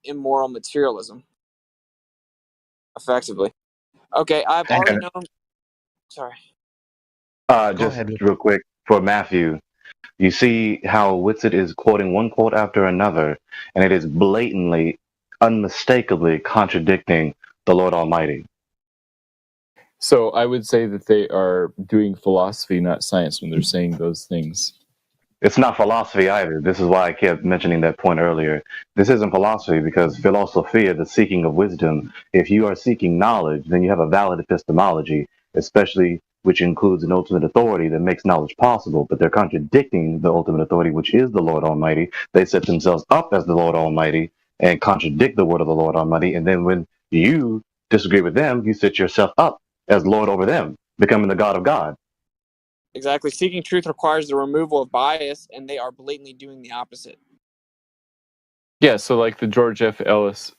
immoral materialism, effectively. Okay, I've And already known. Sorry. Go just ahead. real quick for Matthew, you see how Whitsitt is quoting one quote after another, and it is blatantly, unmistakably contradicting the Lord Almighty. So I would say that they are doing philosophy, not science, when they're saying those things. It's not philosophy either. This is why I kept mentioning that point earlier. This isn't philosophy because philosophia, the seeking of wisdom, if you are seeking knowledge, then you have a valid epistemology, especially which includes an ultimate authority that makes knowledge possible. But they're contradicting the ultimate authority, which is the Lord Almighty. They set themselves up as the Lord Almighty and contradict the word of the Lord Almighty. And then when you disagree with them, you set yourself up as Lord over them, becoming the God of God. Exactly. Seeking truth requires the removal of bias, and they are blatantly doing the opposite. Yeah, so like the George F. Ellis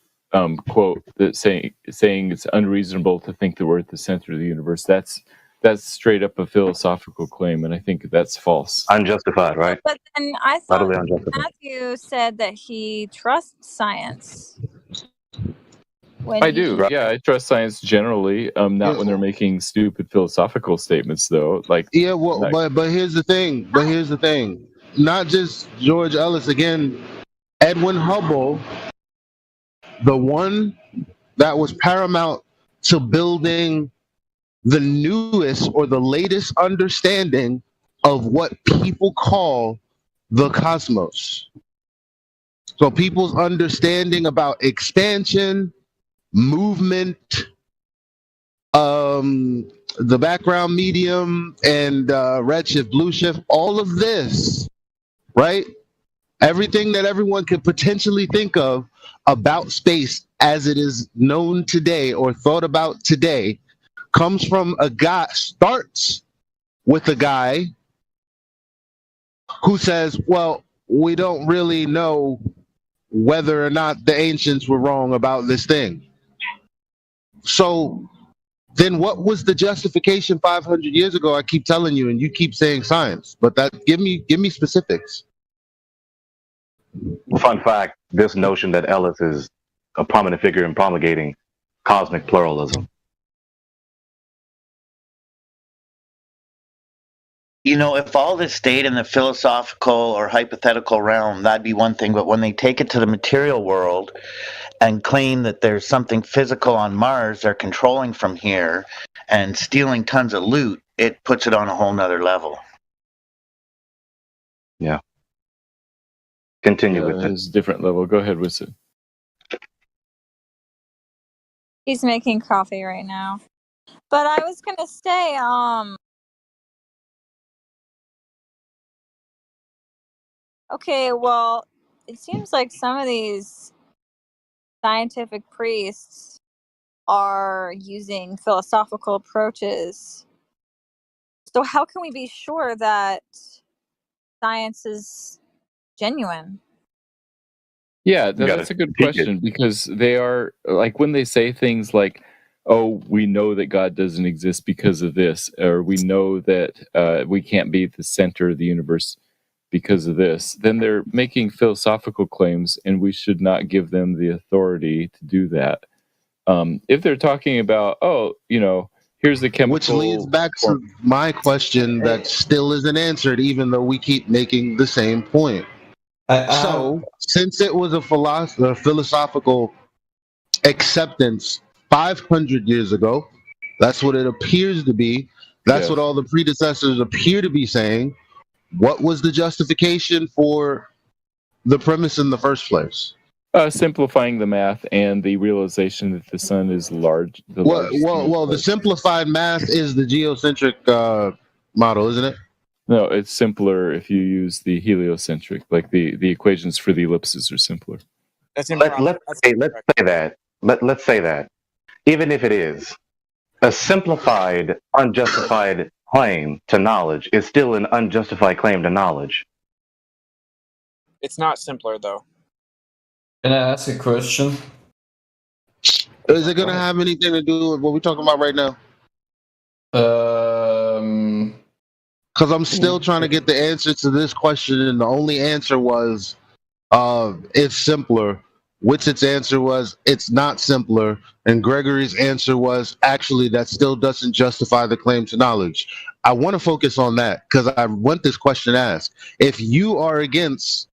quote that saying it's unreasonable to think that we're at the center of the universe. That's straight up a philosophical claim, and I think that's false. Unjustified, right? But then I thought Utterly unjustified. Matthew said that he trusts science. I do. Yeah, I trust science generally. Not when they're making stupid philosophical statements, though. Like, Yeah, well, but here's the thing. Not just George Ellis again. Edwin Hubble, the one that was paramount to building the newest or the latest understanding of what people call the cosmos. So people's understanding about expansion, movement, the background medium, and redshift, blue shift, all of this, right? Everything that everyone could potentially think of about space as it is known today or thought about today comes from a guy, starts with a guy who says, well, we don't really know whether or not the ancients were wrong about this thing. So then what was the justification 500 years ago? I keep telling you, and you keep saying science, but give me specifics. Fun fact, this notion that Ellis is a prominent figure in promulgating cosmic pluralism. You know, if all this stayed in the philosophical or hypothetical realm, that'd be one thing. But when they take it to the material world and claim that there's something physical on Mars they're controlling from here and stealing tons of loot, it puts it on a whole nother level. Yeah. Continue with it. It's a different level. Go ahead, Whitsitt. He's making coffee right now. But I was gonna say, okay, well, it seems like some of these scientific priests are using philosophical approaches. So how can we be sure that science is genuine? Yeah, that's a good question, because they are, like, when they say things like, oh, we know that God doesn't exist because of this, or we know that we can't be at the center of the universe because of this, then they're making philosophical claims, and we should not give them the authority to do that. If they're talking about, here's the chemical... Which leads back to my question that still isn't answered, even though we keep making the same point. So, since it was a philosophical acceptance 500 years ago, that's what it appears to be. That's what all the predecessors appear to be saying. What was the justification for the premise in the first place? Simplifying the math and the realization that the sun is large. The simplified math is the geocentric model, isn't it? No, it's simpler if you use the heliocentric. Like the equations for the ellipses are simpler. Let's say that. Let's say that. Even if it is a simplified, unjustified claim to knowledge, is still an unjustified claim to knowledge. It's not simpler, though. Can I ask a question? Is it going to have anything to do with what we're talking about right now? Because I'm still trying to get the answer to this question, and the only answer was it's simpler. Witt's answer was it's not simpler, and Gregory's answer was actually that still doesn't justify the claim to knowledge. I want to focus on that because I want this question asked. If you are against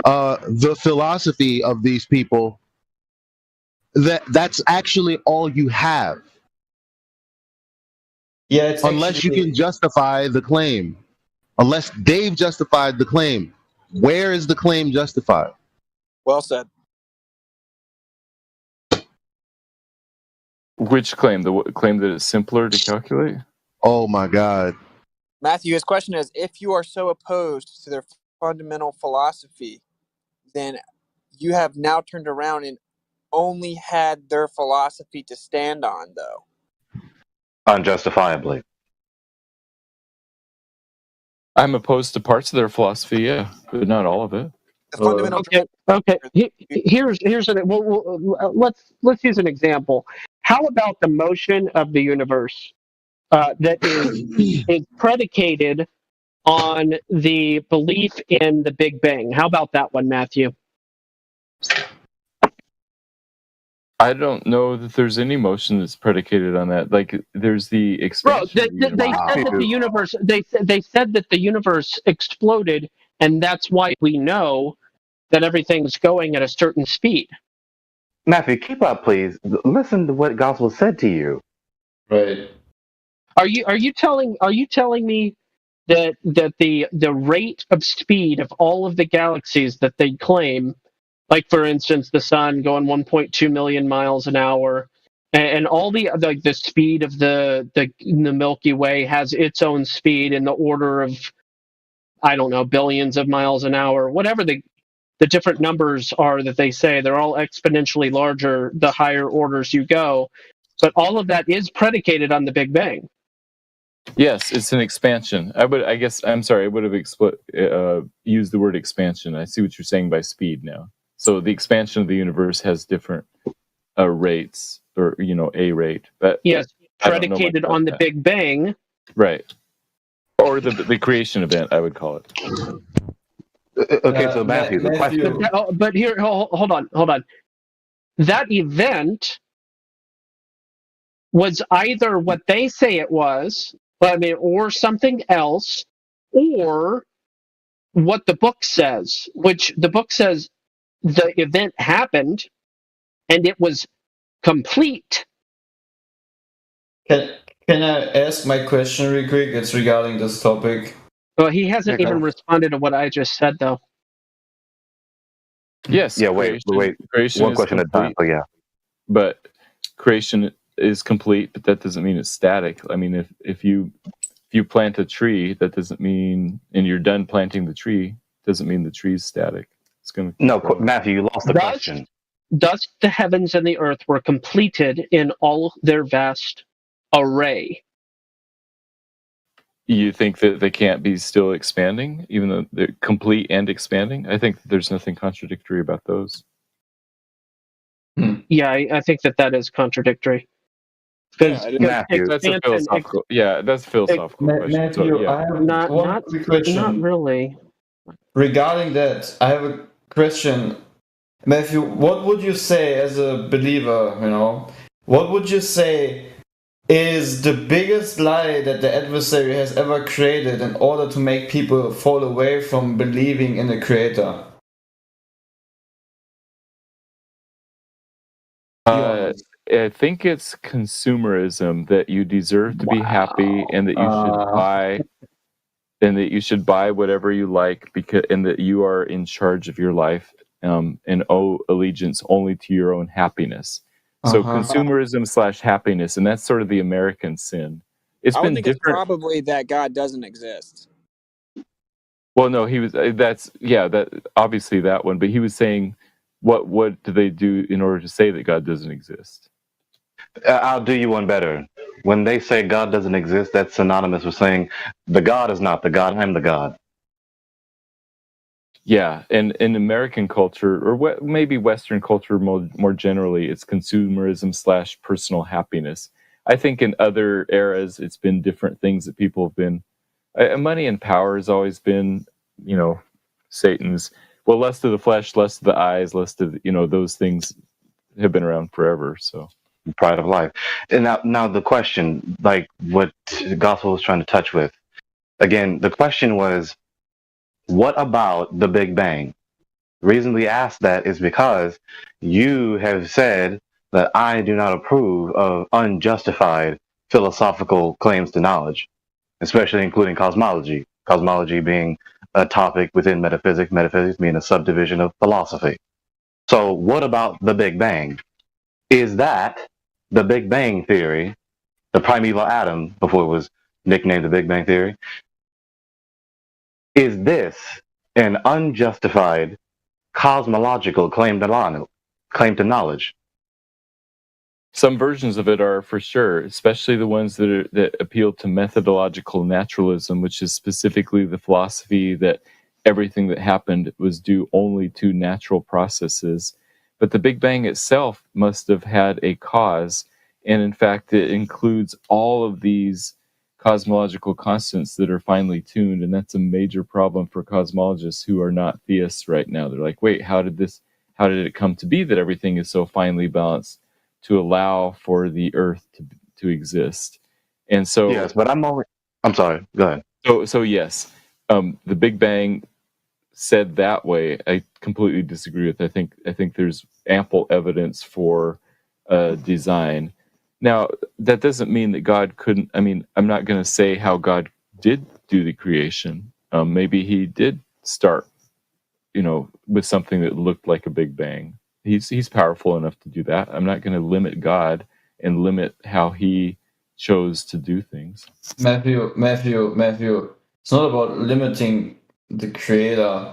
the philosophy of these people, that's actually all you have. Yeah, it's unless you can justify the claim. Unless Dave justified the claim. Where is the claim justified? Well said. Which claim? The claim that it's simpler to calculate? Oh my God. Matthew, his question is, if you are so opposed to their fundamental philosophy, then you have now turned around and only had their philosophy to stand on, though. Unjustifiably. I'm opposed to parts of their philosophy, yeah, but not all of it. The fundamental Okay. Here's let's use an example. How about the motion of the universe that is predicated on the belief in the Big Bang? How about that one, Matthew? I don't know that there's any motion that's predicated on that. Like, there's the expansion. Bro, they said that the universe. They said that the universe exploded, and that's why we know that everything's going at a certain speed. Matthew, keep up, please. Listen to what gospel said to you. Right. Are you telling me that the rate of speed of all of the galaxies that they claim, like for instance the sun going 1.2 million miles an hour, and all the speed of the Milky Way has its own speed in the order of, I don't know, billions of miles an hour, whatever the different numbers are that they say, they're all exponentially larger the higher orders you go, but all of that is predicated on the Big Bang. Yes, it's an expansion. I would have used the word expansion. I see what you're saying by speed now. So the expansion of the universe has different rates, or a rate. But yes, predicated on the Big Bang. Right. Or the creation event, I would call it. Okay, so Matthew, the question. But here, hold on. That event was either what they say it was, or something else, or what the book says, which the book says the event happened and it was complete. Can I ask my question real quick? It's regarding this topic. Well, he hasn't even responded to what I just said, though. Yes. Yeah, wait. Creation one question at a time. Oh, yeah. But creation is complete, but that doesn't mean it's static. I mean, if you plant a tree, that doesn't mean, and you're done planting the tree, doesn't mean the tree's static. It's going to. No, Matthew, you lost the question. Thus, the heavens and the earth were completed in all their vast array. You think that they can't be still expanding, even though they're complete and expanding? I think there's nothing contradictory about those. Yeah, I think that is contradictory. That's a philosophical. That's a philosophical question. Matthew, I have one quick question. Not really. Regarding that, I have a question. Matthew, what would you say as a believer, what would you say is the biggest lie that the adversary has ever created in order to make people fall away from believing in the Creator? I think it's consumerism, that you deserve to be happy and that you should buy whatever you like, and that you are in charge of your life and owe allegiance only to your own happiness. So consumerism / happiness, and that's sort of the American sin. It's been different. It's probably that God doesn't exist. Well, no, he was. That obviously that one, but he was saying, what do they do in order to say that God doesn't exist? I'll do you one better. When they say God doesn't exist, that's synonymous with saying the God is not the God. I'm the God. Yeah, and in American culture, or maybe Western culture more generally, it's consumerism / personal happiness. I think in other eras, it's been different things that people have been. Money and power has always been, Satan's well, lust of the flesh, lust of the eyes, lust of those things have been around forever. So pride of life. And now the question, like what the gospel was trying to touch with, again, the question was, what about the Big Bang? The reason we asked that is because you have said that I do not approve of unjustified philosophical claims to knowledge, especially including cosmology. Cosmology being a topic within metaphysics, metaphysics being a subdivision of philosophy. So, what about the Big Bang? Is that the Big Bang Theory, the primeval atom, before it was nicknamed the Big Bang Theory? Is this an unjustified cosmological claim to knowledge? some versions of it are for sure, especially the ones that appeal to methodological naturalism, which is specifically the philosophy that everything that happened was due only to natural processes. But the Big Bang itself must have had a cause, and in fact, it includes all of these cosmological constants that are finely tuned, and that's a major problem for cosmologists who are not theists right now. They're like, wait, how did it come to be that everything is so finely balanced to allow for the Earth to exist? And so yes, but I'm sorry, go ahead. So yes, the Big Bang said that way, I completely disagree with. I think there's ample evidence for design. Now, that doesn't mean that God couldn't. I mean, I'm not going to say how God did do the creation. Maybe he did start, with something that looked like a Big Bang. He's powerful enough to do that. I'm not going to limit God and limit how he chose to do things. Matthew, it's not about limiting the creator.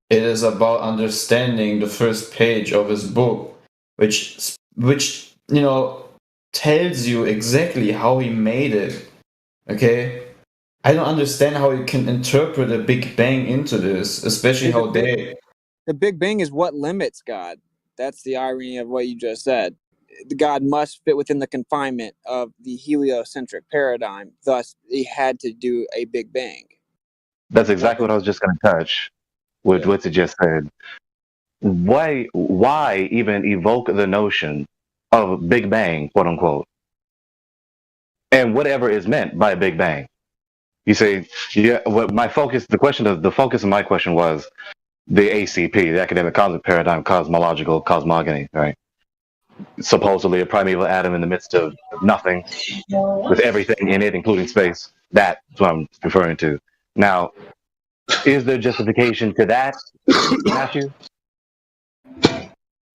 It is about understanding the first page of his book, which tells you exactly how he made it. Okay? I don't understand how you can interpret a Big Bang into this, especially how the Big Bang is what limits God. That's the irony of what you just said. God must fit within the confinement of the heliocentric paradigm. Thus, he had to do a Big Bang. That's exactly what I was just going to touch with what you just said. Why even evoke the notion of Big Bang, quote unquote, and whatever is meant by a Big Bang? You say, yeah. What the focus of my question was the ACP, the academic concept paradigm, cosmological cosmogony, right? Supposedly a primeval atom in the midst of nothing, with everything in it, including space. That's what I'm referring to. Now, is there justification to that, Matthew?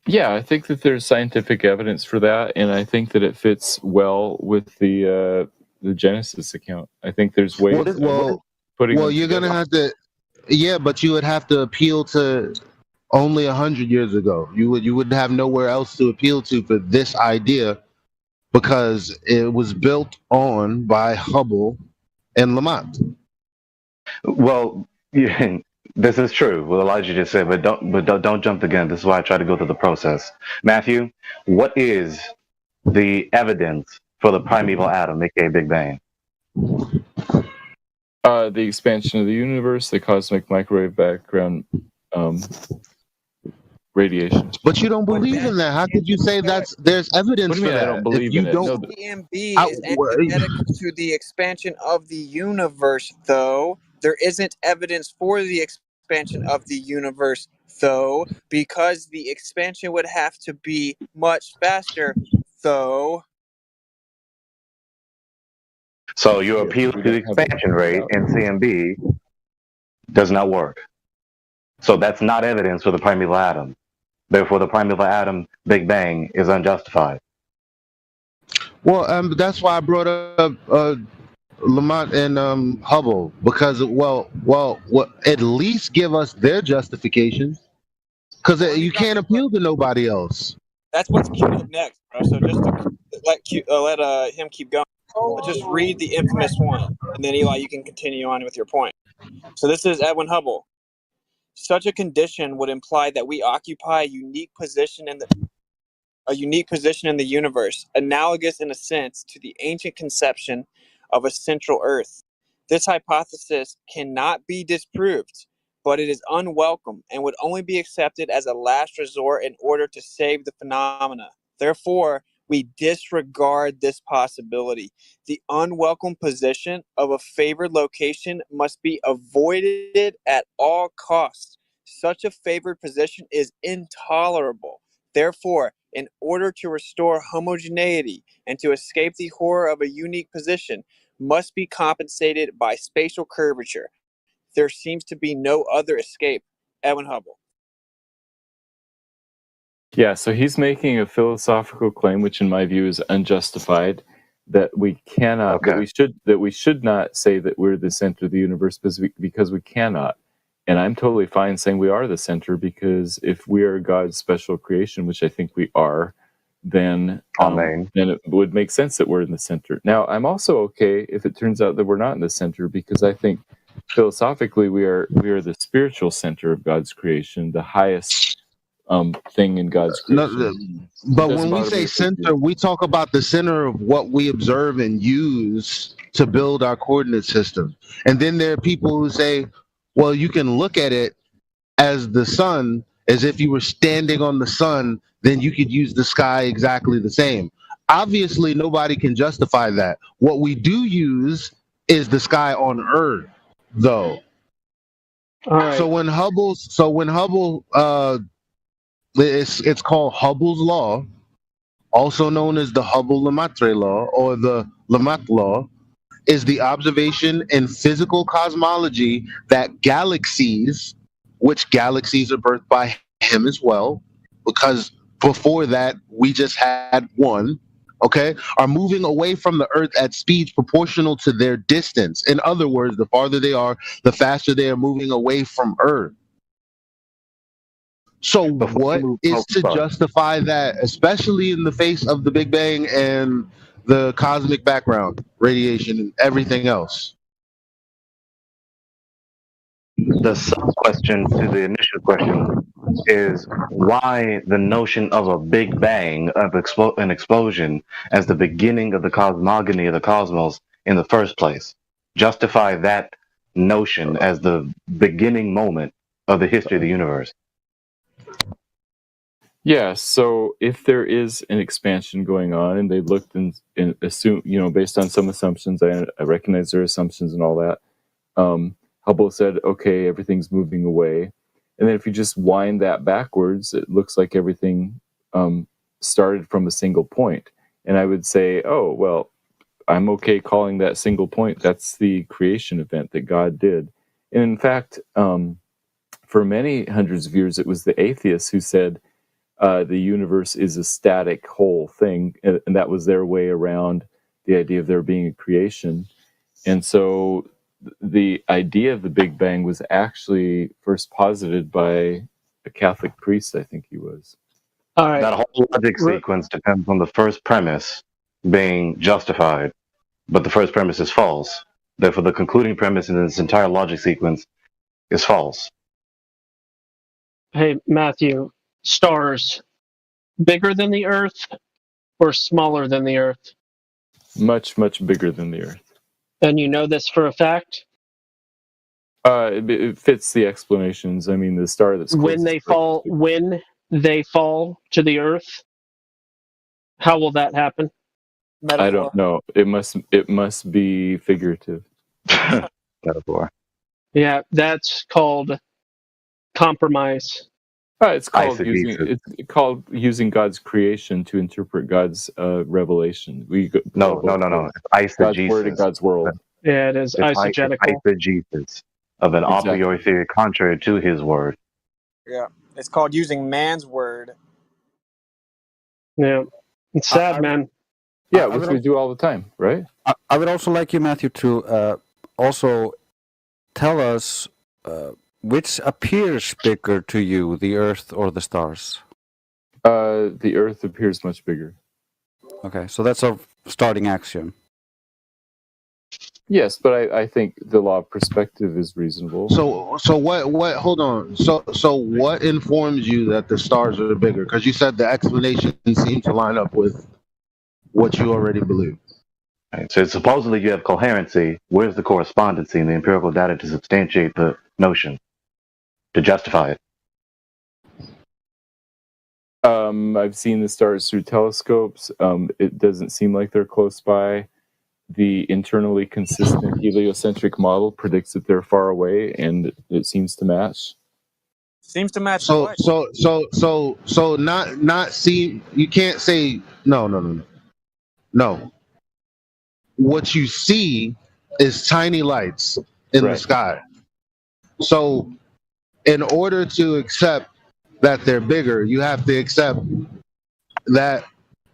Yeah, I think that there's scientific evidence for that, and I think that it fits well with the Genesis account. I think there's ways of putting. Well, you're gonna have to, yeah, but you would have to appeal to only 100 years ago. You would have nowhere else to appeal to for this idea, because it was built on by Hubble and Lamont. Well, yeah, this is true. What Elijah just said, but don't jump the gun. This is why I try to go through the process. Matthew, what is the evidence for the primeval atom, aka Big Bang? The expansion of the universe, the cosmic microwave background radiation. But you don't believe in that. How could you say there's evidence for that? I don't believe in it. No, EMB is antithetical to the expansion of the universe, though. There isn't evidence for the expansion of the universe, though, because the expansion would have to be much faster, though. So your appeal to the expansion rate in CMB does not work. So that's not evidence for the primeval atom. Therefore, the primeval atom Big Bang is unjustified. Well, that's why I brought up Lamont and Hubble, because at least give us their justification, because you can't appeal to nobody else. That's what's queued up next, bro. So just to let him keep going. I'll just read the infamous one, and then Eli, you can continue on with your point. So this is Edwin Hubble. Such a condition would imply that we occupy a unique position in the universe, analogous in a sense to the ancient conception of a central Earth. This hypothesis cannot be disproved, but it is unwelcome and would only be accepted as a last resort in order to save the phenomena. Therefore, we disregard this possibility. The unwelcome position of a favored location must be avoided at all costs. Such a favored position is intolerable. Therefore, in order to restore homogeneity and to escape the horror of a unique position, must be compensated by spatial curvature. There seems to be no other escape. Edwin Hubble. Yeah, so he's making a philosophical claim, which in my view is unjustified, that we cannot, that we should not say that we're the center of the universe because we cannot. And I'm totally fine saying we are the center, because if we are God's special creation, which I think we are, then it would make sense that we're in the center. Now, I'm also okay if it turns out that we're not in the center, because I think philosophically we are the spiritual center of God's creation, the highest thing in God's creation. But when we say center, we talk about the center of what we observe and use to build our coordinate system. And then there are people who say, well, you can look at it as the sun, as if you were standing on the sun, then you could use the sky exactly the same. Obviously, nobody can justify that. What we do use is the sky on Earth, though. All right. So when Hubble, it's called Hubble's law, also known as the Hubble-Lemaitre law or the Lemaitre law, is the observation in physical cosmology that galaxies, which galaxies are birthed by him as well, because before that we just had one, are moving away from the Earth at speeds proportional to their distance. In other words, the farther they are, the faster they are moving away from Earth. So what is to justify that, especially in the face of the Big Bang and the cosmic background, radiation, and everything else? The sub-question to the initial question is why the notion of a Big Bang, of an explosion, as the beginning of the cosmogony of the cosmos in the first place. Justify that notion as the beginning moment of the history of the universe. Yeah, so if there is an expansion going on, and they looked and assume, based on some assumptions, I recognize their assumptions and all that. Hubble said, okay, everything's moving away. And then if you just wind that backwards, it looks like everything started from a single point. And I would say, oh, well, I'm okay calling that single point. That's the creation event that God did. And in fact, for many hundreds of years, it was the atheists who said the universe is a static whole thing. And that was their way around the idea of there being a creation. And so the idea of the Big Bang was actually first posited by a Catholic priest, I think he was. All right. That whole logic sequence depends on the first premise being justified, but the first premise is false. Therefore, the concluding premise in this entire logic sequence is false. Hey, Matthew, stars bigger than the Earth or smaller than the Earth? Much, much bigger than the Earth. And you know this for a fact? It fits the explanations. I mean, the star that's when they fall to the Earth, how will that happen? Metaphor. I don't know. It must be figurative. Metaphor. Yeah, that's called compromise. It's called using God's creation to interpret God's revelation. No. It's God's word and God's world. Yeah, it is eisegetical. Eisegesis of an a priori theory contrary to his word. Yeah, it's called using man's word. Yeah, it's sad, man. Yeah, which we do all the time, right? I would also like you, Matthew, to also tell us which appears bigger to you, the Earth or the stars? The Earth appears much bigger. Okay, so that's our starting axiom. Yes, but I think the law of perspective is reasonable. So what? Hold on. So what informs you that the stars are bigger? Because you said the explanation seemed to line up with what you already believe. Right, so supposedly you have coherency. Where's the correspondency in the empirical data to substantiate the notion? to justify it? I've seen the stars through telescopes. It doesn't seem like they're close by. The internally consistent heliocentric model predicts that they're far away, and it seems to match. Seems to match. So what? not see. You can't say no. What you see is tiny lights in the sky. So, in order to accept that they're bigger, you have to accept that,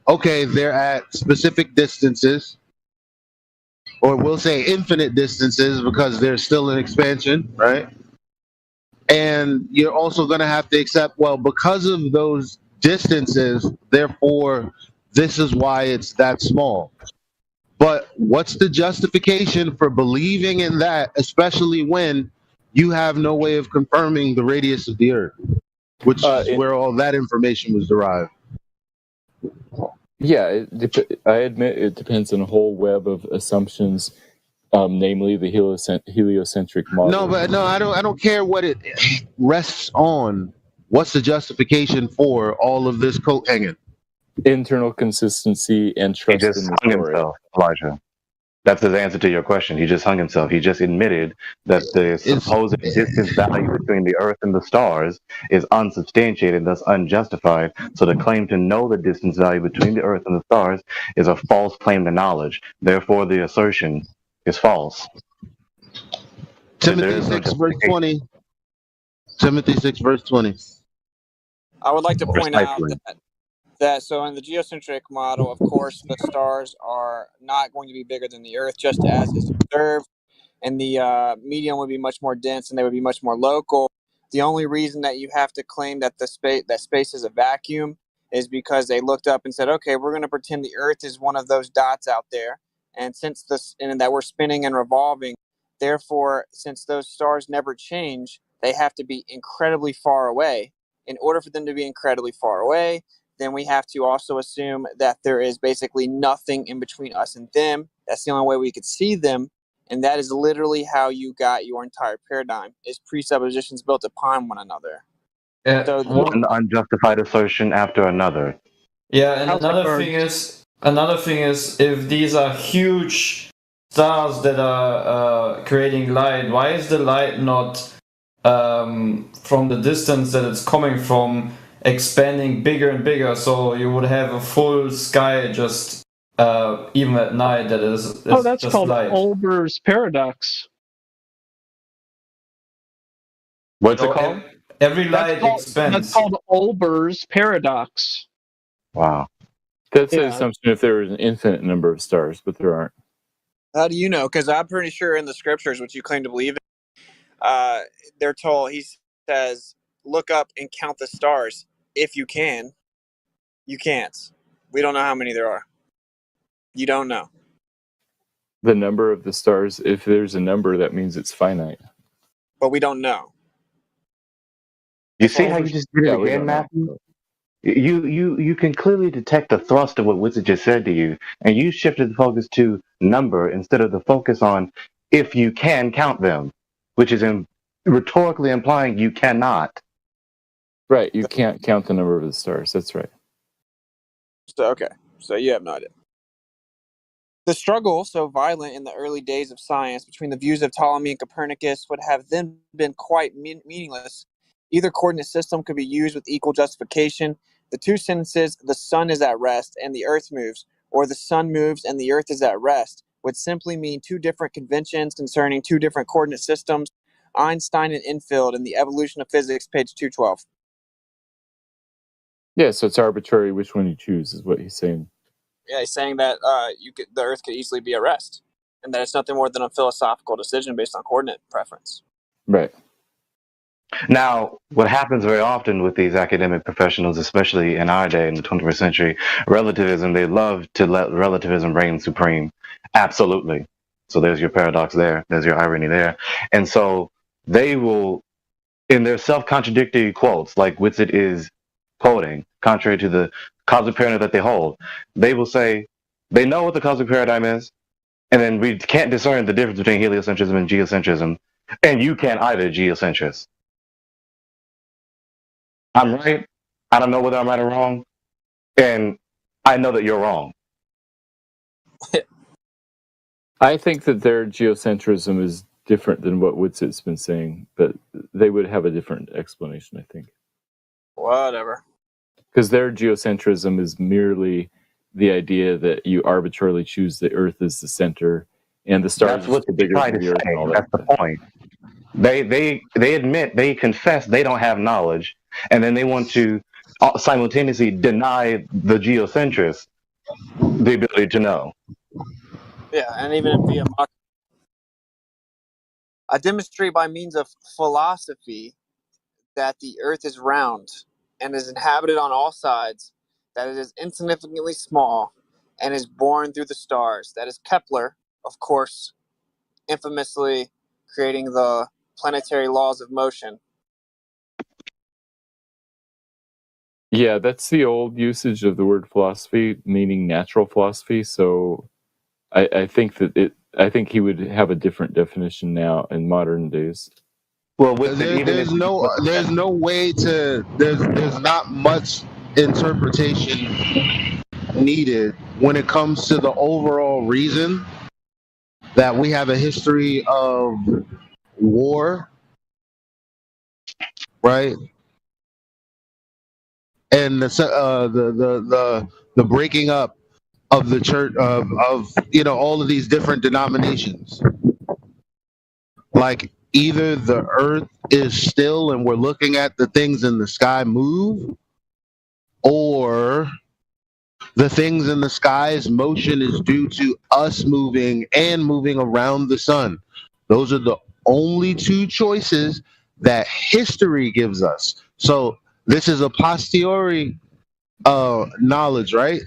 okay, they're at specific distances, or we'll say infinite distances because they're still in expansion, right? And you're also going to have to accept, well, because of those distances, therefore, this is why it's that small. But what's the justification for believing in that, especially when you have no way of confirming the radius of the Earth, which is where all that information was derived? Yeah, I admit it depends on a whole web of assumptions, namely the heliocentric model. I don't care what it rests on. What's the justification for all of this coat hanging? Internal consistency and trust in the hung story. Himself, Elijah. That's his answer to your question. He just hung himself. He just admitted that the supposed distance value between the Earth and the stars is unsubstantiated, thus unjustified. So the claim to know the distance value between the Earth and the stars is a false claim to knowledge. Therefore, the assertion is false. Timothy 6, verse 20. Timothy 6, verse 20. I would like to point out that so in the geocentric model, of course, the stars are not going to be bigger than the Earth, just as is observed, and the medium would be much more dense and they would be much more local. The only reason that you have to claim that space is a vacuum is because they looked up and said, okay, we're going to pretend the Earth is one of those dots out there, and that we're spinning and revolving. Therefore, since those stars never change, they have to be incredibly far away. In order for them to be incredibly far away, then we have to also assume that there is basically nothing in between us and them. That's the only way we could see them. And that is literally how you got your entire paradigm, is presuppositions built upon one another. Yeah, so one unjustified assertion after another. Yeah, and another thing is, if these are huge stars that are creating light, why is the light not from the distance that it's coming from expanding bigger and bigger, so you would have a full sky just even at night that is that's just called light. Olber's paradox. What's it called? Every light expands. That's called Olber's paradox. Wow. That's the assumption if there was an infinite number of stars, but there aren't. How do you know? Because I'm pretty sure in the scriptures, which you claim to believe in, they're told, he says, look up and count the stars. If you can. You can't. We don't know how many there are. You don't know. The number of the stars, if there's a number, that means it's finite. But we don't know. You see how you just did it again, Matthew? You can clearly detect the thrust of what Wizard just said to you, and you shifted the focus to number instead of the focus on if you can count them, which is rhetorically implying you cannot. Right, you can't count the number of the stars. That's right. So you have no idea. The struggle, so violent in the early days of science, between the views of Ptolemy and Copernicus would have then been quite meaningless. Either coordinate system could be used with equal justification. The two sentences, the sun is at rest and the earth moves, or the sun moves and the earth is at rest, would simply mean two different conventions concerning two different coordinate systems. Einstein and Enfield in The Evolution of Physics, page 212. Yeah, so it's arbitrary which one you choose, is what he's saying. Yeah, he's saying that the Earth could easily be at rest, and that it's nothing more than a philosophical decision based on coordinate preference. Right. Now, what happens very often with these academic professionals, especially in our day in the 21st century, relativism, they love to let relativism reign supreme. Absolutely. So there's your paradox there. There's your irony there. And so they will, in their self-contradictory quotes, like Whitsitt is quoting, contrary to the cosmic paradigm that they hold, they will say they know what the cosmic paradigm is, and then we can't discern the difference between heliocentrism and geocentrism, and you can't either, geocentrist. I'm right. I don't know whether I'm right or wrong, and I know that you're wrong. I think that their geocentrism is different than what Witzig's been saying, but they would have a different explanation, I think. Whatever. Because their geocentrism is merely the idea that you arbitrarily choose the Earth as the center, and the stars That's what are they bigger try than to the Earth say. and all that. That's the point. They admit, they confess they don't have knowledge, and then they want to simultaneously deny the geocentrists the ability to know. Yeah, and even via mock. I demonstrate by means of philosophy that the earth is round and is inhabited on all sides, that it is insignificantly small and is born through the stars. That is Kepler, of course, infamously creating the planetary laws of motion. Yeah, that's the old usage of the word philosophy, meaning natural philosophy. So I think that I think he would have a different definition now in modern days. Well, there's no way to there's not much interpretation needed when it comes to the overall reason that we have a history of war, right? And the breaking up of the church of all of these different denominations. Like either the earth is still and we're looking at the things in the sky move, or the things in the sky's motion is due to us moving and moving around the sun. Those are the only two choices that history gives us. So this is a posteriori knowledge, right?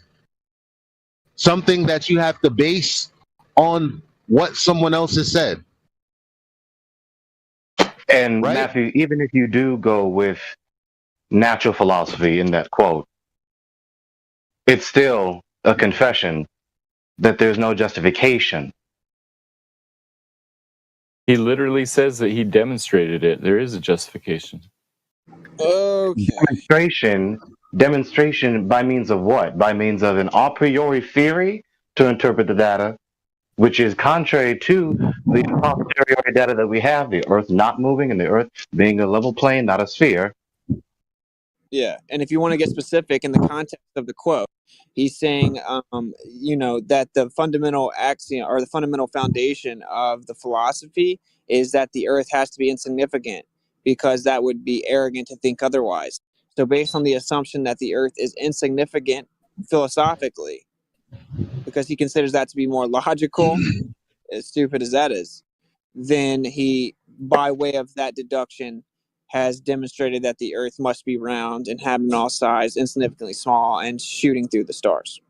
Something that you have to base on what someone else has said. And right? Matthew, even if you do go with natural philosophy in that quote, it's still a confession that there's no justification. He literally says that he demonstrated it. There is a justification. Okay. Demonstration by means of what? By means of an a priori theory to interpret the data, which is contrary to the posteriori data that we have, the Earth not moving and the Earth being a level plane, not a sphere. Yeah, and if you want to get specific in the context of the quote, he's saying, that the fundamental axiom or the fundamental foundation of the philosophy is that the Earth has to be insignificant because that would be arrogant to think otherwise. So, based on the assumption that the Earth is insignificant philosophically, because he considers that to be more logical, as stupid as that is, then he, by way of that deduction, has demonstrated that the Earth must be round, inhabited all sides, insignificantly small, and shooting through the stars.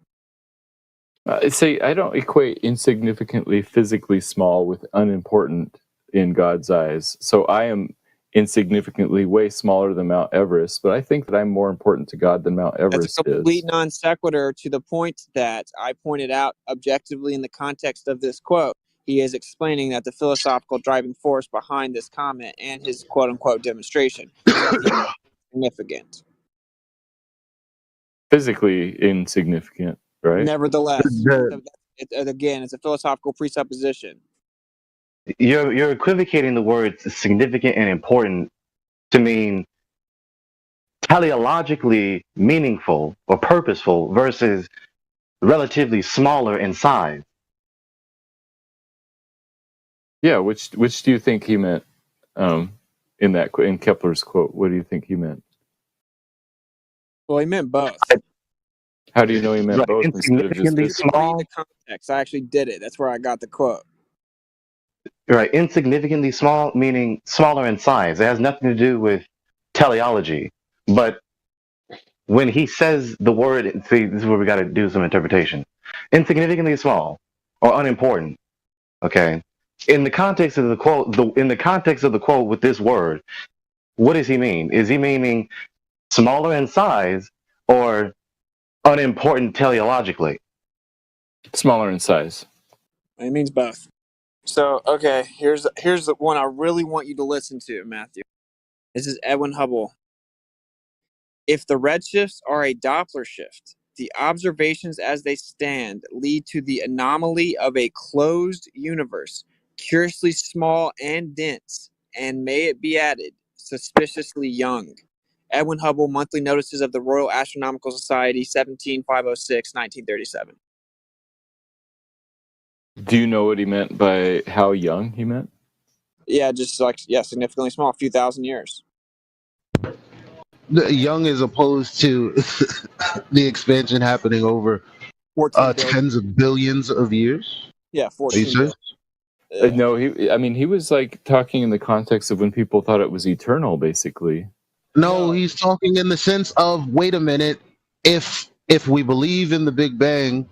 I don't equate insignificantly physically small with unimportant in God's eyes. So I am insignificantly way smaller than Mount Everest, but I think that I'm more important to God than Mount Everest That's a complete is. non sequitur to the point that I pointed out objectively in the context of this quote. He is explaining that the philosophical driving force behind this comment and his quote-unquote demonstration is that the Earth is significant. Physically insignificant, right? Nevertheless, again, it's a philosophical presupposition. You're equivocating the words significant and important to mean teleologically meaningful or purposeful versus relatively smaller in size. Yeah, which do you think he meant in Kepler's quote? What do you think he meant? Well, he meant both. How do you know he meant both instead of just physical? Read the context. I actually did it. That's where I got the quote. Right, insignificantly small meaning smaller in size. It has nothing to do with teleology. But when he says the word, see, this is where we got to do some interpretation. Insignificantly small or unimportant. Okay, in the context of the quote, with this word, what does he mean? Is he meaning smaller in size or unimportant teleologically? Smaller in size. It means both. So, okay, here's the one I really want you to listen to, Matthew. This is Edwin Hubble. If the redshifts are a Doppler shift, the observations as they stand lead to the anomaly of a closed universe, curiously small and dense, and may it be added, suspiciously young. Edwin Hubble, Monthly Notices of the Royal Astronomical Society, 17506, 1937. Do you know what he meant by how young he meant? Yeah, just significantly small, a few thousand years. Young as opposed to the expansion happening over 14 tens of billions of years. Yeah, 14 billion. No, he was like talking in the context of when people thought it was eternal, basically. No, he's talking in the sense of, wait a minute, if we believe in the Big Bang,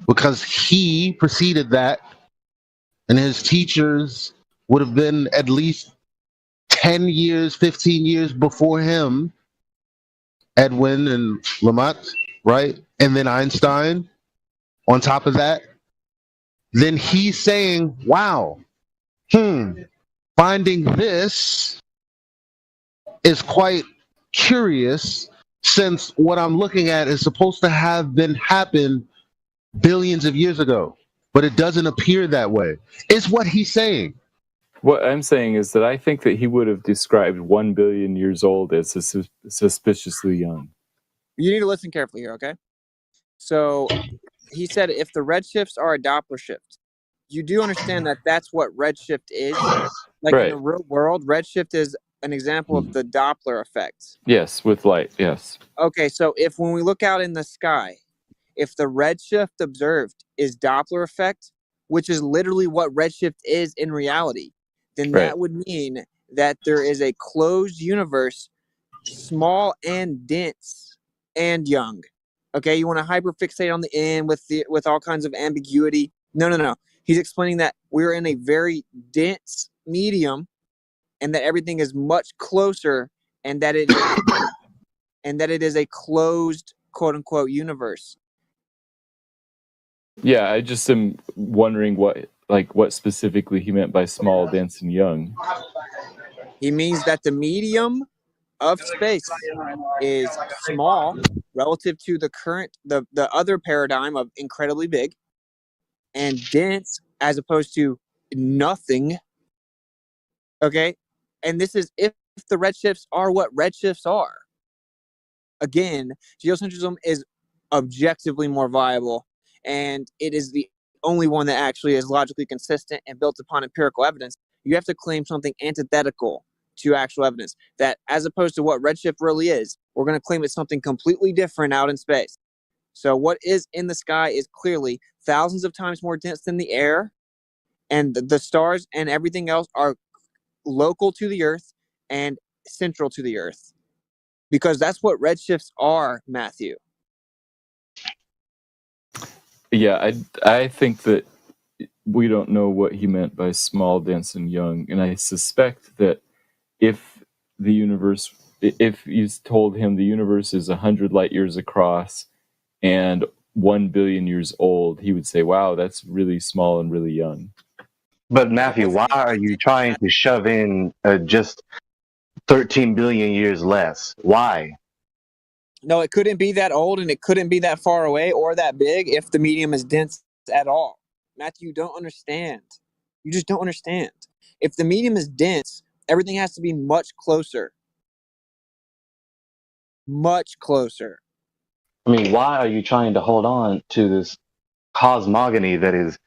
because he preceded that, and his teachers would have been at least 10 years, 15 years before him, Edwin and Lamont, right? And then Einstein on top of that. Then he's saying, wow, finding this is quite curious, since what I'm looking at is supposed to have been happened billions of years ago, but it doesn't appear that way. It's what he's saying. What I'm saying is that I think that he would have described 1 billion years old as suspiciously young. You need to listen carefully here, okay? So he said if the redshifts are a Doppler shift, you do understand that that's what redshift is. Like right. In the real world, redshift is an example of the Doppler effect. Yes, with light, yes. Okay, so if when we look out in the sky, if the redshift observed is Doppler effect, which is literally what redshift is in reality, then that would mean that there is a closed universe, small and dense and young. Okay, you want to hyperfixate on the end with all kinds of ambiguity. No. He's explaining that we're in a very dense medium, and that everything is much closer, and that it is a closed, quote unquote, universe. Yeah, I just am wondering what specifically he meant by small, dense, and young. He means that the medium of space is small relative to the other paradigm of incredibly big, and dense as opposed to nothing. Okay, and this is if the redshifts are what redshifts are. Again, geocentrism is objectively more viable, and it is the only one that actually is logically consistent and built upon empirical evidence. You have to claim something antithetical to actual evidence, that as opposed to what redshift really is, we're going to claim it's something completely different out in space. So what is in the sky is clearly thousands of times more dense than the air, and the stars and everything else are local to the Earth and central to the Earth, because that's what redshifts are, Matthew. Yeah, I think that we don't know what he meant by small, dense, and young, and I suspect that if you told him the universe is 100 light years across and 1 billion years old, he would say, wow, that's really small and really young. But Matthew, why are you trying to shove in just 13 billion years less? Why? No, it couldn't be that old, and it couldn't be that far away or that big if the medium is dense at all. Matthew, you don't understand. You just don't understand. If the medium is dense, everything has to be much closer. Much closer. I mean, why are you trying to hold on to this cosmogony that is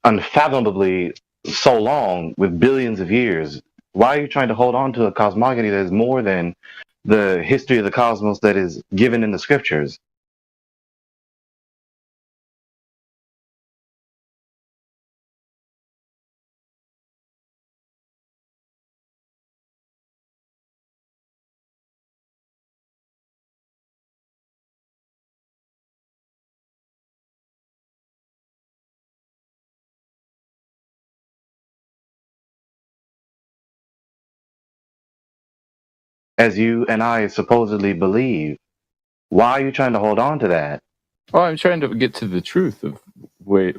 unfathomably so long, with billions of years? Why are you trying to hold on to a cosmogony that is more than the history of the cosmos that is given in the scriptures? As you and I supposedly believe. Why are you trying to hold on to that? Oh, I'm trying to get to the truth of where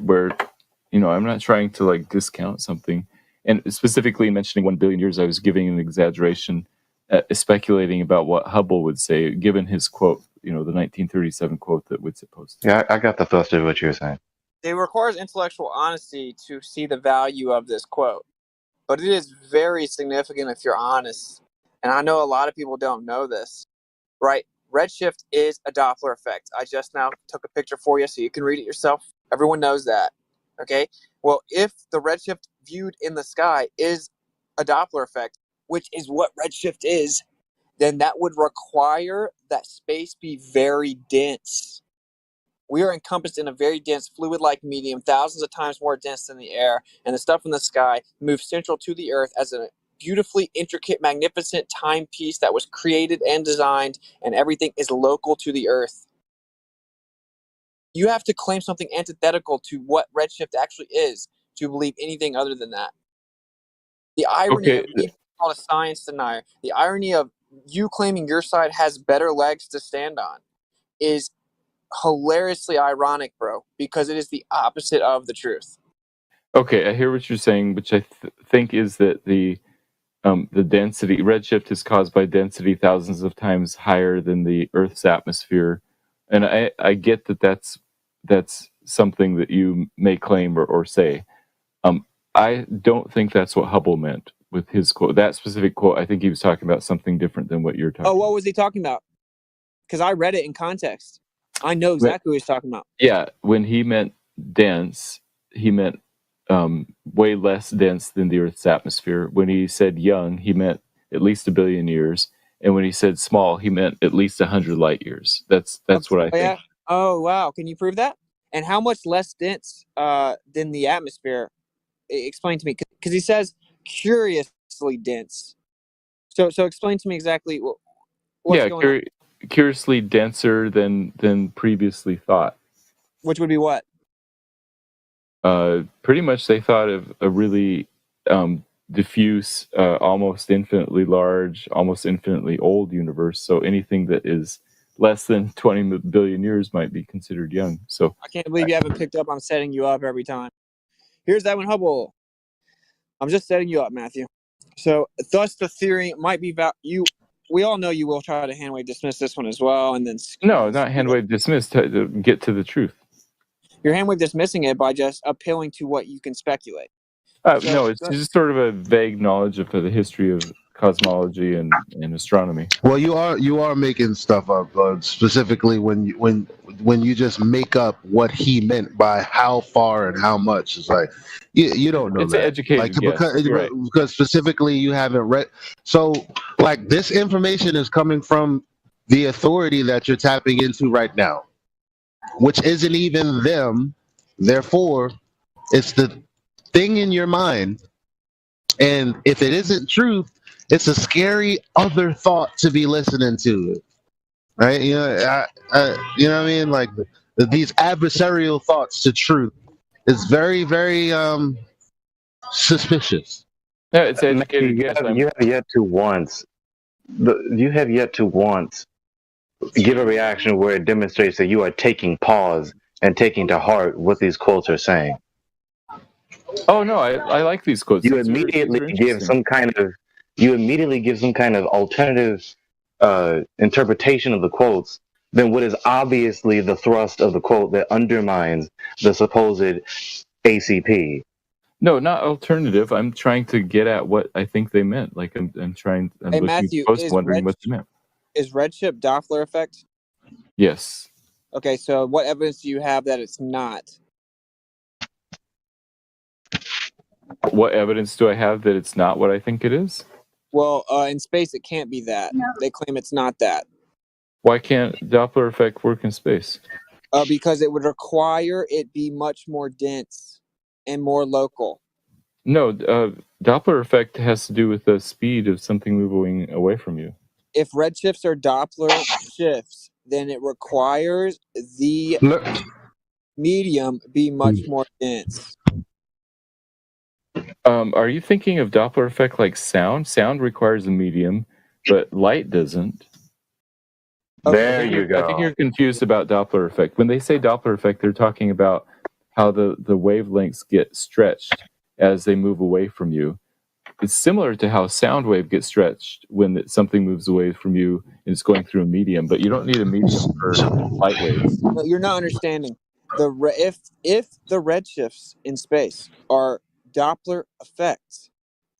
I'm not trying to discount something. And specifically mentioning 1 billion years, I was giving an exaggeration speculating about what Hubble would say, given his quote, the 1937 quote that Witsit posted. Yeah, I got the thrust of what you were saying. It requires intellectual honesty to see the value of this quote, but it is very significant if you're honest. And I know a lot of people don't know this, right? Redshift is a Doppler effect. I just now took a picture for you so you can read it yourself. Everyone knows that, okay? Well, if the redshift viewed in the sky is a Doppler effect, which is what redshift is, then that would require that space be very dense. We are encompassed in a very dense fluid-like medium, thousands of times more dense than the air, and the stuff in the sky moves central to the Earth as a beautifully intricate, magnificent timepiece that was created and designed, and everything is local to the Earth. You have to claim something antithetical to what redshift actually is to believe anything other than that. The irony of me being called a science denier, the irony of you claiming your side has better legs to stand on is hilariously ironic, bro, because it is the opposite of the truth. Okay, I hear what you're saying, which I think is that the density redshift is caused by density thousands of times higher than the Earth's atmosphere, and I get that that's something that you may claim or say. I don't think that's what Hubble meant with his quote. That specific quote, I think he was talking about something different than what you're talking about. Oh, what was he talking about? Because I read it in context. I know exactly what he's talking about. Yeah, when he meant dense, he meant way less dense than the Earth's atmosphere. When he said young, he meant at least 1 billion years. And when he said small, he meant at least 100 light years. That's what I think. Yeah. Oh, wow. Can you prove that? And how much less dense than the atmosphere? Explain to me. Because he says curiously dense. So explain to me exactly what's going on. Curiously denser than previously thought. Which would be what? Pretty much they thought of a really diffuse, almost infinitely large, almost infinitely old universe. So anything that is less than 20 billion years might be considered young. So I can't believe you haven't picked up on setting you up every time. Here's Edwin Hubble. I'm just setting you up, Matthew. So thus the theory might be we all know you will try to hand-wave dismiss this one as well, and then no, not hand-wave dismiss, to get to the truth. You're hand-wave dismissing it by just appealing to what you can speculate. No, it's just sort of a vague knowledge of the history of cosmology and astronomy. Well, you are making stuff up, specifically when you just make up what he meant by how far and how much. It's like you don't know. It's that. Educated, because specifically you haven't read. So like this information is coming from the authority that you're tapping into right now, which isn't even them. Therefore, it's the thing in your mind, and if it isn't truth, it's a scary other thought to be listening to, right? You know what I mean? Like these adversarial thoughts to truth is very, very suspicious. Yeah, it's educated. You have yet to once give a reaction where it demonstrates that you are taking pause and taking to heart what these quotes are saying. Oh no, I like these quotes. You immediately give some kind of alternative interpretation of the quotes than what is obviously the thrust of the quote that undermines the supposed ACP. No, not alternative. I'm trying to get at what I think they meant. Like I'm looking Matthew, at post wondering what they meant. Is redshift Doppler effect? Yes. Okay, so what evidence do you have that it's not? What evidence do I have that it's not what I think it is? Well, in space, it can't be that. No. They claim it's not that. Why can't Doppler effect work in space? Because it would require it be much more dense and more local. No, Doppler effect has to do with the speed of something moving away from you. If redshifts are Doppler shifts, then it requires the medium be much more dense. Are you thinking of Doppler effect like sound? Sound requires a medium, but light doesn't. There you go. I think you're confused about Doppler effect. When they say Doppler effect, they're talking about how the wavelengths get stretched as they move away from you. it's similar to how sound wave gets stretched when something moves away from you and it's going through a medium, but you don't need a medium for light waves. No, you're not understanding. If the redshifts in space are Doppler effects,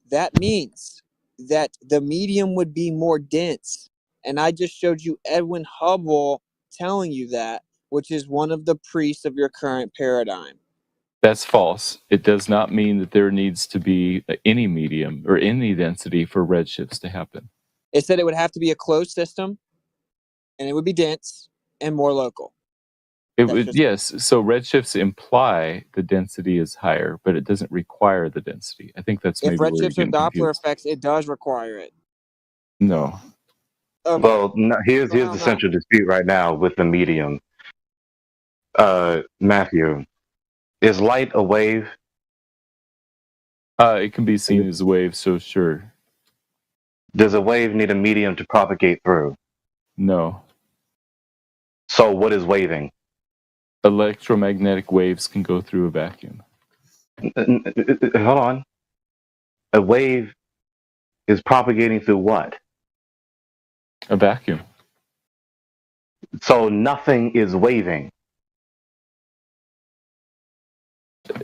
that means that the medium would be more dense. And I just showed you Edwin Hubble telling you that, which is one of the priests of your current paradigm. That's false. It does not mean that there needs to be any medium or any density for redshifts to happen. It said it would have to be a closed system, and it would be dense and more local. Yes, so redshifts imply the density is higher, but it doesn't require the density. I think that's maybe where you're If redshifts are getting Doppler confused. effects, it does require it. No. Okay. Well, no, here's the central dispute right now with the medium. Matthew, is light a wave? It can be seen as a wave, so sure. Does a wave need a medium to propagate through? No. So what is waving? Electromagnetic waves can go through a vacuum. Hold on. A wave is propagating through what? A vacuum. So nothing is waving.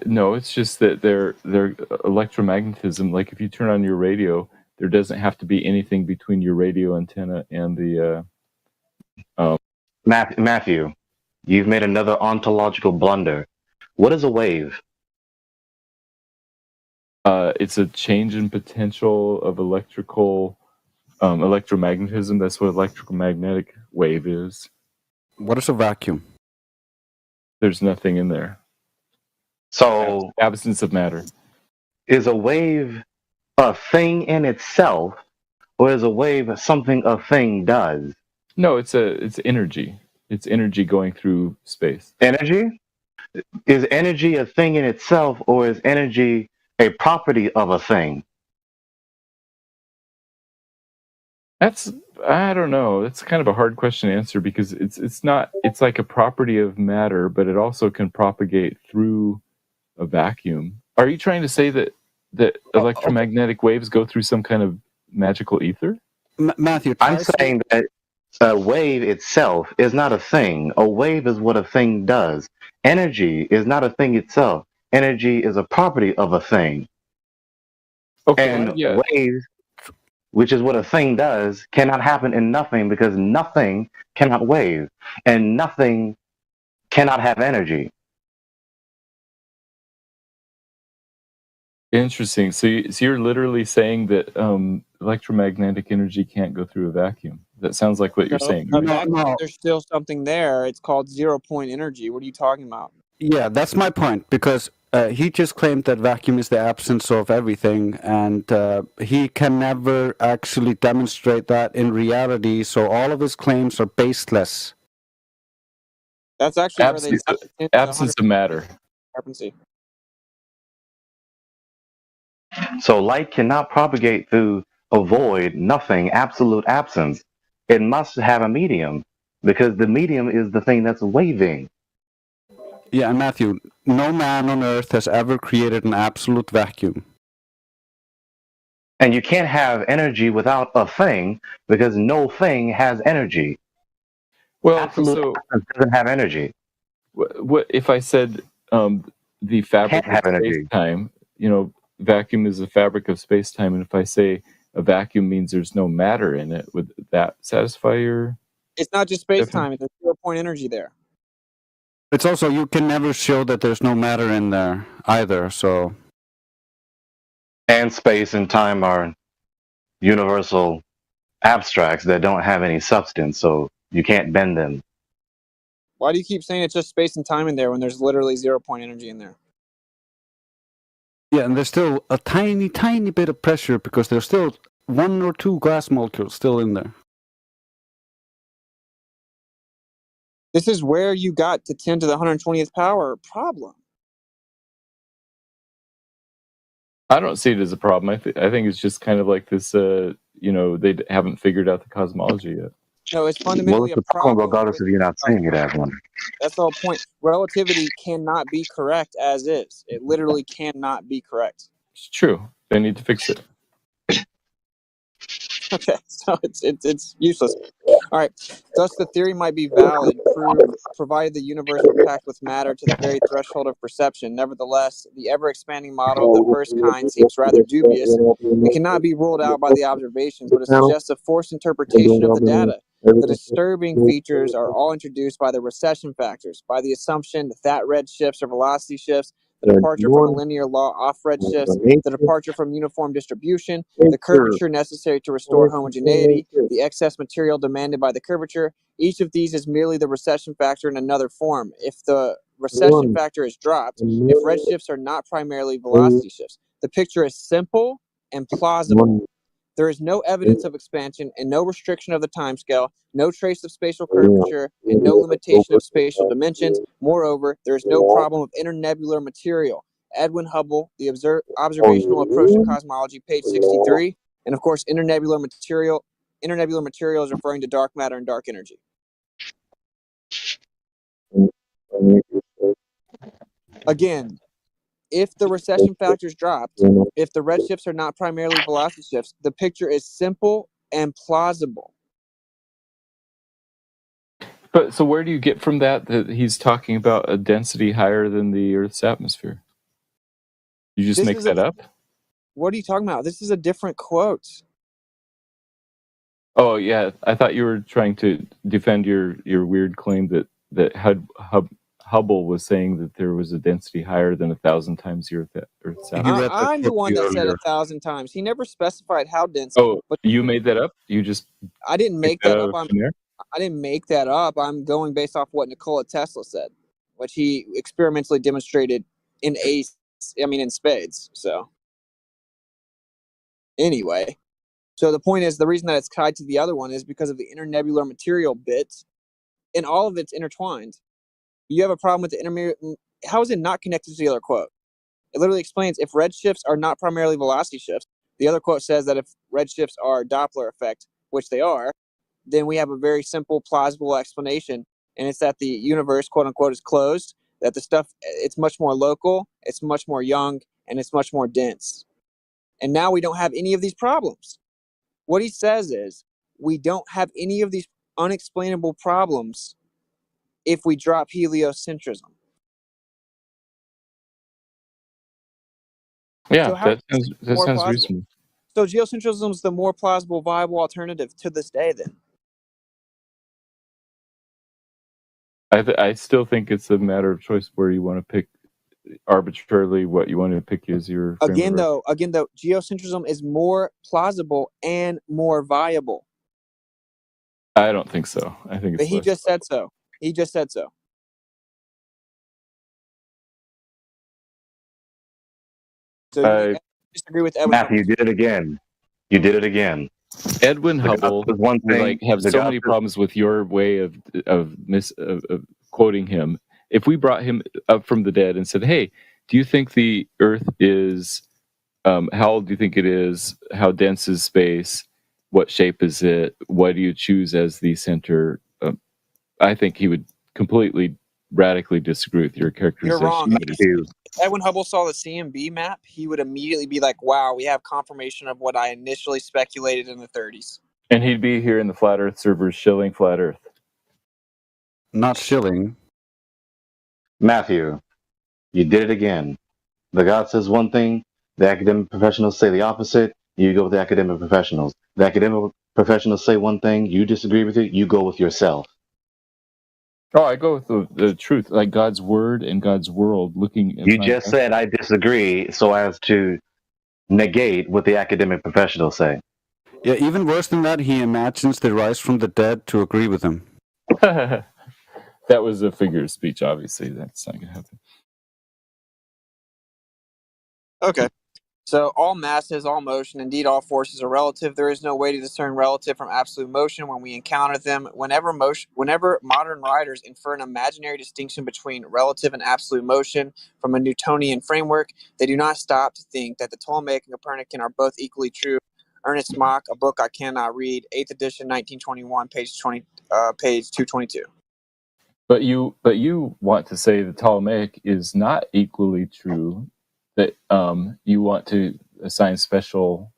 No, it's just that their electromagnetism, like if you turn on your radio, there doesn't have to be anything between your radio antenna and the Matthew, you've made another ontological blunder. What is a wave? It's a change in potential of electromagnetism. That's what electromagnetic wave is. What is a vacuum? There's nothing in there. So absence of matter. Is a wave a thing in itself, or is a wave something a thing does? No, it's energy. It's energy going through space. Energy? Is energy a thing in itself, or is energy a property of a thing? I don't know. That's kind of a hard question to answer because it's like a property of matter, but it also can propagate through a vacuum. Are you trying to say that electromagnetic waves go through some kind of magical ether? Matthew, I'm saying that a wave itself is not a thing. A wave is what a thing does. Energy is not a thing itself. Energy is a property of a thing. Okay, and yeah. waves, which is what a thing does, cannot happen in nothing because nothing cannot wave and nothing cannot have energy. Interesting. So you're literally saying that electromagnetic energy can't go through a vacuum. That sounds like what you're saying. Right? There's still something there. It's called 0-point energy. What are you talking about? Yeah, that's my point, because he just claimed that vacuum is the absence of everything, and he can never actually demonstrate that in reality, so all of his claims are baseless. That's actually absence of matter. Discrepancy. So light cannot propagate through a void, nothing, absolute absence. It must have a medium because the medium is the thing that's waving. Yeah, and Matthew, no man on earth has ever created an absolute vacuum. And you can't have energy without a thing because no thing has energy. Well, absolute absence doesn't have energy. What if I said the fabric of space-time? Vacuum is the fabric of space-time, and if I say a vacuum means there's no matter in it, would that satisfy your? It's not just space-time; there's 0-point energy there. It's also, you can never show that there's no matter in there either, so. And space and time are universal abstracts that don't have any substance, so you can't bend them. Why do you keep saying it's just space and time in there when there's literally 0-point energy in there? Yeah, and there's still a tiny, tiny bit of pressure because there's still 1 or 2 gas molecules still in there. This is where you got the 10 to the 120th power problem. I don't see it as a problem. I think it's just kind of like this, they haven't figured out the cosmology yet. No, it's fundamentally a problem. Regardless of you not saying it as one. That's the whole point. Relativity cannot be correct as is. It literally cannot be correct. It's true. They need to fix it. Okay, so it's useless. All right. Thus, the theory might be valid, provided the universe were packed with matter to the very threshold of perception. Nevertheless, the ever-expanding model of the first kind seems rather dubious and cannot be ruled out by the observations, but it suggests a forced interpretation of the data. The disturbing features are all introduced by the recession factors, by the assumption that red shifts or velocity shifts, the departure from a linear law off red shifts, the departure from uniform distribution, the curvature necessary to restore homogeneity, the excess material demanded by the curvature. Each of these is merely the recession factor in another form. If the recession factor is dropped, if red shifts are not primarily velocity shifts, the picture is simple and plausible. There is no evidence of expansion and no restriction of the timescale, no trace of spatial curvature, and no limitation of spatial dimensions. Moreover, there is no problem of internebular material. Edwin Hubble, The Observational Approach to Cosmology, page 63. And of course, internebular material is referring to dark matter and dark energy. Again, if the recession factors dropped, if the red shifts are not primarily velocity shifts, the picture is simple and plausible. But so where do you get from that he's talking about a density higher than the Earth's atmosphere? You just make that up? What are you talking about? This is a different quote. Oh yeah, I thought you were trying to defend your weird claim that Hubble was saying that there was a density higher than 1,000 times the Earth's atmosphere. I'm the one that said 1,000 times. He never specified how dense. Oh, but you made that up? You just I didn't make that up. I didn't make that up. I'm going based off what Nikola Tesla said, which he experimentally demonstrated in spades. So anyway, so the point is, the reason that it's tied to the other one is because of the internebular material bit, and all of it's intertwined. You have a problem with the internebular. How is it not connected to the other quote? It literally explains if red shifts are not primarily velocity shifts. The other quote says that if red shifts are Doppler effect, which they are, then we have a very simple, plausible explanation, and it's that the universe, quote unquote, is closed, that the stuff, it's much more local, it's much more young, and it's much more dense. And now we don't have any of these problems. What he says is, we don't have any of these unexplainable problems if we drop heliocentrism. Yeah, that sounds reasonable. So geocentrism is the more plausible, viable alternative to this day, then? I still think it's a matter of choice where you want to pick arbitrarily what you want to pick as your again though geocentrism is more plausible and more viable. I don't think so. I think it's he just said so. So you disagree with Edwin Matthew, you did it again. Edwin Hubble was one thing. Have so many problems with your way of quoting him. If we brought him up from the dead and said, "Hey, do you think the Earth is? How old do you think it is? How dense is space? What shape is it? What do you choose as the center?" I think he would completely, radically disagree with your characterization. You're wrong. If Edwin Hubble saw the CMB map, he would immediately be like, "Wow, we have confirmation of what I initially speculated in the 30s." And he'd be here in the Flat Earth servers shilling Flat Earth. Not shilling. Matthew, you did it again. The God says one thing, the academic professionals say the opposite, you go with the academic professionals. The academic professionals say one thing, you disagree with it, you go with yourself. Oh, I go with the truth, like God's word and God's world. You just said I disagree so as to negate what the academic professionals say. Yeah, even worse than that, he imagines they rise from the dead to agree with him. That was a figure of speech, obviously. That's not going to happen. Okay. So all masses, all motion, indeed all forces are relative. There is no way to discern relative from absolute motion when we encounter them. Whenever modern writers infer an imaginary distinction between relative and absolute motion from a Newtonian framework, they do not stop to think that the Ptolemaic and Copernican are both equally true. Ernest Mach, A Book I Cannot Read, 8th edition, 1921, page 222. But you want to say the Ptolemaic is not equally true. That you want to assign special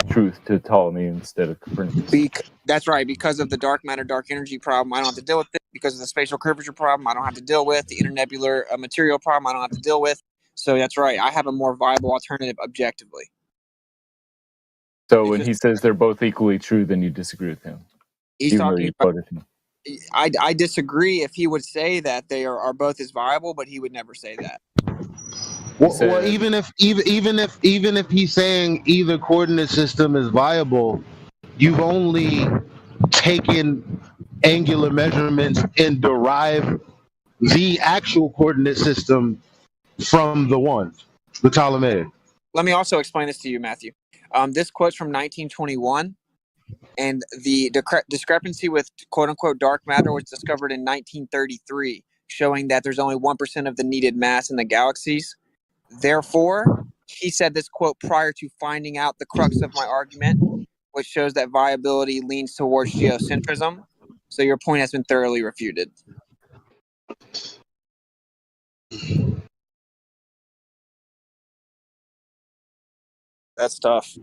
truth to Ptolemy instead of Copernicus. That's right. Because of the dark matter, dark energy problem, I don't have to deal with it. Because of the spatial curvature problem, I don't have to deal with the internebular material problem. I don't have to deal with. So that's right. I have a more viable alternative objectively. So when he says they're both equally true, then you disagree with him. He's talking about. I disagree if he would say that they are both as viable, but he would never say that. Well, even if he's saying either coordinate system is viable, you've only taken angular measurements and derived the actual coordinate system from the Ptolemaic. Let me also explain this to you, Matthew. This quote's from 1921, and the discrepancy with quote-unquote dark matter was discovered in 1933, showing that there's only 1% of the needed mass in the galaxies. Therefore, he said this quote prior to finding out the crux of my argument, which shows that viability leans towards geocentrism. So your point has been thoroughly refuted. That's tough.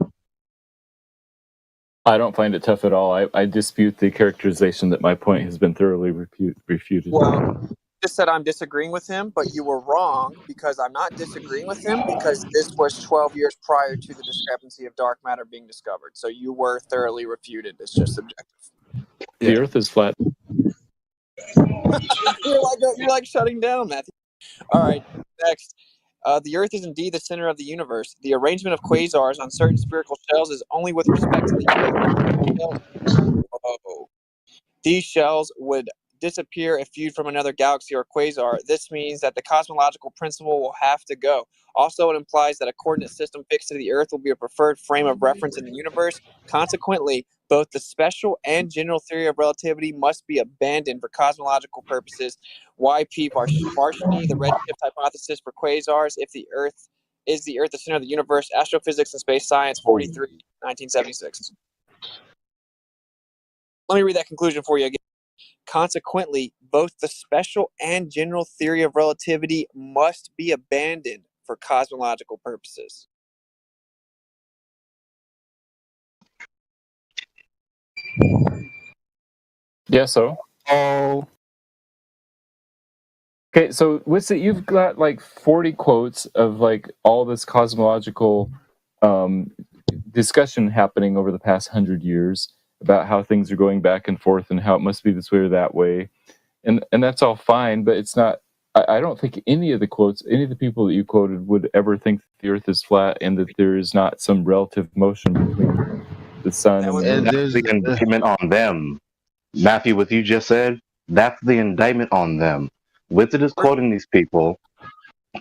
I don't find it tough at all. I dispute the characterization that my point has been thoroughly refuted. Well, you just said I'm disagreeing with him, but you were wrong, because I'm not disagreeing with him, because this was 12 years prior to the discrepancy of dark matter being discovered. So you were thoroughly refuted. It's just subjective. The Earth is flat. You're like shutting down, Matthew. All right, next. The Earth is indeed the center of the universe. The arrangement of quasars on certain spherical shells is only with respect to the Earth. These shells would disappear if viewed from another galaxy or quasar. This means that the cosmological principle will have to go. Also, it implies that a coordinate system fixed to the Earth will be a preferred frame of reference in the universe. Consequently, both the special and general theory of relativity must be abandoned for cosmological purposes. Y.P. Varshney, the redshift hypothesis for quasars, if the Earth is the center of the universe, Astrophysics and Space Science, 43, 1976. Let me read that conclusion for you again. Consequently, both the special and general theory of relativity must be abandoned for cosmological purposes. Yeah, so? Oh. Okay, so what's it? You've got like 40 quotes of like all this cosmological discussion happening over the past 100 years about how things are going back and forth and how it must be this way or that way. And that's all fine, but it's not, I don't think any of the quotes, any of the people that you quoted would ever think that the Earth is flat and that there is not some relative motion between the sun and the moon. That's the indictment on them. Matthew, what you just said, that's the indictment on them. Wizard is quoting these people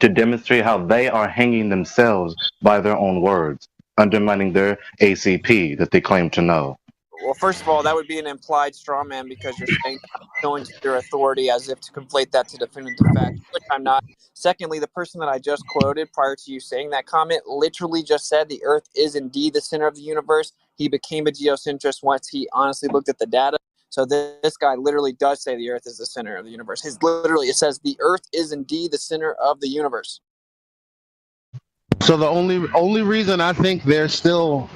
to demonstrate how they are hanging themselves by their own words, undermining their ACP that they claim to know. Well, first of all, that would be an implied straw man, because you're saying going to your authority as if to conflate that to definitive fact, which I'm not. Secondly, the person that I just quoted prior to you saying that comment literally just said the Earth is indeed the center of the universe. He became a geocentrist once he honestly looked at the data. So this guy literally does say the Earth is the center of the universe. It says the Earth is indeed the center of the universe. So the only reason I think they're still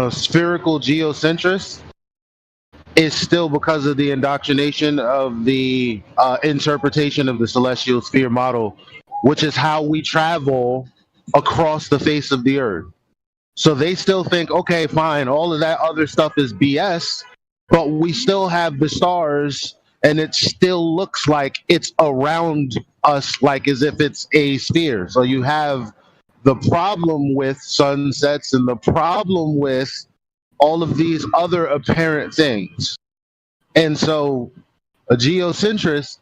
spherical geocentrists is still because of the indoctrination of the interpretation of the celestial sphere model, which is how we travel across the face of the Earth. So they still think, okay, fine, all of that other stuff is BS, but we still have the stars, and it still looks like it's around us, like as if it's a sphere. So you have the problem with sunsets and the problem with all of these other apparent things. And so a geocentrist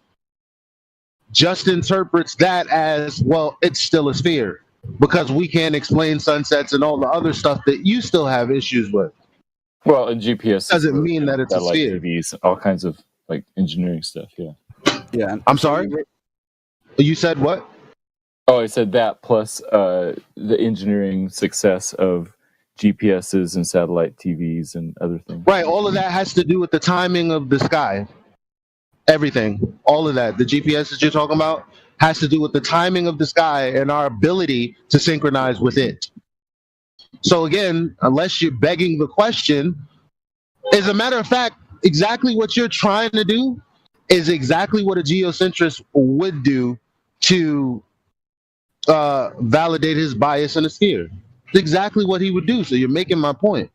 just interprets that as, well, it's still a sphere, because we can't explain sunsets and all the other stuff that you still have issues with. Well, and GPS doesn't mean that it's a sphere. TVs, all kinds of like engineering stuff, yeah. Yeah. I'm sorry? You said what? Oh, I said that plus the engineering success of GPSs and satellite TVs and other things. Right, all of that has to do with the timing of the sky. Everything, all of that, the GPS that you're talking about, has to do with the timing of the sky and our ability to synchronize with it. So again, unless you're begging the question, as a matter of fact, exactly what you're trying to do is exactly what a geocentrist would do to validate his bias in a sphere. It's exactly what he would do. So you're making my point.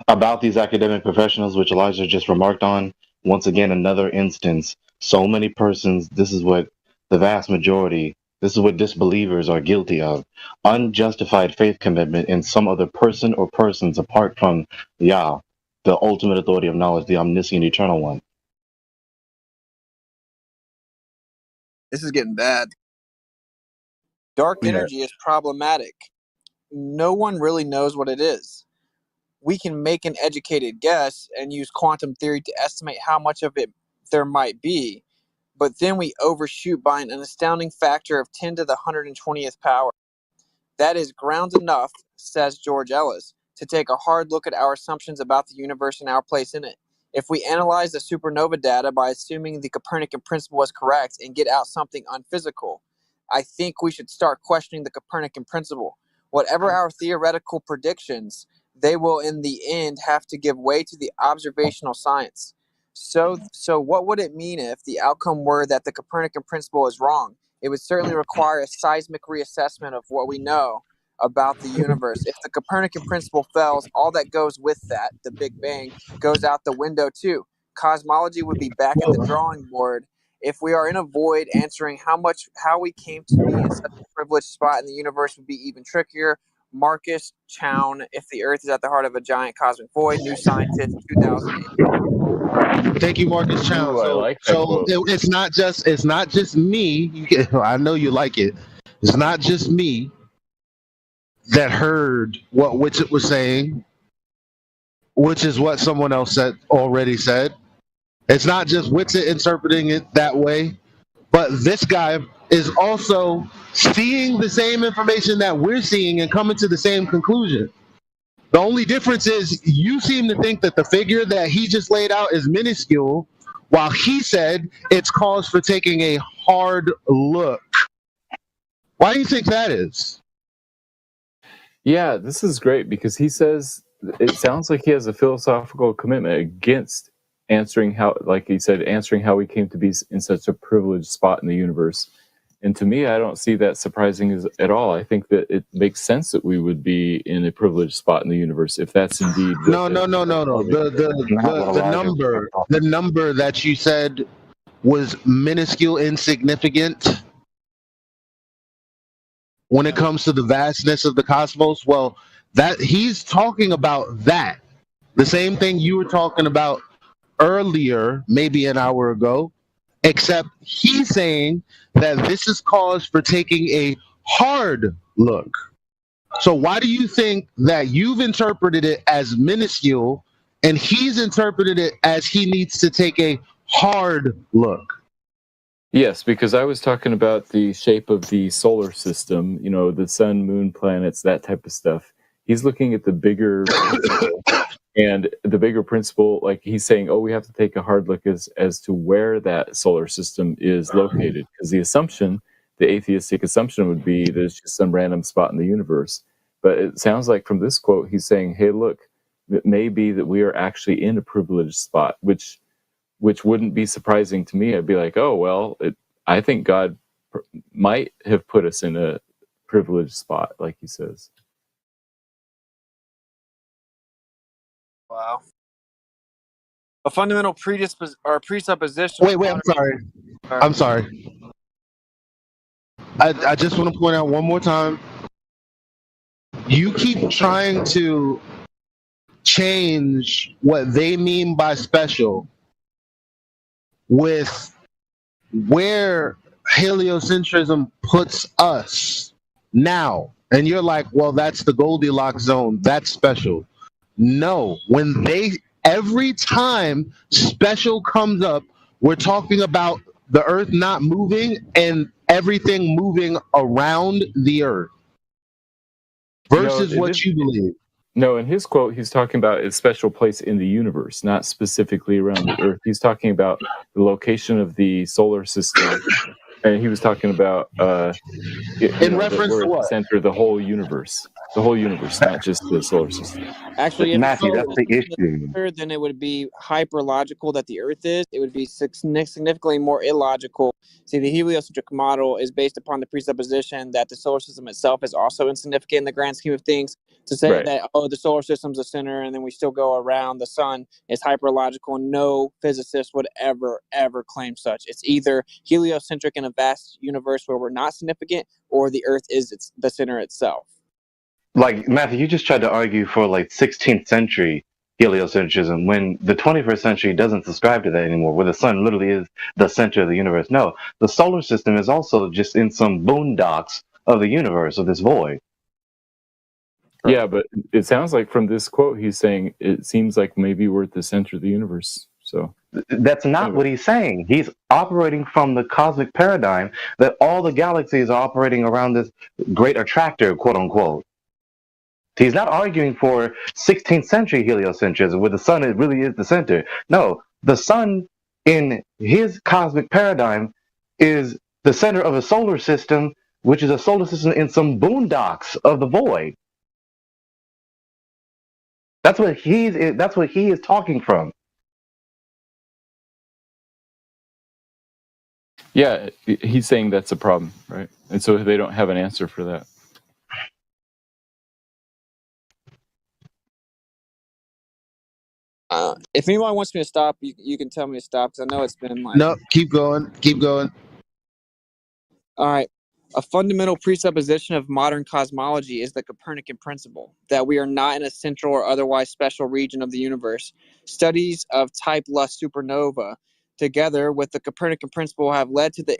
About these academic professionals, which Elijah just remarked on, once again, another instance. So many persons, this is what the vast majority, this is what disbelievers are guilty of. Unjustified faith commitment in some other person or persons apart from Yah, the ultimate authority of knowledge, the omniscient eternal one. This is getting bad. Dark energy is problematic. No one really knows what it is. We can make an educated guess and use quantum theory to estimate how much of it there might be, but then we overshoot by an astounding factor of 10 to the 120th power. That is grounds enough, says George Ellis, to take a hard look at our assumptions about the universe and our place in it. If we analyze the supernova data by assuming the Copernican principle was correct and get out something unphysical, I think we should start questioning the Copernican principle. Whatever our theoretical predictions, they will in the end have to give way to the observational science. So what would it mean if the outcome were that the Copernican principle is wrong? It would certainly require a seismic reassessment of what we know about the universe. If the Copernican principle fails, all that goes with that, the Big Bang, goes out the window too. Cosmology would be back at the drawing board. If we are in a void, answering how we came to be in such a privileged spot in the universe would be even trickier. Marcus Chown, If the Earth is at the Heart of a Giant Cosmic Void, New Scientist, 2008. Thank you, Marcus Chown. It's not just me. I know you like it. It's not just me that heard what Witsit was saying, which is what someone else already said. It's not just Witsit interpreting it that way, but this guy is also seeing the same information that we're seeing and coming to the same conclusion. The only difference is you seem to think that the figure that he just laid out is minuscule, while he said it's cause for taking a hard look. Why do you think that is? Yeah, this is great because he says it sounds like he has a philosophical commitment against answering how, like he said, answering how we came to be in such a privileged spot in the universe. And to me, I don't see that surprising at all. I think that it makes sense that we would be in a privileged spot in the universe if that's indeed. No. The number that you said was minuscule, insignificant when it comes to the vastness of the cosmos. Well, that he's talking about that. The same thing you were talking about earlier, maybe an hour ago, except he's saying that this is cause for taking a hard look. So why do you think that you've interpreted it as minuscule and he's interpreted it as he needs to take a hard look? Yes, because I was talking about the shape of the solar system, you know, the sun, moon, planets, that type of stuff. He's looking at the bigger principle, and the bigger principle, like he's saying, oh, we have to take a hard look as to where that solar system is located. Because the assumption, the atheistic assumption would be that it's just some random spot in the universe. But it sounds like from this quote, he's saying, hey, look, it may be that we are actually in a privileged spot, which wouldn't be surprising to me. I'd be like, oh, well, I think God might have put us in a privileged spot, like he says. Wow. A fundamental presupposition. Wait, I'm sorry. I just want to point out one more time. You keep trying to change what they mean by special with where heliocentrism puts us now. And you're like, well, that's the Goldilocks zone. That's special. No, every time special comes up, we're talking about the earth not moving and everything moving around the earth versus what you believe. No, in his quote, he's talking about a special place in the universe, not specifically around the earth. He's talking about the location of the solar system And he was talking about In reference to we're at the what? center of the whole universe, not just the solar system. Actually, if the Matthew, solar that's the system is issue. center, then it would be hyperlogical that the Earth is. It would be significantly more illogical. See, the heliocentric model is based upon the presupposition that the solar system itself is also insignificant in the grand scheme of things. To say Right. that, the solar system's the center and then we still go around the sun is hyperlogical. No physicist would ever claim such. It's either heliocentric in a vast universe where we're not significant, or the Earth is the center itself. Like, Matthew, you just tried to argue for like 16th century heliocentrism when the 21st century doesn't subscribe to that anymore, where the sun literally is the center of the universe. No, the solar system is also just in some boondocks of the universe, of this void. Yeah, but it sounds like from this quote, he's saying it seems like maybe we're at the center of the universe. So that's not what he's saying. He's operating from the cosmic paradigm that all the galaxies are operating around this great attractor, quote unquote. He's not arguing for 16th century heliocentrism, where the sun really is the center. No, the sun in his cosmic paradigm is the center of a solar system, which is a solar system in some boondocks of the void. That's what he is talking from. yeah, he's saying that's a problem, right? And so they don't have an answer for that. If anyone wants me to stop, you can tell me to stop, because I know it's been like... No, keep going. All right. A fundamental presupposition of modern cosmology is the Copernican principle, that we are not in a central or otherwise special region of the universe. Studies of type La supernova, together with the Copernican principle, have led to the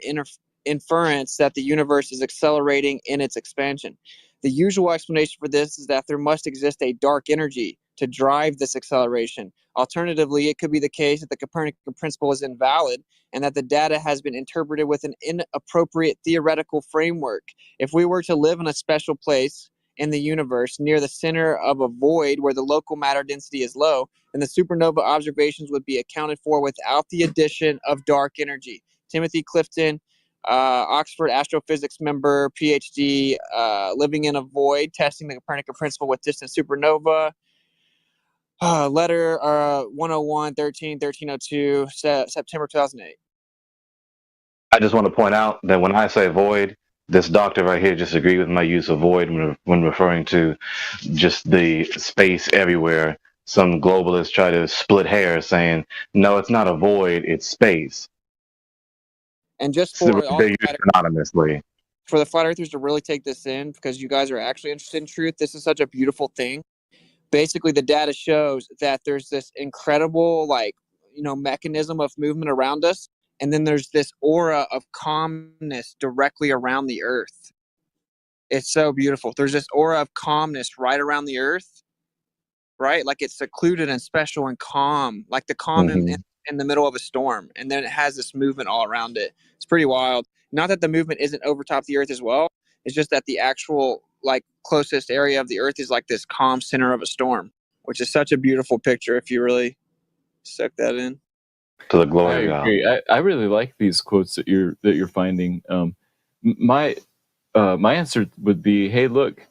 inference that the universe is accelerating in its expansion. The usual explanation for this is that there must exist a dark energy to drive this acceleration. Alternatively, it could be the case that the Copernican principle is invalid and that the data has been interpreted with an inappropriate theoretical framework. If we were to live in a special place in the universe near the center of a void where the local matter density is low, then the supernova observations would be accounted for without the addition of dark energy. Timothy Clifton, Oxford astrophysics member, PhD, living in a void, testing the Copernican principle with distant supernova. Letter 101-13-1302, September 2008. I just want to point out that when I say void, this doctor right here just agreed with my use of void when referring to just the space everywhere. Some globalists try to split hairs saying, no, it's not a void, it's space. And just for they use it anonymously. For the flat earthers to really take this in, because you guys are actually interested in truth, this is such a beautiful thing. Basically, the data shows that there's this incredible, mechanism of movement around us, and then there's this aura of calmness directly around the Earth. It's so beautiful. There's this aura of calmness right around the Earth, right? Like it's secluded and special and calm, like the calm in the middle of a storm, and then it has this movement all around it. It's pretty wild. Not that the movement isn't over top the Earth as well. It's just that the actual closest area of the Earth is like this calm center of a storm, which is such a beautiful picture if you really suck that in. To the glory of God. I really like these quotes that you're finding. My answer would be, hey, look,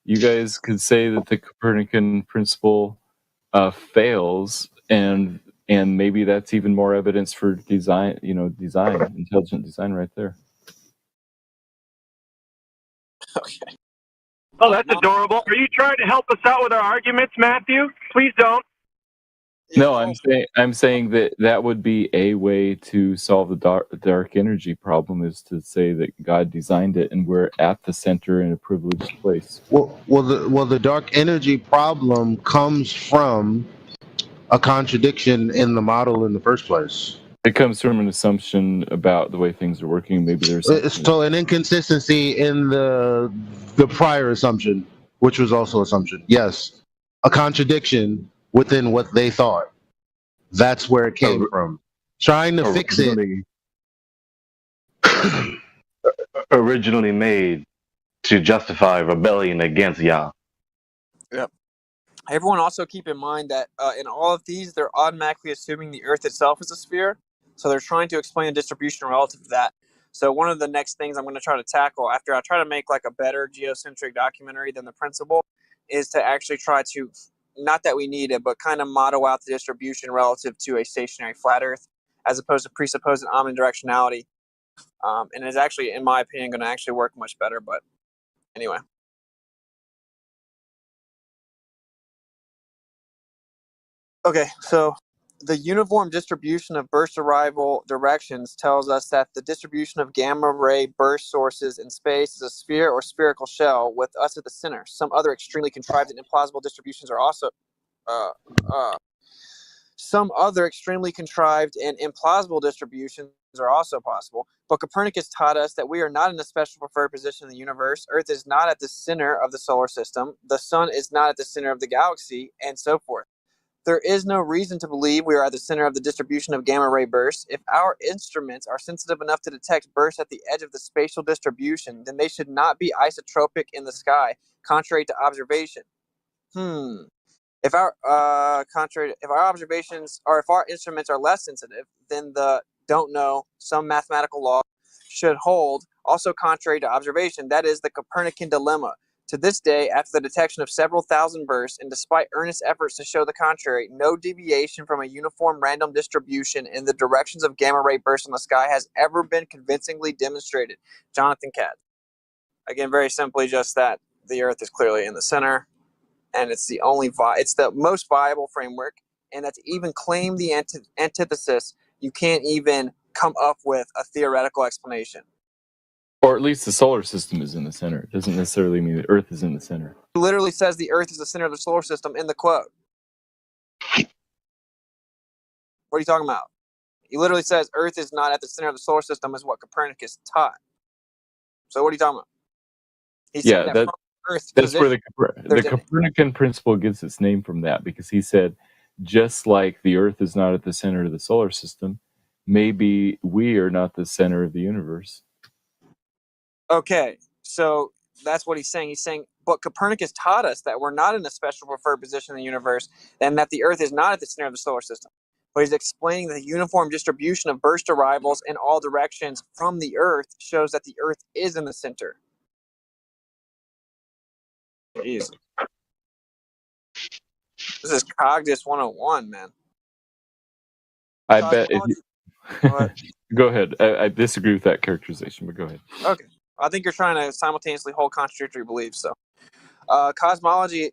you guys could say that the Copernican principle fails, and maybe that's even more evidence for design, intelligent design right there. Okay. Oh, that's adorable. Are you trying to help us out with our arguments, Matthew? Please don't. No, I'm saying that would be a way to solve the dark energy problem, is to say that God designed it and we're at the center in a privileged place. Well, the dark energy problem comes from a contradiction in the model in the first place. It comes from an assumption about the way things are working. Maybe there's so an inconsistency in the prior assumption, which was also assumption. Yes, a contradiction within what they thought. That's where it came from. Trying to fix it. Originally made to justify rebellion against Yah. Yep. Everyone also keep in mind that in all of these, they're automatically assuming the Earth itself is a sphere. So they're trying to explain a distribution relative to that. So one of the next things I'm going to try to tackle after I try to make like a better geocentric documentary than The Principle is to actually try to, not that we need it, but kind of model out the distribution relative to a stationary flat Earth as opposed to presupposed omnidirectionality. And it's actually, in my opinion, going to actually work much better. But anyway. Okay, so the uniform distribution of burst arrival directions tells us that the distribution of gamma ray burst sources in space is a sphere or spherical shell with us at the center. Some other extremely contrived and implausible distributions are also possible. But Copernicus taught us that we are not in a special preferred position in the universe. Earth is not at the center of the solar system. The sun is not at the center of the galaxy, and so forth. There is no reason to believe we are at the center of the distribution of gamma ray bursts. If our instruments are sensitive enough to detect bursts at the edge of the spatial distribution, then they should not be isotropic in the sky, contrary to observation. If our observations, or if our instruments are less sensitive, then the some mathematical law should hold, also contrary to observation. That is the Copernican dilemma. To this day, after the detection of several thousand bursts, and despite earnest efforts to show the contrary, no deviation from a uniform random distribution in the directions of gamma ray bursts in the sky has ever been convincingly demonstrated. Jonathan Katz. Again, very simply, just that the Earth is clearly in the center, and it's the most viable framework, and that to even claim the antithesis, you can't even come up with a theoretical explanation. Or at least the solar system is in the center. It doesn't necessarily mean the Earth is in the center. It literally says the Earth is the center of the solar system in the quote. What are you talking about? He literally says Earth is not at the center of the solar system is what Copernicus taught. So what are you talking about? He said that from Earth's that's position, where the Copernican principle gets its name from that, because he said, just like the Earth is not at the center of the solar system, maybe we are not the center of the universe. Okay, so that's what he's saying. He's saying, but Copernicus taught us that we're not in a special preferred position in the universe, and that the Earth is not at the center of the solar system. But he's explaining that the uniform distribution of burst arrivals in all directions from the Earth shows that the Earth is in the center. Jeez. This is Cogdis 101, man. I bet if you... Go ahead. I disagree with that characterization, but go ahead. Okay. I think you're trying to simultaneously hold contradictory beliefs. So, cosmology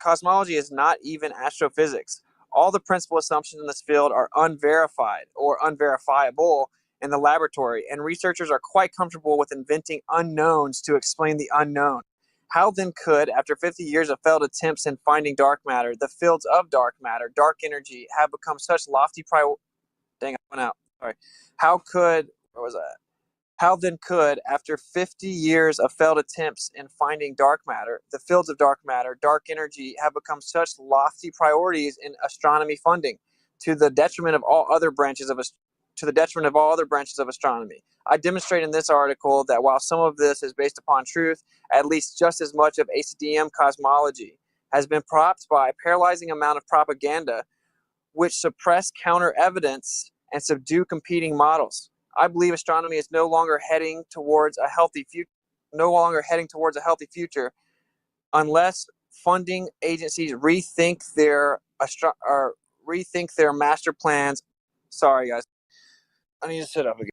is not even astrophysics. All the principal assumptions in this field are unverified or unverifiable in the laboratory, and researchers are quite comfortable with inventing unknowns to explain the unknown. How then could, after 50 years of failed attempts in finding dark matter, the fields of dark matter, dark energy, have become such lofty Dang, I went out. Sorry. How then could, after 50 years of failed attempts in finding dark matter, the fields of dark matter, dark energy, have become such lofty priorities in astronomy funding, to the detriment of all other branches of astronomy? I demonstrate in this article that while some of this is based upon truth, at least just as much of ACDM cosmology has been propped by a paralyzing amount of propaganda, which suppress counter evidence and subdue competing models. I believe astronomy is no longer heading towards a healthy future, unless funding agencies rethink their master plans. Sorry, guys, I need to sit up again.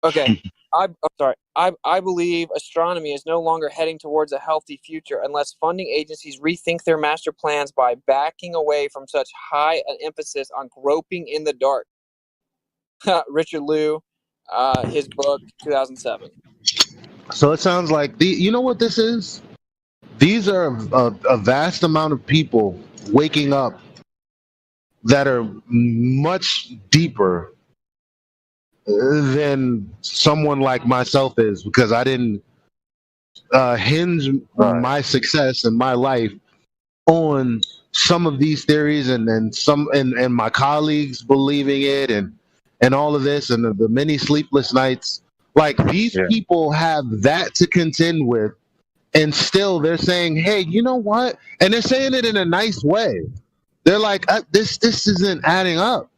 Okay, I'm sorry. I believe astronomy is no longer heading towards a healthy future unless funding agencies rethink their master plans by backing away from such high an emphasis on groping in the dark. Richard Liu, his book, 2007. So it sounds like you know what this is? These are a vast amount of people waking up that are much deeper than someone like myself is, because I didn't hinge my success in my life on some of these theories and my colleagues believing it and all of this and the many sleepless nights. Like, these people have that to contend with, and still they're saying, hey, you know what? And they're saying it in a nice way. They're like, this isn't adding up.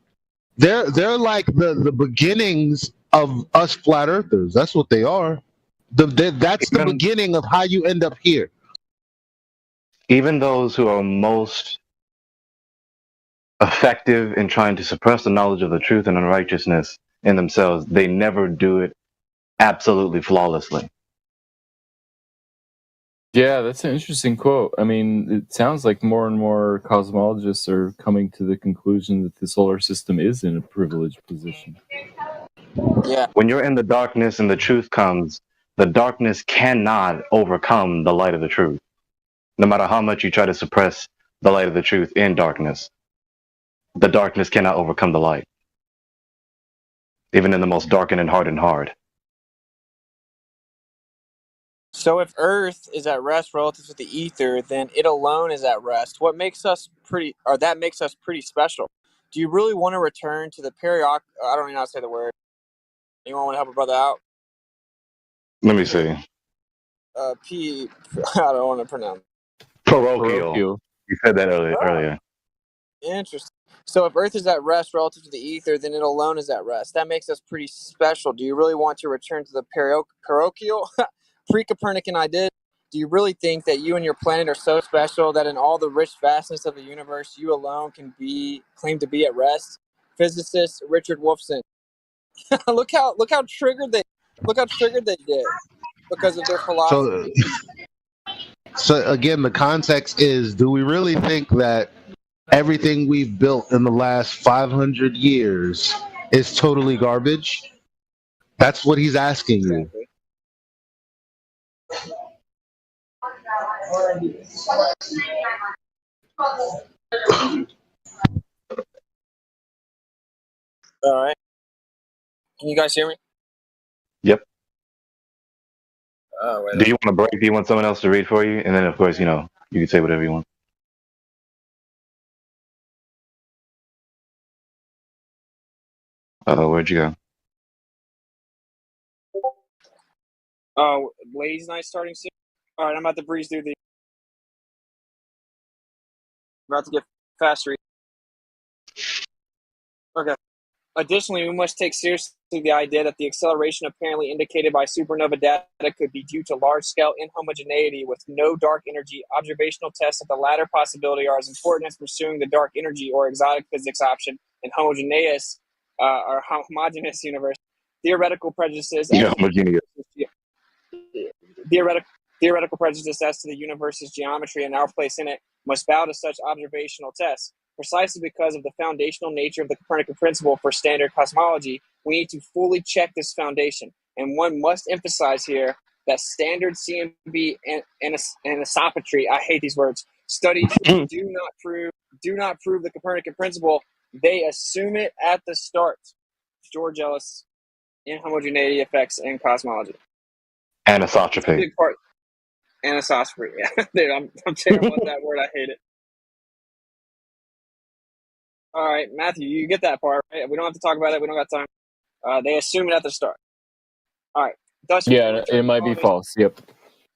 They're like the beginnings of us flat earthers. That's what they are. That's the beginning of how you end up here. Even those who are most effective in trying to suppress the knowledge of the truth and unrighteousness in themselves, they never do it absolutely flawlessly. Yeah, that's an interesting quote. I mean, it sounds like more and more cosmologists are coming to the conclusion that the solar system is in a privileged position. Yeah. When you're in the darkness and the truth comes, the darkness cannot overcome the light of the truth. No matter how much you try to suppress the light of the truth in darkness, the darkness cannot overcome the light, even in the most darkened and hardened heart. So if Earth is at rest relative to the ether, then it alone is at rest. What makes us pretty, or that makes us pretty special? Do you really want to return to the I don't even know how to say the word. Anyone want to help a brother out? Let me see. I don't want to pronounce. Parochial. You said that earlier. Interesting. So if Earth is at rest relative to the ether, then it alone is at rest. That makes us pretty special. Do you really want to return to the parochial, pre-Copernican idea? Do you really think that you and your planet are so special that in all the rich vastness of the universe, you alone can be claimed to be at rest? Physicist Richard Wolfson. look how triggered they get because of their philosophy. So again, the context is: do we really think that everything we've built in the last 500 years is totally garbage? That's what he's asking you. All right. Can you guys hear me? Yep. Wait, do you want a break? Do you want someone else to read for you? And then, of course, you can say whatever you want. Where'd you go? Oh, ladies' night starting soon. All right, I'm about to breeze through the. About to get faster. Okay. Additionally, we must take seriously the idea that the acceleration apparently indicated by supernova data could be due to large-scale inhomogeneity with no dark energy. Observational tests of the latter possibility are as important as pursuing the dark energy or exotic physics option in homogeneous or homogeneous universe. Theoretical prejudices. Theoretical prejudice as to the universe's geometry and our place in it must bow to such observational tests. Precisely because of the foundational nature of the Copernican principle for standard cosmology, we need to fully check this foundation. And one must emphasize here that standard CMB and anisotropy, I hate these words, studies do not prove the Copernican principle. They assume it at the start. George Ellis, Inhomogeneity Effects in Cosmology. Anisotropy. Big part. Anisotropy. Yeah. Dude, I'm terrible at that word. I hate it. All right, Matthew, you get that part, right? We don't have to talk about it. We don't got time. They assume it at the start. All right. Dustin, yeah, it might be false. Yep.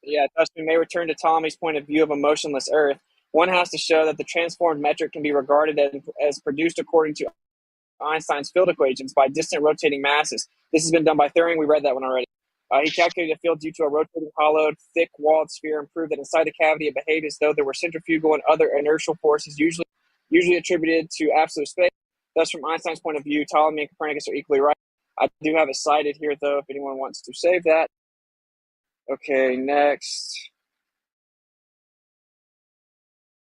Yeah, Dustin may return to Ptolemy's point of view of a motionless Earth. One has to show that the transformed metric can be regarded as produced according to Einstein's field equations by distant rotating masses. This has been done by Thuring. We read that one already. He calculated a field due to a rotating, hollowed, thick-walled sphere and proved that inside the cavity it behaved as though there were centrifugal and other inertial forces usually attributed to absolute space. Thus, from Einstein's point of view, Ptolemy and Copernicus are equally right. I do have it cited here, though, if anyone wants to save that. Okay, next.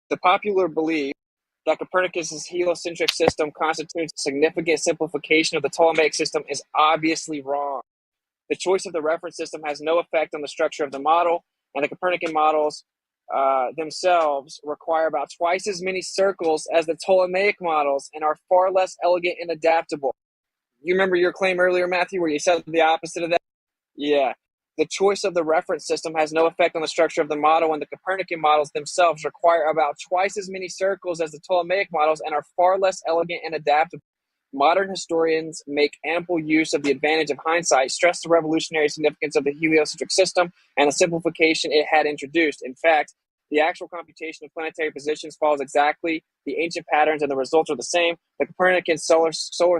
The popular belief that Copernicus' heliocentric system constitutes a significant simplification of the Ptolemaic system is obviously wrong. The choice of the reference system has no effect on the structure of the model, and the Copernican models themselves require about twice as many circles as the Ptolemaic models and are far less elegant and adaptable. You remember your claim earlier, Matthew, where you said the opposite of that? Yeah. The choice of the reference system has no effect on the structure of the model, and the Copernican models themselves require about twice as many circles as the Ptolemaic models and are far less elegant and adaptable. Modern historians make ample use of the advantage of hindsight, stress the revolutionary significance of the heliocentric system and the simplification it had introduced. In fact, the actual computation of planetary positions follows exactly the ancient patterns and the results are the same. The Copernican solar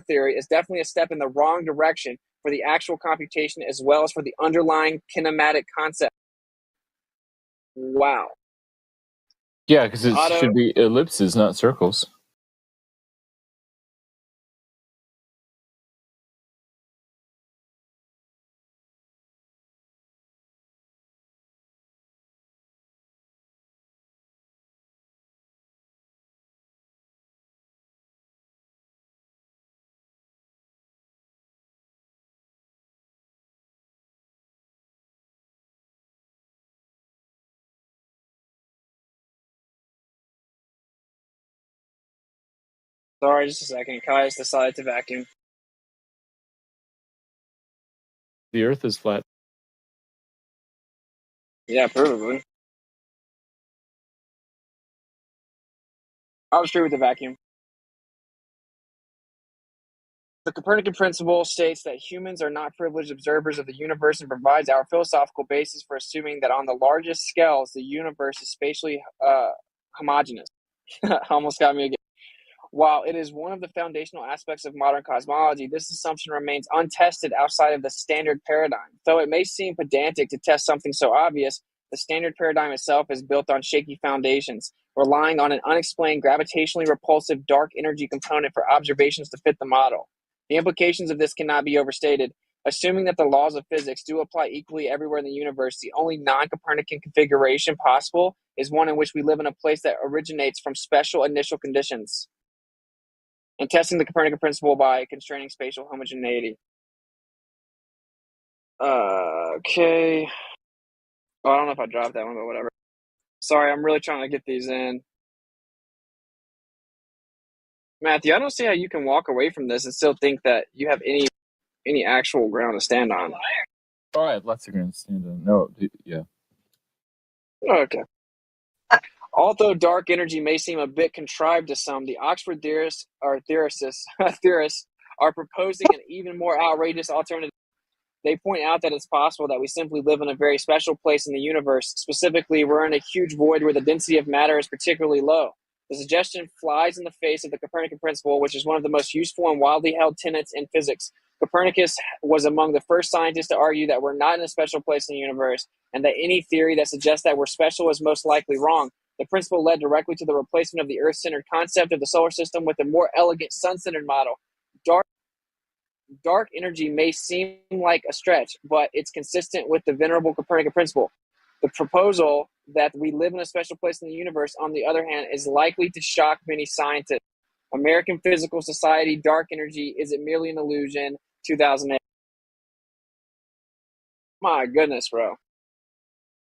theory is definitely a step in the wrong direction, for the actual computation as well as for the underlying kinematic concept. Wow. Yeah, because it should be ellipses, not circles. Sorry, just a second. Kai has decided to vacuum. The Earth is flat. Yeah, probably. I was true with the vacuum. The Copernican principle states that humans are not privileged observers of the universe and provides our philosophical basis for assuming that on the largest scales, the universe is spatially homogeneous. Almost got me again. While it is one of the foundational aspects of modern cosmology, this assumption remains untested outside of the standard paradigm. Though it may seem pedantic to test something so obvious, the standard paradigm itself is built on shaky foundations, relying on an unexplained gravitationally repulsive dark energy component for observations to fit the model. The implications of this cannot be overstated. Assuming that the laws of physics do apply equally everywhere in the universe, the only non-Copernican configuration possible is one in which we live in a place that originates from special initial conditions, and testing the Copernican principle by constraining spatial homogeneity. Okay. Oh, I don't know if I dropped that one, but whatever. Sorry, I'm really trying to get these in. Matthew, I don't see how you can walk away from this and still think that you have any actual ground to stand on. Oh, I have lots of ground to stand on. No, yeah. Okay. Although dark energy may seem a bit contrived to some, the Oxford theorists are proposing an even more outrageous alternative. They point out that it's possible that we simply live in a very special place in the universe. Specifically, we're in a huge void where the density of matter is particularly low. The suggestion flies in the face of the Copernican principle, which is one of the most useful and widely held tenets in physics. Copernicus was among the first scientists to argue that we're not in a special place in the universe, and that any theory that suggests that we're special is most likely wrong. The principle led directly to the replacement of the Earth-centered concept of the solar system with a more elegant sun-centered model. Dark energy may seem like a stretch, but it's consistent with the venerable Copernican principle. The proposal that we live in a special place in the universe, on the other hand, is likely to shock many scientists. American Physical Society, Dark Energy, Is It Merely an Illusion, 2008. My goodness, bro.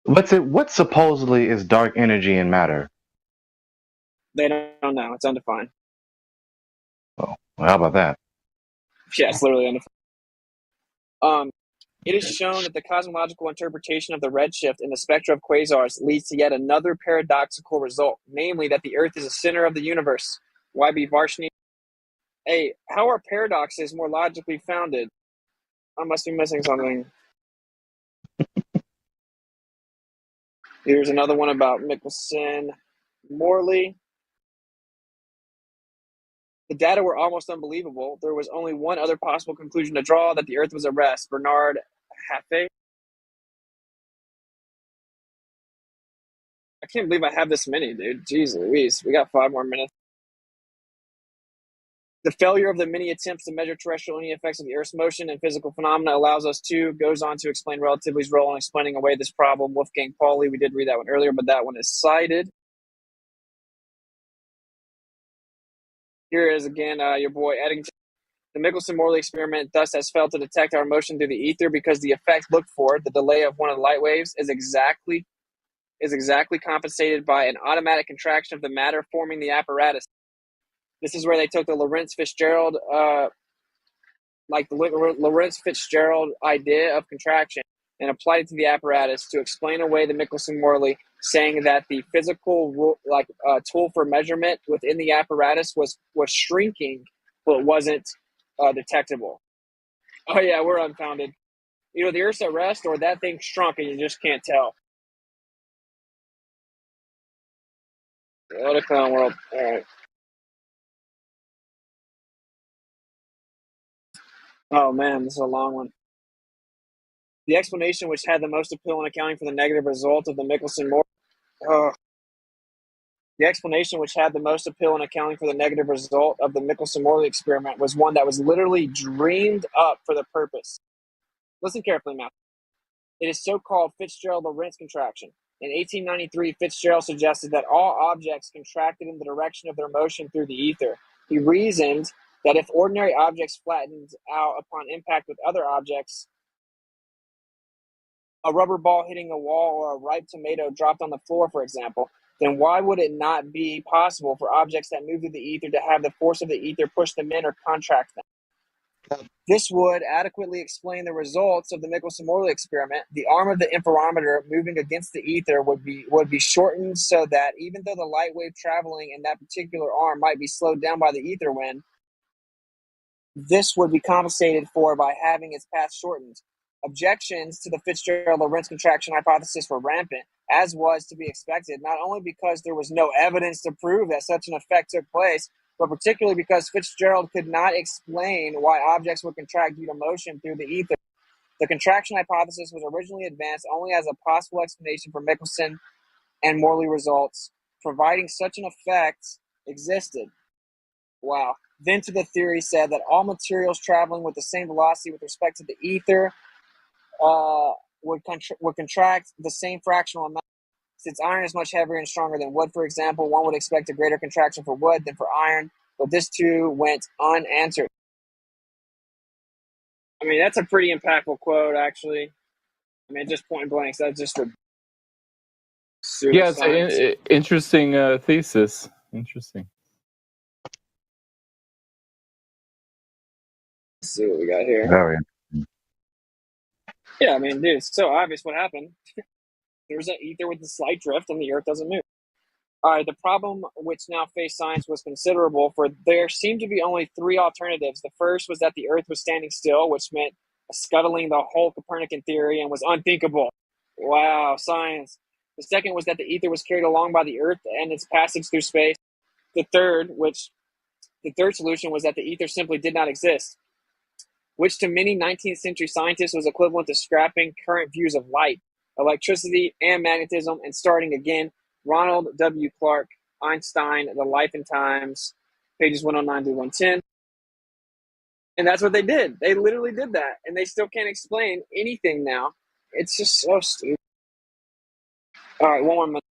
What supposedly is dark energy and matter? They don't know. It's undefined. Oh, well, how about that? Yeah, it's literally undefined. It is shown that the cosmological interpretation of the redshift in the spectra of quasars leads to yet another paradoxical result, namely that the Earth is the center of the universe. YB Varshney. Hey, how are paradoxes more logically founded? I must be missing something. Here's another one about Michelson Morley. The data were almost unbelievable. There was only one other possible conclusion to draw, that the Earth was at rest. Bernard Haffey. I can't believe I have this many, dude. Jeez Louise. We got 5 more minutes. The failure of the many attempts to measure terrestrial any effects of the Earth's motion and physical phenomena allows us to, goes on to explain relativity's role in explaining away this problem. Wolfgang Pauli, we did read that one earlier, but that one is cited. Here is again your boy Eddington. The Michelson-Morley experiment thus has failed to detect our motion through the ether because the effect looked for, the delay of one of the light waves, is exactly compensated by an automatic contraction of the matter forming the apparatus. This is where they took the Lorentz Fitzgerald idea of contraction and applied it to the apparatus to explain away the Michelson-Morley, saying that the physical tool for measurement within the apparatus was shrinking, but wasn't detectable. Oh yeah, we're unfounded. Either the Earth's at rest or that thing shrunk and you just can't tell. What a clown world. All right. Oh man, this is a long one. The explanation which had the most appeal in accounting for the negative result of the Michelson-Morley The explanation which had the most appeal in accounting for the negative result of the Michelson-Morley experiment was one that was literally dreamed up for the purpose. Listen carefully, Matthew. It is so-called Fitzgerald-Lorentz contraction. In 1893, Fitzgerald suggested that all objects contracted in the direction of their motion through the ether. He reasoned that if ordinary objects flattened out upon impact with other objects, a rubber ball hitting a wall or a ripe tomato dropped on the floor, for example, then why would it not be possible for objects that move through the ether to have the force of the ether push them in or contract them? This would adequately explain the results of the Michelson-Morley experiment. The arm of the interferometer moving against the ether would be shortened so that even though the light wave traveling in that particular arm might be slowed down by the ether wind, this would be compensated for by having its path shortened. Objections to the Fitzgerald-Lorentz contraction hypothesis were rampant, as was to be expected, not only because there was no evidence to prove that such an effect took place, but particularly because Fitzgerald could not explain why objects would contract due to motion through the ether. The contraction hypothesis was originally advanced only as a possible explanation for Michelson and Morley results, providing such an effect existed. Wow. Then to the theory said that all materials traveling with the same velocity with respect to the ether would contract the same fractional amount. Since iron is much heavier and stronger than wood, for example, one would expect a greater contraction for wood than for iron, but this too went unanswered. I mean, that's a pretty impactful quote, actually. I mean, just point blank, so that's just a it's an interesting thesis. Interesting. Let's see what we got here. Very interesting. Yeah, I mean, dude, it's so obvious what happened. There's an ether with a slight drift, and the Earth doesn't move. All right, the problem which now faced science was considerable, for there seemed to be only three alternatives. The first was that the Earth was standing still, which meant scuttling the whole Copernican theory and was unthinkable. Wow, science. The second was that the ether was carried along by the Earth and its passage through space. The third solution was that the ether simply did not exist, which to many 19th century scientists was equivalent to scrapping current views of light, electricity, and magnetism and starting again. Ronald W. Clark, Einstein, The Life and Times, pages 109 to 110. And that's what they did. They literally did that. And they still can't explain anything now. It's just so stupid. All right, one more minute.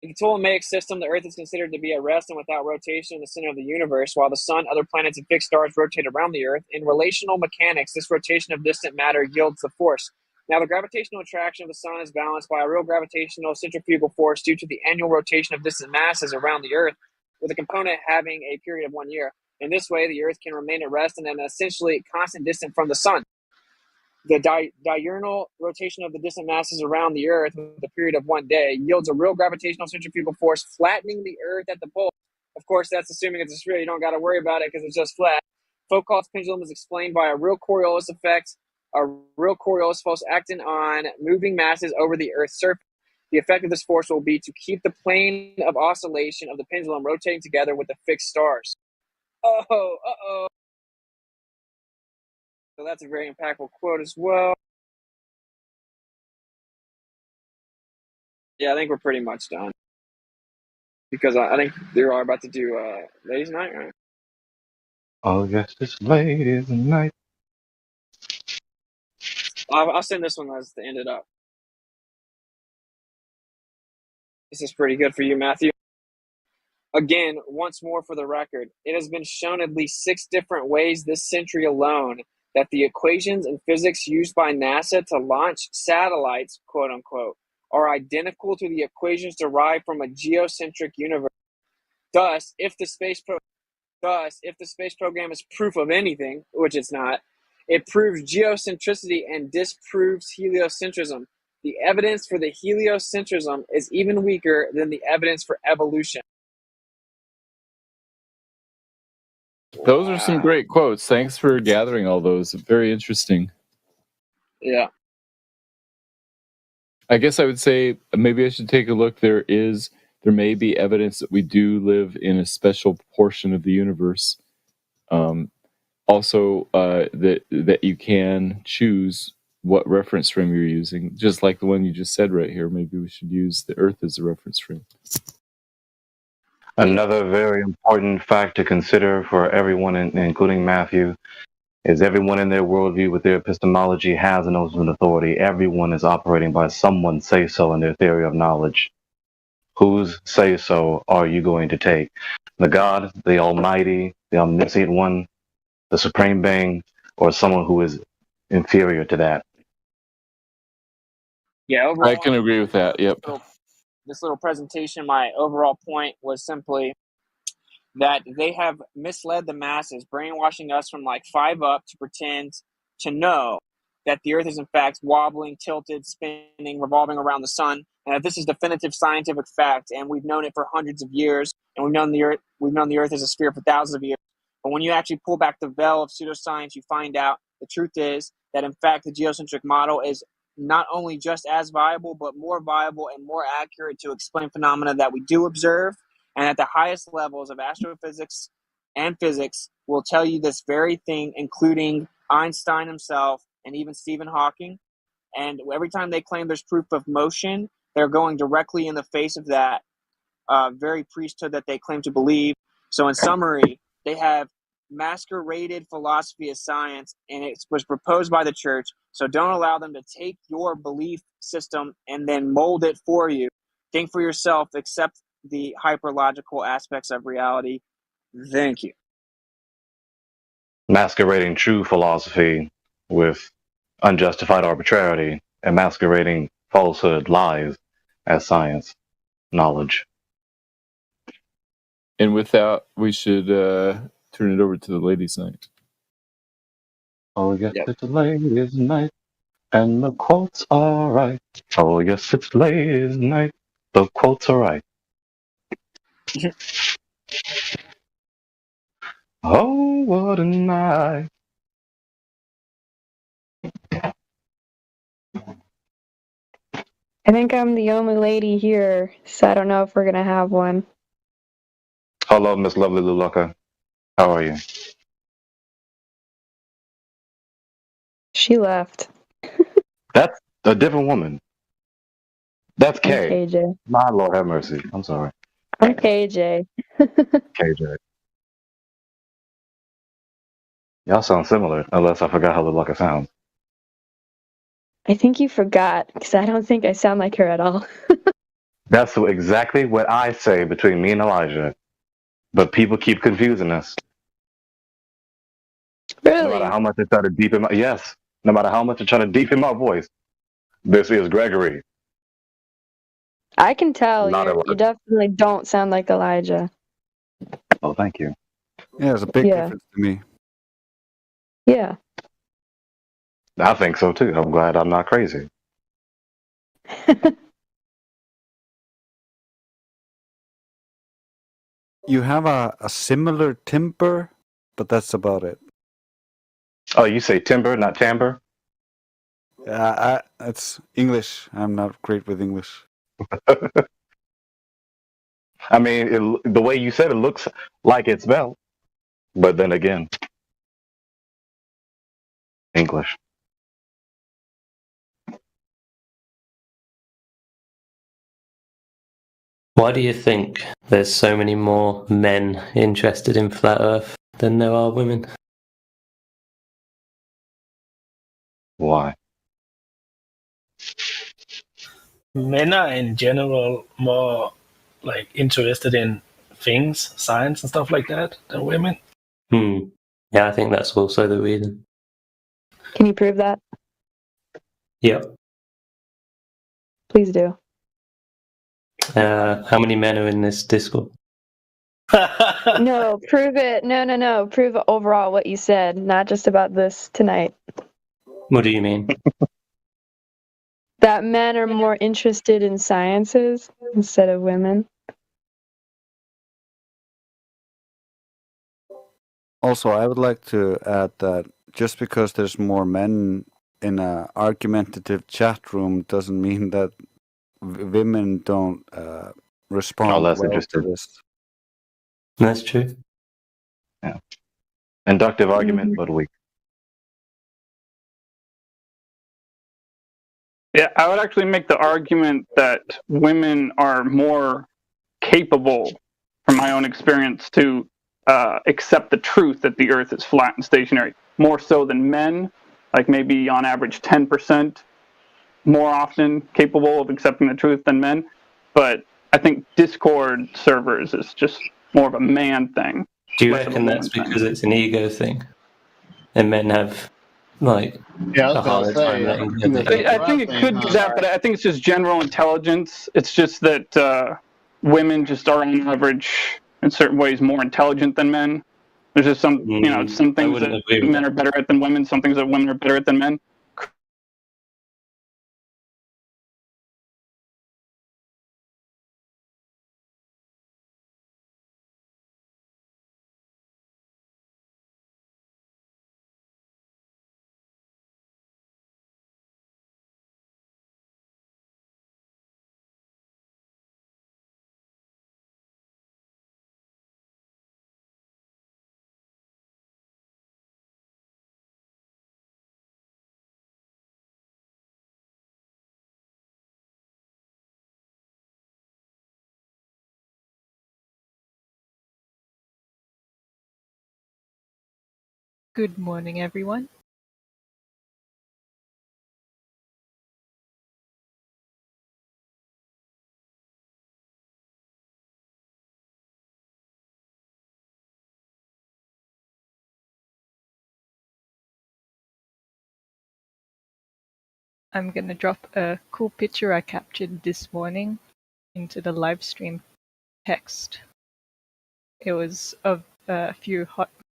In the Ptolemaic system, the Earth is considered to be at rest and without rotation in the center of the universe, while the Sun, other planets, and fixed stars rotate around the Earth. In relational mechanics, this rotation of distant matter yields the force. Now, the gravitational attraction of the Sun is balanced by a real gravitational centrifugal force due to the annual rotation of distant masses around the Earth, with a component having a period of 1 year. In this way, the Earth can remain at rest and an essentially constant distance from the Sun. The diurnal rotation of the distant masses around the Earth with a period of 1 day yields a real gravitational centrifugal force flattening the Earth at the pole. Of course, that's assuming it's real. You don't got to worry about it because it's just flat. Foucault's pendulum is explained by a real Coriolis effect, a real Coriolis force acting on moving masses over the Earth's surface. The effect of this force will be to keep the plane of oscillation of the pendulum rotating together with the fixed stars. Uh-oh. So that's a very impactful quote as well. Yeah, I think we're pretty much done. Because I think they are about to do Ladies' Night, right? Oh, yes, it's Ladies' Night. I'll send this one as to end it up. This is pretty good for you, Matthew. Again, once more for the record, it has been shown at least 6 different ways this century alone that the equations in physics used by NASA to launch satellites, quote unquote, are identical to the equations derived from a geocentric universe. Thus, if the space program is proof of anything, which it's not, it proves geocentricity and disproves heliocentrism. The evidence for the heliocentrism is even weaker than the evidence for evolution. Those are some great quotes. Thanks for gathering all those. Very interesting. Yeah. I guess I would say maybe I should take a look. There's there may be evidence that we do live in a special portion of the universe. Also, that you can choose what reference frame you're using, just like the one you just said right here. Maybe we should use the Earth as a reference frame. Another very important fact to consider for everyone, including Matthew, is everyone in their worldview with their epistemology has an ultimate authority. Everyone is operating by someone's say-so in their theory of knowledge. Whose say-so are you going to take? The God, the Almighty, the Omniscient One, the Supreme Being, or someone who is inferior to that? Yeah, overall, I can agree with that. Yep. This little presentation, my overall point was simply that they have misled the masses, brainwashing us from like 5 up to pretend to know that the Earth is in fact wobbling, tilted, spinning, revolving around the sun, and that this is definitive scientific fact, and we've known it for hundreds of years, and we've known the Earth as a sphere for thousands of years. But when you actually pull back the veil of pseudoscience, you find out the truth is that in fact the geocentric model is not only just as viable, but more viable and more accurate to explain phenomena that we do observe, and at the highest levels of astrophysics and physics will tell you this very thing, including Einstein himself and even Stephen Hawking. And every time they claim there's proof of motion, they're going directly in the face of that very priesthood that they claim to believe. So in summary, they have masqueraded philosophy as science, and it was proposed by the church. So don't allow them to take your belief system and then mold it for you. Think for yourself, accept the hyperlogical aspects of reality. Thank you. Masquerading true philosophy with unjustified arbitrarity and masquerading falsehood, lies, as science, knowledge. And with that, we should turn it over to the ladies' night. Oh, yes, it's ladies' night, and the quotes are right. Oh, yes, it's ladies' night, the quotes are right. Oh, what a night. I think I'm the only lady here, so I don't know if we're going to have one. Hello, Miss Lovely Luluka. How are you? She left. That's a different woman. That's Kay. I'm KJ. My Lord have mercy. I'm sorry. I'm KJ. KJ. Y'all sound similar, unless I forgot how Luluka sounds. I think you forgot, because I don't think I sound like her at all. That's exactly what I say between me and Elijah. But people keep confusing us. Really? No matter how much I try to deepen my no matter how much I try to deepen my voice, this is Gregory. I can tell you definitely don't sound like Elijah. Oh, thank you. Yeah, there's a big difference to me. Yeah. I think so too. I'm glad I'm not crazy. You have a similar timbre, but that's about it. Oh, you say timber, not timbre? It's English. I'm not great with English. I mean, the way you said it looks like it's spelled, but then again, English. Why do you think there's so many more men interested in Flat Earth than there are women? Why? Men are in general more like interested in things, science and stuff like that than women. Yeah, I think that's also the reason. Can you prove that? Yep. Please do. How many men are in this Discord? No, prove it. No. Prove it overall what you said, not just about this tonight. What do you mean? That men are more interested in sciences instead of women. Also, I would like to add that just because there's more men in an argumentative chat room doesn't mean that women don't respond less well interested. to this. That's true. Yeah. Inductive argument, but weak. Yeah, I would actually make the argument that women are more capable, from my own experience, to accept the truth that the Earth is flat and stationary, more so than men, like maybe on average 10% more often capable of accepting the truth than men. But I think Discord servers is just more of a man thing. Do you reckon that's because it's an ego thing? And men have, like, a harder time letting go? I think it could be that, but I think it's just general intelligence. It's just that women just are on average, in certain ways, more intelligent than men. There's just some, some things that men are better at than women, some things that women are better at than men. Good morning, everyone. I'm going to drop a cool picture I captured this morning into the live stream text. It was of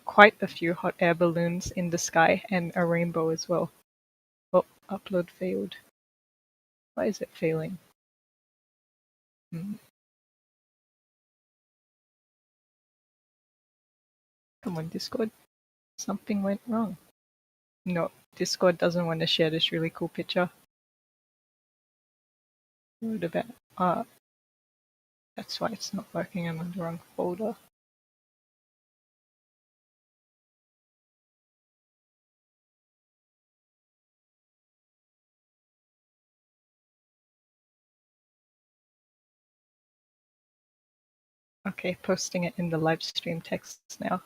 quite a few hot air balloons in the sky and a rainbow as well. Oh, upload failed. Why is it failing? Come on, Discord. Something went wrong. No, Discord doesn't want to share this really cool picture. What about that's why it's not working. I'm in the wrong folder. Okay, posting it in the live stream text now.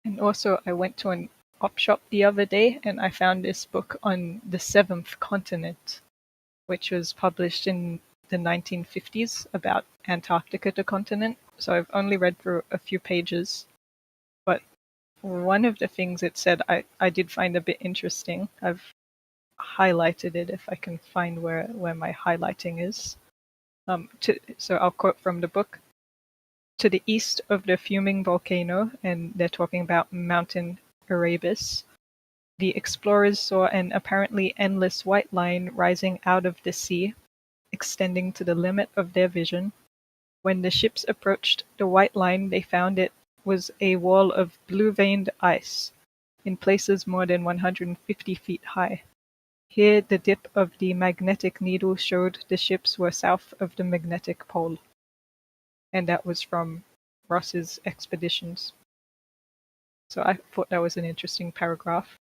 And also, I went to an op shop the other day and I found this book on the seventh continent, which was published in the 1950s about Antarctica, the continent. So I've only read through a few pages, but one of the things it said I did find a bit interesting. I've highlighted it if I can find where my highlighting is. So I'll quote from the book. To the east of the fuming volcano, and they're talking about Mountain Erebus, the explorers saw an apparently endless white line rising out of the sea, extending to the limit of their vision. When the ships approached the white line, they found it was a wall of blue-veined ice, in places more than 150 feet high. Here the dip of the magnetic needle showed the ships were south of the magnetic pole. And that was from Ross's expeditions. So I thought that was an interesting paragraph.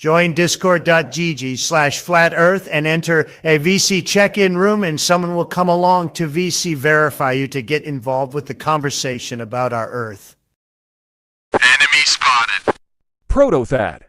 Join discord.gg/flat earth and enter a VC check-in room, and someone will come along to VC verify you to get involved with the conversation about our earth. Enemy spotted. Protothad.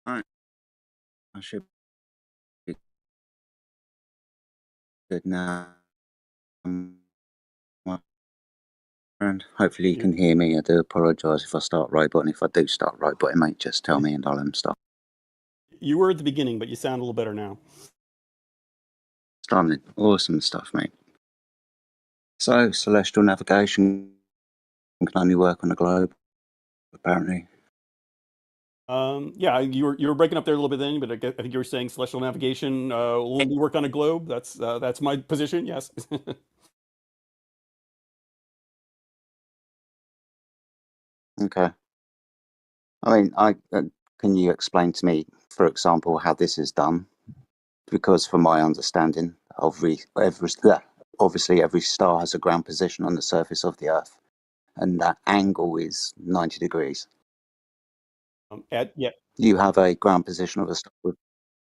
Alright. I should be good now. My friend, hopefully you can hear me. I do apologise if I start roboting. If I do start roboting, mate, just tell me and I'll stop. You were at the beginning, but you sound a little better now. Stunning. Awesome stuff, mate. So, celestial navigation can only work on the globe, apparently. Yeah, you were breaking up there a little bit then, but I think you were saying celestial navigation will only work on a globe. That's my position. Yes. Okay. I mean, can you explain to me, for example, how this is done? Because from my understanding, obviously every star has a ground position on the surface of the Earth, and that angle is 90 degrees. Yeah. You have a ground position of a star.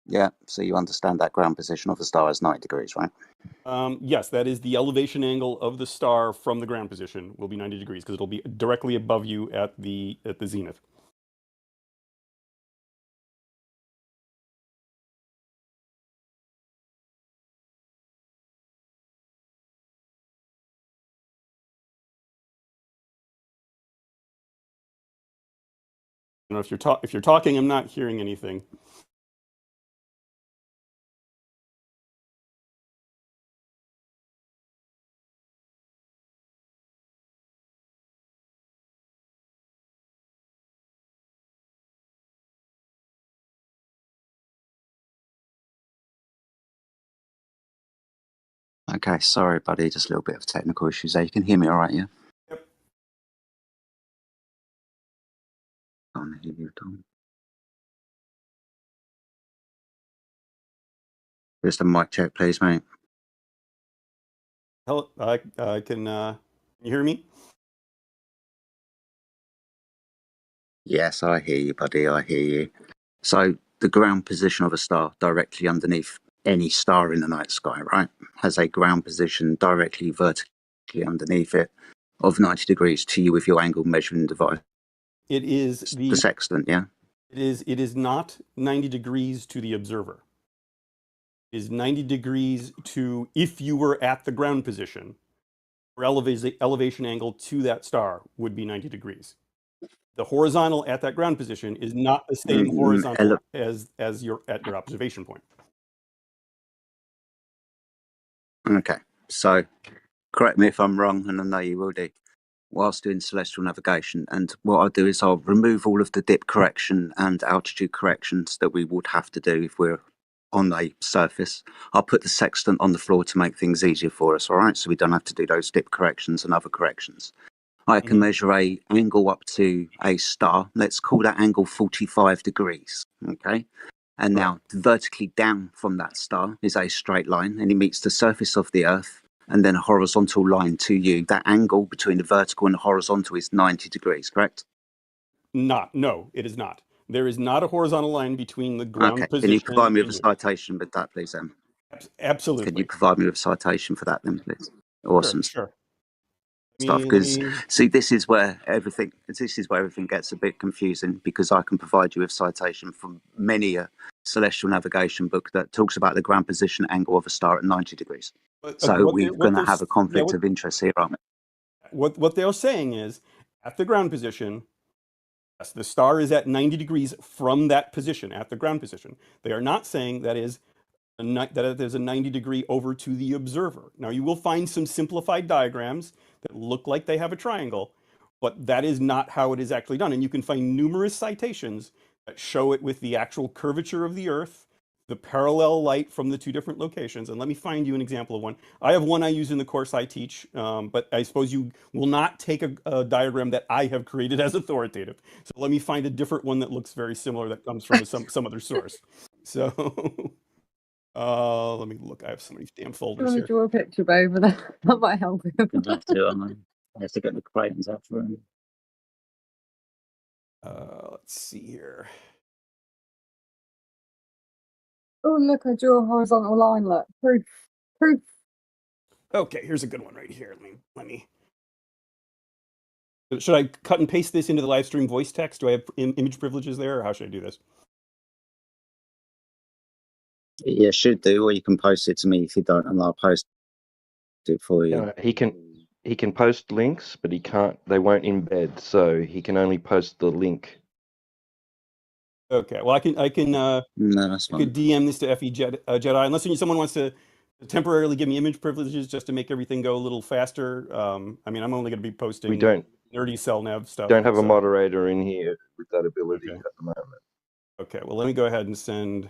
Yeah, so you understand that ground position of the star is 90 degrees, right? Yes, that is the elevation angle of the star from the ground position will be 90 degrees because it'll be directly above you at the zenith. I don't know if you're talking, I'm not hearing anything. Okay, sorry, buddy. Just a little bit of technical issues there. You can hear me all right, yeah? Yep. Can't hear you at all. Just a mic check, please, mate. Hello, can you hear me? Yes, I hear you, buddy. I hear you. So the ground position of a star directly underneath any star in the night sky, right, has a ground position directly vertically underneath it of 90 degrees to you with your angle measuring device. It is the sextant, yeah? It is not 90 degrees to the observer. It is 90 degrees to if you were at the ground position, or elevation angle to that star would be 90 degrees. The horizontal at that ground position is not the same horizontal as your at your observation point. Okay, so correct me if I'm wrong, and I know you will do. Whilst doing celestial navigation, and what I'll do is I'll remove all of the dip correction and altitude corrections that we would have to do if we're on a surface. I'll put the sextant on the floor to make things easier for us, all right? So we don't have to do those dip corrections and other corrections. I can measure a angle up to a star. Let's call that angle 45 degrees, okay? And now vertically down from that star is a straight line, and it meets the surface of the Earth, and then a horizontal line to you. That angle between the vertical and the horizontal is 90 degrees, correct? No, it is not. There is not a horizontal line between the ground position. Can you provide me with a citation with that, please, then? Absolutely. Can you provide me with a citation for that, then, please? Awesome. Sure. Stuff, because see, this is where everything gets a bit confusing, because I can provide you with citation from many a celestial navigation book that talks about the ground position angle of a star at 90 degrees. So we're going to have a conflict of interest here, aren't we? What they're saying is, at the ground position, yes, the star is at 90 degrees from that position, at the ground position. They are not saying that there's a 90 degree over to the observer. Now, you will find some simplified diagrams that look like they have a triangle, but that is not how it is actually done. And you can find numerous citations that show it with the actual curvature of the Earth the parallel light from the two different locations. And let me find you an example of one. I have one I use in the course I teach, but I suppose you will not take a diagram that I have created as authoritative. So let me find a different one that looks very similar that comes from some other source. So let me look. I have so many damn folders here. Draw a picture over there. That might help him. I have to get the crayons out for him. Let's see here. Oh, look, I drew a horizontal line. Look, proof. Okay, here's a good one right here. Let me. Should I cut and paste this into the live stream voice text? Do I have image privileges there, or how should I do this? Yeah, should do, or you can post it to me if you don't, and I'll post it for you. He can post links, but he can't. They won't embed, so he can only post the link. Okay, well, I can no, that's fine. I could DM this to FE Jedi, unless someone wants to temporarily give me image privileges just to make everything go a little faster. I mean, I'm only going to be posting nerdy cell nav stuff. Don't have a moderator in here with that ability at the moment. Okay, well, let me go ahead and send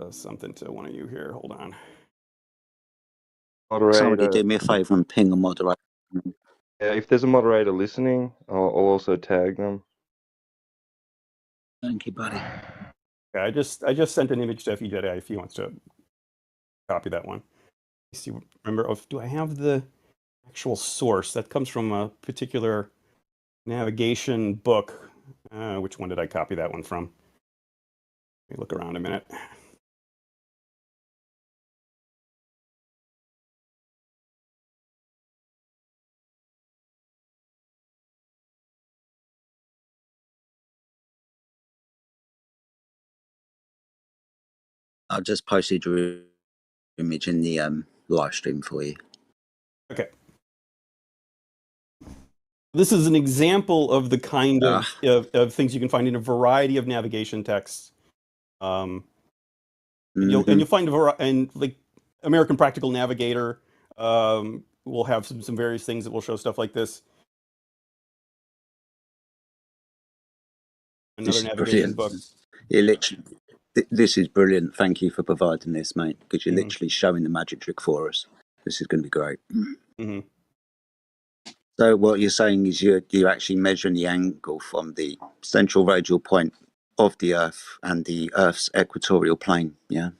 something to one of you here. Hold on. Moderator. Somebody do me a favor and ping a moderator. Yeah, if there's a moderator listening, I'll also tag them. Thank you, buddy. Yeah, I just sent an image to FE Jedi if he wants to copy that one. Let's see, remember, do I have the actual source? That comes from a particular navigation book. Which one did I copy that one from? Let me look around a minute. I'll just posted your image in the live stream for you. Okay. This is an example of the kind of things you can find in a variety of navigation texts. And you'll find and like American Practical Navigator will have some various things that will show stuff like this. Another navigation book. This is brilliant. Thank you for providing this, mate, because you're literally showing the magic trick for us. This is going to be great. Mm-hmm. So what you're saying is you're actually measuring the angle from the central radial point of the Earth and the Earth's equatorial plane, yeah?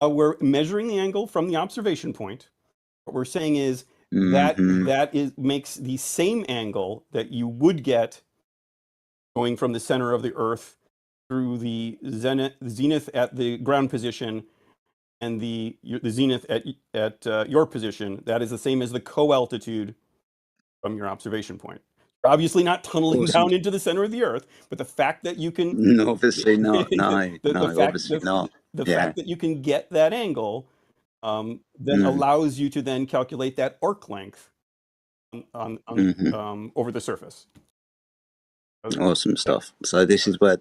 We're measuring the angle from the observation point. What we're saying is that makes the same angle that you would get going from the center of the Earth through the zenith at the ground position and the zenith at your position. That is the same as the co-altitude from your observation point. You're obviously not tunneling down into the center of the Earth, but the fact that you can... No, obviously not. Obviously not. The fact that you can get that angle then allows you to then calculate that arc length on over the surface. Awesome stuff. So this is where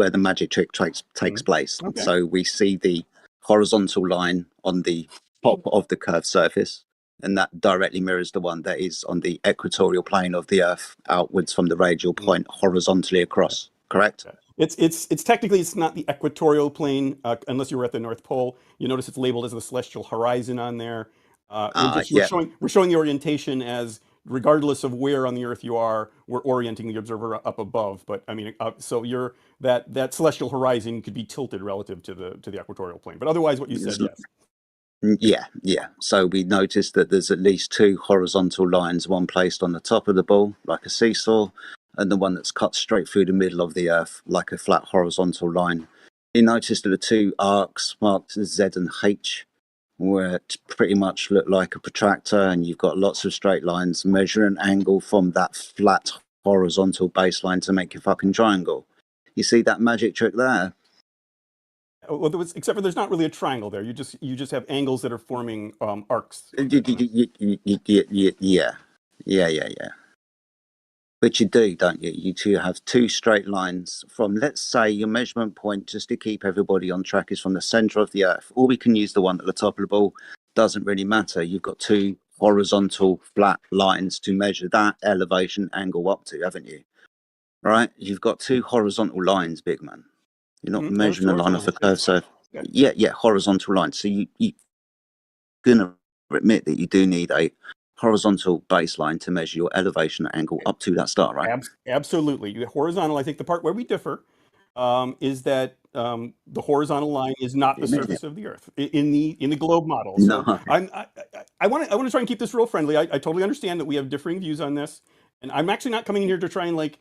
the magic trick takes place. Okay. So we see the horizontal line on the top of the curved surface, and that directly mirrors the one that is on the equatorial plane of the Earth outwards from the radial point horizontally across. Correct? It's technically it's not the equatorial plane unless you were at the North Pole. You notice it's labeled as the celestial horizon on there. We're showing the orientation as regardless of where on the Earth you are, we're orienting the observer up above. But I mean, so you're that celestial horizon could be tilted relative to the equatorial plane. But otherwise, what you said, yes. Yeah. So we noticed that there's at least two horizontal lines, one placed on the top of the ball like a seesaw, and the one that's cut straight through the middle of the Earth like a flat horizontal line. You notice that the two arcs marked Z and H, where it pretty much look like a protractor, and you've got lots of straight lines. Measure an angle from that flat horizontal baseline to make your fucking triangle. You see that magic trick there? Well, except for there's not really a triangle there. You just have angles that are forming arcs. Yeah. But you do, don't you? You two have two straight lines from, let's say, your measurement point, just to keep everybody on track, is from the center of the Earth. Or we can use the one at the top of the ball. Doesn't really matter. You've got two horizontal flat lines to measure that elevation angle up to, haven't you? Right? You've got two horizontal lines, big man. You're not Yeah, measuring a line off a curve. So Yeah. yeah, horizontal line. So you're gonna admit that you do need a horizontal baseline to measure your elevation angle up to that star, right? Absolutely. Horizontal, I think the part where we differ is that the horizontal line is not the surface of the Earth in the globe model. So No. I want to try and keep this real friendly. I totally understand that we have differing views on this, and I'm actually not coming in here to try and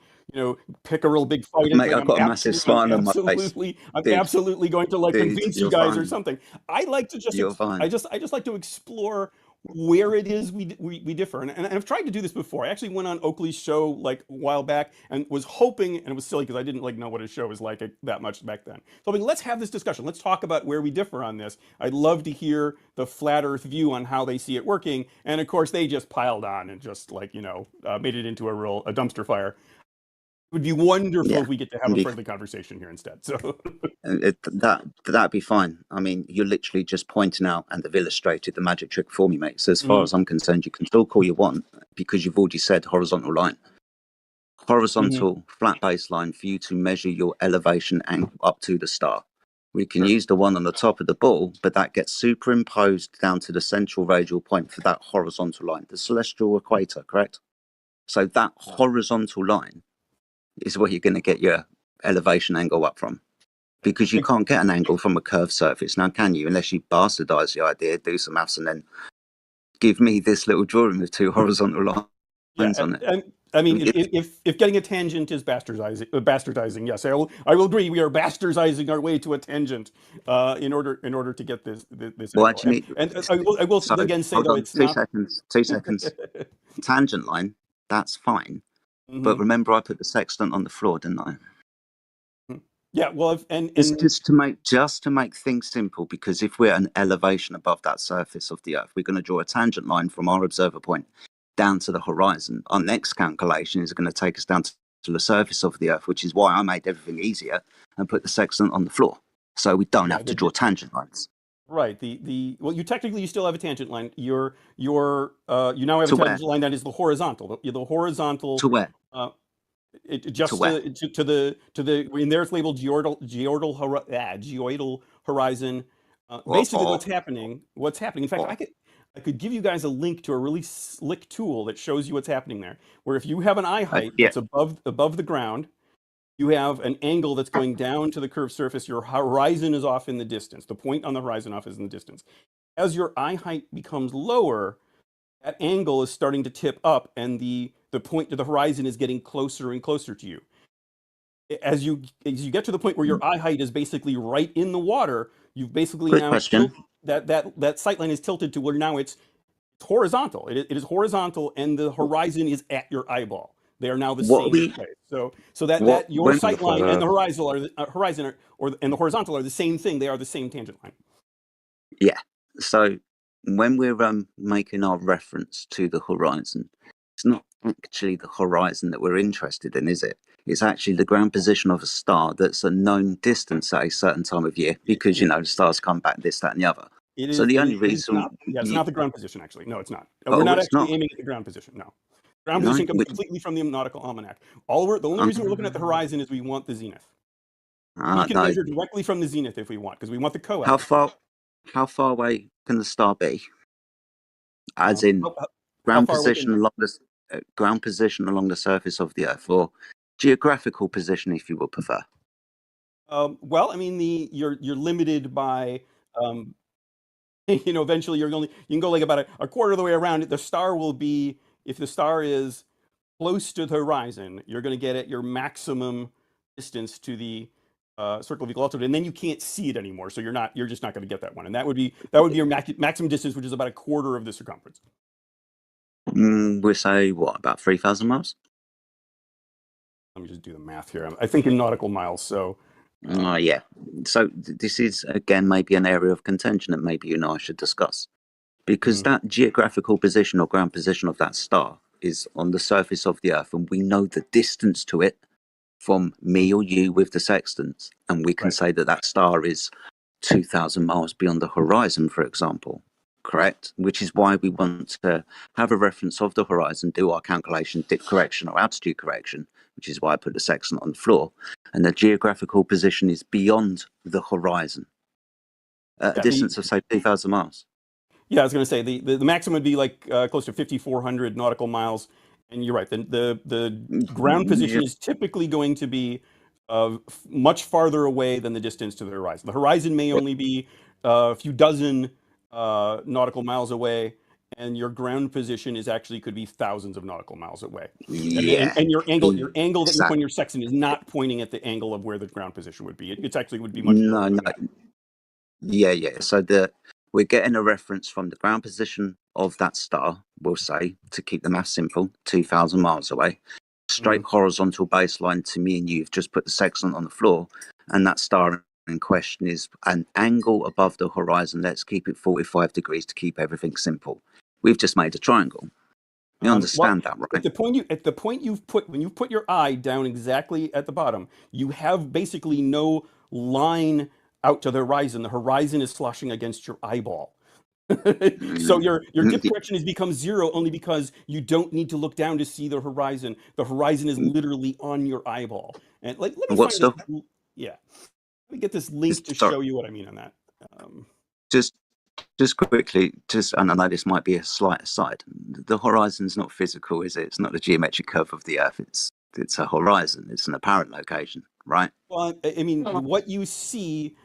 pick a real big fight. Mate, I've got a massive smile on my face. I'm absolutely going to convince you you're guys fine. or something. I like to just You're fine. I just like to explore where it is we differ, and I've tried to do this before. I actually went on Oakley's show like a while back and was hoping, and it was silly because I didn't know what his show was like that much back then. So I mean, let's have this discussion. Let's talk about where we differ on this. I'd love to hear the flat Earth view on how they see it working, and of course they just piled on and just made it into a dumpster fire. It would be wonderful if we get to have a friendly conversation here instead. So that'd be fine. I mean, you're literally just pointing out and have illustrated the magic trick for me, mate. So as far as I'm concerned, you can talk all you want because you've already said horizontal line. Horizontal flat baseline for you to measure your elevation angle up to the star. We can use the one on the top of the ball, but that gets superimposed down to the central radial point for that horizontal line, the celestial equator, correct? So that horizontal line is where you're going to get your elevation angle up from, because you can't get an angle from a curved surface now, can you? Unless you bastardize the idea, do some maths, and then give me this little drawing with two horizontal lines on it. And I mean, if getting a tangent is bastardizing, yes, I will agree. We are bastardizing our way to a tangent in order to get this. Well, actually, and I will again say though, it's two seconds. Tangent line, that's fine. But remember, I put the sextant on the floor, didn't I? Yeah, well, and it's just to make things simple, because if we're an elevation above that surface of the Earth, we're going to draw a tangent line from our observer point down to the horizon. Our next calculation is going to take us down to the surface of the Earth, which is why I made everything easier and put the sextant on the floor, so we don't have to draw tangent lines. Right. Well, you still have a tangent line. You now have a tangent line that is the horizontal. The horizontal to where? To the in there it's labeled geoidal horizon. Basically, what's happening. In fact, I could give you guys a link to a really slick tool that shows you what's happening there. Where if you have an eye height that's above the ground, you have an angle that's going down to the curved surface. Your horizon is off in the distance. The point on the horizon off is in the distance. As your eye height becomes lower, that angle is starting to tip up, and the point to the horizon is getting closer and closer to you. As you get to the point where your eye height is basically right in the water, you've basically that sight line is tilted to where now it's horizontal. It is horizontal, and the horizon is at your eyeball. They are now the same place. So that your sight line and the horizon and the horizontal are the same thing. They are the same tangent line. Yeah. So when we're making our reference to the horizon, it's not actually the horizon that we're interested in, is it? It's actually the ground position of a star that's a known distance at a certain time of year, because the stars come back this, that, and the other. It's not the ground position, actually. No, it's not. We're not actually aiming at the ground position. No. Ground position comes completely from the nautical almanac. The only reason we're looking at the horizon is we want the zenith. We can measure directly from the zenith if we want, because we want the coax. How far away can the star be? As in ground position along the surface of the Earth, or geographical position, if you would prefer. Well, I mean, you're limited by. Eventually you can go like about a quarter of the way around it. The star will be. If the star is close to the horizon, you're going to get at your maximum distance to the circle of equal altitude, and then you can't see it anymore. So you're just not going to get that one, and that would be your maximum distance, which is about a quarter of the circumference. We say what, about 3,000 miles? Let me just do the math here. I think in nautical miles. So. Yeah. So this is again maybe an area of contention that maybe you and I should discuss. Because that geographical position or ground position of that star is on the surface of the Earth, and we know the distance to it from me or you with the sextants, and we can say that star is 2,000 miles beyond the horizon, for example, correct? Which is why we want to have a reference of the horizon, do our calculation, dip correction or altitude correction, which is why I put the sextant on the floor, and the geographical position is beyond the horizon, at a distance of, say, 2,000 miles. Yeah, I was going to say the maximum would be like close to 5,400 nautical miles, and you're right. The ground position is typically going to be much farther away than the distance to the horizon. The horizon may only be a few dozen nautical miles away, and your ground position is actually could be thousands of nautical miles away. And your angle that you point your sextant is not pointing at the angle of where the ground position would be. It actually would be much lower than that. Yeah. So we're getting a reference from the ground position of that star, we'll say, to keep the math simple, 2,000 miles away. Straight horizontal baseline to me and you've just put the sextant on the floor, and that star in question is an angle above the horizon. Let's keep it 45 degrees to keep everything simple. We've just made a triangle. You understand that, right? At the point when you've put your eye down exactly at the bottom, you have basically no line out to the horizon. The horizon is sloshing against your eyeball. So your dip correction has become zero only because you don't need to look down to see the horizon. The horizon is literally on your eyeball. And let me find this. Yeah, let me get this link to show you what I mean on that. Just quickly, and I know this might be a slight aside. The horizon's not physical, is it? It's not the geometric curve of the Earth. It's a horizon. It's an apparent location, right? Well, I mean, what you see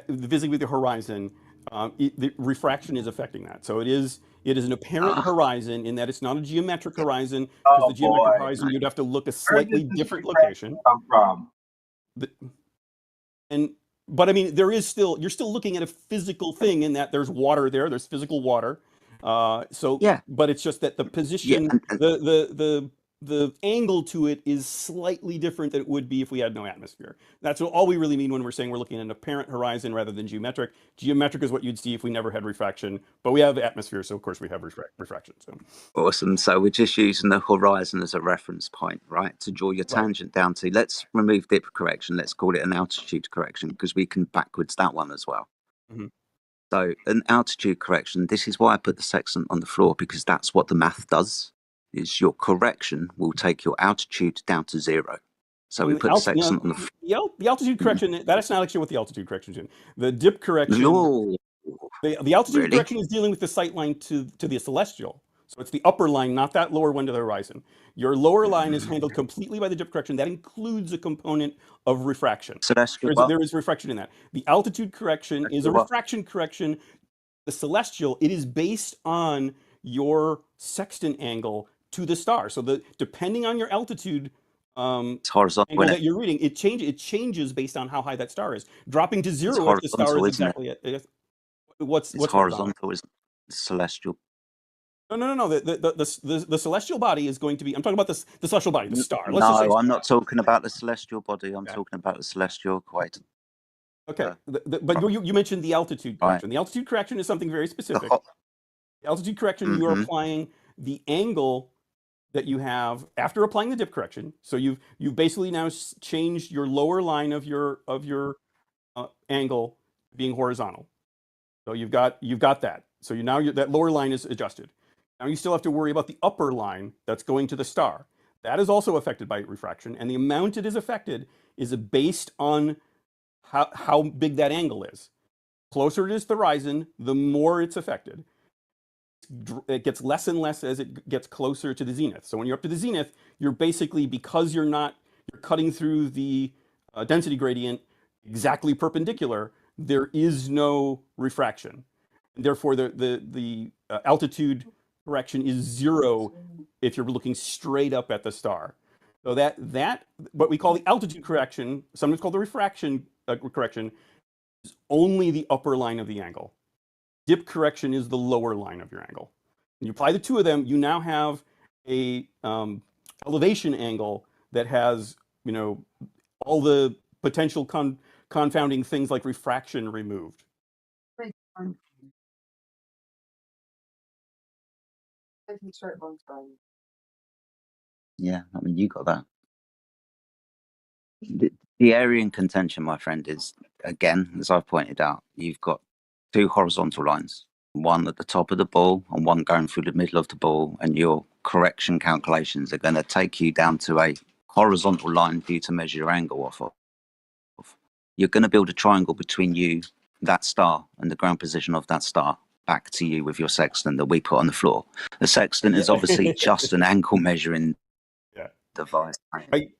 physically with the horizon, the refraction is affecting that. So it is an apparent horizon in that it's not a geometric horizon, because the geometric horizon you'd have to look a slightly different location. But I mean, you're still looking at a physical thing in that there's water there. There's physical water. But it's just that the position, the angle to it is slightly different than it would be if we had no atmosphere. That's all we really mean when we're saying we're looking at an apparent horizon rather than geometric. Geometric is what you'd see if we never had refraction, but we have atmosphere, so of course we have refraction. So. Awesome. So we're just using the horizon as a reference point, right? To draw your tangent down to. Let's remove dip correction. Let's call it an altitude correction, because we can backwards that one as well. Mm-hmm. So an altitude correction, this is why I put the sextant on the floor, because that's what the math does. Is your correction will take your altitude down to zero. So we put the sextant on the floor. The altitude correction, that's not actually what the altitude correction is doing. The dip correction, the altitude correction is dealing with the sight line to the celestial. So it's the upper line, not that lower one to the horizon. Your lower line is handled completely by the dip correction. That includes a component of refraction. There is refraction in that. The altitude correction is a refraction correction. The celestial, it is based on your sextant angle to the star. So depending on your altitude horizontal angle that you're reading, it changes based on how high that star is. Dropping to zero if the star is exactly at what's horizontal is celestial. No. The celestial body is going to be. I'm talking about the celestial body, the star. I'm not talking about the celestial body. I'm talking about the celestial equator. Okay, but you mentioned the altitude correction. The altitude correction is something very specific. The altitude correction, you are applying the angle that you have after applying the dip correction. So you've basically now changed your lower line of your angle being horizontal. So you've got that. So that lower line is adjusted. Now you still have to worry about the upper line that's going to the star. That is also affected by refraction, and the amount it is affected is based on how big that angle is. Closer it is to the horizon, the more it's affected. It gets less and less as it gets closer to the zenith. So when you're up to the zenith, you're basically, because you're cutting through the density gradient exactly perpendicular, there is no refraction. And therefore, the altitude correction is zero if you're looking straight up at the star. So that what we call the altitude correction, sometimes called the refraction correction, is only the upper line of the angle. Dip correction is the lower line of your angle. When you apply the two of them, you now have a elevation angle that has all the potential confounding things like refraction removed. Yeah, I mean, you got that. The area in contention, my friend, is, again, as I've pointed out, you've got two horizontal lines, one at the top of the ball and one going through the middle of the ball, and your correction calculations are going to take you down to a horizontal line for you to measure your angle off of. You're going to build a triangle between you, that star, and the ground position of that star back to you with your sextant that we put on the floor. The sextant is obviously just an angle measuring device. Okay.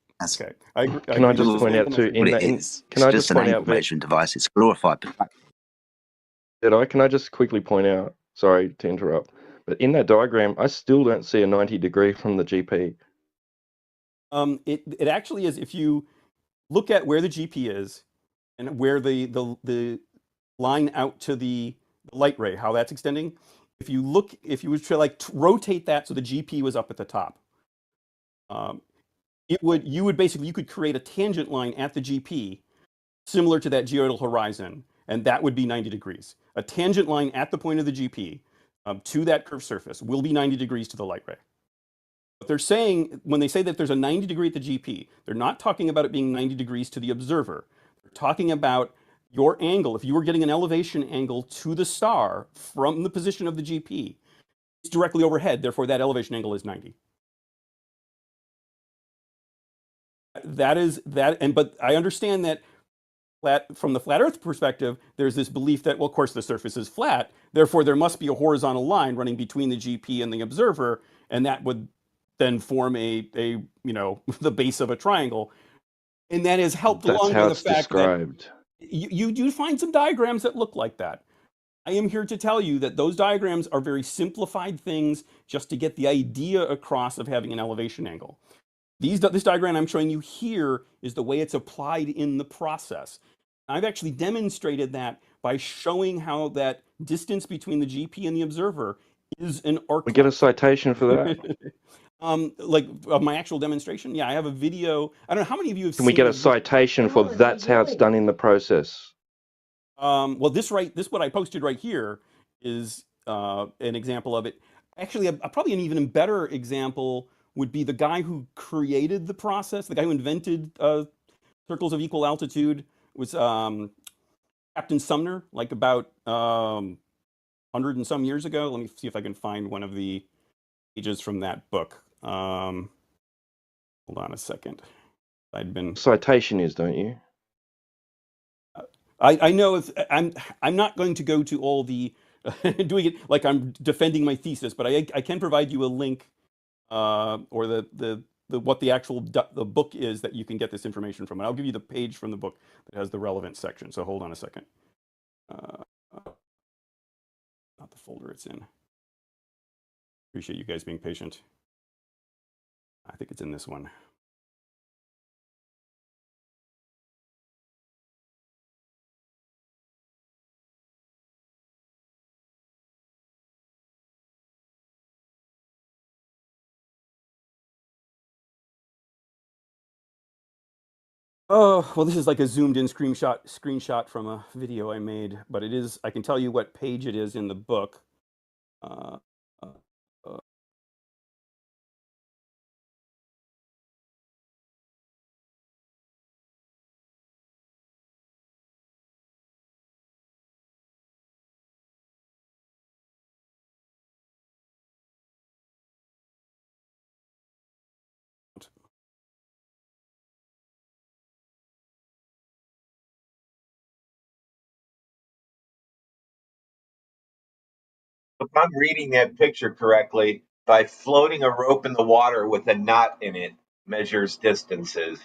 I Can I just point out too? What it is. It's just an angle measuring device. It's glorified. Can I just quickly point out? Sorry to interrupt, but in that diagram, I still don't see a 90 degree from the GP. It actually is. If you look at where the GP is and where the line out to the light ray, how that's extending. If you were to like rotate that so the GP was up at the top, you could create a tangent line at the GP similar to that geodal horizon, and that would be 90 degrees. A tangent line at the point of the GP to that curved surface will be 90 degrees to the light ray. But they're saying, when they say that there's a 90 degree at the GP, they're not talking about it being 90 degrees to the observer. They're talking about your angle. If you were getting an elevation angle to the star from the position of the GP, it's directly overhead. Therefore, that elevation angle is 90. But I understand that from the flat Earth perspective, there's this belief that, well, of course, the surface is flat. Therefore, there must be a horizontal line running between the GP and the observer, and that would then form the base of a triangle. And that is helped along by the fact that you do find some diagrams that look like that. I am here to tell you that those diagrams are very simplified things just to get the idea across of having an elevation angle. This diagram I'm showing you here is the way it's applied in the process. I've actually demonstrated that by showing how that distance between the GP and the observer is an arc. We get a citation for that. My actual demonstration. Yeah, I have a video. I don't know how many of you have seen. Can we get a citation for that's how it's done in the process? Well, this what I posted right here is an example of it. Actually, probably an even better example would be the guy who created the process, the guy who invented circles of equal altitude was Captain Sumner, like about 100 and some years ago. Let me see if I can find one of the pages from that book. Hold on a second. Citation is, don't you? I know I'm not going to go to all the doing it like I'm defending my thesis, but I can provide you a link or the what the actual the book is that you can get this information from. And I'll give you the page from the book that has the relevant section. So hold on a second. Not the folder it's in. Appreciate you guys being patient. I think it's in this one. Oh, well, this is like a zoomed in screenshot from a video I made, but it is, I can tell you what page it is in the book. If I'm reading that picture correctly, by floating a rope in the water with a knot in it measures distances.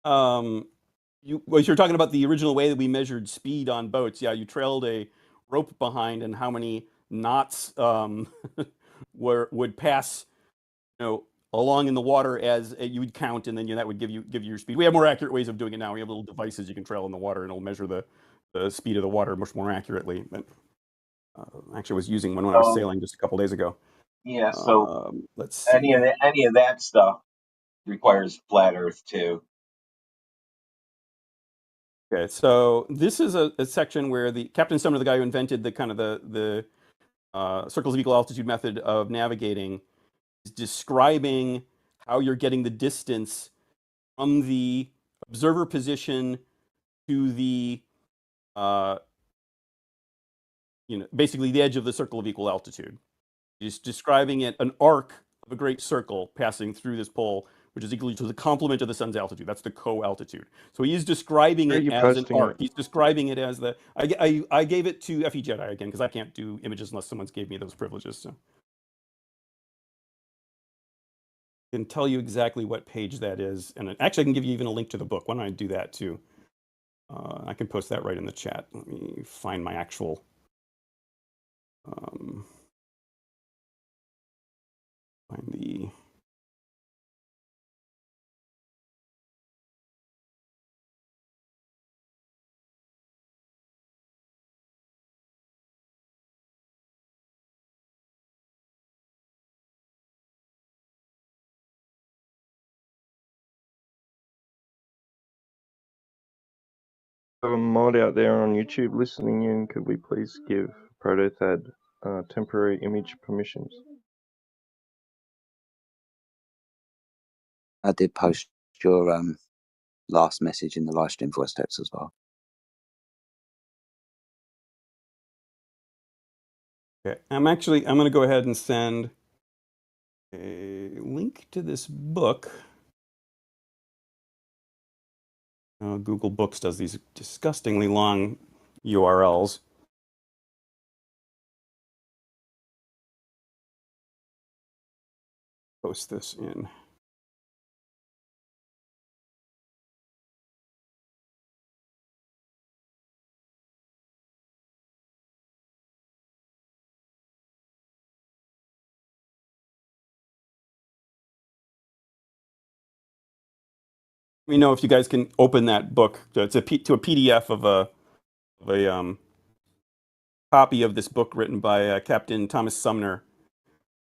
You're talking about the original way that we measured speed on boats. Yeah, you trailed a rope behind, and how many knots would pass, along in the water as you would count, and then that would give you your speed. We have more accurate ways of doing it now. We have little devices you can trail in the water, and it'll measure the speed of the water much more accurately. But actually, I was using one when I was sailing just a couple days ago. Yeah, so let's see. Any of that stuff requires flat Earth too. Okay, so this is a section where the Captain Sumner, the guy who invented the kind of the circles of equal altitude method of navigating, is describing how you're getting the distance from the observer position to the basically the edge of the circle of equal altitude. He's describing it an arc of a great circle passing through this pole which is equal to the complement of the sun's altitude. That's the co-altitude. So he is describing Where are it you as an posting arc. it? He's describing it as the. I gave it to FE Jedi again because I can't do images unless someone's gave me those privileges. So I can tell you exactly what page that is, and actually I can give you even a link to the book. Why don't I do that too? I can post that right in the chat. Let me find my actual. Find the. Have a mod out there on YouTube listening in. Could we please give Protothad temporary image permissions? I did post your last message in the live stream voice text as well. Okay, I'm going to go ahead and send a link to this book. Google Books does these disgustingly long URLs. Post this in. Let me know if you guys can open that book. It's to a PDF of a copy of this book written by Captain Thomas Sumner,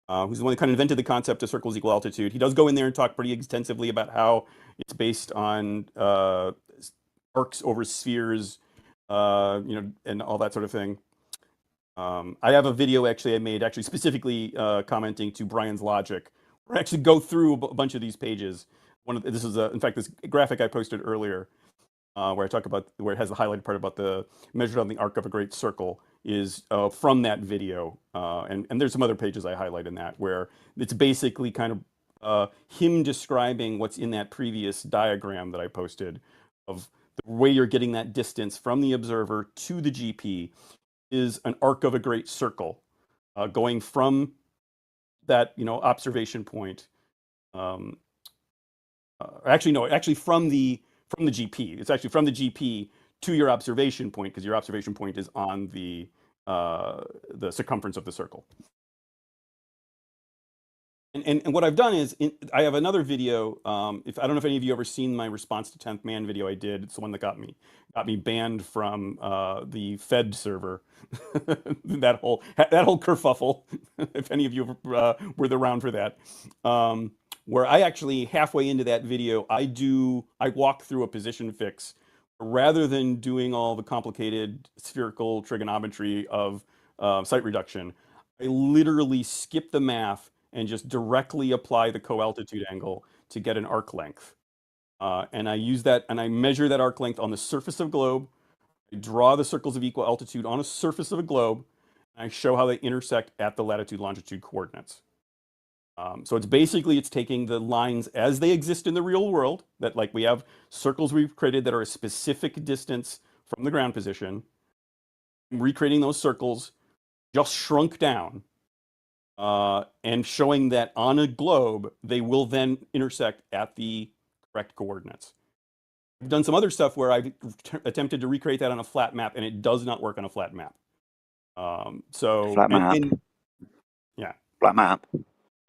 who's the one that kind of invented the concept of circles equal altitude. He does go in there and talk pretty extensively about how it's based on arcs over spheres, and all that sort of thing. I have a video I made specifically commenting to Brian's logic, where I actually go through a bunch of these pages. This is in fact this graphic I posted earlier, where I talk about where it has the highlighted part about the measured on the arc of a great circle is from that video, and there's some other pages I highlight in that where it's basically kind of him describing what's in that previous diagram that I posted of the way you're getting that distance from the observer to the GP is an arc of a great circle, going from that observation point. Actually from the GP. It's actually from the GP to your observation point, because your observation point is on the circumference of the circle. And what I've done is I have another video. I don't know if any of you ever seen my response to 10th Man video I did. It's the one that got me banned from the Fed server. that whole kerfuffle. If any of you were around for that. Where I actually halfway into that video, I walk through a position fix rather than doing all the complicated spherical trigonometry of site reduction. I literally skip the math and just directly apply the co-altitude angle to get an arc length. And I use that, and I measure that arc length on the surface of a globe. I draw the circles of equal altitude on a surface of a globe, and I show how they intersect at the latitude longitude coordinates. So it's taking the lines as they exist in the real world, that like we have circles we've created that are a specific distance from the ground position, recreating those circles just shrunk down, and showing that on a globe, they will then intersect at the correct coordinates. I've done some other stuff where I've attempted to recreate that on a flat map, and it does not work on a flat map. Flat map? Yeah. Flat map?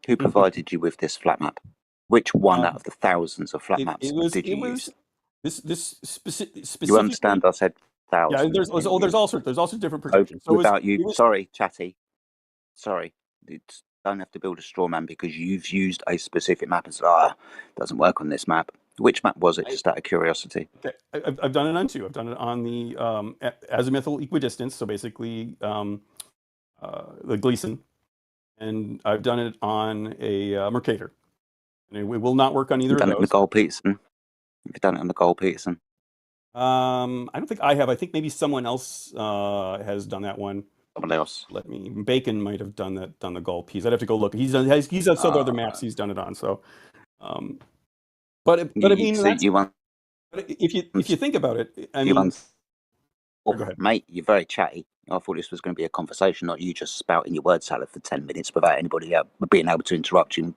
Who provided you with this flat map? Which one out of the thousands of flat maps did you use? This specific. You understand? I said thousands. Yeah, there's all sorts of different projections. So sorry, Chatty. Sorry, you don't have to build a straw man because you've used a specific map and said, doesn't work on this map. Which map was it? Just out of curiosity. Okay, I've done it on two. I've done it on the azimuthal equidistance, so basically the Gleason. And I've done it on a Mercator. And it will not work on either of those. You've done it on the Gold Peterson? You've done it on the Gold Peterson? I don't think I have. I think maybe someone else has done that one. Someone else. Bacon might have done the Gold piece. I'd have to go look. He's done some other maps he's done it on. So But I mean, So that's you want if you think about it, I you mean, want go ahead. mate, you're very chatty. I thought this was going to be a conversation, not you just spouting your word salad for 10 minutes without anybody being able to interrupt you and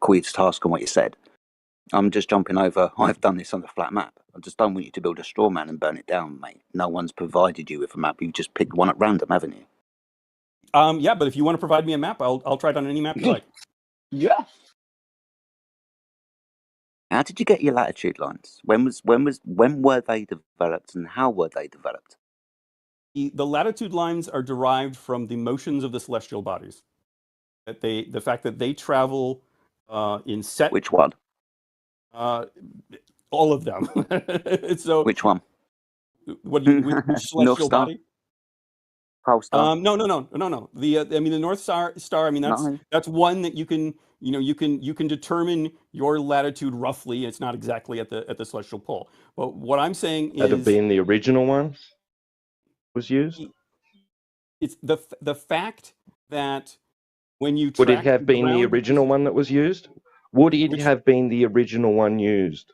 call you to task on what you said. I'm just jumping over. I've done this on the flat map. I just don't want you to build a straw man and burn it down, mate. No one's provided you with a map. You've just picked one at random, haven't you? Yeah, but if you want to provide me a map, I'll try it on any map you like. Yeah. How did you get your latitude lines? When were they developed, and how were they developed? The latitude lines are derived from the motions of the celestial bodies. That the fact that they travel in set. Which one? All of them. So which one? Which celestial body? Pole star. No. The North Star. I mean, that's one that you can determine your latitude roughly. It's not exactly at the celestial pole. But what I'm saying is that have been the original one was used. It's the fact that when you would it have been the original one that was used? Would it have been the original one used?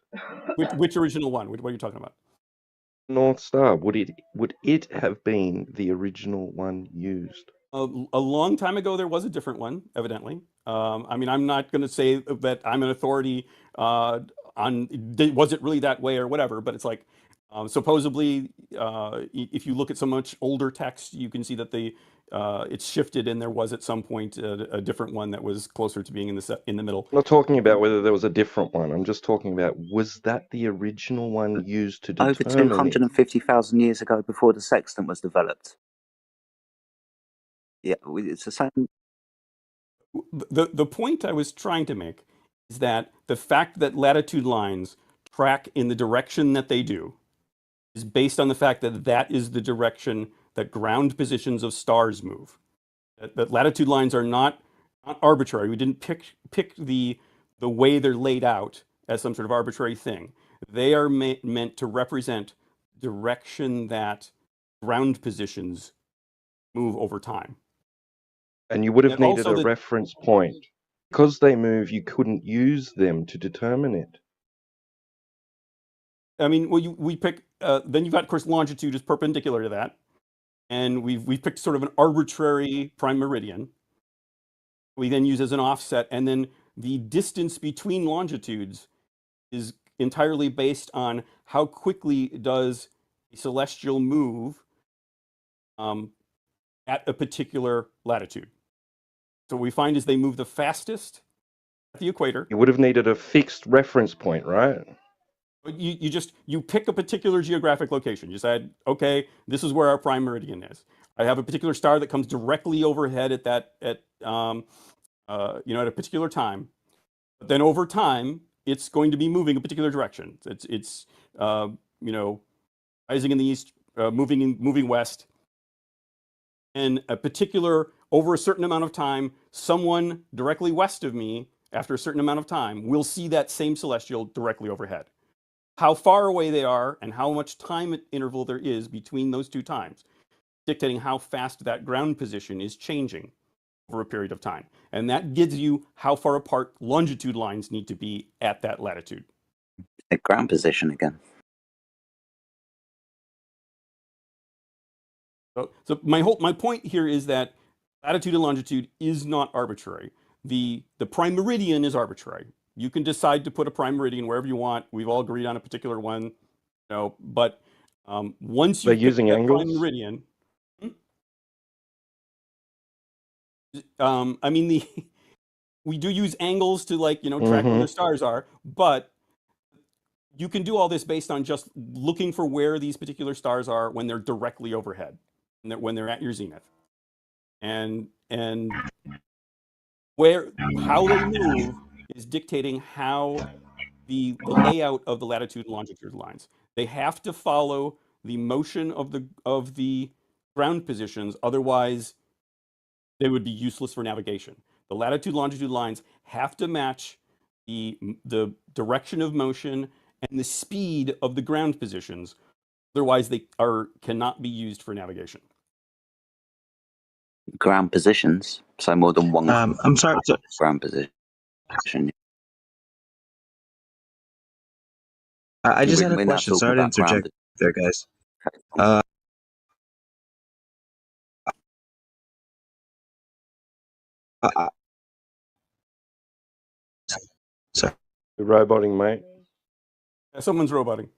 Which original one? What are you talking about? North Star. Would it have been the original one used? A long time ago, there was a different one, evidently. I mean, I'm not going to say that I'm an authority on was it really that way or whatever, but it's like supposedly, if you look at so much older text, you can see that it's shifted, and there was at some point a different one that was closer to being in the middle. I'm not talking about whether there was a different one. I'm just talking about, was that the original one used to determine over 250,000 years ago, before the sextant was developed? Yeah, it's the same. The point I was trying to make is that the fact that latitude lines track in the direction that they do is based on the fact that that is the direction that ground positions of stars move. That latitude lines are not arbitrary. We didn't pick the way they're laid out as some sort of arbitrary thing. They are meant to represent direction that ground positions move over time. And you would have needed a reference point. Because they move, you couldn't use them to determine it. I mean, well, we pick, then you've got, of course, longitude is perpendicular to that. And we've picked sort of an arbitrary prime meridian. We then use as an offset, and then the distance between longitudes is entirely based on how quickly does a celestial move at a particular latitude. So what we find is they move the fastest at the equator. You would have needed a fixed reference point, right? You pick a particular geographic location. You said, okay, this is where our prime meridian is. I have a particular star that comes directly overhead at a particular time. But then over time, it's going to be moving a particular direction. It's rising in the east, moving west. And over a certain amount of time, someone directly west of me, after a certain amount of time, will see that same celestial directly overhead. How far away they are and how much time interval there is between those two times, dictating how fast that ground position is changing over a period of time. And that gives you how far apart longitude lines need to be at that latitude. At ground position again. So my point here is that latitude and longitude is not arbitrary. The prime meridian is arbitrary. You can decide to put a prime meridian wherever you want. We've all agreed on a particular one, but once you using pick that angles? prime meridian, I mean we do use angles to track where the stars are, but you can do all this based on just looking for where these particular stars are when they're directly overhead, and when they're at your zenith, and how they move is dictating how the layout of the latitude and longitude lines. They have to follow the motion of the ground positions, otherwise they would be useless for navigation. The latitude longitude lines have to match the direction of motion and the speed of the ground positions, otherwise they cannot be used for navigation. Ground positions, so more than one. I'm sorry. Ground position. I just had a We're now question. talking Sorry to about ground. interject there, guys. Okay. Sorry. You're roboting, mate. Yeah, someone's roboting.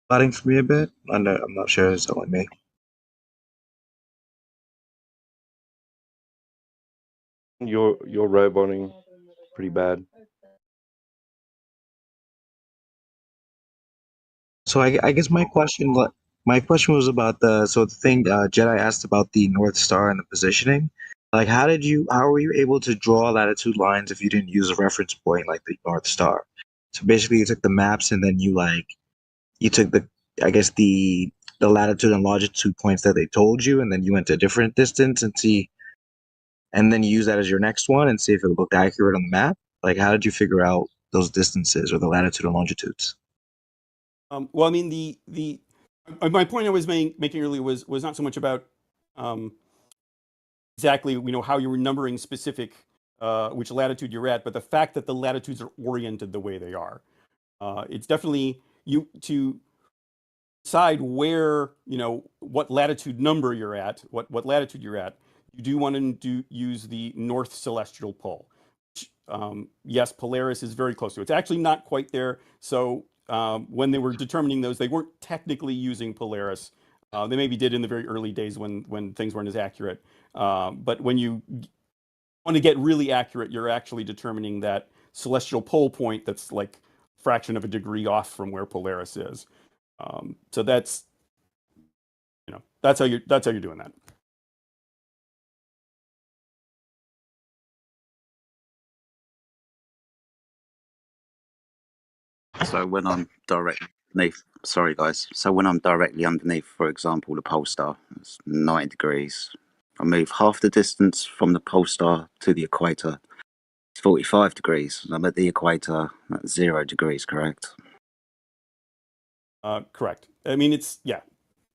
Plotting for me a bit. I'm not sure it's only me. You're roboting pretty bad. So I guess my question was about the thing Jedi asked about the North Star and the positioning. Like, how were you able to draw latitude lines if you didn't use a reference point like the North Star? So basically, you took the maps and then you took the latitude and longitude points that they told you, and then you went to a different distance and then you use that as your next one and see if it looked accurate on the map. Like, how did you figure out those distances or the latitude and longitudes? Well, I mean, my point I was making earlier was not so much about exactly how you were numbering specific which latitude you're at, but the fact that the latitudes are oriented the way they are. It's definitely to decide where what latitude number you're at, what latitude you're at. You do want to use the North Celestial Pole. Which, yes, Polaris is very close to it. It's actually not quite there. So when they were determining those, they weren't technically using Polaris. They maybe did in the very early days when things weren't as accurate. But when you want to get really accurate, you're actually determining that celestial pole point that's like a fraction of a degree off from where Polaris is. So that's how you're doing that. So when I'm directly underneath, sorry guys. So when I'm directly underneath, for example, the pole star, it's 90 degrees. I move half the distance from the pole star to the equator. It's 45 degrees. I'm at the equator at 0 degrees, correct? Correct. I mean, it's, yeah,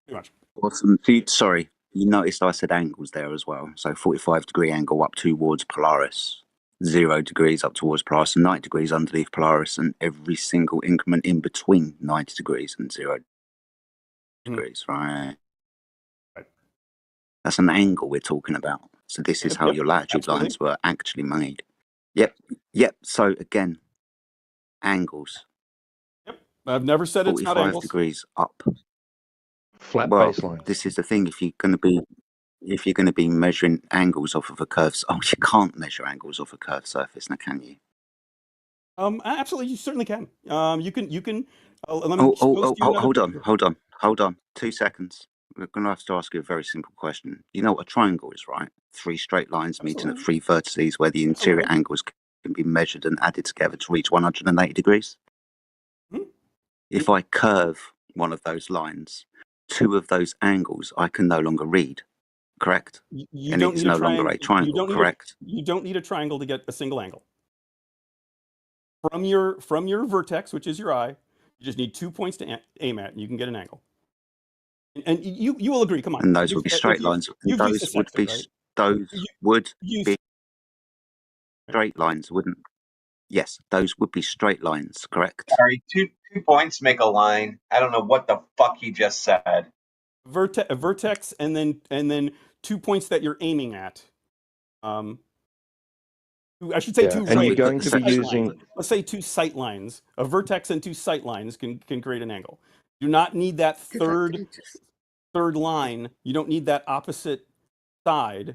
pretty much. Awesome. Sorry, you noticed I said angles there as well. So 45-degree angle up towards Polaris. 0 degrees up towards Polaris and 90 degrees underneath Polaris, and every single increment in between 90 degrees and 0 degrees, right? That's an angle we're talking about. So this is how your latitude lines were actually made. Yep. So again, angles. I've never said it's not 45 angles. degrees up. Flat Well, baseline. this is the thing. If you're going to be measuring angles off of a curve, you can't measure angles off a curved surface, now can you? Absolutely, you certainly can. You can. Hold on. 2 seconds. We're going to have to ask you a very simple question. You know what a triangle is, right? 3 straight lines meeting at 3 vertices where the interior angles can be measured and added together to reach 180 degrees. If I curve one of those lines, 2 of those angles I can no longer read, correct? You and don't it's need no longer a triangle, correct? You don't need a triangle to get a single angle. From your vertex, which is your eye, you just need 2 points to aim at, and you can get an angle. And you will agree. Come on. And those would be straight lines. Those would be straight lines, wouldn't? Yes, those would be straight lines, correct? Sorry, two points make a line. I don't know what the fuck he just said. A vertex, and then 2 points that you're aiming at. I should say 2 and right. You're going to be using. Let's say 2 sight lines. A vertex and 2 sight lines can create an angle. You do not need that third line. You don't need that opposite side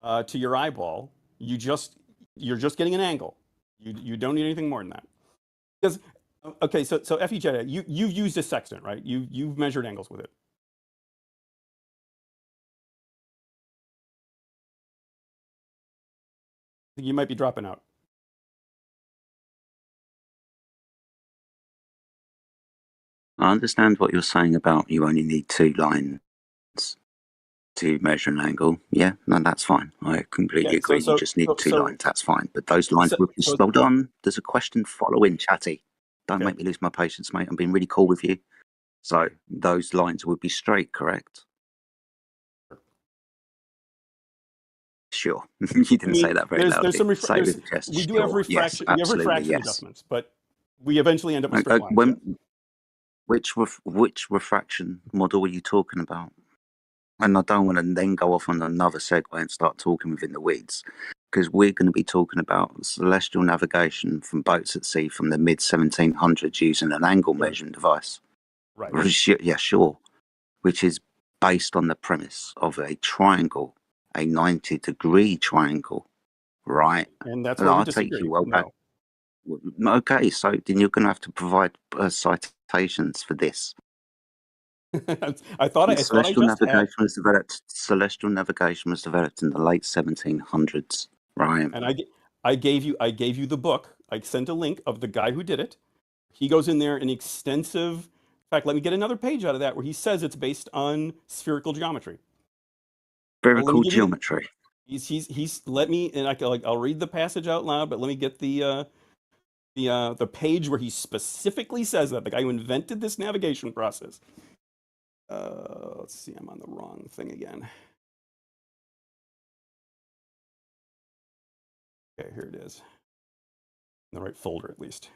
to your eyeball. You're just getting an angle. You don't need anything more than that. Because okay, so F.E. Jedi, you've used a sextant, right? You've measured angles with it. I think you might be dropping out. I understand what you're saying about you only need 2 lines to measure an angle. Yeah, no, that's fine. I completely agree. You just need 2 lines. That's fine. But those lines would be hold on. There's a question following, chatty. Don't make me lose my patience, mate. I'm being really cool with you. So those lines would be straight, correct? Sure. You didn't say that very loudly. We do have refraction adjustments, but we eventually end up with straight lines. When, which refraction model are you talking about? And I don't want to then go off on another segue and start talking within the weeds, because we're going to be talking about celestial navigation from boats at sea from the mid 1700s using an angle measuring device. Right. Yeah, sure. Which is based on the premise of a triangle, a 90-degree triangle, right? And that's where we I'll disagree. take you well back. Okay, so then you're going to have to provide citations for this. I thought I just had. Celestial navigation was developed in the late 1700s, right? And I gave you the book. I sent a link of the guy who did it. He goes in there in extensive. In fact, let me get another page out of that where he says it's based on spherical geometry. Spherical geometry. He's let me, and I'll read the passage out loud, but let me get the page where he specifically says that, the guy who invented this navigation process. Let's see, I'm on the wrong thing again. Okay, here it is. In the right folder, at least.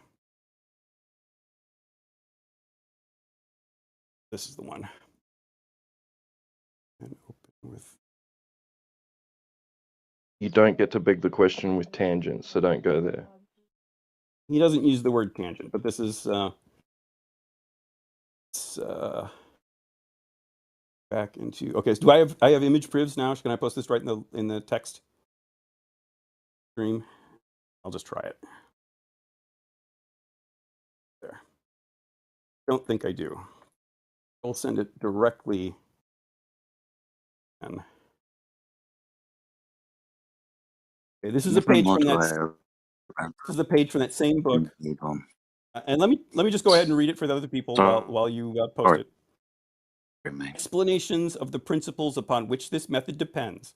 This is the one. And open with. You don't get to beg the question with tangents, so don't go there. He doesn't use the word tangent, but this is back into. Okay, so do I have image privs now? Can I post this right in the text stream? I'll just try it. There. Don't think I do. I'll send it directly. And okay, this is a page from that. This is a page from that same book. And let me just go ahead and read it for the other people while you post it. Explanations of the principles upon which this method depends.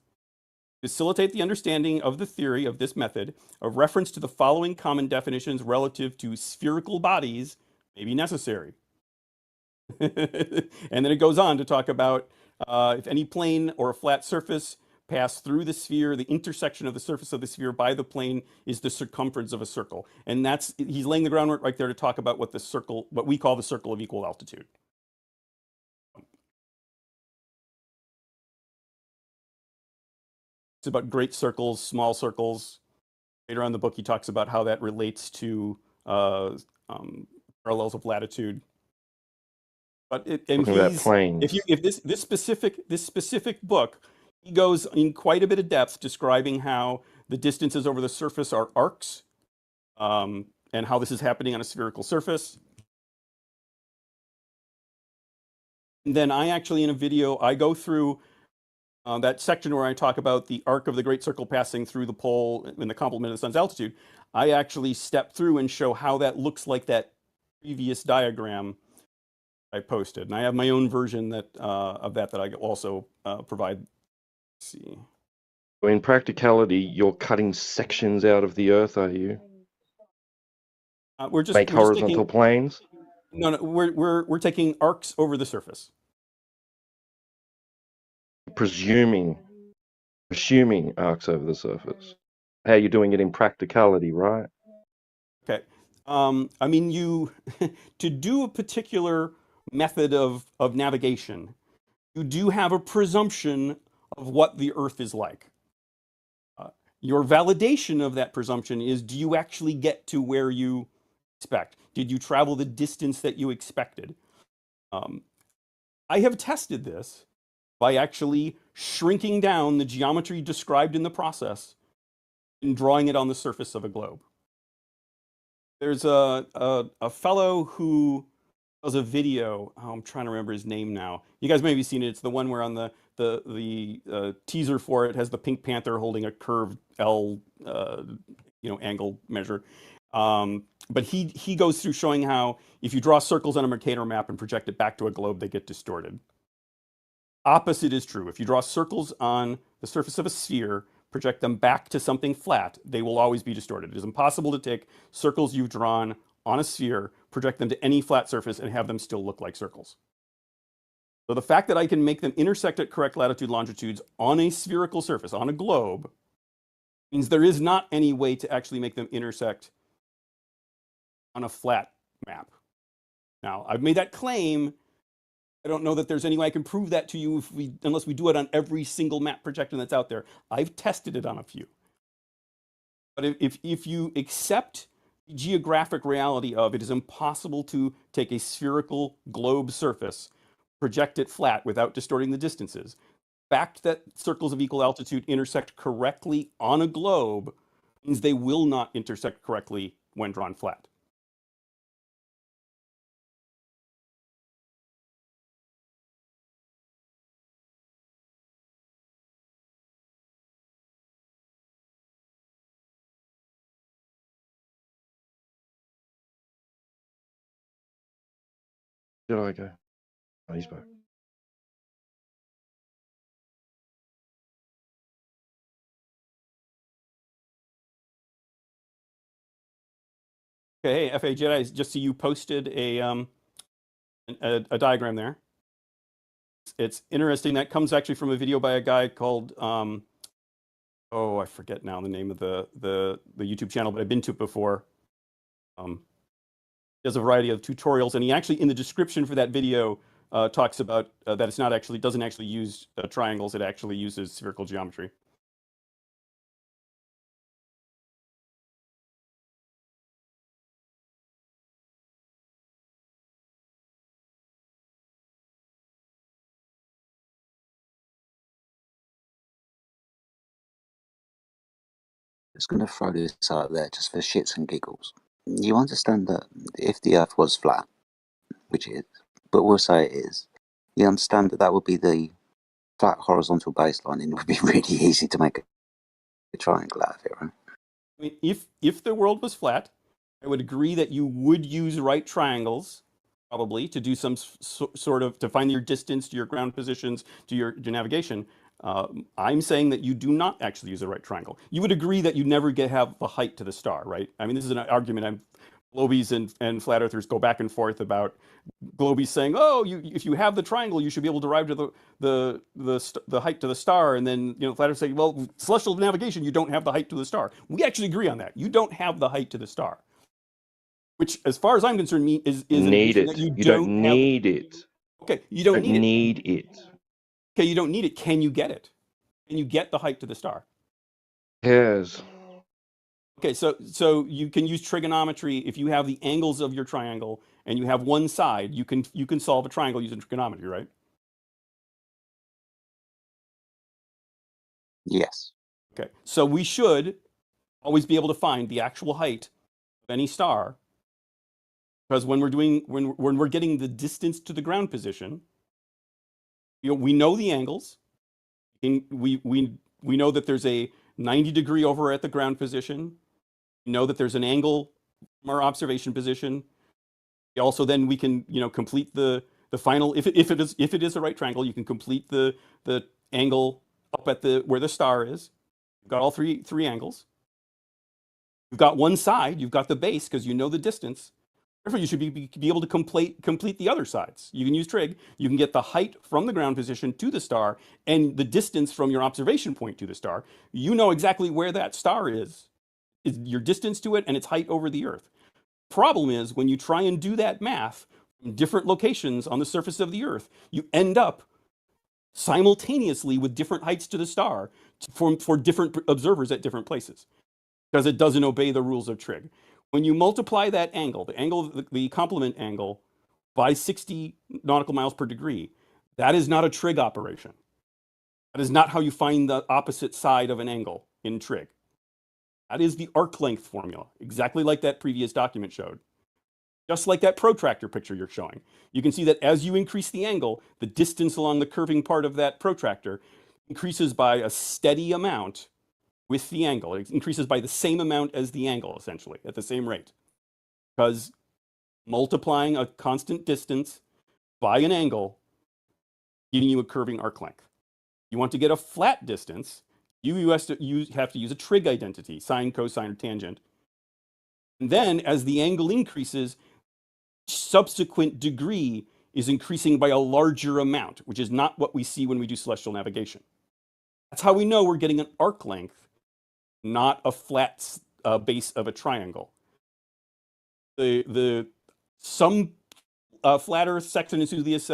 To facilitate the understanding of the theory of this method, a reference to the following common definitions relative to spherical bodies may be necessary. And then it goes on to talk about if any plane or a flat surface pass through the sphere, the intersection of the surface of the sphere by the plane is the circumference of a circle. And he's laying the groundwork right there to talk about what we call the circle of equal altitude. It's about great circles, small circles. Later on in the book, he talks about how that relates to parallels of latitude. But if this specific book, he goes in quite a bit of depth describing how the distances over the surface are arcs, and how this is happening on a spherical surface. And then I actually, in a video, I go through that section where I talk about the arc of the great circle passing through the pole in the complement of the sun's altitude. I actually step through and show how that looks like that previous diagram I posted. And I have my own version of that I also provide. Let's see. In practicality, you're cutting sections out of the Earth, are you? We're just make horizontal planes. No, we're taking arcs over the surface. Assuming arcs over the surface. How you're doing it in practicality, right? Okay. I mean, to do a particular method of navigation, you do have a presumption of what the Earth is like. Your validation of that presumption is, do you actually get to where you expect? Did you travel the distance that you expected? I have tested this by actually shrinking down the geometry described in the process and drawing it on the surface of a globe. There's a fellow who does a video. I'm trying to remember his name now. You guys may have seen it. It's the one where on the teaser for it has the Pink Panther holding a curved L, angle measure. But he goes through showing how if you draw circles on a Mercator map and project it back to a globe, they get distorted. Opposite is true. If you draw circles on the surface of a sphere, project them back to something flat, they will always be distorted. It is impossible to take circles you've drawn on a sphere, project them to any flat surface, and have them still look like circles. So the fact that I can make them intersect at correct latitude longitudes on a spherical surface, on a globe, means there is not any way to actually make them intersect on a flat map. Now, I've made that claim. I don't know that there's any way I can prove that to you unless we do it on every single map projection that's out there. I've tested it on a few. But if you accept the geographic reality of it is impossible to take a spherical globe surface, project it flat without distorting the distances, the fact that circles of equal altitude intersect correctly on a globe means they will not intersect correctly when drawn flat. Did I go? Oh, he's back. Okay, hey, FA Jedi, I just see you posted a diagram there. It's interesting. That comes actually from a video by a guy called, oh, I forget now the name of the YouTube channel, but I've been to it before. He does a variety of tutorials, and he actually, in the description for that video, talks about that it's not actually, doesn't actually use triangles, it actually uses spherical geometry. Just going to throw this out there just for shits and giggles. You understand that if the Earth was flat, which it is, but we'll say it is, you understand that that would be the flat horizontal baseline, and it would be really easy to make a triangle out of it, right? I mean, if the world was flat, I would agree that you would use right triangles, probably, to do some sort of, to find your distance to your ground positions, to your navigation. I'm saying that you do not actually use a right triangle. You would agree that you never have the height to the star, right? I mean, this is an argument Globies and flat earthers go back and forth about. Globies saying, oh, if you have the triangle, you should be able to arrive to the height to the star, and then flat earthers say, well, celestial navigation, you don't have the height to the star. We actually agree on that. You don't have the height to the star, which, as far as I'm concerned, is need it. You don't need it. Okay, you don't need it. Okay, you don't need it. Can you get it? Can you get the height to the star? Yes. Okay, so you can use trigonometry. If you have the angles of your triangle and you have one side, you can solve a triangle using trigonometry, right? Yes. Okay, so we should always be able to find the actual height of any star, because when we're getting the distance to the ground position, we know the angles. We know that there's a 90 degree over at the ground position. We know that there's an angle from our observation position. Also, then we can complete the final, if it is a right triangle, you can complete the angle up at where the star is. You've got all three angles. You've got one side. You've got the base because you know the distance. Therefore, you should be able to complete the other sides. You can use trig. You can get the height from the ground position to the star and the distance from your observation point to the star. You know exactly where that star is your distance to it and its height over the Earth. Problem is, when you try and do that math from different locations on the surface of the Earth, you end up simultaneously with different heights to the star for different observers at different places, because it doesn't obey the rules of trig. When you multiply that angle, the complement angle, by 60 nautical miles per degree, that is not a trig operation. That is not how you find the opposite side of an angle in trig. That is the arc length formula, exactly like that previous document showed. Just like that protractor picture you're showing. You can see that as you increase the angle, the distance along the curving part of that protractor increases by a steady amount with the angle. It increases by the same amount as the angle, essentially, at the same rate. Because multiplying a constant distance by an angle, giving you a curving arc length. You want to get a flat distance, you have to use a trig identity, sine, cosine, or tangent. And then, as the angle increases, subsequent degree is increasing by a larger amount, which is not what we see when we do celestial navigation. That's how we know we're getting an arc length, not a flat base of a triangle. some flat Earth section enthusiasts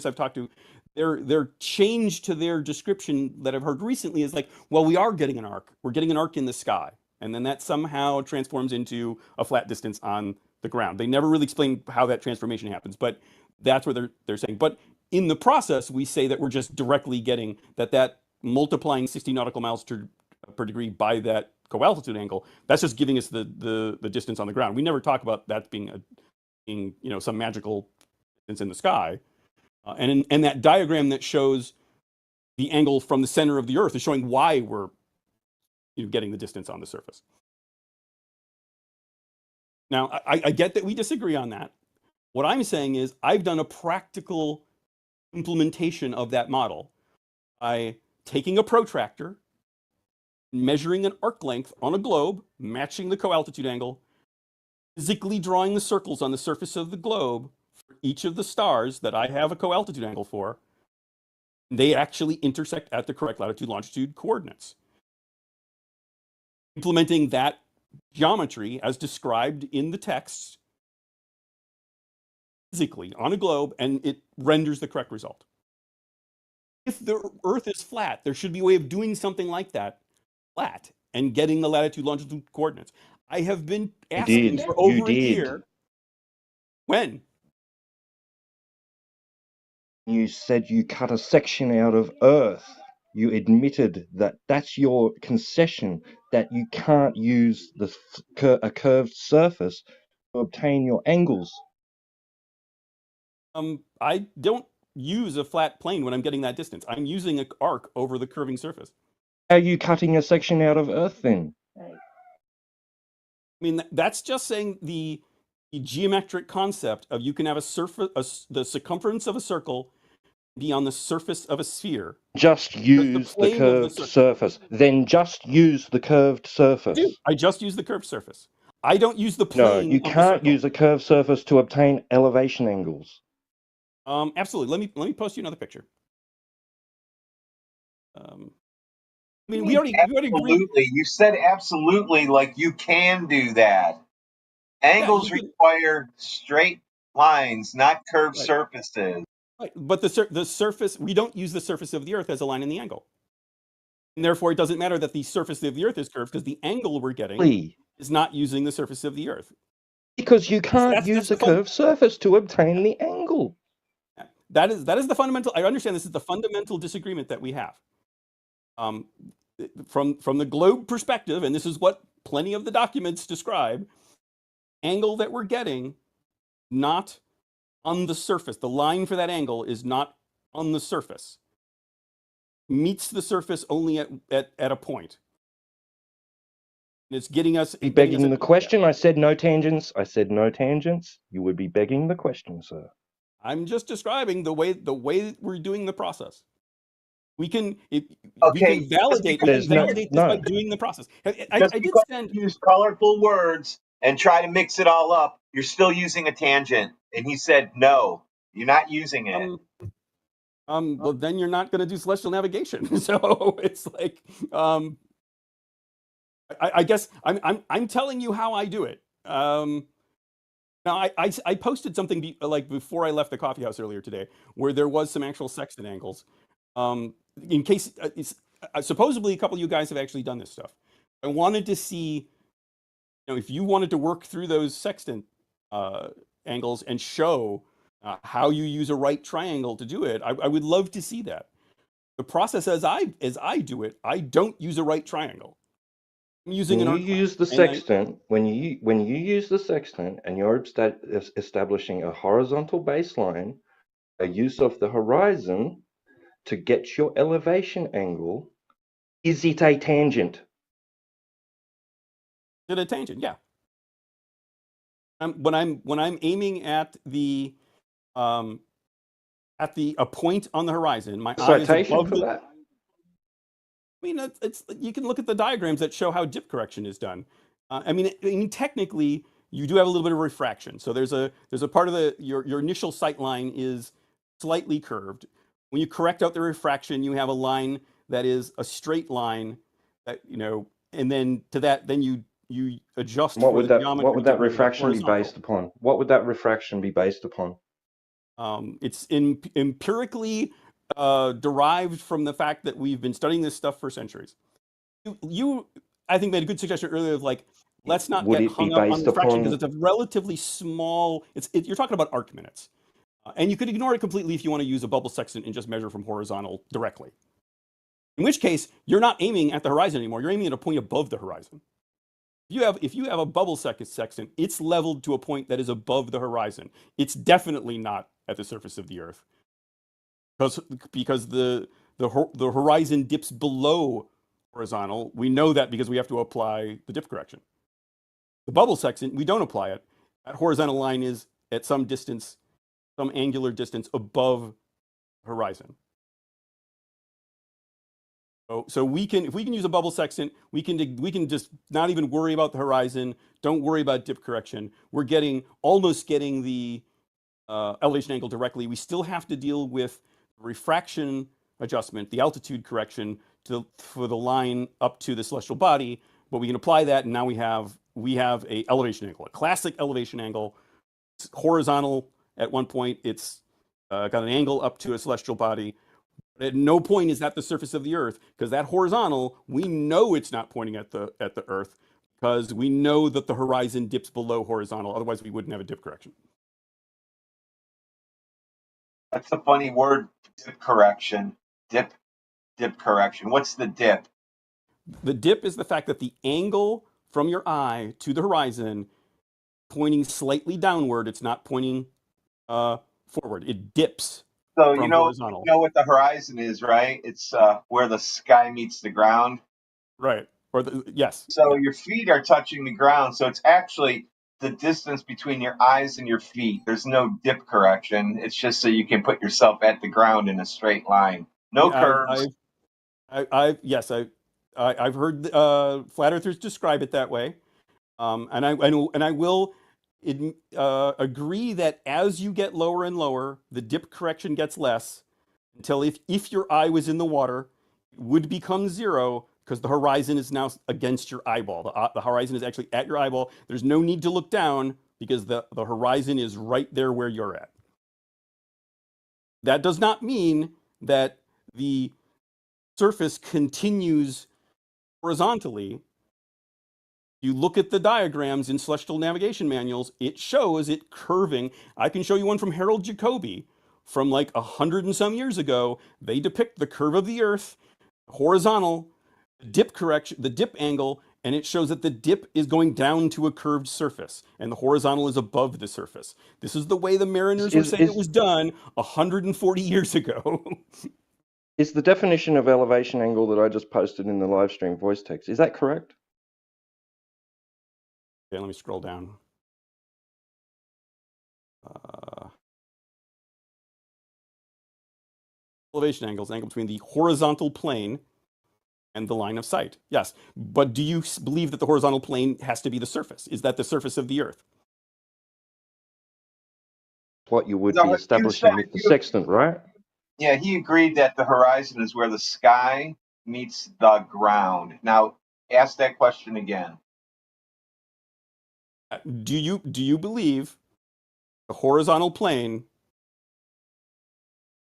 I've talked to, their change to their description that I've heard recently is like, well, we are getting an arc. We're getting an arc in the sky, and then that somehow transforms into a flat distance on the ground. They never really explain how that transformation happens, but that's what they're saying. But in the process, we say that we're just directly getting that multiplying 60 nautical miles per degree by that co-altitude angle. That's just giving us the distance on the ground. We never talk about that being some magical distance in the sky. And that diagram that shows the angle from the center of the Earth is showing why we're getting the distance on the surface. Now, I get that we disagree on that. What I'm saying is I've done a practical implementation of that model by taking a protractor, measuring an arc length on a globe, matching the co-altitude angle, physically drawing the circles on the surface of the globe for each of the stars that I have a co-altitude angle for. They actually intersect at the correct latitude longitude coordinates. Implementing that geometry as described in the text physically on a globe, and it renders the correct result. If the Earth is flat, there should be a way of doing something like that flat and getting the latitude longitude coordinates. I have been asking for over a year. When? You said you cut a section out of Earth. You admitted that that's your concession, that you can't use a curved surface to obtain your angles. I don't use a flat plane when I'm getting that distance. I'm using an arc over the curving surface. How are you cutting a section out of Earth then? I mean, that's just saying the geometric concept of you can have the circumference of a circle be on the surface of a sphere. Just use the curved surface. Then just use the curved surface. I just use the curved surface. I don't use the plane. No, you can't use a curved surface to obtain elevation angles. Absolutely. Let me post you another picture. I mean, we already agreed. You said absolutely, like you can do that. Angles require straight lines, not curved surfaces. Right. But the surface, we don't use the surface of the Earth as a line in the angle. And therefore, it doesn't matter that the surface of the Earth is curved because the angle we're getting is not using the surface of the Earth. Because you can't use a curved surface to obtain the angle. That is the fundamental. I understand this is the fundamental disagreement that we have. From the globe perspective, and this is what plenty of the documents describe, angle that we're getting, not on the surface. The line for that angle is not on the surface. Meets the surface only at a point. And it's getting us. Begging the question. I said no tangents. You would be begging the question, sir. I'm just describing the way we're doing the process. We can validate this by doing the process. I did use colorful words and try to mix it all up. You're still using a tangent, and he said no, you're not using it. Well, then you're not going to do celestial navigation. So it's like, I guess I'm telling you how I do it. Now, I posted something like before I left the coffee house earlier today, where there was some actual sextant angles. In case, supposedly a couple of you guys have actually done this stuff. I wanted to see, if you wanted to work through those sextant angles and show how you use a right triangle to do it. I would love to see that. The process as I do it, I don't use a right triangle. I'm using when you use the sextant, when you use the sextant and you're establishing a horizontal baseline, a use of the horizon to get your elevation angle, is it a tangent? Is it a tangent? Yeah. When I'm aiming at a point on the horizon, my eye is above that. I mean, you can look at the diagrams that show how dip correction is done. I mean, technically, you do have a little bit of refraction. So there's a part of your initial sight line is slightly curved. When you correct out the refraction, you have a line that is a straight line that, and then to that, then you you adjust What for would the that geometry to bring it refraction be horizontal. based upon? What would that refraction be based upon? It's empirically derived from the fact that we've been studying this stuff for centuries. You I think, made a good suggestion earlier of like, let's not Would get it be hung up on based refraction because upon? it's a relatively small. You're talking about arc minutes, and you could ignore it completely if you want to use a bubble sextant and just measure from horizontal directly. In which case, you're not aiming at the horizon anymore. You're aiming at a point above the horizon. If you have a bubble sextant, it's leveled to a point that is above the horizon. It's definitely not at the surface of the Earth, because the horizon dips below horizontal. We know that because we have to apply the dip correction. The bubble sextant, we don't apply it. That horizontal line is at some distance, some angular distance above the horizon. So if we can use a bubble sextant, we can just not even worry about the horizon. Don't worry about dip correction. We're almost getting the elevation angle directly. We still have to deal with refraction adjustment, the altitude correction for the line up to the celestial body. But we can apply that, and now we have a elevation angle, a classic elevation angle. It's horizontal at one point. It's got an angle up to a celestial body. At no point is that the surface of the Earth, because that horizontal, we know it's not pointing at the Earth, because we know that the horizon dips below horizontal. Otherwise, we wouldn't have a dip correction. That's a funny word, dip correction. Dip correction. What's the dip? The dip is the fact that the angle from your eye to the horizon pointing slightly downward. It's not pointing forward. It dips So from horizontal. you know what the horizon is, right? It's where the sky meets the ground. Right. Yes. So your feet are touching the ground. So it's actually the distance between your eyes and your feet. There's no dip correction. It's just so you can put yourself at the ground in a straight line. No curves. I've heard flat earthers describe it that way, and I will agree that as you get lower and lower, the dip correction gets less until if your eye was in the water, it would become zero because the horizon is now against your eyeball. The horizon is actually at your eyeball. There's no need to look down because the horizon is right there where you're at. That does not mean that the surface continues horizontally. You look at the diagrams in celestial navigation manuals, it shows it curving. I can show you one from Harold Jacobi from like 100 and some years ago. They depict the curve of the Earth, horizontal, dip correction, the dip angle, and it shows that the dip is going down to a curved surface and the horizontal is above the surface. This is the way the mariners were saying it was done 140 years ago. Is the definition of elevation angle that I just posted in the live stream voice text, is that correct? Okay, let me scroll down. Elevation angle is the angle between the horizontal plane and the line of sight. Yes, but do you believe that the horizontal plane has to be the surface? Is that the surface of the Earth? What you would be establishing with the sextant, right? Yeah, he agreed that the horizon is where the sky meets the ground. Now, ask that question again. Do you believe the horizontal plane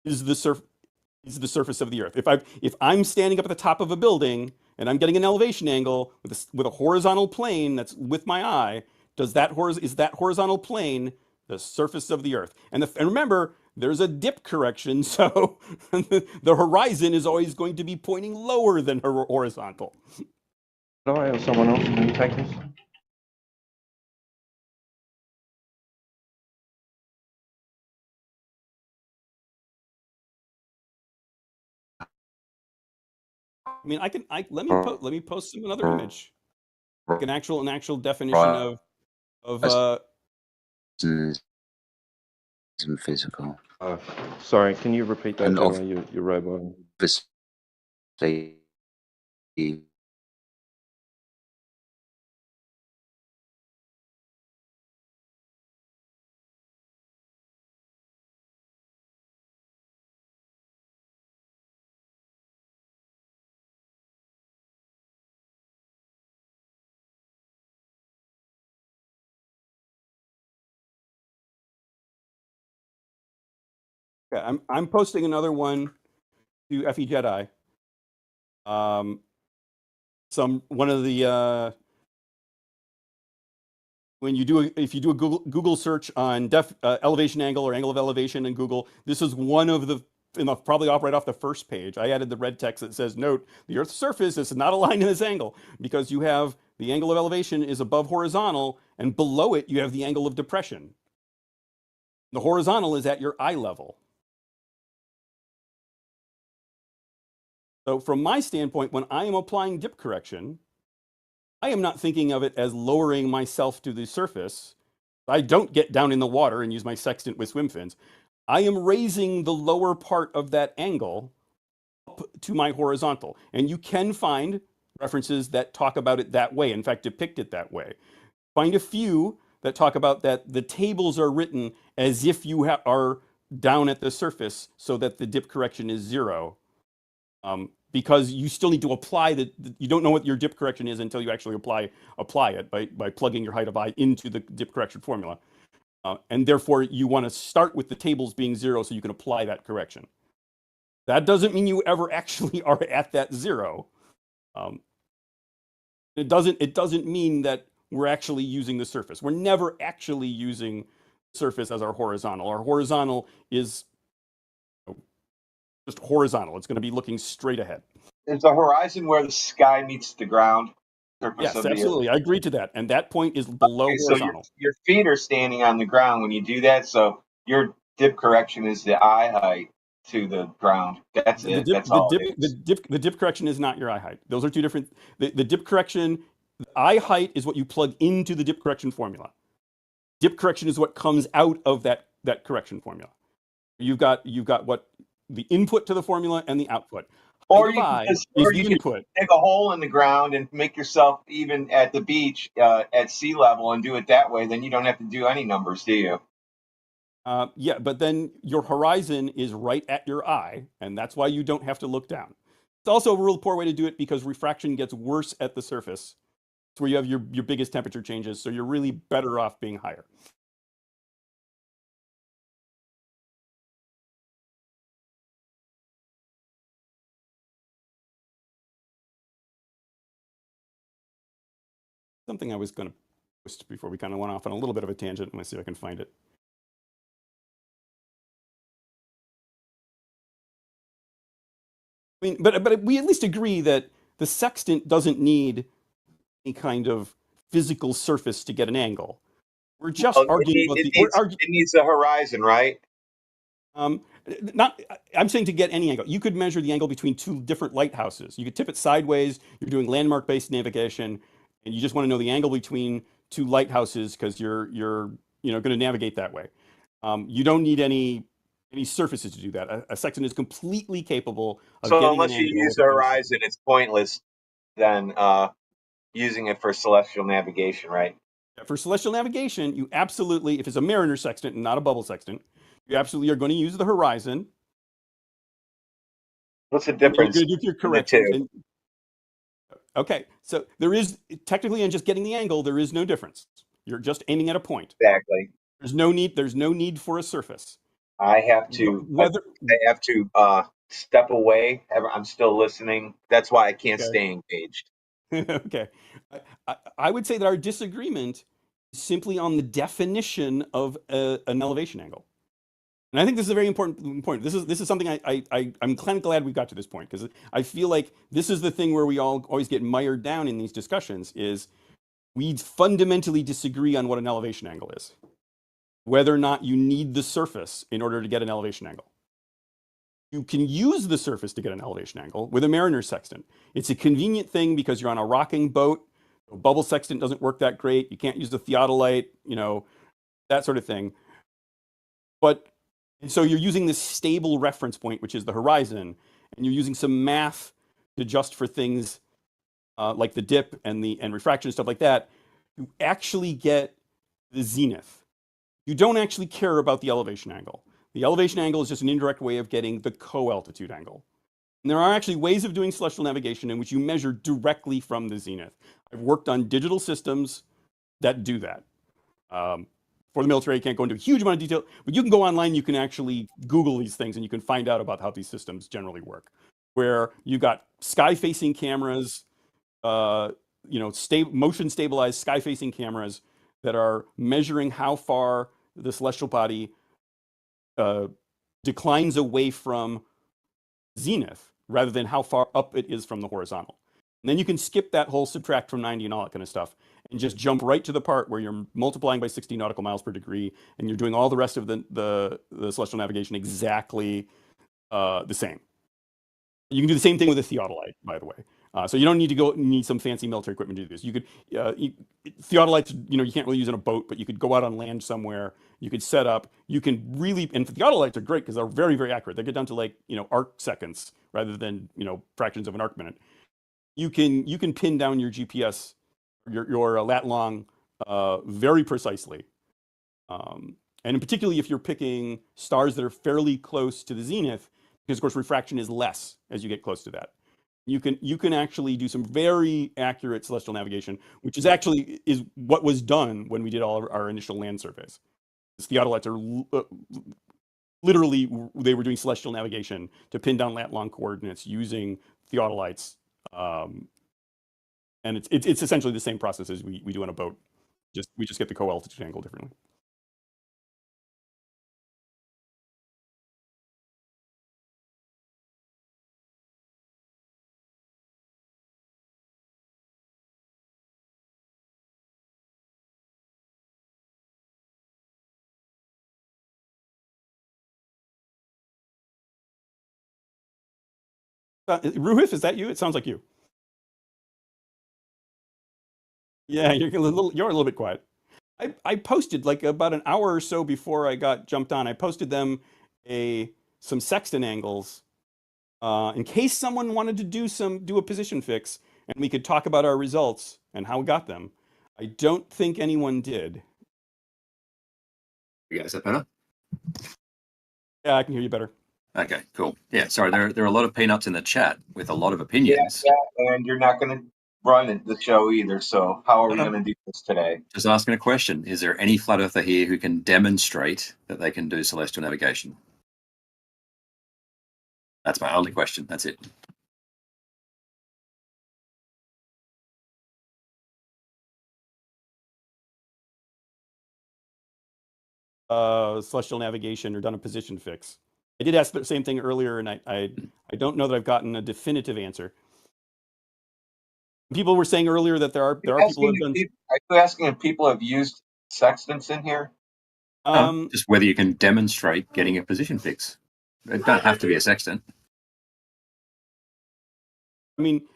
is the surface of the Earth? If I'm standing up at the top of a building and I'm getting an elevation angle with a horizontal plane that's with my eye, is that horizontal plane the surface of the Earth? And remember, there's a dip correction, so the horizon is always going to be pointing lower than horizontal. Could I or someone else can you take this? I mean, let me post another image, like an actual definition of physical. Sorry, can you repeat that, Jedi? You're robot. Yeah, I'm posting another one to FE Jedi. One of the if you do a Google search on elevation angle or angle of elevation in Google, this is one of the probably right off the first page. I added the red text that says, "Note: the Earth's surface is not aligned in this angle because you have the angle of elevation is above horizontal, and below it you have the angle of depression. The horizontal is at your eye level." So from my standpoint, when I am applying dip correction, I am not thinking of it as lowering myself to the surface. I don't get down in the water and use my sextant with swim fins. I am raising the lower part of that angle up to my horizontal. And you can find references that talk about it that way, in fact, depict it that way. Find a few that talk about that the tables are written as if you are down at the surface so that the dip correction is 0. Because you still need to apply you don't know what your dip correction is until you actually apply it by plugging your height of eye into the dip correction formula. And therefore, you want to start with the tables being 0 so you can apply that correction. That doesn't mean you ever actually are at that 0. It doesn't mean that we're actually using the surface. We're never actually using surface as our horizontal. Our horizontal is just horizontal. It's going to be looking straight ahead. There's a horizon where the sky meets the ground. Yes, absolutely. I agree to that. And that point is below horizontal. So your feet are standing on the ground when you do that. So your dip correction is the eye height to the ground. That's it. That's all it is. The dip correction is not your eye height. Those are two different. The dip correction, the eye height is what you plug into the dip correction formula. Dip correction is what comes out of that correction formula. You've got what the input to the formula and the output. Or you can dig a hole in the ground and make yourself even at the beach at sea level and do it that way. Then you don't have to do any numbers, do you? Yeah, but then your horizon is right at your eye, and that's why you don't have to look down. It's also a real poor way to do it because refraction gets worse at the surface. It's where you have your biggest temperature changes, so you're really better off being higher. Something I was going to post before we kind of went off on a little bit of a tangent. Let me see if I can find it. I mean, but we at least agree that the sextant doesn't need any kind of physical surface to get an angle. We're just arguing about it needs a horizon, right? I'm saying to get any angle. You could measure the angle between two different lighthouses. You could tip it sideways. You're doing landmark-based navigation, and you just want to know the angle between two lighthouses because you're going to navigate that way. You don't need any surfaces to do that. A sextant is completely capable of getting unless you use the horizon, it's pointless then using it for celestial navigation, right? Yeah, for celestial navigation, you absolutely, if it's a Mariner sextant and not a bubble sextant, you absolutely are going to use the horizon. What's the difference? You're going to do your corrections. Okay, so there is technically in just getting the angle, there is no difference. You're just aiming at a point. Exactly. There's no need for a surface. I have to step away. I'm still listening. That's why I can't stay engaged. Okay. I would say that our disagreement is simply on the definition of an elevation angle. And I think this is a very important point. This is something I'm kind of glad we got to this point because I feel like this is the thing where we always get mired down in these discussions is we fundamentally disagree on what an elevation angle is. Whether or not you need the surface in order to get an elevation angle. You can use the surface to get an elevation angle with a Mariner sextant. It's a convenient thing because you're on a rocking boat. A bubble sextant doesn't work that great. You can't use the theodolite, that sort of thing. And so you're using this stable reference point, which is the horizon, and you're using some math to adjust for things like the dip and refraction and stuff like that to actually get the zenith. You don't actually care about the elevation angle. The elevation angle is just an indirect way of getting the co-altitude angle. And there are actually ways of doing celestial navigation in which you measure directly from the zenith. I've worked on digital systems that do that. for the military. I can't go into a huge amount of detail, but you can go online, you can actually Google these things, and you can find out about how these systems generally work. Where you've got sky-facing cameras, motion stabilized sky-facing cameras that are measuring how far the celestial body declines away from zenith rather than how far up it is from the horizontal. And then you can skip that whole subtract from 90 and all that kind of stuff and just jump right to the part where you're multiplying by 60 nautical miles per degree and you're doing all the rest of the celestial navigation exactly the same. You can do the same thing with a theodolite, by the way. So you don't need to need some fancy military equipment to do this. You could theodolites, you can't really use in a boat, but you could go out on land somewhere. You could set up. You can really, and theodolites are great because they're very, very accurate. They get down to arc seconds rather than fractions of an arc minute. You can pin down your GPS, your lat long, very precisely. And particularly if you're picking stars that are fairly close to the zenith, because of course refraction is less as you get close to that. You can actually do some very accurate celestial navigation, which is what was done when we did all of our initial land surveys. The theodolites are literally, they were doing celestial navigation to pin down lat long coordinates using theodolites, and it's essentially the same process as we do on a boat. We just get the co-altitude angle differently. Ruhif, is that you? It sounds like you. Yeah, you're a little bit quiet. I posted like about an hour or so before I got jumped on. I posted them some sextant angles in case someone wanted to do a position fix, and we could talk about our results and how we got them. I don't think anyone did. You guys, is that better? Yeah, I can hear you better. Okay, cool. Yeah, sorry, there are a lot of peanuts in the chat with a lot of opinions. Yeah, and you're not going to run the show either, so how are we going to do this today? Just asking a question. Is there any flat earther here who can demonstrate that they can do celestial navigation? That's my only question. That's it. Celestial navigation or done a position fix. I did ask the same thing earlier, and I don't know that I've gotten a definitive answer. People were saying earlier that there are people who have done. Are you asking if people have used sextants in here? Just whether you can demonstrate getting a position fix. It don't have to be a sextant. I mean,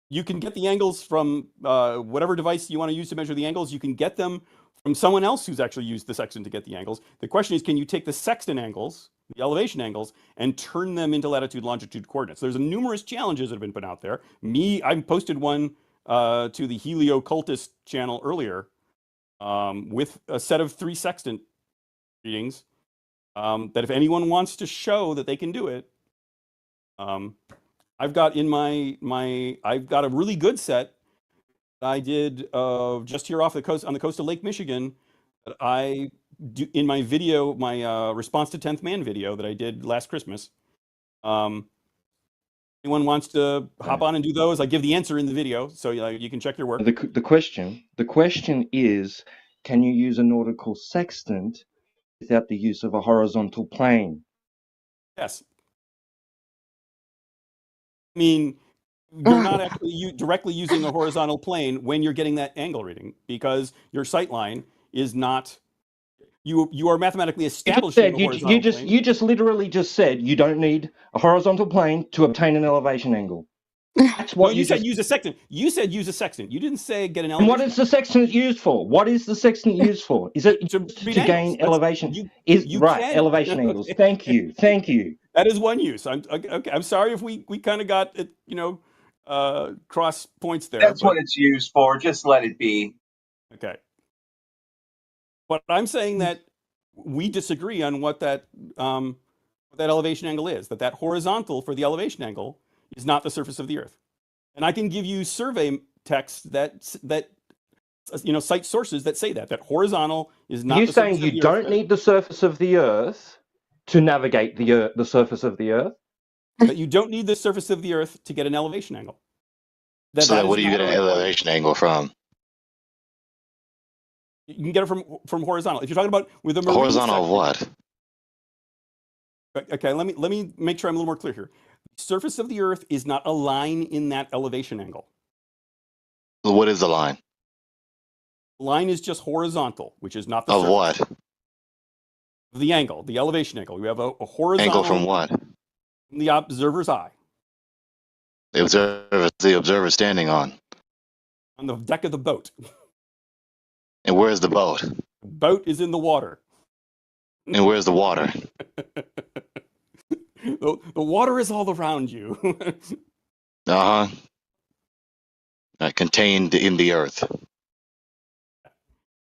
you can get the angles from whatever device you want to use to measure the angles. You can get them from someone else who's actually used the sextant to get the angles. The question is, can you take the sextant angles, the elevation angles, and turn them into latitude, longitude coordinates? There's numerous challenges that have been put out there. I posted one to the Heliocultist channel earlier with a set of 3 sextant readings that if anyone wants to show that they can do it, I've got in I've got a really good set I did just here off the coast on the coast of Lake Michigan that I do in my video, my response to 10th man video that I did last Christmas. Anyone wants to hop on and do those? I give the answer in the video, so you can check your work. The question is, can you use a nautical sextant without the use of a horizontal plane? Yes. I mean, you're not actually directly using a horizontal plane when you're getting that angle reading because your sight line is not. You are mathematically establishing a horizontal plane. You just literally just said you don't need a horizontal plane to obtain an elevation angle. That's what you said. Use a sextant. You said use a sextant. You didn't say get an elevation. And what is the sextant used for? What is the sextant used for? Is it to gain elevation? Elevation angles. Thank you. That is one use. I'm sorry if we kind of got it. Cross points there. That's what it's used for. Just let it be. Okay. But I'm saying that we disagree on what that elevation angle is. That horizontal for the elevation angle is not the surface of the Earth. And I can give you survey text that cite sources that say that horizontal is not. You're the saying surface of you the Earth. don't need the surface of the Earth to navigate the surface of the Earth? That you don't need the surface of the Earth to get an elevation angle. So then, what do you get an elevation angle from? You can get it from horizontal. If you're talking about with a marine Horizontal section, what? Okay, let me make sure I'm a little more clear here. The surface of the Earth is not a line in that elevation angle. What is the line? The line is just horizontal, which is not the Of surface. what? The angle, the elevation angle. You have a horizontal Angle from what? From the observer's eye. The observer standing on the deck of the boat. And where's the boat? The boat is in the water. And where's the water? The water is all around you. Contained in the earth.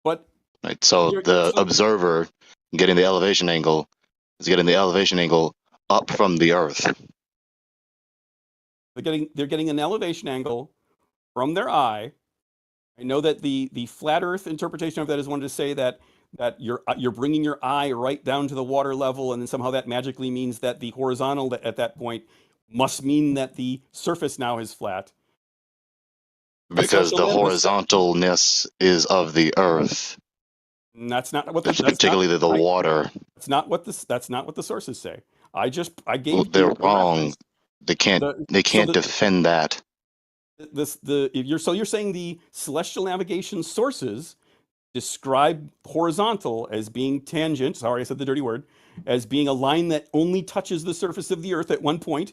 But right, so the observer getting the elevation angle is getting the elevation angle up from the earth. They're getting an elevation angle from their eye. I know that the flat Earth interpretation of that is wanted to say that you're bringing your eye right down to the water level, and then somehow that magically means that the horizontal at that point must mean that the surface now is flat. Because the horizontalness is of the earth. And that's not what particularly the water. That's not what the sources say. I gave. Well, they're wrong. They can't defend that. You're saying the celestial navigation sources describe horizontal as being tangent. Sorry, I said the dirty word. As being a line that only touches the surface of the Earth at one point.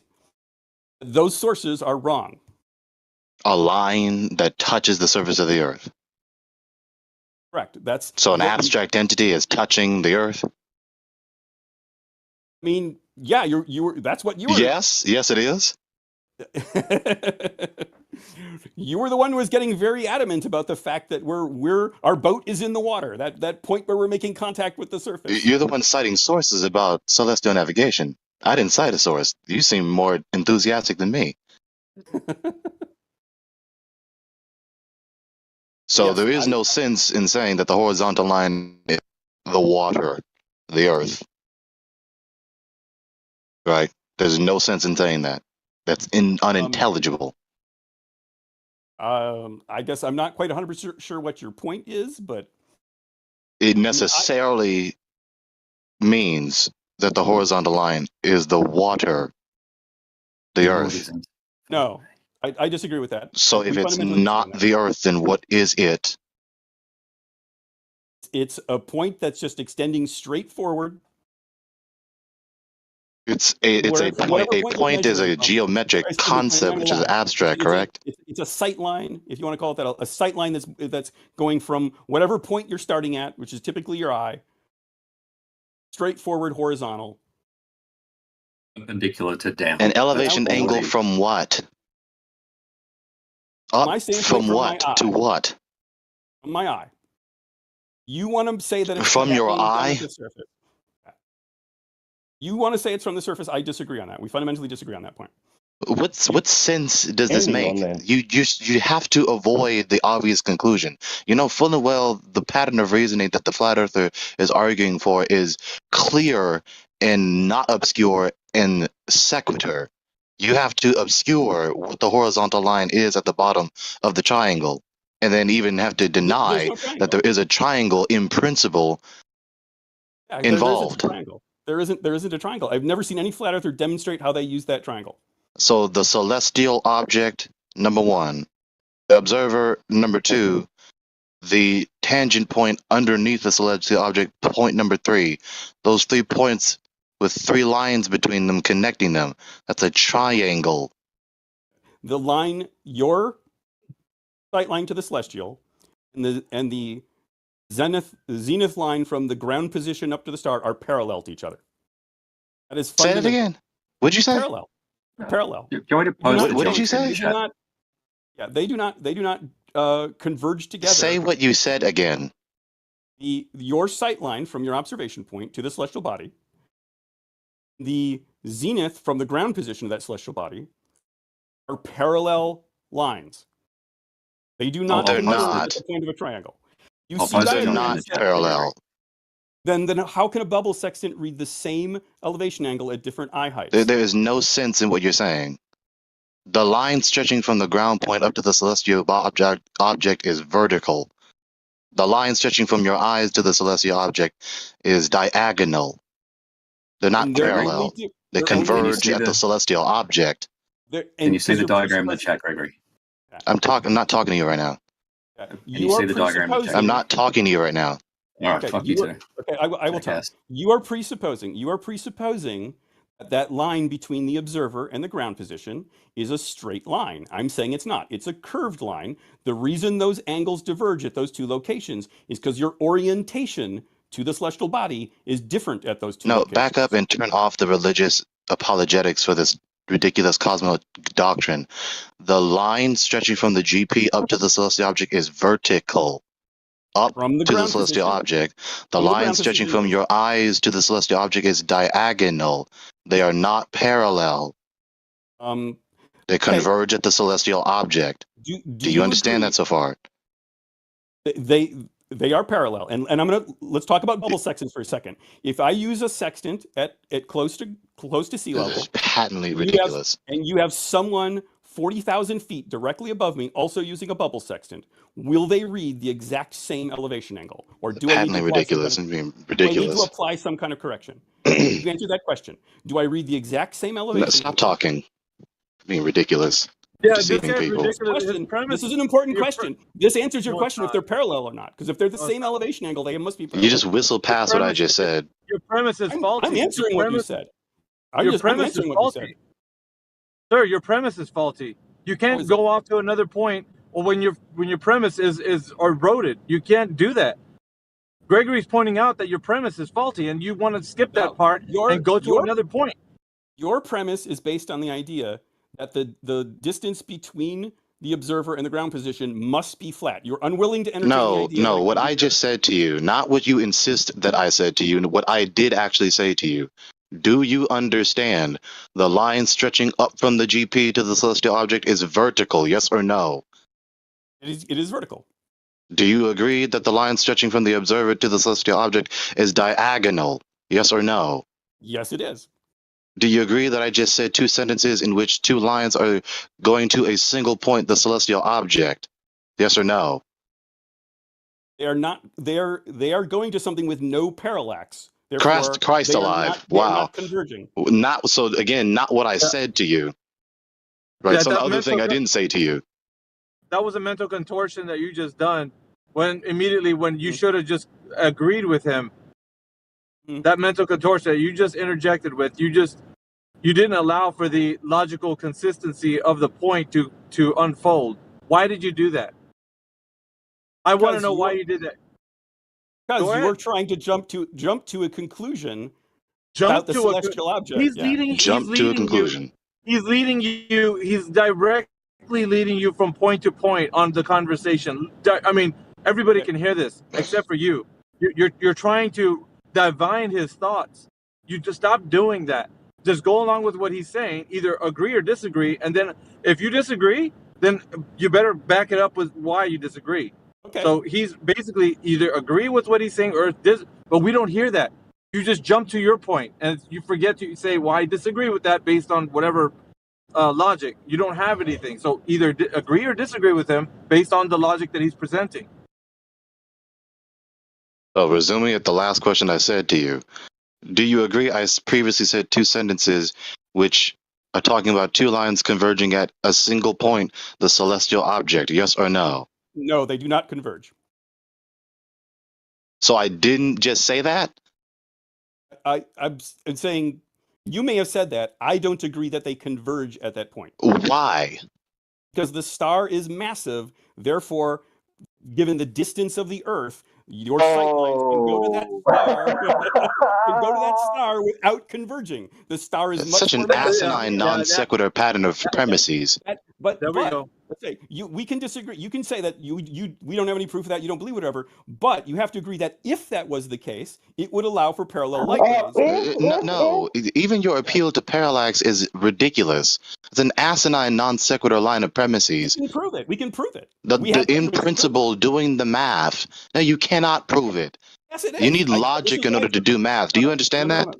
Those sources are wrong. A line that touches the surface of the Earth. Correct. So an abstract entity is touching the Earth. I mean, yeah, you were. That's what you were. Yes, it is. You were the one who was getting very adamant about the fact that our boat is in the water. That point where we're making contact with the surface. You're the one citing sources about celestial navigation. I didn't cite a source. You seem more enthusiastic than me. So yes, there is no sense in saying that the horizontal line is the water, the earth. Right? There's no sense in saying that. That's unintelligible. I guess I'm not quite 100% sure what your point is, but it necessarily means that the horizontal line is the water, the earth. No, I disagree with that. So if it's not the earth, then what is it? It's a point that's just extending straight forward. It's a point. A point is a geometric concept, which is abstract, correct? It's a sight line, if you want to call it that. A sight line that's going from whatever point you're starting at, which is typically your eye, straight forward, horizontal, perpendicular to down. An elevation angle from what? Up from what to what? From my eye. You want to say that it's from your eye? You want to say it's from the surface. I disagree on that. We fundamentally disagree on that point. What sense does this make? You have to avoid the obvious conclusion. You know full and well the pattern of reasoning that the flat earther is arguing for is clear and not obscure and sequitur. You have to obscure what the horizontal line is at the bottom of the triangle, and then even have to deny that there is a triangle in principle involved. There isn't a triangle. I've never seen any flat earther demonstrate how they use that triangle. So the celestial object, number one, the observer, number two, the tangent point underneath the celestial object, point number three. Those 3 points with 3 lines between them connecting them. That's a triangle. The line, your sight line to the celestial, and the zenith line from the ground position up to the star are parallel to each other. That is say it again. What'd you say? Parallel. What did you say? They do not converge together. Say what you said again. Your sight line from your observation point to the celestial body, the zenith from the ground position of that celestial body, are parallel lines. They do not They're converge not. at the point of a triangle. You They're see diagrams not that- parallel. Then how can a bubble sextant read the same elevation angle at different eye heights? There is no sense in what you're saying. The line stretching from the ground point up to the celestial object is vertical. The line stretching from your eyes to the celestial object is diagonal. They're not parallel. They converge at the celestial object. Can you see the diagram in the chat, Gregory? I'm not talking to you right now. Can you see the diagram in the chat? I'm not talking to you right now. All right, fuck you too. Okay, I will tell you. You are presupposing that line between the observer and the ground position is a straight line. I'm saying it's not. It's a curved line. The reason those angles diverge at those two locations is because your orientation to the celestial body is different at those two locations. Back up and turn off the religious apologetics for this ridiculous cosmic doctrine. The line stretching from the GP up to the celestial object is vertical. Up from the to the celestial object. The line stretching from your eyes to the celestial object is diagonal. They are not parallel. They converge at the celestial object. Do you understand that so far? They are parallel, and let's talk about bubble sextants for a second. If I use a sextant at close to sea level, this is patently ridiculous. And you have someone 40,000 feet directly above me also using a bubble sextant, will they read the exact same elevation angle, or do I need to ridiculous and being ridiculous? Do I need to apply some kind of correction? You answer that question. Do I read the exact same elevation? Stop talking. Being ridiculous. Yeah, deceiving people. This is an important question. This answers your question if they're parallel or not. Because if they're the same elevation angle, they must be parallel. You just whistled past what I just said. Your premise is faulty. I'm answering what you said. Your premise is faulty. Sir, your premise is faulty. You can't go off to another point or when your premise is eroded. You can't do that. Gregory's pointing out that your premise is faulty and you want to skip that part and go to another point. Your premise is based on the idea that the distance between the observer and the ground position must be flat. You're unwilling to entertain the idea. No, what I just said to you, not what you insist that I said to you, and what I did actually say to you. Do you understand the line stretching up from the GP to the celestial object is vertical, yes or no? It is vertical. Do you agree that the line stretching from the observer to the celestial object is diagonal, yes or no? Yes, it is. Do you agree that I just said two sentences in which two lines are going to a single point, the celestial object? Yes or no? They are not. They are going to something with no parallax. Christ alive! Wow. Not converging. Not what I said to you. Right. Some other thing I didn't say to you. That was a mental contortion that you just done when you should have just agreed with him. That mental contortion that you just interjected with, you didn't allow for the logical consistency of the point to unfold. Why did you do that? I want to know why you did that. Because you were trying to jump to a conclusion about the celestial object. He's leading to a conclusion. He's leading you. He's directly leading you from point to point on the conversation. I mean, everybody can hear this except for you. You're trying to divine his thoughts. You just stop doing that. Just go along with what he's saying. Either agree or disagree, and then if you disagree, then you better back it up with why you disagree. Okay. So he's basically either agree with what he's saying or but we don't hear that. You just jump to your point and you forget to say why I disagree with that based on whatever logic. You don't have anything. So either agree or disagree with him based on the logic that he's presenting. So resuming at the last question I said to you, do you agree I previously said two sentences which are talking about two lines converging at a single point, the celestial object, yes or no? No, they do not converge. So I didn't just say that? I'm saying you may have said that. I don't agree that they converge at that point. Why? Because the star is massive. Therefore, given the distance of the Earth, your sight lines can go to that star without converging. The star is much such an asinine non sequitur pattern of premises. But say we can disagree. You can say that we don't have any proof of that. You don't believe whatever. But you have to agree that if that was the case, it would allow for parallel light rays. No, even your appeal to parallax is ridiculous. It's an asinine non sequitur line of premises. We can prove it. We can prove it. In principle, doing the math. No, you cannot prove it. Yes, it is. You need logic in order to do math. Do you understand that?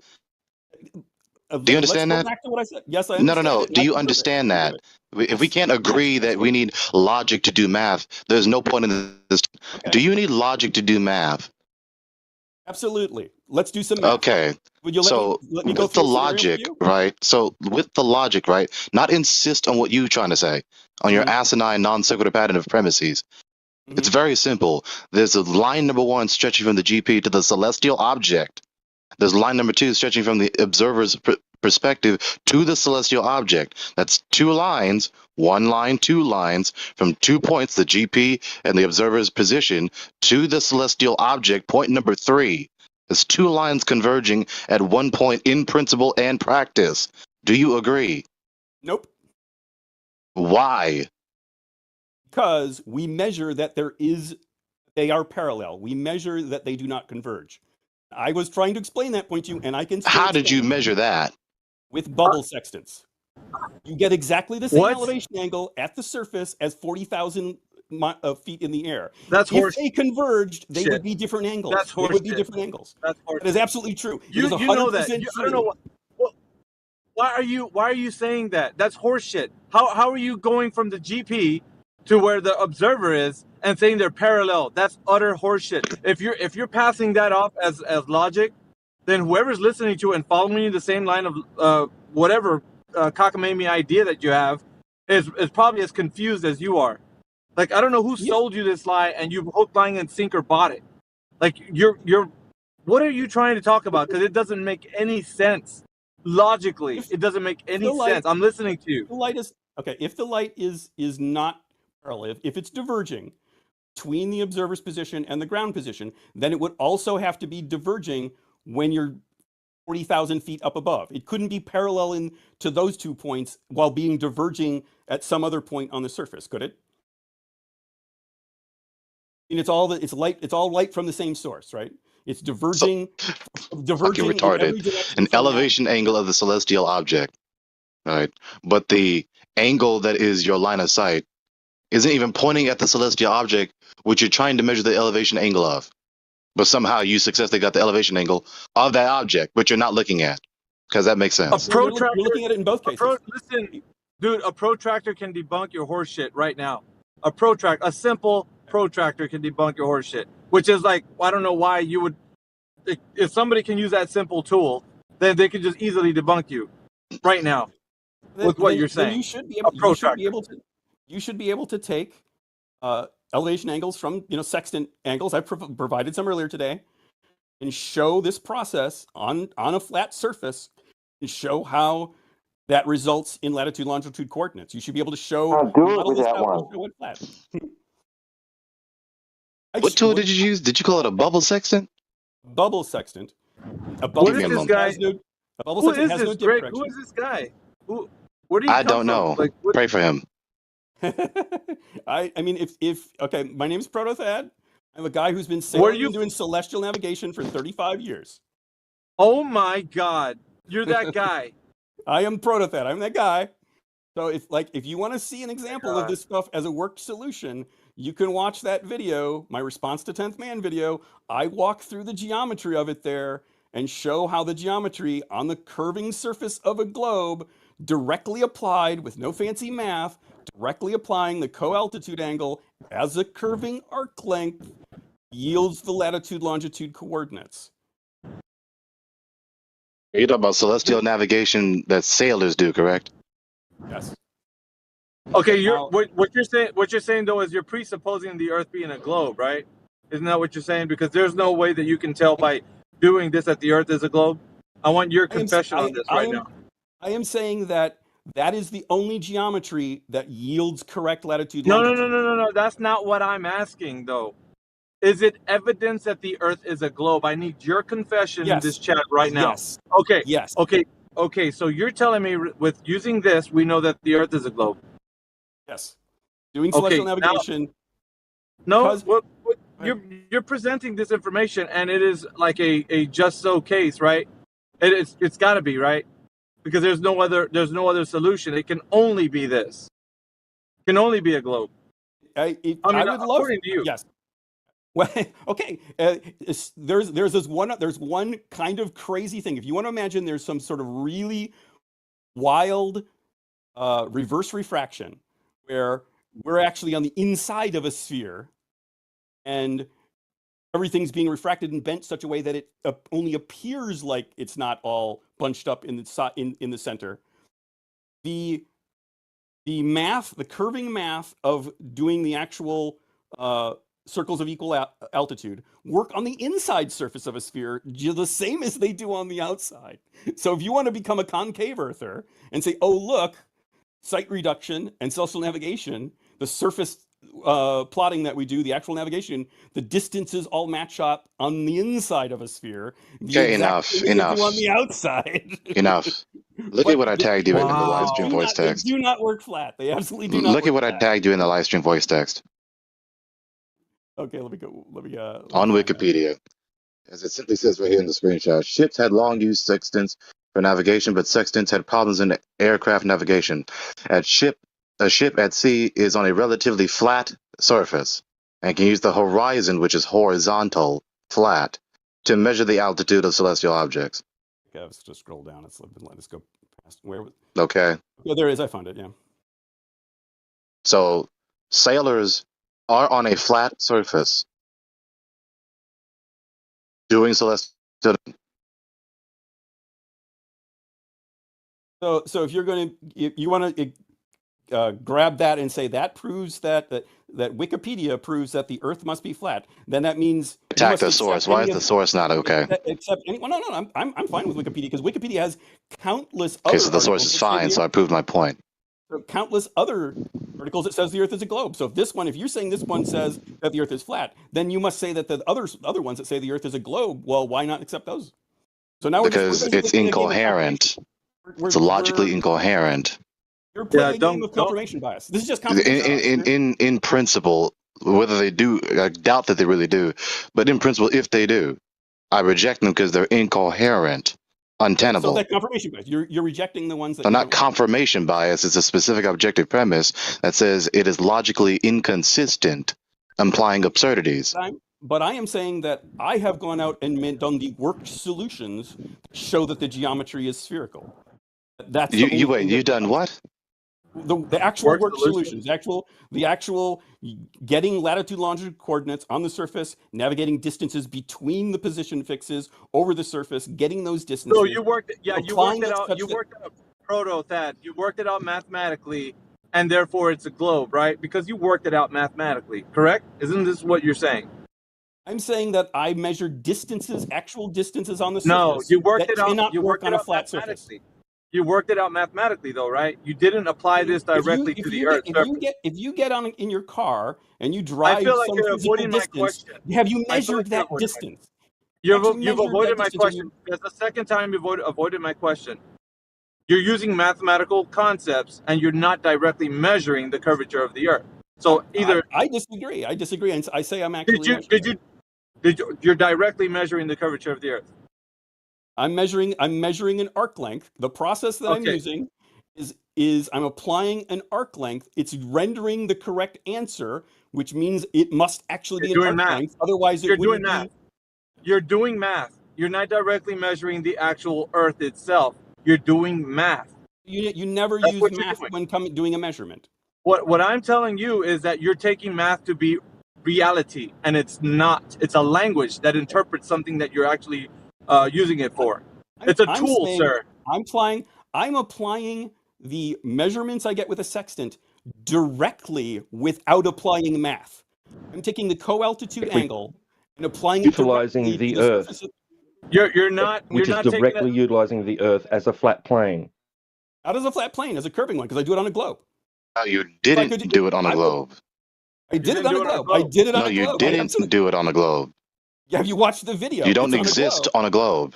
Do you understand that? Back to what I said. Yes, I understand. No. Do you understand that? If we can't agree that we need logic to do math, there's no point in this. Okay. Do you need logic to do math? Absolutely. Let's do some math. Okay. Would you let me go with the logic, right? So with the logic, right? Not insist on what you're trying to say, on your asinine non sequitur pattern of premises. It's very simple. There's a line number 1 stretching from the GP to the celestial object. There's line number 2 stretching from the observer's perspective to the celestial object. That's 2 lines, 1 line, 2 lines from 2 points, the GP and the observer's position, to the celestial object, point number 3. There's 2 lines converging at 1 point in principle and practice. Do you agree? Nope. Why? Because we measure that they are parallel. We measure that they do not converge. I was trying to explain that point to you, and I can. How did you measure that? With bubble sextants. You get exactly the same elevation angle at the surface as 40,000 feet in the air. That's if they converged, they would be different angles. That's they would be different angles. That's that is absolutely true. You know that. I don't know why are you saying that? That's horseshit. How are you going from the GP to where the observer is and saying they're parallel? That's utter horseshit. If you're passing that off as logic, then whoever's listening to it and following you the same line of whatever cockamamie idea that you have is probably as confused as you are. Like, I don't know who sold you this lie and you hook, line, and sinker bought it. Like, you're what are you trying to talk about? Because it doesn't make any sense. Logically, it doesn't make any sense. I'm listening to you. The light is okay. If the light is not parallel, if it's diverging between the observer's position and the ground position, then it would also have to be diverging when you're 40,000 feet up above. It couldn't be parallel to those 2 points while being diverging at some other point on the surface, could it? And it's all light from the same source, right? It's diverging. Fucking retarded. An elevation angle of the celestial object, right? But the angle that is your line of sight isn't even pointing at the celestial object, which you're trying to measure the elevation angle of. But somehow you successfully got the elevation angle of that object, but you're not looking at, because that makes sense. You're looking at it in both cases. Listen, dude, a protractor can debunk your horse shit right now. A simple protractor can debunk your horse shit, which is like, I don't know why you would. If somebody can use that simple tool, then they can just easily debunk you right now with what you're saying. You should be able to take elevation angles from sextant angles. I provided some earlier today, and show this process on a flat surface, and show how that results in latitude longitude coordinates. You should be able to show. Flat. What tool did you use? Did you call it a bubble sextant? Bubble sextant. A bubble sextant has no dip Who is this guy? Where do you I don't know. Like, pray for him. I mean, if okay, my name's Protothad. I'm a guy who's been sailing and doing celestial navigation for 35 years. Oh my God, you're that guy. I am Protothad. I'm that guy. So if you want to see an example of this stuff as a worked solution, you can watch that video, my response to 10th man video. I walk through the geometry of it there and show how the geometry on the curving surface of a globe, directly applied with no fancy math, directly applying the co-altitude angle as a curving arc length, yields the latitude longitude coordinates. You're talking about celestial navigation that sailors do, correct? Yes. Okay, what you're saying though is you're presupposing the Earth being a globe, right? Isn't that what you're saying? Because there's no way that you can tell by doing this that the Earth is a globe. I want your confession on this right now. I am saying that is the only geometry that yields correct latitude. No. That's not what I'm asking though. Is it evidence that the Earth is a globe? I need your confession in this chat right now. Yes. Okay. Yes. Okay. So you're telling me with using this, we know that the Earth is a globe. Yes. doing celestial navigation. You're presenting this information, and it is like a just so case, right? It's got to be, right? Because there's no other solution. It can only be this. It can only be a globe. I would love, according to you. Yes. Well, okay. There's one kind of crazy thing. If you want to imagine, there's some sort of really wild reverse refraction where we're actually on the inside of a sphere, and everything's being refracted and bent such a way that it only appears like it's not all bunched up in the center. The math, the curving math of doing the actual circles of equal altitude work on the inside surface of a sphere the same as they do on the outside. So if you want to become a concave earther and say, oh, look, sight reduction and celestial navigation, the surface plotting that we do, the actual navigation, the distances all match up on the inside of a sphere. Okay, enough. On the outside. Enough. Look at what I tagged you in the live stream voice text. They do not work flat. They absolutely do not. Look at what I tagged you in the live stream voice text. Okay, let me go. On Wikipedia, as it simply says right here in the screenshot, ships had long used sextants for navigation, but sextants had problems in aircraft navigation. A ship at sea is on a relatively flat surface and can use the horizon, which is horizontal, flat, to measure the altitude of celestial objects. Okay, let's just scroll down. Let's go past where. Okay. Yeah, there it is. I found it. Yeah. So sailors are on a flat surface doing celestial. So if you're going to, you want to grab that and say that proves that Wikipedia proves that the Earth must be flat, then that means attack the source. Why is the source not okay? No. I'm fine with Wikipedia because Wikipedia has countless. Okay, so the source is fine. So I proved my point. So countless other articles that says the Earth is a globe. So if you're saying this one says that the Earth is flat, then you must say that the other ones that say the Earth is a globe. Well, why not accept those? So now because it's incoherent. It's logically incoherent. You're playing a game of confirmation bias. This is just confirmation bias. In principle, whether they do, I doubt that they really do. But in principle, if they do, I reject them because they're incoherent. Untenable. So that confirmation bias. You're rejecting the ones that. No, not confirmation bias. It's a specific objective premise that says it is logically inconsistent, implying absurdities. But I am saying that I have gone out and done the worked solutions to show that the geometry is spherical. That's you've done what? The actual work solutions, the actual getting latitude longitude coordinates on the surface, navigating distances between the position fixes over the surface, getting those distances. So you worked it out. You worked out proto-Thad. You worked it out mathematically, and therefore it's a globe, right? Because you worked it out mathematically, correct? Isn't this what you're saying? I'm saying that I measured distances, actual distances on the surface. No, you worked it out. Cannot you work worked on it a out flat surface. You worked it out mathematically, though, right? You didn't apply this directly to the Earth. If you get on in your car and you drive, I feel like some you're physical avoiding my distance, question. have you measured that distance? You've avoided my question. That's the second time you've avoided my question. You're using mathematical concepts and you're not directly measuring the curvature of the Earth. So either I disagree. And I say I'm actually. You're directly measuring the curvature of the Earth. I'm measuring an arc length. The process that I'm using is I'm applying an arc length. It's rendering the correct answer, which means it must actually be an arc length. Otherwise, you're doing math. You're doing math. You're not directly measuring the actual Earth itself. You're doing math. You never use math when doing a measurement. What I'm telling you is that you're taking math to be reality, and it's not. It's a language that interprets something that you're actually using it for. It's a tool, sir. I'm applying the measurements I get with a sextant directly without applying math. I'm taking the co-altitude angle and applying utilizing the Earth. You're not directly utilizing the Earth as a flat plane. Not as a flat plane, as a curving one, because I do it on a globe. No, you didn't do it on a globe. I did it on a globe. I did it on a globe. No, you didn't do it on a globe. Have you watched the video? You don't exist on a globe.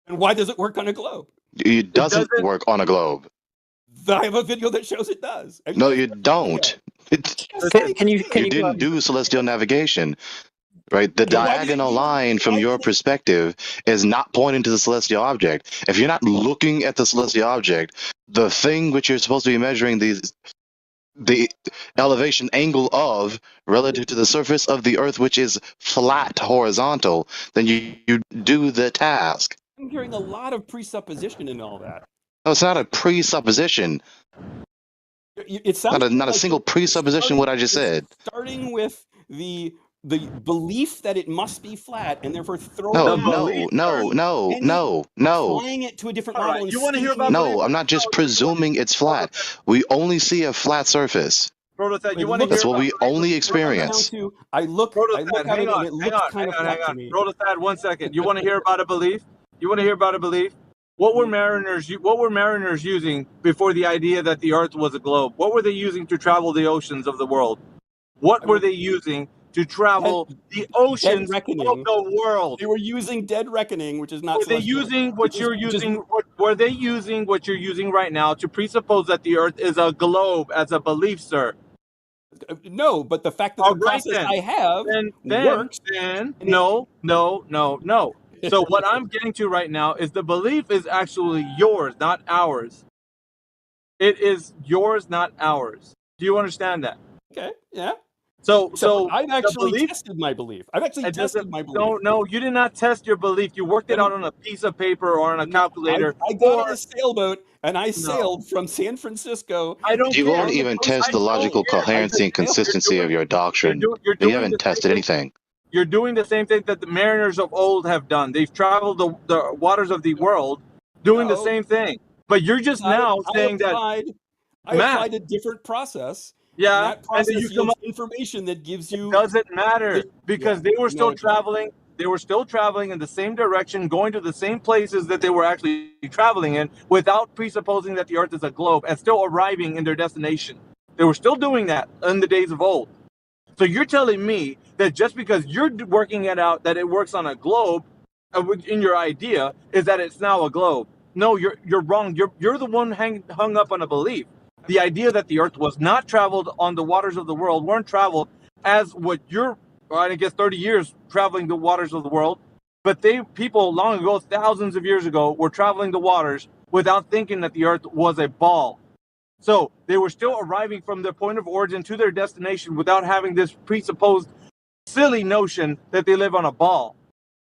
And why does it work on a globe? It doesn't work on a globe. I have a video that shows it does. No, you don't. Can you didn't do celestial navigation, right? The diagonal line from your perspective is not pointing to the celestial object. If you're not looking at the celestial object, the thing which you're supposed to be measuring the elevation angle of relative to the surface of the Earth, which is flat, horizontal, then you do the task. I'm hearing a lot of presupposition in all that. No, it's not a presupposition. It sounds Not a like single presupposition what I just said. starting with the belief that it must be flat, and therefore throwing applying it to a different model. You want to hear about No, I'm not just presuming it's flat. We only see a flat surface. Protothad, you want to hear That's what about we only experience. I look at it and it looks kind of flat to me. Protothad, 1 second. You want to hear about a belief? You want to hear about a belief? What were mariners using before the idea that the Earth was a globe? What were they using to travel the oceans of the world? What were they using to travel the oceans of the world? They were using dead reckoning, which is not. Were they using what you're using? Were they using what you're using right now to presuppose that the Earth is a globe as a belief, sir? No, but the fact that the process I have works. No. So what I'm getting to right now is the belief is actually yours, not ours. It is yours, not ours. Do you understand that? Okay, yeah. So I've actually tested my belief. I've actually tested my belief. No, you did not test your belief. You worked it out on a piece of paper or on a calculator. I got on a sailboat and I sailed from San Francisco. You won't even test the logical coherency and consistency of your doctrine. You haven't tested anything. You're doing the same thing that the mariners of old have done. They've traveled the waters of the world doing the same thing. But you're just now saying that I applied a different process. Yeah, and that process and then you come yields up information that gives you. It doesn't matter because they were still traveling. They were still traveling in the same direction, going to the same places that they were actually traveling in, without presupposing that the Earth is a globe, and still arriving in their destination. They were still doing that in the days of old. So you're telling me that just because you're working it out that it works on a globe, in your idea, is that it's now a globe? No, you're wrong. You're the one hung up on a belief. The idea that the Earth was not traveled on the waters of the world, weren't traveled as what you're, I guess, 30 years traveling the waters of the world. But people long ago, thousands of years ago, were traveling the waters without thinking that the Earth was a ball. So they were still arriving from their point of origin to their destination without having this presupposed silly notion that they live on a ball.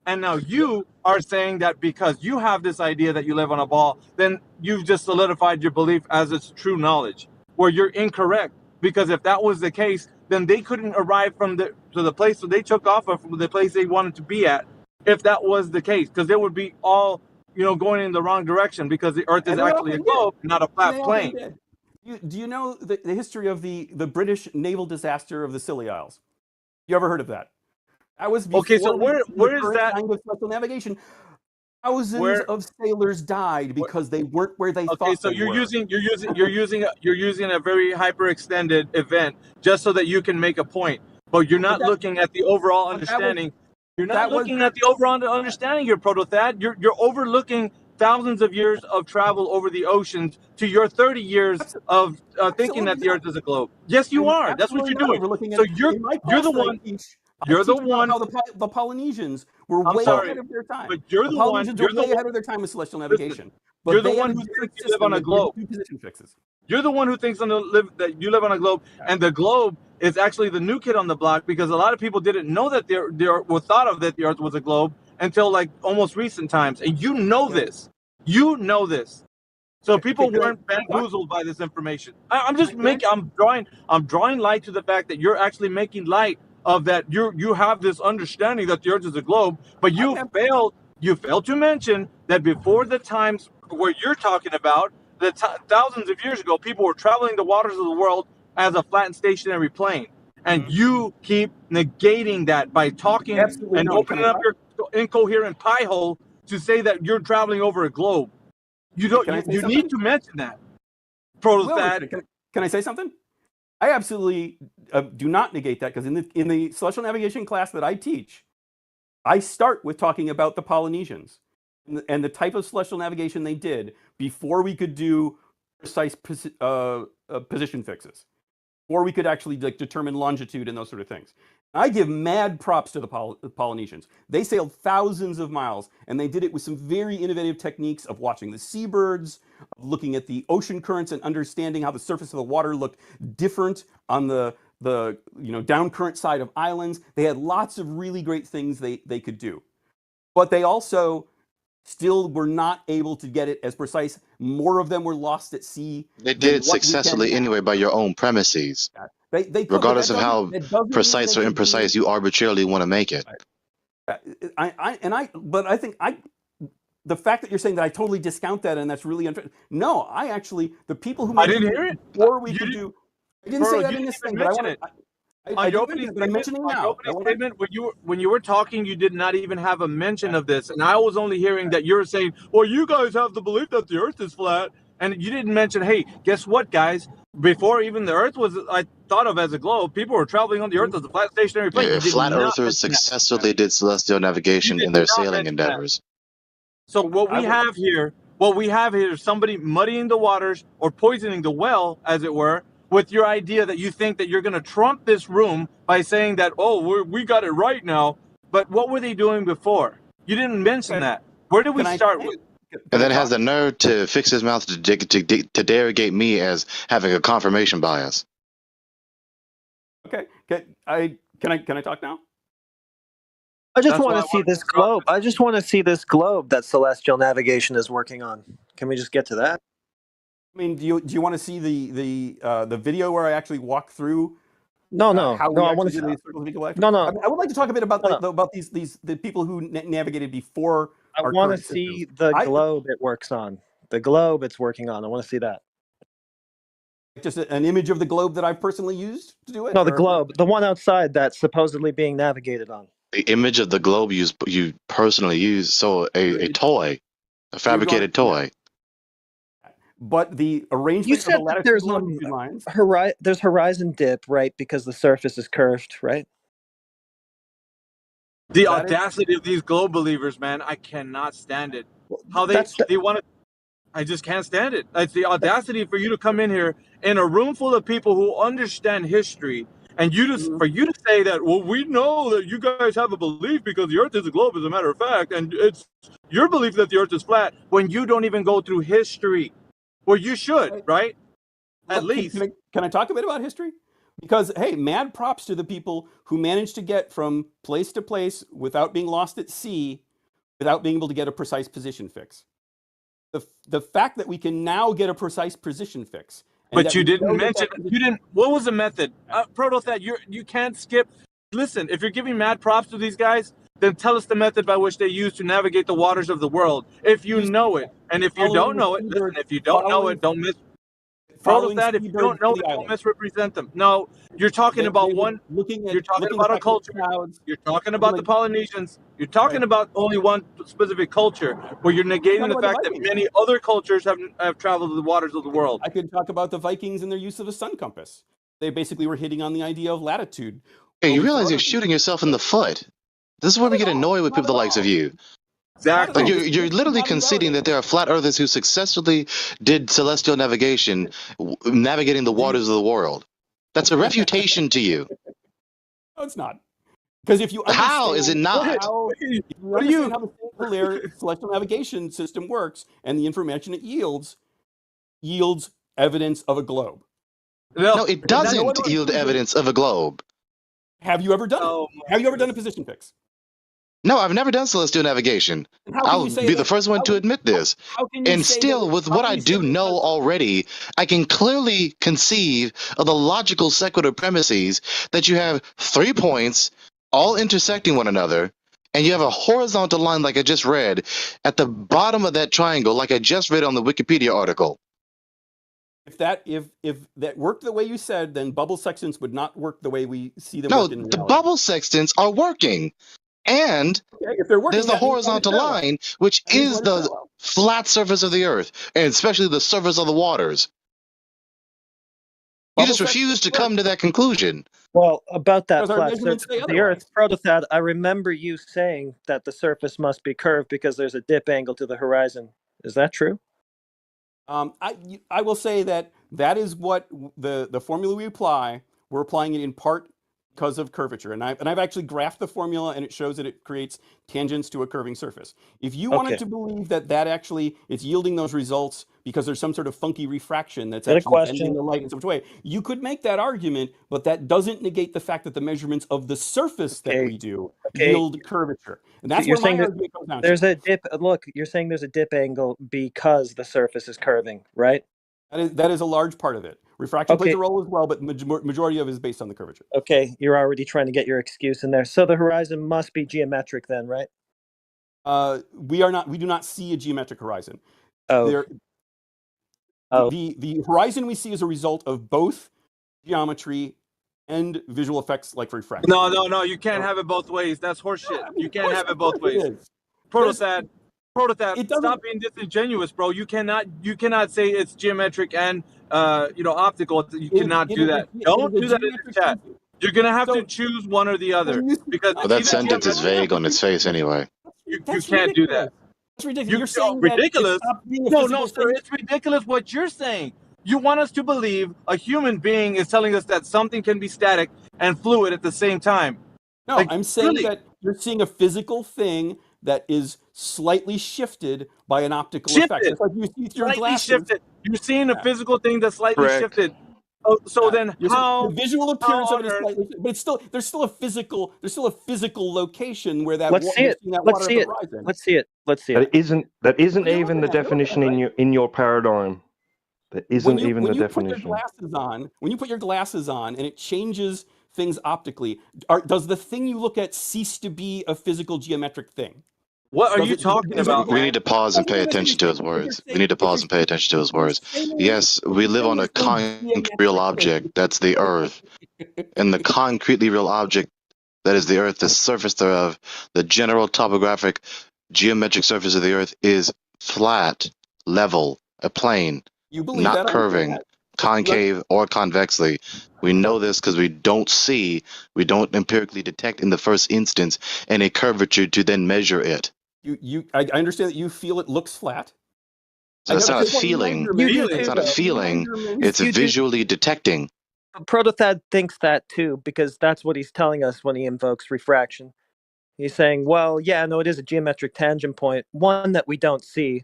And now you are saying that because you have this idea that you live on a ball, then you've just solidified your belief as its true knowledge, where you're incorrect. Because if that was the case, then they couldn't arrive to the place that they took off of, from the place they wanted to be at, if that was the case. Because they would be all, going in the wrong direction, because the Earth is actually a globe, not a flat plane. Do you know the history of the British naval disaster of the Scilly Isles? You ever heard of that? That was before so where is that? Kind of special navigation. Thousands of sailors died because they weren't where they thought. Okay, so you're using a very hyperextended event just so that you can make a point, but you're not looking at the overall understanding. You're not looking at the overall understanding here, Protothad. You're overlooking thousands of years of travel over the oceans to your 30 years of thinking that the Earth is a globe. Yes, you are. That's what you're doing. So you're the one. You're the one. How the Polynesians were way ahead of their time. But you're the one. You're way ahead of their time with celestial navigation. But you're the one who thinks you live on a globe. Position fixes. You're the one who thinks that you live on a globe, and the globe is actually the new kid on the block, because a lot of people didn't know that they were thought of that the Earth was a globe until like almost recent times, and you know this. You know this. So people weren't bamboozled by this information. I'm drawing light to the fact that you're actually making light of that. You have this understanding that the Earth is a globe, but you failed to mention that before the times where you're talking about, thousands of years ago, people were traveling the waters of the world as a flat and stationary plane. And you keep negating that by talking and opening up your incoherent pie hole to say that you're traveling over a globe. You need to mention that, Protothad. Can I say something? I absolutely do not negate that, because in the celestial navigation class that I teach, I start with talking about the Polynesians and the type of celestial navigation they did before we could do precise position fixes, or we could actually like determine longitude and those sort of things. I give mad props to the Polynesians. They sailed thousands of miles, and they did it with some very innovative techniques of watching the seabirds, of looking at the ocean currents, and understanding how the surface of the water looked different on the down current side of islands. They had lots of really great things they could do, but they also still were not able to get it as precise. More of them were lost at sea. They did it successfully anyway by your own premises. They could, regardless of how precise or imprecise you arbitrarily want to make it. But I think the fact that you're saying that I totally discount that and that's really unfair. No, the people who I didn't hear it. Before we could do. I didn't say that in this thing, but I want to. I'm mentioning now. When you were talking, you did not even have a mention of this, and I was only hearing that you're saying, "Well, you guys have the belief that the Earth is flat," and you didn't mention, "Hey, guess what, guys? Before even the Earth was thought of as a globe, people were traveling on the Earth as a flat stationary plane." Yeah, flat earthers successfully did celestial navigation in their sailing endeavors. So what we have here is somebody muddying the waters or poisoning the well, as it were, with your idea that you think that you're going to trump this room by saying that, oh, we got it right now. But what were they doing before? You didn't mention that. Where did we start with? And then has the nerve to fix his mouth to derogate me as having a confirmation bias. Okay, can I talk now? I just want to see this globe. I just want to see this globe that celestial navigation is working on. Can we just get to that? I mean, do you want to see the video where I actually walk through? No. I want to see No. I would like to talk a bit about the people who navigated before. I want to see the globe it works on. The globe it's working on. I want to see that. Just an image of the globe that I've personally used to do it? No, the globe, the one outside that's supposedly being navigated on. The image of the globe you personally used, so a toy, a fabricated toy. But the arrangement You said of the that there's lines. there's horizon dip, right? Because the surface is curved, right? The audacity of these globe believers, man, I cannot stand it. How they want to. I just can't stand it. It's the audacity for you to come in here in a room full of people who understand history, and for you to say that, well, we know that you guys have a belief because the Earth is a globe, as a matter of fact, and it's your belief that the Earth is flat when you don't even go through history. Well, you should, right? At least. Can I talk a bit about history? Because, hey, mad props to the people who managed to get from place to place without being lost at sea, without being able to get a precise position fix. The fact that we can now get a precise position fix. But you didn't mention, what was the method? Protothat, you can't skip. Listen, if you're giving mad props to these guys, then tell us the method by which they use to navigate the waters of the world. If you know it. And if you don't know it, listen, if you don't know it, don't Protothat, if you don't know it, don't misrepresent them. No, you're talking about you're talking about a culture. You're talking about the Polynesians. You're talking about only one specific culture, where you're negating the fact that many other cultures have traveled the waters of the world. I could talk about the Vikings and their use of a sun compass. They basically were hitting on the idea of latitude. Hey, you realize you're shooting yourself in the foot. This is where we get annoyed with people the likes of you. Exactly. Like you're literally conceding that there are flat earthers who successfully did celestial navigation, navigating the waters of the world. That's a refutation to you. No, it's not. Because if you how is it not? How the Polaris celestial navigation system works and the information it yields evidence of a globe. No, it doesn't yield evidence of a globe. Have you ever done it? Have you ever done a position fix? No, I've never done celestial navigation. I'll be the first one to admit this. And still, with what I do know already, I can clearly conceive of the logical sequitur premises that you have 3 points all intersecting one another, and you have a horizontal line like I just read at the bottom of that triangle like I just read on the Wikipedia article. If that worked the way you said, then bubble sextants would not work the way we see them. No, work in reality. The bubble sextants are working. And there's the horizontal line, which is the flat surface of the Earth, and especially the surface of the waters. You just refuse to come to that conclusion. Well, about that flat surface of the Earth, Protothat, I remember you saying that the surface must be curved because there's a dip angle to the horizon. Is that true? I will say that is what the formula we apply. We're applying it in part because of curvature, and I've actually graphed the formula, and it shows that it creates tangents to a curving surface. If you wanted to believe that actually it's yielding those results because there's some sort of funky refraction that's actually bending the light in some way, you could make that argument, but that doesn't negate the fact that the measurements of the surface that we do yield curvature, and that's where my argument comes down. There's a dip. Look, you're saying there's a dip angle because the surface is curving, right? That is a large part of it. Refraction plays a role as well, but majority of it is based on the curvature. Okay, you're already trying to get your excuse in there. So the horizon must be geometric then, right? We do not see a geometric horizon. Oh. The horizon we see is a result of both geometry and visual effects like refraction. No, you can't have it both ways. That's horseshit. You can't have it both ways. Protostat, stop being disingenuous, bro. You cannot say it's geometric and optical. You cannot do that. Don't do that in the chat. You're gonna have to choose one or the other because that sentence is vague on its face anyway. You can't do that. That's ridiculous. You're saying ridiculous. No, sir. It's ridiculous what you're saying. You want us to believe a human being is telling us that something can be static and fluid at the same time. No, I'm saying that you're seeing a physical thing that is slightly shifted by an optical effect. It's like you see through your glasses. Shifted. You're seeing a physical thing that's slightly shifted. So then how the visual appearance of it is slightly, but there's still a physical location where that Let's see it. Let's see it. That isn't even the definition in your paradigm. That isn't even the definition. When you put your glasses on and it changes things optically, does the thing you look at cease to be a physical geometric thing? What are you talking about? We need to pause and pay attention to his words. Yes, we live on a concrete real object, that's the Earth. And the concretely real object that is the Earth, the surface thereof, the general topographic geometric surface of the Earth is flat, level, a plane, not curving, concave or convexly. We know this because we don't empirically detect in the first instance any curvature to then measure it. I understand that you feel it looks flat. So that's not a feeling. It's not a feeling. It's visually detecting. Protostat thinks that too, because that's what he's telling us when he invokes refraction. He's saying, well, yeah, no, it is a geometric tangent point, one that we don't see.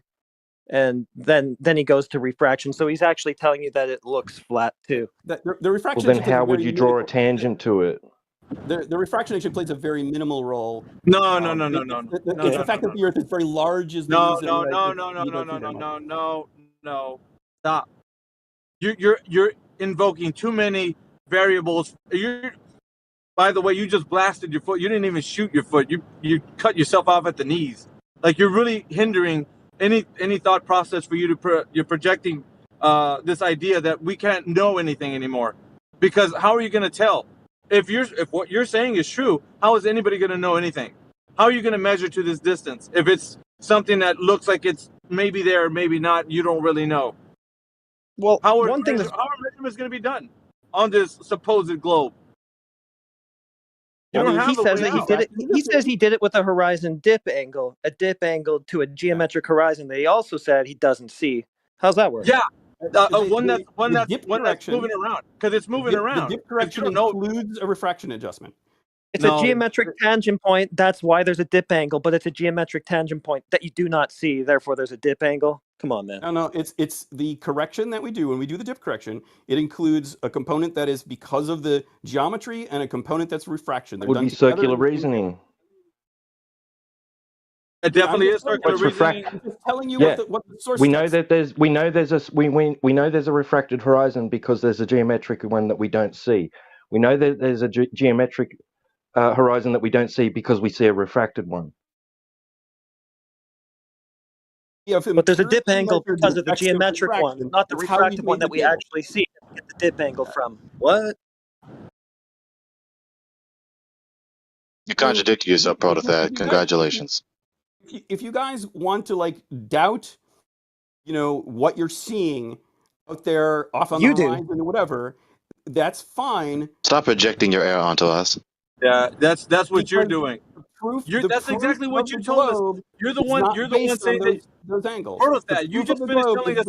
And then he goes to refraction. So he's actually telling you that it looks flat too. The refraction. Well, then how would you draw a tangent to it? The refraction actually plays a very minimal role. No. The fact that the Earth is very large is no. Stop. You're invoking too many variables. By the way, you just blasted your foot. You didn't even shoot your foot. You cut yourself off at the knees. Like you're really hindering any thought process for you to you're projecting this idea that we can't know anything anymore. Because how are you going to tell? If what you're saying is true, how is anybody going to know anything? How are you going to measure to this distance? If it's something that looks like it's maybe there, maybe not, you don't really know. Well, how are measurements going to be done on this supposed globe? He says that he did it. He says he did it with a horizon dip angle to a geometric horizon that he also said he doesn't see. How's that work? Yeah. One that's moving around because it's moving around. The dip correction includes a refraction adjustment. It's a geometric tangent point. That's why there's a dip angle, but it's a geometric tangent point that you do not see. Therefore, there's a dip angle. Come on, man. No. It's the correction that we do when we do the dip correction. It includes a component that is because of the geometry and a component that's refraction. That would be circular reasoning. It definitely is circular reasoning. I'm just telling you what the source. We know that there's a refracted horizon because there's a geometric one that we don't see. We know that there's a geometric horizon that we don't see because we see a refracted one. But there's a dip angle because of the geometric one, not the refracted one that we actually see. Get the dip angle from what? You contradicted yourself, Protostat. Congratulations. If you guys want to doubt, what you're seeing out there off on the horizon or whatever, that's fine. Stop projecting your error onto us. Yeah, that's what you're doing. That's exactly what you told us. You're the one. You're the one saying that those angles. That you just finished telling us.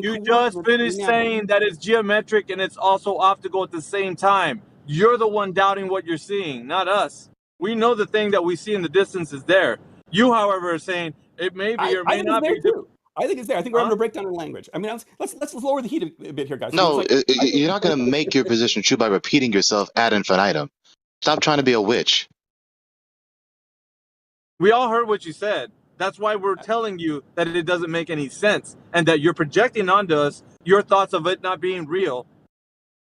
You just finished saying that it's geometric and it's also optical at the same time. You're the one doubting what you're seeing, not us. We know the thing that we see in the distance is there. You, however, are saying it may be or may not be. I think it's there. I think we're having a breakdown in language. I mean, let's lower the heat a bit here, guys. No, you're not going to make your position true by repeating yourself ad infinitum. Stop trying to be a witch. We all heard what you said. That's why we're telling you that it doesn't make any sense and that you're projecting onto us your thoughts of it not being real.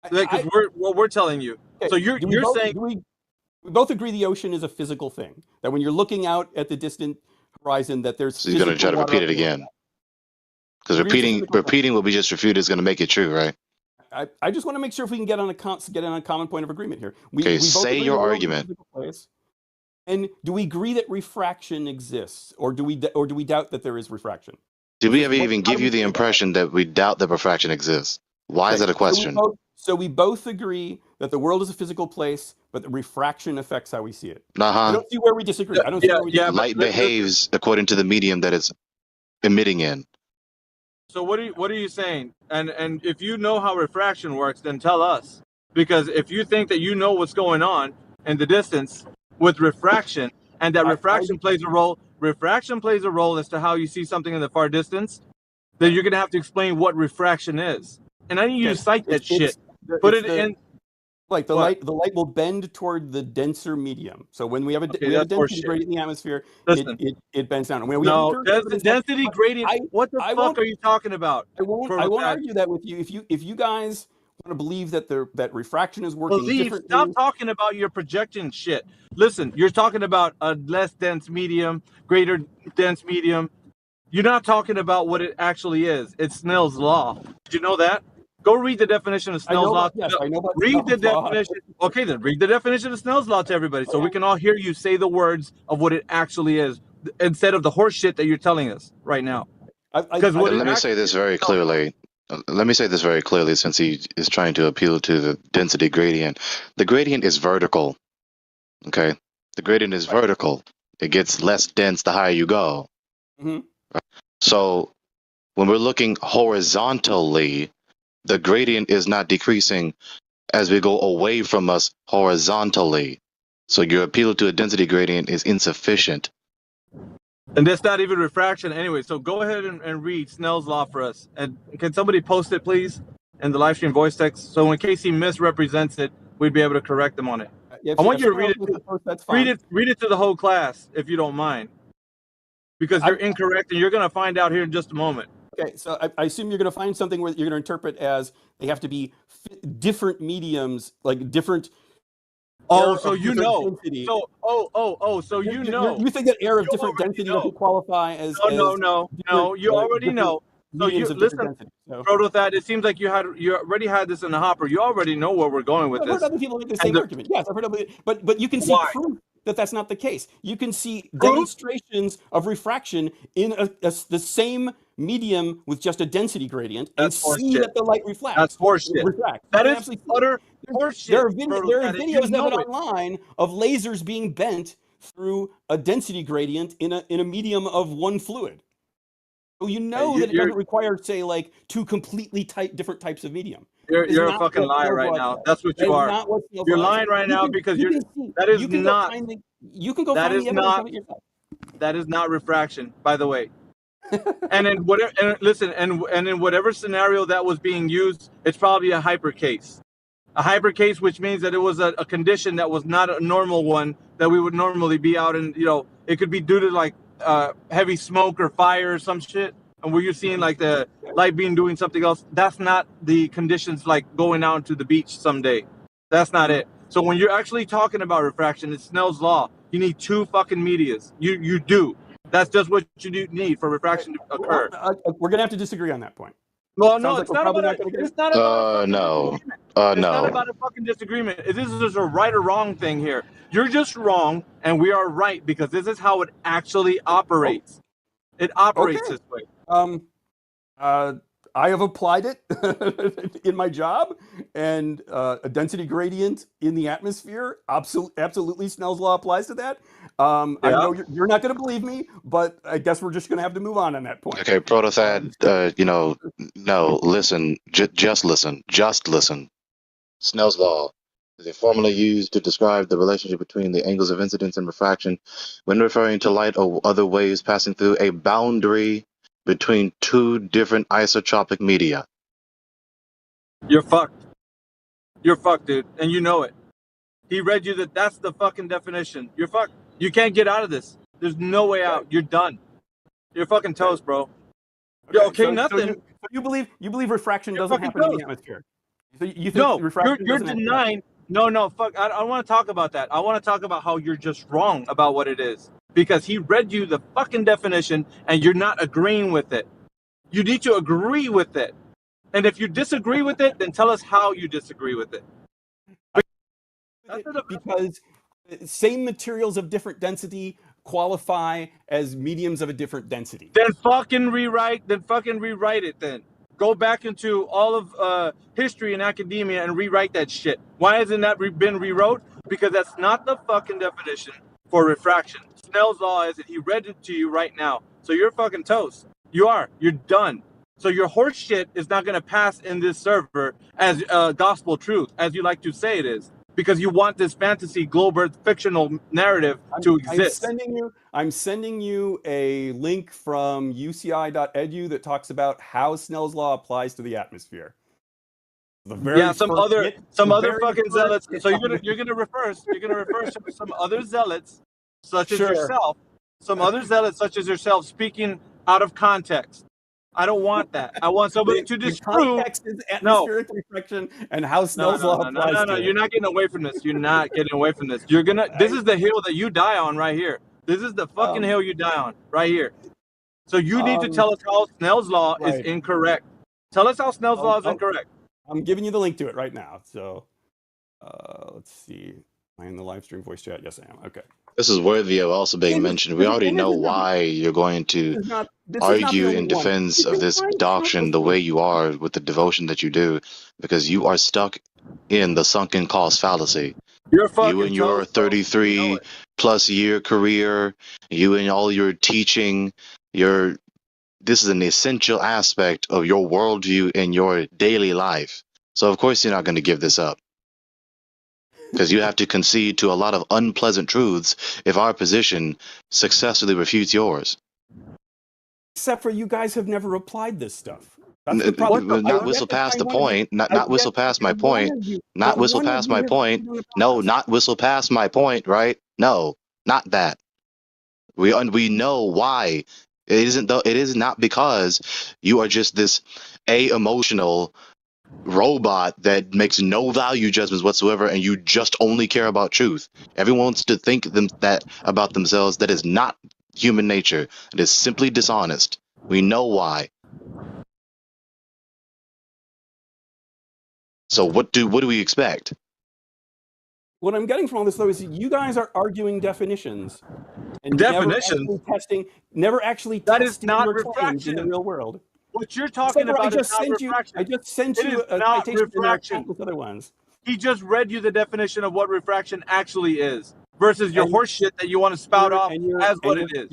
Because we're telling you. Okay, so you're saying we both agree the ocean is a physical thing. That when you're looking out at the distant horizon, that there's. So you're going to try to repeat it again. Because repeating will be just refuted is going to make it true, right? I just want to make sure if we can get on a common point of agreement here. We say your argument. And do we agree that refraction exists, or do we doubt that there is refraction? Did we ever even give you the impression that we doubt that refraction exists? Why is that a question? So we both agree that the world is a physical place, but the refraction affects how we see it. I don't see where we disagree. I don't see where we disagree. Light behaves according to the medium that it's emitting in. So what are you saying? And if you know how refraction works, then tell us. Because if you think that you know what's going on in the distance with refraction, and that refraction plays a role as to how you see something in the far distance, then you're gonna have to explain what refraction is. And I need you to cite that shit. Put it in. Like the light will bend toward the denser medium. So when we have a density gradient in the atmosphere, it bends down. The density gradient. What the fuck are you talking about? I won't argue that with you. If you guys want to believe that that refraction is working differently. Stop talking about your projection shit. Listen, you're talking about a less dense medium, greater dense medium. You're not talking about what it actually is. It's Snell's law. Did you know that? Go read the definition of Snell's law. Yes, I know about read the definition. Okay, then read the definition of Snell's law to everybody, so we can all hear you say the words of what it actually is, instead of the horse shit that you're telling us right now. Let me say this very clearly. Let me say this very clearly, since he is trying to appeal to the density gradient. The gradient is vertical. Okay, the gradient is vertical. It gets less dense the higher you go. Mm-hmm. So when we're looking horizontally, the gradient is not decreasing as we go away from us horizontally. So your appeal to a density gradient is insufficient. And that's not even refraction anyway. So go ahead and read Snell's law for us. And can somebody post it, please, in the live stream voice text? So in case he misrepresents it, we'd be able to correct him on it. I want you to read it. Read it to the whole class, if you don't mind. Because you're incorrect, and you're going to find out here in just a moment. Okay, so I assume you're going to find something where you're going to interpret as they have to be different mediums, like different. Oh, so you know. Density. So so you know. You think that air of different density doesn't qualify as? No. You already know. So you listen, Protothad. It seems like you already had this in the hopper. You already know where we're going with this. I've heard other people make the same argument. Yes, I've heard other, but you can see proof that that's not the case. You can see demonstrations of refraction in the same medium with just a density gradient and see that the light reflects. That's horseshit. That is utter horseshit. There are videos that are online of lasers being bent through a density gradient in a medium of one fluid. So you know that it doesn't require, say, like two completely different types of medium. You're a fucking liar right now. That's what you are. You're lying right now because you can go find the evidence yourself. That is not refraction, by the way. And in whatever, and in whatever scenario that was being used, it's probably a hypercase. A hypercase, which means that it was a condition that was not a normal one that we would normally be out in. It could be due to like heavy smoke or fire or some shit, and where you're seeing like the light being doing something else. That's not the conditions like going out to the beach someday. That's not it. So when you're actually talking about refraction, it's Snell's law. You need two fucking medias. You do. That's just what you need for refraction to occur. We're gonna have to disagree on that point. Well, no, it's not about no. It's not about a fucking disagreement. This is just a right or wrong thing here. You're just wrong, and we are right because this is how it actually operates. It operates this way. I have applied it in my job, and a density gradient in the atmosphere, absolutely Snell's law applies to that. I know you're not going to believe me, but I guess we're just going to have to move on that point. Okay, Protothad, no, listen, just listen. Snell's law is a formula used to describe the relationship between the angles of incidence and refraction when referring to light or other waves passing through a boundary between two different isotropic media. You're fucked. You're fucked, dude, and you know it. He read you that's the fucking definition. You're fucked. You can't get out of this. There's no way out. You're done. You're fucking toast, bro. Okay, nothing. So you believe refraction doesn't happen in the atmosphere? So you think refraction you're denying. No, fuck. I want to talk about that. I want to talk about how you're just wrong about what it is. Because he read you the fucking definition and you're not agreeing with it. You need to agree with it. And if you disagree with it, then tell us how you disagree with it. Because same materials of different density qualify as mediums of a different density. Then fucking rewrite it then. Go back into all of history and academia and rewrite that shit. Why hasn't that been rewrote? Because that's not the fucking definition for refraction. Snell's law is that he read it to you right now. So you're fucking toast. You're done. So your horse shit is not going to pass in this server as gospel truth, as you like to say it is. Because you want this fantasy global fictional narrative to exist. I'm sending you a link from UCI.edu that talks about how Snell's law applies to the atmosphere. Some other fucking zealots. So you're gonna refer to some other zealots such as yourself. Some other zealots such as yourself speaking out of context. I don't want that. I want somebody to disprove. Context is atmospheric refraction and how Snell's law applies to it. You're not getting away from this. You're not getting away from this. You're gonna. This is the hill that you die on right here. This is the fucking hill you die on right here. So you need to tell us how Snell's law is incorrect. Tell us how Snell's law is incorrect. I'm giving you the link to it right now. So let's see. Am I in the live stream voice chat? Yes, I am. Okay. This is worthy of also being mentioned. We already know why you're going to argue in defense of this doctrine the way you are with the devotion that you do, because you are stuck in the sunken cost fallacy. You and your 33 plus year career, you and all your teaching, this is an essential aspect of your worldview in your daily life. So of course you're not going to give this up. Because you have to concede to a lot of unpleasant truths if our position successfully refutes yours. Except for you guys have never applied this stuff. Not whistle past the point. Not whistle past my point. Not whistle past my point. No, not whistle past my point, right? No, not that. We know why. It is not because you are just this emotional robot that makes no value judgments whatsoever, and you just only care about truth. Everyone wants to think that about themselves. That is not human nature. It is simply dishonest. We know why. So what do we expect? What I'm getting from all this though is you guys are arguing definitions. And never actually testing that is not your refraction claims in the real world. What you're talking about is not refraction. I just sent you a citation with other ones. He just read you the definition of what refraction actually is versus your horse shit that you want to spout off as what it is.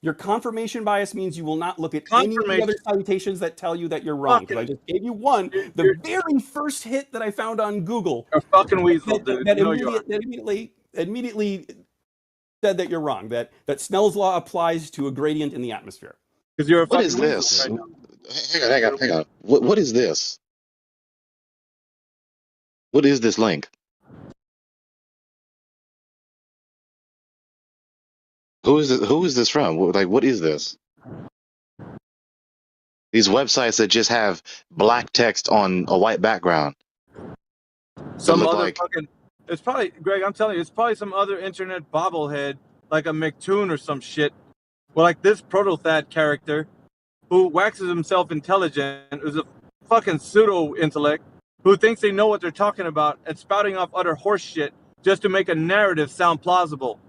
Your confirmation bias means you will not look at any of the other citations that tell you that you're wrong. Because I just gave you one, the very first hit that I found on Google. You're fucking weasel, dude. That immediately said that you're wrong. That Snell's law applies to a gradient in the atmosphere. Because you're a fucking weasel. What is this? Right, hang on. What is this? What is this link? Who is this from? Like, what is this? These websites that just have black text on a white background. Some other fucking. It's probably, Greg, I'm telling you, it's probably some other internet bobblehead, like a McToon or some shit. Well, like this Protothad character, who waxes himself intelligent, is a fucking pseudo-intellect, who thinks they know what they're talking about and spouting off utter horse shit just to make a narrative sound plausible.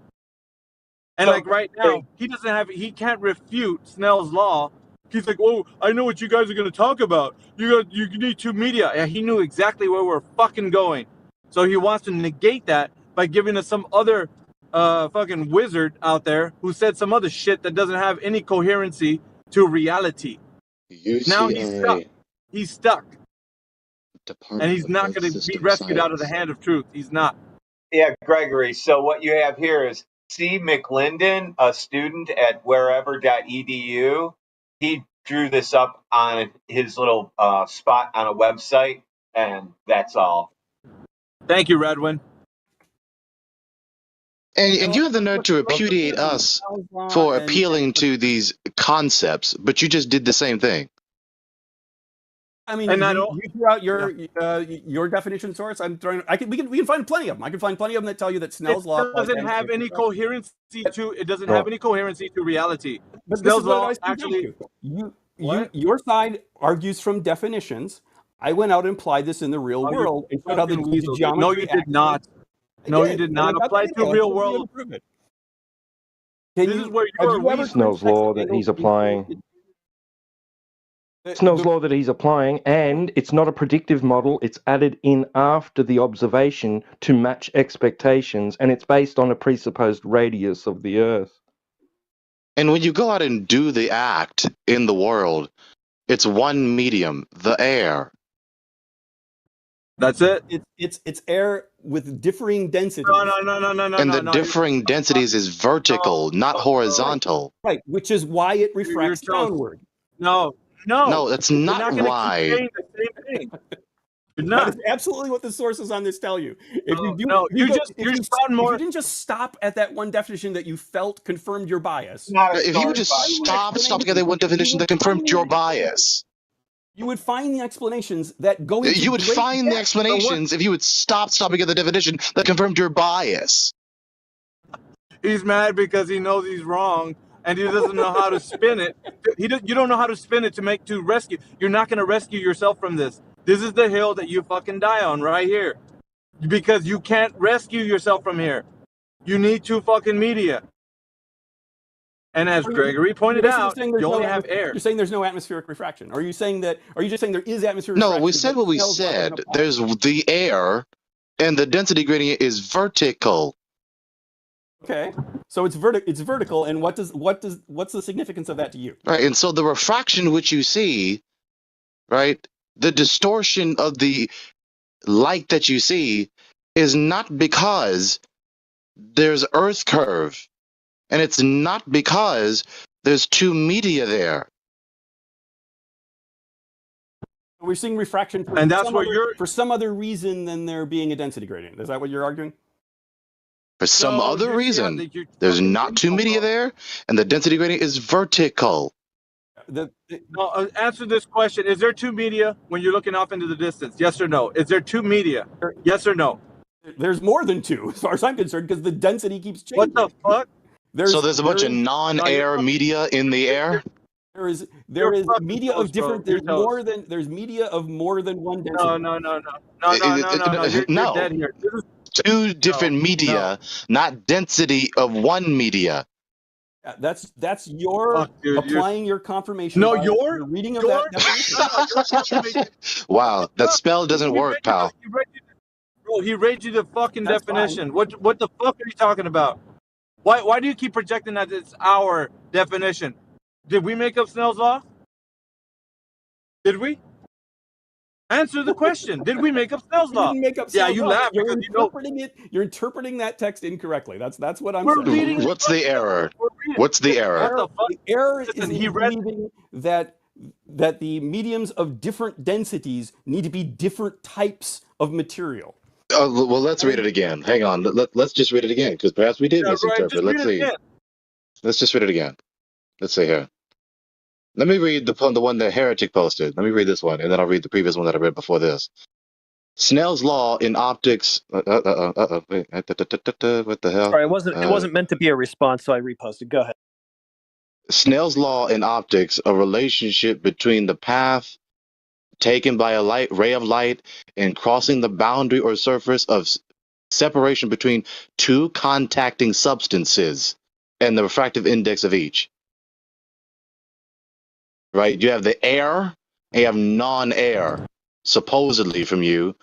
And like right now, he can't refute Snell's law He's like, oh, I know what you guys are going to talk about. You need two media. Yeah, he knew exactly where we're fucking going. So he wants to negate that by giving us some other fucking wizard out there who said some other shit that doesn't have any coherency to reality. Now he's stuck. He's stuck. And he's not going to be rescued out of the hand of truth. He's not. Yeah, Gregory. So what you have here is C. McLinden, a student at wherever.edu. He drew this up on his little spot on a website, and that's all. Thank you, Redwin. And you have the nerve to repudiate us for appealing to these concepts, but you just did the same thing. I mean, you threw out your definition source. I'm throwing. We can find plenty of them. I can find plenty of them that tell you that Snell's law doesn't have any coherency to. It doesn't have any coherency to reality. But Snell's law law actually. Your side argues from definitions. I went out and applied this in the real world and showed how the geometry. No, you did not. No, you did not apply to real world. This is where you're Snell's law that he's applying. Snell's law that he's applying, and it's not a predictive model. It's added in after the observation to match expectations, and it's based on a presupposed radius of the Earth. And when you go out and do the act in the world, it's one medium, the air. That's it. It's air with differing densities. No. And the differing densities is vertical, not horizontal. Right, which is why it refracts downward. No, that's not why. Keep saying the same thing. You're not. That is absolutely what the sources on this tell you. If you didn't just stop at that one definition that you felt confirmed your bias. If you would just stop at that one definition that confirmed your bias. You would find the explanations that go into You would find the depth. explanations if you would stopping at the definition that confirmed your bias. He's mad because he knows he's wrong and he doesn't know how to spin it. You don't know how to spin it to rescue. You're not going to rescue yourself from this. This is the hill that you fucking die on right here. Because you can't rescue yourself from here. You need two fucking media. And as Gregory pointed out, you only have air. You're saying there's no atmospheric refraction. Are you just saying there is atmospheric refraction? No, we said what we said. There's the air, and the density gradient is vertical. Okay, so it's vertical, and what's the significance of that to you? Right, and so the refraction which you see, right, the distortion of the light that you see is not because there's Earth curve. And it's not because there's two media there. We're seeing refraction for some other reason than there being a density gradient. Is that what you're arguing? For some other reason, there's not two media there, and the density gradient is vertical. Answer this question. Is there two media when you're looking off into the distance? Yes or no? Is there two media? Yes or no? There's more than two, as far as I'm concerned, because the density keeps changing. What the fuck? So there's a bunch of non-air media in the air? There is media of different. There's media of more than one density. No. You're dead here. Two different media, not density of one media. That's your applying your confirmation. No, your reading of that. Wow, that spell doesn't work, pal. He read you the fucking definition. What the fuck are you talking about? Why do you keep projecting that it's our definition? Did we make up Snell's law? Did we? Answer the question. Did we make up Snell's law? You didn't make up Snell's law. Laugh because interpreting it. You're interpreting that text incorrectly. That's what I'm saying. What's the error? What's the error? The error is believing that the mediums of different densities need to be different types of material. Well, let's read it again. Hang on. Let's just read it again, because perhaps we did misinterpret. Let's see. Let's just read it again. Let's see here. Let me read the one that Heretic posted. Let me read this one, and then I'll read the previous one that I read before this. Snell's law in optics. Wait, what the hell? Sorry, it wasn't meant to be a response, so I reposted. Go ahead. Snell's law in optics, a relationship between the path taken by a ray of light and crossing the boundary or surface of separation between two contacting substances and the refractive index of each. right? You have the air and you have non-air, supposedly from you,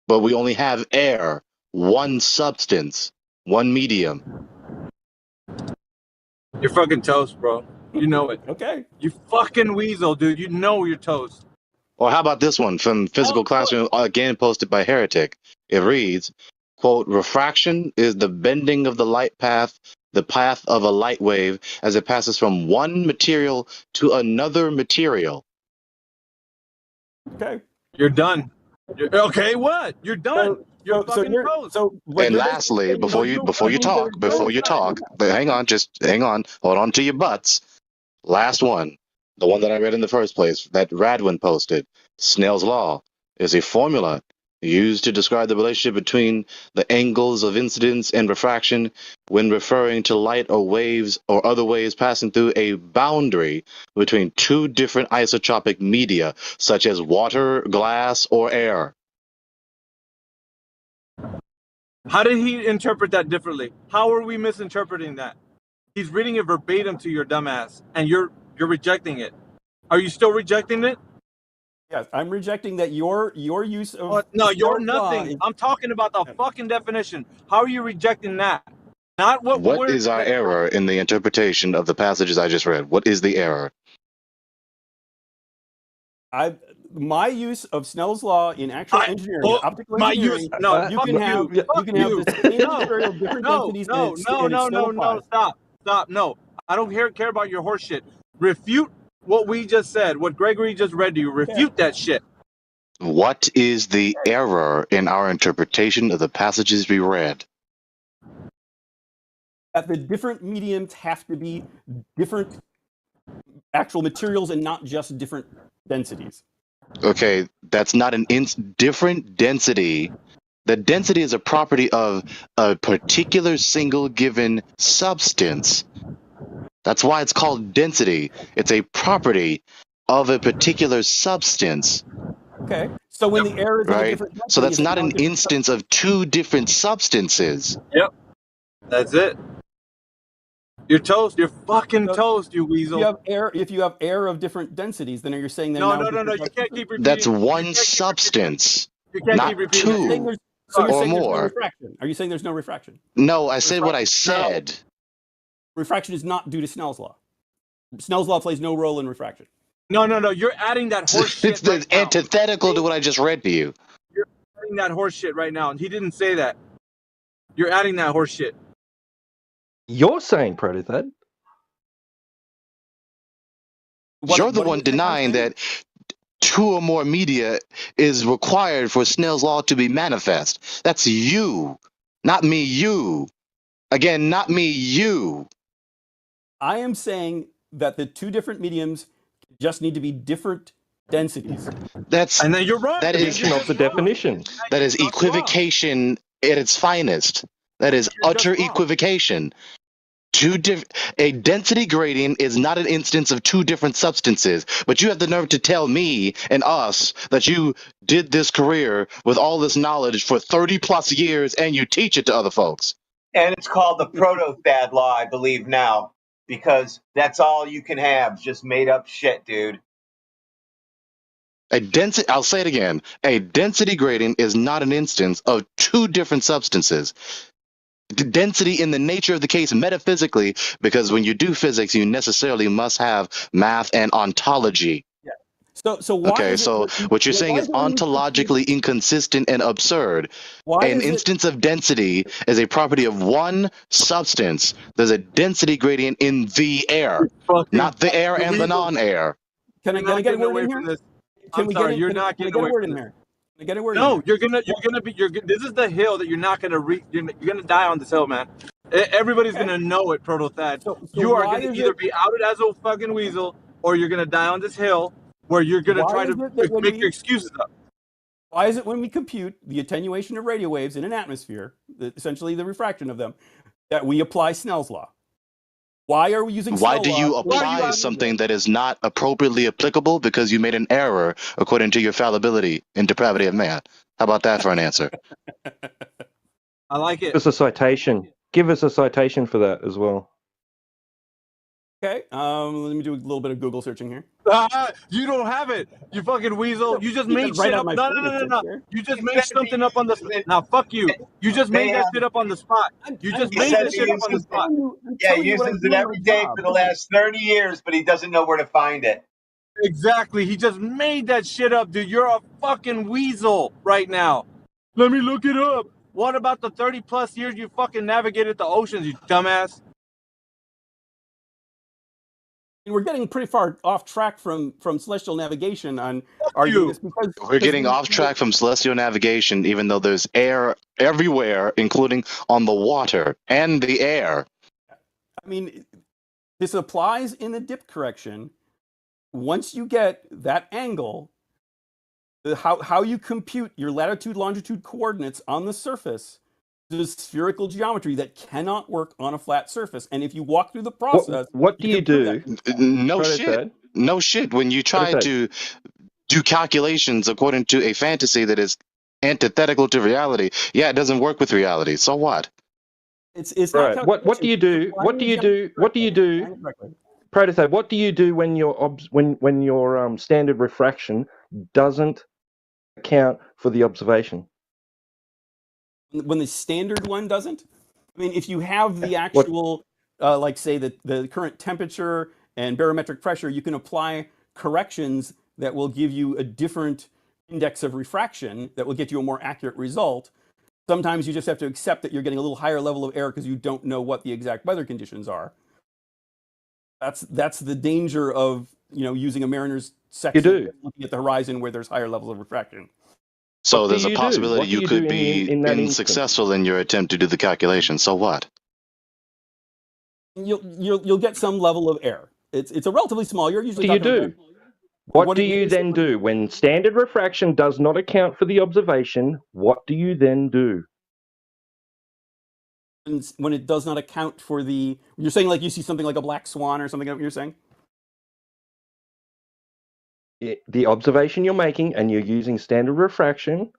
but we only have air, one substance, one medium. You're fucking toast, bro. You know it. Okay. You fucking weasel, dude. You know you're toast. Or how about this one from Physical Classroom, again posted by Heretic? It reads, quote, refraction is the bending of the light path, the path of a light wave as it passes from one material to another material. Okay. You're done. Okay, what? You're done. You're fucking toast. And lastly, before you talk, but hang on, hold on to your butts. Last one, the one that I read in the first place, that Radwin posted. Snell's law is a formula used to describe the relationship between the angles of incidence and refraction when referring to light or waves or other waves passing through a boundary between two different isotropic media, such as water, glass, or air. How did he interpret that differently? How are we misinterpreting that? He's reading it verbatim to your dumbass, and you're rejecting it. Are you still rejecting it? Yes, I'm rejecting that your use of No, you're Snell's law nothing. is- I'm talking about the fucking definition. How are you rejecting that? Not what. What is our error in the interpretation of the passages I just read? What is the error? My use of Snell's law in actual engineering, optical my engineering, use. No, you fuck can have you. Fuck the same material, different No, densities, no, and it no, still applies. Stop. No, I don't care about your horse shit. Refute what we just said. What Gregory just read to you. Refute that shit. What is the error in our interpretation of the passages we read? That the different mediums have to be different actual materials and not just different densities. Okay, that's not an different density. The density is a property of a particular single given substance. That's why it's called density. It's a property of a particular substance. Okay, so when the air is in a Right? different density, So that's is it not now a an different instance of two different substances. Yep. That's it. You're toast. You're fucking toast, you weasel. If you have air of different densities, then you're saying they're No. now You can't keep repeating. That's one substance, You can't not keep repeating two So you're or saying there's no more. refraction. Are you saying there's no refraction? No, I said what I said. Refraction is not due to Snell's law. Snell's law plays no role in refraction. No. You're adding that horse shit. It's the antithetical to what I just read to you. You're adding that horse shit right now, and he didn't say that. You're adding that horse shit. You're saying Protothed. You're the one denying that two or more media is required for Snell's law to be manifest. That's you, not me, you. Again, not me, you. I am saying that the two different mediums just need to be different densities. And then you're wrong. That is not the definition. That is equivocation at its finest. That is utter equivocation. A density gradient is not an instance of two different substances, but you have the nerve to tell me and us that you did this career with all this knowledge for 30 plus years and you teach it to other folks. And it's called the Proto-Thad law, I believe now, because that's all you can have, just made up shit, dude. I'll say it again. A density gradient is not an instance of two different substances. Density in the nature of the case metaphysically, because when you do physics, you necessarily must have math and ontology. So why okay, is it so that- what you're well, saying why is is it when you- ontologically inconsistent and absurd. Why An is it- instance of density is a property of one substance. There's a density gradient in the air, not the air and the non-air. Can I get a word in here? I'm sorry, you're not getting away from here. Can I get a word in No, here? you're gonna be. This is the hill that you're not gonna reach. You're gonna die on this hill, man. Everybody's gonna know it, Proto-Thad. You are why gonna is either it- be outed as a fucking weasel, or you're gonna die on this hill, where you're gonna Why try is to it that when make we- your excuses up. Why is it when we compute the attenuation of radio waves in an atmosphere, essentially the refraction of them, that we apply Snell's law? Why are we using Why Snell's do you law? apply something that is not appropriately applicable because you made an error according to your fallibility and depravity of man? How about that for an answer? I like it. Give us a citation. Give us a citation for that as well. Okay, let me do a little bit of Google searching here. You don't have it, you fucking weasel. You just Keep made it right shit on up. my No. fingertips here. You just He made said he something up on the uses it. Now, fuck you. You just They made that have. shit up on the spot. You just He made said this he shit up on the uses spot. it. Yeah, he uses it every day for the last 30 years, but he doesn't know where to find it. Exactly. He just made that shit up, dude. You're a fucking weasel right now. Let me look it up. What about the 30 plus years you fucking navigated the oceans, you dumbass? We're getting pretty far off track from celestial navigation on arguing this because We're getting off track from celestial navigation, even though there's air everywhere, including on the water and the air. I mean, this applies in the dip correction. Once you get that angle, how you compute your latitude, longitude coordinates on the surface is spherical geometry that cannot work on a flat surface. And if you walk through the process, what do you do? No shit. No shit. When you try to do calculations according to a fantasy that is antithetical to reality, yeah, it doesn't work with reality. So what? It's right. not. What do you do? What do you do? What do you do? Prototype. What do you do when your when your standard refraction doesn't account for the observation? When the standard one doesn't? I mean, if you have the actual, like say the current temperature and barometric pressure, you can apply corrections that will give you a different index of refraction that will get you a more accurate result. Sometimes you just have to accept that you're getting a little higher level of error because you don't know what the exact weather conditions are. That's the danger of using a mariner's section looking at the horizon where there's higher levels of refraction. So there's a possibility you could be unsuccessful in your attempt to do the calculation. So what? You'll get some level of error. It's a relatively small. You're usually What do you do? What do you then do when standard refraction does not account for the observation? What do you then do? When it does not account for you're saying like you see something like a black swan or something like what you're saying? The observation you're making and you're using standard refraction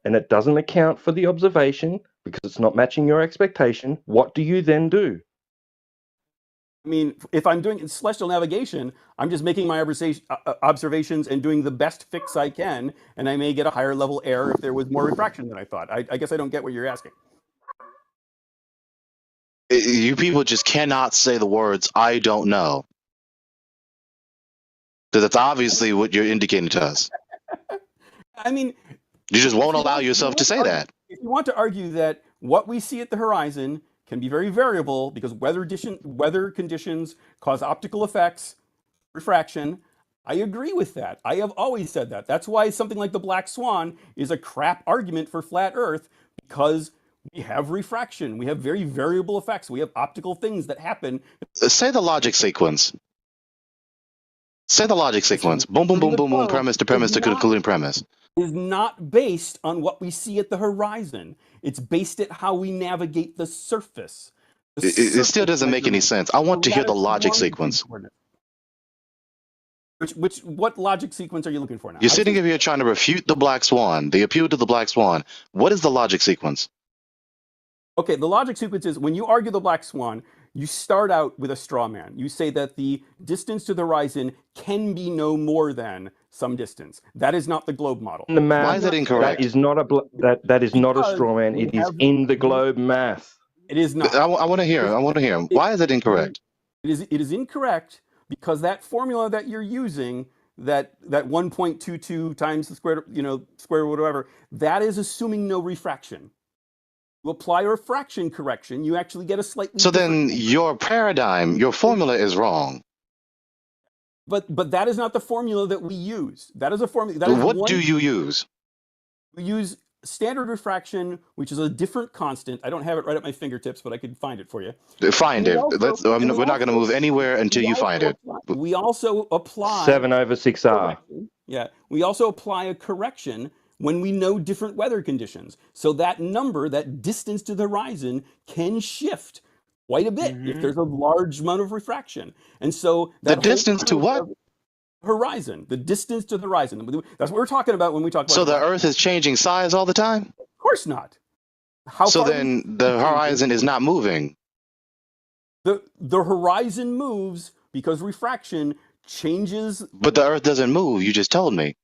and it doesn't account for the observation because it's not matching your expectation, what do you then do? I mean, if I'm doing celestial navigation, I'm just making my observations and doing the best fix I can, and I may get a higher level error if there was more refraction than I thought. I guess I don't get what you're asking. You people just cannot say the words, I don't know. Because that's obviously what you're indicating to us. I mean, you just won't allow yourself to say that. If you want to argue that what we see at the horizon can be very variable because weather conditions cause optical effects, refraction, I agree with that. I have always said that. That's why something like the black swan is a crap argument for flat Earth, because we have refraction. We have very variable effects. We have optical things that happen. Say the logic sequence. Say the logic sequence. Boom, boom, boom, boom, boom, premise to premise to concluding premise. Is not based on what we see at the horizon. It's based at how we navigate the surface. It still doesn't make any sense. I want to hear the logic sequence. What logic sequence are you looking for now? You're sitting here trying to refute the black swan, the appeal to the black swan. What is the logic sequence? Okay, the logic sequence is when you argue the black swan, you start out with a straw man. You say that the distance to the horizon can be no more than some distance. That is not the globe model. The math, why is that incorrect? That is not a straw man. It is in the globe math. It is not. I want to hear. Why is that incorrect? It is incorrect because that formula that you're using, that 1.22 times the square root whatever, that is assuming no refraction. You apply a refraction correction, you actually get a slightly So then your paradigm, your formula is wrong. But that is not the formula that we use. That is a formula. What do you use? We use standard refraction, which is a different constant. I don't have it right at my fingertips, but I could find it for you. Find it. We're not going to move anywhere until you find it. We also apply 7/6R. Yeah, we also apply a correction when we know different weather conditions. So that number, that distance to the horizon, can shift quite a bit if there's a large amount of refraction. And so the distance to what? Horizon. The distance to the horizon. That's what we're talking about when we talk about. So the Earth is changing size all the time? Of course not. So then the horizon is not moving. The horizon moves because refraction changes. But the Earth doesn't move. You just told me.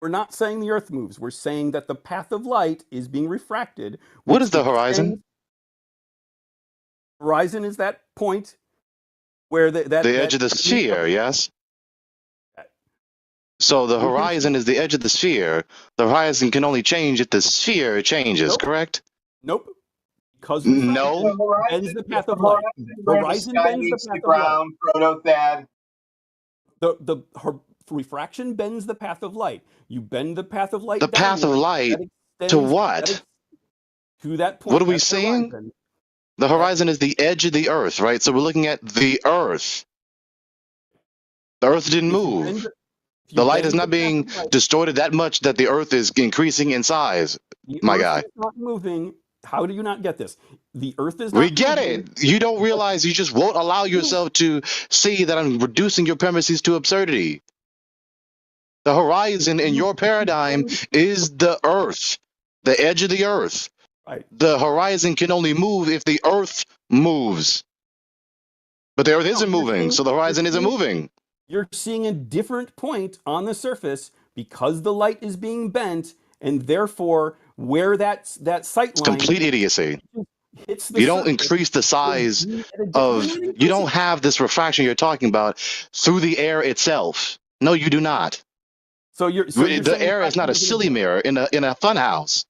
We're not saying the Earth moves. We're saying that the path of light is being refracted. What is the horizon? Horizon is that point where the edge of the sphere, yes? So the horizon is the edge of the sphere. The horizon can only change if the sphere changes, correct? Nope. Because no. Bends the path of light. Horizon bends the path of light. Proto-Thad. The refraction bends the path of light. You bend the path of light. The path of light to what? To that point. What are we seeing? The horizon is the edge of the Earth, right? So we're looking at the Earth. The Earth didn't move. The light is not being distorted that much that the Earth is increasing in size, my guy. The Earth is not moving. How do you not get this? The Earth is not We get it. You don't realize you just won't allow yourself to see that I'm reducing your premises to absurdity. The horizon in your paradigm is the Earth, the edge of the Earth. Right. The horizon can only move if the Earth moves. But the Earth isn't moving, so the horizon isn't moving. You're seeing a different point on the surface because the light is being bent, and therefore where that sight line Complete idiocy. hits the You don't surface, increase the size of, you don't have this refraction you're talking about through the air itself. No, you do not. So you're The air is not a silly mirror in a fun house.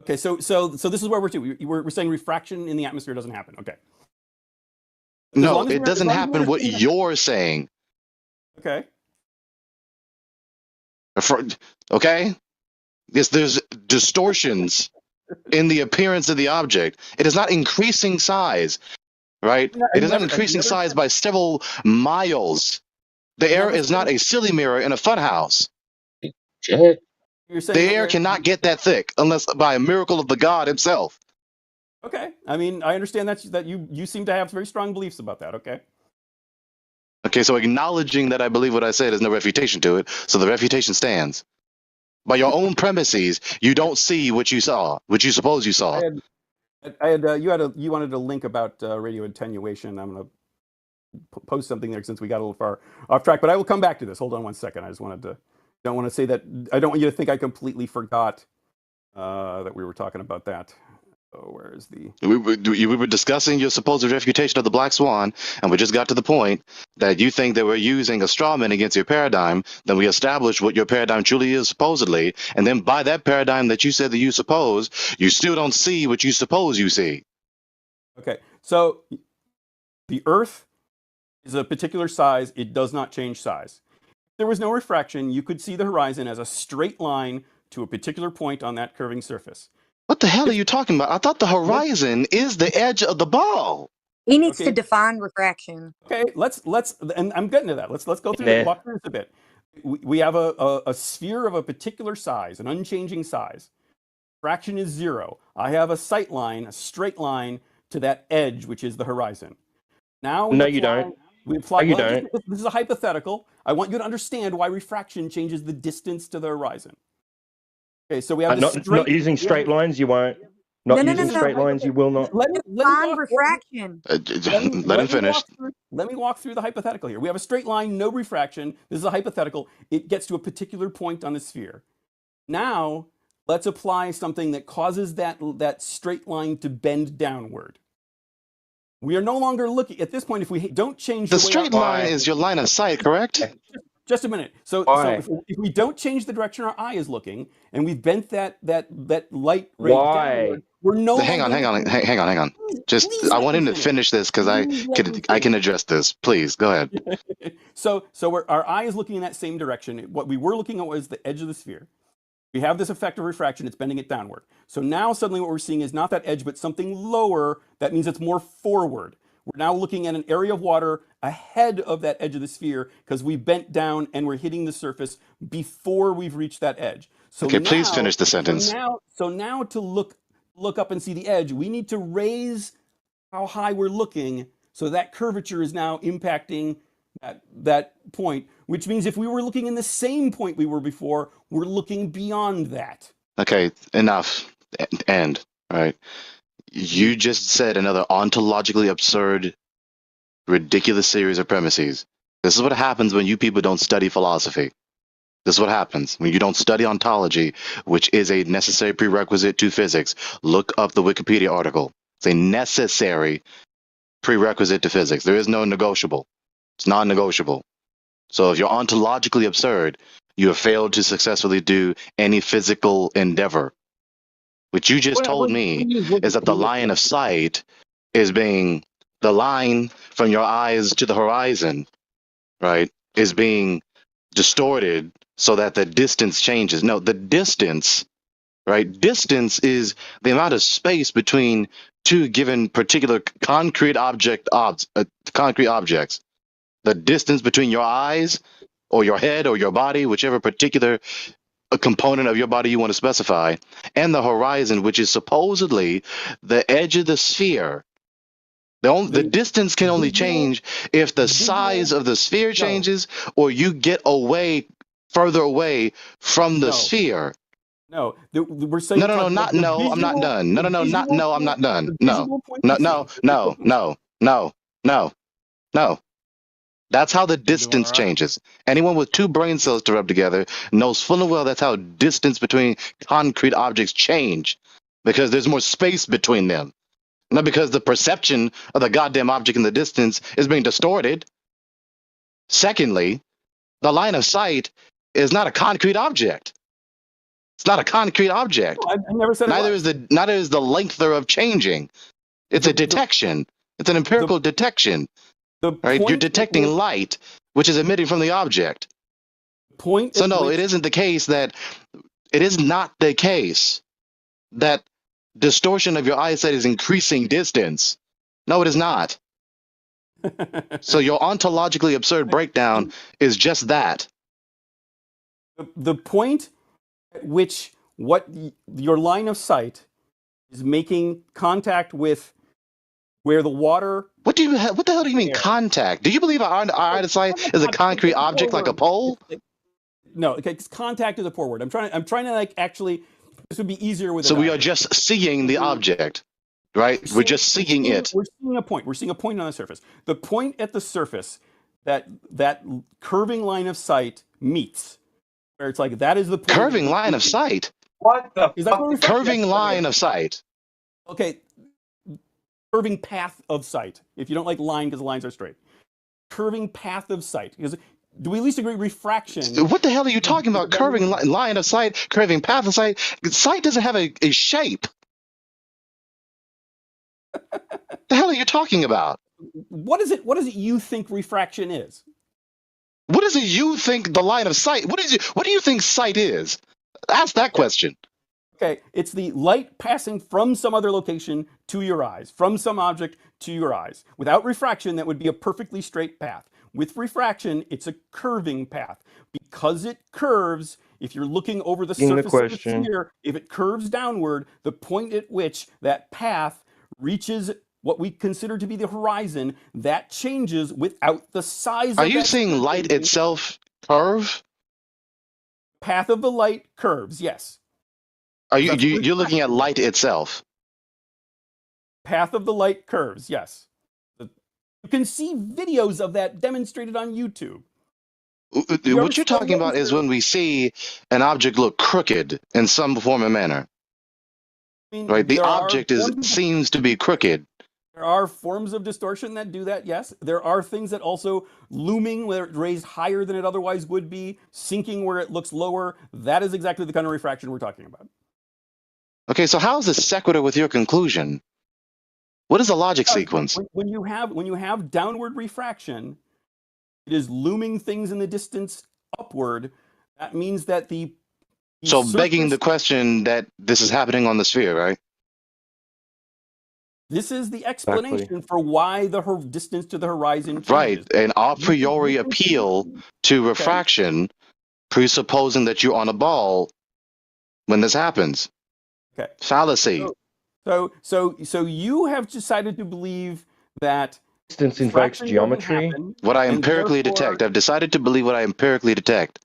Okay, so this is where we're to. We're saying refraction in the atmosphere doesn't happen. Okay. No, it doesn't happen what you're saying. Okay. Okay? Yes, there's distortions in the appearance of the object. It is not increasing size, right? It is not increasing size by several miles. The air is not a silly mirror in a funhouse. The air cannot get that thick unless by a miracle of the God himself. Okay. I mean, I understand that you seem to have very strong beliefs about that. Okay. Okay, so acknowledging that I believe what I said is no refutation to it, so the refutation stands. By your own premises, you don't see what you saw, what you suppose you saw. You wanted a link about radio attenuation. I'm going to post something there since we got a little far off track, but I will come back to this. Hold on one second. I just don't want to say that. I don't want you to think I completely forgot that we were talking about that. Oh, where is the? We were discussing your supposed refutation of the Black Swan, and we just got to the point that you think that we're using a straw man against your paradigm. Then we established what your paradigm truly is, supposedly, and then by that paradigm that you said that you suppose, you still don't see what you suppose you see. Okay, so the Earth is a particular size. It does not change size. If there was no refraction, you could see the horizon as a straight line to a particular point on that curving surface. What the hell are you talking about? I thought the horizon is the edge of the ball. He needs to define refraction. Okay, let's and I'm getting to that. Let's go through walk through this a bit. We have a sphere of a particular size, an unchanging size. Fraction is 0. I have a sight line, a straight line to that edge, which is the horizon. Now you don't. We apply. No, you don't. This is a hypothetical. I want you to understand why refraction changes the distance to the horizon. Okay, so we have not using straight lines. You won't. Not using straight lines. You will not. Let me refraction. Let him finish. Let me walk through the hypothetical here. We have a straight line, no refraction. This is a hypothetical. It gets to a particular point on the sphere. Now, let's apply something that causes that straight line to bend downward. We are no longer looking at this point. If we don't change the straight line is your line of sight, correct? Just a minute. So if we don't change the direction our eye is looking, and we've bent that light ray downward, we're no. Hang on. Just I want him to finish this because I can address this. Please go ahead. So our eye is looking in that same direction. What we were looking at was the edge of the sphere. We have this effect of refraction. It's bending it downward. So now suddenly what we're seeing is not that edge, but something lower. That means it's more forward. We're now looking at an area of water ahead of that edge of the sphere because we bent down and we're hitting the surface before we've reached that edge. So okay, please finish the sentence. So now to look up and see the edge, we need to raise how high we're looking so that curvature is now impacting that point, which means if we were looking in the same point we were before, we're looking beyond that. Okay, enough. End. All right. You just said another ontologically absurd, ridiculous series of premises. This is what happens when you people don't study philosophy. This is what happens when you don't study ontology, which is a necessary prerequisite to physics. Look up the Wikipedia article. It's a necessary prerequisite to physics. There is no negotiable. It's non-negotiable. So if you're ontologically absurd, you have failed to successfully do any physical endeavor. What you just told me is that the line of sight is being, the line from your eyes to the horizon, right, is being distorted so that the distance changes. No, the distance, right, distance is the amount of space between two given particular concrete concrete objects. The distance between your eyes or your head or your body, whichever particular component of your body you want to specify, and the horizon, which is supposedly the edge of the sphere. The distance can only change if the size of the sphere changes or you get further away from the sphere. No, we're saying I'm not done. No, I'm not done. No. That's how the distance changes. Anyone with two brain cells to rub together knows full and well that's how distance between concrete objects change, because there's more space between them. Not because the perception of the goddamn object in the distance is being distorted. Secondly, the line of sight is not a concrete object. It's not a concrete object. I never said neither is the length of changing. It's a detection. It's an empirical detection. Right? You're detecting light, which is emitting from the object. So no, it isn't the case that it is not the case that distortion of your eyesight is increasing distance. No, it is not. So your ontologically absurd breakdown is just that. The point at which your line of sight is making contact with where the water. What the hell do you mean contact? Do you believe our eyesight is a concrete object like a pole? No, okay, contact is a poor word. I'm trying to like actually. This would be easier with. So we are just seeing the object, right? We're just seeing it. We're seeing a point. We're seeing a point on the surface. The point at the surface that curving line of sight meets, where it's like that is the point. Curving line of sight. What the fuck? Curving line of sight. Okay. Curving path of sight. If you don't like line because the lines are straight. Curving path of sight. Because do we at least agree refraction? What the hell are you talking about? Curving line of sight, curving path of sight. Sight doesn't have a shape. The hell are you talking about? What is it you think refraction is? What is it you think the line of sight? What do you think sight is? Ask that question. Okay, it's the light passing from some other location to your eyes, from some object to your eyes. Without refraction, that would be a perfectly straight path. With refraction, it's a curving path. Because it curves, if you're looking over the surface of the sphere, if it curves downward, the point at which that path reaches what we consider to be the horizon, that changes without the size of Are you seeing light itself curve? Path of the light curves, yes. Are you're looking at light itself? Path of the light curves, yes. You can see videos of that demonstrated on YouTube. What you're talking about is when we see an object look crooked in some form or manner. Right? The object seems to be crooked. There are forms of distortion that do that, yes. There are things that also looming where it's raised higher than it otherwise would be, sinking where it looks lower. That is exactly the kind of refraction we're talking about. Okay, so how is this sequitur with your conclusion? What is the logic sequence? When you have downward refraction, it is looming things in the distance upward. That means that So begging the question that this is happening on the sphere, right? This is the explanation for why the distance to the horizon changes. Right, an a priori appeal to refraction, presupposing that you're on a ball when this happens. Okay. Fallacy. So you have decided to believe that distance invokes geometry. What I empirically detect. I've decided to believe what I empirically detect.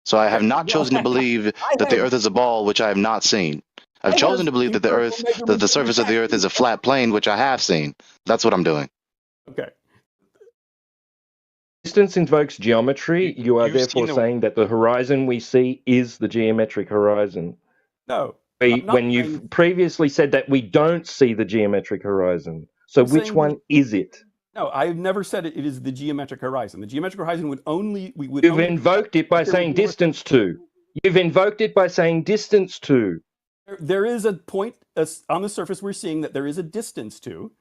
So I have not chosen to believe that the Earth is a ball, which I have not seen. I've chosen to believe that the surface of the Earth is a flat plane, which I have seen. That's what I'm doing. Okay. Distance invokes geometry. You are therefore saying that the horizon we see is the geometric horizon. No. When you've previously said that we don't see the geometric horizon. So which one is it? No, I've never said it is the geometric horizon. The geometric horizon would only... You've invoked it by saying distance to. You've invoked it by saying distance to. There is a point on the surface we're seeing that there is a distance to.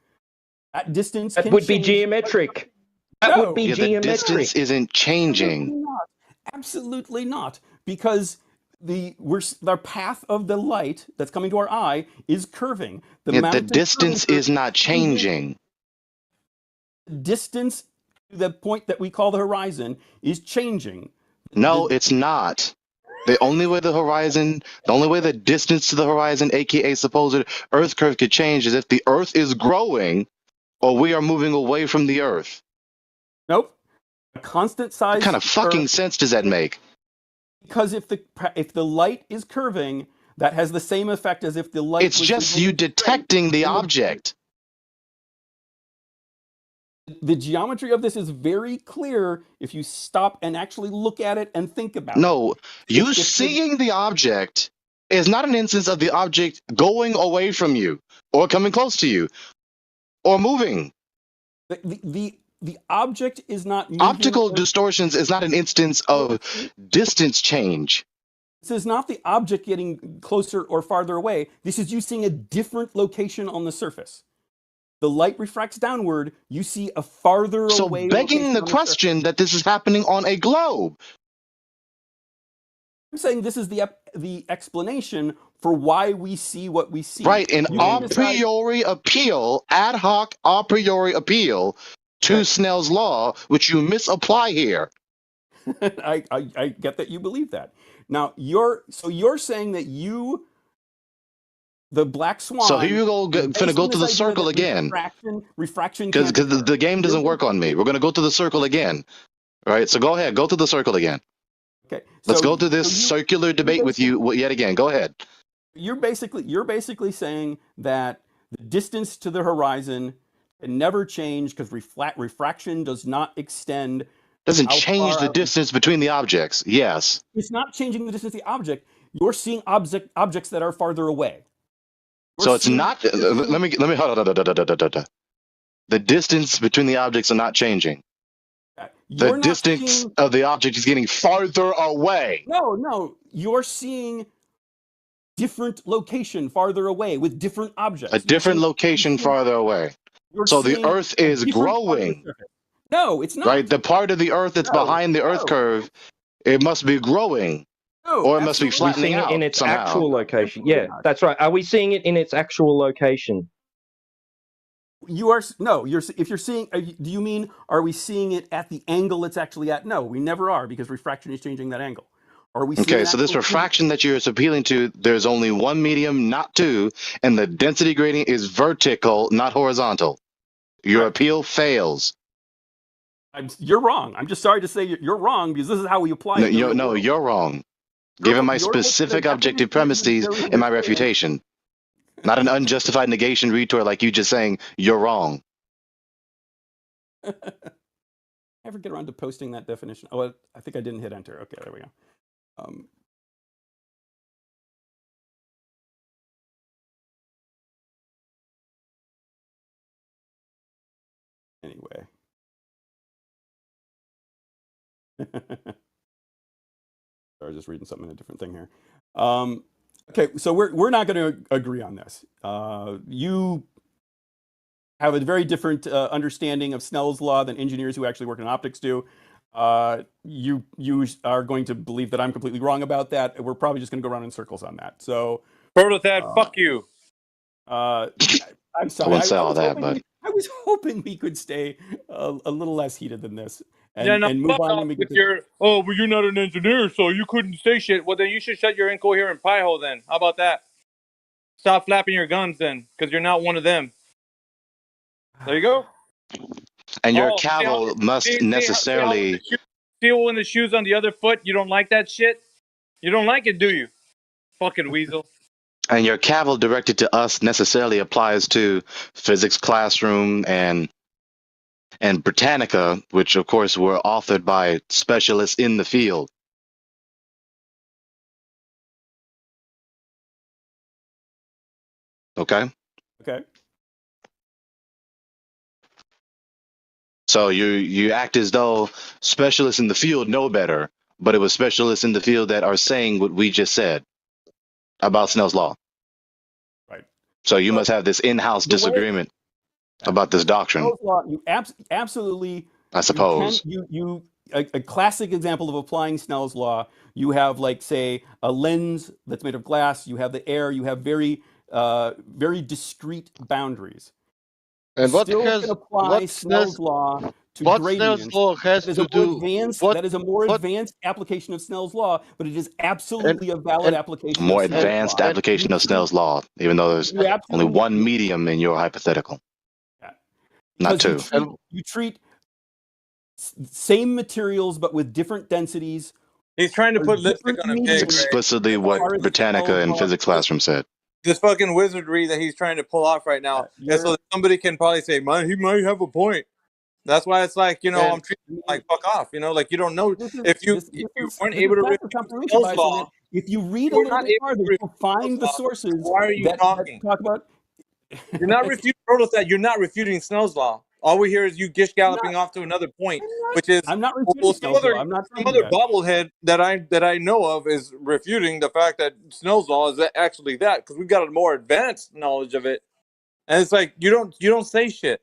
That distance that would be geometric. That would be geometric. The distance isn't changing. Absolutely not. Because the path of the light that's coming to our eye is curving. The distance is not changing. Distance to the point that we call the horizon is changing. No, it's not. The only way the distance to the horizon, aka supposed Earth curve, could change is if the Earth is growing or we are moving away from the Earth. Nope. A constant size. What kind of fucking sense does that make? Because if the light is curving, that has the same effect as if the light. It's just you detecting the object. The geometry of this is very clear if you stop and actually look at it and think about it. No, you seeing the object is not an instance of the object going away from you or coming close to you or moving. The object is not moving. Optical distortions is not an instance of distance change. This is not the object getting closer or farther away. This is you seeing a different location on the surface. The light refracts downward, you see a farther away. So begging the question that this is happening on a globe. I'm saying this is the explanation for why we see what we see. Right, an a priori appeal, ad hoc a priori appeal to Snell's law, which you misapply here. I get that you believe that. Now you're saying that the black swan. So here you go, finna go to the circle again. Refraction. Because the game doesn't work on me. We're gonna go to the circle again. All right, so go ahead, go to the circle again. Okay. Let's go to this circular debate with you yet again. Go ahead. You're basically saying that the distance to the horizon can never change because refraction does not extend. Doesn't change the distance between the objects. Yes. It's not changing the distance of the object. You're seeing objects that are farther away. So it's not. Let me hold on. The distance between the objects are not changing. The distance of the object is getting farther away. No. You're seeing different location farther away with different objects. A different location farther away. So the Earth is growing. No, it's not. Right, the part of the Earth that's behind the Earth curve, it must be growing. Or it must be flattening out in its somehow. actual location. Yeah, that's right. Are we seeing it in its actual location? If you're seeing, do you mean are we seeing it at the angle it's actually at? No, we never are because refraction is changing that angle. Are we? Okay, so this refraction that you're appealing to, there's only one medium, not two, and the density gradient is vertical, not horizontal. Your appeal fails. You're wrong. I'm just sorry to say you're wrong because this is how we apply it. You're wrong. Given my specific objective premises in my refutation. Not an unjustified negation retort like you just saying, you're wrong. Ever get around to posting that definition? Oh, I think I didn't hit enter. Okay, there we go. Anyway. Sorry, just reading something in a different thing here. Okay, so we're not going to agree on this. You have a very different understanding of Snell's law than engineers who actually work in optics do. You are going to believe that I'm completely wrong about that. We're probably just going to go around in circles on that. So, Prototad, fuck you. I'm sorry. I wouldn't say all that, but I was hoping we could stay a little less heated than this. And move on with your, well, you're not an engineer, so you couldn't say shit. Well, then you should shut your incoherent pie hole then. How about that? Stop flapping your guns then, because you're not one of them. There you go. And your cavil must necessarily... Steel in the shoes on the other foot, you don't like that shit? You don't like it, do you? Fucking weasel. And your cavil directed to us necessarily applies to physics classroom and Britannica, which of course were authored by specialists in the field. Okay. Okay. So you act as though specialists in the field know better, but it was specialists in the field that are saying what we just said about Snell's law. Right. So you must have this in-house disagreement about this doctrine. Snell's law, you absolutely. I suppose. A classic example of applying Snell's law. You have, like, say, a lens that's made of glass. You have the air. You have very discrete boundaries. And what Still has can apply Snell's law to what gradients. Snell's law has That is to a more do? advanced, What that is a more advanced application of Snell's law, but it is absolutely a valid application. More of Snell's advanced law. application of Snell's law, even though there's only one medium in your hypothetical. Not two. You treat same materials but with different densities. He's trying to put lipstick on a pig. Explicitly what Britannica and physics classroom said. This fucking wizardry that he's trying to pull off right now, and so that somebody can probably say, "Man, he might have a point." That's why it's like, I'm treating him like fuck off. Like you don't know if you weren't able to read Snell's law. If you read a little bit farther, you'll find the sources. Why are you that talking? Talk about. You're not refuting that. You're not refuting Snell's law. All we hear is you gish galloping off to another point, which is I'm not refuting some other that. bobblehead that I know of is refuting the fact that Snell's law is actually that, because we've got a more advanced knowledge of it. And it's like you don't say shit.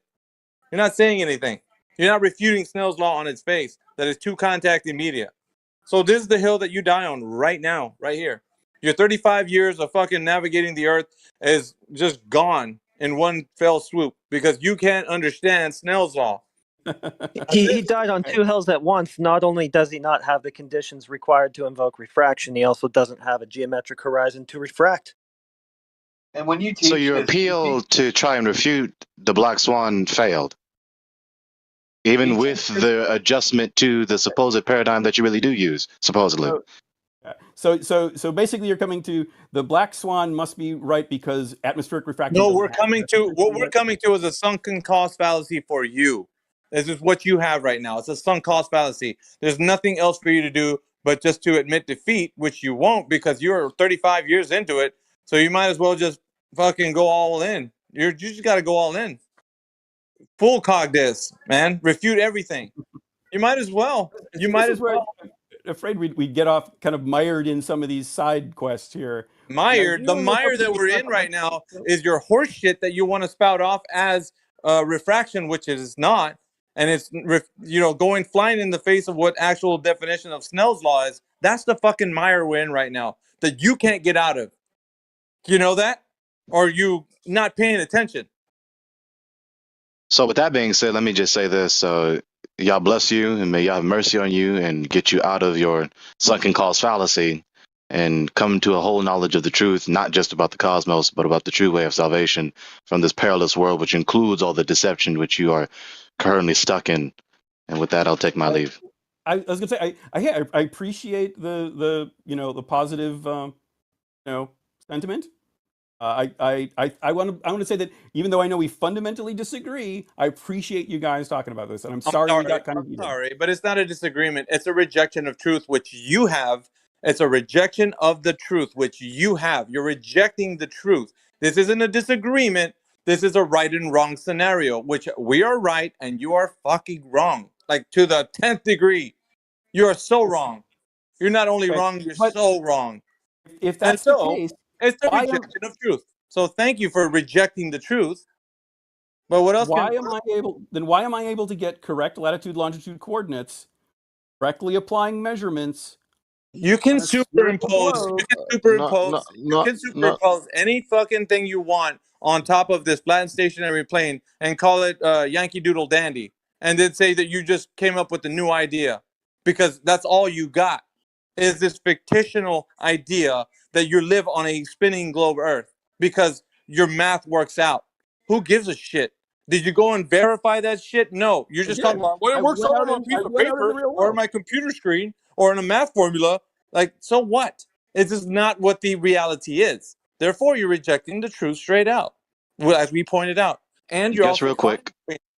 You're not saying anything. You're not refuting Snell's law on its face that is two contact media. So this is the hill that you die on right now, right here. Your 35 years of fucking navigating the earth is just gone in one fell swoop because you can't understand Snell's law. He died on two hills at once. Not only does he not have the conditions required to invoke refraction, he also doesn't have a geometric horizon to refract. And when you teach So your appeal to try and refute the Black Swan failed, even with the adjustment to the supposed paradigm that you really do use, supposedly. So basically, you're coming to the Black Swan must be right because atmospheric refraction. No, we're coming to is a sunken cost fallacy for you. This is what you have right now. It's a sunk cost fallacy. There's nothing else for you to do but just to admit defeat, which you won't because you're 35 years into it. So you might as well just fucking go all in. You just got to go all in. Full cog this, man. Refute everything. You might as well. You might as well. Afraid we'd get off kind of mired in some of these side quests here. Mired. The mire that we're in right now is your horse shit that you want to spout off as refraction, which it is not. And it's, going flying in the face of what actual definition of Snell's law is. That's the fucking mire we're in right now that you can't get out of. You know that? Or are you not paying attention? So with that being said, let me just say this. Y'all bless you and may y'all have mercy on you and get you out of your sunken cost fallacy and come to a whole knowledge of the truth, not just about the cosmos, but about the true way of salvation from this perilous world, which includes all the deception which you are currently stuck in. And with that, I'll take my leave. I was gonna say I appreciate the positive sentiment. I want to say that even though I know we fundamentally disagree, I appreciate you guys talking about this, and I'm sorry we got kind of heated. Sorry, but it's not a disagreement. It's a rejection of truth, which you have. It's a rejection of the truth, which you have. You're rejecting the truth. This isn't a disagreement. This is a right and wrong scenario, which we are right and you are fucking wrong, like to the 10th degree. You are so wrong. You're not only wrong, you're so wrong. If that's the case. It's the rejection of truth. So thank you for rejecting the truth. But what else? Why am I able to get correct latitude, longitude coordinates, correctly applying measurements? You can superimpose. You can superimpose any fucking thing you want on top of this flat and stationary plane and call it Yankee Doodle Dandy, and then say that you just came up with a new idea, because that's all you got is this fictional idea that you live on a spinning globe Earth because your math works out. Who gives a shit? Did you go and verify that shit? No. You're just talking about, well, it works out on a piece of paper or my computer screen or in a math formula. Like, so what? It's just not what the reality is. Therefore, you're rejecting the truth straight out, well, as we pointed out. And you're Just also real quick.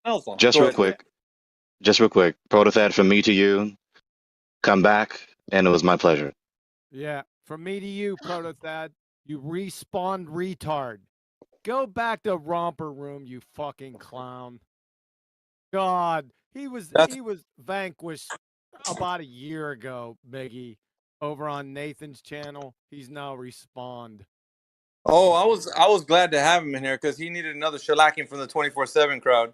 Snell's law. Just Go real ahead. quick. Just real quick. Protothad, from me to you. Come back, and it was my pleasure. Yeah, from me to you, Protothad. You respawned retard. Go back to Romper Room, you fucking clown. God, he was vanquished about a year ago, Biggie, over on Nathan's channel. He's now respawned. Oh, I was glad to have him in here because he needed another shellacking from the 24/7 crowd,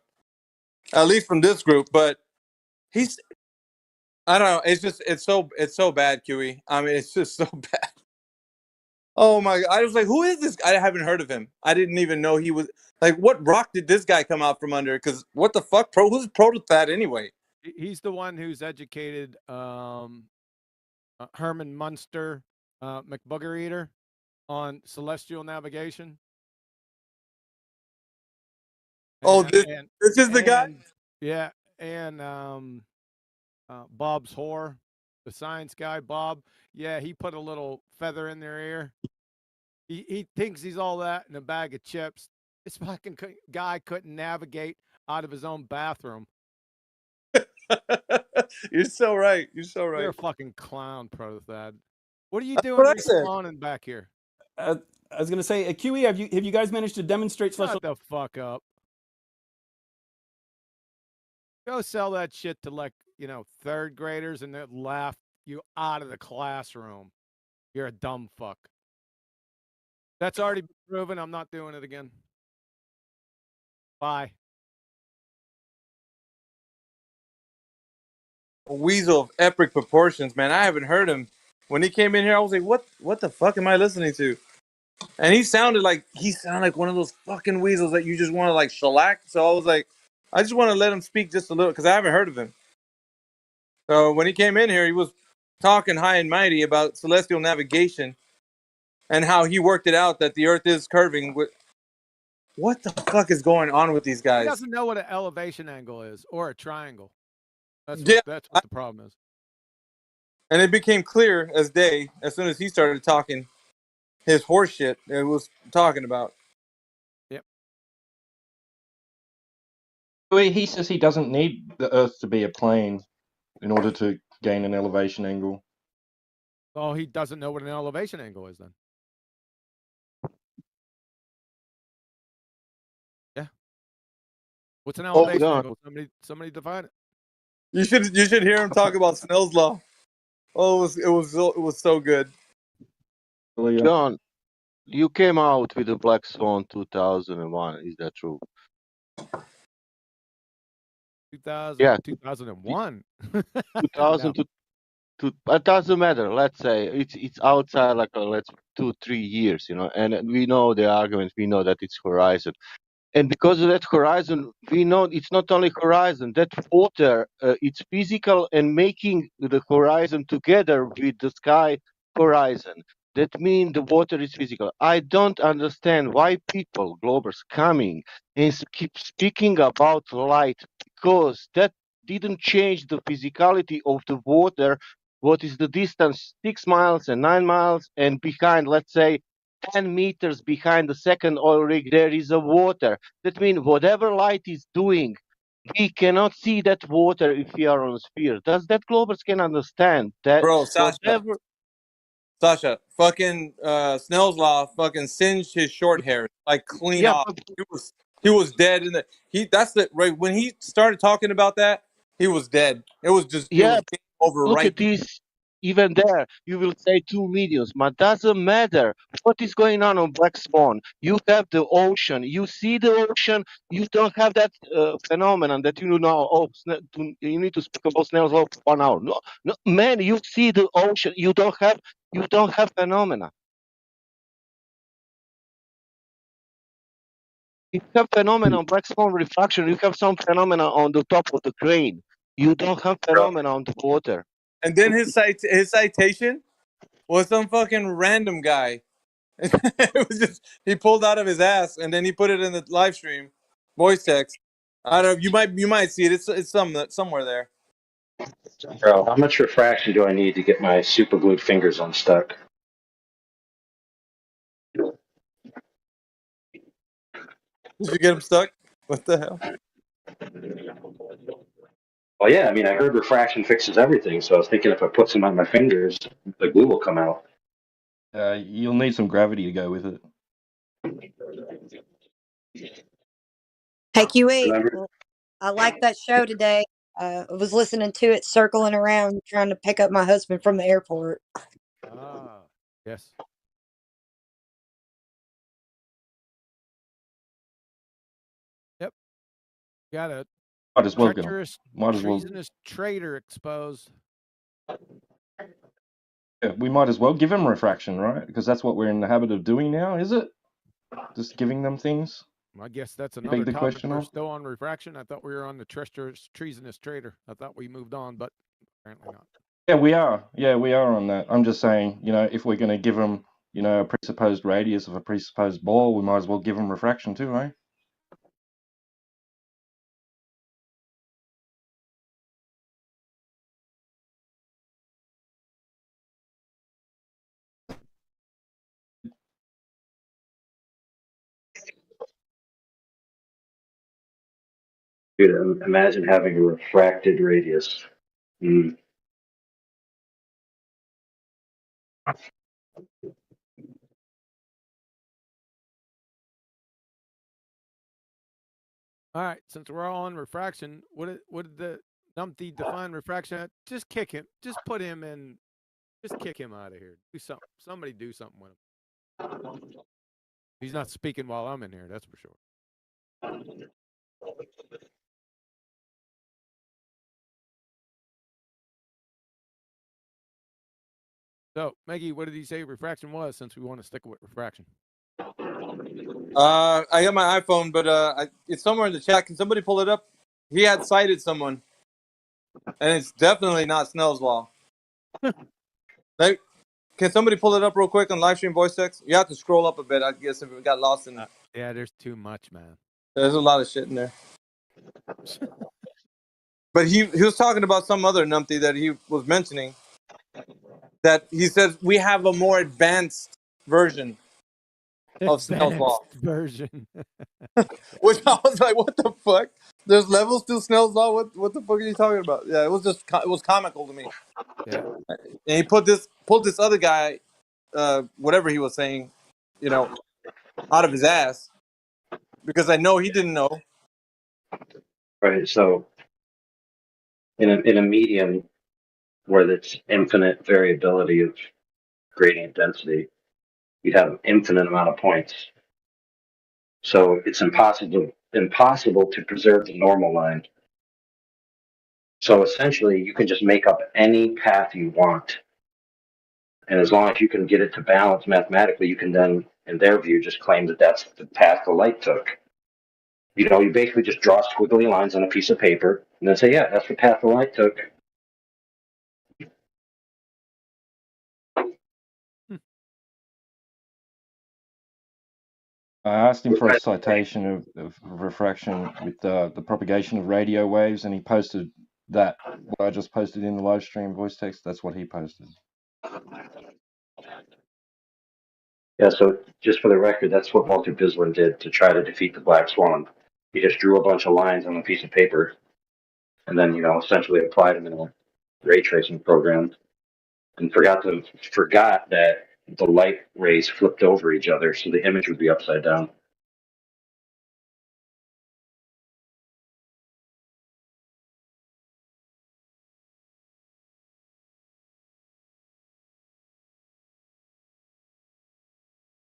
at least from this group. But he's, I don't know. It's so bad, QE. I mean, it's just so bad. Oh my God! I was like, who is this? I haven't heard of him. I didn't even know he was. Like, what rock did this guy come out from under? Because what the fuck, who's Protothad anyway? He's the one who's educated Herman Munster, McBooger Eater, on celestial navigation. Oh, this is the guy? Yeah, and Bob's whore, the science guy, Bob. Yeah, he put a little feather in their ear. He thinks he's all that in a bag of chips. This fucking guy couldn't navigate out of his own bathroom. You're so right. You're so right. You're a fucking clown, Protothad. What are you doing respawning back here? I was gonna say, QE, have you guys managed to demonstrate celestial? Shut the fuck up. Go sell that shit to, like, third graders, and they'll laugh you out of the classroom. You're a dumb fuck. That's already been proven. I'm not doing it again. Bye. A weasel of epic proportions, man. I haven't heard him. When he came in here, I was like, what the fuck am I listening to? And he sounded like one of those fucking weasels that you just want to like shellac. So I was like, I just want to let him speak just a little because I haven't heard of him. So when he came in here, he was talking high and mighty about celestial navigation and how he worked it out that the Earth is curving. What the fuck is going on with these He guys? doesn't know what an elevation angle is or a triangle. That's what the problem is. And it became clear as day as soon as he started talking his horse shit it was talking about. Yep. He says he doesn't need the Earth to be a plane in order to gain an elevation angle. Oh, he doesn't know what an elevation angle is then. Yeah. What's an elevation angle? Somebody define it. You should hear him talk about Snell's law. Oh, it was so good. John, you came out with the Black Swan 2001. Is that true? 2001. 2000 to it doesn't matter. Let's say it's outside like 2-3 years, and we know the argument. We know that it's horizon. And because of that horizon, we know it's not only horizon, that water, it's physical and making the horizon together with the sky horizon. That means the water is physical. I don't understand why people, Globers, coming and keep speaking about light, because that didn't change the physicality of the water. What is the distance? 6 miles and 9 miles, and behind, let's say, 10 meters behind the second oil rig, there is a water. That means whatever light is doing, we cannot see that water if we are on a sphere. Does that Globers can understand that? Bro, whatever... Sasha, fucking Snell's law fucking singed his short hair like clean off. He was dead in right when he started talking about that, he was dead. It was just over look right. At this. Even there, you will say 2 millions, but doesn't matter. What is going on Black Swan? You have the ocean. You see the ocean. You don't have that phenomenon that you know. Oh, you need to speak about Snell's law for 1 hour. No, man. You see the ocean. You don't have phenomena. You have phenomena on Black Swan refraction. You have some phenomena on the top of the crane. You don't have phenomena on the water. And then his citation was some fucking random guy. It was just he pulled out of his ass and then he put it in the live stream, voice text. I don't know. You might see it. It's somewhere there. Bro, how much refraction do I need to get my super glued fingers unstuck? Did you get him stuck? What the hell? Well, yeah, I mean, I heard refraction fixes everything, so I was thinking if I put some on my fingers, the glue will come out. You'll need some gravity to go with it. Hey, QE, Remember? I like that show today. I was listening to it circling around trying to pick up my husband from the airport. Ah, yes. Yep. Got it. Might as well go. Treacherous, Might as well. treasonous traitor exposed. Yeah, we might as well give him refraction, right? Because that's what we're in the habit of doing now, is it? Just giving them things. I guess that's Big another the topic. question We're on. still on refraction. I thought we were on the treasonous traitor. I thought we moved on, but apparently not. Yeah, we are. Yeah, we are on that. I'm just saying, if we're going to give them, a presupposed radius of a presupposed ball, we might as well give them refraction too, eh? Dude, imagine having a refracted radius. Mm. All right, since we're all on refraction, what did the numpty define refraction at? Just kick him. Just put him in. Just kick him out of here. Do something. Somebody do something with him. He's not speaking while I'm in here. That's for sure. So, Maggie, what did he say refraction was? Since we want to stick with refraction. I got my iPhone, but it's somewhere in the chat. Can somebody pull it up? He had cited someone, and it's definitely not Snell's law. Like, can somebody pull it up real quick on live stream voice text? You have to scroll up a bit, I guess, if we got lost in. Yeah, there's too much, man. There's a lot of shit in there. But he was talking about some other numpty that he was mentioning. That he says we have a more advanced version of Snell's law. Version. Which I was like, what the fuck? There's levels to Snell's law? What the fuck are you talking about? Yeah, it was comical to me. Yeah. And he pulled this other guy, whatever he was saying, out of his ass. Because I know he didn't know. Right. So, in a medium where there's infinite variability of gradient density, you'd have an infinite amount of points. So it's impossible to preserve the normal line. So essentially, you can just make up any path you want. And as long as you can get it to balance mathematically, you can then, in their view, just claim that that's the path the light took. You basically just draw squiggly lines on a piece of paper and then say, yeah, that's the path the light took. I asked him for a citation of refraction with the propagation of radio waves, and he posted that. What I just posted in the live stream voice text, that's what he posted. Yeah, so just for the record, that's what Walter Bislin did to try to defeat the Black Swan. He just drew a bunch of lines on a piece of paper and then, essentially applied them in a ray tracing program and forgot that the light rays flipped over each other, so the image would be upside down.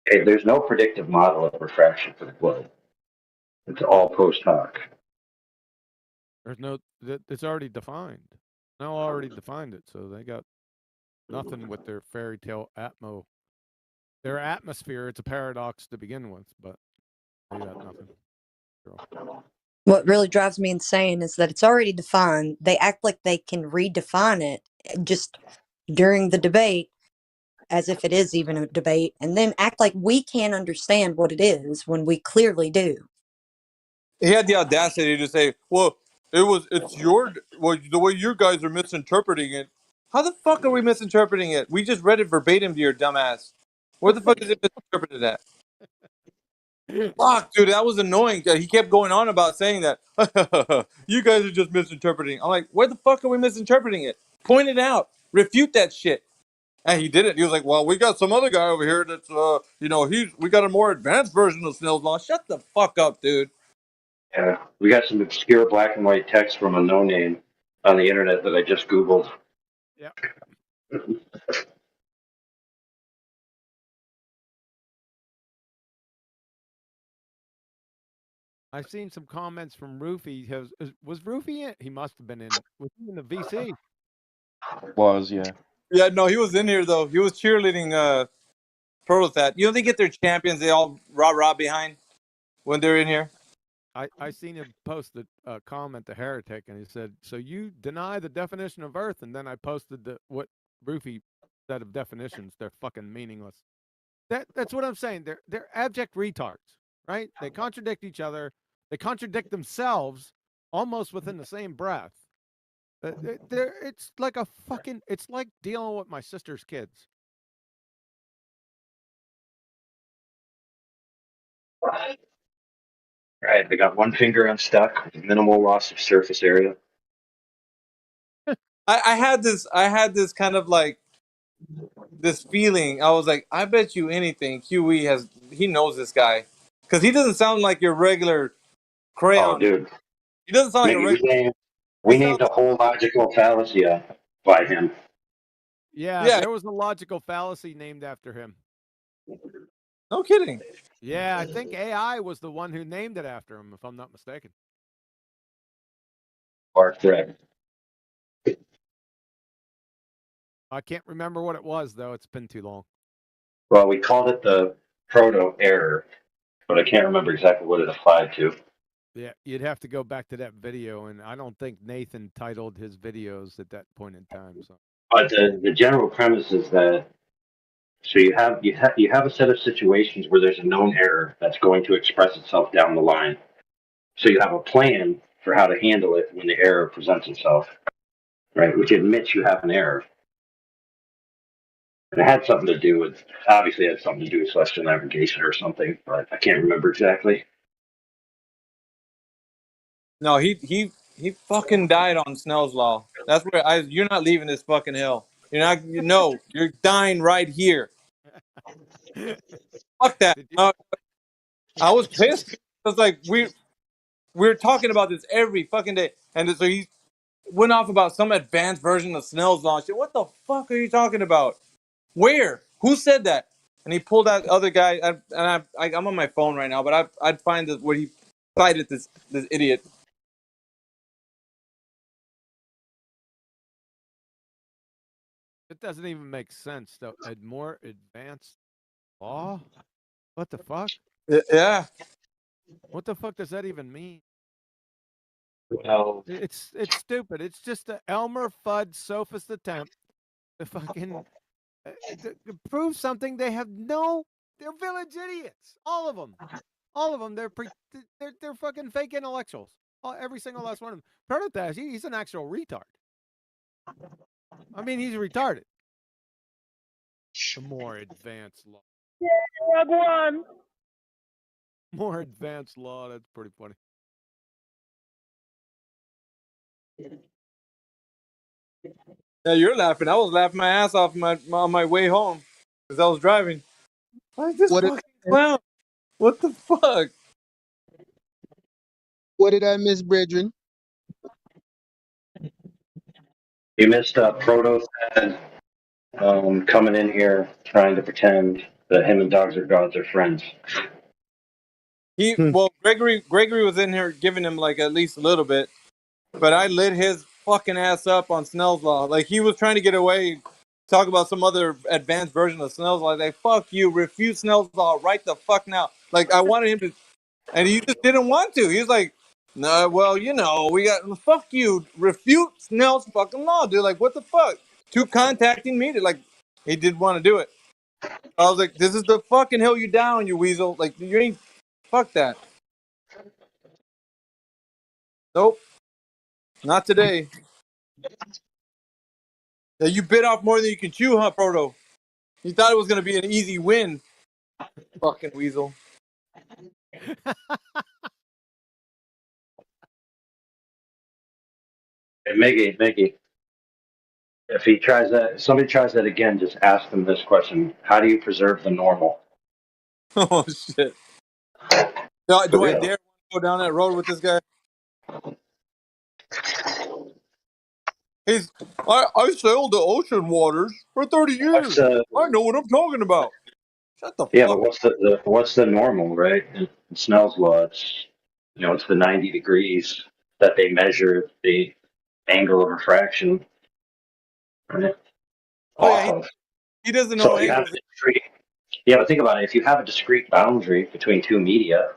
Hey, there's no predictive model of refraction for the globe. It's all post hoc. There's no. It's already defined. Snell already defined it, so they got nothing with their fairy tale atmo. Their atmosphere, it's a paradox to begin with, but they got nothing. What really drives me insane is that it's already defined. They act like they can redefine it just during the debate, as if it is even a debate, and then act like we can't understand what it is when we clearly do. He had the audacity to say, well, it's the way you guys are misinterpreting it. How the fuck are we misinterpreting it? We just read it verbatim to your dumbass. Where the fuck is it misinterpreted at? Fuck, dude, that was annoying. He kept going on about saying that. You guys are just misinterpreting. I'm like, where the fuck are we misinterpreting it? Point it out. Refute that shit. And he did it. He was like, well, we got some other guy over here that's, we got a more advanced version of Snell's Law. Shut the fuck up, dude. Yeah, we got some obscure black and white text from a no-name on the internet that I just Googled. Yep. I've seen some comments from Roofy. Was Roofy in? He must have been in. Was he in the VC? Yeah. Yeah, no, he was in here, though. He was cheerleading Protothat. You know, they get their champions, they all rah-rah behind when they're in here. I seen him post a comment to Heretic, and he said, "So you deny the definition of Earth?" And then I posted what Roofy said of definitions. They're fucking meaningless. That's what I'm saying. They're abject retards, right? They contradict each other. They contradict themselves almost within the same breath. It's like it's like dealing with my sister's kids. Right, they got one finger unstuck with minimal loss of surface area. I had this kind of like this feeling. I was like, I bet you anything QE he knows this guy, because he doesn't sound like your regular crayon. Oh, dude. He doesn't sound like a regular. We named a whole logical fallacy by him. Yeah, there was a logical fallacy named after him. No kidding. Yeah, I think AI was the one who named it after him, if I'm not mistaken. Are correct. I can't remember what it was, though. It's been too long. Well, we called it the proto-error, but I can't remember exactly what it applied to. Yeah, you'd have to go back to that video, and I don't think Nathan titled his videos at that point in time. So, but the general premise is that you have a set of situations where there's a known error that's going to express itself down the line. So you have a plan for how to handle it when the error presents itself, right? Which admits you have an error. And it had something to do with, obviously, it had something to do with celestial navigation or something, but I can't remember exactly. No, he fucking died on Snell's Law. That's where you're not leaving this fucking hill. You're dying right here. Fuck that. I was pissed. I was like, we're talking about this every fucking day. And so he went off about some advanced version of Snell's Law. Shit, what the fuck are you talking about? Where? Who said that? And he pulled out other guy. I'm on my phone right now, but I'd find where he cited this idiot. it doesn't even make sense, though. More advanced law? What the fuck? Yeah. What the fuck does that even mean? Well, it's stupid. It's just an Elmer Fudd sophist attempt to fucking to prove something they have they're village idiots. All of them. They're fucking fake intellectuals. Every single last one of them. Protothat, he's an actual retard. I mean, he's retarded. The more advanced law. More advanced law. That's pretty funny. Yeah, you're laughing. I was laughing my ass off on my way home because I was driving. Like this fucking clown. What the fuck? What did I miss, brethren? You missed Protothat coming in here trying to pretend that him and Dogs Are Gods are friends. Gregory was in here giving him like at least a little bit, but I lit his fucking ass up on Snell's Law. Like he was trying to get away, talk about some other advanced version of Snell's Law. Like fuck you, refute Snell's Law right the fuck now. Like I wanted him to, and he just didn't want to. He was like, no, well we got fuck you, refute Snell's fucking law, dude. Like what the fuck? To contacting me, like he did want to do it. I was like, this is the fucking hill you down, you weasel. Like you ain't. Fuck that. Nope. Not today. Yeah, you bit off more than you can chew, huh, Proto? You thought it was going to be an easy win. Fucking weasel. And Miggy, if he tries that, if somebody tries that again, just ask them this question: how do you preserve the normal? Oh shit! Do, For do I real. dare go down that road with this guy? I sailed the ocean waters for 30 What's years. I know what I'm talking about. Shut the yeah, fuck but what's the normal, right? In Snell's law, it's the 90 degrees that they measure the angle of refraction, right, Oh yeah, off of. he doesn't So know if you have angles. a discrete, yeah, but think about it. If you have a discrete boundary between two media,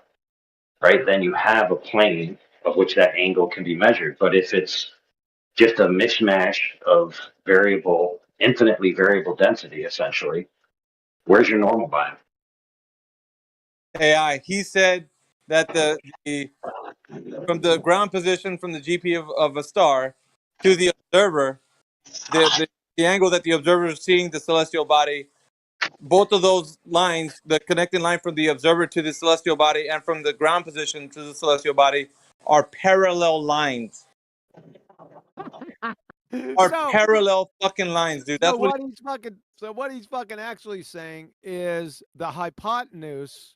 right, then you have a plane of which that angle can be measured. But if it's just a mishmash of infinitely variable density, essentially, where's your normal biome? AI. He said that the from the ground position from the GP of a star to the observer, the angle that the observer is seeing the celestial body, both of those lines, the connecting line from the observer to the celestial body and from the ground position to the celestial body, are parallel lines. Are So, parallel fucking lines, dude. so That's what. what he's fucking actually saying is the hypotenuse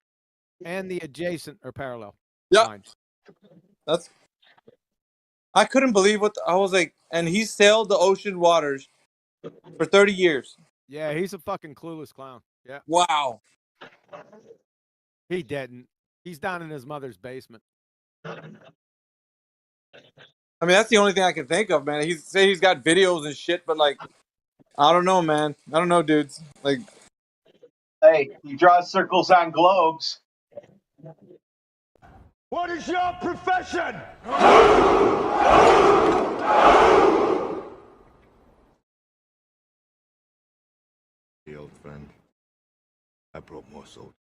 and the adjacent are parallel Yeah, lines. that's. I couldn't believe I was like, and he sailed the ocean waters for 30 years. Yeah, he's a fucking clueless clown. Yeah. Wow. He didn't. He's down in his mother's basement. I mean, that's the only thing I can think of, man. He's got videos and shit, but like, I don't know, man. I don't know, dudes. Like, Hey, he draws circles on globes. What is your profession? The old friend. I brought more soldiers.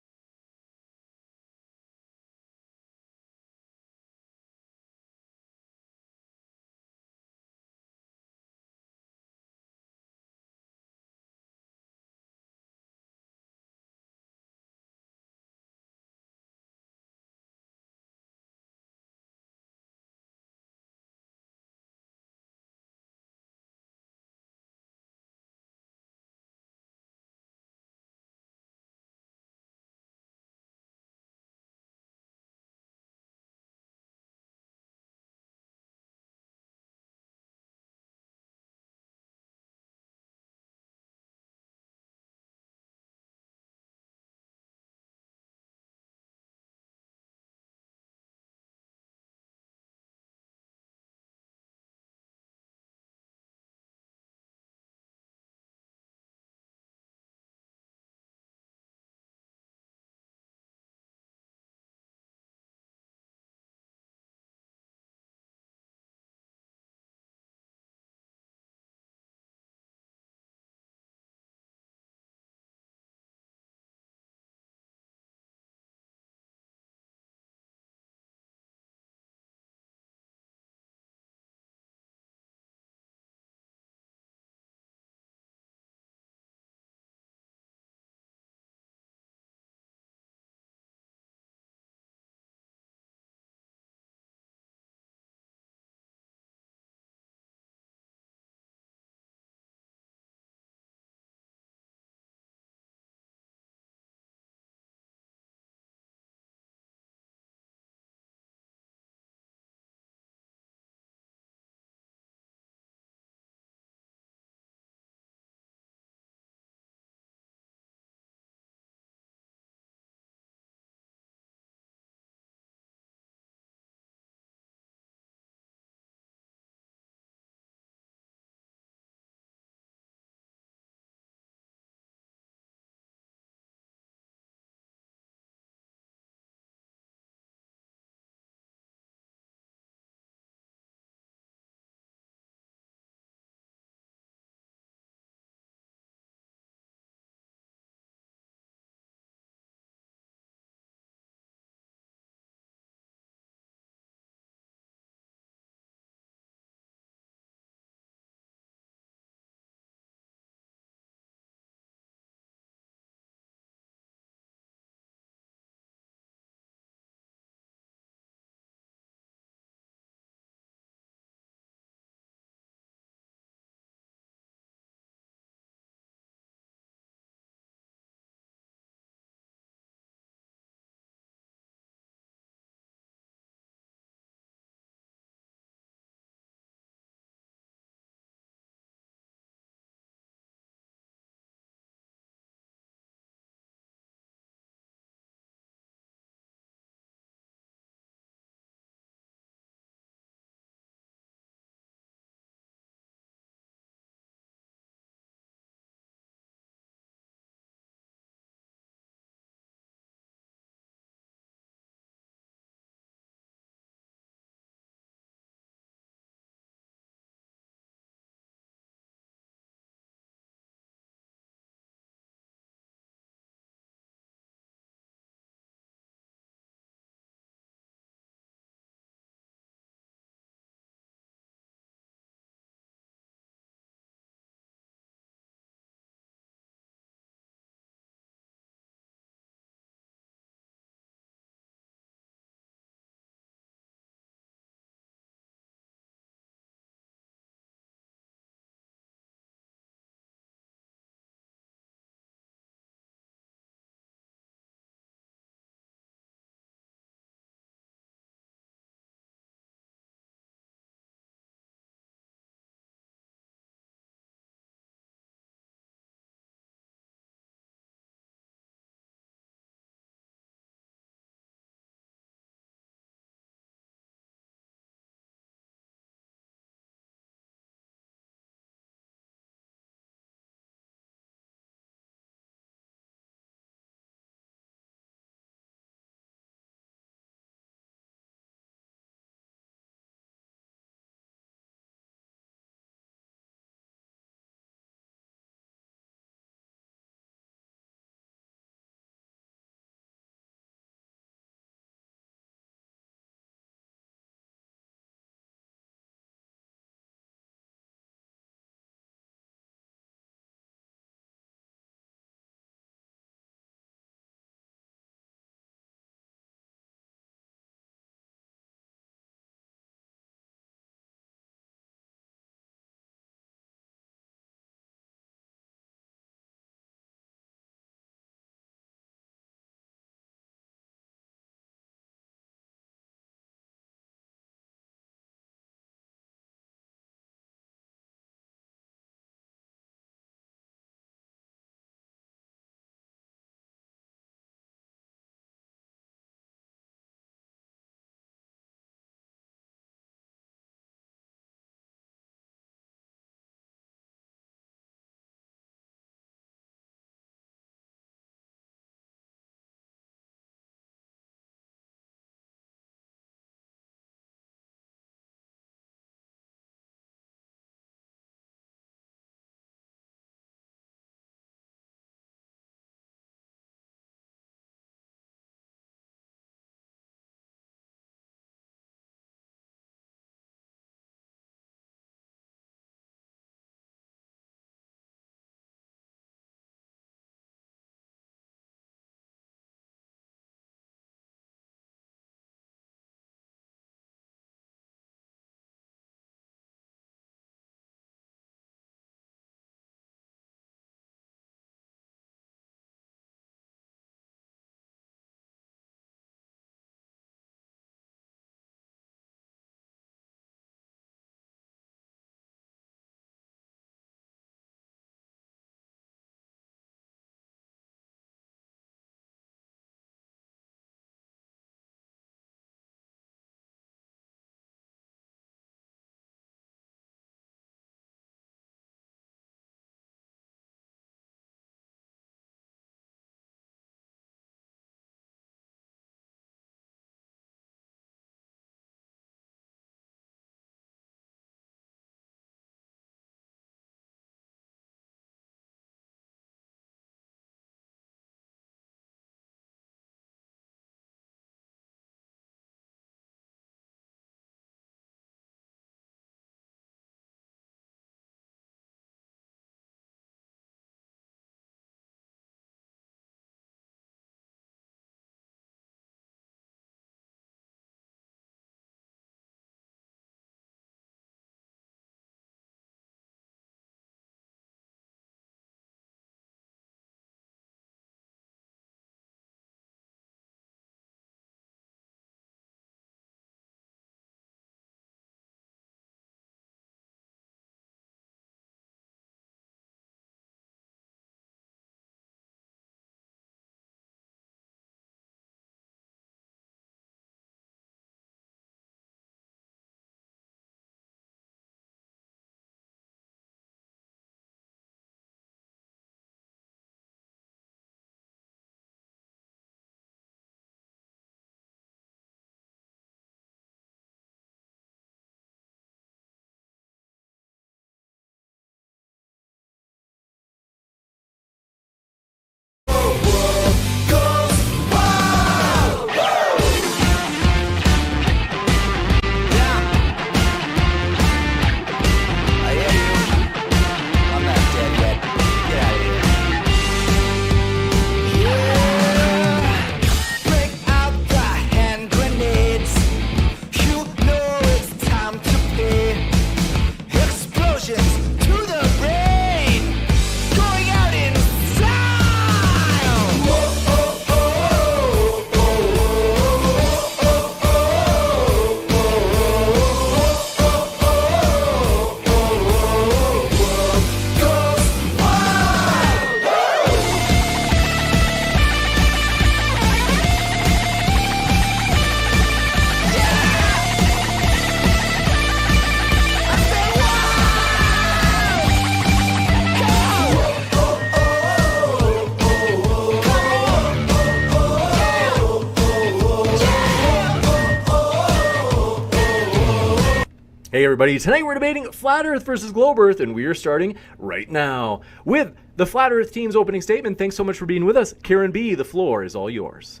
Hey everybody, tonight we're debating Flat Earth versus Globe Earth, and we are starting right now with the Flat Earth team's opening statement. Thanks so much for being with us. Karen B., the floor is all yours.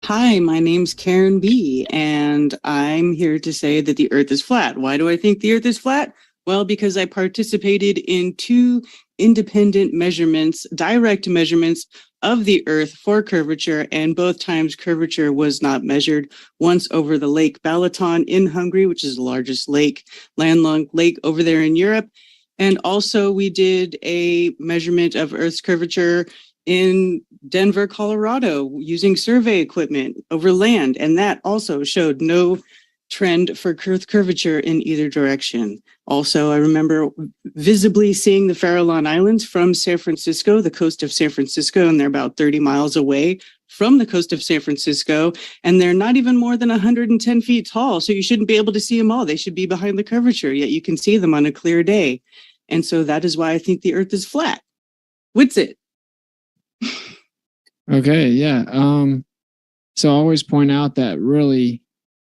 Hi, my name's Karen B., and I'm here to say that the Earth is flat. Why do I think the Earth is flat? Well, because I participated in 2 independent measurements, direct measurements of the Earth for curvature, and both times curvature was not measured. Once over the Lake Balaton in Hungary, which is the largest landlocked lake over there in Europe. And also we did a measurement of Earth's curvature in Denver, Colorado, using survey equipment over land. And that also showed no trend for curvature in either direction. Also, I remember visibly seeing the Farallon Islands from San Francisco, the coast of San Francisco, and they're about 30 miles away from the coast of San Francisco, and they're not even more than 110 feet tall, so you shouldn't be able to see them all. They should be behind the curvature, yet you can see them on a clear day. And so that is why I think the Earth is flat. What's it? Okay, yeah. So I always point out that really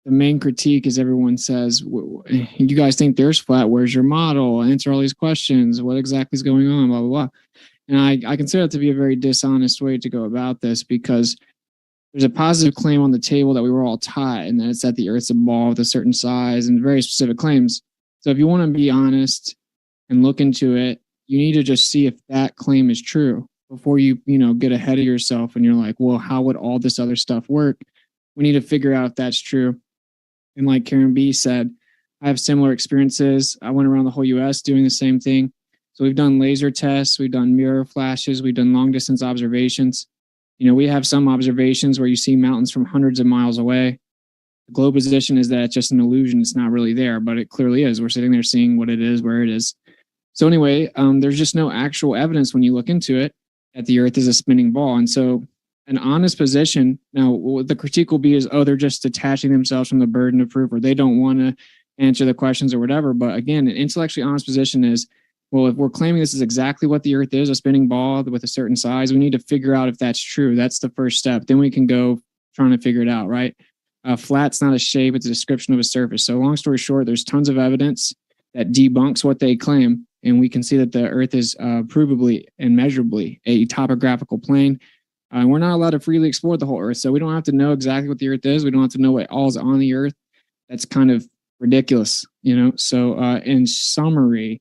the main critique is everyone says, you guys think the Earth's flat, where's your model? Answer all these questions. What exactly is going on? Blah, blah, blah. And I consider that to be a very dishonest way to go about this, because there's a positive claim on the table that we were all taught, and that it's that the Earth's a ball with a certain size and very specific claims. So if you want to be honest and look into it, you need to just see if that claim is true before you get ahead of yourself and you're like, well, how would all this other stuff work? We need to figure out if that's true. And like Karen B. said, I have similar experiences. I went around the whole U.S. doing the same thing. So we've done laser tests, we've done mirror flashes, we've done long distance observations. We have some observations where you see mountains from hundreds of miles away. The globe position is that it's just an illusion. It's not really there, but it clearly is. We're sitting there seeing what it is, where it is. So anyway, there's just no actual evidence when you look into it that the Earth is a spinning ball. And so an honest position, now what the critique will be is, oh, they're just detaching themselves from the burden of proof, or they don't want to answer the questions or whatever. But again, an intellectually honest position is, well, if we're claiming this is exactly what the Earth is, a spinning ball with a certain size, we need to figure out if that's true. That's the first step. Then we can go trying to figure it out, right? Flat's not a shape, it's a description of a surface. So long story short, there's tons of evidence that debunks what they claim. And we can see that the Earth is provably and measurably a topographical plane. We're not allowed to freely explore the whole Earth, so we don't have to know exactly what the Earth is. We don't have to know what all is on the Earth. That's kind of ridiculous, So in summary,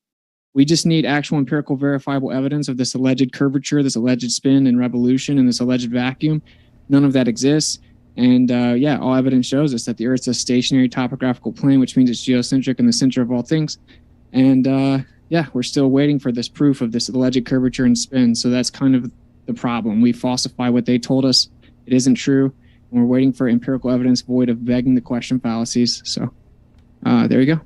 we just need actual empirical verifiable evidence of this alleged curvature, this alleged spin and revolution, and this alleged vacuum. None of that exists. And all evidence shows us that the Earth's a stationary topographical plane, which means it's geocentric in the center of all things. And we're still waiting for this proof of this alleged curvature and spin. So that's kind of the problem. We falsify what they told us. It isn't true. And we're waiting for empirical evidence void of begging the question fallacies. So there you go.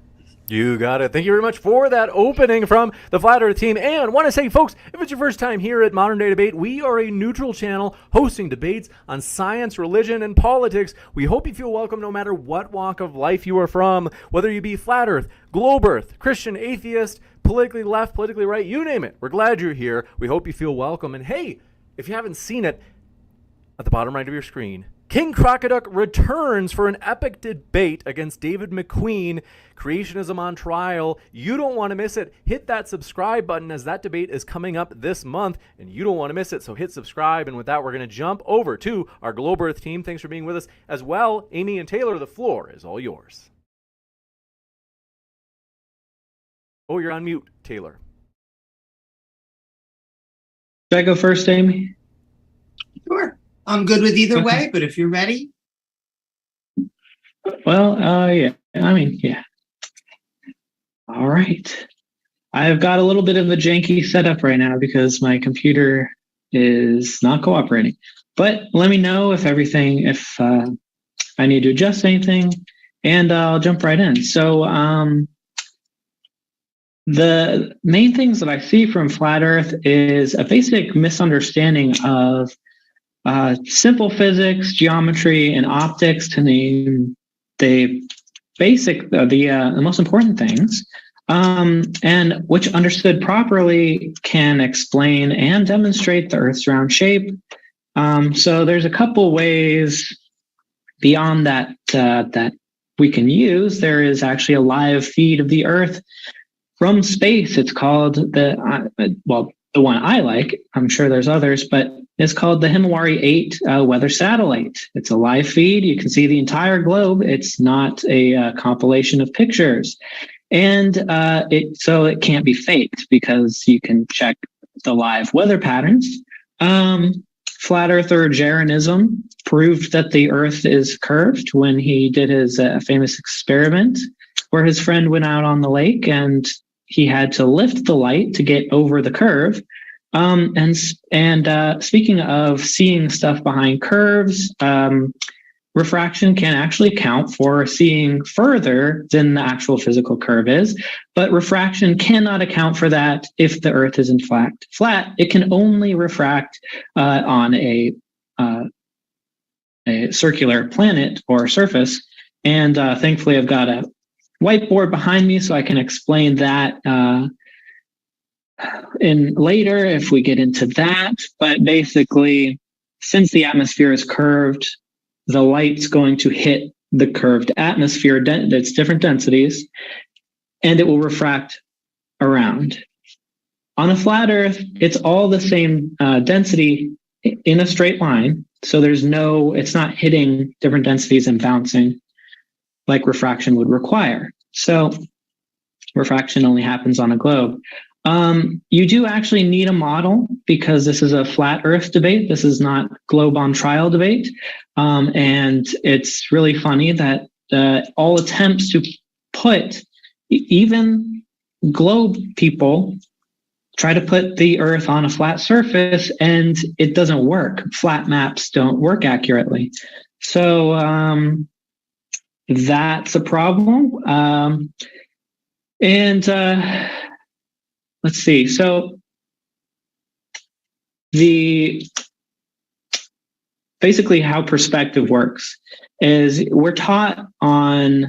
You got it. Thank you very much for that opening from the Flat Earth team. And want to say, folks, if it's your first time here at Modern Day Debate, we are a neutral channel hosting debates on science, religion, and politics. We hope you feel welcome no matter what walk of life you are from, whether you be Flat Earth, Globe Earth, Christian, atheist, politically left, politically right, you name it. We're glad you're here. We hope you feel welcome. And hey, if you haven't seen it, at the bottom right of your screen, King Crocoduck returns for an epic debate against David McQueen. Creationism on trial. You don't want to miss it. Hit that subscribe button, as that debate is coming up this month, and you don't want to miss it, so hit subscribe. And with that, we're going to jump over to our Globe Earth team. Thanks for being with us as well. Amy and Taylor, the floor is all yours. Oh, you're on mute, Taylor. Should I go first, Amy? Sure. I'm good with either way, but if you're ready. Well, yeah. All right. I've got a little bit of a janky setup right now because my computer is not cooperating. But let me know if I need to adjust anything, and I'll jump right in. So the main things that I see from Flat Earth is a basic misunderstanding of simple physics, geometry, and optics, to name the most important things, and which understood properly can explain and demonstrate the Earth's round shape. So there's a couple ways beyond that we can use. There is actually a live feed of the Earth from space. It's called the one I like. I'm sure there's others, but it's called the Himawari 8 weather satellite. It's a live feed. You can see the entire globe. It's not a compilation of pictures. And so it can't be faked because you can check the live weather patterns. Flat Earther Jeranism proved that the Earth is curved when he did his famous experiment where his friend went out on the lake and he had to lift the light to get over the curve. And speaking of seeing stuff behind curves, refraction can actually account for seeing further than the actual physical curve is, but refraction cannot account for that if the Earth is in fact flat. It can only refract on a circular planet or surface. And thankfully, I've got a whiteboard behind me so I can explain that in later if we get into that. But basically, since the atmosphere is curved, the light's going to hit the curved atmosphere that's different densities, and it will refract around. On a flat Earth, it's all the same density in a straight line. So it's not hitting different densities and bouncing like refraction would require. So refraction only happens on a globe. You do actually need a model because this is a flat Earth debate. This is not globe on trial debate. And it's really funny that all attempts to put, even globe people try to put the Earth on a flat surface and it doesn't work. Flat maps don't work accurately. So that's a problem. Let's see. So basically how perspective works is we're taught on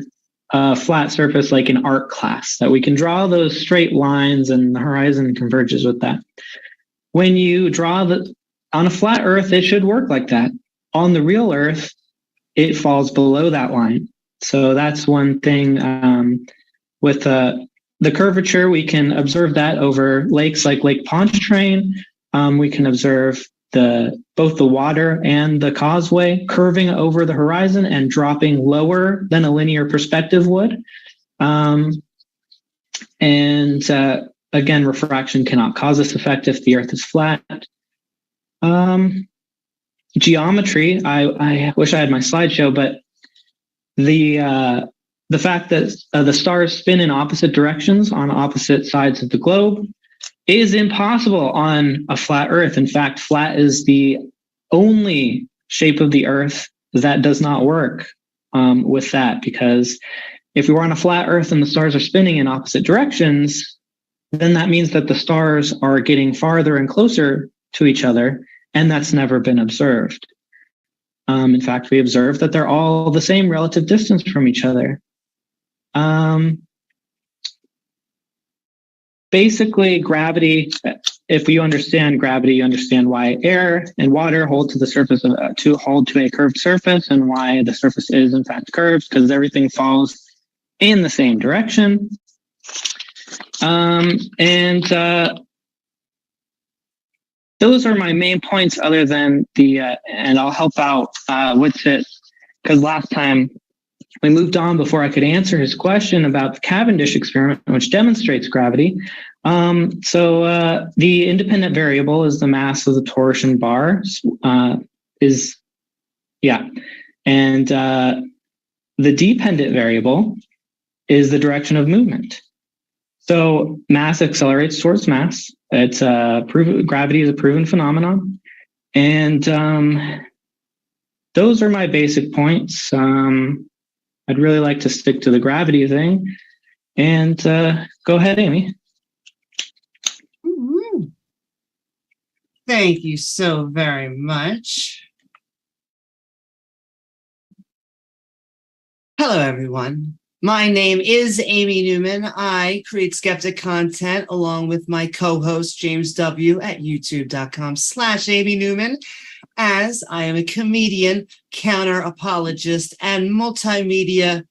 a flat surface like in art class that we can draw those straight lines and the horizon converges with that. When you draw on a flat Earth, it should work like that. On the real Earth, it falls below that line. So that's one thing with the curvature. We can observe that over lakes like Lake Pontchartrain. We can observe both the water and the causeway curving over the horizon and dropping lower than a linear perspective would. Again, refraction cannot cause this effect if the Earth is flat. Geometry, I wish I had my slideshow, but the fact that the stars spin in opposite directions on opposite sides of the globe is impossible on a flat Earth. In fact, flat is the only shape of the Earth that does not work with that, because if we were on a flat Earth and the stars are spinning in opposite directions, then that means that the stars are getting farther and closer to each other, and that's never been observed. In fact, we observed that they're all the same relative distance from each other. Basically, gravity, if you understand gravity, you understand why air and water hold to the surface hold to a curved surface, and why the surface is in fact curved, because everything falls in the same direction. Those are my main points, other than and I'll help out with it, because last time we moved on before I could answer his question about the Cavendish experiment, which demonstrates gravity. The independent variable is the mass of the torsion bar, and the dependent variable is the direction of movement. So mass accelerates towards mass. It's gravity is a proven phenomenon, and those are my basic points. I'd really like to stick to the gravity thing. And go ahead, Amy. Ooh. Thank you so very much. Hello, everyone. My name is Amy Newman. I create skeptic content along with my co-host, James W. at youtube.com/Amy Newman. As I am a comedian, counter-apologist, and multimedia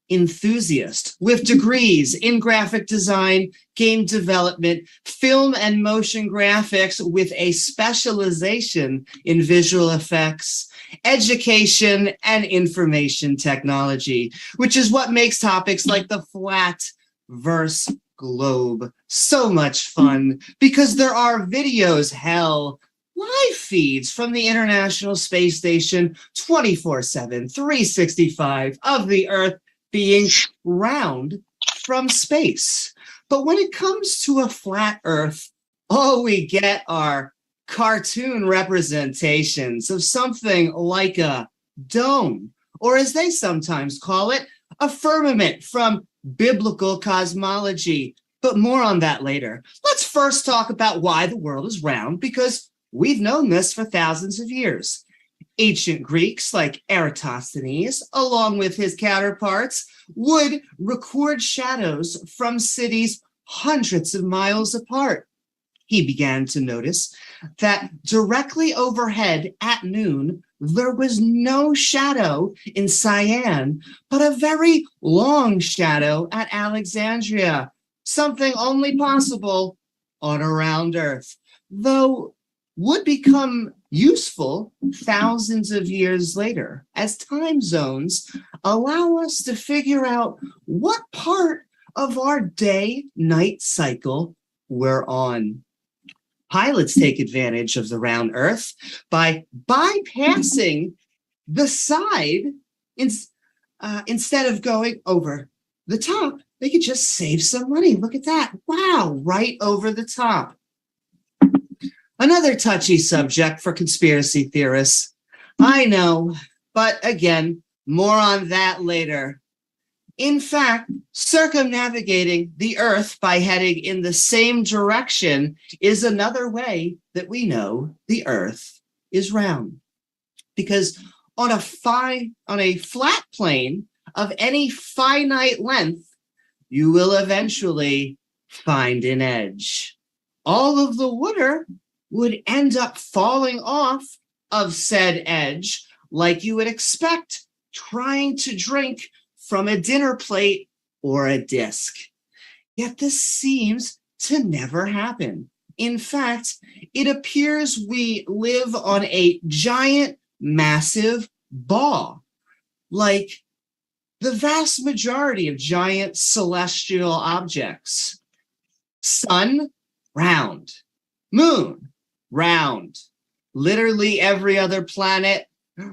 enthusiast with degrees in graphic design, game development, film and motion graphics with a specialization in visual effects, education, and information technology, which is what makes topics like the flat verse globe so much fun, because there are videos, hell, live feeds from the International Space Station 24/7, 365 of the Earth being round from space. But when it comes to a flat Earth, all we get are cartoon representations of something like a dome, or as they sometimes call it, a firmament from biblical cosmology. But more on that later. Let's first talk about why the world is round, because we've known this for thousands of years. Ancient Greeks like Eratosthenes, along with his counterparts, would record shadows from cities hundreds of miles apart. He began to notice that directly overhead at noon, there was no shadow in Cyan, but a very long shadow at Alexandria, something only possible on a round Earth, though would become useful thousands of years later as time zones allow us to figure out what part of our day-night cycle we're on. Pilots take advantage of the round Earth by bypassing the side instead of going over the top. They could just save some money. Look at that. Wow, right over the top. Another touchy subject for conspiracy theorists. I know, but again, more on that later. In fact, circumnavigating the Earth by heading in the same direction is another way that we know the Earth is round. Because on a flat plane of any finite length, you will eventually find an edge. All of the water would end up falling off of said edge, like you would expect trying to drink from a dinner plate or a disc. Yet this seems to never happen. In fact, it appears we live on a giant, massive ball, like the vast majority of giant celestial objects. Sun, round. Moon, round. Literally every other planet,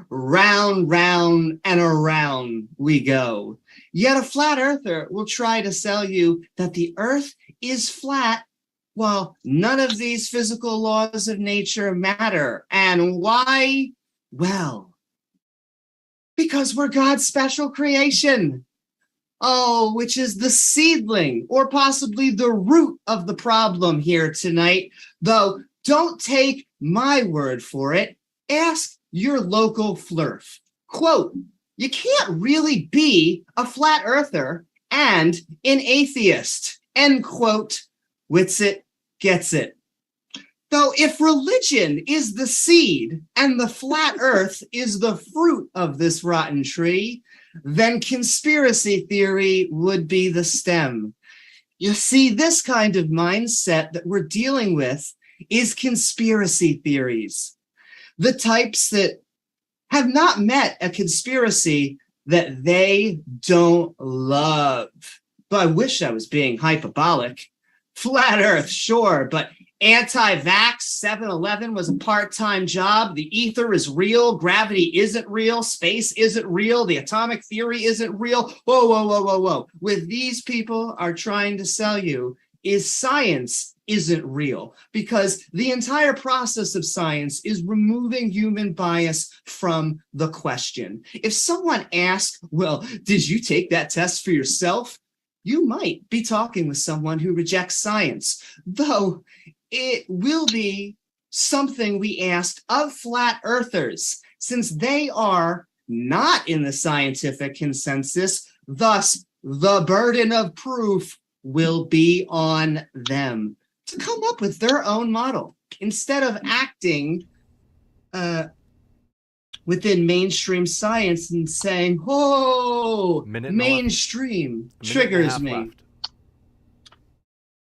round, round, and around we go. Yet a flat earther will try to sell you that the Earth is flat, while none of these physical laws of nature matter. And why? Well, because we're God's special creation. Oh, which is the seedling, or possibly the root of the problem here tonight. Though, don't take my word for it. Ask your local flurf. Quote, you can't really be a flat earther and an atheist. End quote. Witsit gets it. Though if religion is the seed and the flat earth is the fruit of this rotten tree, then conspiracy theory would be the stem. You see, this kind of mindset that we're dealing with is conspiracy theories. The types that have not met a conspiracy that they don't love. But I wish I was being hyperbolic. Flat Earth, sure, but anti-vax 7-Eleven was a part-time job. The ether is real. Gravity isn't real. Space isn't real. The atomic theory isn't real. Whoa, whoa, whoa, whoa, whoa. What these people are trying to sell you is science isn't real, because the entire process of science is removing human bias from the question. If someone asks, well, did you take that test for yourself? You might be talking with someone who rejects science, though it will be something we asked of flat earthers, since they are not in the scientific consensus. Thus, the burden of proof will be on them to come up with their own model instead of acting within mainstream science and saying, oh, mainstream triggers me. Left.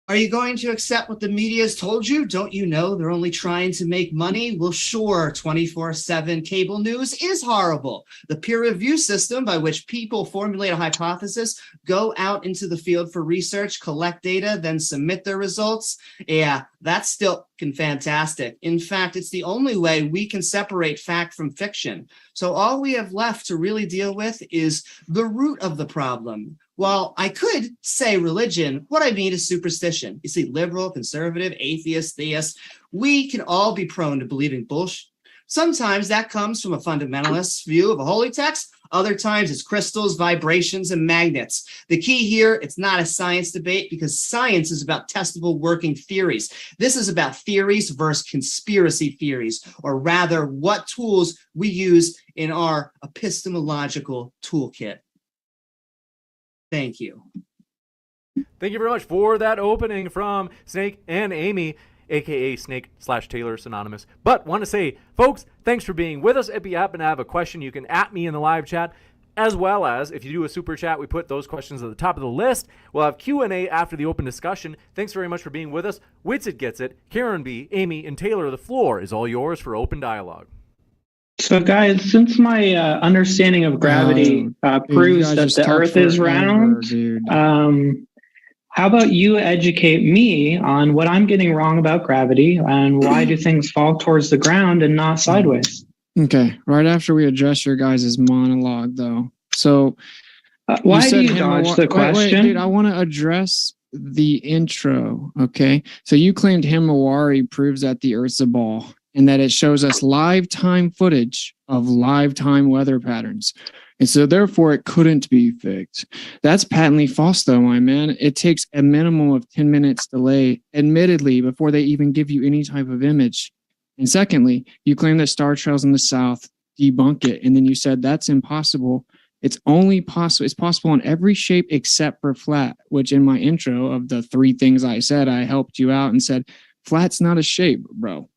Are you going to accept what the media has told you? Don't you know they're only trying to make money? Well, sure, 24/7 cable news is horrible. The peer review system by which people formulate a hypothesis, go out into the field for research, collect data, then submit their results. Yeah, that's still fantastic. In fact, it's the only way we can separate fact from fiction. So all we have left to really deal with is the root of the problem. While I could say religion, what I mean is superstition. You see, liberal, conservative, atheist, theist, we can all be prone to believing bullshit. Sometimes that comes from a fundamentalist view of a holy text. Other times it's crystals, vibrations, and magnets. The key here, it's not a science debate because science is about testable working theories. This is about theories versus conspiracy theories, or rather what tools we use in our epistemological toolkit. Thank you. Thank you very much for that opening from Snake and Amy, aka Snake/Taylor Synonymous. But want to say, folks, thanks for being with us. If you happen to have a question, you can @ me in the live chat, as well as if you do a super chat, we put those questions at the top of the list. We'll have Q&A after the open discussion. Thanks very much for being with us. Witsit Gets It, Karen B, Amy, and Taylor, the floor is all yours for open dialogue. So, guys, since my understanding of gravity proves that the Earth is round, how about you educate me on what I'm getting wrong about gravity and why do things fall towards the ground and not sideways? Okay, right after we address your guys' monologue, though. So, why do you dodge the question? Wait, dude, I want to address the intro, okay? So you claimed Himawari proves that the Earth's a ball, and that it shows us live time footage of live time weather patterns. And so therefore it couldn't be faked. That's patently false though, my man. It takes a minimum of 10 minutes delay, admittedly, before they even give you any type of image. And secondly, you claim that star trails in the south, debunk it. And then you said that's impossible. It's only possible. It's possible in every shape except for flat, which in my intro of the 3 things I said, I helped you out and said, flat's not a shape, bro.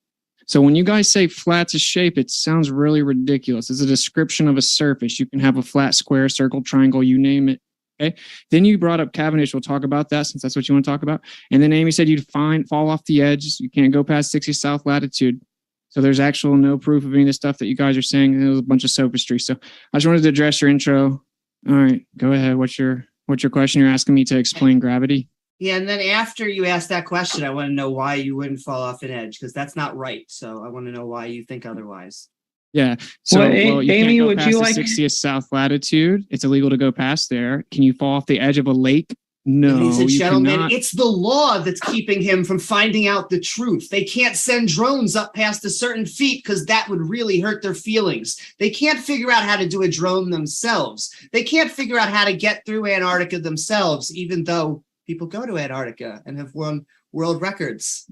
So when you guys say flat's a shape, it sounds really ridiculous. It's a description of a surface. You can have a flat, square, circle, triangle, you name it. Okay. Then you brought up Cavendish. We'll talk about that since that's what you want to talk about. And then Amy said you'd fall off the edge. You can't go past 60 south latitude. So there's actual no proof of any of the stuff that you guys are saying. It was a bunch of sophistry. So I just wanted to address your intro. All right, go ahead. What's your question? You're asking me to explain gravity? Yeah, and then after you ask that question, I want to know why you wouldn't fall off an edge, because that's not right. So I want to know why you think otherwise. Yeah. So you Amy, can't go would past you the like 60th south latitude. It's illegal to go past there. Can you fall off the edge of a lake? No, Ladies and you gentlemen, cannot. it's the law that's keeping him from finding out the truth. They can't send drones up past a certain feet because that would really hurt their feelings. They can't figure out how to do a drone themselves. They can't figure out how to get through Antarctica themselves, even though people go to Antarctica and have won world records.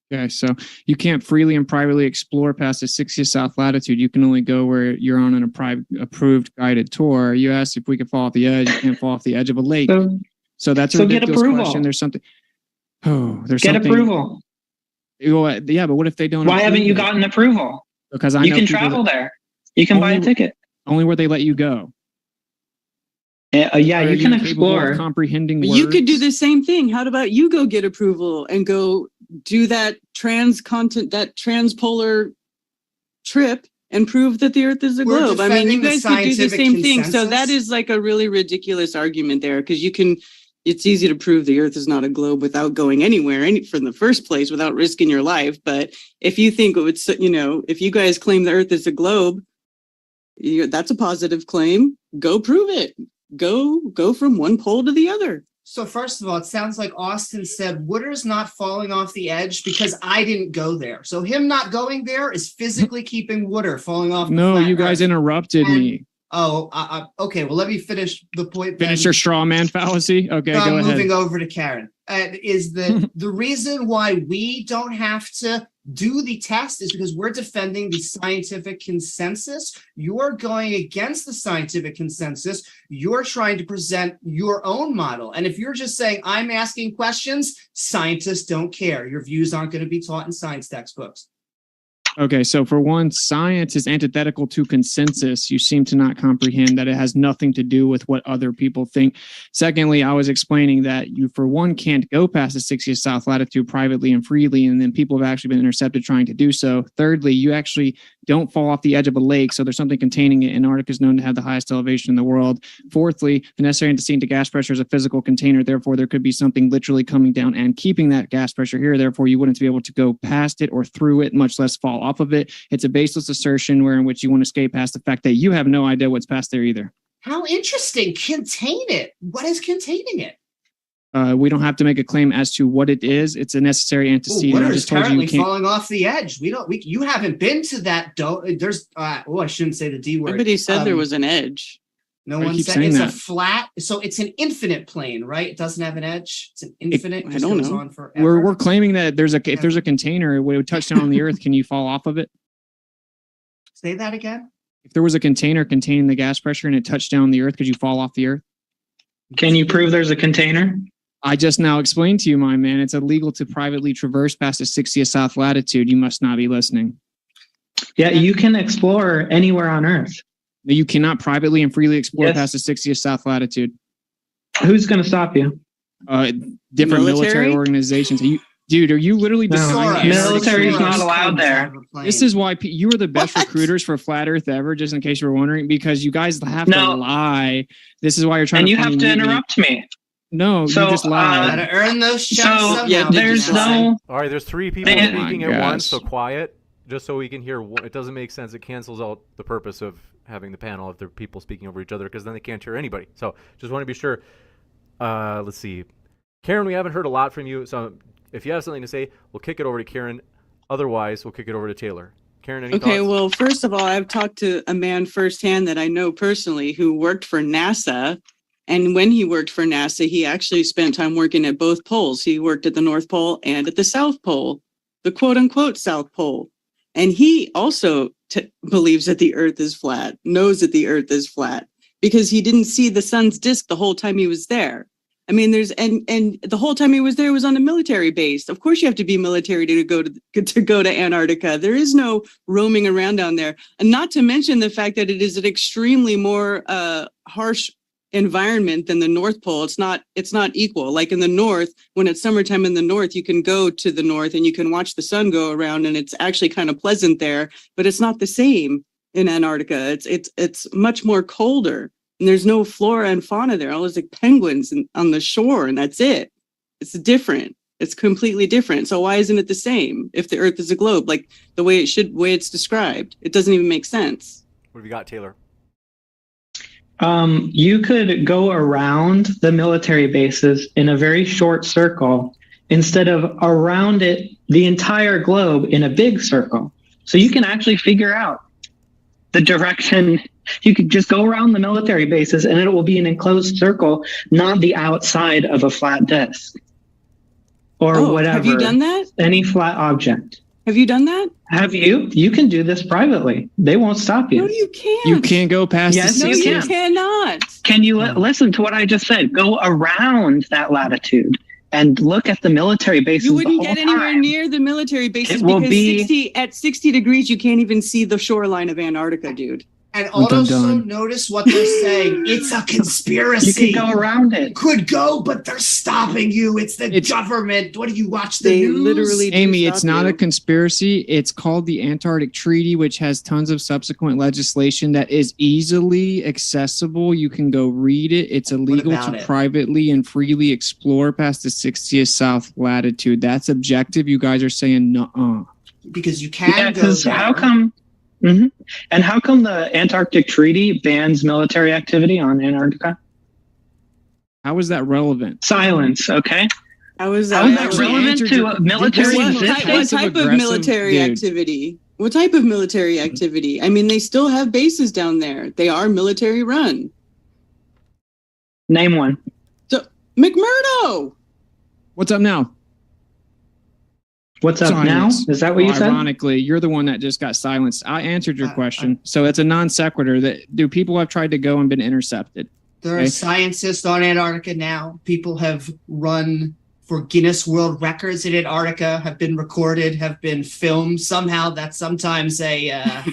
Okay, so you can't freely and privately explore past the 60th south latitude. You can only go where you're on an approved guided tour. You asked if we could fall off the edge. You can't fall off the edge of a lake. So that's a ridiculous question. There's something. Oh, there's get something. Approval. Well, yeah, but what if they don't? Why haven't you gotten approval? Because I you know can people travel there. You can buy a ticket. Only where they let you go. Yeah, Are you can capable explore. of comprehending You could do words? the same thing. How about you go get approval and go do that transpolar trip and prove that the Earth is a We're globe? I mean, you defending the guys could do the scientific same thing. So consensus. that is like a really ridiculous argument there, because it's easy to prove the Earth is not a globe without going anywhere from the first place, without risking your life. But if you think it's, if you guys claim the Earth is a globe, that's a positive claim. Go prove it. Go from one pole to the other. So first of all, it sounds like Austin said Wooder's not falling off the edge because I didn't go there. So him not going there is physically keeping Wooder falling off. No, the flat you guys Earth. interrupted me. Oh, okay. Well, let me finish the point. Finish your straw man fallacy. Okay, So go I'm ahead. moving over to Karen. Is the reason why we don't have to do the test is because we're defending the scientific consensus. You're going against the scientific consensus. You're trying to present your own model. And if you're just saying, I'm asking questions, scientists don't care. Your views aren't going to be taught in science textbooks. Okay, so for one, science is antithetical to consensus. You seem to not comprehend that it has nothing to do with what other people think. Secondly, I was explaining that you, for one, can't go past the 60th south latitude privately and freely, and then people have actually been intercepted trying to do so. Thirdly, you actually don't fall off the edge of a lake, so there's something containing it. Antarctica is known to have the highest elevation in the world. Fourthly, the necessary antecedent to gas pressure is a physical container. Therefore, there could be something literally coming down and keeping that gas pressure here. Therefore, you wouldn't be able to go past it or through it, much less fall off of it. It's a baseless assertion in which you want to skate past the fact that you have no idea what's past there either. How interesting. Contain it. What is containing it? We don't have to make a claim as to what it is. It's a necessary antecedent. Water I is just told you currently you can't. falling off the edge. You haven't been to that. There's. I shouldn't say the D word. Somebody said there was an edge. No I one keep said saying it's a that. flat. So it's an infinite plane, right? It doesn't have an edge. It's an infinite. I just don't goes know. on forever. We're claiming that if there's a container, it would touch down on the Earth. Can you fall off of it? Say that again. If there was a container containing the gas pressure and it touched down on the Earth, could you fall off the Earth? Can you prove there's a container? I just now explained to you, my man, it's illegal to privately traverse past the 60th south latitude. You must not be listening. Yeah, you can explore anywhere on Earth. You cannot privately and freely explore Yes. past the 60th south latitude. Who's going to stop you? Different military Military? organizations. Dude, are you literally No, denying military's not allowed there. This is why you are the best recruiters for Flat Earth ever, just in case you were wondering, because you guys have to No. lie. This is why you're trying And to you have fucking to mute me. interrupt me. No, So, you just lied. Gotta earn those checks So, somehow. yeah, there's no. All right, there's three people Oh speaking my at once, gosh. so quiet, just so we can hear. It doesn't make sense. It cancels out the purpose of having the panel if there are people speaking over each other, because then they can't hear anybody. So just want to be sure. Let's see. Karen, we haven't heard a lot from you, so if you have something to say, we'll kick it over to Karen. Otherwise, we'll kick it over to Taylor. Karen, any Okay, thoughts? well, first of all, I've talked to a man firsthand that I know personally who worked for NASA. And when he worked for NASA, he actually spent time working at both poles. He worked at the North Pole and at the South Pole, the quote unquote South Pole. And he also believes that the Earth is flat, knows that the Earth is flat, because he didn't see the sun's disk the whole time he was there. I mean, and the whole time he was there was on a military base. Of course, you have to be military to go to Antarctica. There is no roaming around down there, and not to mention the fact that it is an extremely more harsh environment than the North Pole. It's not equal. Like in the North, when it's summertime in the North, you can go to the North and you can watch the sun go around, and it's actually kind of pleasant there. But it's not the same in Antarctica. It's much more colder. And there's no flora and fauna there. All those like penguins on the shore, and that's it. It's different. It's completely different. So why isn't it the same if the Earth is a globe, like the way it's described? It doesn't even make sense. What have you got, Taylor? You could go around the military bases in a very short circle instead of around it, the entire globe in a big circle. So you can actually figure out the direction. You could just go around the military bases and it will be an enclosed circle, not the outside of a flat disk or whatever. Have you done that? Any flat object. Have you done that? Have you? You can do this privately. They won't stop you. No, you can't. You can't go past Yes, the you 60th. can. You cannot. Can you listen to what I just said? Go around that latitude and look at the military bases. You the wouldn't whole get anywhere time. near the military bases It will because be- at 60 degrees, you can't even see the shoreline of Antarctica, dude. And I'm also done. notice what they're saying. It's a conspiracy. You can go around it. Could go, but they're stopping you. It's the government. What do you watch the They news? literally do Amy, stop it's not you. a conspiracy. It's called the Antarctic Treaty, which has tons of subsequent legislation that is easily accessible. You can go read it. It's illegal about to it? privately and freely explore past the 60th south latitude. That's objective. You guys are saying no. Because you can Yeah, go because there. how come? And how come the Antarctic Treaty bans military activity on Antarctica? How is that relevant? Silence. Okay. How is How that? is that relevant to military What existence? type of military activity? What type of military activity? I mean, they still have bases down there. They are military run. Name one. So McMurdo. What's up now? What's up Silence. now? Is that what you Well, said? Ironically, you're the one that just got silenced. I answered your question. So it's a non sequitur that people have tried to go and been intercepted. There are Okay. scientists on Antarctica now. People have run for Guinness World Records in Antarctica have been recorded, have been filmed. Somehow that's sometimes a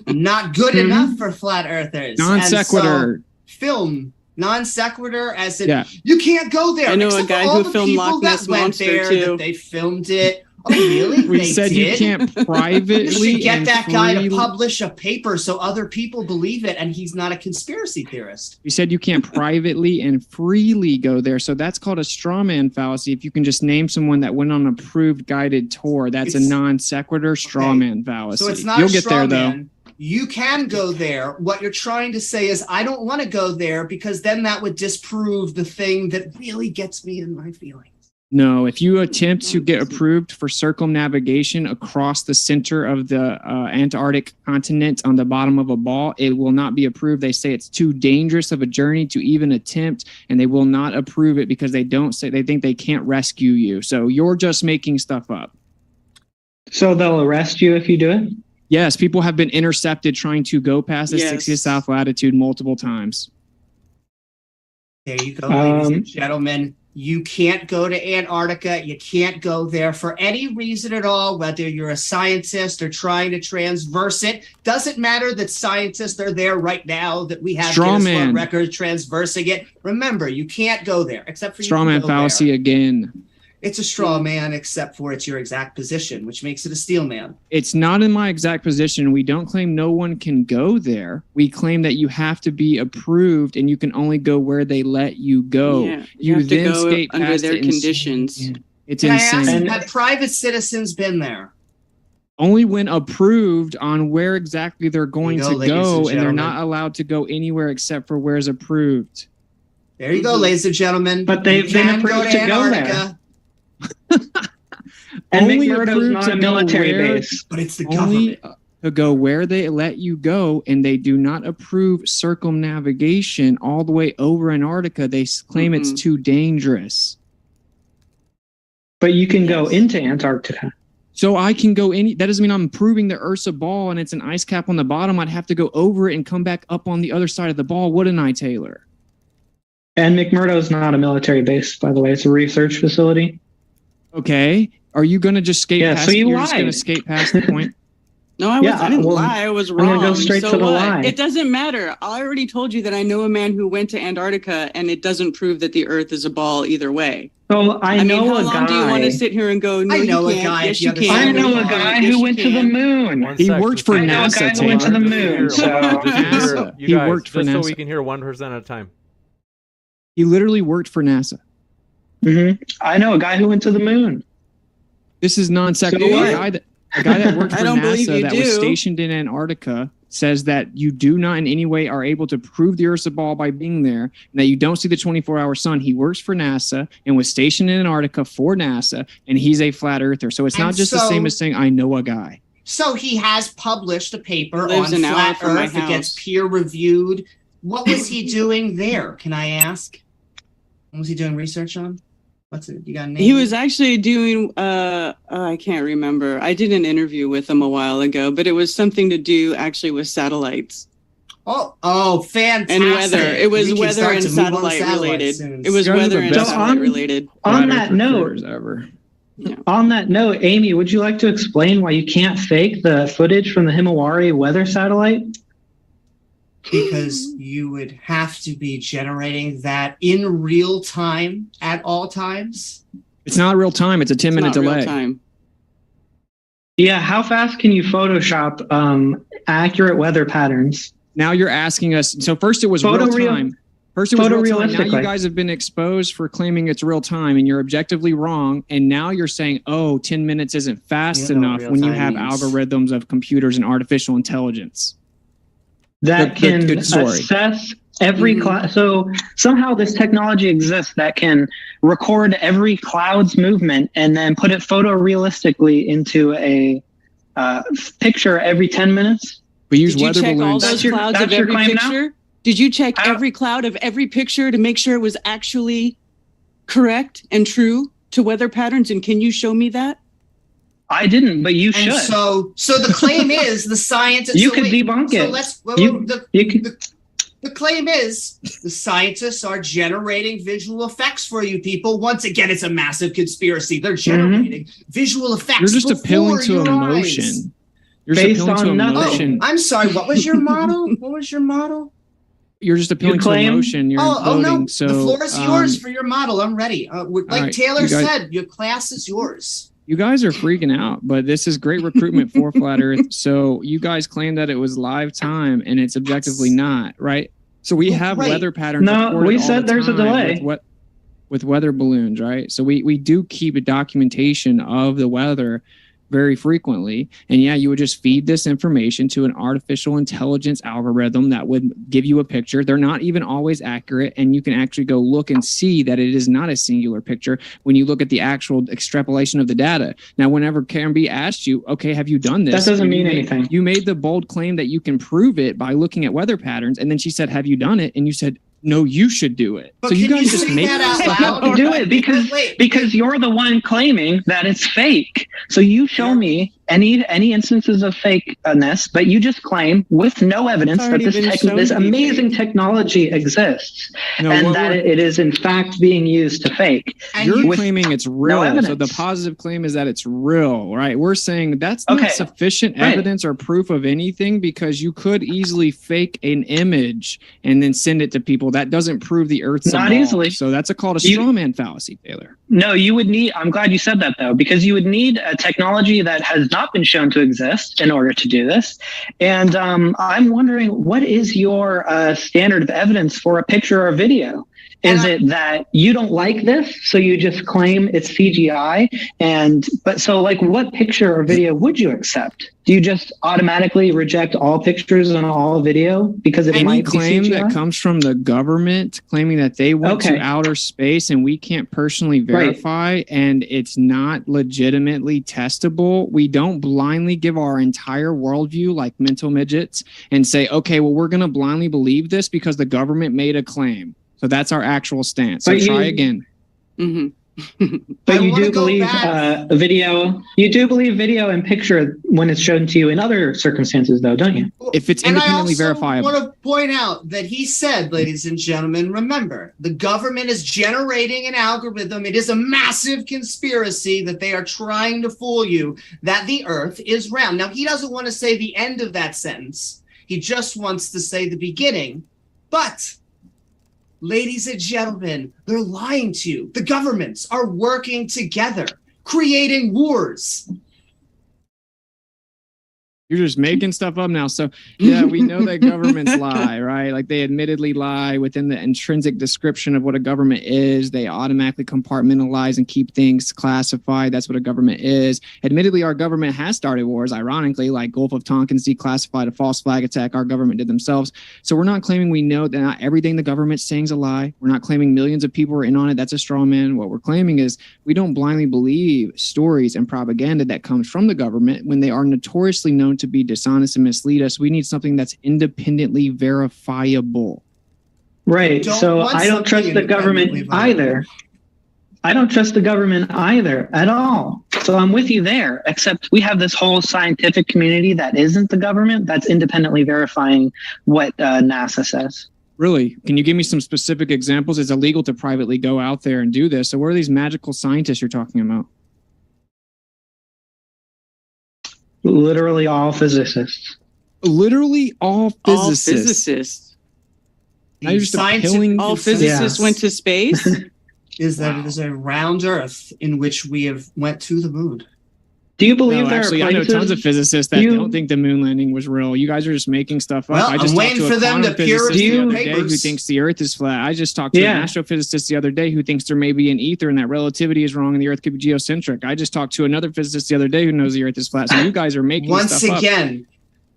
not good enough for flat earthers. Non sequitur. Film non sequitur as in you can't go there. I know a guy who filmed Loch Ness Monster too. They filmed it. Oh, really? We said you can't privately. You should get that guy to freely- publish a paper so other people believe it, and he's not a conspiracy theorist. You said you can't privately and freely go there, so that's called a straw man fallacy. If you can just name someone that went on an approved guided tour, that's a non sequitur straw man fallacy. So it's not You'll a get straw there though. man. You can go there. What you're trying to say is, I don't want to go there because then that would disprove the thing that really gets me in my feelings. No, if you attempt to get approved for circumnavigation across the center of the Antarctic continent on the bottom of a ball, it will not be approved. They say it's too dangerous of a journey to even attempt, and they will not approve it because they think they can't rescue you. So you're just making stuff up. So they'll arrest you if you do it? Yes, people have been intercepted trying to go past the 60th south latitude multiple times. There you go, ladies and gentlemen. You can't go to Antarctica. You can't go there for any reason at all, whether you're a scientist or trying to transverse it. Doesn't matter that scientists are there right now, that we have Guinness World Records transversing it. Remember, you can't go there, except for straw man fallacy again. It's a straw man, except for it's your exact position, which makes it a steel man. It's not in my exact position. We don't claim no one can go there. We claim that you have to be approved and you can only go where they let you go. Yeah, you have to go under their conditions. It's Can insane. I ask, have private citizens been there? Only when approved on where exactly they're going There you go, to ladies and go, and they're gentlemen. not allowed to go anywhere except for where's approved. There you go, ladies and gentlemen. But they've You been can approved to go there. Antarctica. And Only McMurdo's approved not to a go military where- base. But it's the Only government. to go where they let you go, and they do not approve circumnavigation all the way over Antarctica. They claim it's too dangerous. But you can go into Antarctica. So I can go any. That doesn't mean I'm proving the Earth's a ball and it's an ice cap on the bottom. I'd have to go over it and come back up on the other side of the ball, wouldn't I, Taylor? And McMurdo's not a military base, by the way. It's a research facility. Okay. Are you going to just skate Yeah, past so you You're just going to lied. skate past the point? No, I didn't lie. I was I'm gonna wrong. go straight so to the what? lie. It doesn't matter. I already told you that I know a man who went to Antarctica, and it doesn't prove that the Earth is a ball either way. So I mean, know how a long do you want guy- to sit here and go? No, I know you a can't. guy Yes, at you the other can. I side of know the a ball. guy Yes, who you went to the can. moon. He worked for I know a NASA, guy who went to Taylor. the moon. So NASA. You He guys, worked for just so NASA. we can hear one person at a time. He literally worked for NASA. I know a guy who went to the moon. This is non-sequitur. So what? A guy that worked I for don't believe NASA you that was do. stationed in Antarctica says that you do not in any way are able to prove the Earth's a ball by being there, and that you don't see the 24-hour sun. He works for NASA and was stationed in Antarctica for NASA, and he's a flat earther. So it's not And just the so- same as saying, I know a guy. So he has published a paper He lives on an hour flat from my Earth. It gets house. peer reviewed. What was he doing there? Can I ask? What was he doing research on? What's it? You got a name? He was actually doing. I can't remember. I did an interview with him a while ago, but it was something to do actually with satellites Oh, fantastic! and weather. It was We can weather start and to move on satellite satellites related. soon. It was You guys are weather the and best satellite related. On Flat that Earth note, reporters ever. on that note, Amy, would you like to explain why you can't fake the footage from the Himawari weather satellite? Because you would have to be generating that in real time at all times. It's not real time. It's a 10-minute Not real delay. time. Yeah, how fast can you Photoshop accurate weather patterns? Now you're asking us. So first it was real time. First it was real time. Now you Photorealistically. guys have been exposed for claiming it's real time, and you're objectively wrong. And now you're saying, oh, 10 minutes isn't fast You know enough what when you real have time means. algorithms of computers and artificial intelligence. That can good story. assess every cloud. So somehow this technology exists that can record every cloud's movement and then put it photorealistically into a picture every 10 minutes. We use Did you weather check all balloons. those That's your- clouds that's of your every claim now? picture? Did you check every cloud of every picture to make sure it was actually correct and true to weather patterns? And can you show me that? I didn't, but you And should. so the claim is the scientist. You so could wait, debunk so it. let's. You could. The claim is the scientists are generating visual effects for you people. Once again, it's a massive conspiracy. They're generating visual effects. You're just appealing before to your emotion. eyes. You're just Based appealing to on nothing. emotion. Oh, I'm sorry. What was your model? What was your model? You're just appealing to claim- emotion. You're Oh no! voting. So the floor is yours for your model. I'm ready. Like right, Taylor you guys- said, your class is yours. You guys are freaking out, but this is great recruitment for Flat Earth. So you guys claim that it was live time, and it's objectively not, right? So we have great. weather patterns. No, recorded we all said the there's a time delay. with weather balloons, right? So we do keep a documentation of the weather very frequently. And yeah, you would just feed this information to an artificial intelligence algorithm that would give you a picture. They're not even always accurate. And you can actually go look and see that it is not a singular picture when you look at the actual extrapolation of the data. Now, whenever Karen B asked you, okay, have you done this? That doesn't And mean you anything. You made the bold claim that you can prove it by looking at weather patterns. And then she said, have you done it? And you said, no, you should do it. But So you can guys you just say make that out stuff loud? up. Do it because you're the one claiming that it's fake. So you show me any instances of fakeness, but you just claim with no evidence that this amazing technology exists No, and what that we're- it is in fact being used to fake. You're with claiming it's no real. So evidence. the positive claim is that it's real, right? We're saying that's not Okay, sufficient right. evidence or proof of anything because you could easily fake an image and then send it to people. That doesn't prove the Earth's Not a ball. easily. So that's called a You- straw man fallacy, Taylor. No, you would need, I'm glad you said that though, because you would need a technology that has not been shown to exist in order to do this. And I'm wondering, what is your standard of evidence for a picture or video? Is it that you don't like this, so you just claim it's CGI? But so like what picture or video would you accept? Do you just automatically reject all pictures and all video because it Any might claim be CGI? that comes from the government claiming that they went to Okay. outer space and we can't personally verify and it's not legitimately testable, we don't blindly give our entire worldview like mental midgets and say, okay, well, we're going to blindly believe this because the government made a claim. So that's our actual stance. So But try you- again. But you wanna do go believe back. video. You do believe video and picture when it's shown to you in other circumstances, though, don't you? If it's And I independently also verifiable. want to point out that he said, ladies and gentlemen, remember, the government is generating an algorithm. It is a massive conspiracy that they are trying to fool you that the earth is round. Now, he doesn't want to say the end of that sentence. He just wants to say the beginning. But, ladies and gentlemen, they're lying to you. The governments are working together, creating wars. You're just making stuff up now. So yeah, we know that governments lie, right? Like they admittedly lie within the intrinsic description of what a government is. They automatically compartmentalize and keep things classified. That's what a government is. Admittedly, our government has started wars, ironically, like Gulf of Tonkin's declassified a false flag attack our government did themselves. So we're not claiming we know that not everything the government's saying is a lie. We're not claiming millions of people are in on it. That's a straw man. What we're claiming is we don't blindly believe stories and propaganda that comes from the government when they are notoriously known to be dishonest and mislead us. We need something that's independently verifiable. Right. don't So want I don't trust something the government independently either. I don't trust the government either at all. So I'm with you there, except we have this whole scientific community that isn't the government that's independently verifying what NASA says. Really? Can you give me some specific examples? It's illegal to privately go out there and do this. So what are these magical scientists you're talking about? Literally all physicists. Literally all All physicists. physicists. Now you're just Scientific appealing All to physicists Yeah. went to space. is that it is a round earth in which we have went to the moon. Do you believe No, there actually, are I know places? tons of physicists that you- don't think the moon landing was real. You guys are just making stuff up. Well, I just I'm talked waiting to for a them to quantum peer physicist the review other day who papers. thinks the Earth is flat. I just talked to Yeah. an astrophysicist the other day who thinks there may be an ether and that relativity is wrong and the Earth could be geocentric. I just talked to another physicist the other day who knows the Earth is flat. So you guys are making Once stuff up. again,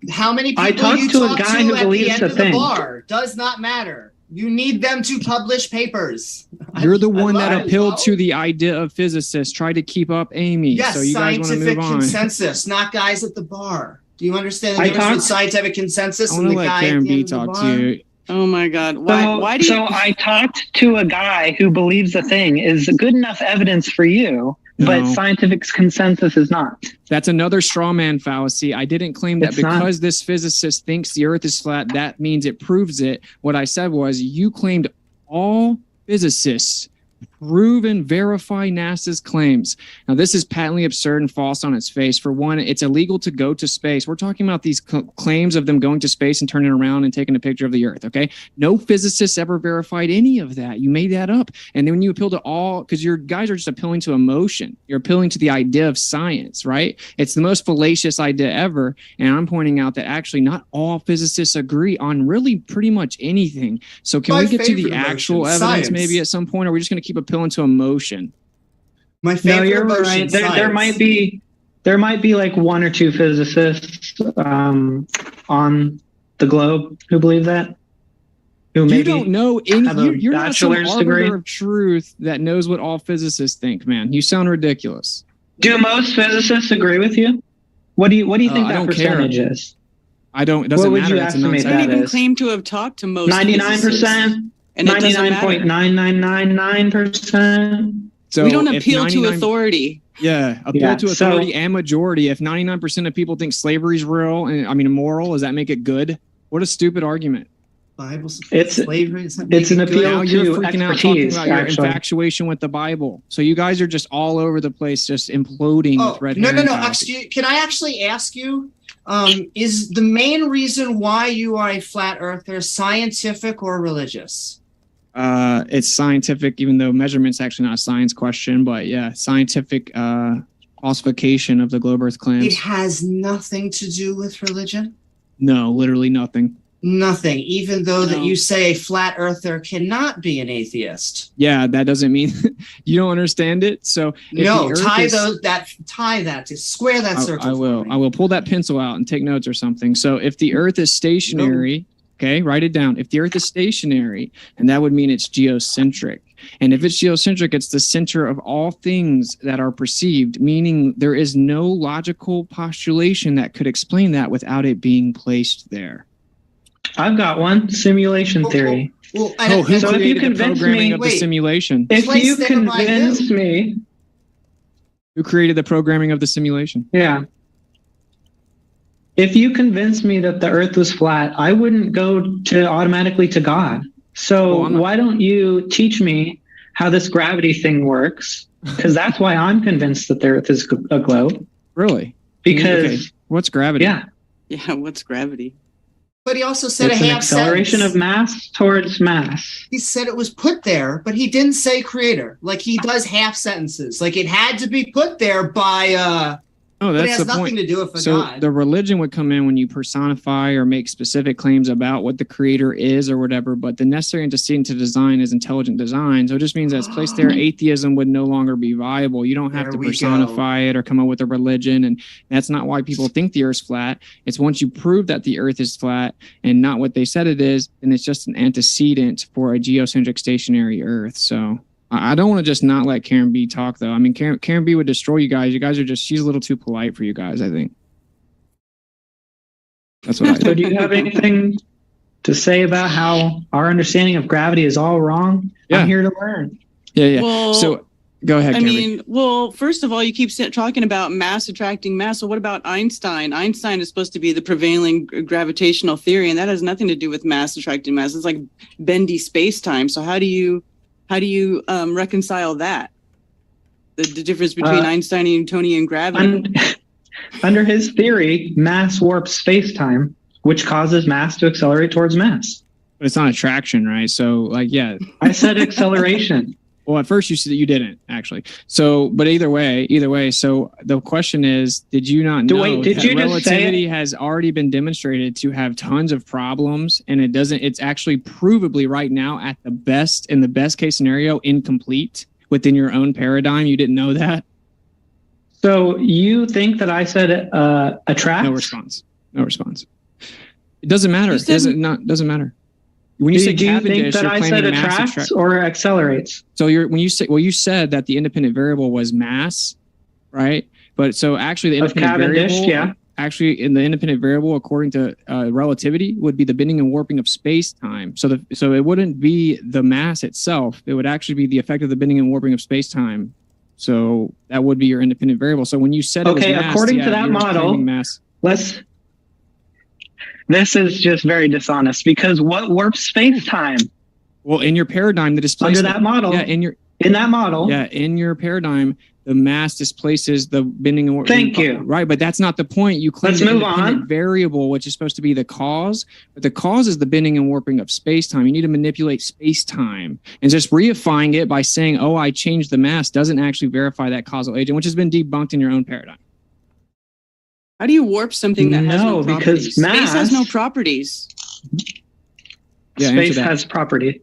how many people I talked you to a talk guy to who at the believes end the of the thing. bar does not matter. You need them to publish papers. You're the one that lied. appealed to the idea of physicists. Try to keep up Amy. Yes, so you guys want to scientific move on. consensus, not guys at the bar. Do you understand the I difference between talked- scientific consensus I and want the to let guy Karen at the B end of the talk bar? to you. Oh my God. Why do you? So I talked to a guy who believes the thing is good enough evidence for you But No. scientific consensus is not. That's another straw man fallacy. I didn't claim that It's not. because this physicist thinks the earth is flat, that means it proves it. What I said was you claimed all physicists prove and verify NASA's claims. Now, this is patently absurd and false on its face. For one, it's illegal to go to space. We're talking about these claims of them going to space and turning around and taking a picture of the Earth, okay? No physicists ever verified any of that. You made that up. And then when you appeal to all, because your guys are just appealing to emotion, you're appealing to the idea of science, right? It's the most fallacious idea ever. And I'm pointing out that actually not all physicists agree on really pretty much anything. So can we get to the actual evidence maybe at some point, or are we just going to keep appealing to emotion? My No, favorite you're emotion, right. There science. might be like one or two physicists on the globe who believe that. Who You maybe don't know any. have a You're not some bachelor's degree. arbiter of truth that knows what all physicists think, man. You sound ridiculous. Do most physicists agree with you? What do you think I that don't care. percentage is? I don't. It doesn't What would matter. you It's a estimate non-science. that I don't even is? claim to have talked to most 99%, and it doesn't matter. 99.99999%. So We don't if appeal to 99 authority. Yeah, appeal Yeah, to so- authority and majority. If 99% of people think slavery's real, and I mean immoral, does that make it good? What a stupid argument. Bible It's slavery. it's an appeal Now you're to freaking out talking expertise. about your Actually, infatuation with the Bible. So you guys are just all over the place, just imploding Oh, with red no. herring fallacy. Actually, can I actually ask you, is the main reason why you are a flat earther scientific or religious? It's scientific, even though measurement's actually not a science question, but yeah, scientific falsification of the globe earth It claims. has nothing to do with religion. No, literally nothing. Nothing, even though that No. you say a flat earther cannot be an atheist. Yeah, that doesn't mean you don't understand it. So if No, the Earth tie is- that to square that circle. I will. I will pull that pencil out and take notes or something. So if the Earth is stationary, okay, write it down. If the Earth is stationary, and that would mean it's geocentric. And if it's geocentric, it's the center of all things that are perceived, meaning there is no logical postulation that could explain that without it being placed there. I've got one simulation theory. Well, Oh, who so if you created the convince programming me, of the simulation? if Place you there by convince me, Who created the programming of the simulation? yeah. If you convince me that the Earth was flat, I wouldn't go to automatically to God. So Well, I'm not- why don't you teach me how this gravity thing works? Because that's why I'm convinced that the Earth is a globe. Really? Because Okay, what's gravity? yeah, Yeah, what's gravity? But he also said it's a an half acceleration sentence. of mass towards mass. He said it was put there, but he didn't say creator. Like he does half sentences. Like it had to be put there by Oh, but it that's has the nothing point. to do with a So God. the religion would come in when you personify or make specific claims about what the creator is or whatever, but the necessary antecedent to design is intelligent design. So it just means that it's placed there, atheism would no longer be viable. You don't have There to we go. personify it or come up with a religion. And that's not why people think the earth's flat. It's once you prove that the earth is flat and not what they said it is, then it's just an antecedent for a geocentric stationary earth. So I don't want to just not let Karen B talk, though. I mean, Karen B would destroy you guys. You guys are just, she's a little too polite for you guys, I think. That's what I So think. do you have anything to say about how our understanding of gravity is all wrong? Yeah. I'm here to learn. Yeah, yeah. Well, So go ahead, I Karen B. mean, well, first of all, you keep talking about mass attracting mass. So what about Einstein? Einstein is supposed to be the prevailing gravitational theory, and that has nothing to do with mass attracting mass. It's like bendy space-time. So how do you reconcile that? The difference between Einstein and Newtonian gravity? Under his theory, mass warps space-time, which causes mass to accelerate towards mass. But it's not attraction, right? So, like, yeah. I said acceleration. Well, at first you said you didn't actually. So, but either way. So the question is, did you not know Wait, did that you just say relativity has already been demonstrated to have tons of problems, and it doesn't? It's actually provably right now at the best, in the best case scenario, incomplete within your own paradigm. You didn't know that? So you think that I said attract? No response. No response. It doesn't matter. You It said- Do doesn't matter. When you say you think Cavendish, that you're I claiming said mass attracts attract. or accelerates? So you said that the independent variable was mass, right? But so actually the Of independent Cavendish, variable, yeah. actually in the independent variable, according to relativity, would be the bending and warping of space time. So it wouldn't be the mass itself. It would actually be the effect of the bending and warping of space time So that would be your independent variable. So when you said it was Okay, mass, according yeah, to that you were model, claiming mass. This is just very dishonest because what warps space-time? Well, in your paradigm, the displacement Under that model. Yeah, in that model. Yeah, in your paradigm, the mass displaces the bending and warping. Thank you. Right, but that's not the point. You claim Let's the move independent on. variable, which is supposed to be the cause, but the cause is the bending and warping of space-time. You need to manipulate space-time, and just reifying it by saying, "Oh, I changed the mass," doesn't actually verify that causal agent, which has been debunked in your own paradigm. How do you warp something that has no No, properties? because mass. Space has no properties. Yeah, answer Space that. has property.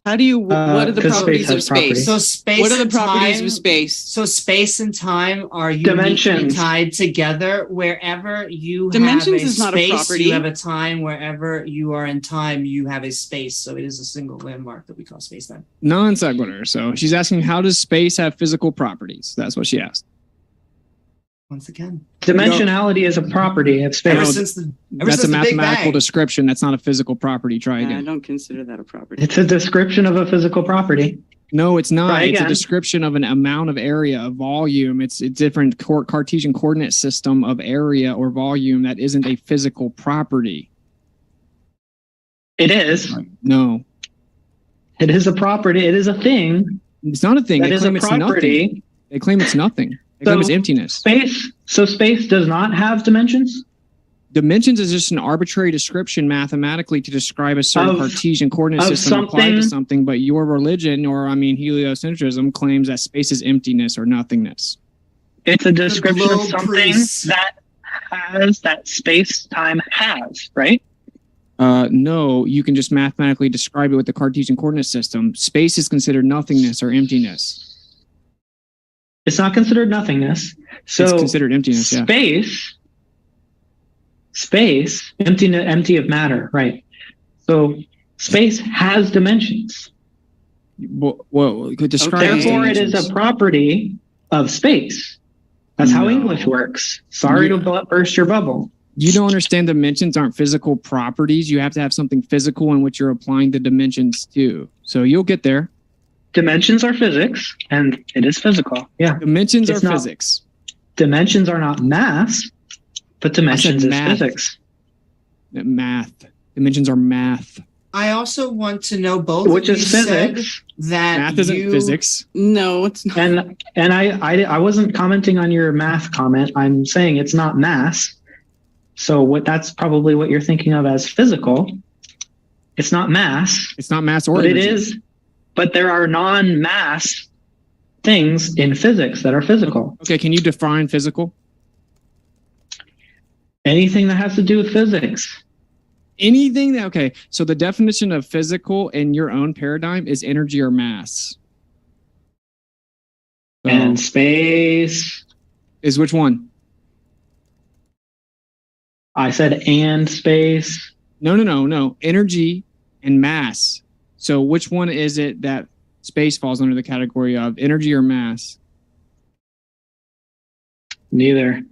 How do you? What are the 'cause properties space of has property. space? So space What are the and properties time, of space? So space and time are uniquely Dimensions. tied together. Wherever you Dimensions have a is not a space, property. you have a time. Wherever you are in time, you have a space. So it is a single landmark that we call space-time. Non sequitur. So she's asking, how does space have physical properties? That's what she asked. Once again, Dimensionality is a property of space. ever since the That's a Big mathematical Bang. description. That's not a physical property. Try I again. don't consider that a property. It's a description of a physical property. No, it's not. Try It's a again. description of an amount of area, of volume. It's a different Cartesian coordinate system of area or volume that isn't a physical property. It is. No, It is a property. It is a thing. it's not a thing. That They is claim a it's nothing. property. They claim it's nothing. They claim it's emptiness. Space. So space does not have dimensions. Dimensions is just an arbitrary description mathematically to describe a certain Of- Cartesian coordinate of system applied to something- something, but your religion, or I mean heliocentrism, claims that space is emptiness or nothingness. It's a description of globe something priests. that space-time has, right? No, you can just mathematically describe it with the Cartesian coordinate system. Space is considered nothingness or emptiness. It's not considered nothingness. So It's considered emptiness, yeah. Space, empty of matter, right? So space has dimensions. Well, could describe its Therefore, it is dimensions. a property of space. That's how No. English works. Sorry to burst your bubble. You don't understand dimensions aren't physical properties. You have to have something physical in which you're applying the dimensions to. So you'll get there. Dimensions are physics, and it is physical. Yeah. Dimensions It's are not- physics. Dimensions are not mass, but dimensions is math. physics. Math. Dimensions are math. I also want to know both Which of you is said physics. that Math isn't you, physics. No, it's not. And I wasn't commenting on your math comment. I'm saying it's not mass. So that's probably what you're thinking of as physical. It's not mass. It's not mass or But it energy. is. But there are non-mass things in physics that are physical. Okay, can you define physical? Anything that has to do with physics. Anything that, okay, so the definition of physical in your own paradigm is energy or mass. So, And space. is which one? I said and space. No. Energy and mass. So which one is it that space falls under the category of, energy or mass? Neither.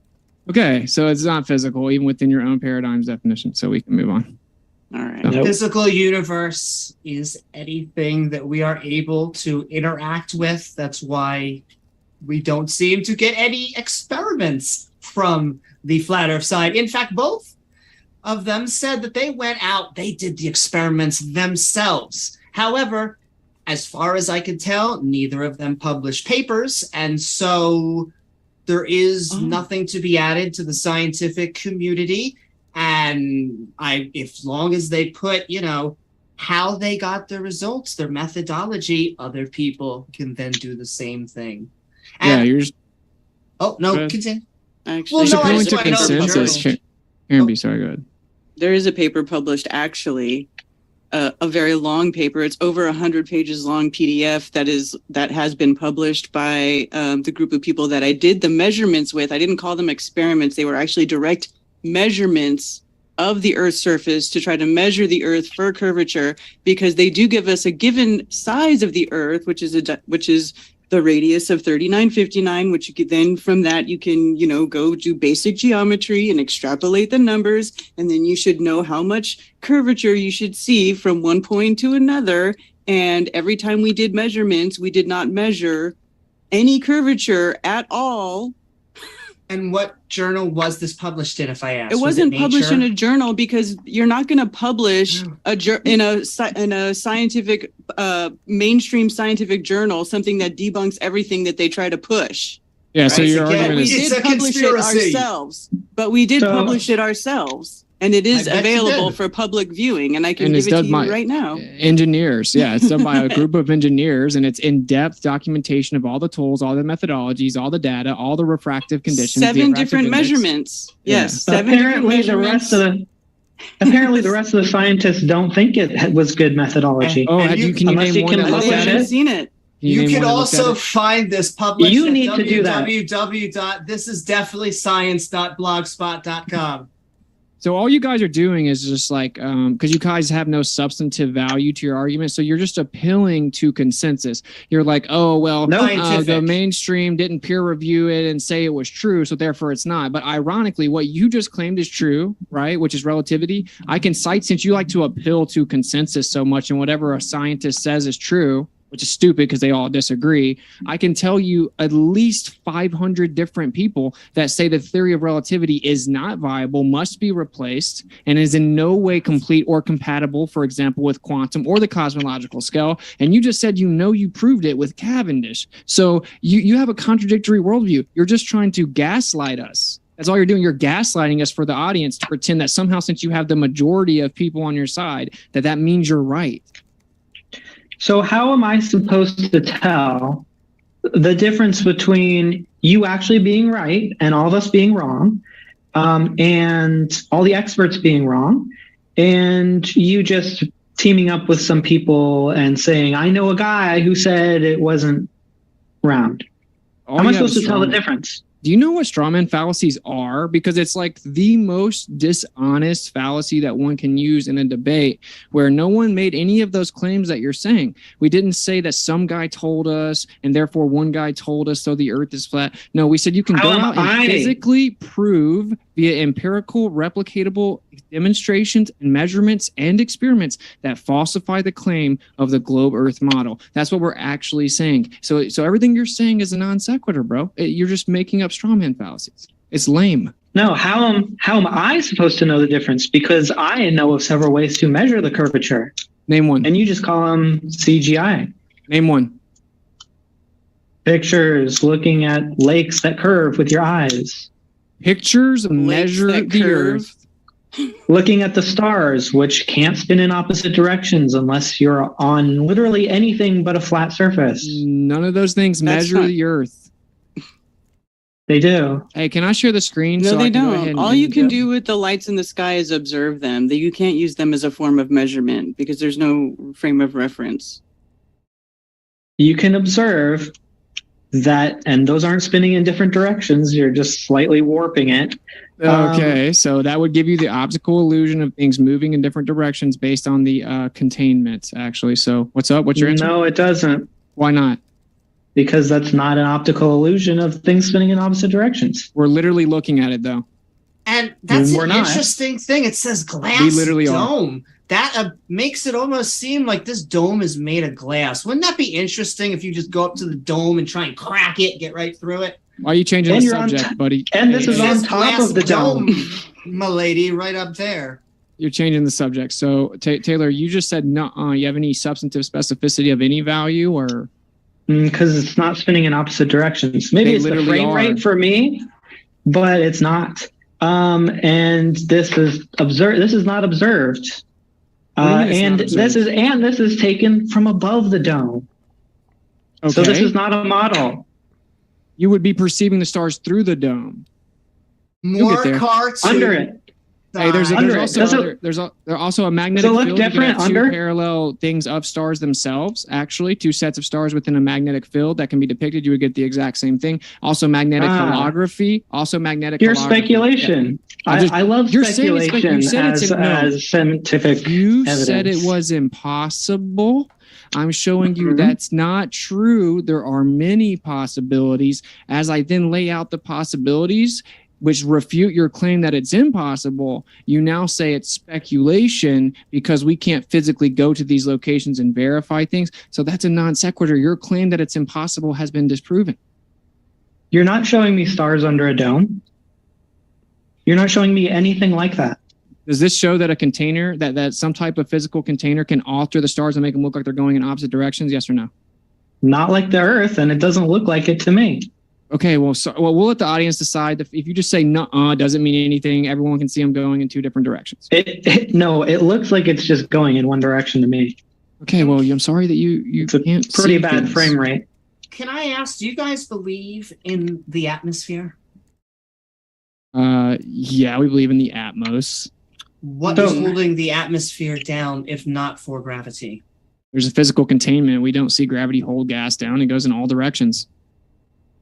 Okay, so it's not physical, even within your own paradigm's definition. So we can move on. All right. So- the physical universe is anything that we are able to interact with. That's why we don't seem to get any experiments from the flat earth side. In fact, both of them said that they went out, they did the experiments themselves. However, as far as I could tell, neither of them published papers. And so there is nothing to be added to the scientific community. And if long as they put, how they got their results, their methodology, other people can then do the same thing. Yeah, And, you're just oh, no, Go ahead. continue. Actually, Well, no, I appealing just to want to know the consensus. journal. Karen B, sorry, go ahead. there is a paper published, actually, a very long paper. It's over 100 pages long PDF that has been published by the group of people that I did the measurements with. I didn't call them experiments. They were actually direct measurements of the Earth's surface to try to measure the Earth for curvature, because they do give us a given size of the Earth, which is the radius of 3959, which you could then from that you can, go do basic geometry and extrapolate the numbers, and then you should know how much curvature you should see from one point to another. And every time we did measurements, we did not measure any curvature at all. And what journal was this published in, if I ask? It wasn't published in a journal because you're not going to publish in a scientific, mainstream scientific journal something that debunks everything that they try to push. Yeah, so your argument we is did publish it ourselves, but we did publish it ourselves, and it is available for public viewing, and I can give it to you right now. Engineers, yeah, it's done by a group of engineers, and it's in-depth documentation of all the tools, all the methodologies, all the data, all the refractive conditions. 7 different measurements. Yes, 7 apparently different measurements. Apparently, the rest of the scientists don't think it was good methodology. Can you unless name you one can that look at it. Seen it. You can also find this published You at need to do that. www.thisisdefinitely.science.blogspot.com. So all you guys are doing is just like, because you guys have no substantive value to your argument, so you're just appealing to consensus. You're like, oh, well, the mainstream didn't peer review it and say it was true, so therefore it's not. But ironically, what you just claimed is true, right, which is relativity, I can cite, since you like to appeal to consensus so much, and whatever a scientist says is true, which is stupid because they all disagree, I can tell you at least 500 different people that say the theory of relativity is not viable, must be replaced, and is in no way complete or compatible, for example, with quantum or the cosmological scale. And you just said you proved it with Cavendish. So you have a contradictory worldview. You're just trying to gaslight us. That's all you're doing. You're gaslighting us for the audience to pretend that somehow, since you have the majority of people on your side, that means you're right. So how am I supposed to tell the difference between you actually being right and all of us being wrong, and all the experts being wrong, and you just teaming up with some people and saying, I know a guy who said it wasn't round? How am I supposed to tell the difference? Do you know what strawman fallacies are? Because it's like the most dishonest fallacy that one can use in a debate, where no one made any of those claims that you're saying. We didn't say that some guy told us and therefore one guy told us so the earth is flat. No, we said you can go out and physically prove via empirical, replicatable demonstrations and measurements and experiments that falsify the claim of the globe earth model. That's what we're actually saying. So everything you're saying is a non sequitur, bro. You're just making up strawman fallacies. It's lame. No, how am I supposed to know the difference? Because I know of several ways to measure the curvature. Name one. And you just call them CGI. Name one. Pictures, looking at lakes that curve with your eyes. Pictures measure the earth. Looking at the stars, which can't spin in opposite directions unless you're on literally anything but a flat surface. None of those things measure the earth. They do. Hey, can I share the screen? No, so they I can go don't. ahead and All you can do with the lights in the sky is observe them. You can't use them as a form of measurement because there's no frame of reference. You can observe that, and those aren't spinning in different directions. You're just slightly warping it. Okay, so that would give you the optical illusion of things moving in different directions based on the containment, actually. So what's up? What's your answer? No, it doesn't. Why not? Because that's not an optical illusion of things spinning in opposite directions. We're literally looking at it, though. And that's We're an not. interesting thing. It says glass We literally are. dome. That makes it almost seem like this dome is made of glass. Wouldn't that be interesting if you just go up to the dome and try and crack it, get right through it? Why are you changing And the you're on subject, buddy? And this It is on says top glass of the dome. Milady, right up there. You're changing the subject. So, Taylor, you just said no. You have any substantive specificity of any value, or because it's not spinning in opposite directions. Maybe They it's the literally frame are. rate for me, but it's not. And this is observed. This is not observed. What do you mean it's And not this is taken from above the dome. Okay. So this is not a model. You would be perceiving the stars through the dome. You'll More get there. cartoons. Under it. Hey, there's Under it. there's also a magnetic look field. You can different have two under? parallel things of stars themselves. Actually, two sets of stars within a magnetic field that can be depicted. You would get the exact same thing. Also, magnetic holography. Also, magnetic. Pure holography. speculation. Yeah. I love You're saying it's speculation you said it's as scientific You evidence. said it was impossible. I'm showing you Mhm. that's not true. There are many possibilities. As I then lay out the possibilities, which refute your claim that it's impossible. You now say it's speculation because we can't physically go to these locations and verify things. So that's a non sequitur. Your claim that it's impossible has been disproven. You're not showing me stars under a dome. You're not showing me anything like that. Does this show that a container, that some type of physical container can alter the stars and make them look like they're going in opposite directions? Yes or no? Not like the Earth, and it doesn't look like it to me. Okay, well, we'll let the audience decide. If you just say no, doesn't mean anything. Everyone can see them going in two different directions. No, it looks like it's just going in one direction to me. Okay, well, I'm sorry that you can't. Pretty see bad things. frame rate. Can I ask, do you guys believe in the atmosphere? Yeah, we believe in the Atmos. What is holding the atmosphere down if not for gravity? There's a physical containment. We don't see gravity hold gas down. It goes in all directions.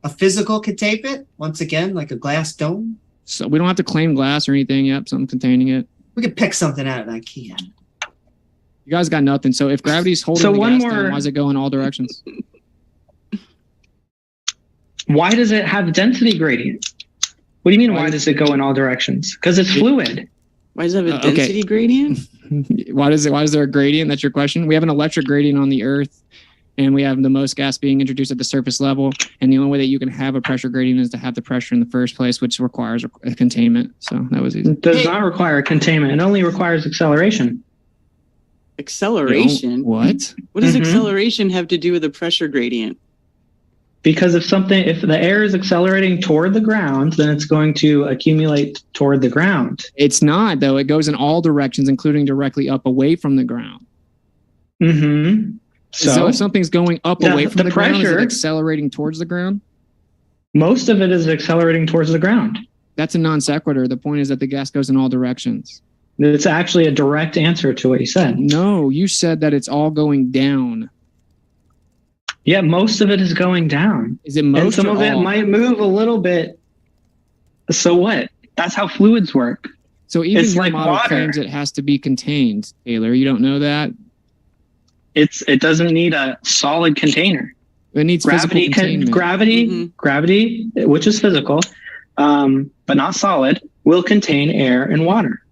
A physical containment? Once again, like a glass dome? So we don't have to claim glass or anything. Yep, something containing it. We could pick something out of IKEA. You guys got nothing. So if gravity's holding the gas down, why does it go in all directions? Why does it have density gradient? What do you mean, why does it go in all directions? Because it's fluid. Why does it have a density gradient? Why is there a gradient? That's your question. We have an electric gradient on the Earth, and we have the most gas being introduced at the surface level. And the only way that you can have a pressure gradient is to have the pressure in the first place, which requires a containment. So that was easy. It does not require containment. It only requires acceleration. Acceleration? What? What does acceleration have to do with a pressure gradient? Because if the air is accelerating toward the ground, then it's going to accumulate toward the ground. It's not, though. It goes in all directions, including directly up away from the ground. Mm-hmm. So if something's going up away from the ground, is it accelerating towards the ground? Most of it is accelerating towards the ground. That's a non sequitur. The point is that the gas goes in all directions. It's actually a direct answer to what you said. No, you said that it's all going down. Yeah, most of it is going down. Is it most? And some of it might move a little bit. So what? That's how fluids work. So even it's your like model water. claims it has to be contained, Taylor. You don't know that? It doesn't need a solid container. It needs gravity, physical containment. Gravity, which is physical, but not solid, will contain air and water.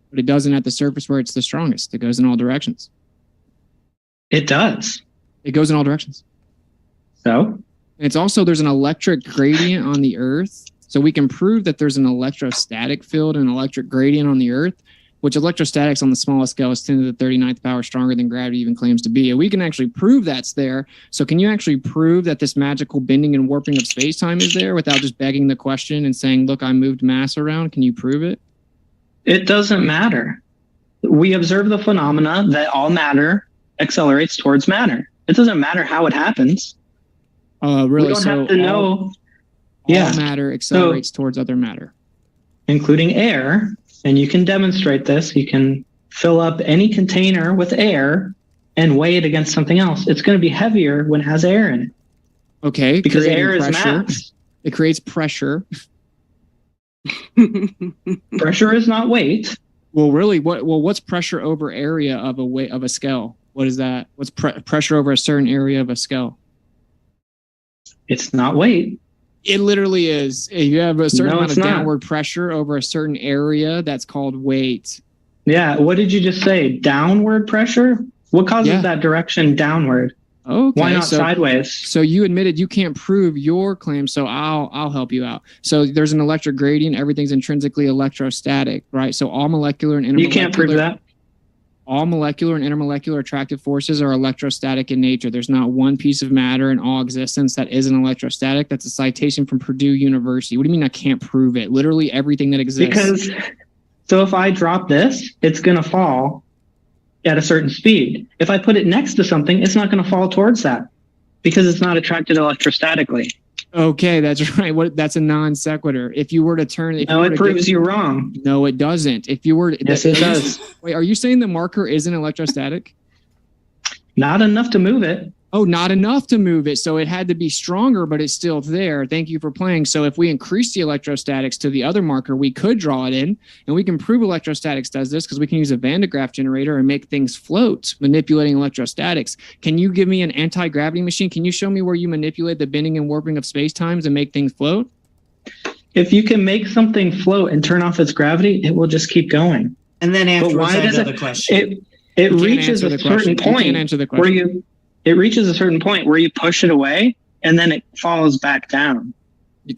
But it doesn't at the surface where it's the strongest. It goes in all directions. It does. It goes in all directions. So? And it's also, there's an electric gradient on the Earth. So we can prove that there's an electrostatic field and electric gradient on the Earth, which electrostatics on the smallest scale is 10 to the 39th power stronger than gravity even claims to be. And we can actually prove that's there. So can you actually prove that this magical bending and warping of space-time is there without just begging the question and saying, look, I moved mass around? Can you prove it? It doesn't matter. We observe the phenomena that all matter accelerates towards matter. It doesn't matter how it happens. Really? We don't have to know. All matter accelerates towards other matter. Including air. And you can demonstrate this. You can fill up any container with air and weigh it against something else. It's going to be heavier when it has air in it. Okay. Because air is pressure. mass. It creates pressure. Pressure is not weight. Well, really, what's pressure over area of a scale? What is that? What's pressure over a certain area of a scale? It's not weight. It literally is. If you have a certain amount of not. downward pressure over a certain area, that's called weight. Yeah. What did you just say? Downward pressure? What causes that direction downward? Okay. Why not sideways? So you admitted you can't prove your claim, so I'll help you out. So there's an electric gradient. Everything's intrinsically electrostatic, right? So all molecular and intermolecular. You can't prove that. All molecular and intermolecular attractive forces are electrostatic in nature. There's not one piece of matter in all existence that isn't electrostatic. That's a citation from Purdue University. What do you mean I can't prove it? Literally everything that exists. So if I drop this, it's going to fall at a certain speed. If I put it next to something, it's not going to fall towards that because it's not attracted electrostatically. Okay, that's right. That's a non sequitur. If you were to turn, No, it proves you wrong. No, it doesn't. If you were, yes, it does. Wait, are you saying the marker isn't electrostatic? Not enough to move it. Oh, not enough to move it. So it had to be stronger, but it's still there. Thank you for playing. So if we increase the electrostatics to the other marker, we could draw it in, and we can prove electrostatics does this because we can use a Van de Graaff generator and make things float, manipulating electrostatics. Can you give me an anti-gravity machine? Can you show me where you manipulate the bending and warping of space-times and make things float? If you can make something float and turn off its gravity, it will just keep going. And then But afterwards, why I have does another question. it You can't reaches answer a the certain question. You point can't answer the where question. it reaches a certain point where you push it away and then it falls back down.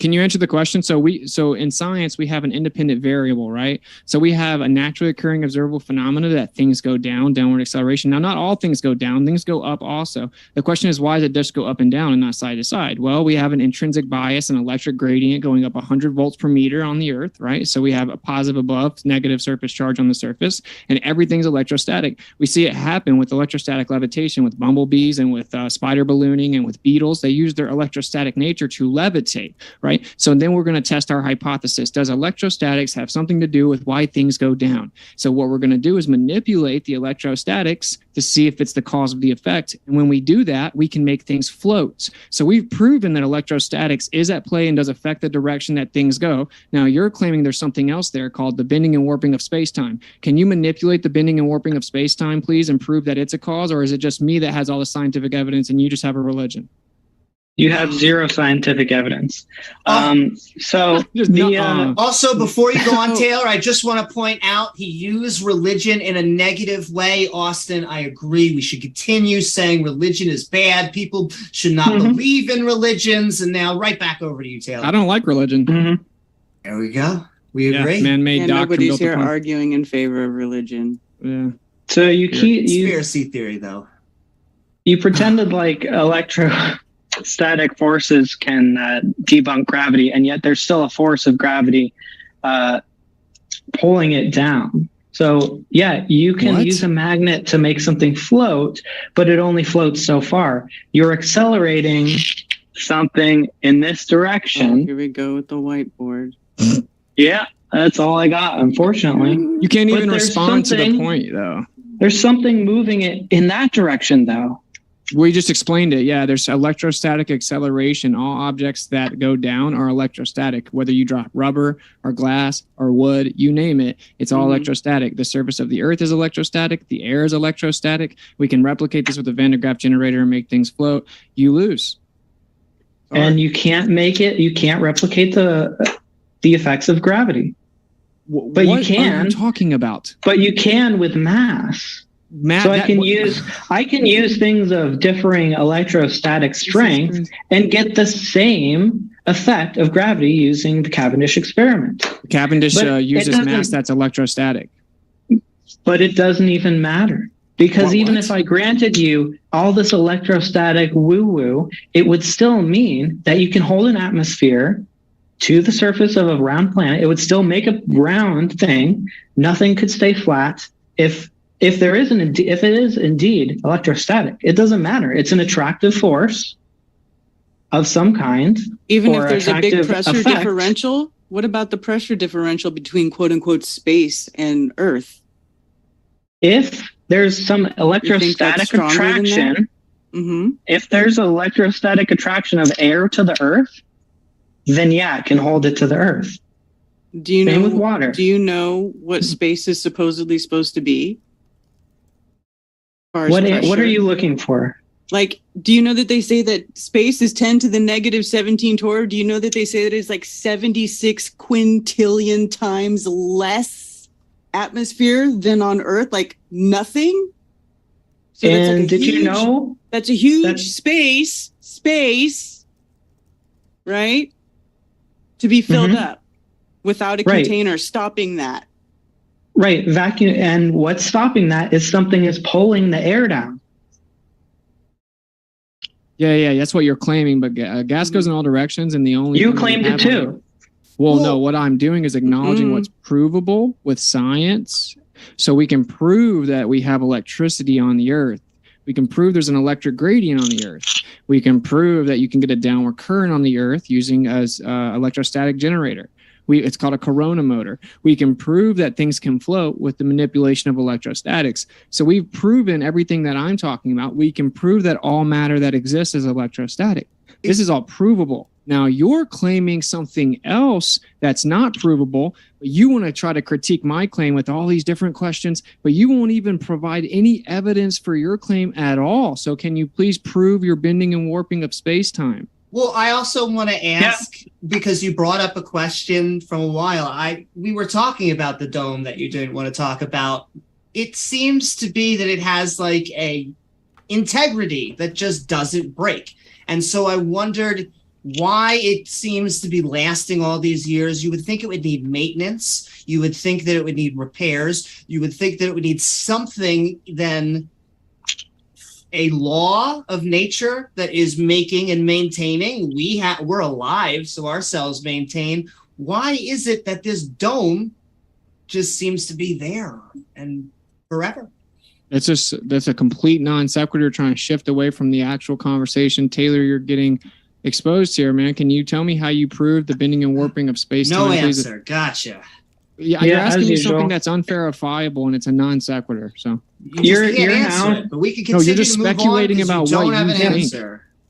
Can you answer the question? So in science, we have an independent variable, right? So we have a naturally occurring observable phenomena that things go down, downward acceleration. Now, not all things go down, things go up also. The question is, why does it just go up and down and not side to side? Well, we have an intrinsic bias, an electric gradient going up 100 volts per meter on the Earth, right? So we have a positive above, negative surface charge on the surface, and everything's electrostatic. We see it happen with electrostatic levitation with bumblebees and with spider ballooning and with beetles. They use their electrostatic nature to levitate. Right. So then we're going to test our hypothesis. Does electrostatics have something to do with why things go down? So what we're going to do is manipulate the electrostatics to see if it's the cause of the effect. And when we do that, we can make things float. So we've proven that electrostatics is at play and does affect the direction that things go. Now you're claiming there's something else there called the bending and warping of space-time. Can you manipulate the bending and warping of space-time, please, and prove that it's a cause? Or is it just me that has all the scientific evidence and you just have a religion? You have zero scientific evidence. Also, before you go on, Taylor, I just want to point out he used religion in a negative way. Austin, I agree. We should continue saying religion is bad. People should not believe in religions. And now right back over to you, Taylor. I don't like religion. There we go. We agree. Man-made doctrine. Nobody's built here upon- arguing in favor of religion. Yeah. So you keep Conspiracy theory, though. You pretended like electrostatic forces can debunk gravity, and yet there's still a force of gravity pulling it down. So yeah, you can use a magnet to make something float, but it only floats so far. You're accelerating something in this direction. Here we go with the whiteboard. Yeah, that's all I got, unfortunately. You can't But even there's respond to the something- point, though. There's something moving it in that direction, though. We just explained it. Yeah, there's electrostatic acceleration. All objects that go down are electrostatic. Whether you drop rubber or glass or wood, you name it, it's all electrostatic. The surface of the Earth is electrostatic. The air is electrostatic. We can replicate this with a Van de Graaff generator and make things float. You lose. And you can't make it. You can't replicate the effects of gravity. But what you can. are you talking about? But you can with mass. So I can use things of differing electrostatic strength and get the same effect of gravity using the Cavendish experiment. Cavendish But it uses doesn't- mass that's electrostatic. But it doesn't even matter. Because even if I granted you all this electrostatic woo-woo, it would still mean that you can hold an atmosphere to the surface of a round planet. It would still make a round thing. Nothing could stay flat. If it is indeed electrostatic, it doesn't matter. It's an attractive force of some kind. Even if or there's a big attractive pressure effect. differential, what about the pressure differential between quote unquote space and Earth? If there's some You think electrostatic that's stronger than that? attraction, if there's electrostatic attraction of air to the Earth, then yeah, it can hold it to the Earth. Do you Same know with water. Do you know what space is supposedly supposed to be? As far as What are pressure? you looking for? Like, do you know that they say that space is 10 to the negative 17 torr? Do you know that they say that it's like 76 quintillion times less atmosphere than on Earth? Like nothing? So that's like And a did you huge- know That's a huge space, right? To be filled Mhm. up without a Right. container stopping that. Right, vacuum, and what's stopping that is something is pulling the air down. Yeah, that's what you're claiming. But gas goes in all directions, and the only You thing we claimed it have on too. Well, no, what I'm doing is acknowledging what's provable with science. So we can prove that we have electricity on the Earth. We can prove there's an electric gradient on the Earth. We can prove that you can get a downward current on the Earth using an electrostatic generator. It's called a corona motor. We can prove that things can float with the manipulation of electrostatics. So we've proven everything that I'm talking about. We can prove that all matter that exists is electrostatic. This is all provable. Now you're claiming something else that's not provable, but you want to try to critique my claim with all these different questions, but you won't even provide any evidence for your claim at all. So can you please prove your bending and warping of space-time? Well, I also want to ask, because you brought up a question from a while. We were talking about the dome that you didn't want to talk about. It seems to be that it has like a integrity that just doesn't break. And so I wondered why it seems to be lasting all these years. You would think it would need maintenance. You would think that it would need repairs. You would think that it would need something then a law of nature that is making and maintaining. We're alive, so our cells maintain. Why is it that this dome just seems to be there and forever? That's a complete non sequitur trying to shift away from the actual conversation. Taylor, you're getting exposed here, man. Can you tell me how you prove the bending and warping of space-time? No answer. Gotcha. Yeah, you're asking me something that's unverifiable and it's a non sequitur. So you're now, but we can continue. No, you're just speculating about what you think.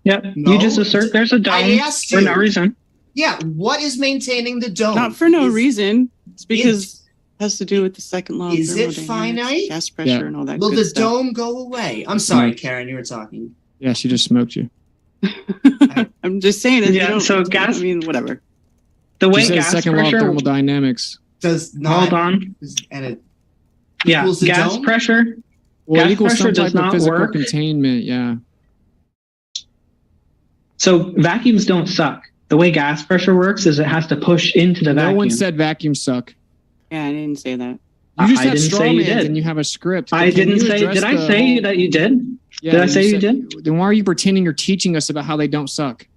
Yep. No. You just assert there's a dome for no reason. Yeah. What is maintaining the dome? Not for no reason. It's because it has to do with the second law. Is it finite? Gas pressure and all that. Will good the stuff. dome go away? I'm sorry, Karen. You were talking. Yeah, she just smoked you. I'm just saying it. Yeah. So gas. I mean, whatever. The way She said gas second law of pressure. thermodynamics. Does not. Hold on. And it Yeah. equals the Gas dome? pressure. Well, it Gas equals pressure some does type of not physical work. containment. Yeah. So vacuums don't suck. The way gas pressure works is it has to push into the No vacuum. one said vacuums suck. Yeah, I didn't say that. You just I have didn't straw say you mans did. and you have a script. I But can didn't you say. address Did I the say whole- that you did? Yeah, Did I say you said- did? Then why are you pretending you're teaching us about how they don't suck?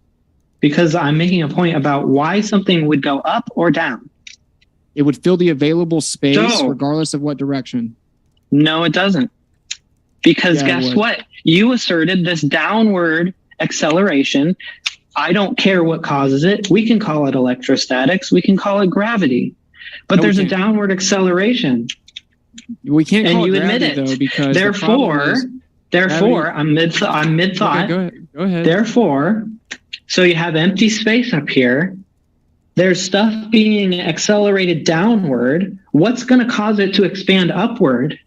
Because I'm making a point about why something would go up or down. It would fill the available space So- regardless of what direction. No, it doesn't. Because Yeah, it guess would. what? You asserted this downward acceleration. I don't care what causes it. We can call it electrostatics. We can call it gravity. But No, we there's a can't. downward acceleration. We can't And call you it admit gravity it. though because Therefore, I'm mid thought. Okay, go ahead. Therefore, so you have empty space up here. There's stuff being accelerated downward. What's going to cause it to expand upward?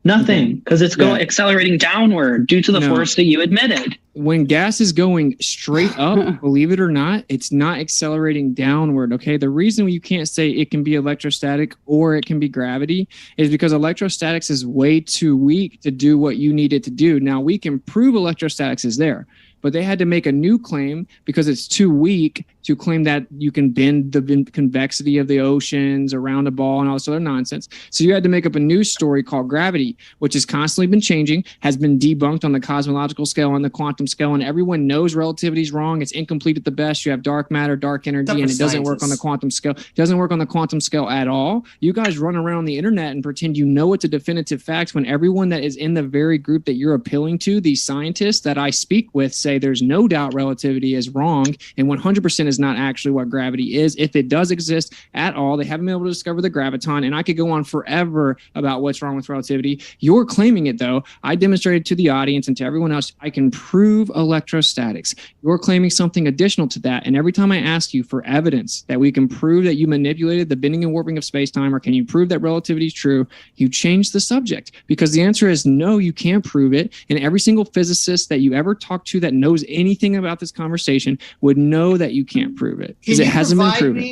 Nothing, because it's going accelerating downward due to the No. force that you admitted. When gas is going straight up, believe it or not, it's not accelerating downward. Okay. The reason you can't say it can be electrostatic or it can be gravity is because electrostatics is way too weak to do what you need it to do. Now, we can prove electrostatics is there, but they had to make a new claim because it's too weak to claim that you can bend the convexity of the oceans around a ball and all this other nonsense. So you had to make up a new story called gravity, which has constantly been changing, has been debunked on the cosmological scale and the quantum scale, and everyone knows relativity is wrong. It's incomplete at the best. You have dark matter, dark energy, and it doesn't work on the quantum scale. It doesn't work on the quantum scale at all. You guys run around the internet and pretend you know it's a definitive fact when everyone that is in the very group that you're appealing to, these scientists that I speak with, say there's no doubt relativity is wrong and 100% is not actually what gravity is. If it does exist at all, they haven't been able to discover the graviton, and I could go on forever about what's wrong with relativity. You're claiming it though. I demonstrated to the audience and to everyone else I can prove electrostatics. You're claiming something additional to that, and every time I ask you for evidence that we can prove that you manipulated the bending and warping of space-time, or can you prove that relativity is true, you change the subject because the answer is no, you can't prove it. And every single physicist that you ever talk to that knows anything about this conversation would know that you can't prove it because it hasn't been proven.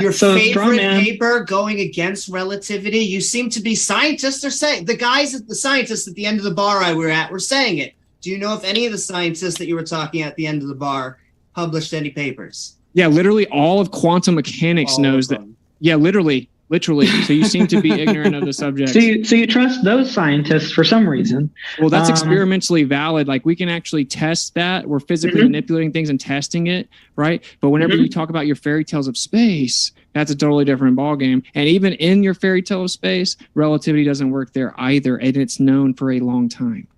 Your favorite paper going against relativity? You seem to be scientists are saying the scientists at the end of the bar I were at were saying it. Do you know if any of the scientists that you were talking at the end of the bar published any papers? Yeah, literally all of quantum mechanics knows that. Yeah, literally. So you seem to be ignorant of the subject. So you trust those scientists for some reason. Well, that's experimentally valid. Like we can actually test that. We're physically manipulating things and testing it, right? But whenever you talk about your fairy tales of space, that's a totally different ballgame. And even in your fairy tale of space, relativity doesn't work there either, and it's known for a long time.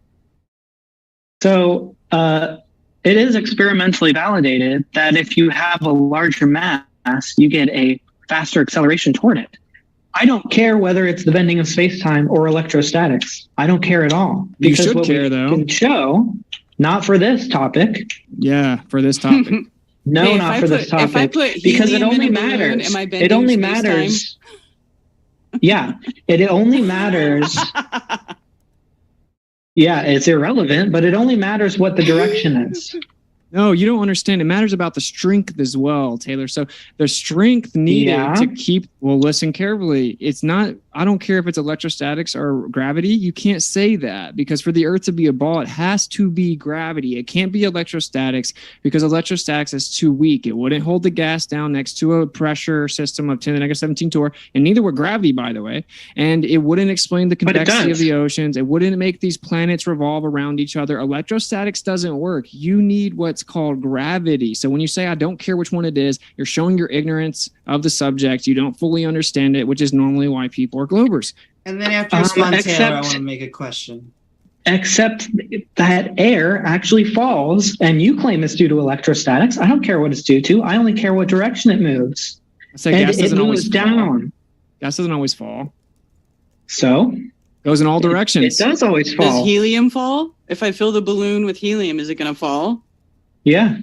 So it is experimentally validated that if you have a larger mass, you get a faster acceleration toward it. I don't care whether it's the bending of space-time or electrostatics. I don't care at all. You Because should what care, we though. can show, not for this topic. Yeah, for this topic. No, Hey, if not I for put- this topic. if I put Because it helium only in a balloon, matters. am I It bending only space-time? matters. Yeah, it only matters. Yeah, it's irrelevant, but it only matters what the direction is. No, you don't understand. It matters about the strength as well, Taylor. So the strength needed to keep, well, listen carefully. It's not, I don't care if it's electrostatics or gravity. You can't say that because for the Earth to be a ball, it has to be gravity. It can't be electrostatics because electrostatics is too weak. It wouldn't hold the gas down next to a pressure system of 10 to the negative 17 torr, and neither would gravity, by the way. And it wouldn't explain the convexity of the oceans. It wouldn't make these planets revolve around each other. Electrostatics doesn't work. You need what's called gravity. So when you say, I don't care which one it is, you're showing your ignorance of the subject. You don't fully understand it, which is normally why people are globers. And then after you respond, Taylor, I want to make a question. Except that air actually falls, and you claim it's due to electrostatics. I don't care what it's due to. I only care what direction it moves. So and gas it doesn't always moves down. Gas doesn't always fall. So? Goes in all directions. It does always fall. Does helium fall? If I fill the balloon with helium, is it going to fall? Yeah.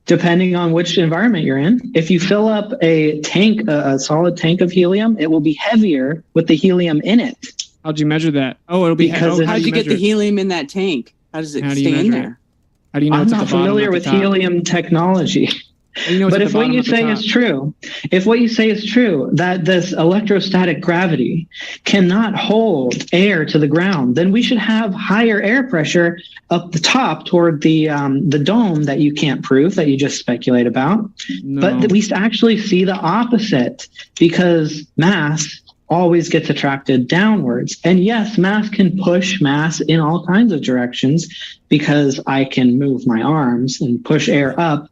Depending on which environment you're in. If you fill up a tank, a solid tank of helium, it will be heavier with the helium in it. How'd you measure that? Oh, it'll be because how'd you get the helium in that tank? How does it stay in there? How do you know I'm it's at not the bottom familiar at the with top? helium technology. You know it's But at if the what bottom you at the say top. is true, that this electrostatic gravity cannot hold air to the ground, then we should have higher air pressure up the top toward the dome that you can't prove, that you just speculate about. No. But we actually see the opposite because mass always gets attracted downwards. And yes, mass can push mass in all kinds of directions because I can move my arms and push air up.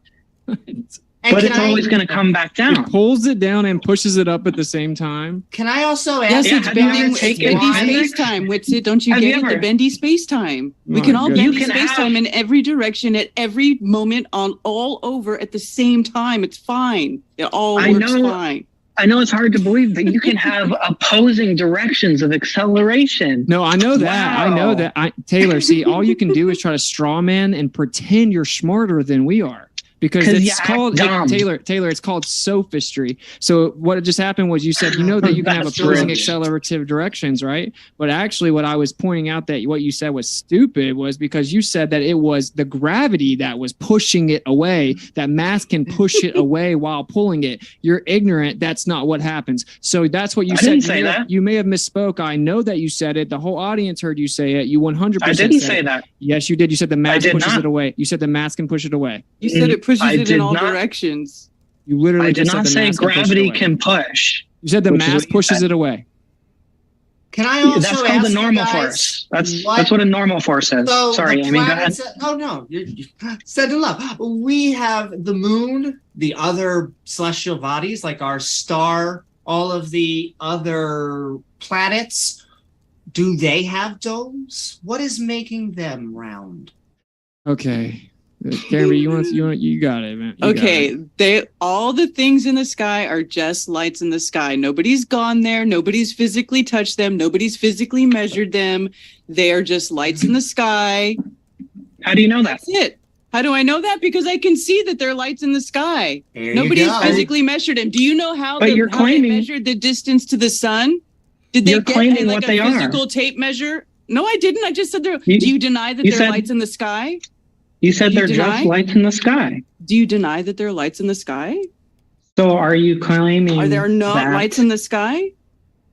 But it's always going to come back down. It pulls it down and pushes it up at the same time. Can I also Yes, ask? it's bending space time. Witsit, don't you Have get you it? The ever- bendy space time. We My can all goodness. bendy You can space time in every direction at every moment on all over at the same time. It's fine. It all I works know- fine. I know it's hard to believe, but you can have opposing directions of acceleration. No, I know that. I know that. Taylor, see, all you can do is try to straw man and pretend you're smarter than we are. Because 'Cause you it's act called dumb. Taylor. It's called sophistry. So what just happened was you said you know that you can have That's opposing brilliant. accelerative directions, right? But actually, what I was pointing out that what you said was stupid was because you said that it was the gravity that was pushing it away. That mass can push it away while pulling it. You're ignorant. That's not what happens. So that's what you I said. didn't You say may have- that. You may have misspoke. I know that you said it. The whole audience heard you say it. You 100%. I didn't said say it. that. Yes, you did. You said the mass did pushes not. it away. You said the mass can push it away. You said it pushes I it in did all not. directions. You literally I did just said not the say mass can push it gravity away. can push. You said the which is mass what you pushes said. it away. Can I also That's ask called a you normal guys force. That's what a normal force is. So Sorry, the Amy, go ahead. planets- Oh no, you said in love. We have the moon, the other celestial bodies like our star, all of the other planets. Do they have domes? What is making them round? Okay. Gary, you got it, man. You got Okay, it. all the things in the sky are just lights in the sky. Nobody's gone there. Nobody's physically touched them. Nobody's physically measured them. They are just lights in the sky. How do you know that? That's it. How do I know that? Because I can see that they're lights in the sky. There you Nobody's go. physically measured them. Do you know how But you're how they claiming- measured the distance to the sun? Did they You're get claiming like what a they are. physical tape measure? No, I didn't. I just said they're. You- do you deny that you they're said- lights in the sky? You said You they're deny? just lights in the sky. Do you deny that there are lights in the sky? So are you claiming Are there not that- lights in the sky?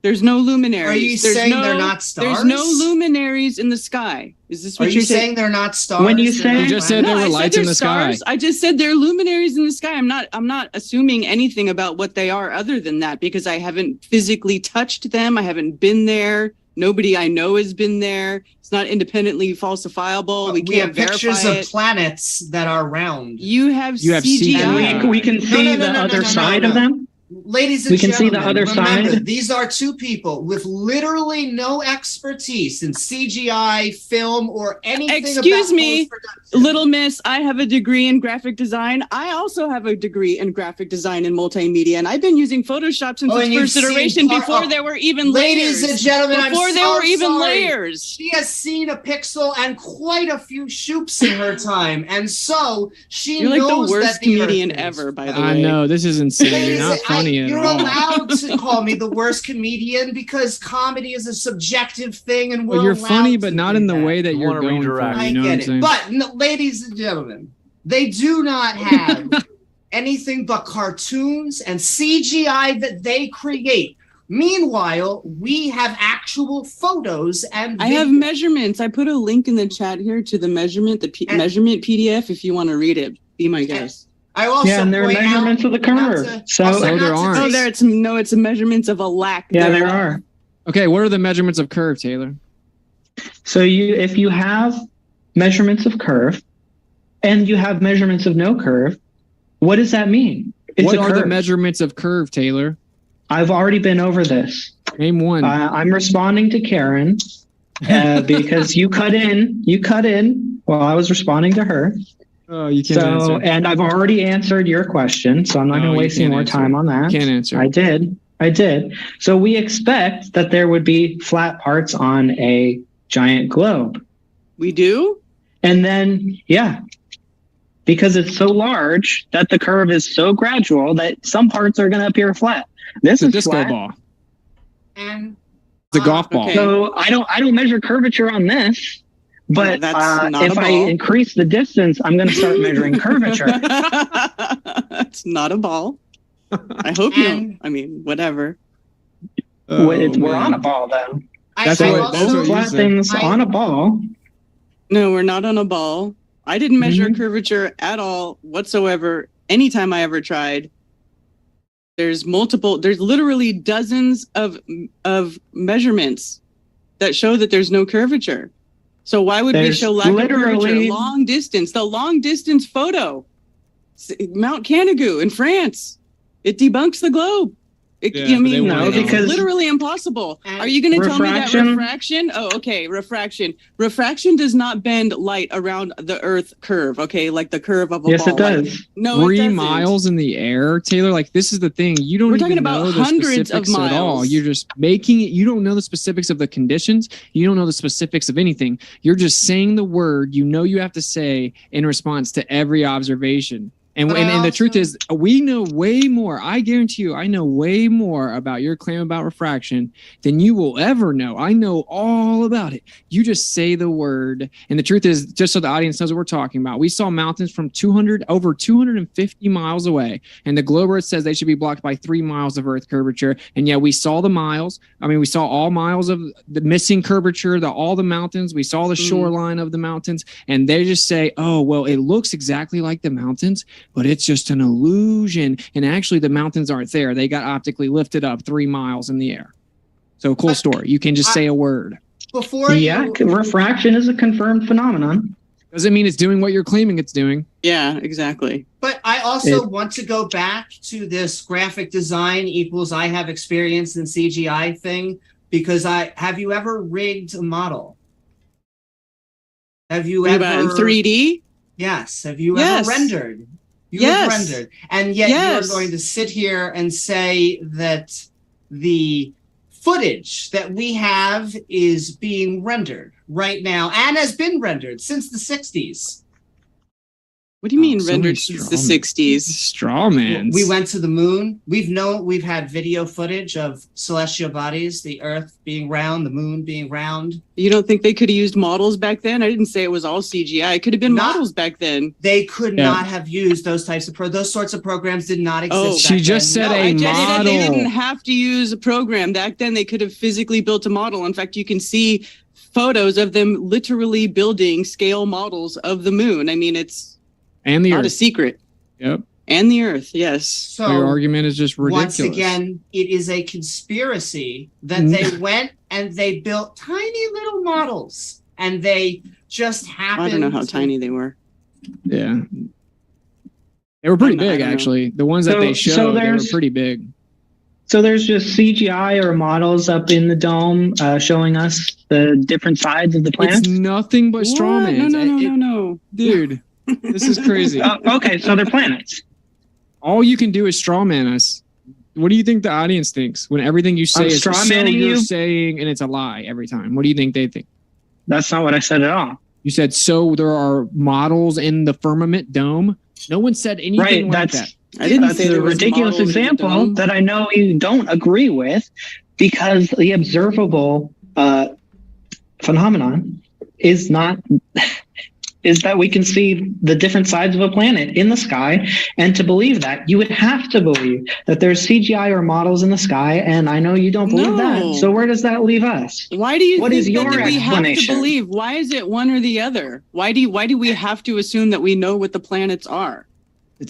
There's no luminaries. Are you There's saying no, they're not There's no stars? luminaries in the sky. Is this Are what you you're saying they're not stars? When you They're say- not You just said planets? there were I said lights in they're the sky. stars. I just said there are luminaries in the sky. I'm not assuming anything about what they are other than that because I haven't physically touched them. I haven't been there. Nobody I know has been there. It's not independently falsifiable. We We can't have pictures verify of it. planets that are round. You have CGI. CGI. And we can see the other side of them? Ladies and We can see the gentlemen, other remember, side? these are two people with literally no expertise in CGI, film, or anything. Excuse about me, post-production. little miss, I have a degree in graphic design. I also have a degree in graphic design and multimedia, and I've been using Photoshop since Oh, and its you've first seen iteration part- before oh, there were even Ladies layers. and gentlemen, I'm before there so were even sorry. layers. She has seen a pixel and quite a few shoots in her time, and so she You're like the knows worst that the comedian Earth is ever, by the I way. know this is insane. You're Ladies, not funny you're at all. allowed to call me the worst comedian because comedy is a subjective thing, and we're Well, you're allowed funny, to but not do in the that. way that You you're wanna going for. redirect. I You know what I'm get it, saying? but no, ladies and gentlemen, They do not have anything but cartoons and CGI that they create. Meanwhile, we have actual photos and I have measurements. I put a link in the chat here to the measurement, measurement PDF if you want to read it. Be my guest. I also Yeah, and there are point measurements out of the curve. So there aren't. Oh, it's measurements of a lack. Yeah, there thereof. are. Okay, what are the measurements of curve, Taylor? So if you have measurements of curve and you have measurements of no curve, what does that mean? It's What a are the curve. measurements of curve, Taylor? I've already been over this. Name one. I'm responding to Karen because you cut in while I was responding to her. Oh, you can't So, answer. and I've already answered your question, so I'm not No, going to you waste any can't more answer. time on that. You can't answer. I did. So we expect that there would be flat parts on a giant globe. We do? And then, yeah, because it's so large that the curve is so gradual that some parts are going to appear flat. This It's a is disco flat. ball. And It's a golf ball. Okay. So I don't measure curvature on this, but that's not if a I ball. increase the distance, I'm going to start measuring curvature. It's not a ball. I hope you don't. I mean, whatever. We're on a ball though. That's So what- that's what you flat said. things on a ball. No, we're not on a ball. I didn't measure Mm-hmm. curvature at all whatsoever. Anytime I ever tried. There's literally dozens of measurements that show that there's no curvature. So why would we There's show lack of curvature? literally- Long distance, the long distance photo, Mount Canigou in France, it debunks the globe. Yeah, but they won't it's know. literally impossible. Are you going to tell me that Refraction? refraction? Oh, okay, refraction. Refraction does not bend light around the Earth curve. Okay, like the curve of a Yes, ball. it Like, does. no, it 3 doesn't. miles in the air, Taylor. Like, this is the thing. You don't We're even talking about know the hundreds of specifics at all. miles. You're just making it. You don't know the specifics of the conditions. You don't know the specifics of anything. You're just saying the word you know you have to say in response to every observation. And, But and, I the truth also- is, we know way more. I guarantee you, I know way more about your claim about refraction than you will ever know. I know all about it. You just say the word. And the truth is, just so the audience knows what we're talking about, we saw mountains from over 250 miles away. And the globe Earth says they should be blocked by 3 miles of Earth curvature. And yeah, we saw the miles. I mean, we saw all miles of the missing curvature, all the mountains. We saw the shoreline of the mountains. And they just say, oh, well, it looks exactly like the mountains, but it's just an illusion. And actually, the mountains aren't there. They got optically lifted up 3 miles in the air. So cool story. You can just say a word. before Yeah, you, refraction is a confirmed phenomenon. Doesn't mean it's doing what you're claiming it's doing. Yeah, exactly. but I also want to go back to this graphic design equals I have experience in CGI thing, because have you ever rigged a model? Have you What ever about in 3D? Yes. Have you Yes. ever rendered? You Yes. have rendered. And yet Yes. you're going to sit here and say that the footage that we have is being rendered right now and has been rendered since the 60s. What do you mean so rendered many since the straw 60s? Straw man. We went to the moon. We've had video footage of celestial bodies, the Earth being round, the moon being round. You don't think they could have used models back then? I didn't say it was all CGI. It could have been Not- models back then. They could Yeah. not have used those types of those sorts of programs did not exist. Oh, back she just then. said No, a I just said they model. didn't have to use a program. Back then, they could have physically built a model. In fact, you can see photos of them literally building scale models of the moon. I mean, it's And the not a Earth. secret. Yep. And the Earth, yes. So Your argument is just ridiculous. once again, it is a conspiracy that they went and they built tiny little models, and they just happened. I don't know how to- tiny they were. Yeah. They were pretty I don't big, know. actually. The ones that So- they so showed, they were there's- pretty big. So there's just CGI or models up in the dome showing us the different sides of the planet. It's nothing but straw What? man. No. Dude, this is crazy. Okay, so they're planets. All you can do is straw man us. What do you think the audience thinks when everything you say I'm is so straw-manning you're you? saying and it's a lie every time? What do you think they think? That's not what I said at all. You said, so there are models in the firmament dome. No one said anything Right, like that's that. I didn't that's say a there was ridiculous models in the example dome. that I know you don't agree with, because the observable phenomenon is not is that we can see the different sides of a planet in the sky. And to believe that, you would have to believe that there's CGI or models in the sky. And I know you don't believe that. So where does that leave us? Why do you What think is your that we have to explanation? believe? Why is it one or the other? Why do we have to assume that we know what the planets are?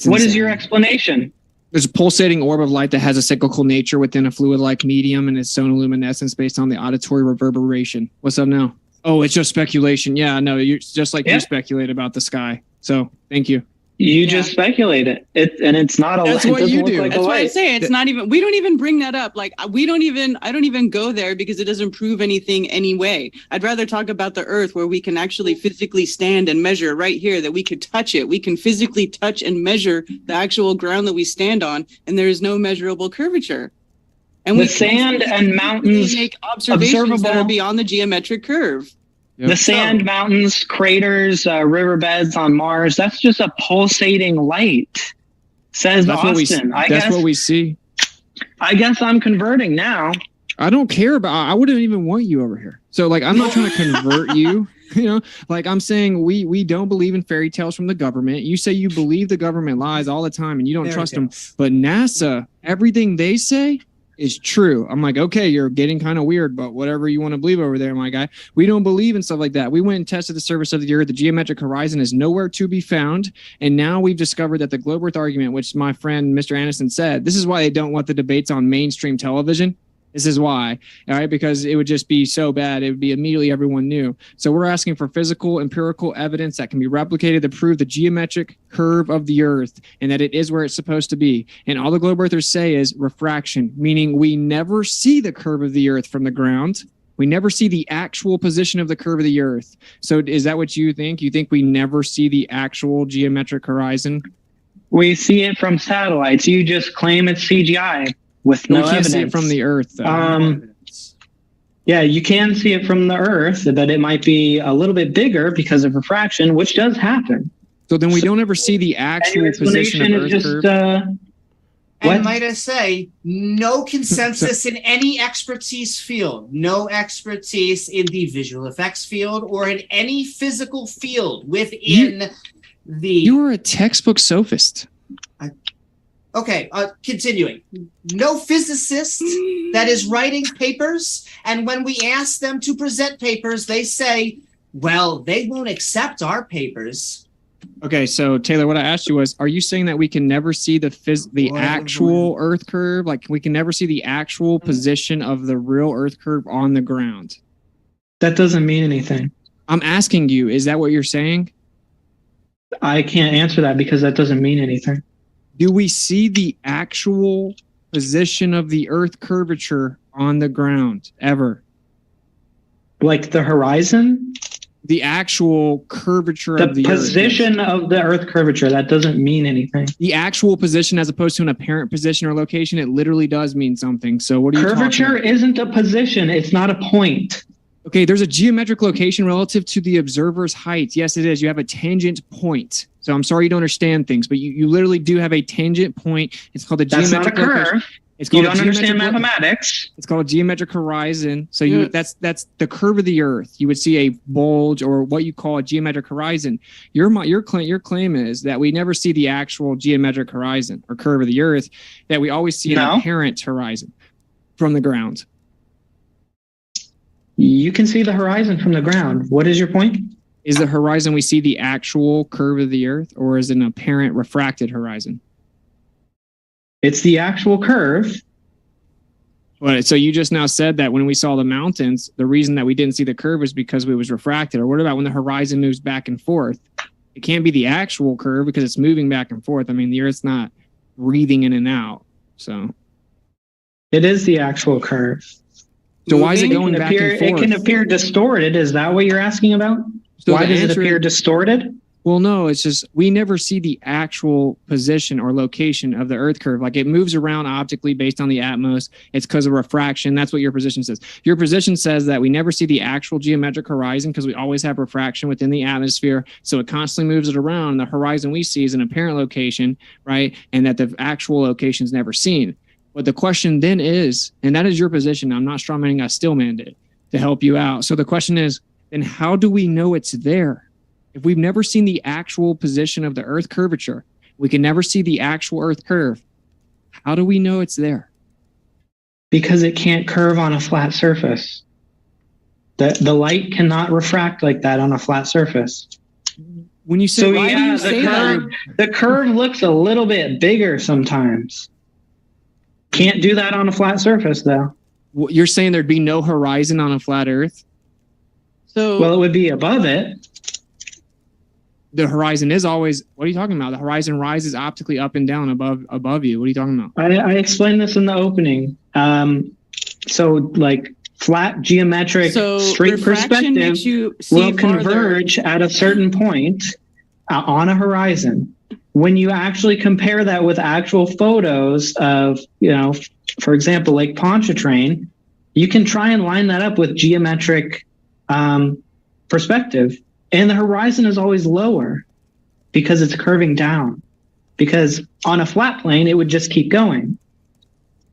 What is your explanation? There's a pulsating orb of light that has a cyclical nature within a fluid-like medium and its sonoluminescence based on the auditory reverberation. What's up now? Oh, it's just speculation. Yeah, no, you're just like you speculate about the sky. So thank you. You just speculate it. And it's not a That's light. what It doesn't you look do. like a That's why I light. say it's not even. We don't even bring that up. Like I don't even go there because it doesn't prove anything anyway. I'd rather talk about the Earth where we can actually physically stand and measure right here. That we could touch it. We can physically touch and measure the actual ground that we stand on, and there is no measurable curvature. And The we can sand and mountains make observations that observable. are beyond the geometric curve. The sand, mountains, craters, riverbeds on Mars, that's just a pulsating light, says That's what we. Austin. That's what we see. I guess I'm converting now. I don't care about. I wouldn't even want you over here. So like, I'm not trying to convert you. You know, like I'm saying, we don't believe in fairy tales from the government. You say you believe the government lies all the time and you don't Fairy trust them. But NASA, everything they say is true. I'm like, okay, you're getting kind of weird, but whatever you want to believe over there, my guy. We don't believe in stuff like that. We went and tested the surface of the Earth. The geometric horizon is nowhere to be found. And now we've discovered that the globe Earth argument, which my friend Mr. Anderson said, this is why they don't want the debates on mainstream television. This is why, all right, because it would just be so bad. It would be immediately everyone knew. So we're asking for physical, empirical evidence that can be replicated to prove the geometric curve of the Earth and that it is where it's supposed to be. And all the globe earthers say is refraction, meaning we never see the curve of the Earth from the ground. We never see the actual position of the curve of the Earth. So is that what you think? You think we never see the actual geometric horizon? We see it from satellites. You just claim it's CGI with no we can't evidence. see it from the Earth, though. Yeah, you can see it from the Earth, but it might be a little bit bigger because of refraction, which does happen. So then we don't ever see the actual position of Earth curve. And might I say, no consensus in any expertise field, no expertise in the visual effects field or in any physical field within the. You are a textbook sophist. Okay, continuing. No physicist that is writing papers, and when we ask them to present papers, they say, well, they won't accept our papers. Okay, so Taylor, what I asked you was, are you saying that we can never see the actual Earth curve? Like we can never see the actual position of the real Earth curve on the ground? That doesn't mean anything. I'm asking you, is that what you're saying? I can't answer that because that doesn't mean anything. Do we see the actual position of the Earth curvature on the ground ever? Like the horizon? The actual curvature of the position Earth. of the Earth curvature, that doesn't mean anything. The actual position as opposed to an apparent position or location, it literally does mean something. So what are you Curvature talking about? isn't a position, it's not a point. Okay, there's a geometric location relative to the observer's height. Yes, it is. You have a tangent point. So I'm sorry you don't understand things, but you literally do have a tangent point. It's called a That's not a geometric curve. location. It's You called don't a understand geometric mathematics. It's called a geometric horizon. So that's the curve of the Earth. You would see a bulge or what you call a geometric horizon. Your claim is that we never see the actual geometric horizon or curve of the Earth. That we always see an apparent horizon from the ground. You can see the horizon from the ground. What is your point? Is the horizon we see the actual curve of the Earth, or is it an apparent refracted horizon? It's the actual curve. Well, so you just now said that when we saw the mountains, the reason that we didn't see the curve is because it was refracted. Or what about when the horizon moves back and forth? It can't be the actual curve because it's moving back and forth. I mean, the Earth's not breathing in and out. So it is the actual curve. So why is it going back and forth? It can appear distorted. Is that what you're asking about? So why the does it answer appear is- distorted? Well, no, it's just we never see the actual position or location of the Earth curve. Like it moves around optically based on the atmos. It's because of refraction. That's what your position says. Your position says that we never see the actual geometric horizon because we always have refraction within the atmosphere. So it constantly moves it around. The horizon we see is an apparent location, right? And that the actual location is never seen. But the question then is, and that is your position. I'm not strawmanning, I still manned it to help you out. So the question is, then how do we know it's there? If we've never seen the actual position of the Earth curvature, we can never see the actual Earth curve. How do we know it's there? Because it can't curve on a flat surface. The light cannot refract like that on a flat surface. When you say, So why do yeah, you say that? the curve looks a little bit bigger sometimes. Can't do that on a flat surface though. You're saying there'd be no horizon on a flat Earth? So, Well, it would be above it. The horizon is always, what are you talking about? The horizon rises optically up and down above you. What are you talking about? I explained this in the opening. So like flat geometric straight refraction perspective makes you see will farther. converge at a certain point on a horizon. When you actually compare that with actual photos of, for example, Lake Pontchartrain, you can try and line that up with geometric perspective. And the horizon is always lower because it's curving down. Because on a flat plane, it would just keep going.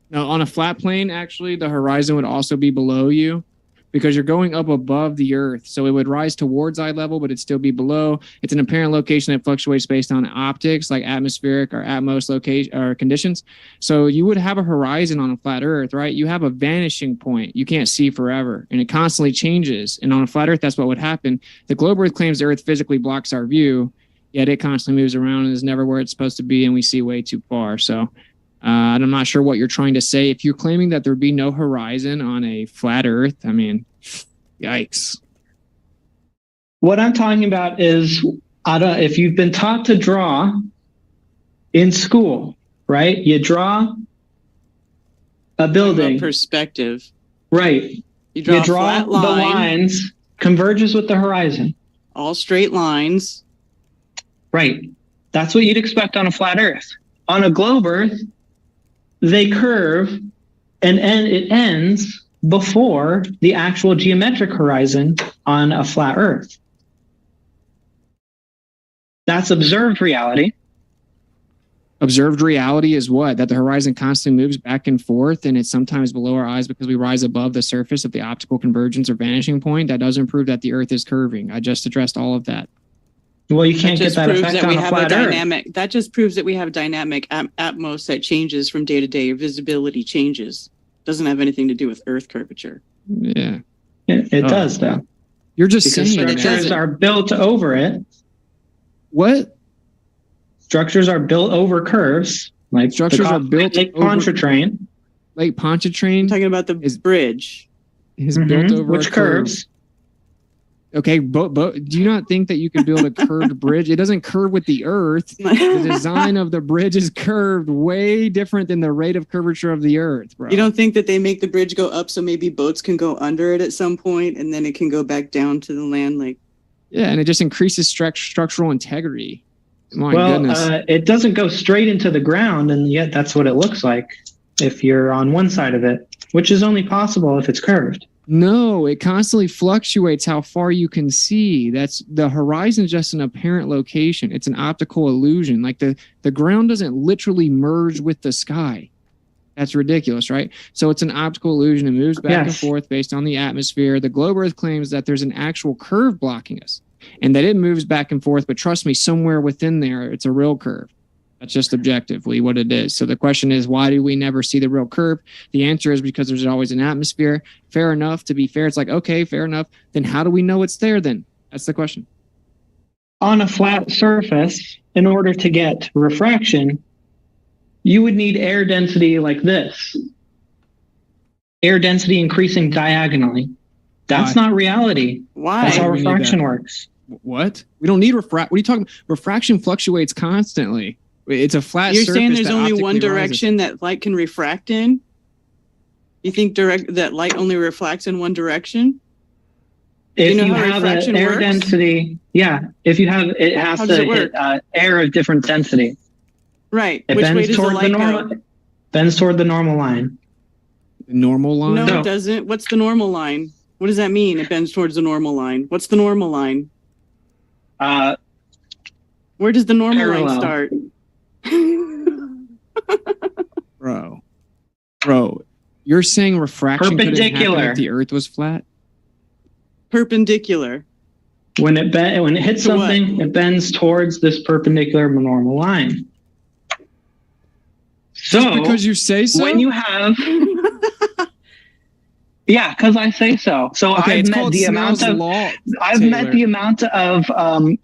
Now, on a flat plane, actually, the horizon would also be below you because you're going up above the Earth. So it would rise towards eye level, but it'd still be below. It's an apparent location that fluctuates based on optics, like atmospheric or Atmos location or conditions. So you would have a horizon on a flat Earth, right? You have a vanishing point. You can't see forever, and it constantly changes. And on a flat Earth, that's what would happen. The globe Earth claims the Earth physically blocks our view, yet it constantly moves around and is never where it's supposed to be, and we see way too far. So and I'm not sure what you're trying to say. If you're claiming that there'd be no horizon on a flat Earth, I mean, yikes. What I'm talking about is, if you've been taught to draw in school, right? You draw a building. Perspective. Right. You draw, You draw a flat line, the lines, converges with the horizon. all straight lines. Right. That's what you'd expect on a flat Earth. On a globe Earth, they curve and it ends before the actual geometric horizon on a flat Earth. That's observed reality. Observed reality is what? That the horizon constantly moves back and forth, and it's sometimes below our eyes because we rise above the surface of the optical convergence or vanishing point. That doesn't prove that the Earth is curving. I just addressed all of that. Well, you can't get that effect on a flat Earth. That just proves that we have dynamic atmos that changes from day to day. Your visibility changes. Doesn't have anything to do with Earth curvature. Yeah. It does, though. You're just because saying that. structures are built over it. What? Structures are built over curves. Like Structures are built Lake over- Pontchartrain. Lake Pontchartrain? I'm talking about the bridge. Is built over which a curve. curves. Okay, but do you not think that you can build a curved bridge? It doesn't curve with the Earth. The design of the bridge is curved way different than the rate of curvature of the Earth, bro. You don't think that they make the bridge go up so maybe boats can go under it at some point and then it can go back down to the land? Like, Yeah, and it just increases structural integrity. My well, goodness. it doesn't go straight into the ground, and yet that's what it looks like if you're on one side of it, which is only possible if it's curved. No, it constantly fluctuates how far you can see. That's the horizon is just an apparent location. It's an optical illusion. Like the ground doesn't literally merge with the sky. That's ridiculous, right? So it's an optical illusion. It moves back and forth based on the atmosphere. The globe Earth claims that there's an actual curve blocking us and that it moves back and forth. But trust me, somewhere within there, it's a real curve. That's just objectively what it is. So the question is, why do we never see the real curve? The answer is because there's always an atmosphere. Fair enough. To be fair, it's like, okay, fair enough. Then how do we know it's there then? That's the question. On a flat surface, in order to get refraction, you would need air density like this. Air density increasing diagonally. That's Why? not reality. Why? That's how Why do we need refraction that? works. What? We don't need refract. What are you talking about? Refraction fluctuates constantly. It's a flat You're surface saying there's that only one optically rises. direction that light can refract in? You think that light only reflects in one direction? If know you how have refraction an air works? density, if you have, it has How does to it work? hit air of different density. Right. It Which way bends does the toward the light normal. go? Bends toward the normal line. The normal line? No, it doesn't. What's the normal line? What does that mean? It bends towards the normal line. What's the normal line? Where does the normal line Parallel. start? Bro, you're saying refraction couldn't happen Perpendicular. if the Earth was flat? Perpendicular. When it hits To what? something, it bends towards this perpendicular normal line. So Just because you say so? when you have yeah, because I say so. So Okay, I've it's met called the amount Snell's of law, I've met Taylor. the amount of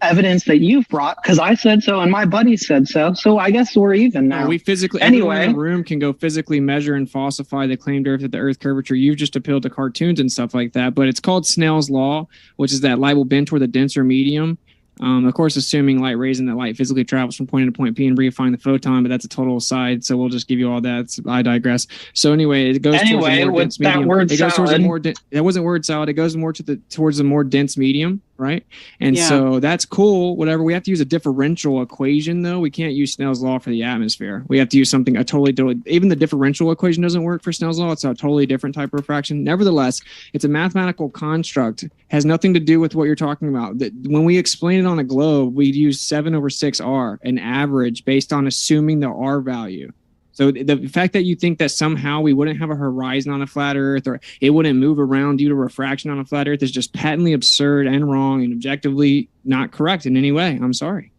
evidence that you've brought because I said so and my buddy said so. So I guess we're even now. No, we physically, everyone anyway. in the room can go physically measure and falsify the claimed earth at the earth curvature. You've just appealed to cartoons and stuff like that, but it's called Snell's law, which is that light will bend toward the denser medium. Of course, assuming light rays and that light physically travels from point A to point B and refine the photon, but that's a total aside. So we'll just give you all that. I digress. So anyway, it goes towards a more dense medium. It goes towards a more that wasn't word salad. It goes more towards a more dense medium, right? And Yeah. so that's cool. Whatever. We have to use a differential equation though. We can't use Snell's law for the atmosphere. We have to use something even the differential equation doesn't work for Snell's law. It's a totally different type of refraction. Nevertheless, it's a mathematical construct. Has nothing to do with what you're talking about. When we explain it on a globe, we use 7/6R, an average based on assuming the R value. So the fact that you think that somehow we wouldn't have a horizon on a flat earth or it wouldn't move around due to refraction on a flat earth is just patently absurd and wrong and objectively not correct in any way. I'm sorry.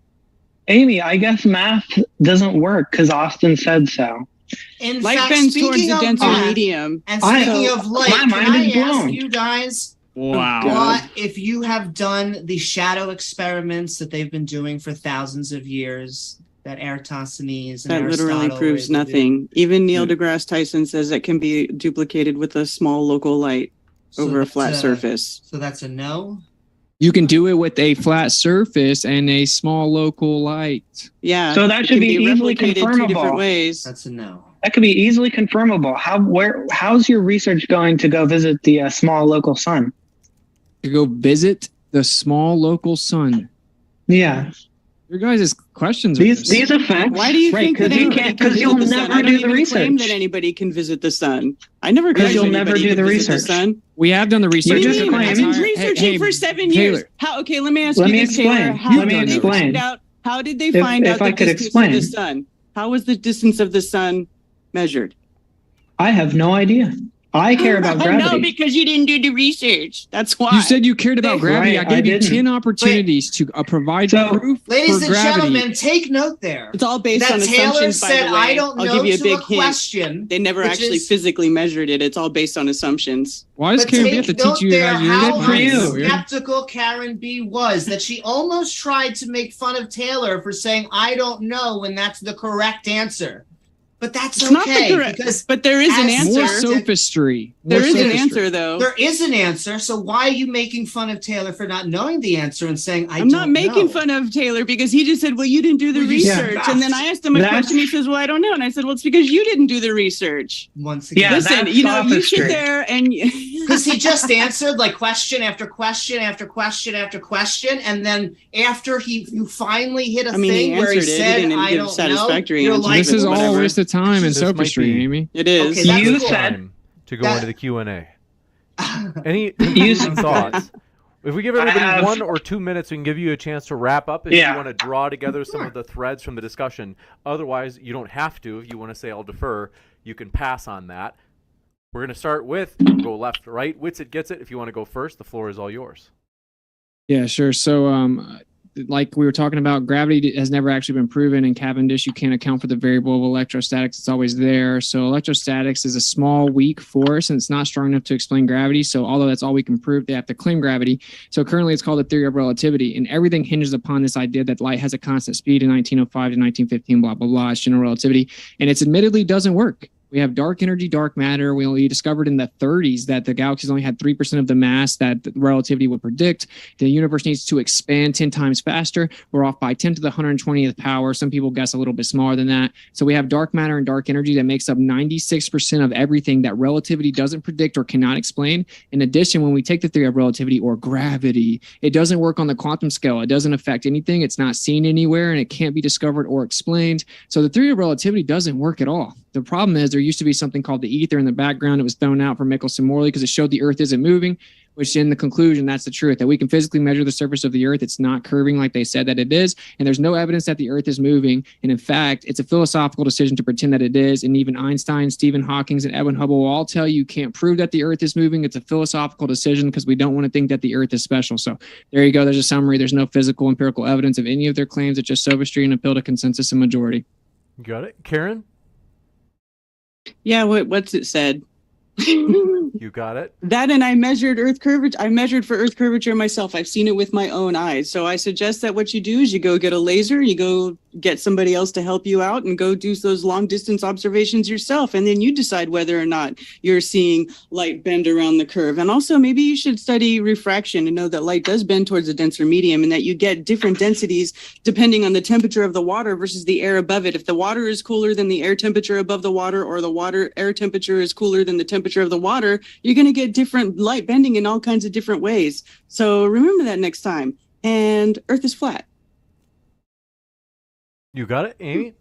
Amy, I guess math doesn't work because Austin said so. In Light fact, bends towards speaking the of denser math, medium. And speaking of light, my can mind I is ask blown. you guys Wow. what if you have done the shadow experiments that they've been doing for thousands of years that Eratosthenes and That literally Aristotle proves were able to do? nothing. Even Neil deGrasse Tyson says it can be duplicated with a small local light over a that's flat surface. So that's a no? You can do it with a flat surface and a small local light. Yeah. So that it should can be easily replicated two different confirmable. ways. That's a no. That could be easily confirmable. How's your research going to go visit the small local sun? To go visit the small local sun. Yeah. Your guys' questions are These effects. Why do you right, think that you anybody can't? can Because you'll visit the sun? never I don't do the even claim research. that anybody can visit the sun. I never Because claimed you'll anybody never do can the visit the research. sun. We have done the research. just I've claim. been researching for 7 years. Taylor. How? Okay, let me ask Let you me this, Taylor. explain. How Let me did they explain. find out? How did they If- find if out I the could distance explain. of the sun? How was the distance of the sun measured? I have no idea. I care about No, gravity. because you didn't do the research. That's why. You said you cared about gravity. Right, I gave I you didn't. 10 opportunities to provide So, proof Ladies for and gravity. gentlemen, take note there. It's all based that on Taylor assumptions, by said, the way. I don't I'll know give you a to big a hint. question. They never which actually is- physically measured it. It's all based on assumptions. Why does But Karen B take have to note teach you there guys your how Good for you. weird? skeptical Karen B was, that she almost tried to make fun of Taylor for saying, I don't know, when that's the correct answer. But that's It's not the okay, correct- because but there is an as answer. More skeptic- sophistry. There More is an sophistry. answer, though. There is an answer, so why are you making fun of Taylor for not knowing the answer and saying, I'm not making know. fun of Taylor because he just said, well, you didn't do the Well, you research. said And then I asked him a That's- question. He says, well, I don't know. And I said, well, it's because you didn't do the research. Once again. Yeah, Listen, that's you know, you sophistry. sit there and Because he just answered like question after question after question after question, and then after you finally hit a I mean, he thing where he answered it. He said, didn't "I give don't satisfactory know," you're answers, like, This is all a whatever. waste of time and This might sophistry, be- Amy. It is. Okay, that's You cool. said Time to go That- into the Q&A. Any concluding thoughts? If we give everybody have- 1 or 2 minutes, we can give you a chance to wrap up if Yeah. you want to draw together some of the threads from the discussion. Otherwise, you don't have to. If you want to say I'll defer, you can pass on that. We're going to start with go left, right. Witsit gets it. If you want to go first, the floor is all yours. Yeah, sure. So, like we were talking about, gravity has never actually been proven in Cavendish. You can't account for the variable of electrostatics. It's always there. So electrostatics is a small, weak force, and it's not strong enough to explain gravity. So although that's all we can prove, they have to claim gravity. So currently it's called the theory of relativity, and everything hinges upon this idea that light has a constant speed in 1905 to 1915, blah, blah, blah. It's general relativity, and it's admittedly doesn't work. We have dark energy, dark matter. We discovered in the 30s that the galaxies only had 3% of the mass that the relativity would predict. The universe needs to expand 10 times faster. We're off by 10 to the 120th power. Some people guess a little bit smaller than that. So we have dark matter and dark energy that makes up 96% of everything that relativity doesn't predict or cannot explain. In addition, when we take the theory of relativity or gravity, it doesn't work on the quantum scale. It doesn't affect anything. It's not seen anywhere, and it can't be discovered or explained. So the theory of relativity doesn't work at all. The problem is there used to be something called the ether in the background. It was thrown out for Michelson-Morley because it showed the Earth isn't moving, which in the conclusion, that's the truth, that we can physically measure the surface of the Earth. It's not curving like they said that it is. And there's no evidence that the Earth is moving. And in fact, it's a philosophical decision to pretend that it is. And even Einstein, Stephen Hawking, and Edwin Hubble will all tell you can't prove that the Earth is moving. It's a philosophical decision because we don't want to think that the Earth is special. So there you go. There's a summary. There's no physical empirical evidence of any of their claims. It's just sophistry and appeal to consensus and majority. Got it. Karen? Yeah, what's it said? You got it. That, and I measured Earth curvature. I measured for Earth curvature myself. I've seen it with my own eyes. So I suggest that what you do is you go get a laser, you go get somebody else to help you out, and go do those long distance observations yourself. And then you decide whether or not you're seeing light bend around the curve. And also maybe you should study refraction and know that light does bend towards a denser medium, and that you get different densities depending on the temperature of the water versus the air above it. If the water is cooler than the air temperature above the water, or the air temperature is cooler than the temperature of the water, you're going to get different light bending in all kinds of different ways. So remember that next time. And Earth is flat. You got it, Amy?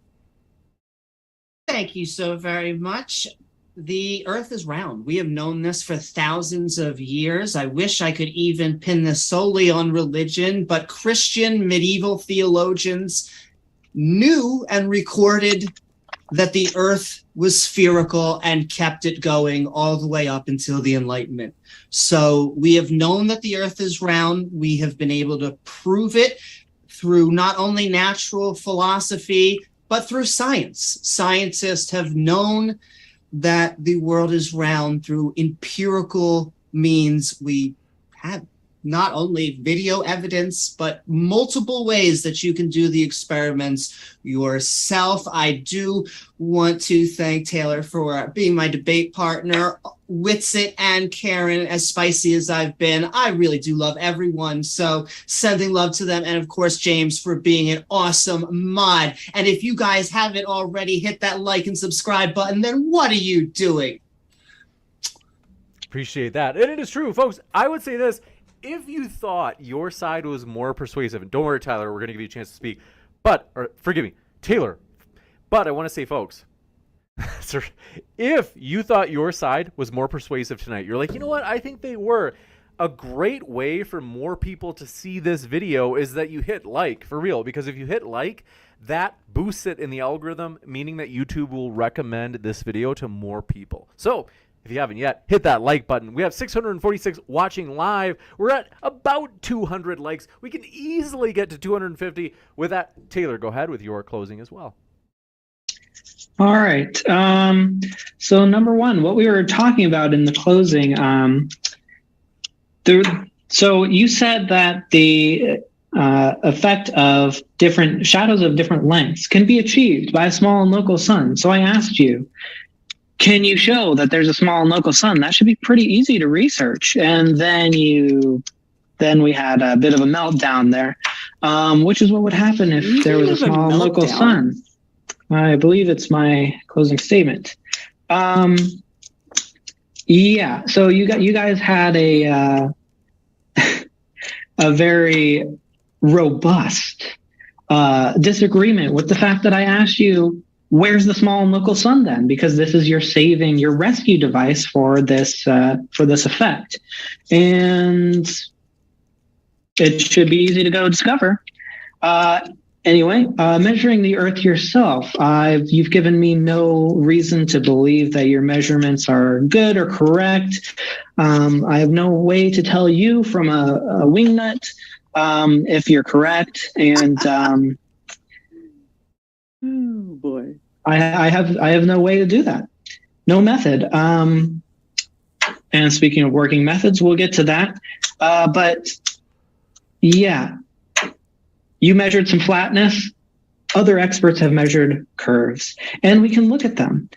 Thank you so very much. The Earth is round. We have known this for thousands of years. I wish I could even pin this solely on religion, but Christian medieval theologians knew and recorded that the Earth was spherical and kept it going all the way up until the Enlightenment. So we have known that the Earth is round. We have been able to prove it through not only natural philosophy, but through science. Scientists have known that the world is round through empirical means. We have not only video evidence, but multiple ways that you can do the experiments yourself. I do want to thank Taylor for being my debate partner. Witsit and Karen, as spicy as I've been, I really do love everyone. So sending love to them. And of course, James, for being an awesome mod. And if you guys haven't already hit that like and subscribe button, then what are you doing? Appreciate that. And it is true, folks. I would say this. If you thought your side was more persuasive, and don't worry, Tyler, we're going to give you a chance to speak, forgive me, Taylor, but I want to say, folks, if you thought your side was more persuasive tonight, you're like, you know what, I think they were. A great way for more people to see this video is that you hit like, for real, because if you hit like, that boosts it in the algorithm, meaning that YouTube will recommend this video to more people. So, if you haven't yet, hit that like button. We have 646 watching live. We're at about 200 likes. We can easily get to 250. With that, Taylor, go ahead with your closing as well. All right. So number one, what we were talking about in the closing, so you said that the effect of different shadows of different lengths can be achieved by a small and local sun. So I asked you, can you show that there's a small and local sun? That should be pretty easy to research. And then we had a bit of a meltdown there, which is what would happen if there was a small and local sun. I believe it's my closing statement. Yeah. So you guys had a very robust disagreement with the fact that I asked you, where's the small and local sun then? Because this is your rescue device for this effect. And it should be easy to go discover. Anyway, measuring the Earth yourself, you've given me no reason to believe that your measurements are good or correct. I have no way to tell you from a wingnut if you're correct. And oh boy. I have no way to do that. No method. And speaking of working methods, we'll get to that. But yeah, you measured some flatness. Other experts have measured curves, and we can look at them.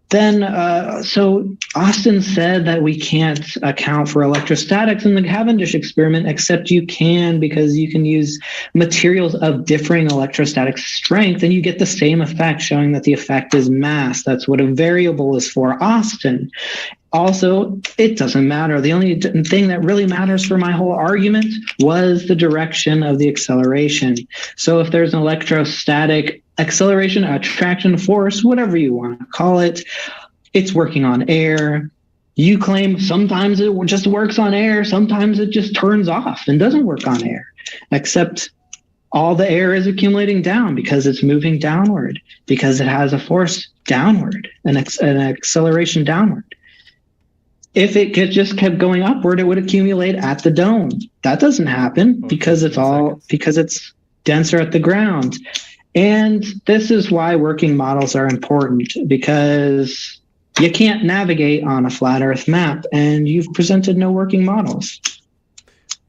So Austin said that we can't account for electrostatics in the Cavendish experiment, except you can, because you can use materials of differing electrostatic strength and you get the same effect, showing that the effect is mass. That's what a variable is for, Austin. Also, it doesn't matter. The only thing that really matters for my whole argument was the direction of the acceleration. So if there's an electrostatic acceleration, attraction force, whatever you want to call it, it's working on air. You claim sometimes it just works on air, sometimes it just turns off and doesn't work on air, except all the air is accumulating down because it's moving downward, because it has a force downward, an acceleration downward. If it just kept going upward, it would accumulate at the dome. That doesn't happen because it's denser at the ground. And this is why working models are important, because you can't navigate on a flat Earth map, and you've presented no working models.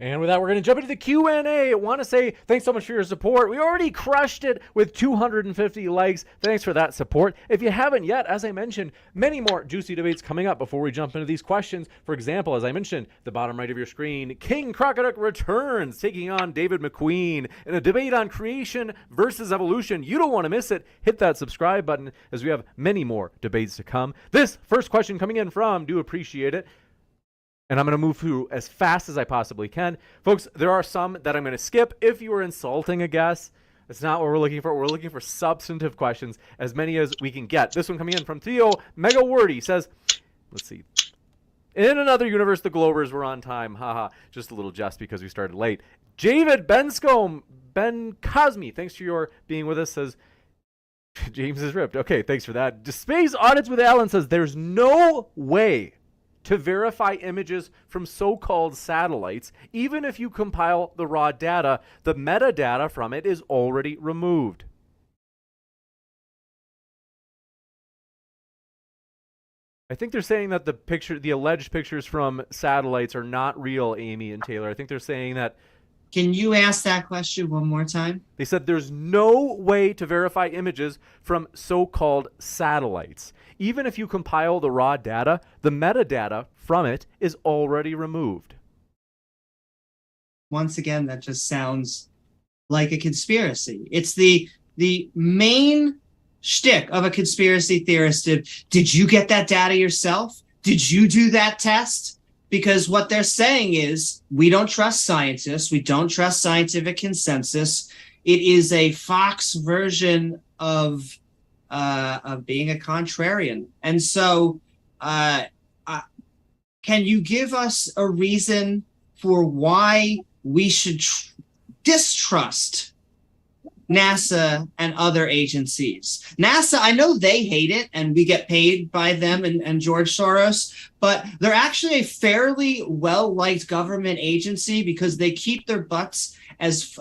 And with that, we're going to jump into the Q&A. I want to say thanks so much for your support. We already crushed it with 250 likes. Thanks for that support. If you haven't yet, as I mentioned, many more juicy debates coming up before we jump into these questions. For example, as I mentioned, the bottom right of your screen, King Crocoduck returns, taking on David McQueen in a debate on creation versus evolution. You don't want to miss it. Hit that subscribe button as we have many more debates to come. This first question coming in from, do appreciate it, and I'm going to move through as fast as I possibly can. Folks, there are some that I'm going to skip. If you are insulting a guest, that's not what we're looking for. We're looking for substantive questions, as many as we can get. This one coming in from Theo Megawordy says, let's see. In another universe, the Globers were on time. Haha. Just a little jest because we started late. David Benscombe, Ben Cosme, thanks for your being with us, says, James is ripped. Okay, thanks for that. Space Audits with Alan says, there's no way to verify images from so-called satellites. Even if you compile the raw data, the metadata from it is already removed. I think they're saying that the alleged pictures from satellites are not real, Amy and Taylor. I think they're saying that. Can you ask that question one more time? They said there's no way to verify images from so-called satellites. Even if you compile the raw data, the metadata from it is already removed. Once again, that just sounds like a conspiracy. It's the main shtick of a conspiracy theorist. Did you get that data yourself? Did you do that test? Because what they're saying is, we don't trust scientists. We don't trust scientific consensus. It is a Fox version of being a contrarian. And so can you give us a reason for why we should distrust NASA and other agencies? NASA, I know they hate it and we get paid by them and George Soros, but they're actually a fairly well-liked government agency because they keep their butts as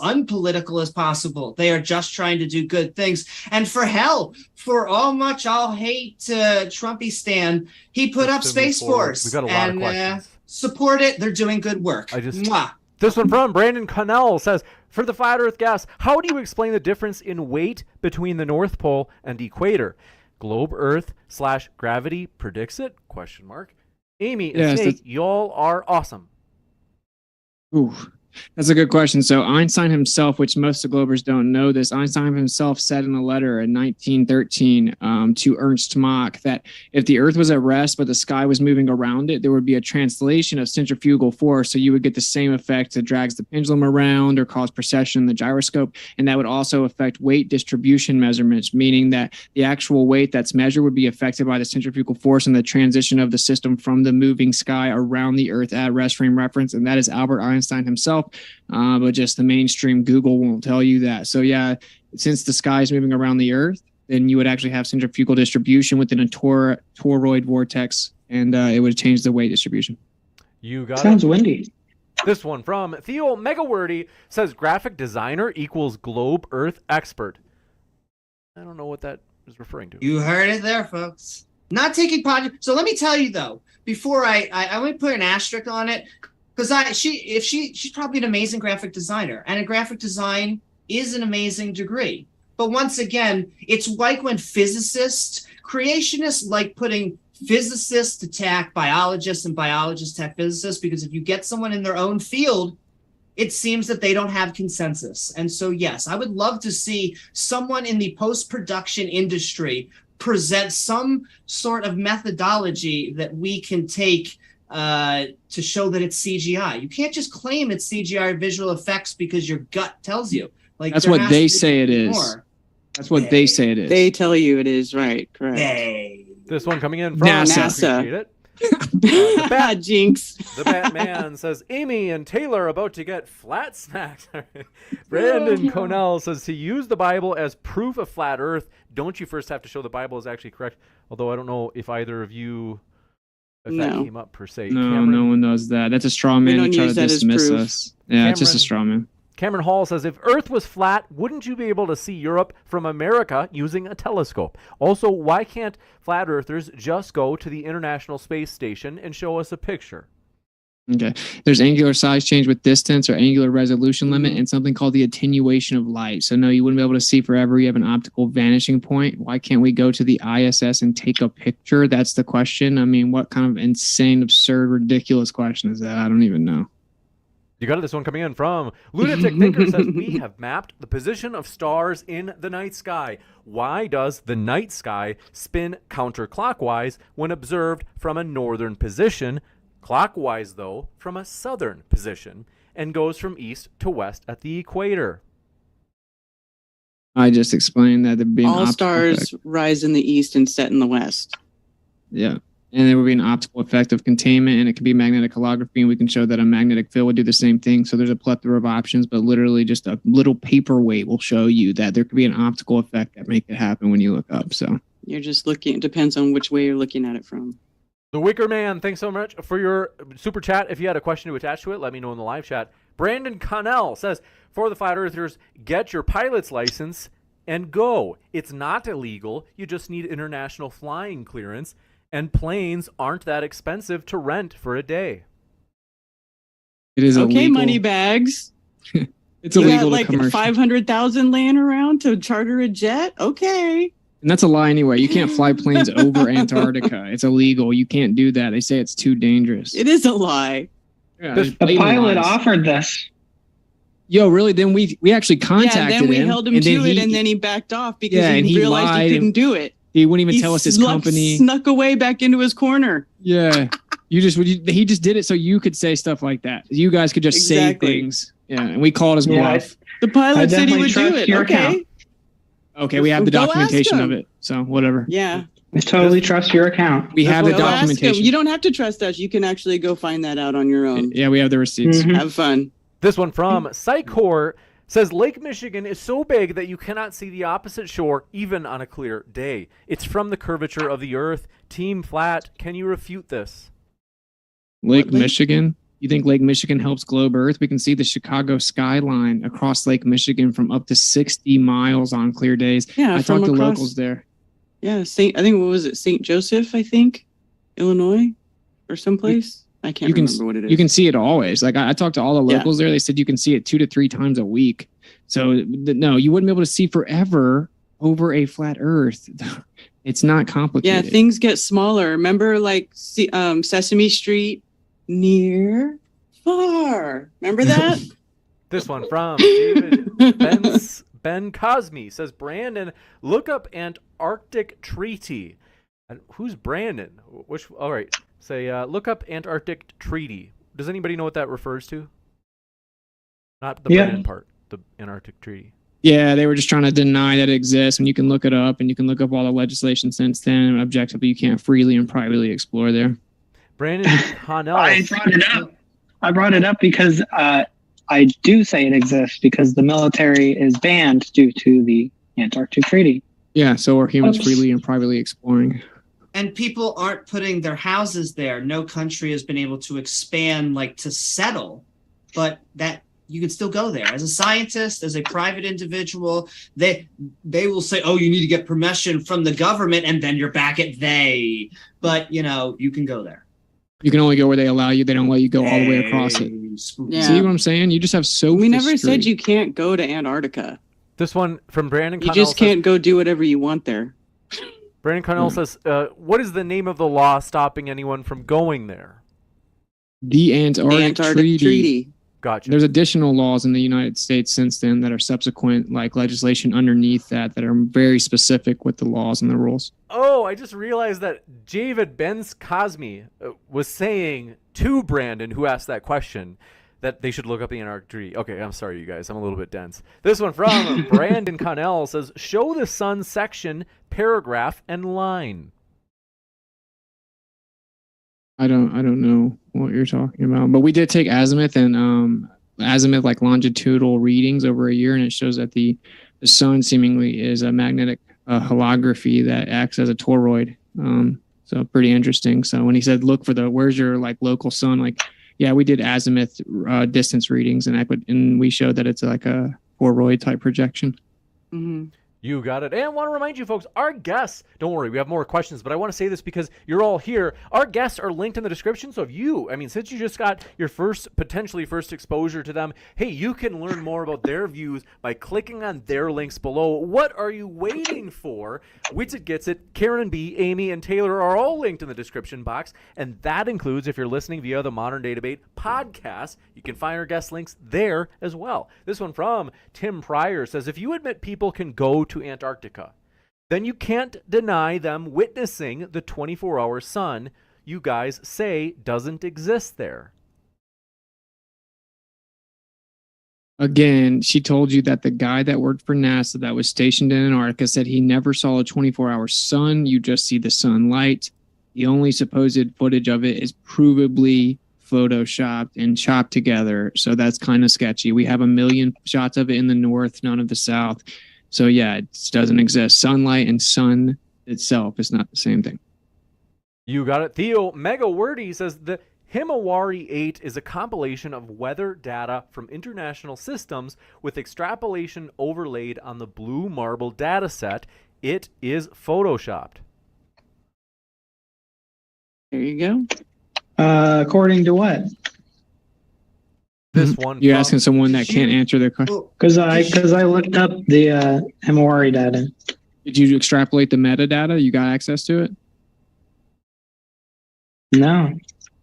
unpolitical as possible. They are just trying to do good things. And for hell, for all much I'll hate Trumpy Stan, he put up Space Force. We've got a lot of questions. Support it. They're doing good work. Mwah. This one from Brandon Connell says, for the Flat Earth gas, how do you explain the difference in weight between the North Pole and equator? Globe Earth / gravity predicts it? ? Amy and Snake, y'all are awesome. Ooh. That's a good question. So Einstein himself, which most of the Globers don't know this, Einstein himself said in a letter in 1913 to Ernst Mach that if the Earth was at rest but the sky was moving around it, there would be a translation of centrifugal force. So you would get the same effect that drags the pendulum around or cause precession in the gyroscope. And that would also affect weight distribution measurements, meaning that the actual weight that's measured would be affected by the centrifugal force and the transition of the system from the moving sky around the Earth at rest frame reference. And that is Albert Einstein himself. But just the mainstream Google won't tell you that. So yeah, since the sky is moving around the Earth, then you would actually have centrifugal distribution within a toroid vortex, and it would change the weight distribution. You got Sounds windy. This one from Theo Megawordy says graphic designer equals globe Earth expert. I don't know what that is referring to. You heard it there, folks. Not taking part. So let me tell you though, before I want to put an asterisk on it. Because she's probably an amazing graphic designer, and a graphic design is an amazing degree. But once again, it's like when creationists like putting physicists attack biologists and biologists attack physicists, because if you get someone in their own field, it seems that they don't have consensus. And so, yes, I would love to see someone in the post-production industry present some sort of methodology that we can take to show that it's CGI. You can't just claim it's CGI visual effects because your gut tells you. Like That's there what has they to say it be is. more. That's what they say it is. They tell you it is, right? Correct. This one coming in from NASA. Appreciate it. The Jinx. The Batman says, Amy and Taylor are about to get flat smacked. Brandon Cornell says, to use the Bible as proof of flat Earth, don't you first have to show the Bible is actually correct? Although I don't know if either of you, if that came up per se. No, no one does that. That's a straw man to try to dismiss us. Yeah, it's just a straw man. Cameron Hall says, if Earth was flat, wouldn't you be able to see Europe from America using a telescope? Also, why can't flat earthers just go to the International Space Station and show us a picture? Okay. There's angular size change with distance or angular resolution limit and something called the attenuation of light. So no, you wouldn't be able to see forever. You have an optical vanishing point. Why can't we go to the ISS and take a picture? That's the question. I mean, what kind of insane, absurd, ridiculous question is that? I don't even know. You got this one coming in from Lunatic Thinker says, we have mapped the position of stars in the night sky. Why does the night sky spin counterclockwise when observed from a northern position, clockwise though from a southern position, and goes from east to west at the equator? I just explained that there'd be an All optical stars effect. rise in the east and set in the west. Yeah. And there would be an optical effect of containment, and it could be magnetic holography, and we can show that a magnetic field would do the same thing. So there's a plethora of options, but literally just a little paperweight will show you that there could be an optical effect that make it happen when you look up. So You're just looking, it depends on which way you're looking at it from. The Wicker Man, thanks so much for your super chat. If you had a question to attach to it, let me know in the live chat. Brandon Connell says, for the Flat Earthers, get your pilot's license and go. It's not illegal. You just need international flying clearance. And planes aren't that expensive to rent for a day. it is Okay, illegal. money bags. It's You illegal got to like commercial. 500,000 laying around to charter a jet. Okay. And that's a lie anyway. You can't fly planes over Antarctica. It's illegal. You can't do that. They say it's too dangerous. It is a lie. Yeah, The there's blatant pilot lies. offered this. Yo, really? Then we actually contacted Yeah, and then we him. held him and to then it, and then he backed off because Yeah, and he he realized lied he and- couldn't do it. he wouldn't even He tell us his sluck- company. Snuck away back into his corner. Yeah. He just did it so you could say stuff like that. You guys could just Exactly. say things. Yeah, and we called his Yeah, bluff. The pilot I said he definitely would do trust it. your Okay. account. Okay, we have the Go ask documentation of him. it. So whatever. Yeah. I totally trust your account. We have the Go ask him. documentation. You don't have to trust us. You can actually go find that out on your own. Yeah, we have the receipts. Mhm. Have fun. This one from Psychor says, Lake Michigan is so big that you cannot see the opposite shore even on a clear day. It's from the curvature of the earth. Team Flat, can you refute this? Lake What lake? Michigan. You think Lake Michigan helps globe Earth? We can see the Chicago skyline across Lake Michigan from up to 60 miles on clear days. Yeah, I from talked to across- locals there. Yeah, I think what was it? St. Joseph, I think, Illinois, or someplace. I can't You can remember what it is. you can see it always. Like I talked to all the Yeah. locals there. They said you can see it 2 to 3 times a week. So no, you wouldn't be able to see forever over a flat Earth. It's not Yeah, complicated. things get smaller. Remember, like Sesame Street, near, far. Remember that? This one from David Ben Cosme says, Brandon, look up Antarctic Treaty. And who's Brandon? All right. Say, look up Antarctic Treaty. Does anybody know what that refers to? Not the Yeah. Brandon part, the Antarctic Treaty. Yeah, they were just trying to deny that it exists, and you can look it up, and you can look up all the legislation since then. And objectively, you can't freely and privately explore there. Brandon Connell. I brought it up because I do say it exists because the military is banned due to the Antarctic Treaty. Yeah, so are humans Oops. freely and privately exploring. And people aren't putting their houses there. No country has been able to expand, like to settle, but that you can still go there. As a scientist, as a private individual, they will say, "Oh, you need to get permission from the government," and then you're back at they. But you can go there. You can only go where they allow you. They don't let you go all the way across it. Yeah. See what I'm saying? You just have so. We never said you can't go to Antarctica. This one from Brandon You Connell just can't go do whatever you want there. Brandon Connell says, what is the name of the law stopping anyone from going there? The Antarctic Treaty. Gotcha. There's additional laws in the United States since then that are subsequent, like legislation underneath that are very specific with the laws and the rules. Oh, I just realized that Javid Ben-Cosme was saying to Brandon, who asked that question, that they should look up the Antarctic. Okay, I'm sorry, you guys. I'm a little bit dense. This one from Brandon Connell says, show the sun section, paragraph, and line. I don't know what you're talking about, but we did take azimuth and azimuth like longitudinal readings over a year, and it shows that the sun seemingly is a magnetic holography that acts as a toroid. So pretty interesting. So when he said, look for where's your like local sun, like, yeah, we did azimuth distance readings, and we showed that it's like a toroid type projection. Mm-hmm. You got it. And I want to remind you folks, our guests, don't worry, we have more questions, but I want to say this because you're all here. Our guests are linked in the description. So if since you just got your potentially first exposure to them, hey, you can learn more about their views by clicking on their links below. What are you waiting for? Widget Gets It, Karen B, Amy, and Taylor are all linked in the description box. And that includes, if you're listening via the Modern Day Debate podcast, you can find our guest links there as well. This one from Tim Pryor says, if you admit people can go to Antarctica, then you can't deny them witnessing the 24-hour sun you guys say doesn't exist there. Again, she told you that the guy that worked for NASA that was stationed in Antarctica said he never saw a 24-hour sun. You just see the sunlight. The only supposed footage of it is provably photoshopped and chopped together. So that's kind of sketchy. We have a million shots of it in the north, none of the south. So yeah, it doesn't exist. Sunlight and sun itself is not the same thing. You got it. Theo Mega Wordy says the Himawari 8 is a compilation of weather data from international systems with extrapolation overlaid on the Blue Marble data set. It is photoshopped. There you go. According to what? This one. You're asking someone that can't answer their question. Because I looked up the Himawari data. Did you extrapolate the metadata? You got access to it? No.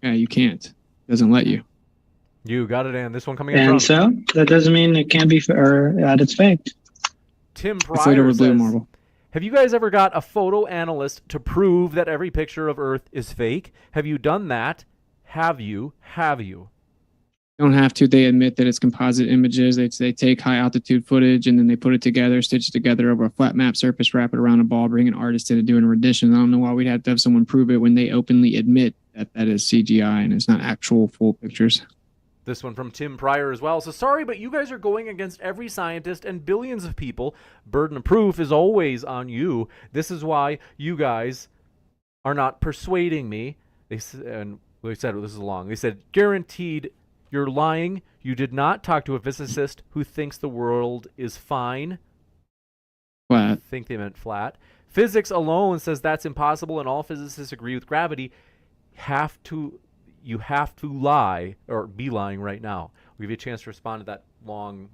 Yeah, you can't. It doesn't let you. You got it, and this one coming in And from so that doesn't mean it can't be or that it's fake. Tim It's later Pryor with Blue says, Marble. have you guys ever got a photo analyst to prove that every picture of Earth is fake? Have you done that? Have you? Don't have to. They admit that it's composite images. They take high altitude footage and then they put it together, stitch it together over a flat map surface, wrap it around a ball, bring an artist in to do an rendition. I don't know why we'd have to have someone prove it when they openly admit that that is CGI and it's not actual full pictures. This one from Tim Pryor as well. So sorry, but you guys are going against every scientist and billions of people. Burden of proof is always on you. This is why you guys are not persuading me. They said, this is long. They said, guaranteed you're lying. You did not talk to a physicist who thinks the world is fine. Flat. I think they meant flat. Physics alone says that's impossible, and all physicists agree with gravity. You have to lie or be lying right now. We'll give you a chance to respond to that long.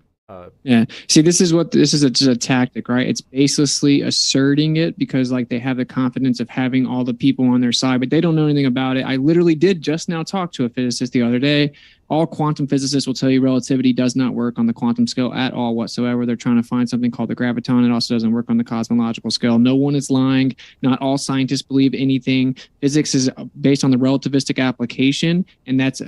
Yeah. See, this is just a tactic, right? It's baselessly asserting it because like they have the confidence of having all the people on their side, but they don't know anything about it. I literally did just now talk to a physicist the other day. All quantum physicists will tell you relativity does not work on the quantum scale at all whatsoever. They're trying to find something called the graviton. It also doesn't work on the cosmological scale. No one is lying. Not all scientists believe anything. Physics is based on the relativistic application, and that's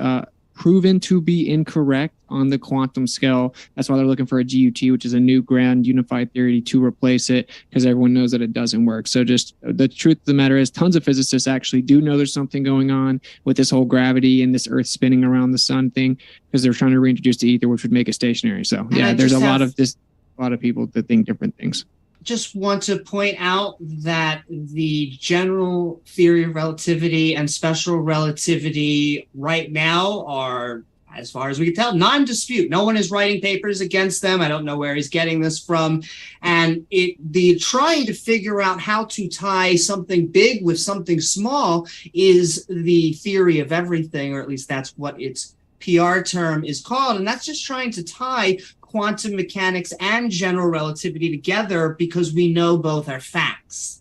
proven to be incorrect on the quantum scale. That's why they're looking for a GUT, which is a new grand unified theory, to replace it, because everyone knows that it doesn't work. So just the truth of the matter is tons of physicists actually do know there's something going on with this whole gravity and this Earth spinning around the sun thing, because they're trying to reintroduce the ether, which would make it stationary. So yeah, there's a lot of people that think different things. Just want to point out that the general theory of relativity and special relativity right now are, as far as we can tell, non-dispute. No one is writing papers against them. I don't know where he's getting this from. And the trying to figure out how to tie something big with something small is the theory of everything, or at least that's what its PR term is called. And that's just trying to tie quantum mechanics and general relativity together because we know both are facts.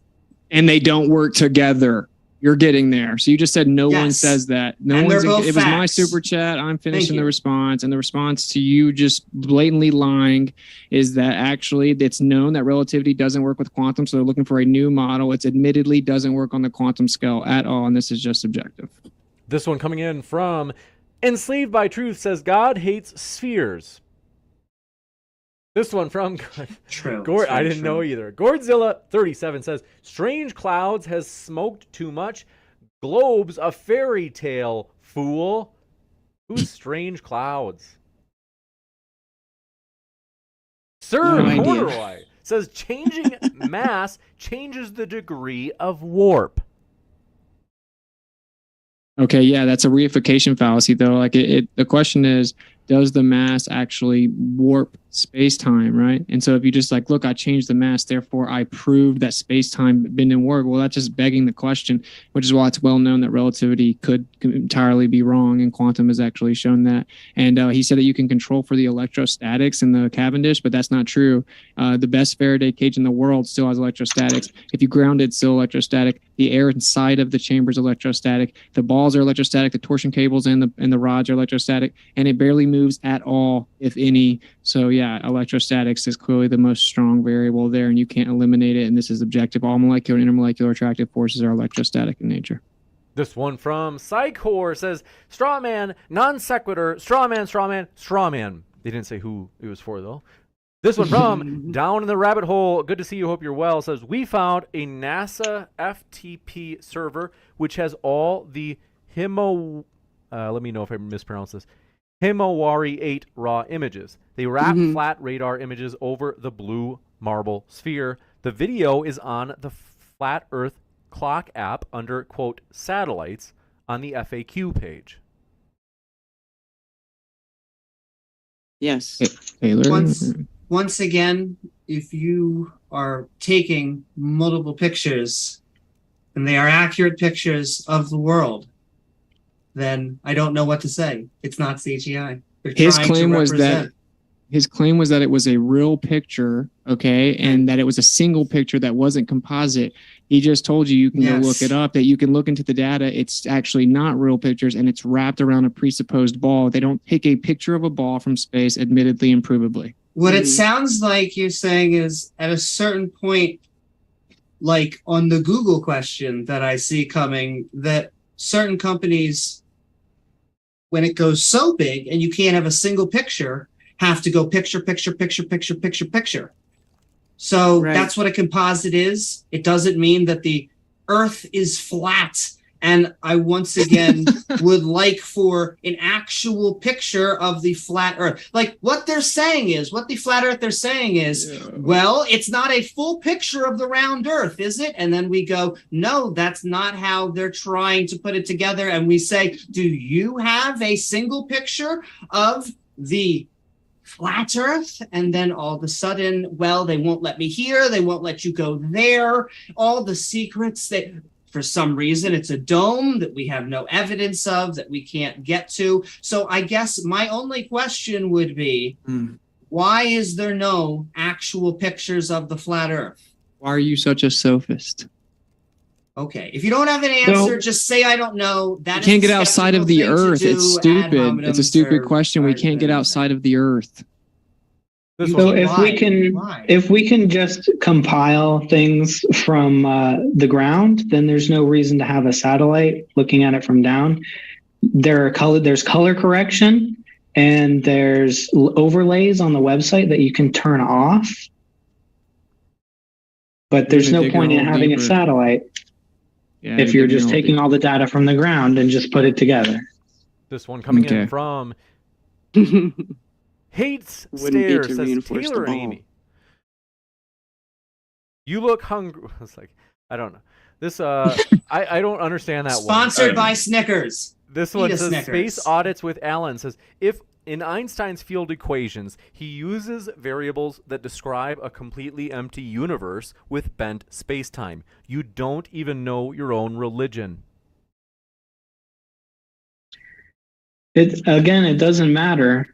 And they don't work together. You're getting there. So you just said no one Yes. says that. No And one's. they're both It was my facts. super chat. I'm finishing you. the response, and the response to you just blatantly lying is that actually it's known that relativity doesn't work with quantum, so they're looking for a new model. It's admittedly doesn't work on the quantum scale at all, and this is just subjective. This one coming in from Enslaved by Truth says God hates spheres. This one from True. Gord, It's I very didn't true. know either. Godzilla37 says strange clouds has smoked too much. Globe's a fairy tale, fool. Who's strange clouds? Sir No idea. Corduroy says changing mass changes the degree of warp. Okay, yeah, that's a reification fallacy, though. Like, the question is, does the mass actually warp space-time, right? And so if you just like, look, I changed the mass, therefore I proved that space-time didn't work. Well, that's just begging the question, which is why it's well known that relativity could entirely be wrong, and quantum has actually shown that. And he said that you can control for the electrostatics in the Cavendish, but that's not true. The best Faraday cage in the world still has electrostatics. If you ground it, it's still electrostatic. The air inside of the chamber is electrostatic. The balls are electrostatic. The torsion cables and the rods are electrostatic, and it barely moves at all, if any. So yeah, electrostatics is clearly the most strong variable there, and you can't eliminate it. And this is objective. All molecular and intermolecular attractive forces are electrostatic in nature. This one from Psychor says straw man, non sequitur, straw man, straw man, straw man. They didn't say who it was for though. This one from Down in the Rabbit Hole. Good to see you. Hope you're well. Says we found a NASA FTP server which has all the let me know if I mispronounce this. Himawari 8 raw images. They wrap flat radar images over the blue marble sphere. The video is on the Flat Earth Clock app under, quote, satellites on the FAQ page. Yes. Taylor? Once again, if you are taking multiple pictures and they are accurate pictures of the world, then I don't know what to say. It's not CGI. They're His trying claim to was represent. that it was a real picture, okay, and that it was a single picture that wasn't composite. He just told you can go look it up, that you can look into the data. It's actually not real pictures, and it's wrapped around a presupposed ball. They don't take a picture of a ball from space, admittedly and provably. What it sounds like you're saying is at a certain point, like on the Google question that I see coming, that certain companies, when it goes so big and you can't have a single picture, have to go picture, picture, picture, picture, picture, picture. So that's what a composite is. It doesn't mean that the Earth is flat. And I once again would like for an actual picture of the flat Earth. Like what they're saying is, what the flat Earth they're saying is, well, it's not a full picture of the round Earth, is it? And then we go, no, that's not how they're trying to put it together. And we say, do you have a single picture of the flat Earth? And then all of a sudden, well, they won't let me here. They won't let you go there. All the secrets that... For some reason, it's a dome that we have no evidence of, that we can't get to. So I guess my only question would be, why is there no actual pictures of the flat Earth? Why are you such a sophist? Okay, if you don't have an answer, just say I don't know. You can't get outside of the Earth. It's stupid. It's a stupid question. We can't get outside of the Earth. So if we can just compile things from the ground, then there's no reason to have a satellite looking at it from down. There's color correction, and there's overlays on the website that you can turn off. But there's no point in having a satellite if you're just taking all the data from the ground and just put it together. This one coming in from Hates Stairs says Taylor and Amy. You look hungry. It's like, I don't know. This I don't understand that one. Sponsored by Snickers. This Eat one a says Snickers. Space Audits with Alan says if in Einstein's field equations he uses variables that describe a completely empty universe with bent spacetime, you don't even know your own religion. It doesn't matter.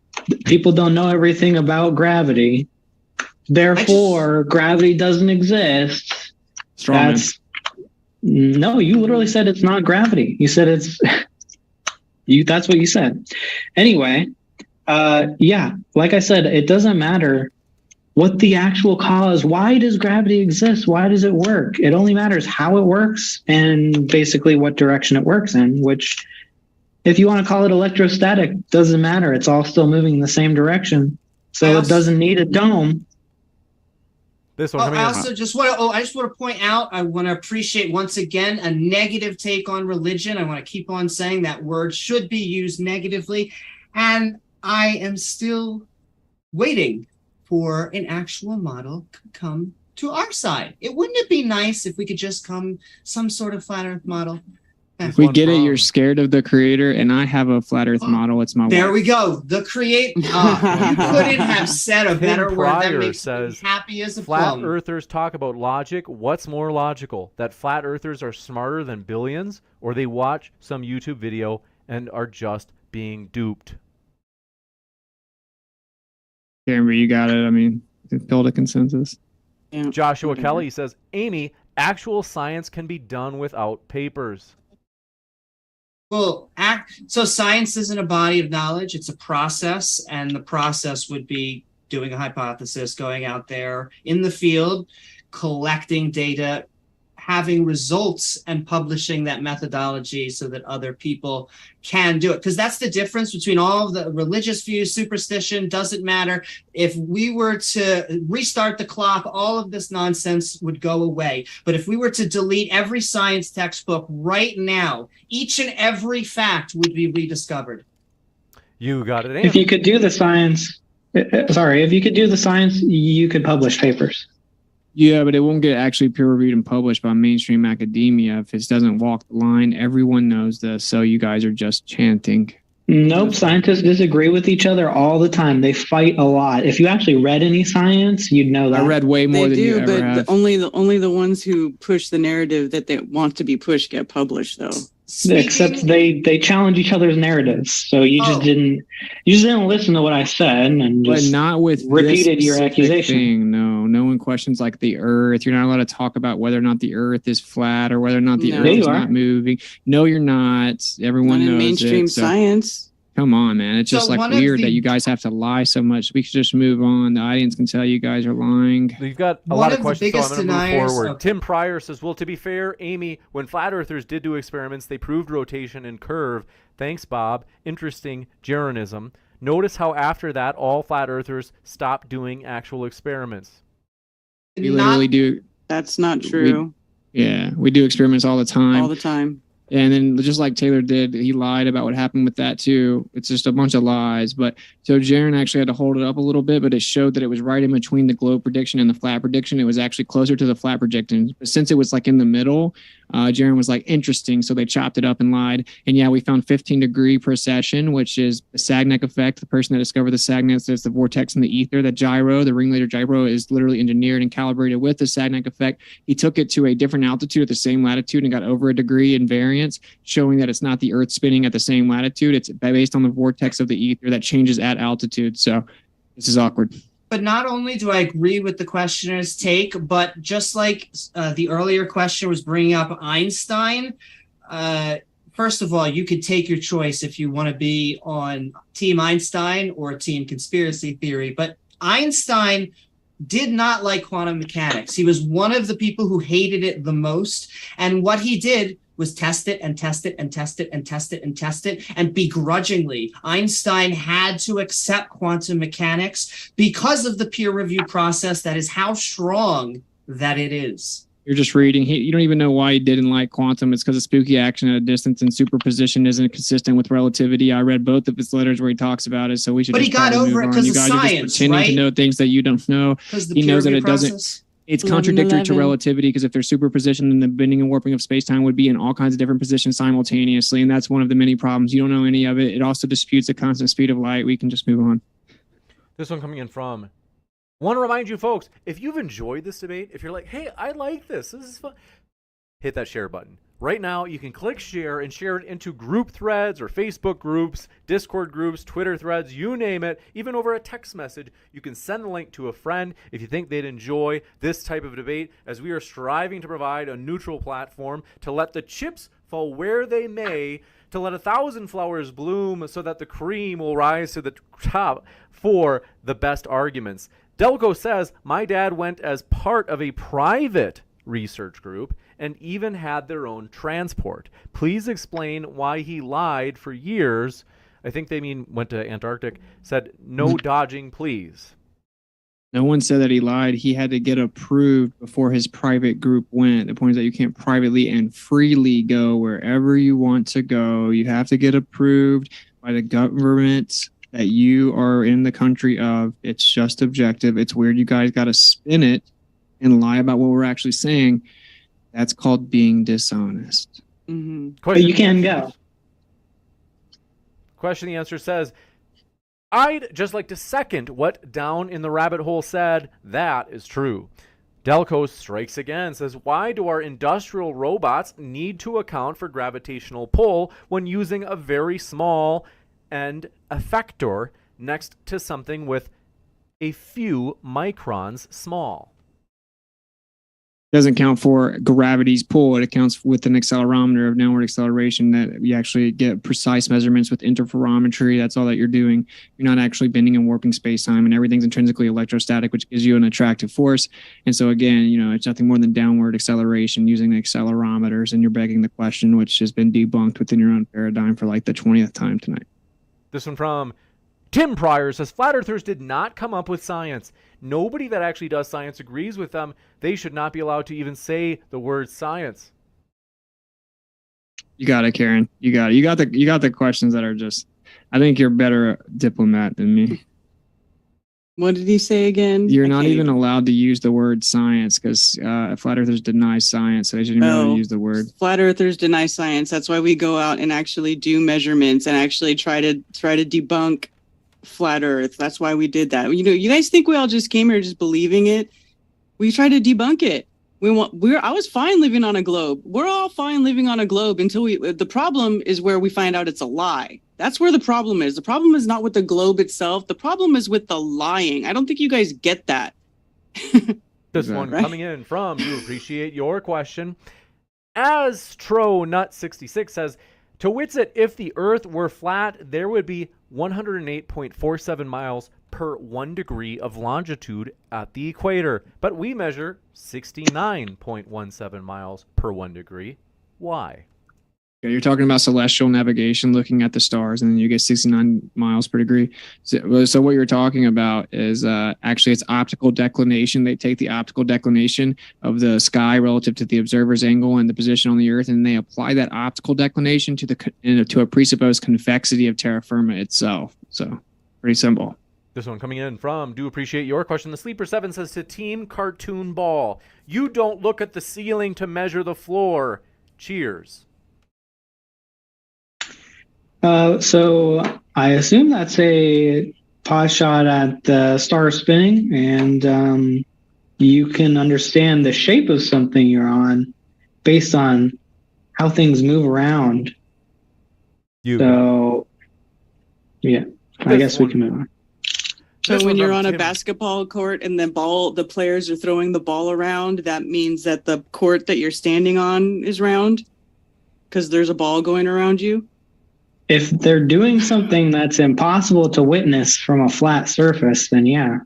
People don't know everything about gravity. Therefore, gravity doesn't exist. No, you literally said it's not gravity. You said it's that's what you said. Anyway, yeah, like I said, it doesn't matter what the actual cause. Why does gravity exist? Why does it work? It only matters how it works and basically what direction it works in, which, if you want to call it electrostatic, doesn't matter. It's all still moving in the same direction. So it doesn't need a dome. This one I also just want to. I just want to point out. I want to appreciate once again a negative take on religion. I want to keep on saying that word should be used negatively, and I am still waiting for an actual model to come to our side. Wouldn't it be nice if we could just come some sort of flat Earth model? If we get it, you're scared of the creator, and I have a flat Earth model. It's my There wife. we go. The create. You couldn't have said a better Tim word. That Pryor makes says, me happy as a flat plum. earthers talk about logic. What's more logical? That flat earthers are smarter than billions, or they watch some YouTube video and are just being duped? Amber, you got it. I mean, build a consensus. Joshua Kelly says, Amy, actual science can be done without papers. Well, so science isn't a body of knowledge, it's a process, and the process would be doing a hypothesis, going out there in the field, collecting data, having results, and publishing that methodology so that other people can do it. Because that's the difference between all of the religious views, superstition, doesn't matter. If we were to restart the clock, all of this nonsense would go away. But if we were to delete every science textbook right now, each and every fact would be rediscovered. You got it, If you could do the science, if you could do the science, you could publish papers. Yeah, but it won't get actually peer-reviewed and published by mainstream academia if it doesn't walk the line. Everyone knows this, so you guys are just chanting. Nope, scientists disagree with each other all the time. They fight a lot. If you actually read any science, you'd know that. I read way more They than you do, ever but have. only the ones who push the narrative that they want to be pushed get published, though. Except they challenge each other's narratives. So you just didn't listen to what I said and But just not with repeated this your specific accusation. thing. No one questions like the Earth. You're not allowed to talk about whether or not the Earth is flat or whether or not the No. Earth Yeah, is you are. not moving. No, you're not. Everyone Not in knows mainstream it, so- science. Come on, man. It's just So like one of weird the- that you guys have to lie so much. We should just move on. The audience can tell you guys are lying. We've got a One lot of of the questions, so I'm biggest going to move deniers forward. of- Tim Pryor says, well, to be fair, Amy, when flat earthers did do experiments, they proved rotation and curve. Thanks, Bob. Interesting. Jeranism. Notice how after that, all flat earthers stopped doing actual experiments. We literally do. That's not true. We do experiments all the time. All the time. And then just like Taylor did, he lied about what happened with that too. It's just a bunch of lies. But so Jaron actually had to hold it up a little bit, but it showed that it was right in between the globe prediction and the flat prediction. It was actually closer to the flat prediction. But since it was like in the middle, Jaron was like, interesting. So they chopped it up and lied. And yeah, we found 15-degree precession, which is the Sagnac effect. The person that discovered the Sagnac says the vortex in the ether, the gyro, the ringleader gyro is literally engineered and calibrated with the Sagnac effect. He took it to a different altitude at the same latitude and got over a degree in variance, showing that it's not the Earth spinning at the same latitude. It's based on the vortex of the ether that changes at altitude. So this is awkward. But not only do I agree with the questioner's take, but just like the earlier question was bringing up Einstein, first of all, you could take your choice if you want to be on Team Einstein or Team Conspiracy Theory. But Einstein did not like quantum mechanics. He was one of the people who hated it the most. And what he did was test it and test it and test it and test it and test it. And begrudgingly, Einstein had to accept quantum mechanics because of the peer review process. That is how strong that it is. You're just reading. You don't even know why he didn't like quantum. It's because of spooky action at a distance and superposition isn't consistent with relativity. I read both of his letters where he talks about it, so we should. But just he got probably over move it on. 'cause You of guys are just science, pretending to right? know things that you don't know. 'Cause the He peer knows that review it doesn't. process. It's contradictory to 11. relativity because if there's superposition, then the bending and warping of space-time would be in all kinds of different positions simultaneously, and that's one of the many problems. You don't know any of it. It also disputes the constant speed of light. We can just move on. This one coming in from. Want to remind you folks, if you've enjoyed this debate, if you're like, hey, I like this is fun, hit that share button. Right now, you can click share and share it into group threads or Facebook groups, Discord groups, Twitter threads, you name it. Even over a text message, you can send the link to a friend if you think they'd enjoy this type of debate, as we are striving to provide a neutral platform to let the chips fall where they may, to let 1,000 flowers bloom so that the cream will rise to the top for the best arguments. Delco says, my dad went as part of a private research group and even had their own transport. Please explain why he lied for years. I think they mean went to Antarctic. Said, no dodging, please. No one said that he lied. He had to get approved before his private group went. The point is that you can't privately and freely go wherever you want to go. You have to get approved by the government that you are in the country of. It's just objective. It's weird you guys got to spin it and lie about what we're actually saying. That's called being dishonest. But you can go. Question the answer says, I'd just like to second what Down in the Rabbit Hole said. That is true. Delco strikes again, says, why do our industrial robots need to account for gravitational pull when using a very small end effector next to something with a few microns small? Doesn't count for gravity's pull. It accounts with an accelerometer of downward acceleration that you actually get precise measurements with interferometry. That's all that you're doing. You're not actually bending and warping space-time, and everything's intrinsically electrostatic, which gives you an attractive force. And so again, it's nothing more than downward acceleration using the accelerometers, and you're begging the question, which has been debunked within your own paradigm for like the 20th time tonight. This one from Tim Pryor says, flat earthers did not come up with science. Nobody that actually does science agrees with them. They should not be allowed to even say the word science. You got it, Karen. You got it. You got the questions that are just, I think you're a better diplomat than me. What did he say again? You're not even allowed to use the word science because flat earthers deny science, so they shouldn't even be able to use the word. Flat earthers deny science. That's why we go out and actually do measurements and actually try to debunk flat earth. That's why we did that. You guys think we all just came here just believing it? We tried to debunk it. I was fine living on a globe. We're all fine living on a globe until the problem is where we find out it's a lie. That's where the problem is. The problem is not with the globe itself. The problem is with the lying. I don't think you guys get that. This one coming in from, you appreciate your question. Astronut66 says, to Witsit, if the Earth were flat, there would be 108.47 miles per 1 degree of longitude at the equator, but we measure 69.17 miles per 1 degree. Why? You're talking about celestial navigation, looking at the stars, and then you get 69 miles per degree. So what you're talking about is actually it's optical declination. They take the optical declination of the sky relative to the observer's angle and the position on the Earth, and they apply that optical declination to a presupposed convexity of terra firma itself. So pretty simple. This one coming in from, do appreciate your question. The Sleeper 7 says, to Team Cartoon Ball, you don't look at the ceiling to measure the floor. Cheers. So I assume that's a pot shot at the star spinning, and you can understand the shape of something you're on based on how things move around. So, yeah, I guess we can move on. So when you're on a basketball court and the players are throwing the ball around, that means that the court that you're standing on is round because there's a ball going around you? If they're doing something that's impossible to witness from a flat surface, then yeah.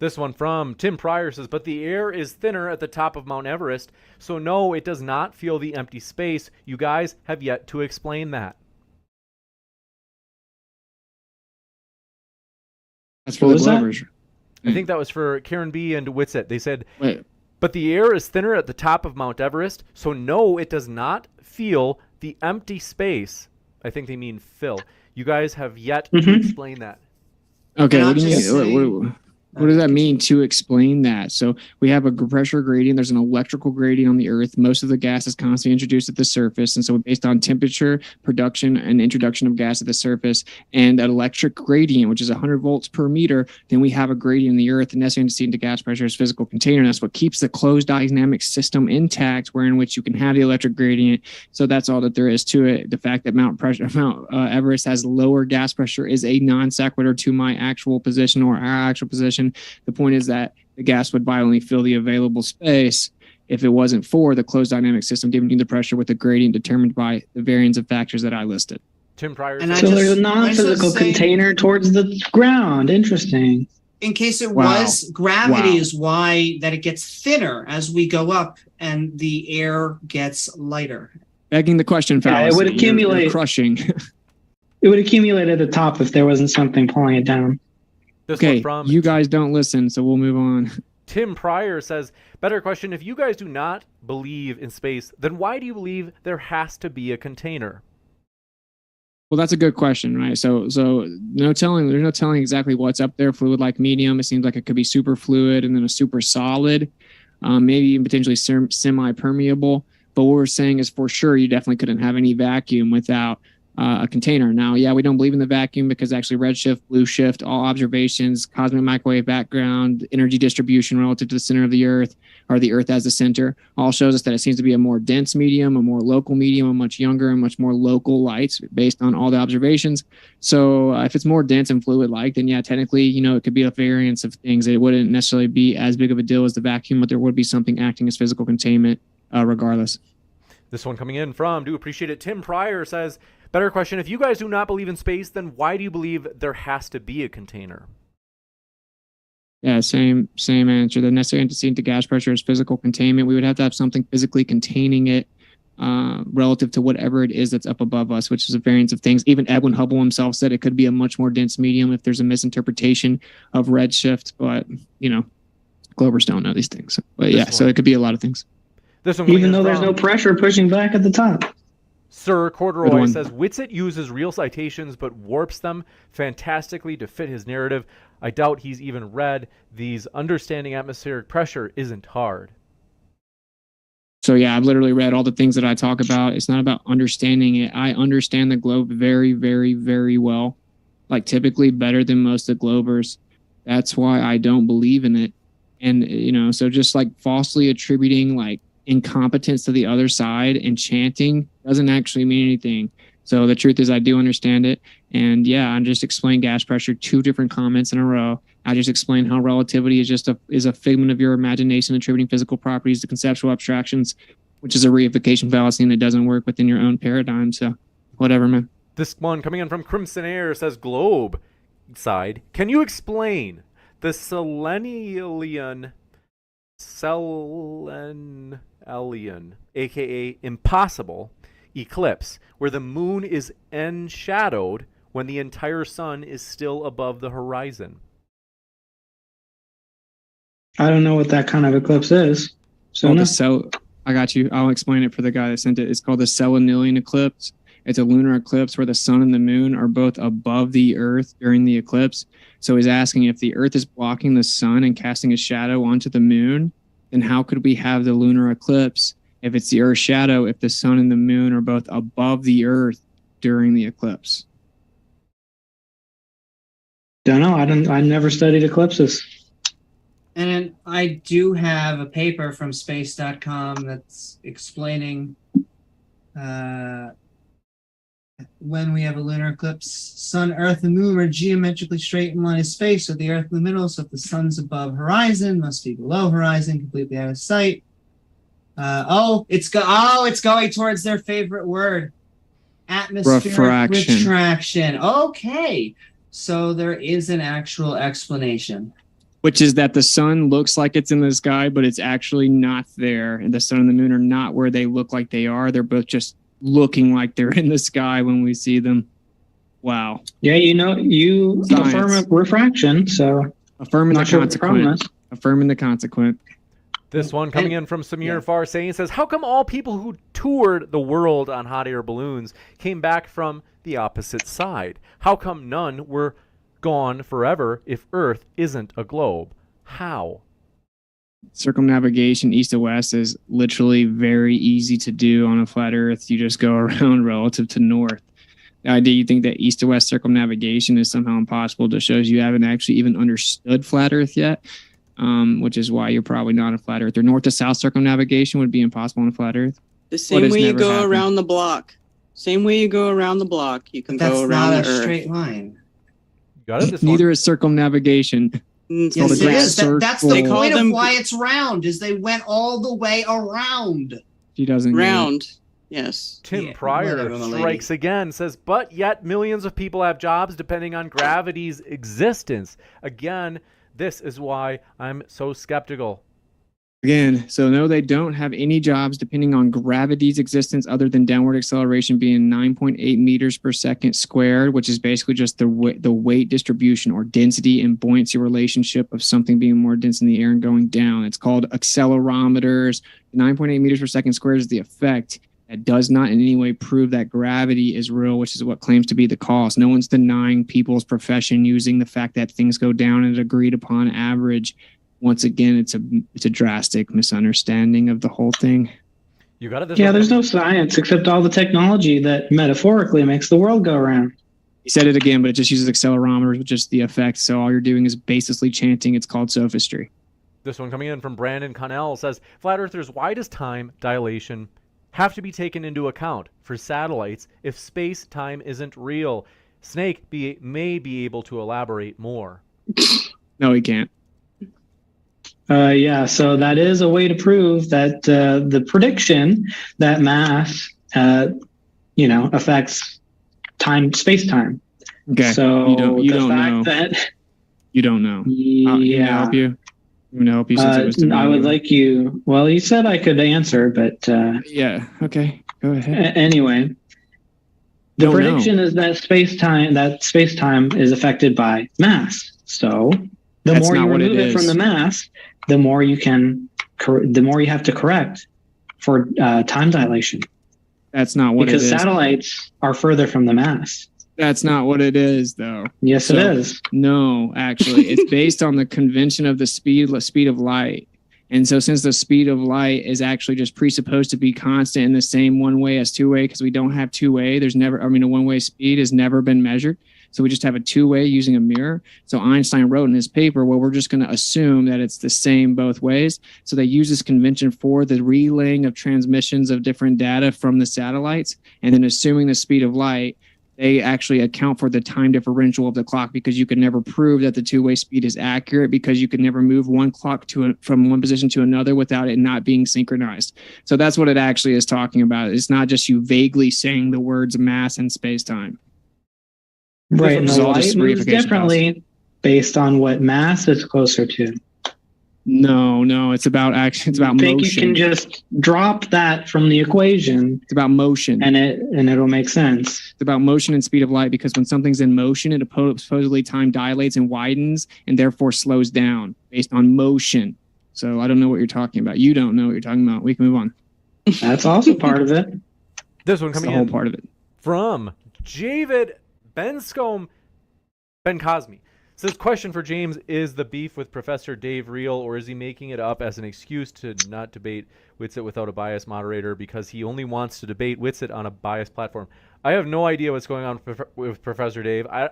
This one from Tim Pryor says, but the air is thinner at the top of Mount Everest, so no, it does not feel the empty space. You guys have yet to explain that. That's for the Glovers. I think that was for Karen B and Witsit. They said, but the air is thinner at the top of Mount Everest, so no, it does not feel the empty space. I think they mean fill. You guys have yet to explain that. Okay, what do you mean? What does that mean to explain that? So we have a pressure gradient. There's an electrical gradient on the Earth. Most of the gas is constantly introduced at the surface. And so based on temperature, production, and introduction of gas at the surface, and an electric gradient, which is 100 volts per meter, then we have a gradient in the Earth. And that's antecedent to gas pressure is physical container. And that's what keeps the closed dynamic system intact, wherein which you can have the electric gradient. So that's all that there is to it. The fact that Mount Everest has lower gas pressure is a non sequitur to my actual position or our actual position. The point is that the gas would violently fill the available space if it wasn't for the closed dynamic system giving you the pressure with a gradient determined by the variance of factors that I listed. Tim Pryor. So there's a non-physical container towards the ground. Interesting. In case it Wow. was, gravity Wow. is why that it gets thinner as we go up and the air gets lighter. Begging the question, Yeah, it fallacy. would You're accumulate. crushing. It would accumulate at the top if there wasn't something pulling it down. This Okay, one from you guys don't listen, so we'll move on. Tim Pryor says, better question. If you guys do not believe in space, then why do you believe there has to be a container? Well, that's a good question, right? So no telling. There's no telling exactly what's up there. Fluid-like medium. It seems like it could be super fluid and then a super solid, maybe even potentially semi-permeable. But what we're saying is for sure you definitely couldn't have any vacuum without a container. Now, yeah, we don't believe in the vacuum because actually redshift, blue shift, all observations, cosmic microwave background, energy distribution relative to the center of the Earth, or the Earth as the center, all shows us that it seems to be a more dense medium, a more local medium, a much younger and much more local lights based on all the observations. So if it's more dense and fluid-like, then yeah, technically, it could be a variance of things. It wouldn't necessarily be as big of a deal as the vacuum, but there would be something acting as physical containment regardless. This one coming in from, do appreciate it, Tim Pryor says, better question. If you guys do not believe in space, then why do you believe there has to be a container? Yeah, same answer. The necessary antecedent to gas pressure is physical containment. We would have to have something physically containing it relative to whatever it is that's up above us, which is a variance of things. Even Edwin Hubble himself said it could be a much more dense medium if there's a misinterpretation of redshift, but, Glovers don't know these things. But yeah, so it could be a lot of things. This one Even though there's no pressure pushing back at the top. Sir Good Corduroy one. says, Whitsitt uses real citations but warps them fantastically to fit his narrative. I doubt he's even read these. Understanding atmospheric pressure isn't hard. So yeah, I've literally read all the things that I talk about. It's not about understanding it. I understand the globe very, very, very well. Like typically better than most of the globers. That's why I don't believe in it. And, so just like falsely attributing like incompetence to the other side and chanting doesn't actually mean anything. So the truth is I do understand it. And yeah, I just explained gas pressure, 2 different comments in a row. I just explained how relativity is a figment of your imagination attributing physical properties to conceptual abstractions, which is a reification fallacy and it doesn't work within your own paradigm. So whatever, man. This one coming in from Crimson Air says, Globe side, can you explain the Selenian, aka impossible, eclipse, where the moon is enshadowed when the entire sun is still above the horizon? I don't know what that kind of eclipse is. So I got you. I'll explain it for the guy that sent it. It's called the Selenian eclipse. It's a lunar eclipse where the sun and the moon are both above the Earth during the eclipse. So he's asking if the Earth is blocking the sun and casting a shadow onto the moon, then how could we have the lunar eclipse if it's the Earth's shadow, if the sun and the moon are both above the Earth during the eclipse? Don't know. I never studied eclipses. And I do have a paper from space.com that's explaining when we have a lunar eclipse, sun, earth, and moon are geometrically straight in line of space with the earth in the middle. So if the sun's above horizon, must be below horizon, completely out of sight. It's going towards their favorite word, atmospheric retraction. Okay, so there is an actual explanation. Which is that the sun looks like it's in the sky, but it's actually not there. And the sun and the moon are not where they look like they are. They're both just looking like they're in the sky when we see them. Wow. Yeah, you affirm refraction, so affirming the consequent. Affirming the consequent. This one coming in from Samir Farsain says, how come all people who toured the world on hot air balloons came back from the opposite side? How come none were gone forever if Earth isn't a globe. How? Circumnavigation east to west is literally very easy to do on a flat Earth. You just go around relative to north. The idea you think that east to west circumnavigation is somehow impossible just shows you haven't actually even understood flat Earth yet, which is why you're probably not a flat Earth. Or north to south circumnavigation would be impossible on a flat Earth. The same way you go around the block. Same way you go around the block, you can go around the Earth. That's not a straight line. Got it? Neither is circumnavigation. Yes, it is. That's the point of why it's round, is they went all the way around. She doesn't round. Yes. Tim Pryor strikes again, says, but yet millions of people have jobs depending on gravity's existence. Again, this is why I'm so skeptical. Again, so no, they don't have any jobs depending on gravity's existence other than downward acceleration being 9.8 meters per second squared, which is basically just the weight distribution or density and buoyancy relationship of something being more dense in the air and going down. It's called accelerometers. 9.8 meters per second squared is the effect. That does not in any way prove that gravity is real, which is what claims to be the cause. No one's denying people's profession using the fact that things go down at an agreed upon average. Once again, it's a drastic misunderstanding of the whole thing. You got it. Yeah, there's no science except all the technology that metaphorically makes the world go round. He said it again, but it just uses accelerometers, which is the effect. So all you're doing is baselessly chanting. It's called sophistry. This one coming in from Brandon Connell says, Flat Earthers, why does time dilation have to be taken into account for satellites if space-time isn't real? Snake may be able to elaborate more. No, he can't. Yeah, so that is a way to prove that the prediction that mass, affects space-time. Okay. So you don't know. That you don't know. Yeah. Help you. I'm gonna help you since it was to me. I would like you. Well, you said I could answer, but yeah. Okay. Go ahead. Anyway, the prediction is that space-time is affected by mass. So the more you remove it from the mass, the more you have to correct for time dilation. That's not what it is. Because satellites are further from the mass. That's not what it is, though. Yes, it is. No, actually, it's based on the convention of the speed of light. And so since the speed of light is actually just presupposed to be constant in the same one-way as two-way, because we don't have two-way, a one-way speed has never been measured. So we just have a two-way using a mirror. So Einstein wrote in his paper, well, we're just going to assume that it's the same both ways. So they use this convention for the relaying of transmissions of different data from the satellites. And then assuming the speed of light, they actually account for the time differential of the clock, because you can never prove that the two-way speed is accurate, because you can never move one clock from one position to another without it not being synchronized. So that's what it actually is talking about. It's not just you vaguely saying the words mass and space-time. Right, and the light moves differently based on what mass is closer to. No, it's about action. It's about motion. I think you can just drop that from the equation. It's about motion, and it'll make sense. It's about motion and speed of light, because when something's in motion, it supposedly time dilates and widens, and therefore slows down based on motion. So I don't know what you're talking about. You don't know what you're talking about. We can move on. That's also part of it. This one coming in. The whole part of it. From Javid Benscombe Ben Cosme says, question for James, is the beef with Professor Dave real, or is he making it up as an excuse to not debate Witsit without a biased moderator because he only wants to debate Witsit on a biased platform? I have no idea what's going on with Professor Dave. I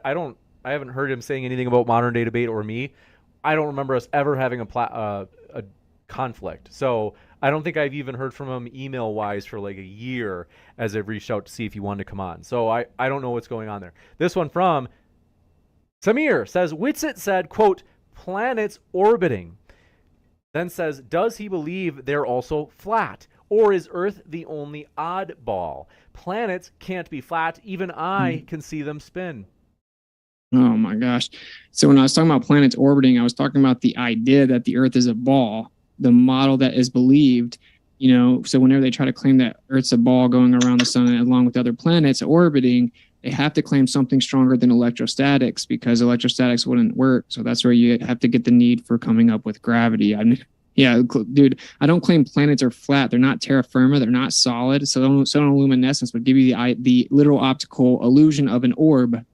haven't heard him saying anything about modern day debate or me. I don't remember us ever having a conflict. So I don't think I've even heard from him email wise for like a year as I've reached out to see if he wanted to come on. So I don't know what's going on there. This one from Samir says, Witsit said, quote, planets orbiting. Then says, does he believe they're also flat? Or is Earth the only oddball? Planets can't be flat. Even I can see them spin. Oh my gosh. So when I was talking about planets orbiting, I was talking about the idea that the Earth is a ball, the model that is believed, so whenever they try to claim that Earth's a ball going around the sun along with other planets orbiting, they have to claim something stronger than electrostatics, because electrostatics wouldn't work. So that's where you have to get the need for coming up with gravity. Yeah, dude, I don't claim planets are flat. They're not terra firma. They're not solid. So luminescence would give you the literal optical illusion of an orb.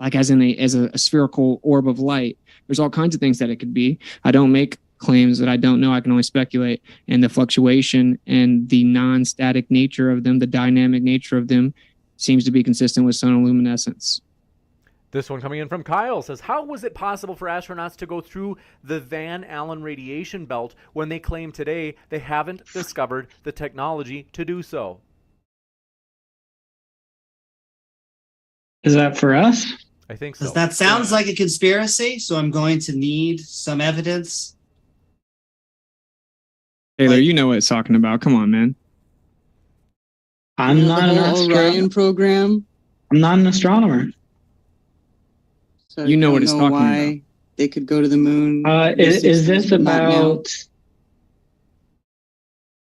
like as a spherical orb of light. There's all kinds of things that it could be. I don't make claims that I don't know. I can only speculate. And the fluctuation and the non-static nature of them, the dynamic nature of them, seems to be consistent with sonoluminescence. This one coming in from Kyle says, how was it possible for astronauts to go through the Van Allen radiation belt when they claim today they haven't discovered the technology to do so? Is that for us? I think so. Because that sounds like a conspiracy, so I'm going to need some evidence. Taylor, you know what it's talking about. Come on, man. I'm not an Orion program. I'm not an astronomer. So You know what it's don't talking why about. They could go to the moon. Is this Not now. about?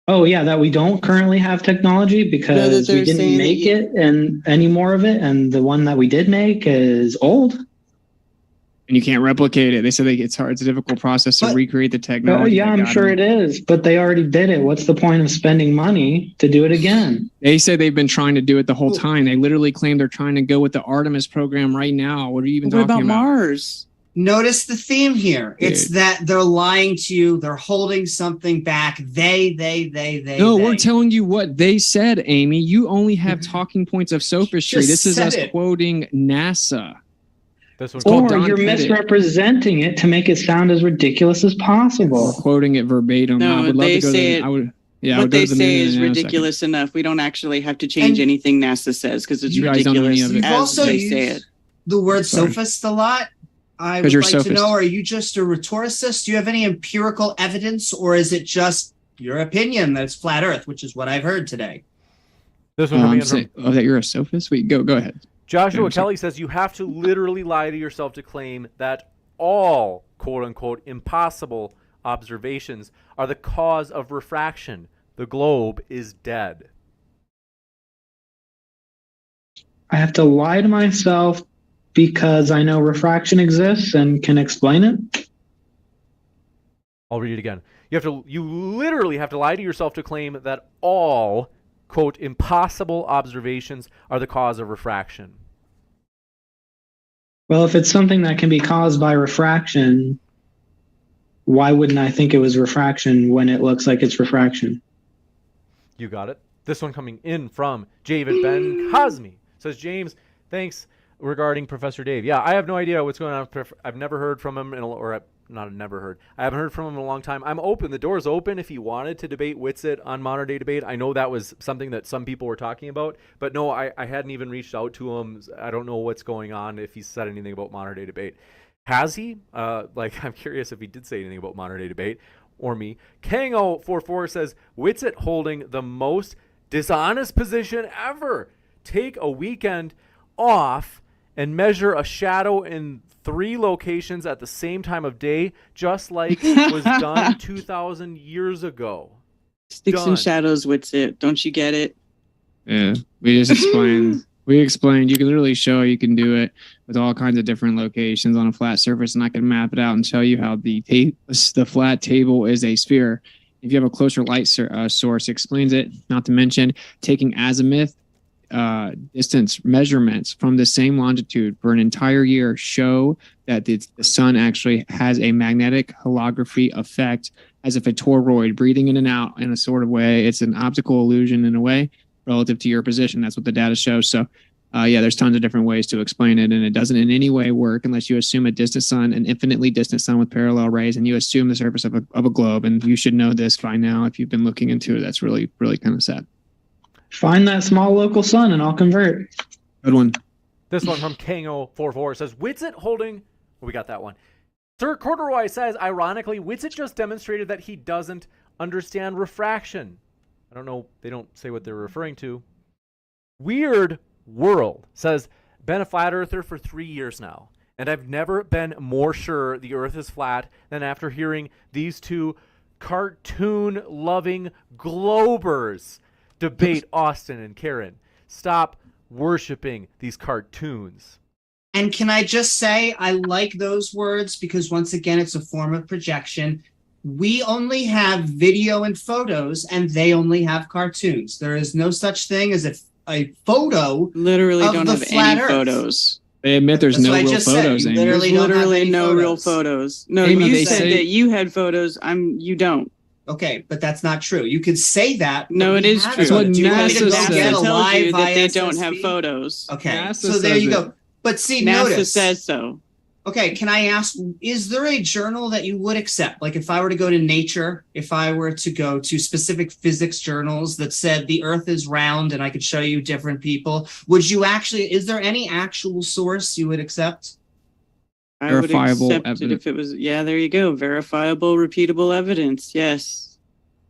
Oh yeah, that we don't currently have technology because they're we didn't saying that make it and any more of it, and the one that we did make is old. And you can't replicate it. They said it's hard. It's a difficult process to recreate the technology. Yeah, I'm sure it is, but they already did it. What's the point of spending money to do it again? They said they've been trying to do it the whole time. They literally claim they're trying to go with the Artemis program right now. What are you even What talking about about? Mars? Notice the theme here. It's that they're lying to you. They're holding something back. They. No, we're telling you what they said, Amy. You only have talking points of sophistry. Just This is said us it. quoting NASA. This one's called Or Don you're Pettit. misrepresenting it to make it sound as ridiculous as possible. We're quoting it verbatim. I No, would love they to go say to it. the, I would, yeah, I What would go they to the say moon is in a second. ridiculous enough. We don't actually have to change And anything NASA says because it's You guys don't know any ridiculous of it. You've as also they used say it. the word Sorry. sophist a lot. I 'Cause would you're like sophist. to know, are you just a rhetoricist? Do you have any empirical evidence, or is it just your opinion that it's flat Earth, which is what I've heard today? This one coming in from that you're a sophist? Wait, go ahead. Joshua Yeah, Kelly says you have to literally lie to yourself to claim that all quote-unquote impossible observations are the cause of refraction. The globe is dead. I have to lie to myself because I know refraction exists and can explain it. I'll read it again. You literally have to lie to yourself to claim that all quote impossible observations are the cause of refraction. Well, if it's something that can be caused by refraction, why wouldn't I think it was refraction when it looks like it's refraction? You got it. This one coming in from David Ben Cosme says, James, thanks regarding Professor Dave. Yeah, I have no idea what's going on. I've never heard from him, I haven't heard from him in a long time. I'm open. The door's open if he wanted to debate Whitsitt on Modern Day Debate. I know that was something that some people were talking about, but no, I hadn't even reached out to him. I don't know what's going on, if he's said anything about Modern Day Debate. Has he? I'm curious if he did say anything about Modern Day Debate or me. Kango44 says, Whitsitt holding the most dishonest position ever. Take a weekend off and measure a shadow in 3 locations at the same time of day, just like was done 2,000 years ago. Sticks Done. and shadows, Whitsitt. Don't you get it? Yeah, we just explained. We explained you can literally show you can do it with all kinds of different locations on a flat surface, and I can map it out and show you how the flat table is a sphere. If you have a closer light source, it explains it. Not to mention taking azimuth distance measurements from the same longitude for an entire year show that the sun actually has a magnetic holography effect as if a toroid breathing in and out in a sort of way. It's an optical illusion in a way relative to your position. That's what the data shows. So yeah, there's tons of different ways to explain it, and it doesn't in any way work unless you assume a distant sun, an infinitely distant sun with parallel rays, and you assume the surface of a globe. And you should know this by now if you've been looking into it. That's really, really kind of sad. Find that small local sun and I'll convert. Good one. This one from Kango44 says, Whitsitt holding... we got that one. Sir Corduroy says, ironically, Whitsitt just demonstrated that he doesn't understand refraction. I don't know. They don't say what they're referring to. Weird World says, been a flat earther for 3 years now, and I've never been more sure the earth is flat than after hearing these two cartoon-loving globers debate Austin and Karen. Stop worshiping these cartoons. And can I just say, I like those words because once again, it's a form of projection. We only have video and photos, and they only have cartoons. There is no such thing as a photo. Literally of don't the have flat any Earth. photos. They admit there's That's no what I real just said. photos. You Amy. literally There's don't have literally any no real photos. photos. No, Amy, you they said say- that you had photos. You don't. Okay, but that's not true. You could say that. No, but it we is have true. That's what Do you want me to NASA go says. get a NASA tells live you that they don't have ISSB? photos. Okay, NASA so there says you it. go. But see, NASA notice. says so. Okay, can I ask, is there a journal that you would accept? Like if I were to go to Nature, if I were to go to specific physics journals that said the Earth is round and I could show you different people, would you actually, is there any actual source you would accept? I would Verifiable accept it evidence. if it was. Yeah, there you go. Verifiable, repeatable evidence. Yes.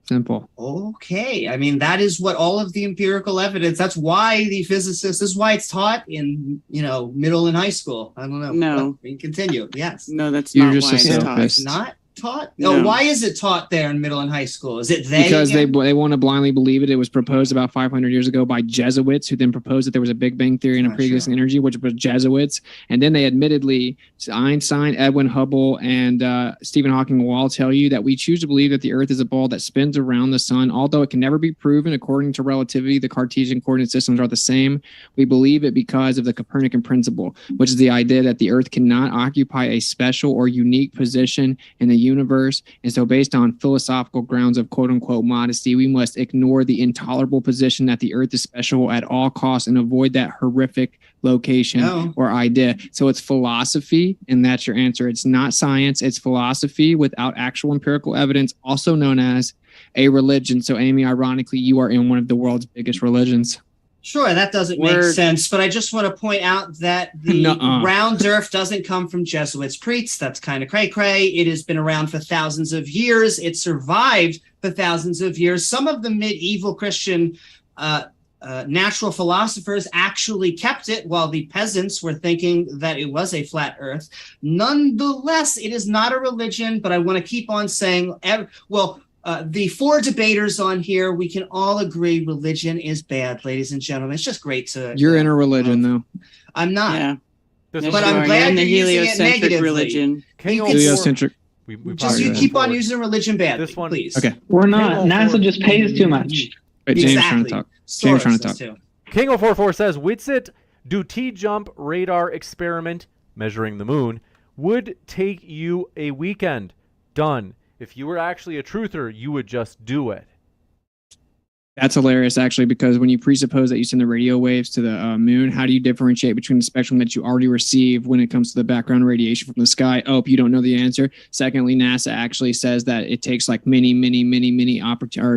Simple. Okay, I mean, that is what all of the empirical evidence, that's why the physicists, this is why it's taught in, middle and high school. I don't know. No. But we can continue. Yes. No, that's You're not just why a it's taught. sophist. Not taught? No. No, why is it taught there in middle and high school? Is it they? Because again? they want to blindly believe it. It was proposed about 500 years ago by Jesuits, who then proposed that there was a Big Bang theory and a Not pre-existing sure. energy, which was Jesuits. And then they admittedly, Einstein, Edwin Hubble, and Stephen Hawking will all tell you that we choose to believe that the Earth is a ball that spins around the sun. Although it can never be proven according to relativity, the Cartesian coordinate systems are the same. We believe it because of the Copernican principle, which is the idea that the Earth cannot occupy a special or unique position in the universe. And so based on philosophical grounds of quote unquote modesty, we must ignore the intolerable position that the Earth is special at all costs and avoid that horrific location No. or idea. So it's philosophy, and that's your answer. It's not science, it's philosophy without actual empirical evidence, also known as a religion. So Amy, ironically, you are in one of the world's biggest religions. Sure, that doesn't make Word. sense, but I just want to point out that the Nuh-uh. round earth doesn't come from Jesuits priests. That's kind of cray-cray. It has been around for thousands of years. It survived for thousands of years. Some of the medieval Christian natural philosophers actually kept it while the peasants were thinking that it was a flat earth. Nonetheless, it is not a religion, but I want to keep on saying, the four debaters on here, we can all agree religion is bad, ladies and gentlemen. It's just great to... You're in a religion, though. I'm not. Yeah. This Yes, But you I'm are. glad You're in the you're using it heliocentric negatively. religion. King You O4 can- Heliocentric. we Just probably you should keep on forward. using religion badly, This one- please. Okay. We're not. King NASA O4 just pays too much. Wait, James trying to Exactly. talk. Soros James trying to does talk. too. King044 says, Witsit do T-jump radar experiment measuring the moon would take you a weekend. Done. If you were actually a truther, you would just do it. That's hilarious, actually, because when you presuppose that you send the radio waves to the moon, how do you differentiate between the spectrum that you already receive when it comes to the background radiation from the sky? Oh, you don't know the answer. Secondly, NASA actually says that it takes like many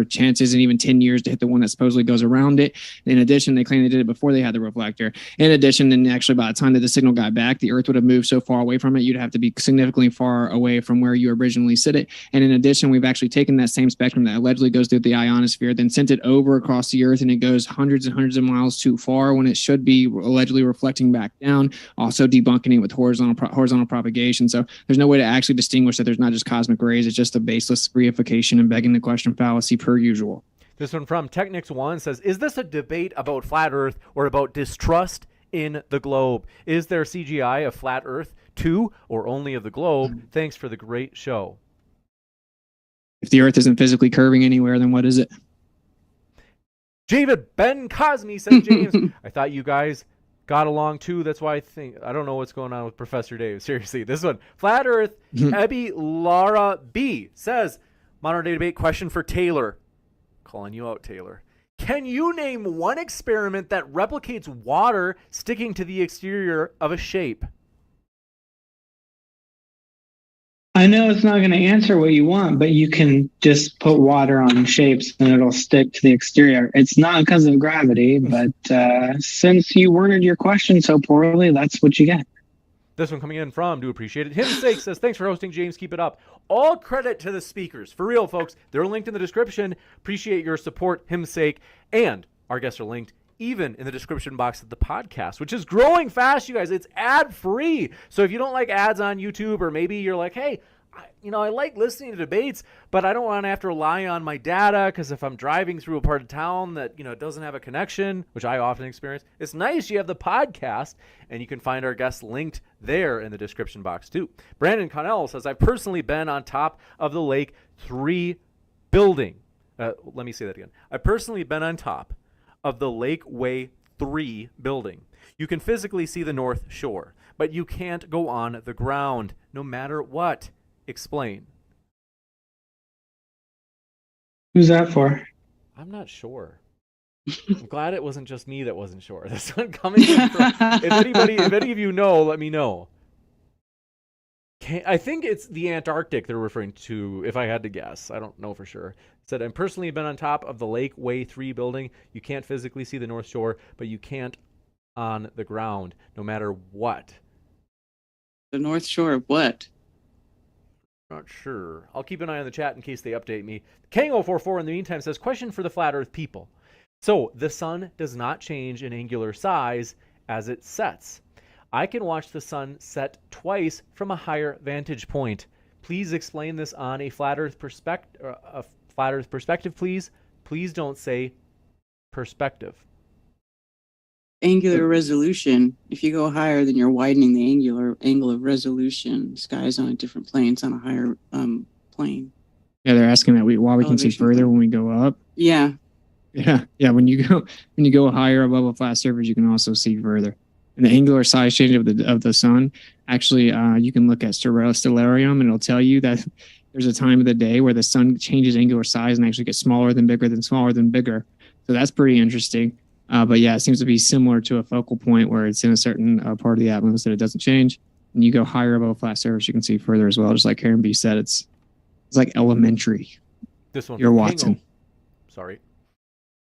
chances and even 10 years to hit the one that supposedly goes around it. In addition, they claim they did it before they had the reflector. In addition, then actually by the time that the signal got back, the Earth would have moved so far away from it, you'd have to be significantly far away from where you originally sit it. And in addition, we've actually taken that same spectrum that allegedly goes through the ionosphere, then sent it over across the Earth, and it goes hundreds and hundreds of miles too far when it should be allegedly reflecting back down, also debunking it with horizontal propagation. So there's no way to actually distinguish that there's not just cosmic rays, it's just a baseless reification and begging the question fallacy per usual. This one from Technics1 says, is this a debate about flat Earth or about distrust in the globe? Is there CGI of flat Earth too, or only of the globe? Thanks for the great show. If the Earth isn't physically curving anywhere, then what is it? David Ben Cosme says, James, I thought you guys got along too. That's why I don't know what's going on with Professor Dave. Seriously, this one. Flat Earth, Ebby Lara B says, modern day debate question for Taylor. Calling you out, Taylor. Can you name one experiment that replicates water sticking to the exterior of a shape? I know it's not going to answer what you want, but you can just put water on shapes and it'll stick to the exterior. It's not because of gravity, but since you worded your question so poorly, that's what you get. This one coming in from, do appreciate it. Himsake says, thanks for hosting, James. Keep it up. All credit to the speakers. For real, folks. They're linked in the description. Appreciate your support, Himsake. And our guests are linked even in the description box of the podcast, which is growing fast, you guys. It's ad-free. So if you don't like ads on YouTube, or maybe you're like, hey, I like listening to debates, but I don't want to have to rely on my data, because if I'm driving through a part of town that, doesn't have a connection, which I often experience, it's nice you have the podcast, and you can find our guests linked there in the description box too. Brandon Connell says, I've personally been on top of the Lake 3 building. Let me say that again. I've personally been on top of the Lakeway 3 building. You can physically see the North Shore, but you can't go on the ground, no matter what. Explain. Who's that for? I'm not sure. I'm glad it wasn't just me that wasn't sure. This one coming in from, if any of you know, let me know. I think it's the Antarctic they're referring to, if I had to guess. I don't know for sure. It said, I'm personally been on top of the Lake Way 3 building. You can't physically see the North Shore, but you can't on the ground, no matter what. The North Shore of what? Not sure. I'll keep an eye on the chat in case they update me. Kang044 in the meantime says, question for the Flat Earth people. So, the sun does not change in angular size as it sets. I can watch the sun set twice from a higher vantage point. Please explain this on a flat Earth perspective, please. Please don't say perspective. Angular resolution. If you go higher, then you're widening the angle of resolution. The sky is on a different plane. It's on a higher plane. Yeah, they're asking that why we can see further when we go up. Yeah. Yeah. When you go higher above a flat surface, you can also see further. And the angular size change of the sun, actually, you can look at Stellarium, and it'll tell you that there's a time of the day where the sun changes angular size and actually gets smaller than bigger than smaller than bigger. So that's pretty interesting. But yeah, it seems to be similar to a focal point where it's in a certain part of the atmosphere that it doesn't change. And you go higher above a flat surface, you can see further as well. Just like Karen B said, it's like elementary. This one. Dear Watson. Sorry.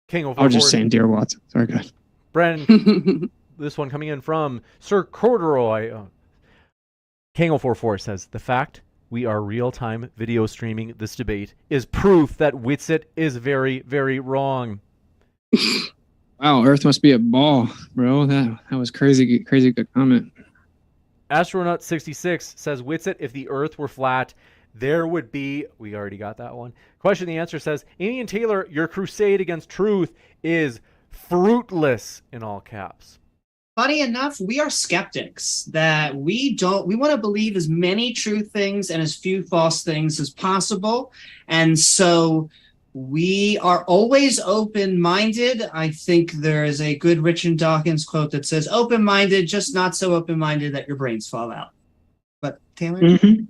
King of. I was just saying, dear Watson. Sorry, guys. Brandon. This one coming in from Sir Corduroy. Kang044 says, the fact we are real-time video streaming this debate is proof that Witsit is very, very wrong. Wow, Earth must be a ball, bro. That was crazy good comment. Astronaut66 says, Witsit, if the Earth were flat, there would be... We already got that one. Question the answer says, Amy and Taylor, your crusade against truth is fruitless, in all caps. Funny enough, we are skeptics that we want to believe as many true things and as few false things as possible. And so we are always open-minded. I think there is a good Richard Dawkins quote that says, open-minded, just not so open-minded that your brains fall out. But Taylor? Mm-hmm.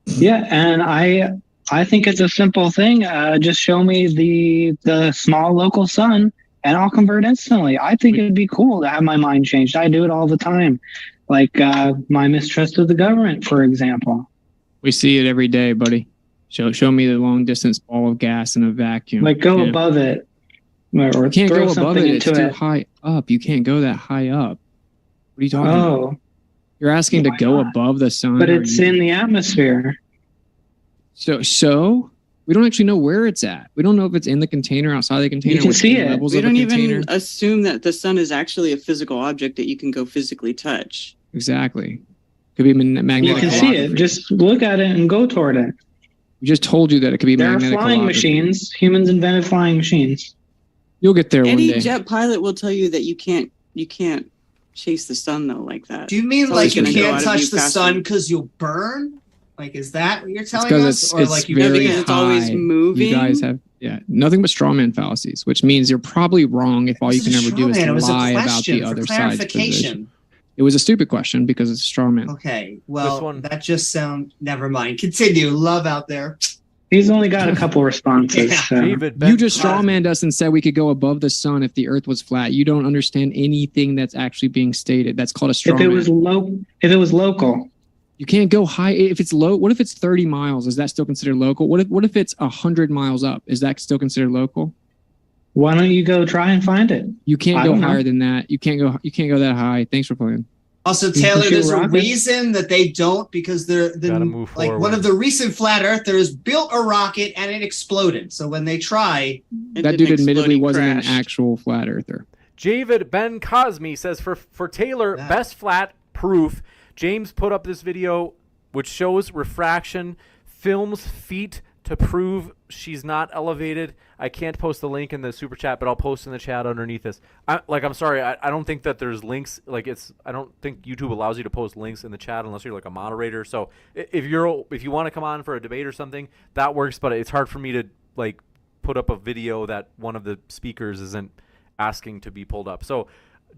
Yeah, and I think it's a simple thing. Just show me the small local sun, and I'll convert instantly. I think it'd be cool to have my mind changed. I do it all the time. Like my mistrust of the government, for example. We see it every day, buddy. Show me the long distance ball of gas in a vacuum. Like go above it. Or you can't throw go above it. It's into too high up. You can't go that high up. What are you talking about? You're asking to go above the sun. But it's in the atmosphere. So we don't actually know where it's at. We don't know if it's in the container, outside the container. You can see it. We don't even assume that the sun is actually a physical object that you can go physically touch. Exactly. Could be magnetic. You can see it. Just look at it and go toward it. We just told you that it could be magnetic. There are flying machines. Humans invented flying machines. You'll get there one day. Any jet pilot will tell you that you can't chase the sun though like that. Do you mean like you can't touch the sun because you'll burn? Like, is that what you're telling us? Or like you because it's always moving? You guys have nothing but straw man fallacies, which means you're probably wrong if all you can ever do is to lie about the other side's position. It was a stupid question because it's a straw man. Okay, well, that just never mind. Continue. Love out there. He's only got a couple responses. You just straw manned us and said we could go above the sun if the Earth was flat. You don't understand anything that's actually being stated. That's called a straw man. If it was local. You can't go high if it's low. What if it's 30 miles? Is that still considered local? What if it's 100 miles up? Is that still considered local? Why don't you go try and find it? You can't go higher than that. You can't go that high. Thanks for playing. Also, Taylor, there's a reason that they don't, because one of the recent flat earthers built a rocket and it exploded. So when they try, that dude admittedly wasn't an actual flat earther. Javid Ben Cosme says for Taylor, best flat proof. James put up this video which shows refraction, films feet to prove she's not elevated. I can't post the link in the super chat, but I'll post in the chat underneath this. I'm sorry, I don't think that there's links. I don't think YouTube allows you to post links in the chat unless you're like a moderator. So if you want to come on for a debate or something, that works. But it's hard for me to put up a video that one of the speakers isn't asking to be pulled up. So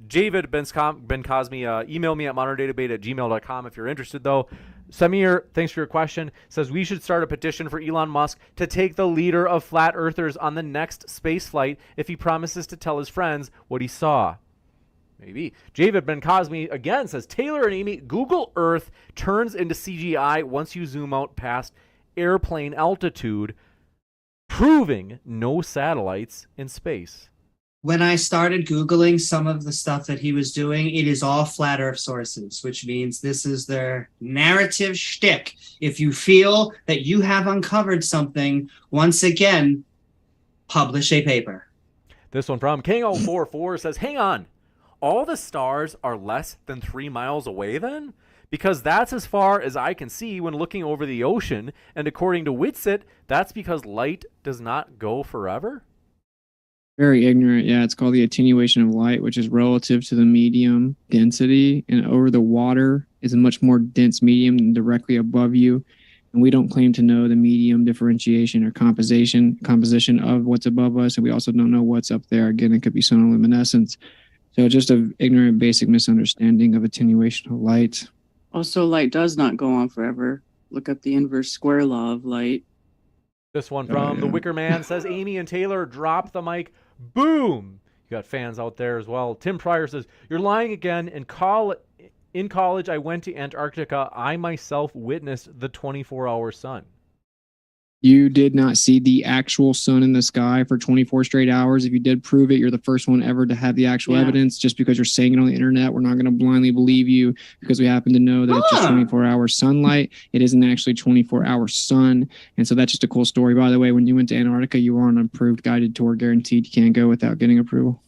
David Ben Cosme, email me at moderndebate@gmail.com if you're interested, though. Samir, thanks for your question, says we should start a petition for Elon Musk to take the leader of flat earthers on the next space flight if he promises to tell his friends what he saw. Maybe. David Ben Cosme again says, Taylor and Amy, Google Earth turns into CGI once you zoom out past airplane altitude, proving no satellites in space. When I started Googling some of the stuff that he was doing, it is all flat earth sources, which means this is their narrative shtick. If you feel that you have uncovered something, once again, publish a paper. This one from King044 says, hang on, all the stars are less than 3 miles away then? Because that's as far as I can see when looking over the ocean, and according to Witsit, that's because light does not go forever? Very ignorant. Yeah, it's called the attenuation of light, which is relative to the medium density. And over the water is a much more dense medium than directly above you. And we don't claim to know the medium differentiation or composition of what's above us. And we also don't know what's up there. Again, it could be sonoluminescence. So just an ignorant, basic misunderstanding of attenuation of light. Also, light does not go on forever. Look up the inverse square law of light. This one from The Wicker Man says, Amy and Taylor, drop the mic. Boom! You got fans out there as well. Tim Pryor says, you're lying again. In college, I went to Antarctica. I myself witnessed the 24-hour sun. You did not see the actual sun in the sky for 24 straight hours. If you did prove it, you're the first one ever to have the actual evidence. Just because you're saying it on the internet, we're not going to blindly believe you because we happen to know that it's just 24-hour sunlight. It isn't actually 24-hour sun. And so that's just a cool story. By the way, when you went to Antarctica, you are on an approved guided tour, guaranteed. You can't go without getting approval.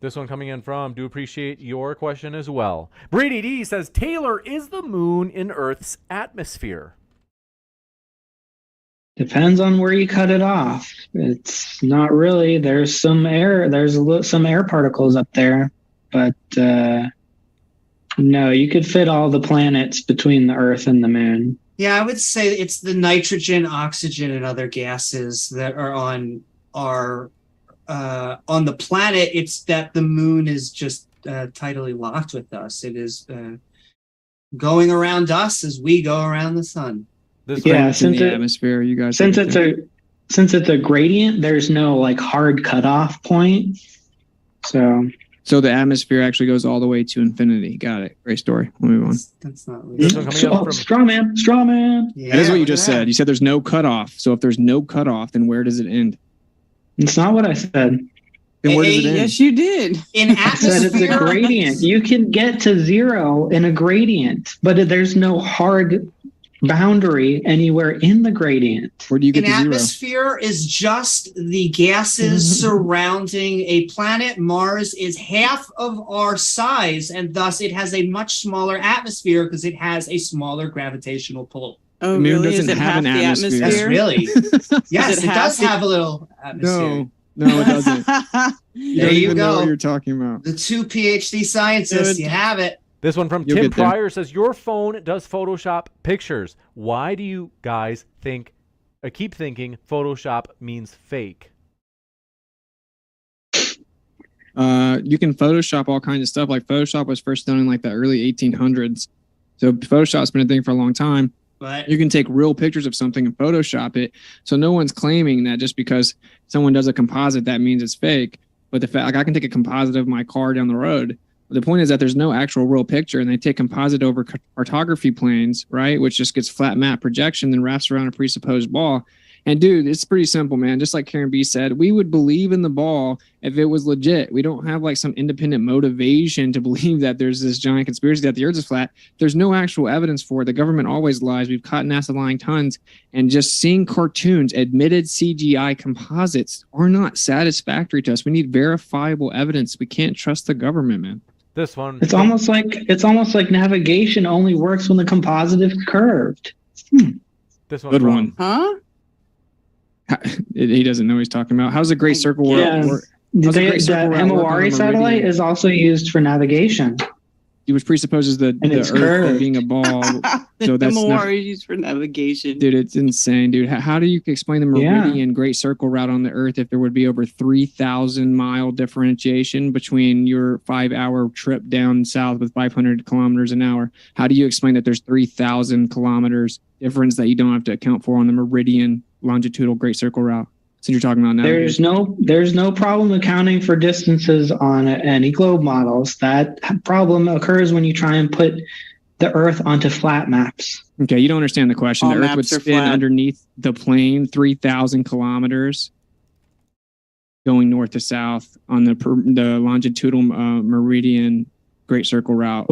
This one coming in from, do appreciate your question as well. Brady D says, Taylor, is the moon in Earth's atmosphere? Depends on where you cut it off. It's not really. There's some air. There's some air particles up there, but no, you could fit all the planets between the Earth and the Moon. Yeah, I would say it's the nitrogen, oxygen, and other gases that are on the planet. It's that the moon is just tidally locked with us. It is going around us as we go around the sun. Since the atmosphere, you guys. Since it's a gradient, there's no like hard cutoff point. So the atmosphere actually goes all the way to infinity. Got it. Great story. We'll move on. That's not really straw man. Yeah, that is what you just said. You said there's no cutoff. So if there's no cutoff, then where does it end? It's not what I said. Then where does it end? Yes, you did. In atmosphere, I said it's a gradient. You can get to zero in a gradient, but there's no hard boundary anywhere in the gradient. Where do you get An to zero? atmosphere is just the gases surrounding a planet. Mars is half of our size, and thus it has a much smaller atmosphere because it has a smaller gravitational pull. Oh, The moon really? doesn't Is it have half an the atmosphere. Yes, atmosphere? really. Yes, Is it it does half have a little atmosphere. No, it doesn't. You There don't you even know go. what you're talking about. The two PhD scientists, Good. you have it. This one from You'll Tim get there. Pryor says, your phone does Photoshop pictures. Why do you guys keep thinking Photoshop means fake? You can Photoshop all kinds of stuff. Like Photoshop was first done in like the early 1800s. So Photoshop's been a thing for a long time. But You can take real pictures of something and Photoshop it. So no one's claiming that just because someone does a composite, that means it's fake. But the fact, like I can take a composite of my car down the road. But the point is that there's no actual real picture, and they take composite over cartography planes, right? Which just gets flat map projection, then wraps around a presupposed ball. And dude, it's pretty simple, man. Just like Karen B said, we would believe in the ball if it was legit. We don't have like some independent motivation to believe that there's this giant conspiracy that the earth is flat. There's no actual evidence for it. The government always lies. We've caught NASA lying tons. And just seeing cartoons, admitted CGI composites are not satisfactory to us. We need verifiable evidence. We can't trust the government, man. This one. It's almost like navigation only works when the composite is curved. This one Good from, one. Huh? He doesn't know what he's talking about. How's a great circle Yeah. work? How's a great The circle route work on a Himawari satellite meridian? is also used for navigation. which presupposes the it's Earth curved. being a ball. The So that's not, Himawari is used for navigation. dude, it's insane, dude. How do you explain the Yeah. meridian Great Circle route on the Earth if there would be over 3,000 mile differentiation between your 5-hour trip down south with 500 kilometers an hour? How do you explain that there's 3,000 kilometers difference that you don't have to account for on the meridian longitudinal Great Circle route? Since you're talking about navigation. There's no problem accounting for distances on any globe models. That problem occurs when you try and put the Earth onto flat maps. Okay, you don't understand the question. All The Earth would maps are spin flat. underneath the plane 3,000 kilometers going north to south on the longitudinal meridian Great Circle route.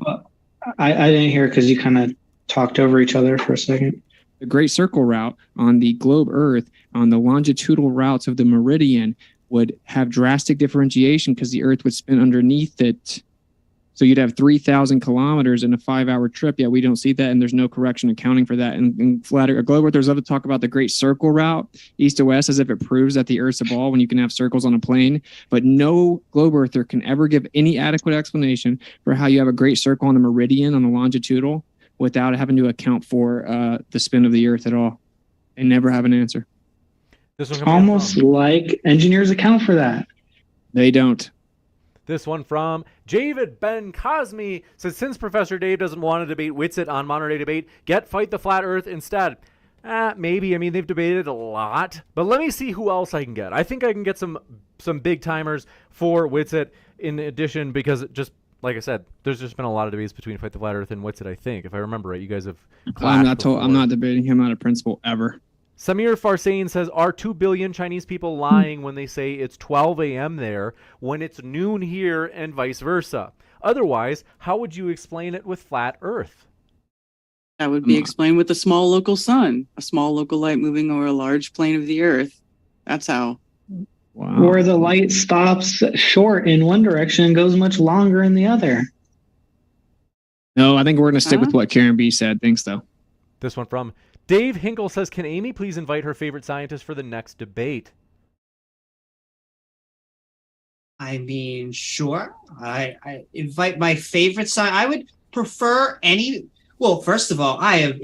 I didn't hear because you kind of talked over each other for a second. The Great Circle route on the globe Earth, on the longitudinal routes of the meridian, would have drastic differentiation because the Earth would spin underneath it. So you'd have 3,000 kilometers in a 5-hour trip. Yeah, we don't see that, and there's no correction accounting for that. And flat Earth, globe Earthers love to talk about the Great Circle route, east to west, as if it proves that the Earth's a ball when you can have circles on a plane. But no globe Earther can ever give any adequate explanation for how you have a Great Circle on the meridian on the longitudinal without having to account for the spin of the Earth at all, and never have an answer. This one Almost like engineers account for that. They don't. This one from Javid Ben Cosme says, since Professor Dave doesn't want to debate Witsit on Modern Day Debate, fight the flat Earth instead. Maybe. I mean, they've debated a lot, but let me see who else I can get. I think I can get some big timers for Witsit in addition, because just like I said, there's just been a lot of debates between Fight the Flat Earth and Witsit, I think. If I remember right, you guys have I'm not debating him out of principle ever. Samir Farsain says, are 2 billion Chinese people lying when they say it's 12 a.m. there when it's noon here and vice versa? Otherwise, how would you explain it with flat Earth? That would be explained with a small local sun, a small local light moving over a large plane of the Earth. That's how. Wow. Or the light stops short in one direction and goes much longer in the other. No, I think we're going to stick with what Karen B said. Thanks, though. This one from Dave Hinkle says, can Amy please invite her favorite scientist for the next debate? I mean, sure. I invite my favorite scientist. I would prefer any. Well, first of all, I have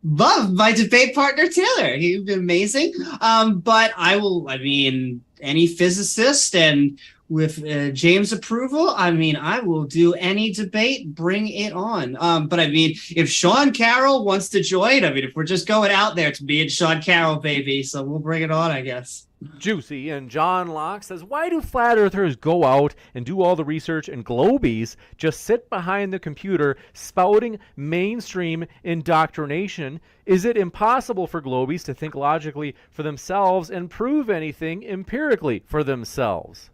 loved my debate partner Taylor. He's been amazing. But I will. I mean, any physicist, and with James' approval, I mean, I will do any debate. Bring it on. But I mean, if Sean Carroll wants to join, I mean, if we're just going out there to be in Sean Carroll, baby, so we'll bring it on, I guess. Juicy. And John Locke says, why do flat earthers go out and do all the research and globies just sit behind the computer spouting mainstream indoctrination? Is it impossible for globies to think logically for themselves and prove anything empirically for themselves?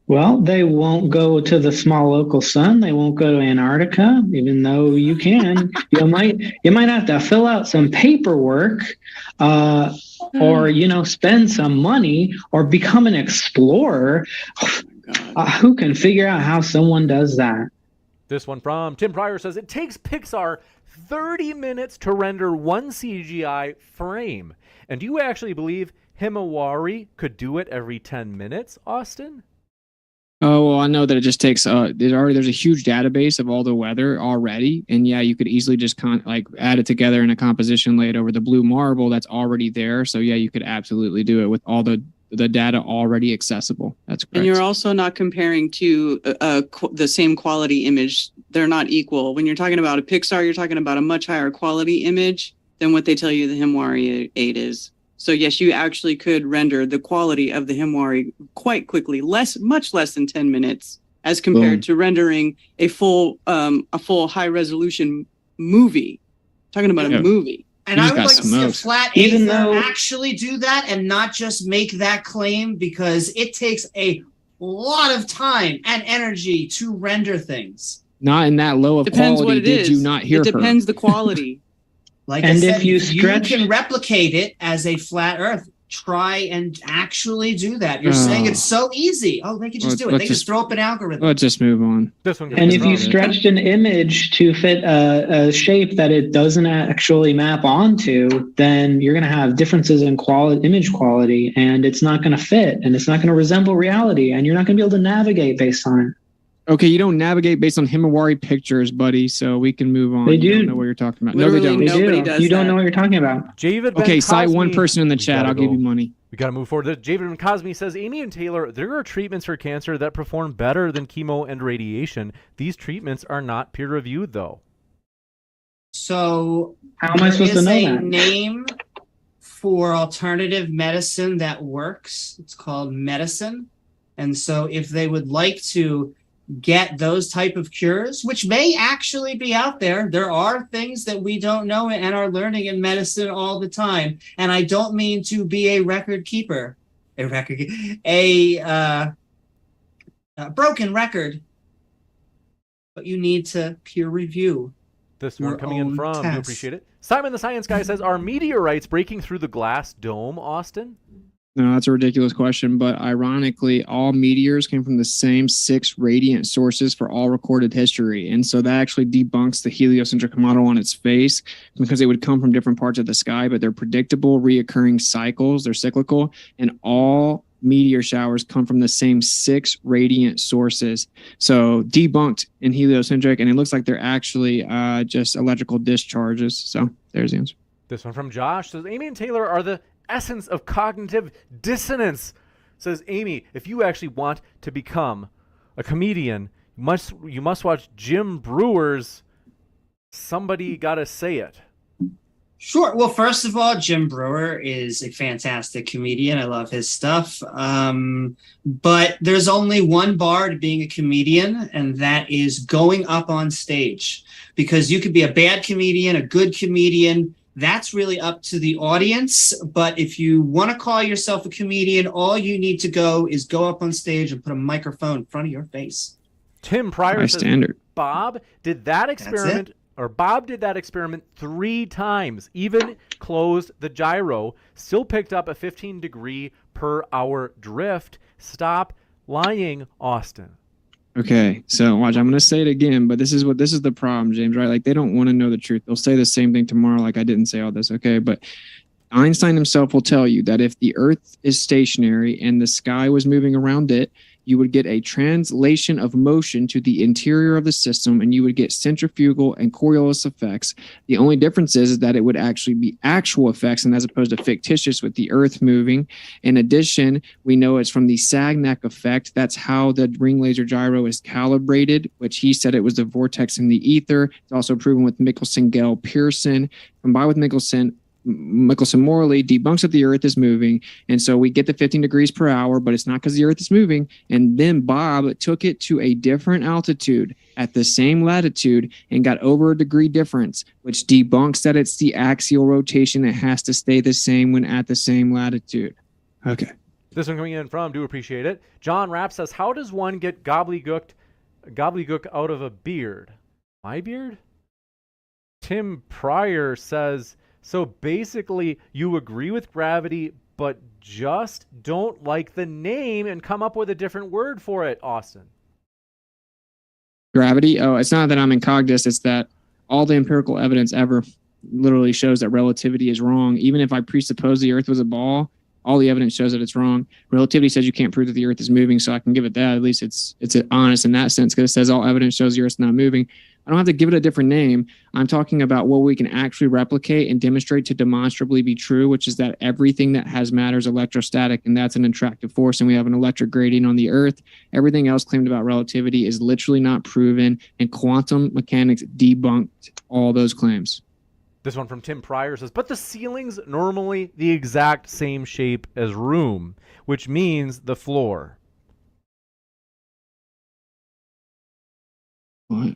Well, they won't go to the small local sun. They won't go to Antarctica, even though you can. You might have to fill out some paperwork, or spend some money, or become an explorer. Who can figure out how someone does that? This one from Tim Pryor says, it takes Pixar 30 minutes to render one CGI frame. And do you actually believe Himawari could do it every 10 minutes, Austin? Oh, well, I know that it just takes, there's a huge database of all the weather already. And yeah, you could easily just add it together in a composition laid over the blue marble that's already there. So yeah, you could absolutely do it with all the data already accessible. That's correct. And you're also not comparing to the same quality image. They're not equal. When you're talking about a Pixar, you're talking about a much higher quality image than what they tell you the Himawari 8 is. So yes, you actually could render the quality of the Himawari quite quickly, much less than 10 minutes, as compared to rendering a full high resolution movie. Talking about a movie. And I would like to see a flat Earther actually do that and not just make that claim, because it takes a lot of time and energy to render things. Not in that low of Depends quality. what it is. You not hear It depends the quality. Like And I said, if you stretch- you can replicate it as a flat Earth. Try and actually do that. You're saying it's so easy. Oh, they can just do it. They can just throw up an algorithm. Let's just move on. And if you stretched an image to fit a shape that it doesn't actually map onto, then you're going to have differences in image quality, and it's not going to fit, and it's not going to resemble reality, and you're not going to be able to navigate based on it. Okay, you don't navigate based on Himawari pictures, buddy, so we can move on. They You do. don't know what you're talking about. Literally no, they don't. nobody does. You don't know what you're talking about. Javid Ben Okay, cite one Cosme- person in the We chat. gotta I'll give go. you money. We got to move forward. Javid Ben Cosme says, Amy and Taylor, there are treatments for cancer that perform better than chemo and radiation. These treatments are not peer-reviewed, though. So How am I supposed to know there is a that? name for alternative medicine that works. It's called medicine. And so if they would like to get those type of cures, which may actually be out there, there are things that we don't know and are learning in medicine all the time. And I don't mean to be a record keeper, a broken record, but you need to peer review. This one your coming in own from, test. you appreciate it. Simon the Science Guy says, are meteorites breaking through the glass dome, Austin? No, that's a ridiculous question, but ironically, all meteors came from the same 6 radiant sources for all recorded history. And so that actually debunks the heliocentric model on its face because it would come from different parts of the sky, but they're predictable, reoccurring cycles. They're cyclical, and all meteor showers come from the same 6 radiant sources. So debunked in heliocentric, and it looks like they're actually just electrical discharges. So there's the answer. This one from Josh says, Amy and Taylor are the essence of cognitive dissonance. Says Amy, if you actually want to become a comedian, you must watch Jim Brewer's Somebody Gotta Say It. Sure. Well, first of all, Jim Brewer is a fantastic comedian. I love his stuff. But there's only one bar to being a comedian, and that is going up on stage. Because you could be a bad comedian, a good comedian. That's really up to the audience. But if you want to call yourself a comedian, all you need to go is go up on stage and put a microphone in front of your face. Tim Pryor High says, standard. Bob did that experiment, Bob did that experiment 3 times, even closed the gyro, still picked up a 15 degree per hour drift. Stop lying, Austin. Okay, so watch. I'm gonna say it again, but this is the problem, James. Right? Like they don't want to know the truth. They'll say the same thing tomorrow. Like I didn't say all this. Okay, but Einstein himself will tell you that if the Earth is stationary and the sky was moving around it, you would get a translation of motion to the interior of the system, and you would get centrifugal and Coriolis effects. The only difference is that it would actually be actual effects, and as opposed to fictitious with the Earth moving. In addition, we know it's from the Sagnac effect. That's how the ring laser gyro is calibrated, which he said it was the vortex in the ether. It's also proven with Michelson, Gale, Pearson. Combined with Michelson Morley debunks that the Earth is moving, and so we get the 15 degrees per hour, but it's not because the Earth is moving. And then Bob took it to a different altitude at the same latitude and got over a degree difference, which debunks that it's the axial rotation that has to stay the same when at the same latitude. Okay. This one coming in from, do appreciate it. John Rapp says, how does one get gobbledygook out of a beard? My beard? Tim Pryor says, so basically, you agree with gravity, but just don't like the name and come up with a different word for it, Austin. Gravity? Oh, it's not that I'm incognito. It's that all the empirical evidence ever literally shows that relativity is wrong. Even if I presuppose the Earth was a ball, all the evidence shows that it's wrong. Relativity says you can't prove that the Earth is moving, so I can give it that. At least it's honest in that sense, because it says all evidence shows the Earth's not moving. I don't have to give it a different name. I'm talking about what we can actually replicate and demonstrate to demonstrably be true, which is that everything that has matter is electrostatic, and that's an attractive force, and we have an electric gradient on the Earth. Everything else claimed about relativity is literally not proven, and quantum mechanics debunked all those claims. This one from Tim Pryor says, but the ceiling's normally the exact same shape as room, which means the floor. What?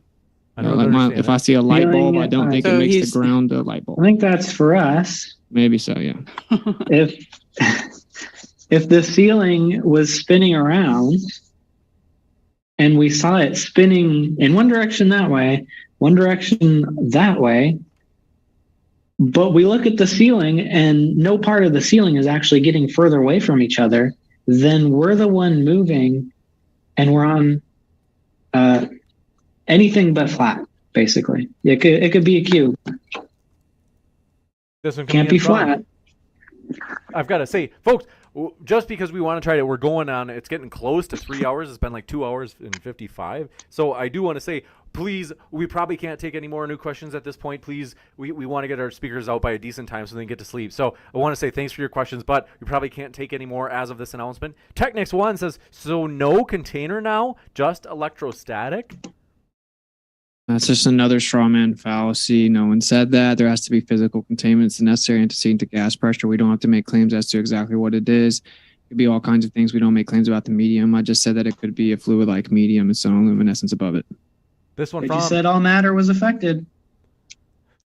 I don't Like if I see a light bulb, I don't think it makes the ground a light bulb. I think that's for us. Maybe so, yeah. If the ceiling was spinning around and we saw it spinning in one direction that way, one direction that way, but we look at the ceiling and no part of the ceiling is actually getting further away from each other, then we're the one moving and we're on anything but flat, basically. It could be a cube. This one can't be flat. I've got to say, folks, just because we want to try it, we're going on, it's getting close to 3 hours. It's been like 2 hours and 55. So I do want to say, please, we probably can't take any more new questions at this point. Please, we want to get our speakers out by a decent time so they can get to sleep. So I want to say thanks for your questions, but we probably can't take any more as of this announcement. Technics1 says, so no container now, just electrostatic? That's just another straw man fallacy. No one said that. There has to be physical containment. It's the necessary antecedent to gas pressure. We don't have to make claims as to exactly what it is. It could be all kinds of things. We don't make claims about the medium. I just said that it could be a fluid-like medium and some luminescence above it. This one But from you said all matter was affected.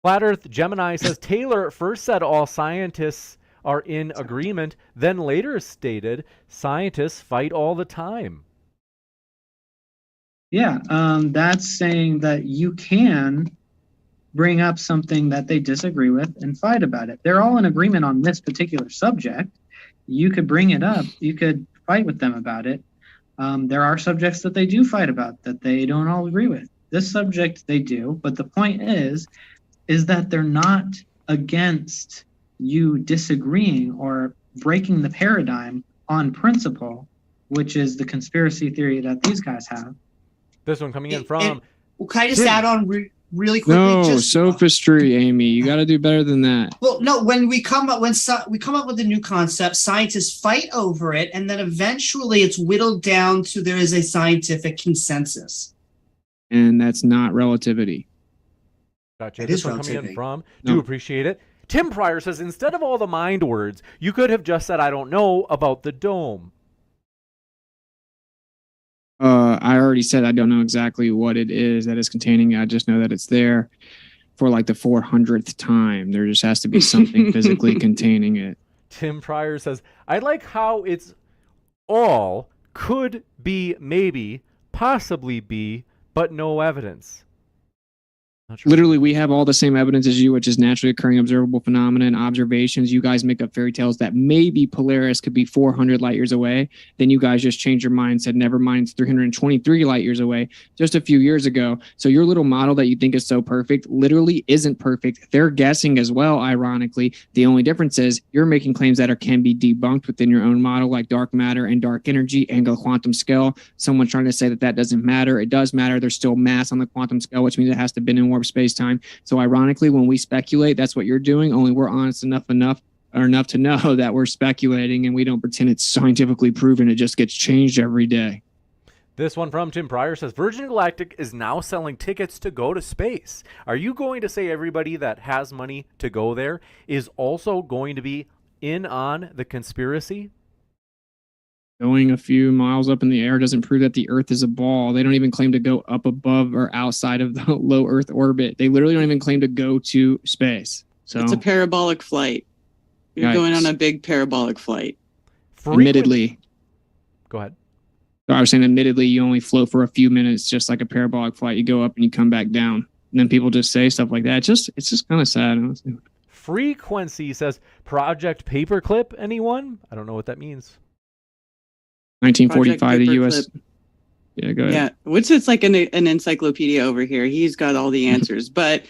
Flat Earth Gemini says, Taylor first said all scientists are in agreement, then later stated scientists fight all the time. Yeah, that's saying that you can bring up something that they disagree with and fight about it. They're all in agreement on this particular subject. You could bring it up. You could fight with them about it. There are subjects that they do fight about that they don't all agree with. This subject they do, but the point is that they're not against you disagreeing or breaking the paradigm on principle, which is the conspiracy theory that these guys have. This one coming in from... Can I just add on really quickly? No, sophistry, Amy. You got to do better than that. Well, no. When we come up with a new concept, scientists fight over it, and then eventually it's whittled down to there is a scientific consensus. And that's not relativity. Gotcha. It This is one coming in relativity. from... No. Do appreciate it. Tim Pryor says, instead of all the mind words, you could have just said, I don't know about the dome. I already said I don't know exactly what it is that is containing it. I just know that it's there for like the 400th time. There just has to be something physically containing it. Tim Pryor says, I like how it's all, could be, maybe, possibly be, but no evidence. Not sure. Literally, we have all the same evidence as you, which is naturally occurring observable phenomena and observations. You guys make up fairy tales that maybe Polaris could be 400 light years away. Then you guys just changed your mind and said, never mind, it's 323 light years away just a few years ago. So your little model that you think is so perfect literally isn't perfect. They're guessing as well, ironically. The only difference is you're making claims that can be debunked within your own model, like dark matter and dark energy and the quantum scale. Someone's trying to say that doesn't matter. It does matter. There's still mass on the quantum scale, which means it has to be in warp space-time. So ironically, when we speculate, that's what you're doing, only we're honest enough to know that we're speculating and we don't pretend it's scientifically proven. It just gets changed every day. This one from Tim Pryor says, Virgin Galactic is now selling tickets to go to space. Are you going to say everybody that has money to go there is also going to be in on the conspiracy? Going a few miles up in the air doesn't prove that the Earth is a ball. They don't even claim to go up above or outside of the low Earth orbit. They literally don't even claim to go to space. So It's a parabolic flight. You're going on a big parabolic flight. Admittedly. Go ahead. So I was saying, admittedly, you only float for a few minutes, just like a parabolic flight. You go up and you come back down. And then people just say stuff like that. It's just kind of sad, honestly. Frequency says, Project Paperclip, anyone? I don't know what that means. 1945, the U.S. Yeah, go ahead. Yeah, which is like an encyclopedia over here. He's got all the answers. But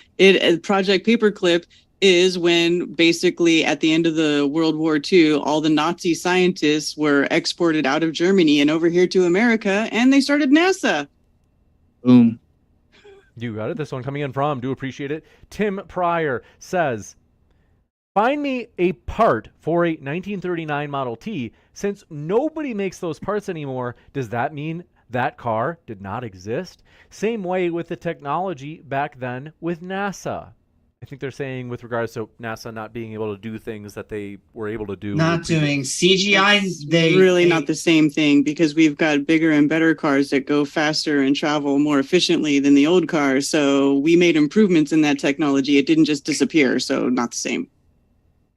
Project Paperclip is when basically at the end of the World War II, all the Nazi scientists were exported out of Germany and over here to America, and they started NASA. Boom. You got it. This one coming in from, do appreciate it. Tim Pryor says, find me a part for a 1939 Model T. Since nobody makes those parts anymore, does that mean that car did not exist? Same way with the technology back then with NASA. I think they're saying with regards to NASA not being able to do things that they were able to do. Not doing CGI. Not the same thing, because we've got bigger and better cars that go faster and travel more efficiently than the old cars. So we made improvements in that technology. It didn't just disappear. So not the same.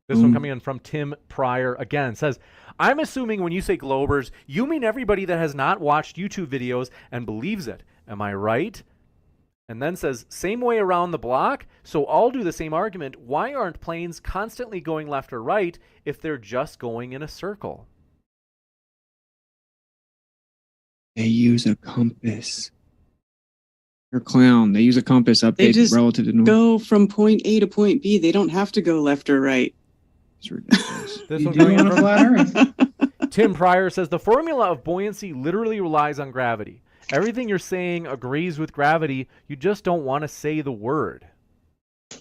This one coming in from Tim Pryor again says, I'm assuming when you say Globers, you mean everybody that has not watched YouTube videos and believes it. Am I right? And then says, same way around the block. So I'll do the same argument. Why aren't planes constantly going left or right if they're just going in a circle? They use a compass. You're a clown. They use a compass They update just relative to normal. go from point A to point B. They don't have to go left or right. It's ridiculous. This You one's do coming in want a flat Earth? Tim Pryor says the formula of buoyancy literally relies on gravity. Everything you're saying agrees with gravity. You just don't want to say the word.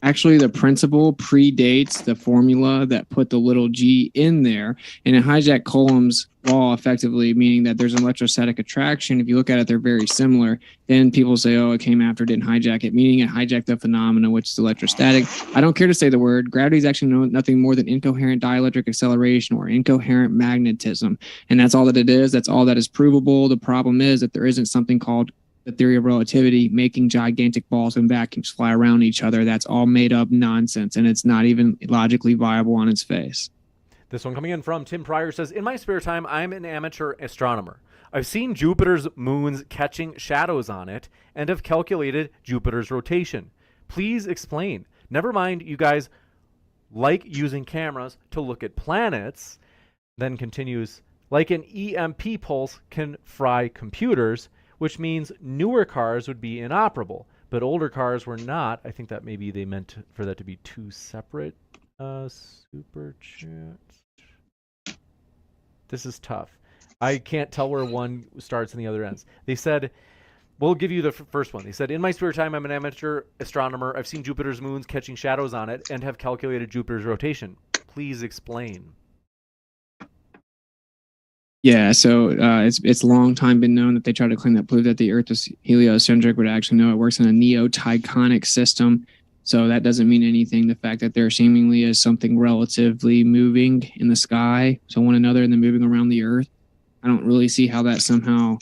Actually, the principle predates the formula that put the little g in there, and it hijacked Coulomb's law effectively, meaning that there's an electrostatic attraction. If you look at it, they're very similar. Then people say, oh, it came after, didn't hijack it, meaning it hijacked the phenomena, which is electrostatic. I don't care to say the word. Gravity is actually nothing more than incoherent dielectric acceleration or incoherent magnetism, and that's all that it is. That's all that is provable. The problem is that there isn't something called the theory of relativity, making gigantic balls and vacuums fly around each other. That's all made up nonsense, and it's not even logically viable on its face. This one coming in from Tim Pryor says, in my spare time, I'm an amateur astronomer. I've seen Jupiter's moons catching shadows on it and have calculated Jupiter's rotation. Please explain. Never mind, you guys like using cameras to look at planets. Then continues, like an EMP pulse can fry computers, which means newer cars would be inoperable, but older cars were not. I think that maybe they meant for that to be two separate super chats. This is tough. I can't tell where one starts and the other ends. They said, we'll give you the first one. They said, in my spare time, I'm an amateur astronomer. I've seen Jupiter's moons catching shadows on it and have calculated Jupiter's rotation. Please explain. Yeah, so it's long time been known that they try to claim that prove that the Earth is heliocentric, but actually no, it works in a neotychonic system. So that doesn't mean anything. The fact that there seemingly is something relatively moving in the sky to one another and then moving around the Earth, I don't really see how that somehow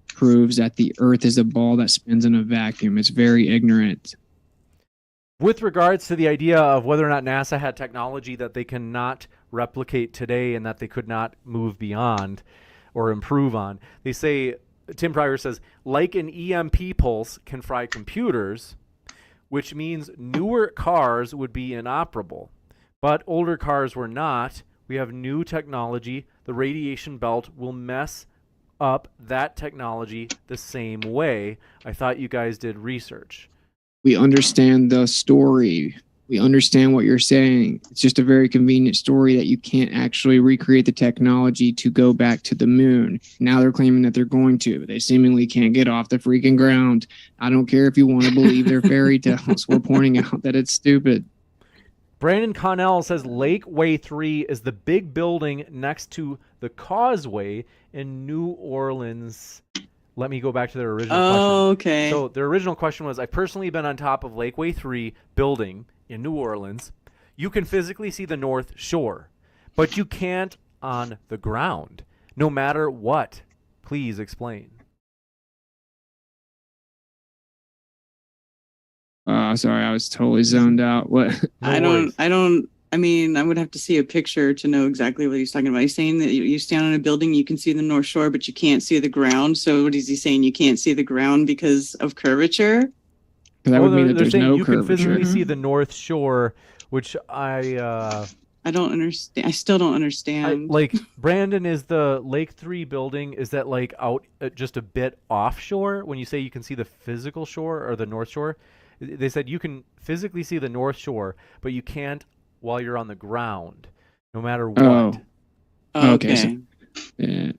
proves that the Earth is a ball that spins in a vacuum. It's very ignorant. With regards to the idea of whether or not NASA had technology that they cannot replicate today and that they could not move beyond or improve on, they say, Tim Pryor says, like an EMP pulse can fry computers, which means newer cars would be inoperable, but older cars were not. We have new technology. The radiation belt will mess up that technology the same way. I thought you guys did research. We understand the story. We understand what you're saying. It's just a very convenient story that you can't actually recreate the technology to go back to the moon. Now they're claiming that they're going to, but they seemingly can't get off the freaking ground. I don't care if you want to believe their fairy tales. We're pointing out that it's stupid. Brandon Connell says Lakeway 3 is the big building next to the Causeway in New Orleans. Let me go back to their original question. Okay. So their original question was, I've personally been on top of Lakeway 3 building in New Orleans. You can physically see the North Shore, but you can't on the ground, no matter what. Please explain. Sorry, I was totally zoned out. What? No I mean, I would have to see a picture to know exactly what he's talking about. He's saying that you stand on a building, you can see the North Shore, but you can't see the ground. So what is he saying? You can't see the ground because of curvature? That would mean that they're there's saying no you curvature. can physically see the North Shore, which I don't understand. I still don't understand. Like, Brandon, is the Lake 3 building, is that like out just a bit offshore when you say you can see the physical shore or the North Shore? They said you can physically see the North Shore, but you can't while you're on the ground, no matter what. Okay. So,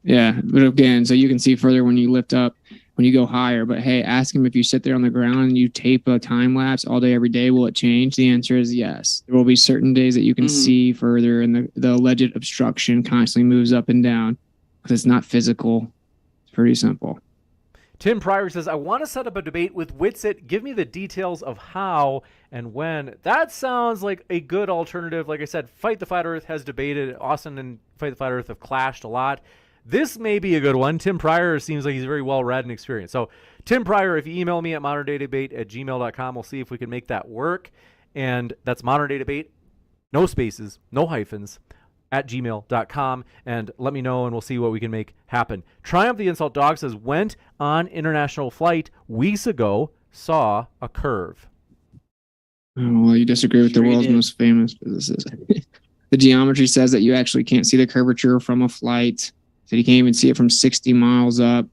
yeah. But again, so you can see further when you lift up, when you go higher. But hey, ask him if you sit there on the ground and you tape a time lapse all day, every day, will it change? The answer is yes. There will be certain days that you can see further, and the alleged obstruction constantly moves up and down because it's not physical. It's pretty simple. Tim Pryor says, I want to set up a debate with Witsit. Give me the details of how and when. That sounds like a good alternative. Like I said, Fight the Flat Earth has debated. Austin and Fight the Flat Earth have clashed a lot. This may be a good one. Tim Pryor seems like he's very well read and experienced. So, Tim Pryor, if you email me at moderndaydebate@gmail.com, we'll see if we can make that work. And that's moderndaydebate, no spaces, no hyphens, @gmail.com, and let me know and we'll see what we can make happen. Triumph the Insult Dog says, went on international flight weeks ago, saw a curve. Oh, well, you disagree with the world's most famous physicist. The geometry says that you actually can't see the curvature from a flight. So you can't even see it from 60 miles up.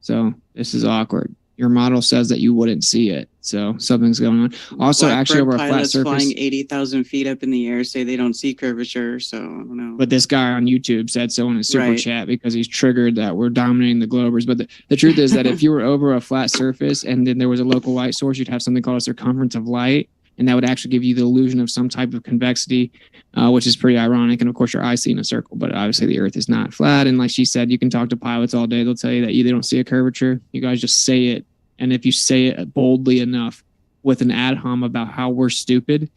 So this is awkward. your model says that you wouldn't see it. So something's going on. Also, Blackbird actually, over a flat pilots surface. flying 80,000 feet up in the air say they don't see curvature. So I don't know. But this guy on YouTube said so in a super Right. chat because he's triggered that we're dominating the Globers. But the truth is that if you were over a flat surface and then there was a local light source, you'd have something called a circumference of light. And that would actually give you the illusion of some type of convexity, which is pretty ironic. And of course, your eyes see in a circle, but obviously the Earth is not flat. And like she said, you can talk to pilots all day. They'll tell you that they don't see a curvature. You guys just say it. And if you say it boldly enough with an ad hom about how we're stupid,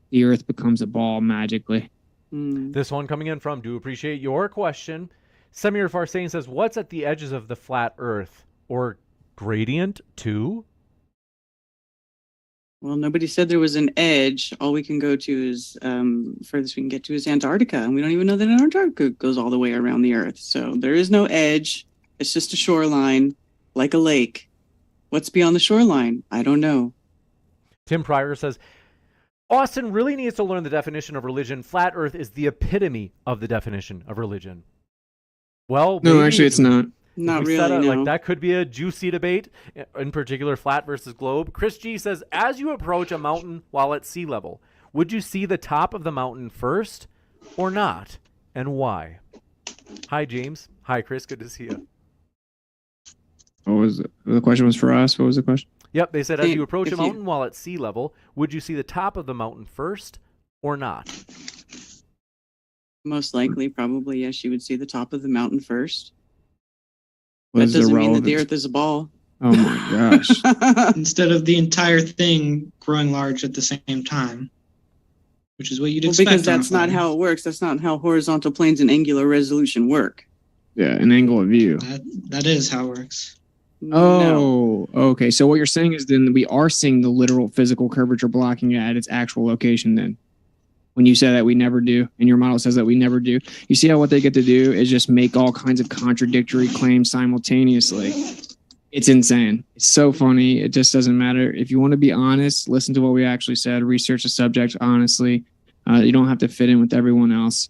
the Earth becomes a ball magically. This one coming in from, do appreciate your question. Samir Farsain says, what's at the edges of the flat Earth? Or gradient 2? Well, nobody said there was an edge. All we can go to is furthest we can get to is Antarctica, and we don't even know that Antarctica goes all the way around the Earth. So there is no edge. It's just a shoreline, like a lake. What's beyond the shoreline? I don't know. Tim Pryor says, Austin really needs to learn the definition of religion. Flat Earth is the epitome of the definition of religion. Well, No, maybe actually, it's not. Not if we really, set no. Like that could be a juicy debate, in particular, flat versus globe. Chris G says, as you approach a mountain while at sea level, would you see the top of the mountain first or not, and why? Hi, James. Hi, Chris. Good to see you. What was the question? Was for us? What was the question? Yep, they said as you approach If a you- mountain while at sea level, would you see the top of the mountain first or not? Most likely, probably, yes, you would see the top of the mountain first. What That is the doesn't mean that the relevance? Earth is a ball. Oh my gosh. Instead of the entire thing growing large at the same time, which is what you'd Well, expect. because on a that's not flat how it works. That's not how horizontal planes and angular resolution work. Yeah, an angle of view. That is how it works. Oh, okay. So what you're saying is then we are seeing the literal physical curvature blocking it at its actual location then. When you say that we never do, and your model says that we never do. You see how what they get to do is just make all kinds of contradictory claims simultaneously. It's insane. It's so funny. It just doesn't matter. If you want to be honest, listen to what we actually said, research the subject honestly. You don't have to fit in with everyone else.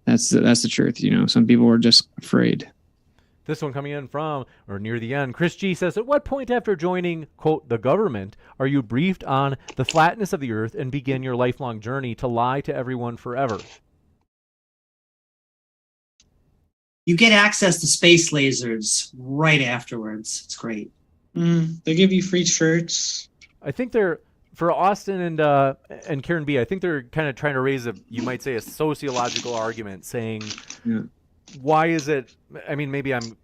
That's the truth. You know, some people are just afraid. This one coming in from, or near the end, Chris G says, at what point after joining, quote, the government, are you briefed on the flatness of the Earth and begin your lifelong journey to lie to everyone forever? You get access to space lasers right afterwards. It's great. They give you free shirts. I think they're, for Austin and Karen B, I think they're kind of trying to raise a, you might say, a sociological argument saying, why is it, I mean, maybe I'm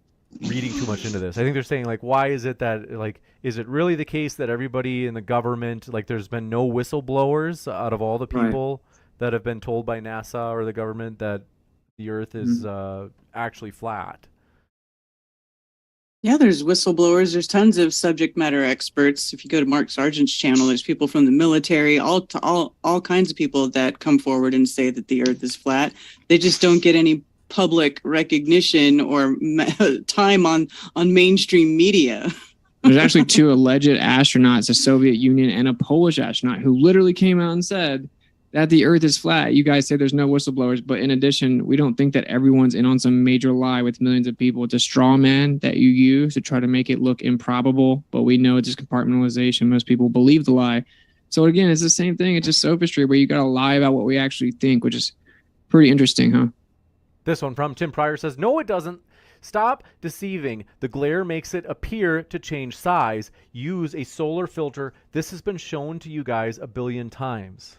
reading too much into this. I think they're saying, like, why is it that, like, is it really the case that everybody in the government, like, there's been no whistleblowers out of all the people that have been told by NASA or the government that the Earth is actually flat? Yeah, there's whistleblowers. There's tons of subject matter experts. If you go to Mark Sargent's channel, there's people from the military, all kinds of people that come forward and say that the Earth is flat. They just don't get any public recognition or time on mainstream media. There's actually two alleged astronauts, a Soviet Union and a Polish astronaut, who literally came out and said that the Earth is flat. You guys say there's no whistleblowers, but in addition, we don't think that everyone's in on some major lie with millions of people. It's a straw man that you use to try to make it look improbable, but we know it's just compartmentalization. Most people believe the lie. So again, it's the same thing. It's just sophistry where you got to lie about what we actually think, which is pretty interesting, huh? This one from Tim Pryor says, no, it doesn't. Stop deceiving. The glare makes it appear to change size. Use a solar filter. This has been shown to you guys 1 billion times.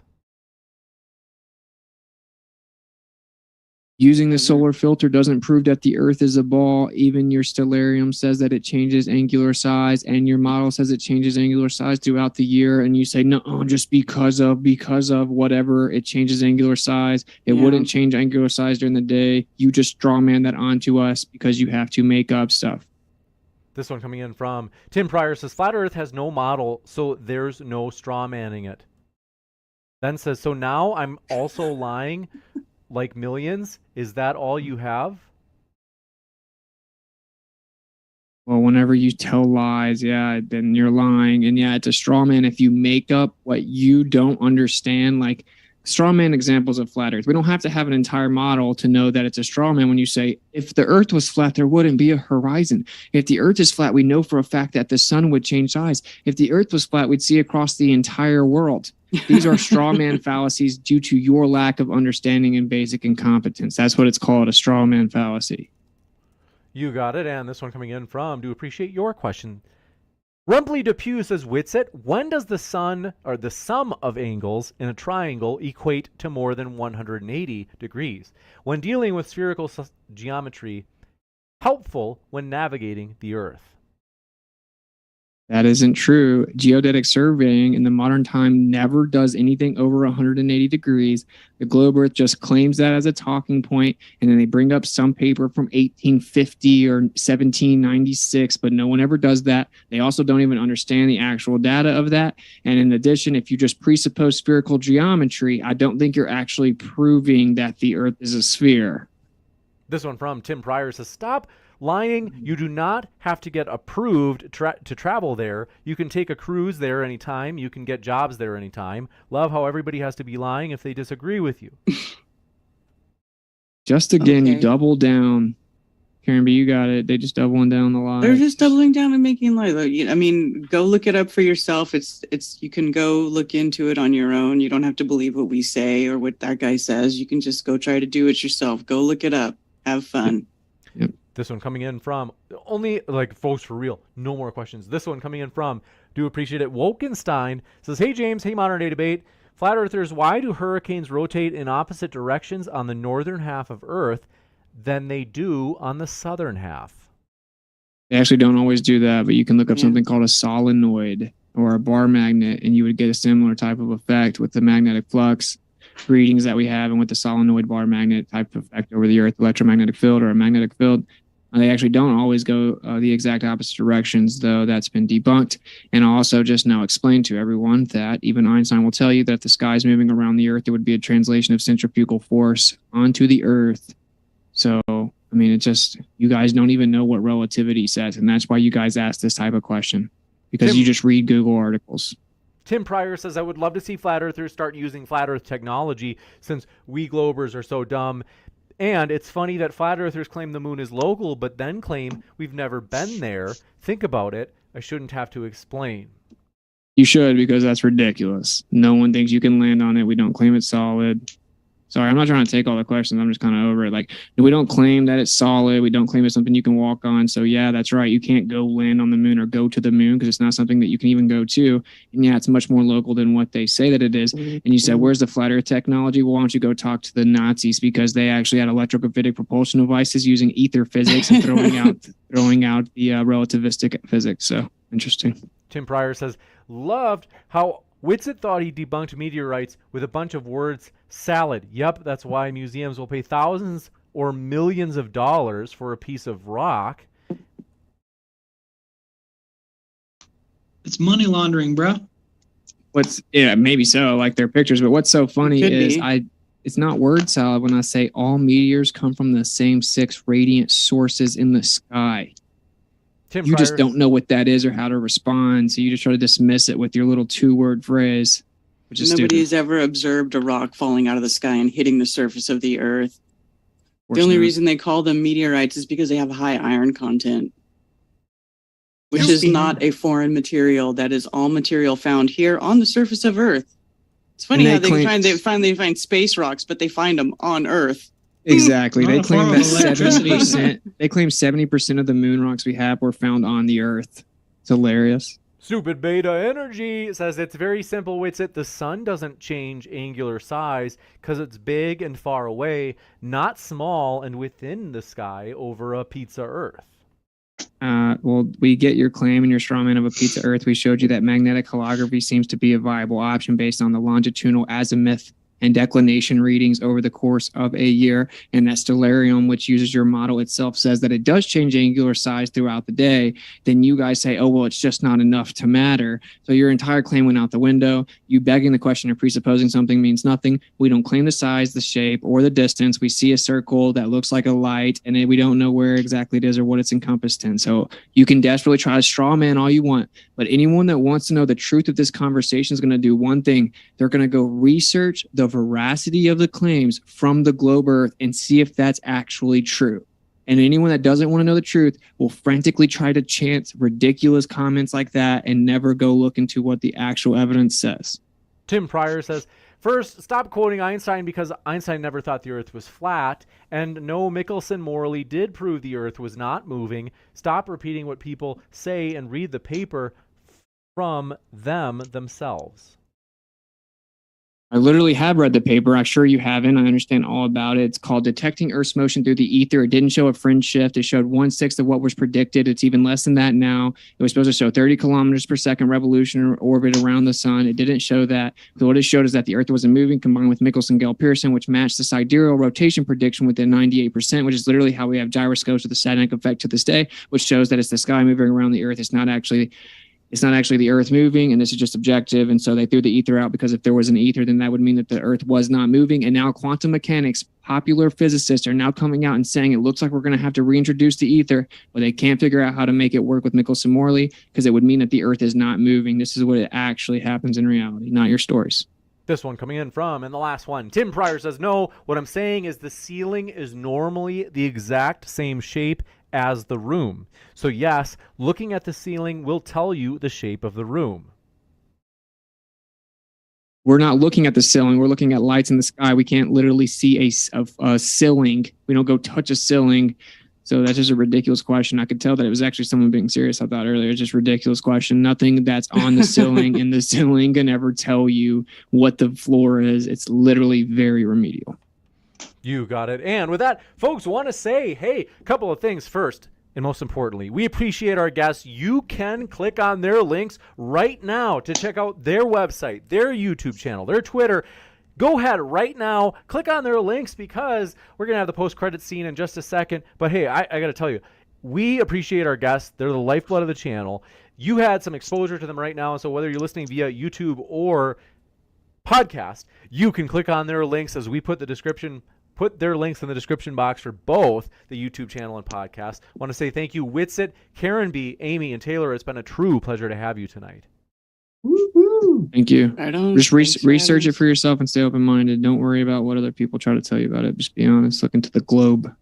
Using the solar filter doesn't prove that the Earth is a ball. Even your stellarium says that it changes angular size, and your model says it changes angular size throughout the year. And you say, no, just because of whatever, it changes angular size. It wouldn't change angular size during the day. You just straw man that onto us because you have to make up stuff. This one coming in from Tim Pryor says, flat Earth has no model, so there's no straw manning it. Then says, so now I'm also lying like millions? Is that all you have? Well, whenever you tell lies, then you're lying. And it's a straw man if you make up what you don't understand. Like straw man examples of flat Earth. We don't have to have an entire model to know that it's a straw man when you say, if the Earth was flat, there wouldn't be a horizon. If the Earth is flat, we know for a fact that the sun would change size. If the Earth was flat, we'd see across the entire world. These are straw man fallacies due to your lack of understanding and basic incompetence. That's what it's called, a straw man fallacy. You got it. And this one coming in from, do appreciate your question. Rumply Depew says, Witsit, when does the sun or the sum of angles in a triangle equate to more than 180 degrees? When dealing with spherical geometry, helpful when navigating the Earth. That isn't true. Geodetic surveying in the modern time never does anything over 180 degrees. The globe Earth just claims that as a talking point, and then they bring up some paper from 1850 or 1796, but no one ever does that. They also don't even understand the actual data of that. And in addition, if you just presuppose spherical geometry, I don't think you're actually proving that the Earth is a sphere. This one from Tim Pryor says, stop lying. You do not have to get approved to travel there. You can take a cruise there anytime. You can get jobs there anytime. Love how everybody has to be lying if they disagree with you. Just again, you double down. Karen B, you got it. They just doubling down the lie. They're just doubling down and making lies. I mean, go look it up for yourself. It's you can go look into it on your own. You don't have to believe what we say or what that guy says. You can just go try to do it yourself. Go look it up. Have fun. Yep. This one coming in from, only like folks for real, no more questions. This one coming in from, do appreciate it, Wolkenstein says, hey James, hey Modern Day Debate. Flat Earthers, why do hurricanes rotate in opposite directions on the northern half of Earth than they do on the southern half? They actually don't always do that, but you can look up something called a solenoid or a bar magnet, and you would get a similar type of effect with the magnetic flux readings that we have and with the solenoid bar magnet type of effect over the Earth electromagnetic field or a magnetic field. They actually don't always go the exact opposite directions, though. That's been debunked. And I'll also just now explain to everyone that even Einstein will tell you that if the sky is moving around the Earth, it would be a translation of centrifugal force onto the Earth. So, I mean, it just, you guys don't even know what relativity says. And that's why you guys ask this type of question, because you just read Google articles. Tim Pryor says, I would love to see Flat Earthers start using Flat Earth technology since we Globers are so dumb. And it's funny that Flat Earthers claim the moon is local, but then claim we've never been there. Think about it. I shouldn't have to explain. You should, because that's ridiculous. No one thinks you can land on it. We don't claim it's solid. Sorry, I'm not trying to take all the questions. I'm just kind of over it. Like, we don't claim that it's solid. We don't claim it's something you can walk on. So yeah, that's right. You can't go land on the moon or go to the moon because it's not something that you can even go to. And yeah, it's much more local than what they say that it is. And you said, where's the flat Earth technology? Well, why don't you go talk to the Nazis, because they actually had electrogravitic propulsion devices using ether physics and throwing out the relativistic physics. So interesting. Tim Pryor says, loved how Witsit thought he debunked meteorites with a bunch of words salad. Yep, that's why museums will pay thousands or millions of dollars for a piece of rock. It's money laundering, bro. Yeah, maybe so, like their pictures. But what's so funny is it's not word salad when I say all meteors come from the same 6 radiant sources in the sky. You just don't know what that is or how to respond, so you just try to dismiss it with your little 2-word phrase, which is Nobody stupid. has ever observed a rock falling out of the sky and hitting the surface of the Earth. The only reason they call them meteorites is because they have high iron content, which is not a foreign material. That is all material found here on the surface of Earth. It's funny how they find space rocks, but they find them on Earth. Exactly. They claim that 70%. They claim 70% of the moon rocks we have were found on the Earth. It's hilarious. Stupid Beta Energy says it's very simple. Witsit, the sun doesn't change angular size because it's big and far away, not small and within the sky over a pizza Earth. Well, we get your claim and your straw man of a pizza Earth. We showed you that magnetic holography seems to be a viable option based on the longitudinal azimuth and declination readings over the course of a year. And that Stellarium, which uses your model itself, says that it does change angular size throughout the day. Then you guys say, oh, well, it's just not enough to matter. So your entire claim went out the window. You begging the question or presupposing something means nothing. We don't claim the size, the shape, or the distance. We see a circle that looks like a light, and we don't know where exactly it is or what it's encompassed in. So you can desperately try to straw man all you want, but anyone that wants to know the truth of this conversation is going to do one thing. They're going to go research the the veracity of the claims from the globe Earth and see if that's actually true. And anyone that doesn't want to know the truth will frantically try to chant ridiculous comments like that and never go look into what the actual evidence says. Tim Pryor says, first, stop quoting Einstein because Einstein never thought the Earth was flat. And no, Michelson Morley did prove the Earth was not moving. Stop repeating what people say and read the paper from them themselves. I literally have read the paper. I'm sure you haven't. I understand all about it. It's called Detecting Earth's Motion Through the Ether. It didn't show a fringe shift. It showed 1/6 of what was predicted. It's even less than that now. It was supposed to show 30 kilometers per second revolution or orbit around the sun. It didn't show that. So what it showed is that the Earth wasn't moving, combined with Michelson-Gale-Pearson, which matched the sidereal rotation prediction within 98%, which is literally how we have gyroscopes with the Satanic effect to this day, which shows that it's the sky moving around the Earth. It's not actually the Earth moving, and this is just objective. And so they threw the ether out because if there was an ether, then that would mean that the Earth was not moving. And now quantum mechanics, popular physicists are now coming out and saying it looks like we're going to have to reintroduce the ether, but they can't figure out how to make it work with Michelson-Morley because it would mean that the Earth is not moving. This is what it actually happens in reality, not your stories. This one coming in from, and the last one, Tim Pryor says, no, what I'm saying is the ceiling is normally the exact same shape as the room. So yes, looking at the ceiling will tell you the shape of the room. We're not looking at the ceiling. We're looking at lights in the sky. We can't literally see a ceiling. We don't go touch a ceiling. So that's just a ridiculous question. I could tell that it was actually someone being serious about earlier. It's just a ridiculous question. Nothing that's on the ceiling in the ceiling can ever tell you what the floor is. It's literally very remedial. You got it. And with that, folks, want to say, hey, a couple of things. First, and most importantly, we appreciate our guests. You can click on their links right now to check out their website, their YouTube channel, their Twitter. Go ahead right now, click on their links because we're going to have the post-credit scene in just a second. But hey, I got to tell you, we appreciate our guests. They're the lifeblood of the channel. You had some exposure to them right now. So whether you're listening via YouTube or podcast, you can click on their links as we put their links in the description box for both the YouTube channel and podcast. I want to say thank you, Witsit, Karen B, Amy, and Taylor. It's been a true pleasure to have you tonight. Woo-hoo. Thank you. Just research it for yourself and stay open-minded. Don't worry about what other people try to tell you about it. Just be honest. Look into the globe.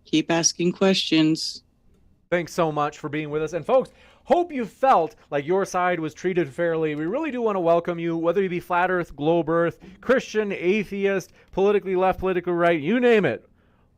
Keep asking questions. Thanks so much for being with us. And folks, hope you felt like your side was treated fairly. We really do want to welcome you, whether you be flat earth, globe earth, Christian, atheist, politically left, politically right, you name it.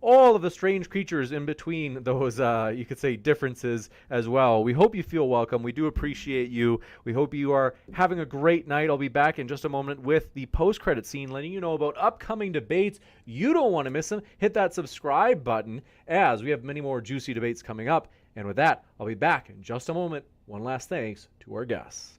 All of the strange creatures in between those, you could say, differences as well. We hope you feel welcome. We do appreciate you. We hope you are having a great night. I'll be back in just a moment with the post-credit scene, letting you know about upcoming debates. You don't want to miss them. Hit that subscribe button as we have many more juicy debates coming up. And with that, I'll be back in just a moment. One last thanks to our guests.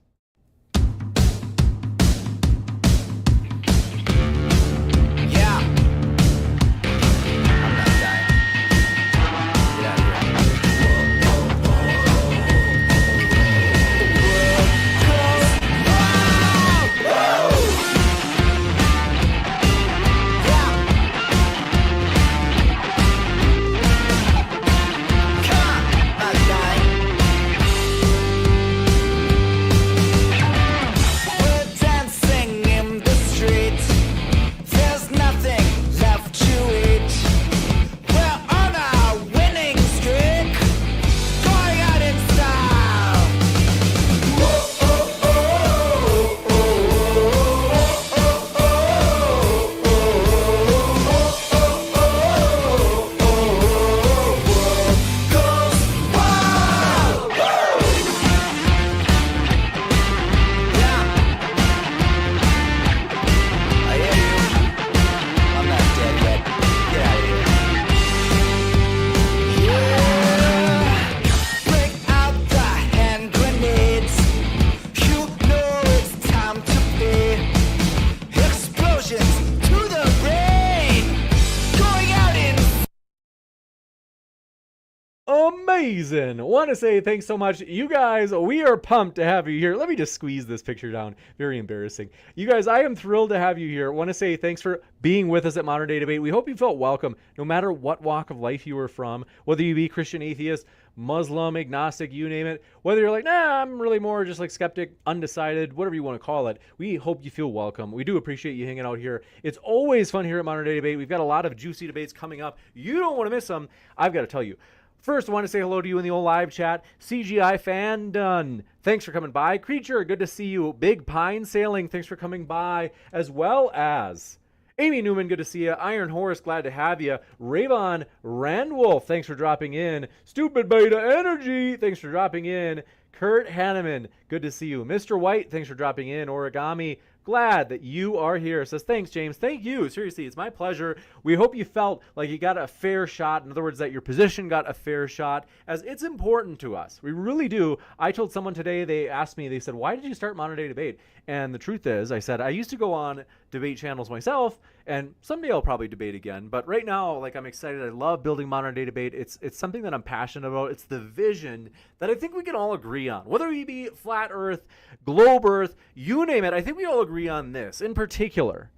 Amazing. Want to say thanks so much. You guys, we are pumped to have you here. Let me just squeeze this picture down. Very embarrassing. You guys, I am thrilled to have you here. Want to say thanks for being with us at Modern Day Debate. We hope you felt welcome, no matter what walk of life you were from, whether you be Christian, atheist, Muslim, agnostic, you name it. Whether you're like, nah, I'm really more just like skeptic, undecided, whatever you want to call it. We hope you feel welcome. We do appreciate you hanging out here. It's always fun here at Modern Day Debate. We've got a lot of juicy debates coming up. You don't want to miss them. I've got to tell you. First, I want to say hello to you in the old live chat. CGI Fan Done, thanks for coming by. Creature, good to see you. Big Pine Sailing, thanks for coming by. As well as Amy Newman, good to see you. Iron Horse, glad to have you. Ravon Randwolf, thanks for dropping in. Stupid Beta Energy, thanks for dropping in. Kurt Hanneman, good to see you. Mr. White, thanks for dropping in. Origami, glad that you are here. Says, thanks, James. Thank you. Seriously, it's my pleasure. We hope you felt like you got a fair shot. In other words, that your position got a fair shot, as it's important to us. We really do. I told someone today, they asked me, they said, why did you start Modern Day Debate? And the truth is, I said, I used to go on debate channels myself, and someday I'll probably debate again. But right now, like, I'm excited. I love building Modern Day Debate. It's something that I'm passionate about. It's the vision that I think we can all agree on. Whether we be flat Earth, globe Earth, you name it, I think we all agree on this in particular.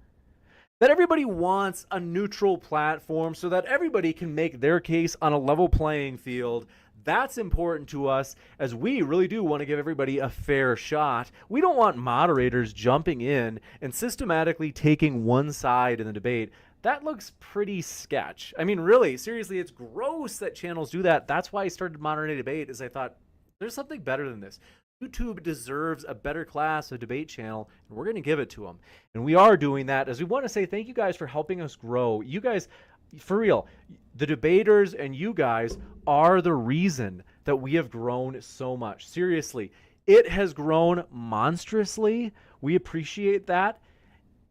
That everybody wants a neutral platform so that everybody can make their case on a level playing field. That's important to us, as we really do want to give everybody a fair shot. We don't want moderators jumping in and systematically taking one side in the debate. That looks pretty sketch. I mean, really, seriously, it's gross that channels do that. That's why I started Modern Day Debate, is I thought, there's something better than this. YouTube deserves a better class of debate channel, and we're going to give it to them. And we are doing that, as we want to say thank you guys for helping us grow. You guys, for real, the debaters and you guys are the reason that we have grown so much. Seriously, it has grown monstrously. We appreciate that.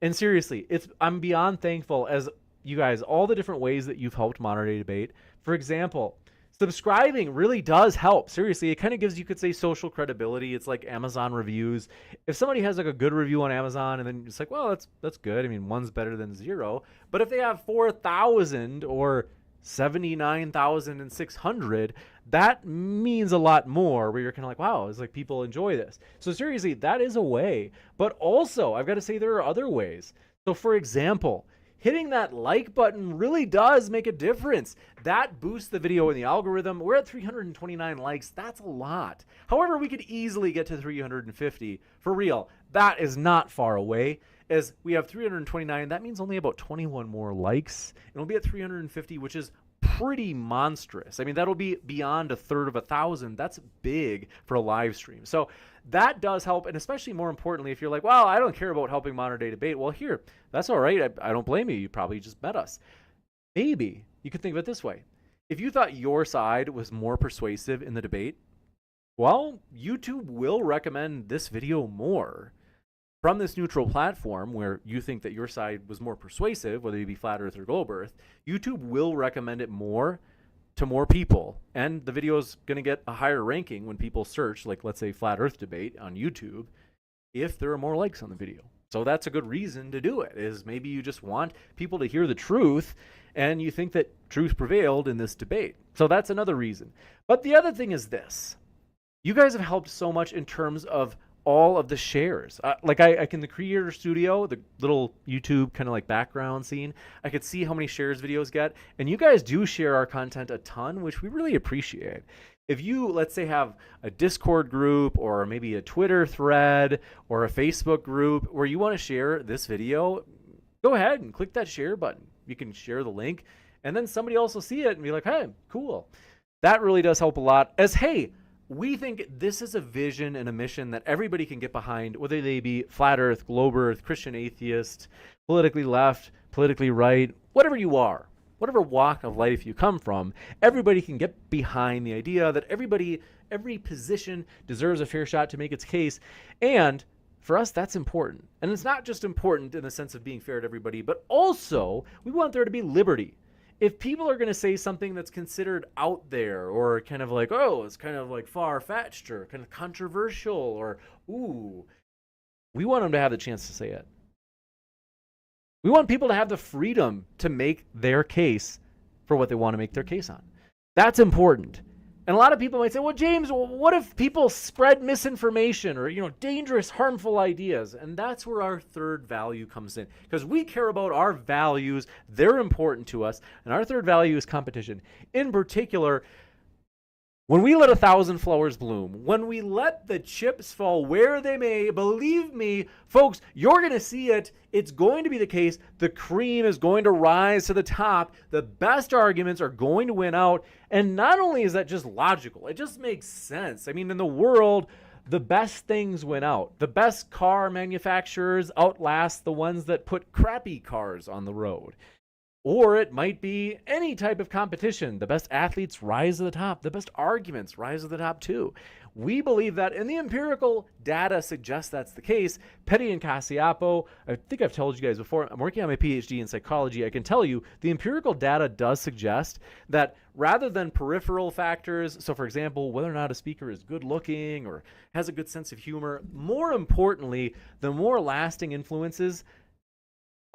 And seriously, I'm beyond thankful, as you guys, all the different ways that you've helped Modern Day Debate. For example, subscribing really does help. Seriously, it kind of gives, you could say, social credibility. It's like Amazon reviews. If somebody has like a good review on Amazon, and then it's like, well, that's good. I mean, one's better than zero. But if they have 4,000 or 79,600, that means a lot more, where you're kind of like, wow, it's like people enjoy this. So seriously, that is a way. But also, I've got to say, there are other ways. So for example, hitting that like button really does make a difference. That boosts the video in the algorithm. We're at 329 likes. That's a lot. However, we could easily get to 350. For real, that is not far away. As we have 329, that means only about 21 more likes. And we'll be at 350, which is pretty monstrous. I mean, that'll be beyond a third of 1,000. That's big for a live stream. So that does help. And especially more importantly, if you're like, well, I don't care about helping Modern Day Debate. Well, here, that's all right. I don't blame you. You probably just met us. Maybe you could think of it this way. If you thought your side was more persuasive in the debate, well, YouTube will recommend this video more. From this neutral platform where you think that your side was more persuasive, whether you be Flat Earth or Globe Earth, YouTube will recommend it more to more people. And the video is going to get a higher ranking when people search, like, let's say, Flat Earth Debate on YouTube, if there are more likes on the video. So that's a good reason to do it, is maybe you just want people to hear the truth and you think that truth prevailed in this debate. So that's another reason. But the other thing is this. You guys have helped so much in terms of all of the shares. Like I can, the Creator Studio, the little YouTube kind of like background scene, I could see how many shares videos get. And you guys do share our content a ton, which we really appreciate. If you, let's say, have a Discord group or maybe a Twitter thread or a Facebook group where you want to share this video, go ahead and click that share button. You can share the link and then somebody else will see it and be like, hey, cool. That really does help a lot. As, hey, we think this is a vision and a mission that everybody can get behind, whether they be Flat Earth, Globe Earth, Christian atheist, politically left, politically right, whatever you are, whatever walk of life you come from, everybody can get behind the idea that every position deserves a fair shot to make its case. And for us, that's important. And it's not just important in the sense of being fair to everybody, but also we want there to be liberty. If people are going to say something that's considered out there or kind of like, oh, it's kind of like far-fetched or kind of controversial or, ooh, we want them to have the chance to say it. We want people to have the freedom to make their case for what they want to make their case on. That's important. And a lot of people might say, well, James, what if people spread misinformation or, dangerous, harmful ideas? And that's where our third value comes in, because we care about our values. They're important to us. And our third value is competition. In particular, when we let 1,000 flowers bloom, when we let the chips fall where they may, believe me, folks, you're going to see it. It's going to be the case. The cream is going to rise to the top. The best arguments are going to win out. And not only is that just logical, it just makes sense. I mean, in the world, the best things win out. The best car manufacturers outlast the ones that put crappy cars on the road. Or it might be any type of competition. The best athletes rise to the top. The best arguments rise to the top too. We believe that, and the empirical data suggests that's the case. Petty and Cacioppo, I think I've told you guys before, I'm working on my PhD in psychology. I can tell you the empirical data does suggest that rather than peripheral factors, so for example, whether or not a speaker is good looking or has a good sense of humor, more importantly, the more lasting influences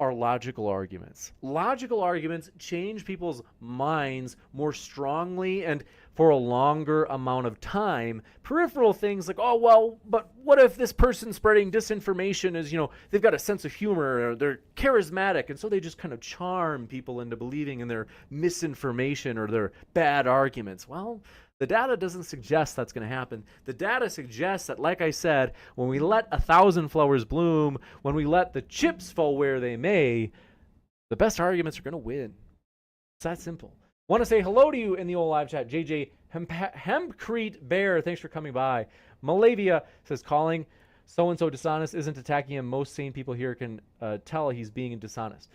are logical arguments. Logical arguments change people's minds more strongly and for a longer amount of time. Peripheral things like, oh, well, but what if this person spreading disinformation is, they've got a sense of humor or they're charismatic, and so they just kind of charm people into believing in their misinformation or their bad arguments. Well, the data doesn't suggest that's going to happen. The data suggests that, like I said, when we let 1,000 flowers bloom, when we let the chips fall where they may, the best arguments are going to win. It's that simple. Want to say hello to you in the old live chat. JJ Hempcrete Bear, thanks for coming by. Malavia says, calling so-and-so dishonest isn't attacking him. Most sane people here can tell he's being dishonest.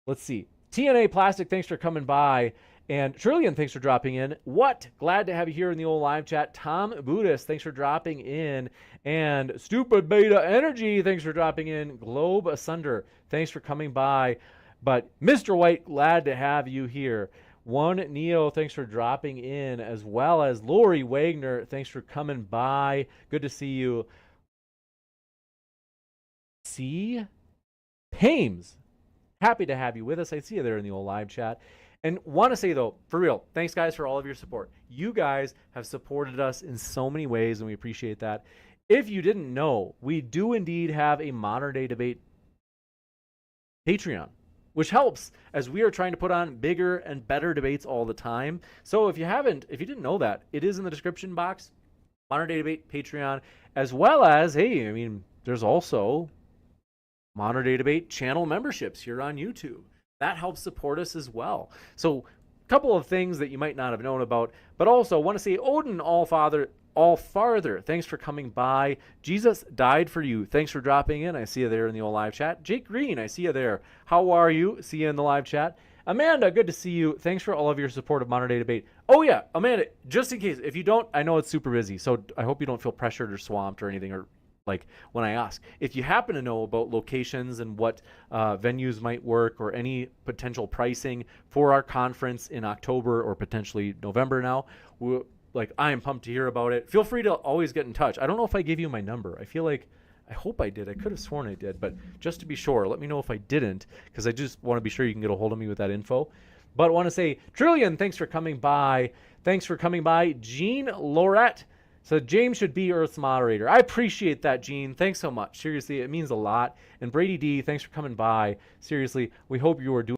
Let's see. TNA Plastic, thanks for coming by. And Trillion, thanks for dropping in. What? Glad to have you here in the old live chat. Tom Buddhist, thanks for dropping in. And Stupid Beta Energy, thanks for dropping in. Globe Asunder, thanks for coming by. But Mr. White, glad to have you here. One Neo, thanks for dropping in, as well as Lori Wagner, thanks for coming by. Good to see you. C. Pames, happy to have you with us. I see you there in the old live chat. And want to say, though, for real, thanks, guys, for all of your support. You guys have supported us in so many ways, and we appreciate that. If you didn't know, we do indeed have a Modern Day Debate Patreon, which helps as we are trying to put on bigger and better debates all the time. So if you didn't know that, it is in the description box, Modern Day Debate Patreon, as well as, hey, I mean, there's also Modern Day Debate channel memberships here on YouTube. That helps support us as well. So a couple of things that you might not have known about, but also want to say Odin Allfarther, thanks for coming by. Jesus died for you. Thanks for dropping in. I see you there in the old live chat. Jake Green, I see you there. How are you? See you in the live chat. Amanda, good to see you. Thanks for all of your support of Modern Day Debate. Oh yeah, Amanda, just in case, if you don't, I know it's super busy, so I hope you don't feel pressured or swamped or anything, or like when I ask. If you happen to know about locations and what venues might work or any potential pricing for our conference in October or potentially November now, I am pumped to hear about it. Feel free to always get in touch. I don't know if I gave you my number. I hope I did. I could have sworn I did, but just to be sure, let me know if I didn't, because I just want to be sure you can get a hold of me with that info. But I want to say, Trillion, thanks for coming by. Thanks for coming by. Jean Lorette, so James should be Earth's moderator. I appreciate that, Gene. Thanks so much. Seriously, it means a lot. And Brady D, thanks for coming by. Seriously, we hope you are doing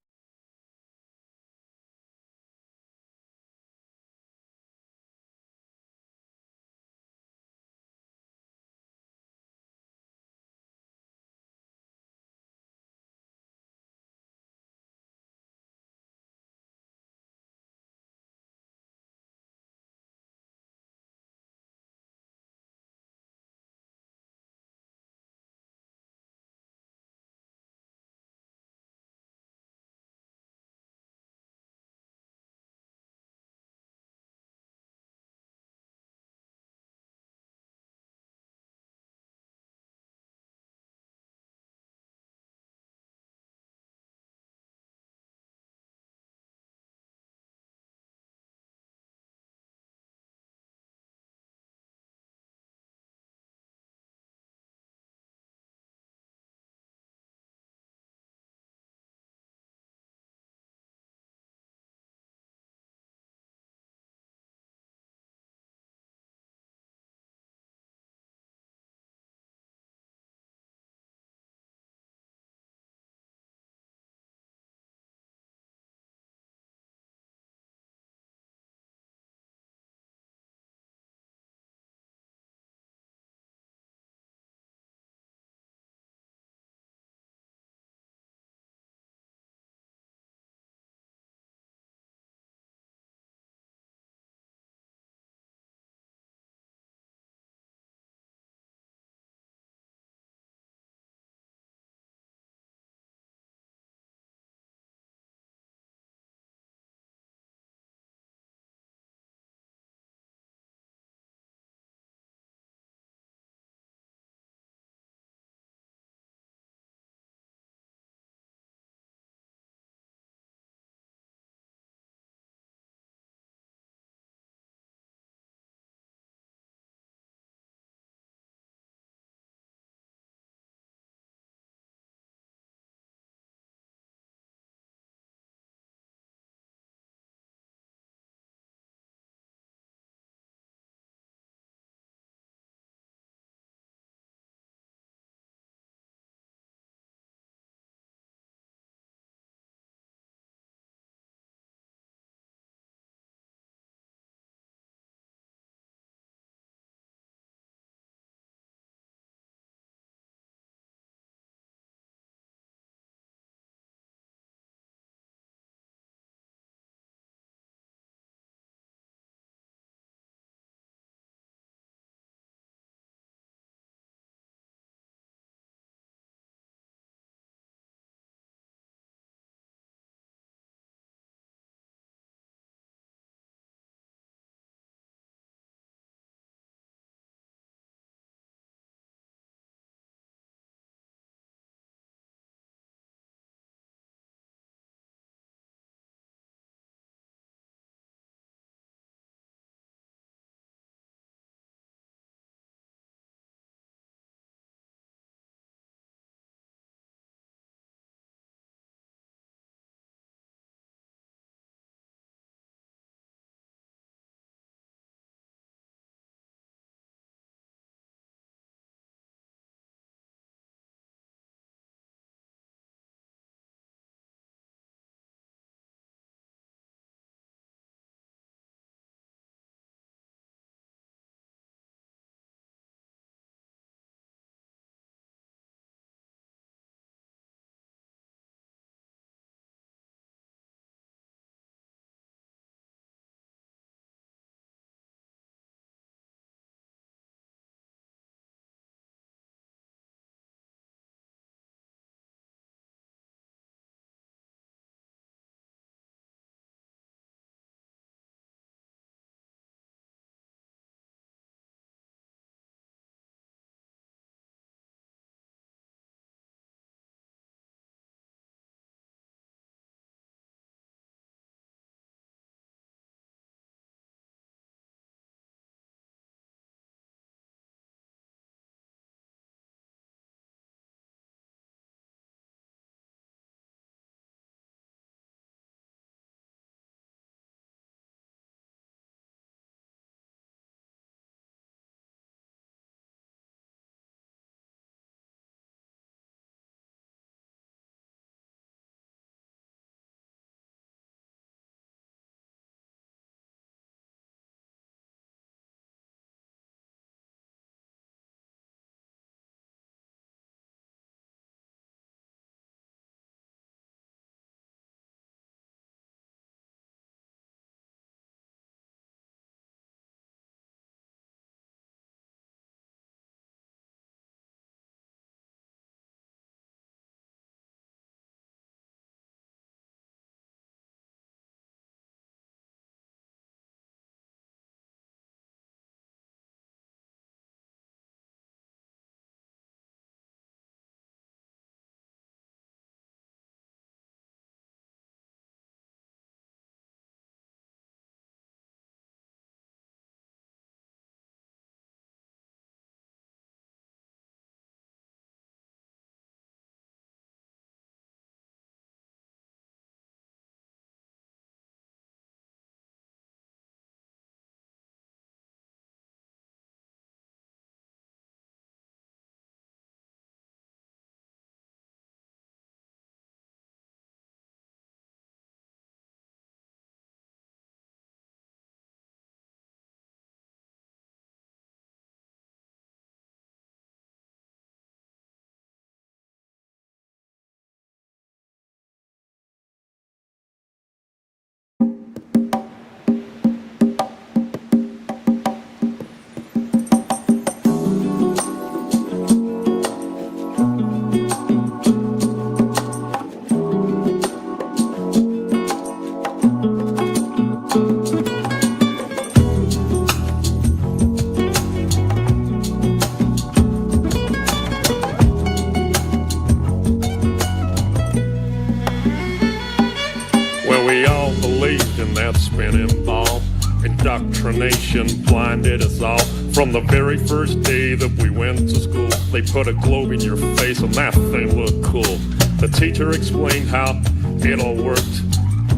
Indoctrination blinded us all. From the very first day that we went to school, they put a globe in your face and that thing looked cool. The teacher explained how it all worked.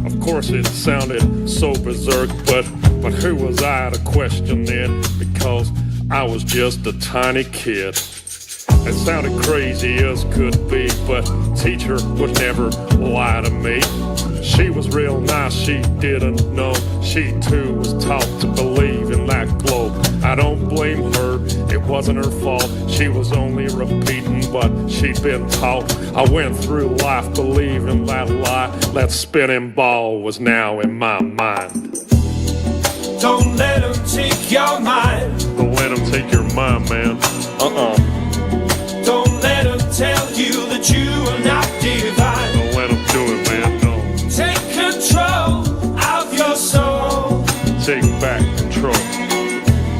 Of course it sounded so berserk, but who was I to question it? Because I was just a tiny kid. It sounded crazy as could be, but teacher would never lie to me. She was real nice, she didn't know. She too was taught to believe in that globe. I don't blame her, it wasn't her fault. She was only repeating what she'd been taught. I went through life believing that lie. That spinning ball was now in my mind. Don't let them take your mind. Don't let them take your mind, man. Don't let them tell you that you are not divine. Don't let them do it, man, no. Take control of your soul. Take back control.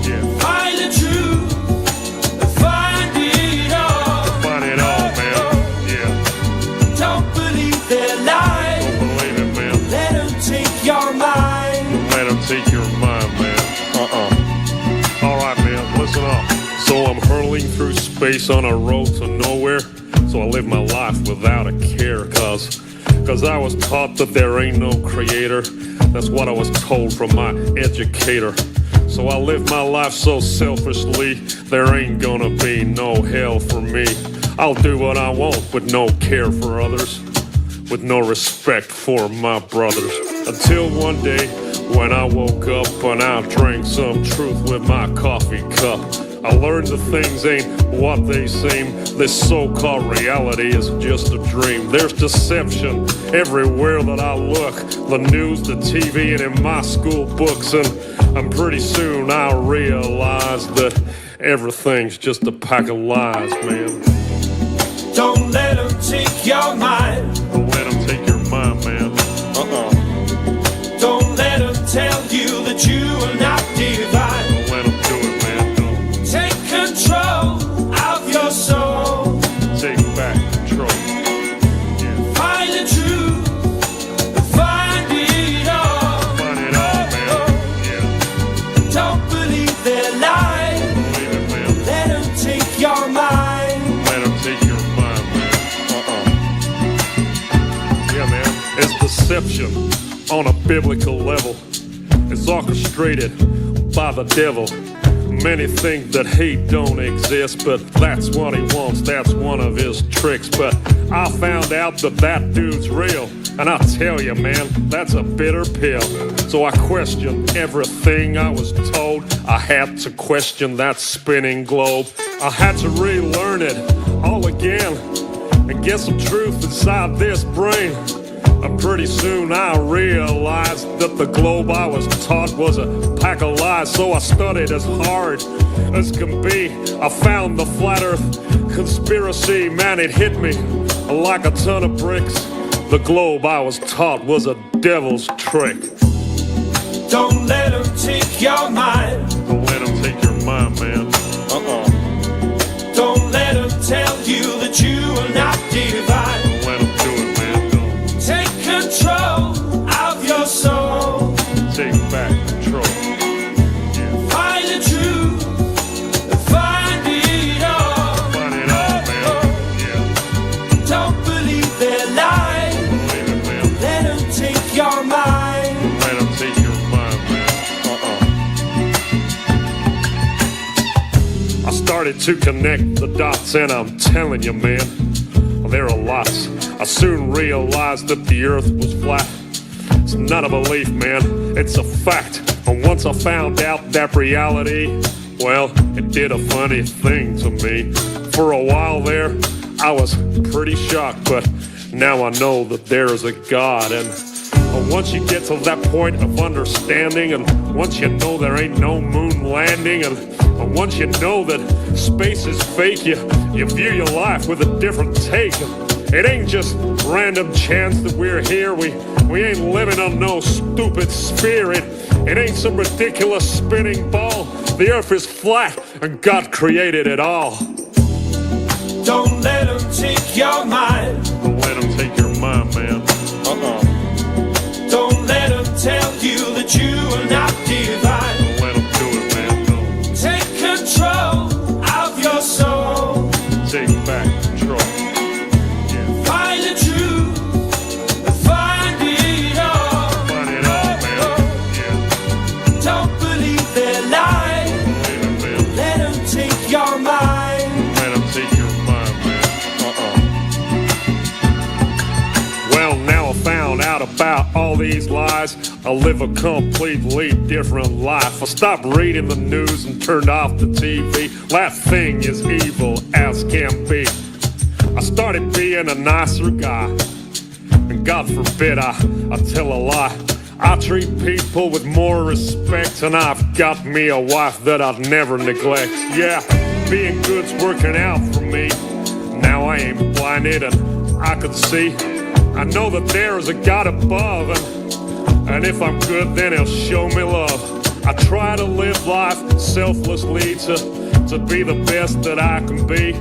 Yeah. Find the truth. Find it all. Find it all, man. Yeah. Don't believe their lies. Don't believe it, man. Let them take your mind. Don't let them take your mind, man. Alright, man, listen up. So I'm hurling through space on a road to nowhere. So I live my life without a care, cause I was taught that there ain't no creator. That's what I was told from my educator. So I live my life so selfishly, there ain't gonna be no hell for me. I'll do what I want with no care for others, with no respect for my brothers. Until one day when I woke up and I drank some truth with my coffee cup. I learned that things ain't what they seem. This so-called reality is just a dream. There's deception everywhere that I look. The news, the TV, and in my school books. And pretty soon I'll realize that everything's just a pack of lies, man. Don't let them take your mind. Don't let them take your mind, man. Don't let them tell you that you are not divine. Don't let them do it, man. Take control of your soul. Take back control. Yeah. Find the truth. Find it all. Find it all, man. Yeah. Don't believe their lies. Don't believe it, man. Let them take your mind. Let them take your mind, man. Yeah, man. It's deception on a biblical level. It's orchestrated by the devil. Many think that hate don't exist, but that's what he wants, that's one of his tricks. But I found out that dude's real, and I tell you, man, that's a bitter pill. So I questioned everything I was told. I had to question that spinning globe. I had to relearn it all again and get some truth inside this brain. And pretty soon I realized that the globe I was taught was a pack of lies. So I studied as hard as can be. I found the flat earth conspiracy. Man, it hit me like a ton of bricks. The globe I was taught was a devil's trick. Don't let them take your mind. Don't let them take your mind, man. Don't let them tell you that you are not divine. Don't let them do it, man. Don't. Take control of your soul. Take back control. Yeah. Find the truth. Find it all. Find it all, man. Yeah. Don't believe their lies. Don't believe it, man. Let them take your mind. Don't let them take your mind, man. I started to connect the dots, and I'm telling you, man, there are lots. I soon realized that the earth was flat. It's not a belief, man, it's a fact. And once I found out that reality, well, it did a funny thing to me. For a while there, I was pretty shocked, but now I know that there is a God. And once you get to that point of understanding, and once you know there ain't no moon landing, and once you know that space is fake, you view your life with a different take. It ain't just random chance that we're here. We ain't living on no stupid sphere. It ain't some ridiculous spinning ball. The earth is flat and God created it all. Don't let them take your mind. Don't let them take your mind, man. Don't let them tell you that you are not divine. Don't believe their lies. Let them take your mind. Let them take your mind, man. Well, now I found out about all these lies. I live a completely different life. I stopped reading the news and turned off the TV. That thing is evil as can be. I started being a nicer guy, and God forbid I tell a lie. I treat people with more respect, and I've got me a wife that I'd never neglect. Yeah, being good's working out for me. Now I ain't blinded and I could see. I know that there is a God above, and if I'm good, then he'll show me love. I try to live life selflessly to be the best that I can be.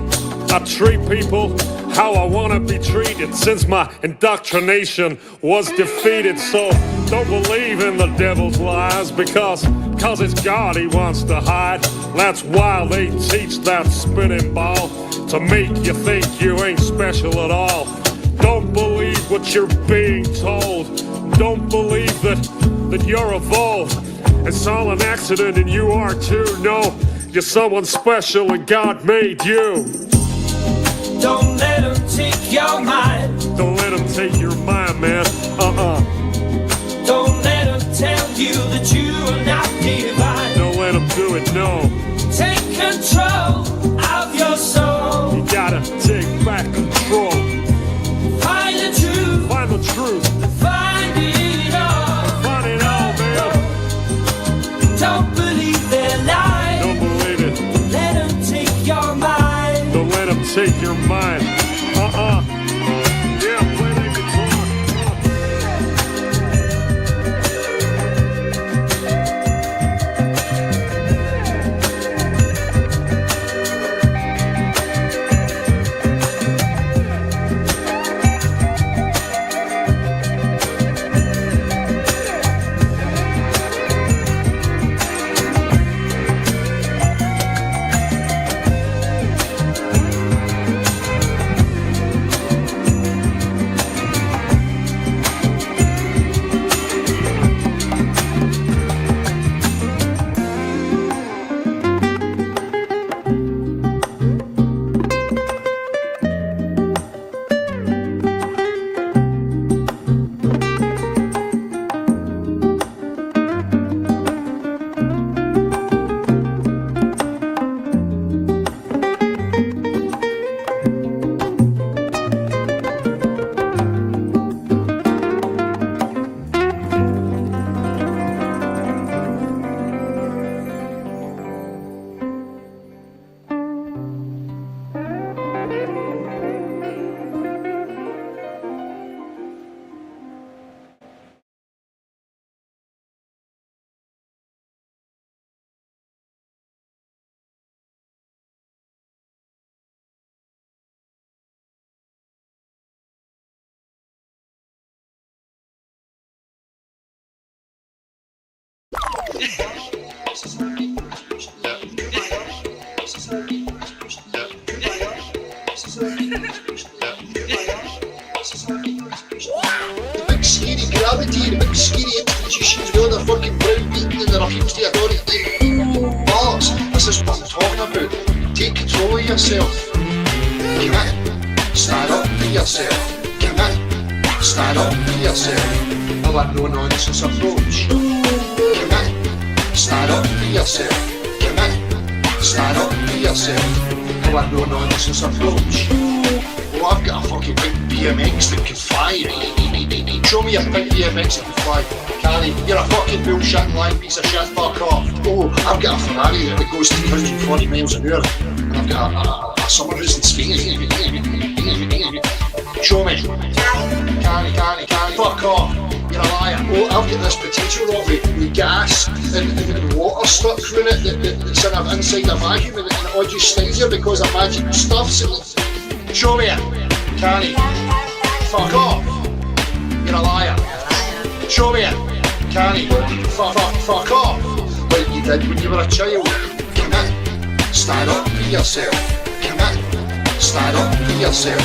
I treat people how I want to be treated since my indoctrination was defeated. So don't believe in the devil's lies because it's God he wants to hide. That's why they teach that spinning ball to make you think you ain't special at all. Don't believe what you're being told. Don't believe that you're evolved. It's all an accident and you are too. No, you're someone special and God made you. Don't let them take your mind. Don't let them take your mind, man. Don't let them tell you that you are not divine. Don't let them do it, no. Take control of your soul. You gotta take back control. Find the truth. Find the truth. Find it all. Find it all, man. Don't believe their lies. Don't believe it. Let them take your mind. Don't let them take your mind. Yeah, play that guitar. The big scary gravity, the big scary institutions with all the fucking brown beating and the refuse to authority. Bollocks, this is what I'm talking about. Take control of yourself. Commit. Stand up for yourself. Commit. Stand up for yourself. I want no nonsense approach. Commit. Stand up for yourself. Commit. Stand up for yourself. I want no nonsense approach. Oh, I've got a fucking big BMX that can fly. Show me a big BMX that can fly. Carrie, you're a fucking bullshit lying piece of shit, fuck off. Oh, I've got a Ferrari that goes 340 miles an hour. And I've got a summer house in Spain. Show me. Carrie, fuck off. You're a liar. Oh, I've got this potato rod with gas and water stuck through it that's inside a vacuum and it all just slides here because of magic stuff. Show me it. Carrie. Fuck off. You're a liar. Show me it. Carrie. Fuck off. Like you did when you were a child. Commit. Stand up for yourself. Commit. Stand up for yourself.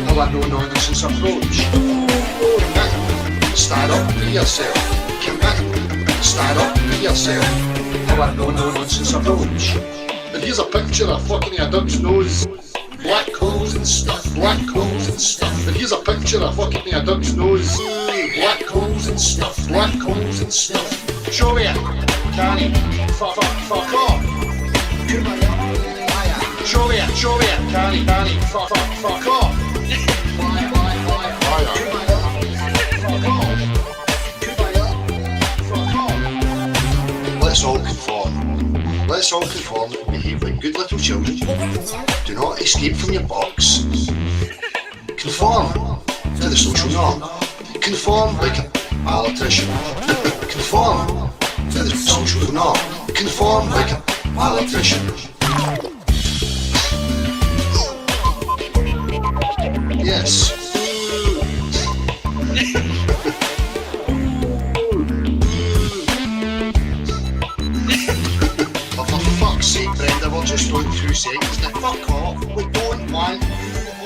I want no nonsense approach. Commit. Stand up for yourself. Commit. Stand up for yourself. How are no nonsense approach? And here's a picture of fucking a duck's nose. Black holes and stuff, black holes and stuff. And here's a picture of fucking a duck's nose. Black holes and stuff, black holes and stuff. Show me it, Canny. Fuck off. Show me it, Canny. Fuck off. Let's all conform. Let's all conform and behave like good little children. Do not escape from your box. Conform to the social norm. Conform like a politician. Conform to the social norm. Conform like a politician. Yes. For fuck's sake, Brenda, we're just on 2 seconds. Now fuck off. We don't want you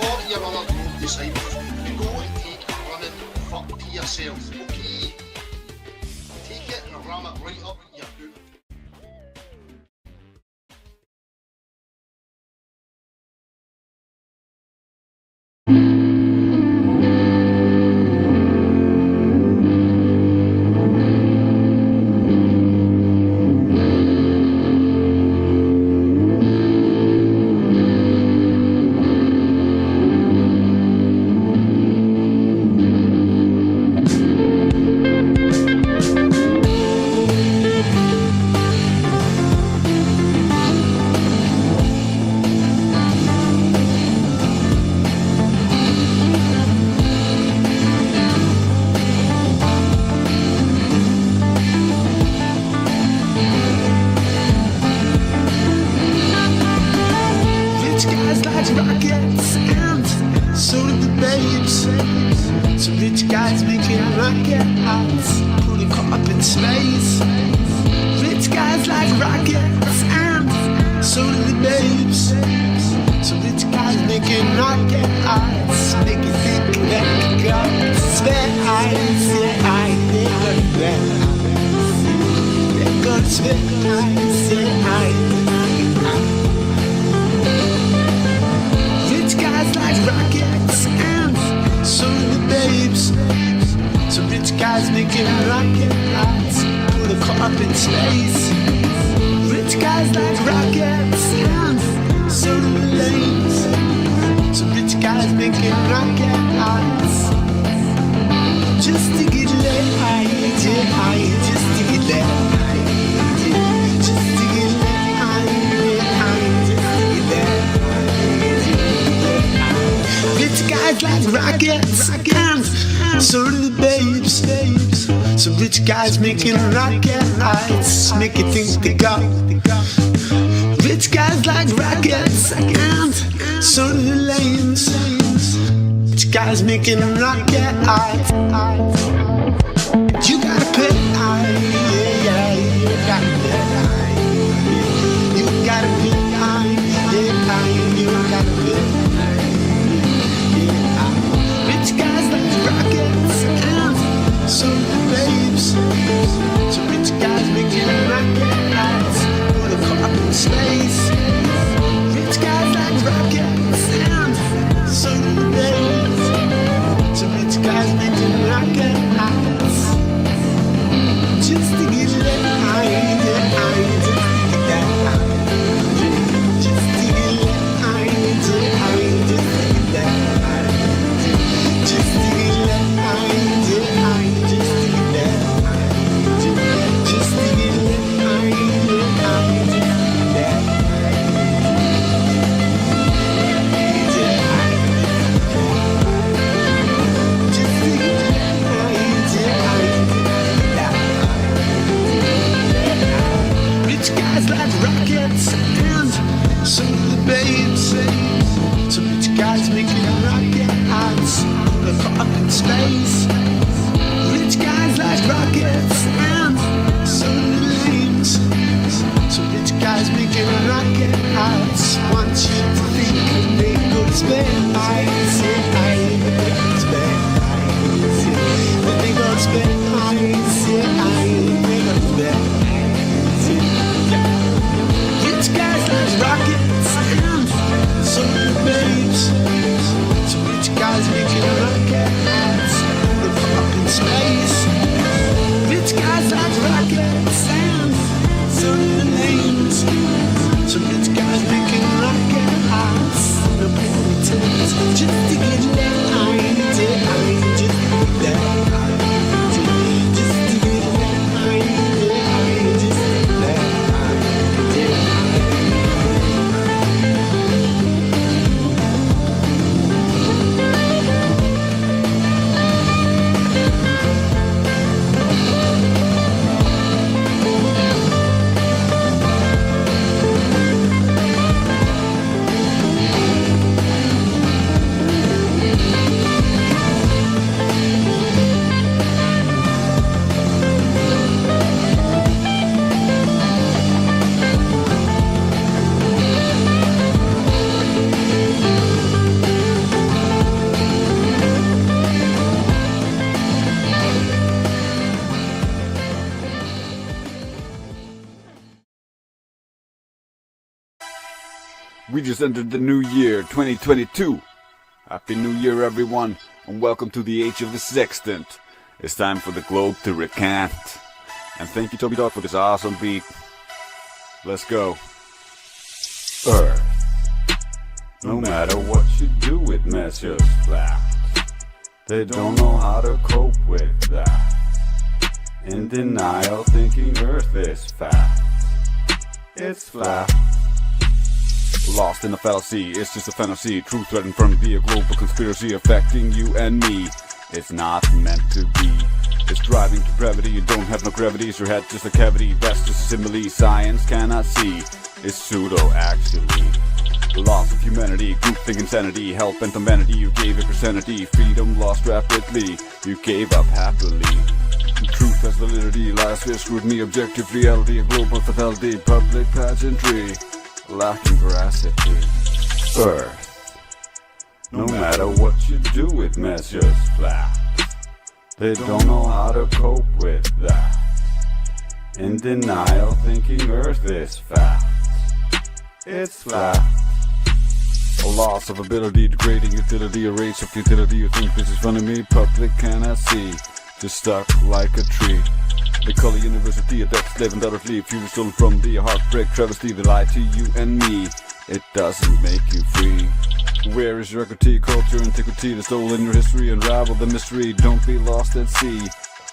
or your other globe disciples to go and take a running fuck to yourself, okay? Take it and ram it right up your boot. Rich guys like rockets and so do the babes. So rich guys making rocket hearts, putting caught up in space. Rich guys like rockets and so do the babes. So rich guys making rocket hearts, make you think that you got space. They're gonna Rich guys like rockets and so do the babes. So rich guys making rocket hearts, put a car up in space. Rich guys like rockets and so do the lanes. So rich guys making rocket hearts, just to get laid, just to get laid, just to get Rich guys like rockets and so do the babes. So rich guys making rocket lights, make you think they got. Rich guys like rockets and so do the lanes. Rich guys making rocket lights. You gotta pay, yeah, you gotta pay. You gotta pay, yeah, you gotta pay. Rich guys like rockets and so do the babes. So rich guys making rocket lights, put a car up in space. Rich guys like rockets and so do the babes. So rich guys making rocket lights, just to get lit, just to get lit, Rich guys like rockets and so do the babes. So rich guys making rocket hearts, put a car up in space. Rich guys like rockets and so do the lanes. So rich guys making rocket hearts, want you to think they go to space. They go to space. We just entered the new year, 2022. Happy New Year, everyone, and welcome to the Age of the Sextant. It's time for the globe to recant. And thank you, Toby Dog, for this awesome beat. Let's go. Earth. No matter what you do, it measures flat. They don't know how to cope with that. In denial, thinking Earth is fat. It's flat. Lost in a fallacy, it's just a fantasy. Truth threatened from be a global conspiracy affecting you and me. It's not meant to be. It's driving depravity, you don't have no gravity. Is your head just a cavity? That's just a simile science cannot see. It's pseudo actually. The loss of humanity, groupthink insanity, hell bent on vanity. You gave it sanity, freedom lost rapidly. You gave up happily. Truth has validity, lies fear scrutiny, objective reality, a global fatality, public pageantry, lacking veracity. Earth. No matter what you do, it measures flat. They don't know how to cope with that. In denial, thinking Earth is fat. It's flat. A loss of ability, degrading utility, a race of futility. You think this is funny, me? Public cannot see. Just stuck like a tree. They call it university, a death slave undoubtedly. Future stolen from the heartbreak travesty. They lie to you and me. It doesn't make you free. Where is your equity, culture, antiquity? The soul in your history, unravel the mystery. Don't be lost at sea.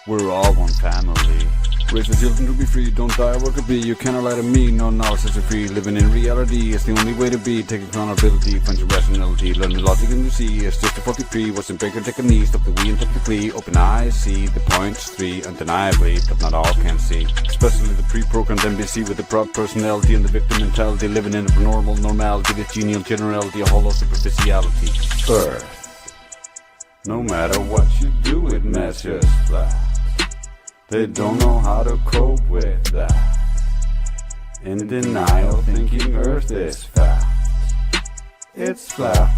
We're all one family. Raise the children to be free, don't die or work a bee. You cannot lie to me, no knowledge sets you free. Living in reality is the only way to be. Take accountability, find your rationality. Learn the logic and you see, it's just a 43. What's in breaker, take a knee, stop the we and top the plea. Open eyes, see the points, 3, undeniably, but not all can see. Especially the pre-programmed NBC with the proud personality and the victim mentality. Living in a normal normality, this genial generality, a hollow superficiality. Earth. No matter what you do, it measures flat. They don't know how to cope with that. In denial, thinking Earth is fat. It's flat.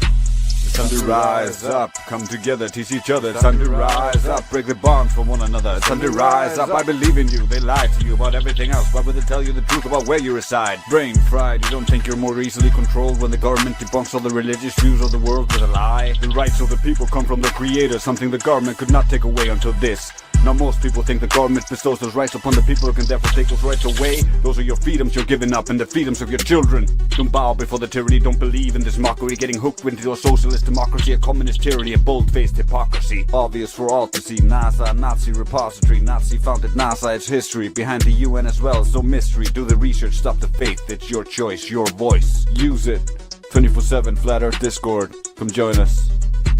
It's time to rise up, come together, teach each other. It's time to rise up, break the bonds from one another. It's time to rise up, I believe in you. They lie to you about everything else. Why would they tell you the truth about where you reside? Brain fried, you don't think you're more easily controlled when the government debunks all the religious views of the world with a lie. The rights of the people come from the creator, something the government could not take away until this. Now most people think the government bestows those rights upon the people who can therefore take those rights away. Those are your freedoms you're giving up and the freedoms of your children. Don't bow before the tyranny, don't believe in this mockery. Getting hooked into a socialist democracy, a communist tyranny, a bold-faced hypocrisy. Obvious for all to see, NASA, Nazi repository, Nazi founded NASA, it's history. Behind the UN as well, it's no mystery. Do the research, stop the faith, it's your choice, your voice. Use it. 24/7 Flat Earth Discord. Come join us.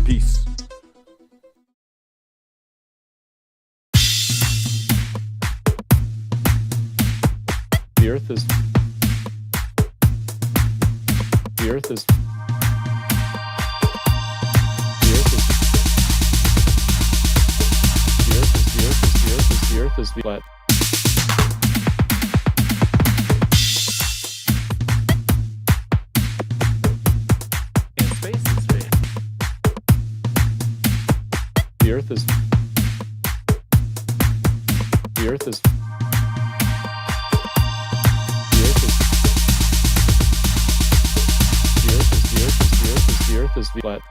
Peace. The earth is the earth is the earth is the earth is the earth is the earth is the earth is flat. And space is big. The earth is the earth is the earth is flat.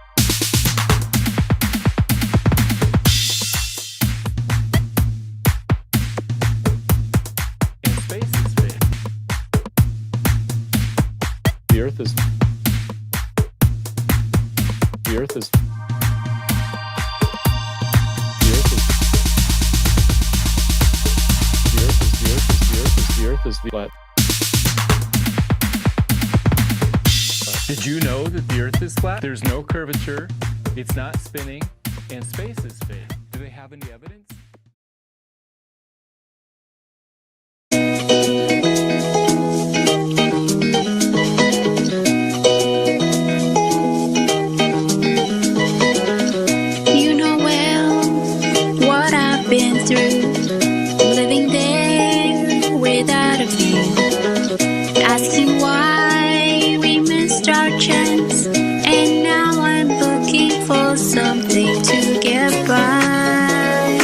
And space is big. The earth is the earth is the earth is the earth is the earth is the earth is the earth is flat. Did you know that the earth is flat? There's no curvature, it's not spinning, and space is big. Do they have any evidence? You know well what I've been through, living there without a view, asking why we missed our chance, and now I'm looking for something to get by.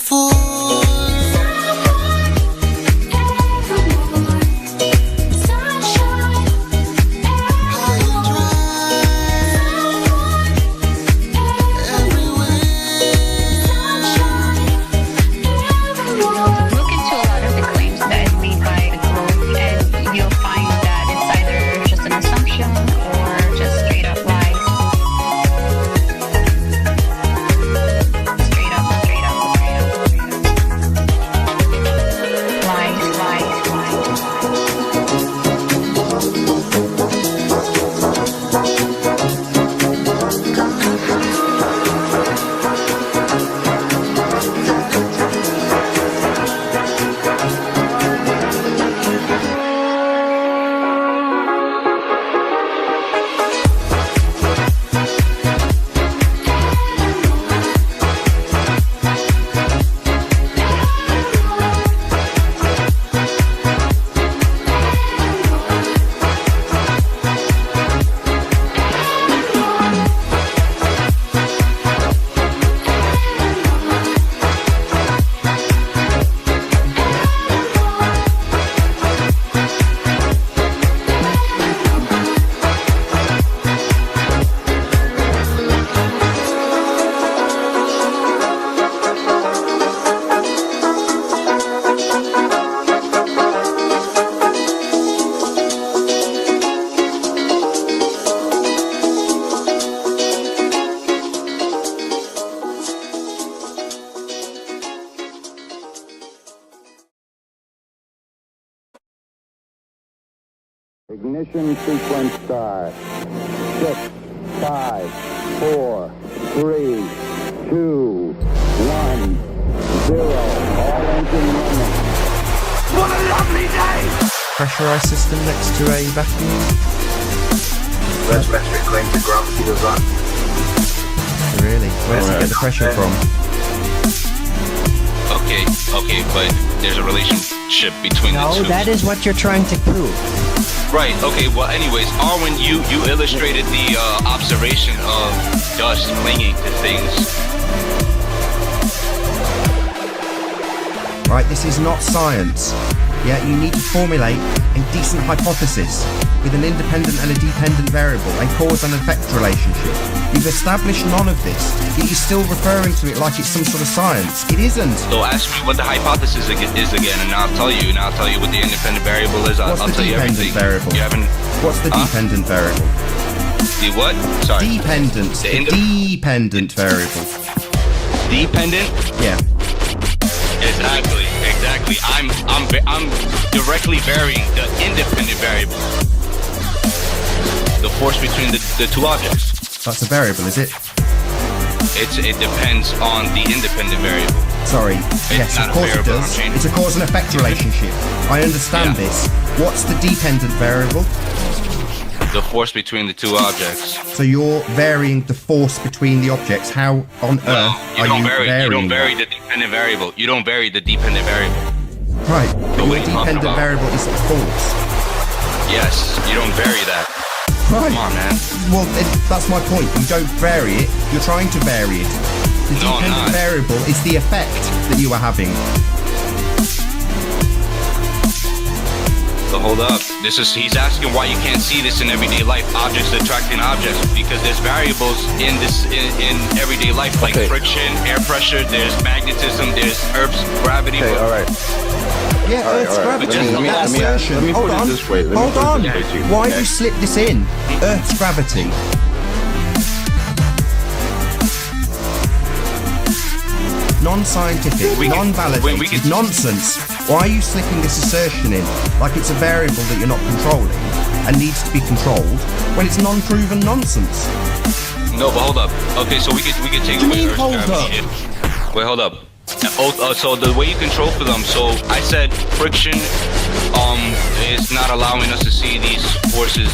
before. Look into a lot of the claims that is made by the Globe, and you'll find that it's either just an assumption or just straight up lies. Straight up. Ignition sequence start. 6, 5, 4, 3, 2, 1, 0. All engine running. What a lovely day! Pressurized system next to a vacuum. That's metric claim to gravity design. Really? Where does it get the pressure from? Okay, but there's a relationship between the two. No, that is what you're trying to prove. Right, okay, well anyways, Arwen, you illustrated the observation of dust clinging to things. Right, this is not science. Yeah, you need to formulate a decent hypothesis with an independent and a dependent variable, a cause and effect relationship. You've established none of this, yet you're still referring to it like it's some sort of science. It isn't. So ask me what the hypothesis is again, and I'll tell you, what the independent variable is. I'll tell you everything. What's the dependent variable? The what? Sorry. Dependent. Dependent variable. Dependent? Yeah. Exactly. I'm directly varying the independent variable. The force between the two objects. That's a variable, is it? It depends on the independent variable. Sorry. Yes, of course it does. It's a cause and effect relationship. I understand this. What's the dependent variable? The force between the two objects. So you're varying the force between the objects. How on earth are you varying? You don't vary the dependent variable. You don't vary the dependent variable. Right. But your dependent variable is the force. Yes, you don't vary that. Right. Come on, man. Well, that's my point. You don't vary it. You're trying to vary it. The dependent variable is the effect that you are having. So hold up. He's asking why you can't see this in everyday life. Objects attracting objects, because there's variables in everyday life, like friction, air pressure. There's magnetism. There's Earth's gravity. Okay, all right. Yeah, Earth's gravity. That assertion. Let me put it this way. Hold on. Why you slip this in? Earth's gravity. Non-scientific, non-validated, nonsense. Why are you slipping this assertion in like it's a variable that you're not controlling and needs to be controlled when it's non-proven nonsense? No, but hold up. Okay, so we could take away Earth's gravity. Wait, hold up. So the way you control for them, so I said friction is not allowing us to see these forces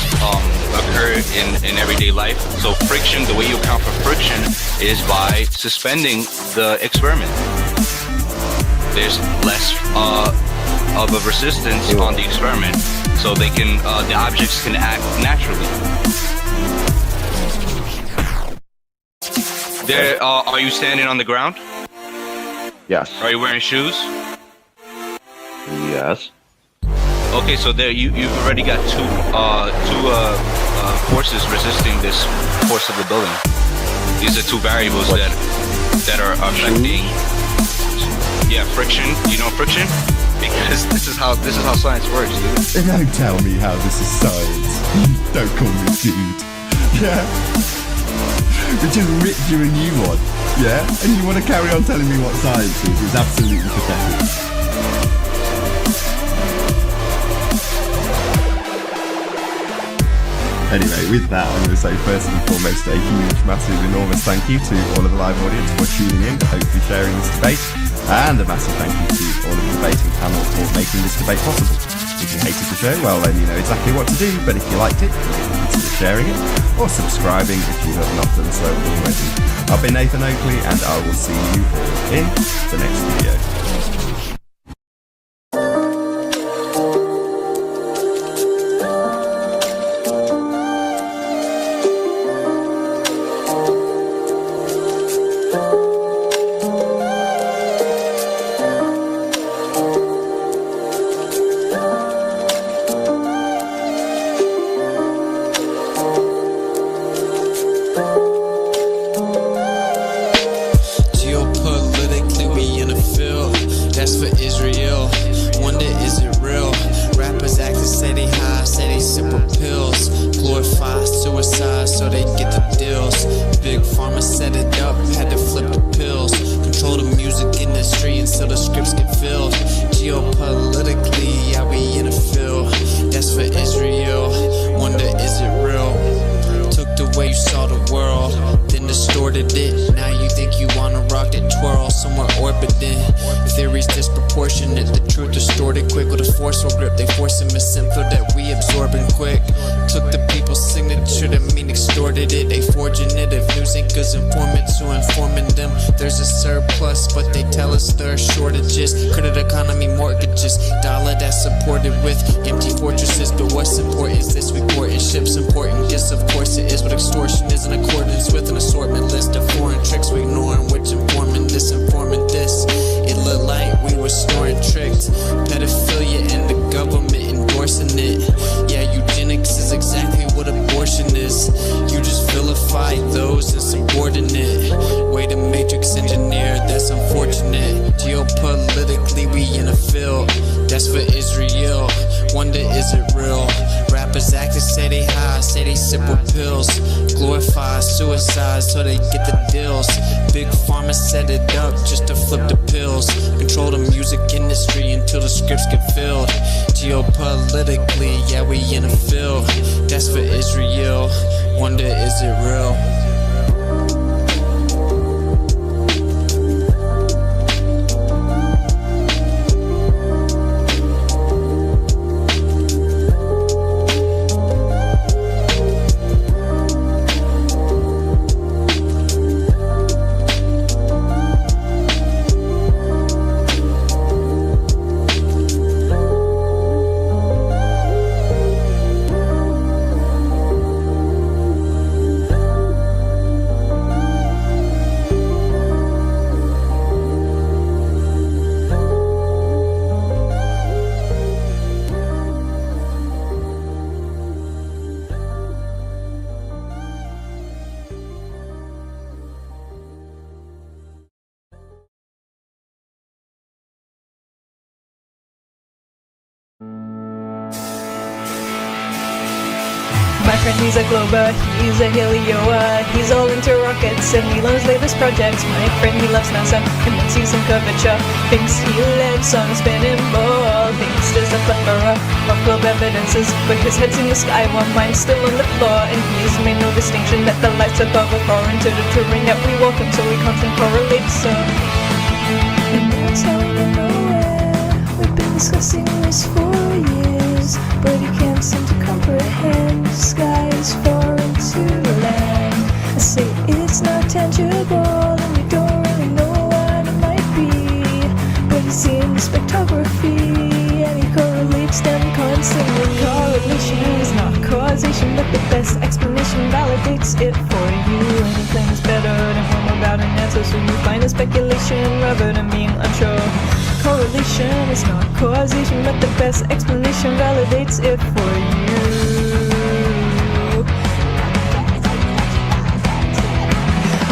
occur in everyday life. So friction, the way you account for friction is by suspending the experiment. There's less of a resistance on the experiment, so they can the objects can act naturally. Are you standing on the ground? Yes. Are you wearing shoes? Yes. Okay, so there you've already got two forces resisting this force of the building. These are two variables that are affecting. Yeah, friction. You know friction? Because this is how science works, dude. Don't tell me how this is science. Don't call me dude. Yeah. We just ripped you a new one. Yeah? And you want to carry on telling me what science is? It's absolutely pathetic. Anyway, with that, I'm going to say first and foremost a huge, massive, enormous thank you to all of the live audience for tuning in, hopefully sharing this debate, and a massive thank you to all of the debating panel for making this debate possible. If you hated the show, well then you know exactly what to do, but if you liked it, you can consider sharing it, or subscribing if you have not done so already. I've been Nathan Oakley, and I will see you all in the next video. My friend, he's a Glober, he's a Helioa, he's all into rockets and he loves latest projects. My friend, he loves NASA and when sees some curvature, thinks he lives on a spinning ball, thinks there's a plethora of globe evidences, but his head's in the sky while mine's still on the floor, and he's made no distinction that the lights above are foreign to the terrain that we walk until we constant correlate. So, and that's how we know where we've been discussing this for years, but he can't seem to comprehend. The sky is foreign to land. I say it's not tangible, and we don't really know what it might be, but he's seeing the spectrography, and he correlates them constantly. Correlation is not causation, but the best explanation validates it for you. Anything's better than one about an answer, so you find the speculation rather than being unsure. Correlation is not causation, but the best explanation validates it for you.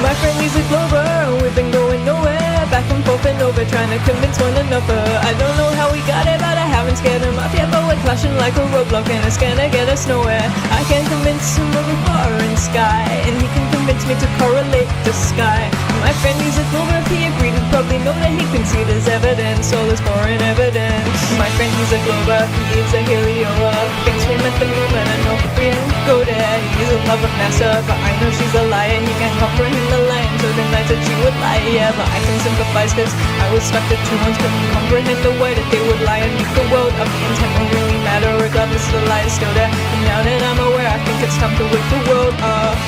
My friend Music Lover, we've been going nowhere, back and forth and over, trying to convince one another. I don't know how we got it, but I haven't scared him off yet, but we're clashing like a roadblock and it's gonna get us nowhere. I can convince him of a foreign sky, and he can convince me to correlate the sky. My friend Music Lover, he agreed, he'd probably know that he can see there's evidence, all this foreign evidence. My friend Music Lover, he is a helioa, thinks we met the moon, and I know we didn't go there. He's a love of NASA, but I know she's a liar, he can't comprehend the line, so the night that she would lie, yeah, but I can sympathize, cause I was stuck at 2 months, couldn't comprehend the way that they would lie and make the world of the intent won't really matter, regardless the lie is still there. And now that I'm aware, I think it's time to wake the world up.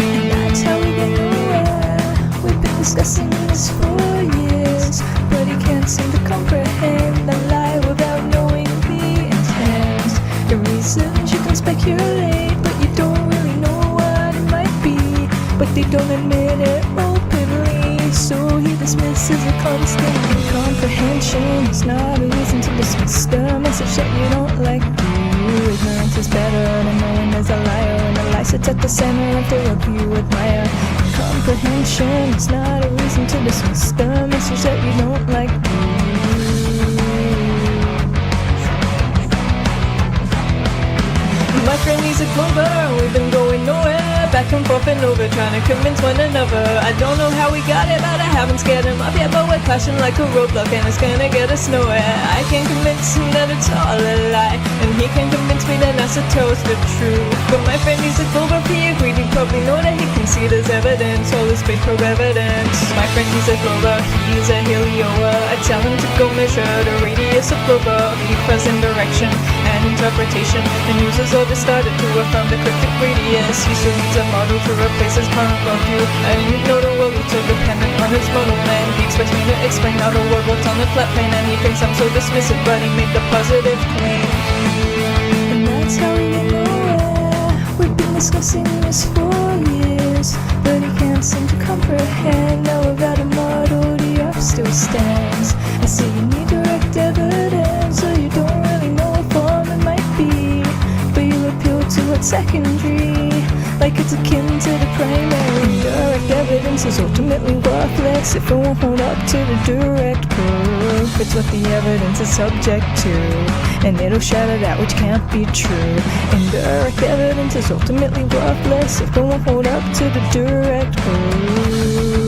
And that's how we get nowhere. We've been discussing this for years, but he can't seem to comprehend the lie without knowing the intent. The reasons you can speculate, but you don't really know what it might be, but they don't admit it openly, so he dismisses a constant. Incomprehension is not a reason to dismiss the message that you don't like. Ignorance is better than knowing there's a liar, and the lie sits at the center of the work you admire. Comprehension is not a reason to dismiss the message that you don't like. My friend Music Lover, we've been going nowhere, back and forth and over, trying to convince one another. I don't know how we got it, but I haven't scared him off yet, but we're clashing like a roadblock and it's gonna get us nowhere. I can convince him that it's all a lie, and he can convince me that NASA tells the truth. But my friend Music Lover, he agreed, he probably know that he can see there's evidence, all this space probe evidence. My friend Music Lover, he's a helioa, I tell him to go measure the radius of Clover, he present direction and interpretation, and uses all the started to affirm the cryptic radius. He still needs a model to replace his current worldview. I didn't know the world was so dependent on his model, and he expects me to explain how the world works on the flat plane, and he thinks I'm so dismissive, but he made the positive claim. And that's how we get nowhere. We've been discussing this for years, but he can't seem to comprehend. Now without a model, the earth still stands. I say you need direct evidence, so you don't really know what form it might be, but you appeal to what's secondary, like it's akin to the primary. Direct evidence is ultimately worthless if it won't hold up to the direct proof. It's what the evidence is subject to, and it'll shatter that which can't be true. And direct evidence is ultimately worthless if it won't hold up to the direct proof.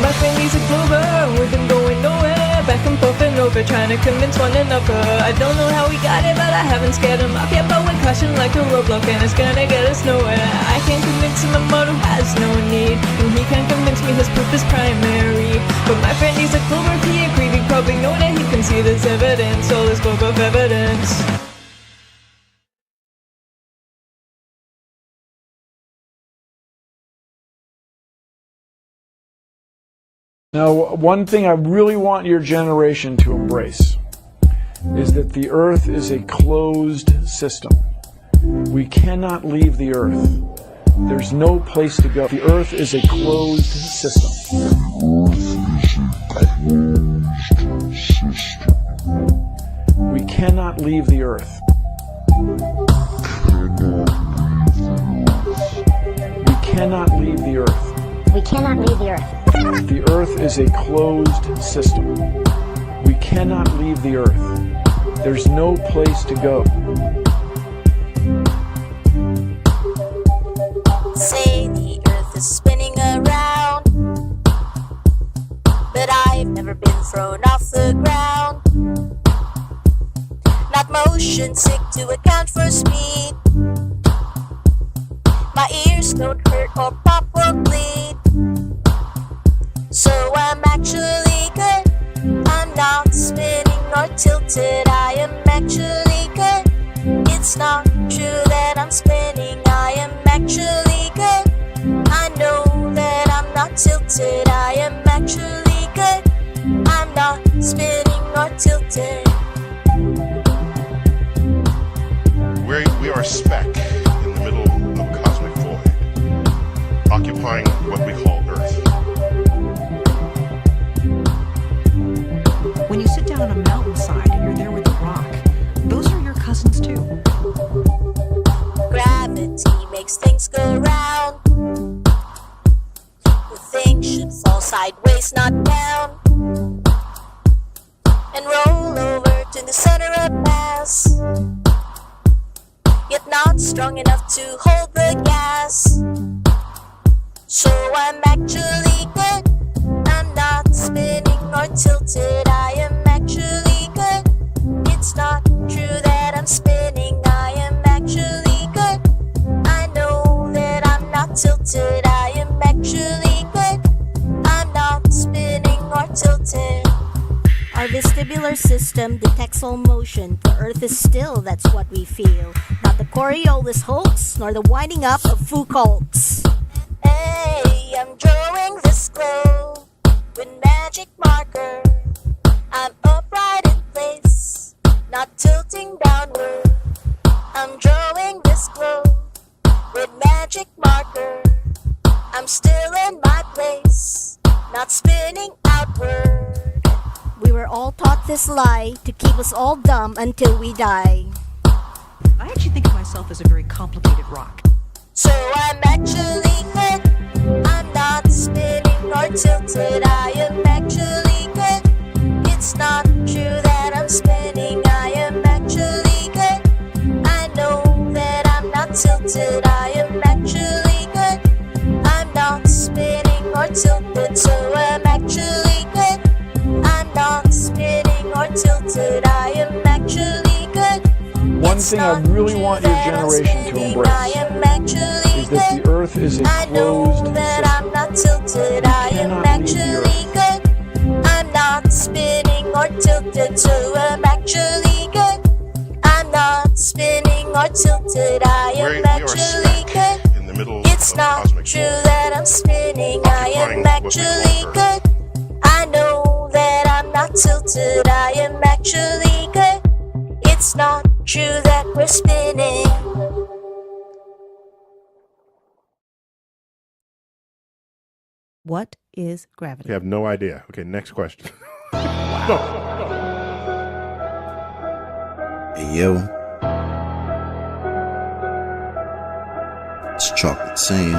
My friend Music Lover, we've been going nowhere, back and forth and over, trying to convince one another. I don't know how we got it, but I haven't scared him off yet, but we're clashing like a roadblock and it's gonna get us nowhere. I can't convince him a model has no need, and he can't convince me his proof is primary. But my friend Music Lover, he agreed, he probably know that he can see this evidence, all this globe of evidence. Now, one thing I really want your generation to embrace is that the Earth is a closed system. We cannot leave the Earth. There's no place to go. The Earth is a closed system. We cannot leave the Earth. We cannot leave the Earth. We cannot leave the Earth. The Earth is a closed system. We cannot leave the Earth. There's no place to go. Say the Earth is spinning around, but I've never been thrown off the ground. Not motion sick to account for speed. My ears don't hurt or pop or bleed. So I'm actually good. I'm not spinning nor tilted. I am actually good. It's not true that I'm spinning. I am actually good. I know that I'm not tilted. I am actually good. I'm not spinning nor tilted. We are a speck in the middle of a cosmic occupying what we call Earth. When you sit down on a mountainside and you're there with the rock, those are your cousins too. Gravity makes things go round. The thing should fall sideways, not down, and roll over to the center of mass, yet not strong enough to hold the gas. So I'm actually good. I'm not spinning or tilted. I am actually good. It's not true that I'm spinning. I am actually good. I know that I'm not tilted. I am actually good. I'm not spinning or tilted. Our vestibular system detects all motion. The earth is still, that's what we feel. Not the Coriolis hoax, nor the winding up of Foucault's. Hey, I'm drawing this globe with magic marker. I'm upright in place, not tilting downward. I'm drawing this globe with magic marker. I'm still in my place, not spinning outward. We were all taught this lie to keep us all dumb until we die. I actually think of myself as a very complicated rock. So I'm actually good. I'm not spinning or tilted. I am actually good. It's not true that I'm spinning. I am actually good. I know that I'm not tilted. I am actually good. I'm not spinning or tilted. So I'm actually good. I'm not spinning or tilted. I am actually good. One thing I really want your generation to embrace is that the earth is a closed system. I'm not tilted. I am actually good. I'm not spinning or tilted. So I'm actually good. I'm not spinning or tilted. I am actually good. In the middle it's of not cosmic true war, that I'm spinning. I am actually good. I know that I'm not tilted. I am actually good. It's not true that we're spinning. What is gravity? I have no idea. Okay, next question. Hey yo, it's Chocolate saying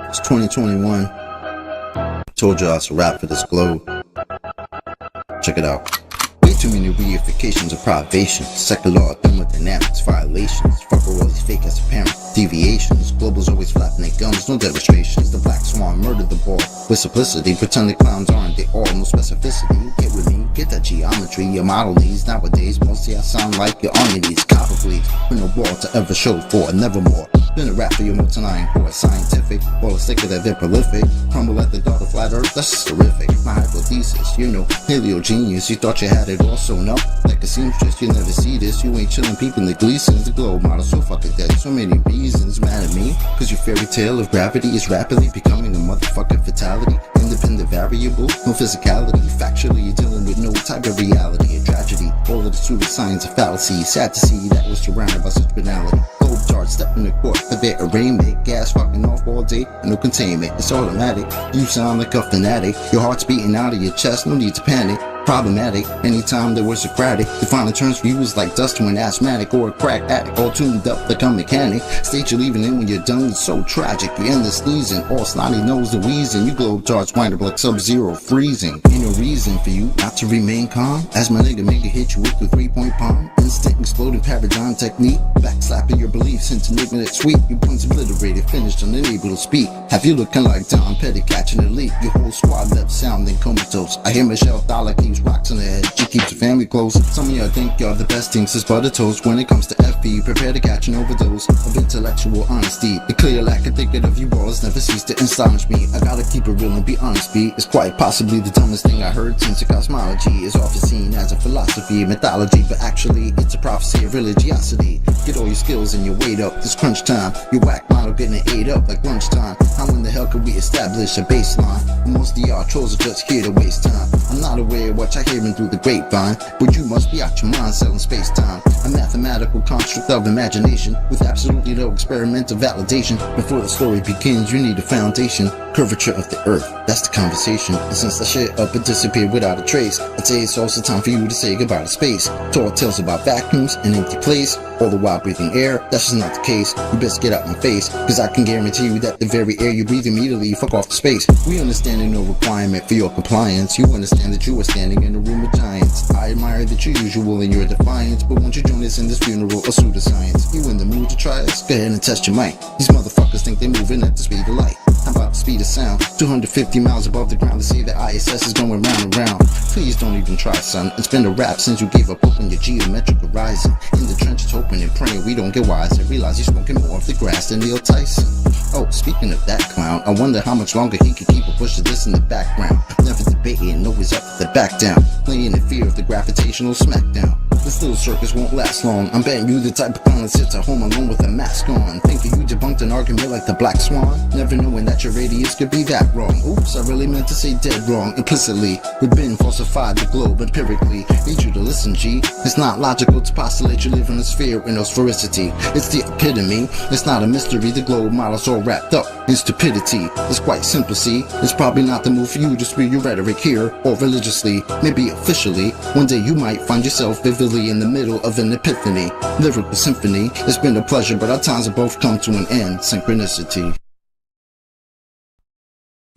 it's 2021. Told you I was a rap for this globe. Check it out. Way too many reifications of privations. Secular thermodynamics violations. Fuck with all these fake as apparent deviations. Globals always flapping their gums, no demonstrations. The black swan murdered the ball with simplicity. Pretend the clowns aren't they all, no specificity. Get with me, get that geometry. Your model needs nowadays. Mostly I sound like you're on your knees. Copper bleeds, with no wall to ever show for, nevermore. Been a rap for your multi-nine core, scientific, all the sicker that they're prolific. Crumble at the thought of flat earth, that's just terrific. My hypothesis, you know, paleo genius. You thought you had it all sewn up, like a seamstress. You never see this, you ain't chillin' peeping the Gleasons. The globe model so fucking dead, so many reasons. Mad at me, cause your fairy tale of gravity is rapidly becoming a motherfucking fatality. Independent variable, no physicality. Factually, you're dealing with no type of reality. A tragedy, all of the pseudoscience of fallacy. Sad to see that was surrounded by such banality. Globe darts step in the court for their arraignment. Gas fucking off all day, no containment. It's automatic, you sound like a fanatic. Your heart's beating out of your chest, no need to panic. Problematic, anytime there was Socratic. Defining terms for you was like dust to an asthmatic or a crack addict, all tuned up like a mechanic. State you're leaving in when you're done, it's so tragic. You end the sneezing, all snotty nose the wheezing. You globe darts wind up like Sub-Zero freezing. Ain't no reason for you not to remain calm. As my nigga make hit you with the 3-point palm. Instant exploding paradigm technique. Backslapping your beliefs into enigma that's sweet. Your points obliterated, finished, unable to speak. Have you looking like Tom Petty catching a leak? Your whole squad left sounding comatose. I hear Michelle Dollar keeps rocks on the head. She keeps the family close. Some of y'all think y'all the best things since butter toast. When it comes to FP, prepare to catch an overdose of intellectual honesty. The clear lack of thinking of you all has never ceased to astonish me. I gotta keep it real and be honest, B. It's quite possibly the dumbest thing I heard since the cosmology is often seen as a philosophy, mythology, but actually it's a prophecy of religiosity. Get all your skills and your weight up. This crunch time, your whack model getting ate up like lunchtime. How in the hell could we establish a baseline? Most of y'all trolls are just here to waste time. I'm not aware what much I hear through the grapevine, but you must be out your mind selling space-time. A mathematical construct of imagination with absolutely no experimental validation. Before the story begins, you need a foundation. Curvature of the earth, that's the conversation. And since I shit up and disappeared without a trace, I'd say it's also time for you to say goodbye to space. Tall tales about vacuums and empty place, all the while breathing air. That's just not the case. You best get out my face, cause I can guarantee you that the very air you breathe immediately fuck off the space. We understand there's no requirement for your compliance. You understand that you are standing in a room of giants. I admire that you're usual in your defiance, but won't you join us in this funeral of pseudoscience? You in the mood to try us? Go ahead and test your mic. These motherfuckers think they're moving at the speed of light. How about the speed of sound? 250 miles above the ground to say that ISS is going round and round. Please don't even try, son. It's been a rap since you gave up hope on your geometric horizon. In the trenches hoping and praying we don't get wise and realize you're smoking more of the grass than Neil Tyson. Oh, speaking of that clown, I wonder how much longer he could keep a push of this in the background. Never debating, always up for the back down. Playing in fear of the gravitational smackdown. This little circus won't last long. I'm betting you the type of clown that sits at home alone with a mask on, thinking you debunked an argument like the Black Swan, never knowing that your radius could be that wrong. Oops, I really meant to say dead wrong. Implicitly, we've been falsified the globe empirically. Need you to listen, G. It's not logical to postulate you live in a sphere in no sphericity. It's the epitome. It's not a mystery. The globe model's all wrapped up in stupidity. It's quite simple, see. It's probably not the move for you to spew your rhetoric here or religiously, maybe officially. One day you might find yourself vividly in the middle of an epiphany, lyrical symphony. It's been a pleasure, but our times have both come to an end. Synchronicity.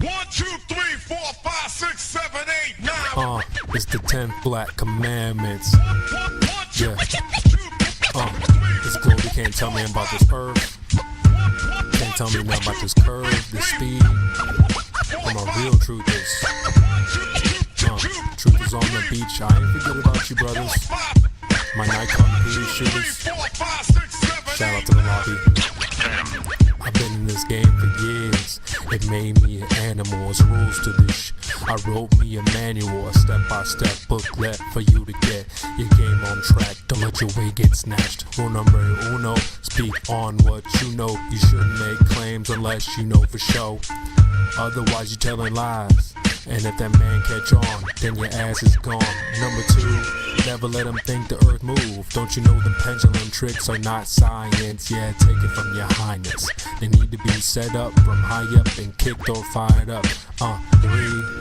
1, 2, 3, 4, 5, 6, 7, 8, 9. It's the 10 Black Commandments. Yeah. This globe, you can't tell me about this earth. Can't tell me nothing about this curve, this speed. I'm a real truthist. Truth is on the beach. I ain't forget about you, brothers. My Nikon PE shooters. Shout out to the lobby. I've been in this game for years. It made me an animal. It's rules to this. I wrote me a manual, a step-by-step booklet for you to get your game on track. Don't let your way get snatched. Rule number uno, speak on what you know. You shouldn't make claims unless you know for sure. Otherwise you're telling lies. And if that man catch on, then your ass is gone. Number 2, never let them think the earth move. Don't you know the pendulum tricks are not science? Yeah, take it from your highness. They need to be set up from high up and kicked or fired up. 3,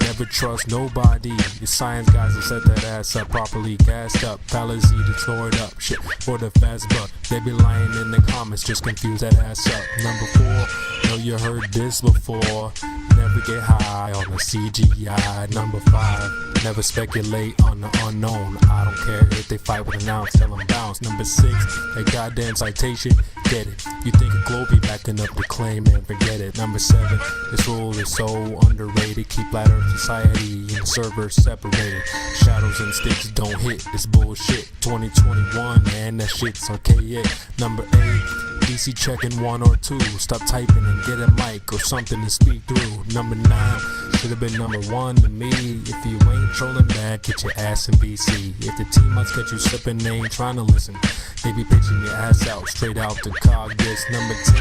never trust nobody. The science guys will set that ass up properly gassed up. Fallacy to throw it up. Shit for the fast buck. They be lying in the comments, just confuse that ass up. Number 4, know you heard this before. Never get high on the CGI. Number 5, never speculate on the unknown. I don't care if they fight with an ounce, tell them bounce. Number 6, that goddamn citation, get it. You think a globe be backing up the claim, and forget it. Number 7, this rule is so underrated. Keep flat earth society and servers separated. Shadows and sticks don't hit, it's bullshit. 2021, man, that shit's archaic. Number 8, DC checking 1 or 2. Stop typing and get a mic or something to speak through. Number 9, should have been number 1 to me. If you ain't trolling back, get your ass in BC. If the team might get you slipping, they ain't trying to listen. They be pitching your ass out, straight out to cog this. Number 10,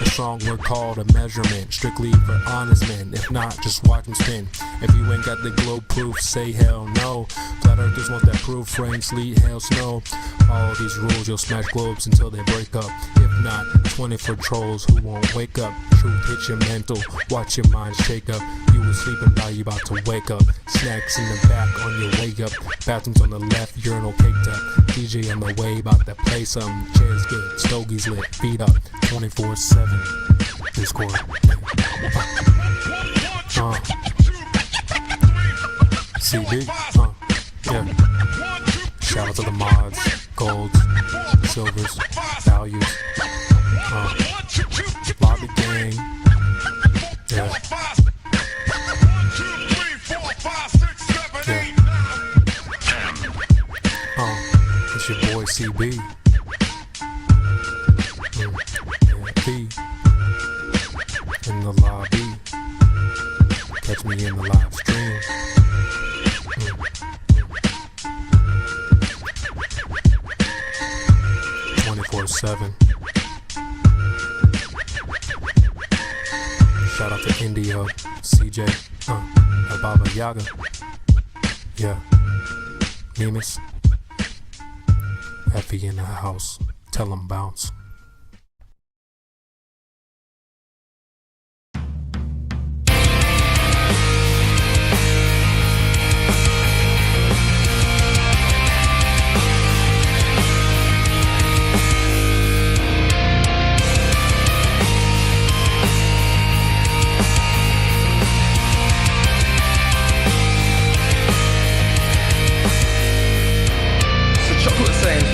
a strong word called a measurement. Strictly for honest men, if not, just watch them spin. If you ain't got the globe proof, say hell no. Flat earthers want that proof, rain, sleet, hail, snow. All these rules, you'll smash globes until they break up. If not, 24 trolls who won't wake up. Truth hit your mental, watch your mind shake up. You was sleeping, now you about to wake up. Snacks in the back on your way up. Bathrooms on the left, urinal caked up. DJ on the way, about to play some. Chairs good, stogies lit, feet up, 24/7. Discord. CB, yeah. Shout out to the mods, golds, silvers, values. Lobby gang. Yeah. It's your boy CB. B. In the lobby. Catch me in the live stream. 24/7. Shout out to Indio, CJ, Baba Yaga. Yeah. Nemus, Effie in the house. Tell him bounce.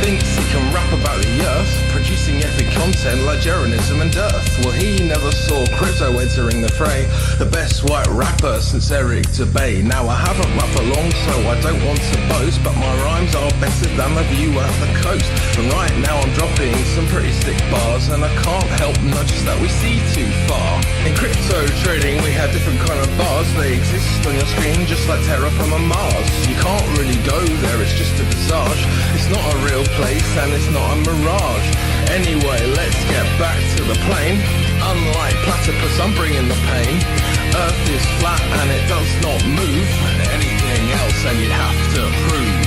Thinks he can rap about the earth, producing epic content like Jeranism and Dearth. Well, he never saw crypto entering the fray. The best white rapper since Eric Dubay. Now I haven't rapped for long, so I don't want to boast, but my rhymes are better than the view at the coast. And right now I'm dropping some pretty sick bars, and I can't help notice that we see too far. In crypto trading we have different kind of bars. They exist on your screen just like terraforming Mars. You can't really go there, it's just a visage. It's not a real place and it's not a mirage. Anyway, let's get back to the plane. Unlike platypus, I'm bringing the pain. Earth is flat and it does not move. Anything else and you'd have to prove.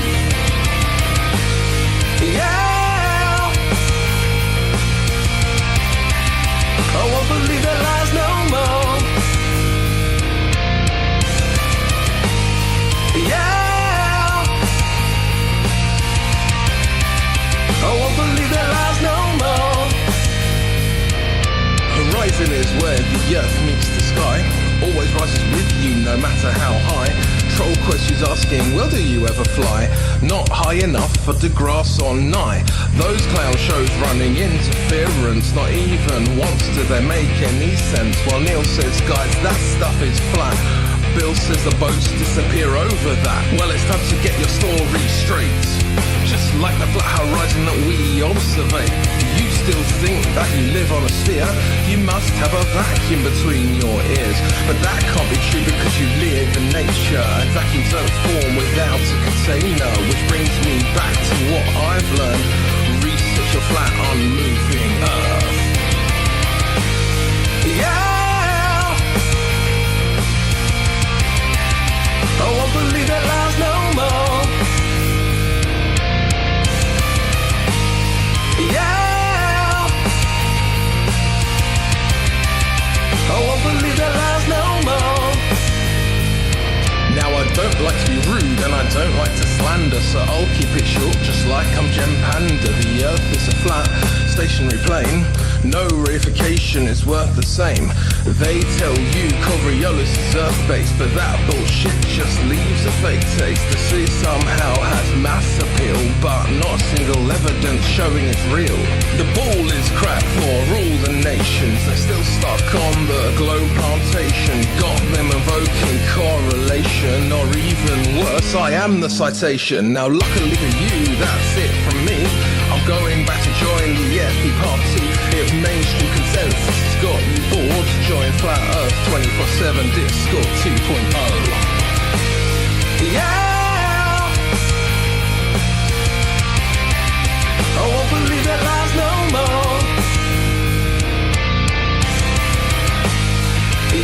Yeah, I won't believe their lies no more. Yeah, I won't believe their lies no more. Horizon is where the earth meets the sky. Always rises with you no matter how high. Troll questions asking, well, do you ever fly? Not high enough for the grass or nigh. Those clown shows running interference. Not even once do they make any sense. While Neil says, guys, that stuff is flat. Bill says the boats disappear over that. Well, it's time to get your story straight. Just like the flat horizon that we observe. You still think that you live on a sphere? You must have a vacuum between your ears. But that can't be true because you live in nature, and vacuums don't form without a container. Which brings me back to what I've learned. Research a flat unmoving earth. Yeah, I won't believe that lies no more. Yeah, I won't believe their lies no more. Now I don't like to be rude and I don't like to slander, so I'll keep it short just like I'm Gem Panda. The earth is a flat, stationary plane. No reification is worth the same. They tell you Coriolis is earth-based, but that bullshit just leaves a fake taste. The sea somehow has mass appeal, but not a single evidence showing it's real. The ball is cracked for all the nations. They're still stuck on the globe plantation. Got them invoking correlation, or even worse, I am the citation. Now luckily for you, that's it from me. I'm going back to join the FP party. If mainstream consensus has got you bored, join Flat Earth 24/7 Discord 2.0. Yeah, I won't believe their lies no more.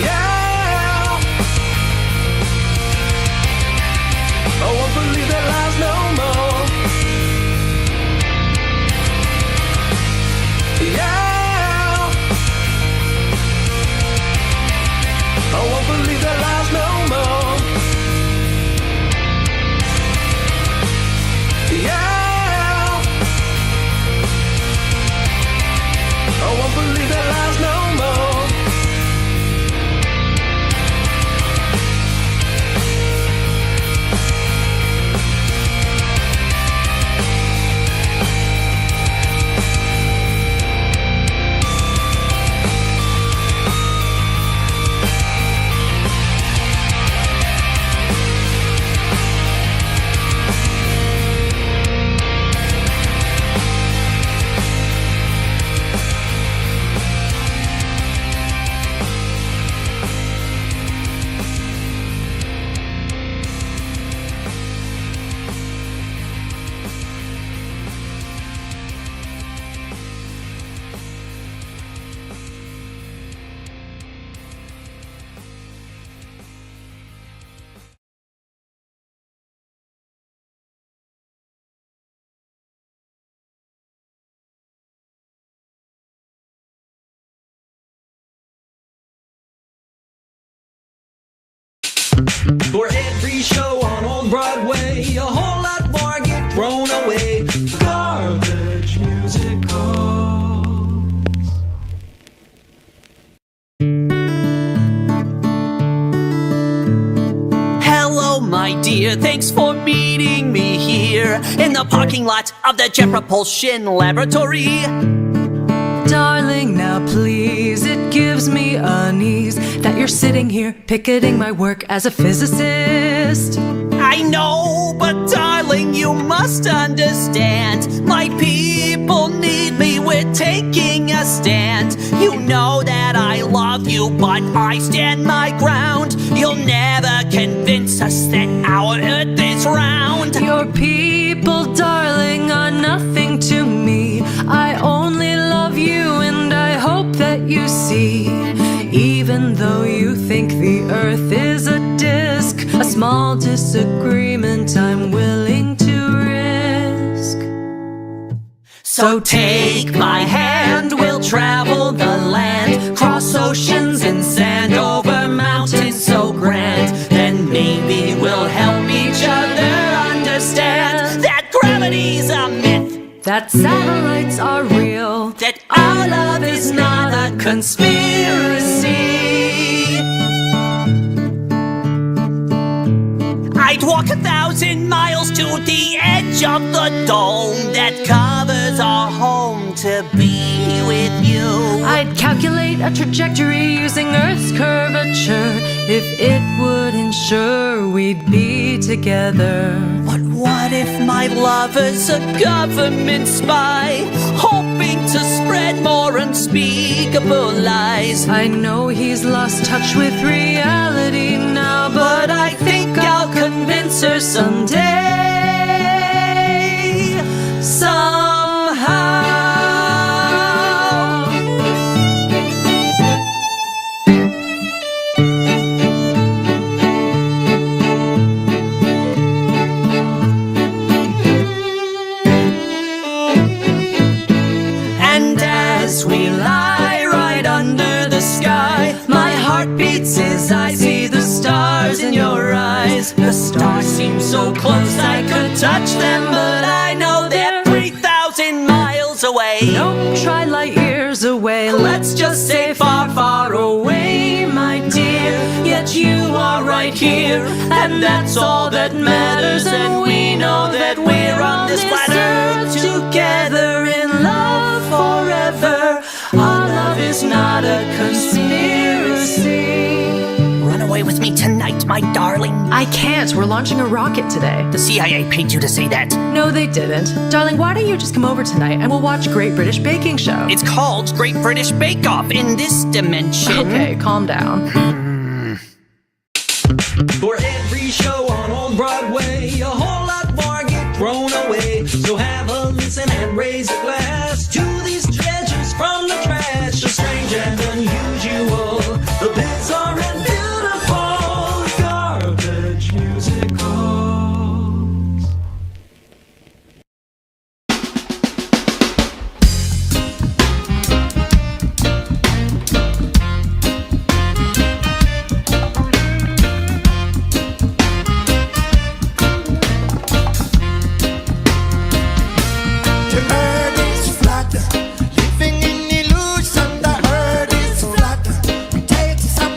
Yeah, I won't believe their lies no more. Yeah, I won't believe their lies no more. For every show on old Broadway, a whole lot more get thrown away. Garbage musicals. Hello, my dear, thanks for meeting me here in the parking lot of the Jet Propulsion Laboratory. Darling, now please, it gives me unease that you're sitting here picketing my work as a physicist. I know, but darling, you must understand. My people need me, we're taking a stand. You know that I love you, but I stand my ground. You'll never convince us that our earth is round. Your people, darling, are nothing to me. I only love you and I hope that you see. Even though you think the earth is a disc, a small disagreement I'm willing to risk. So take my hand, we'll travel the land, cross oceans and sand, over mountains so grand. Then maybe we'll help each other understand that gravity's a myth, that satellites are real, that our love is not a conspiracy. I'd walk 1,000 miles to the edge of the dome that covers our home to be with you. I'd calculate a trajectory using Earth's curvature if it would ensure we'd be together. But what if my lover's a government spy, hoping to spread more unspeakable lies? I know he's lost touch with reality now, but I think I'll convince her someday. Somehow. And as we lie right under the sky, my heart beats as I see the stars in your eyes. The stars seem so close I could touch them, but I know they're 3,000 miles away. Don't try light years away, Let's just say far, far away, my dear. Yet you are right here, and that's all that matters. And we know that we're on this planet together in love forever. Our love is not a conspiracy. Run away with me tonight, my darling. I can't. We're launching a rocket today. The CIA paid you to say that. No, they didn't. Darling, why don't you just come over tonight and we'll watch Great British Baking Show? It's called Great British Bake Off in this dimension. Okay, calm down. For every show on old Broadway, a whole lot more get thrown away. So have a listen and raise a glass to these treasures from the trash. So strange and unusual, the bizarre and beautiful garbage musicals. The earth is flat, living in illusion. The earth is flat. We take some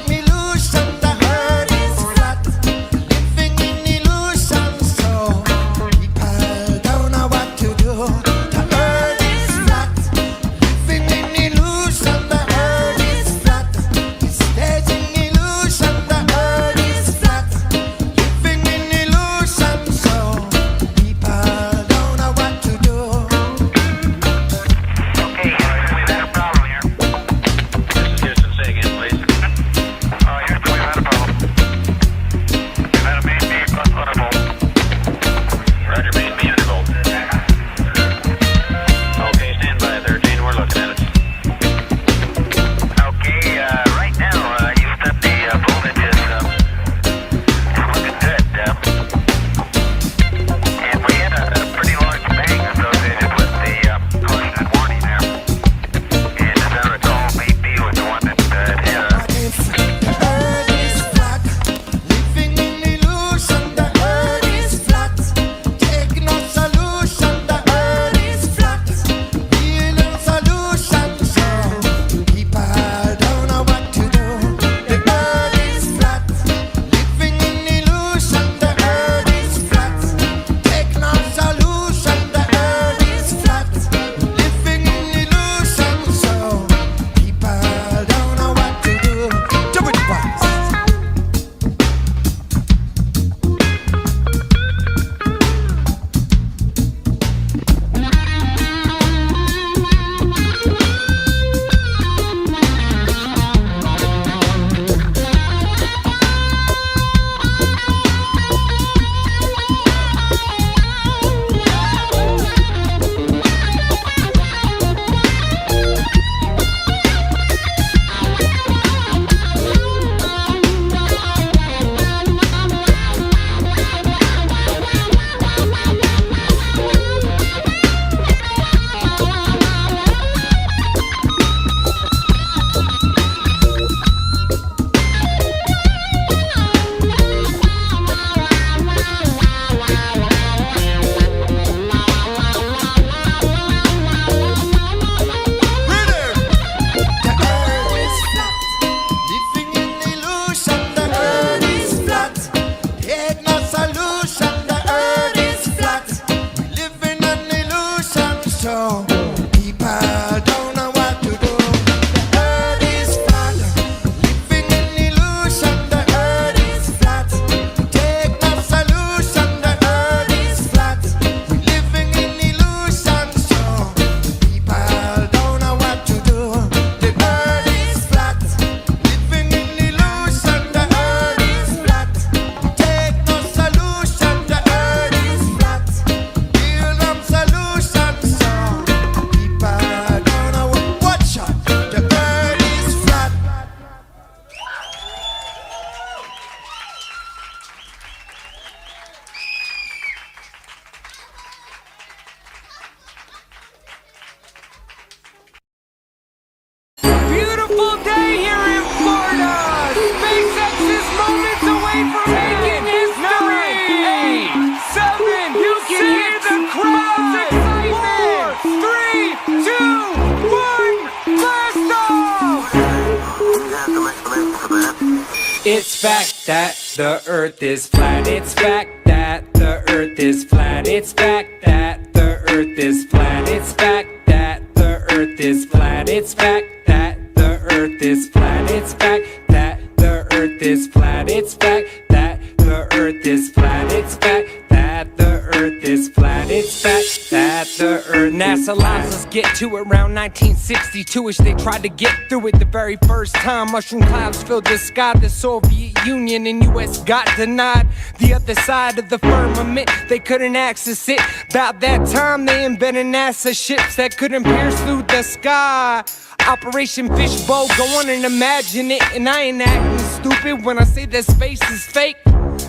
It's fact that the earth is flat. It's fact that the earth is flat. It's fact that the earth is flat. It's fact that the earth is flat. It's fact that the earth is flat. It's fact that the earth is flat. It's fact that the earth is flat. It's fact that the earth is flat. It's fact that the earth. NASA lies, let's get to it. Around 1962ish, they tried to get through it the very first time. Mushroom clouds filled the sky. The Soviet Union and US got denied the other side of the firmament. They couldn't access it. About that time, they invented NASA ships that couldn't pierce through the sky. Operation Fishbowl, go on and imagine it. And I ain't acting stupid when I say that space is fake.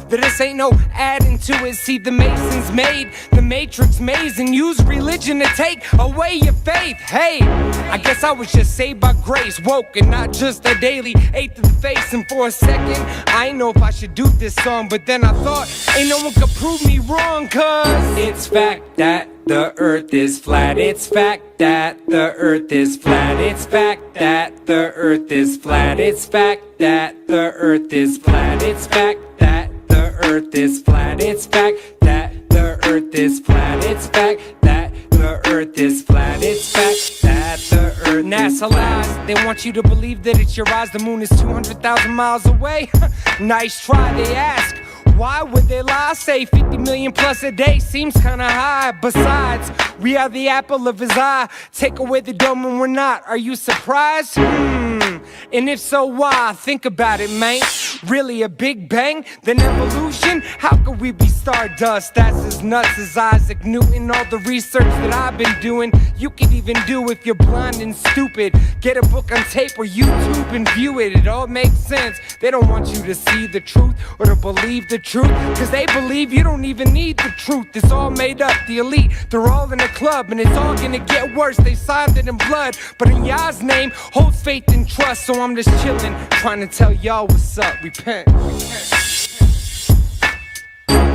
That this ain't no adding to it. See, the Masons made the Matrix maze and used religion to take away your faith. Hey, I guess I was just saved by grace, woke and not just a daily eighth of the face. And for a second, I ain't know if I should do this song, but then I thought, ain't no one could prove me wrong, cause it's fact that the earth is flat. It's fact that the earth is flat. It's fact that the earth is flat. It's fact that the earth is flat. It's fact that the earth is flat. It's fact that the earth is flat. It's fact that the earth is flat. It's fact that the earth. NASA lies. They want you to believe that it's your eyes. The moon is 200,000 miles away. Nice try, they ask. Why would they lie? Say 50 million plus a day seems kinda high. Besides, we are the apple of his eye. Take away the dome and we're not. Are you surprised? And if so, why? Think about it, man. Really a big bang? Then evolution? How could we be stardust? That's as nuts as Isaac Newton. All the research that I've been doing, you could even do if you're blind and stupid. Get a book on tape or YouTube and view it. It all makes sense. They don't want you to see the truth or to believe the truth, cause they believe you don't even need the truth. It's all made up, the elite, they're all in a club, and it's all gonna get worse. They signed it in blood, but in Yah's name holds faith and trust. So I'm just chillin', trying to tell y'all what's up. Repent.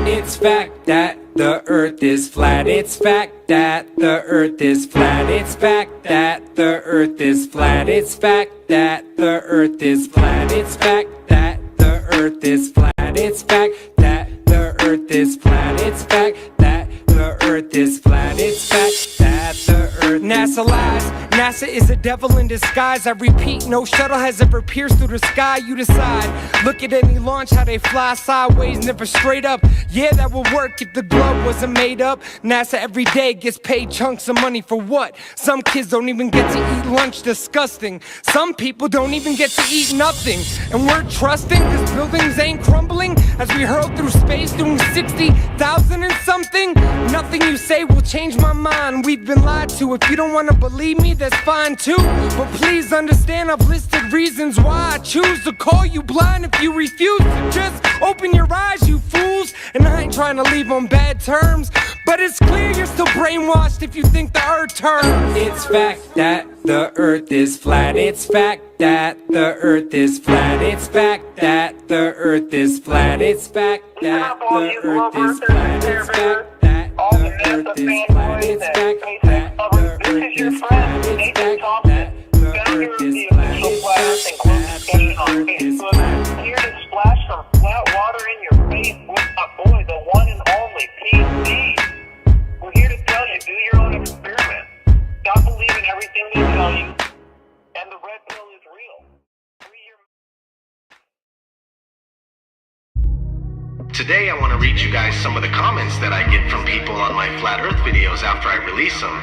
It's fact that the earth is flat. It's fact that the earth is flat. It's fact that the earth is flat. It's fact that the earth is flat. It's fact that the earth is flat. It's fact that the earth is flat. It's fact that the earth is flat. It's fact that the earth. NASA lies. NASA is a devil in disguise. I repeat, no shuttle has ever pierced through the sky. You decide. Look at any launch, how they fly sideways, never straight up. Yeah, that would work if the glove wasn't made up. NASA every day gets paid chunks of money for what? Some kids don't even get to eat lunch, disgusting. Some people don't even get to eat nothing. And we're trusting cause buildings ain't crumbling as we hurl through space doing 60,000 and something. Nothing you say will change my mind. We've been lied to. If you don't want to believe me, that's fine too. But please understand I've listed reasons why I choose to call you blind if you refuse to just open your eyes, you fools. And I ain't trying to leave on bad terms, but it's clear you're still brainwashed if you think the earth turns. It's fact that the earth is flat. It's fact that the earth is flat. It's fact that the earth is flat. It's fact that the earth is flat. It's fact that the earth is flat. It's fact that the earth is flat. It's fact that the earth is flat. It's fact that the earth is flat. Here to splash some flat water in your face with my boy, the one and only PC. We're here to tell you, do your own experiment. Stop believing everything they tell you, and the red pill is real. Today I want to read you guys some of the comments that I get from people on my Flat Earth videos after I release them.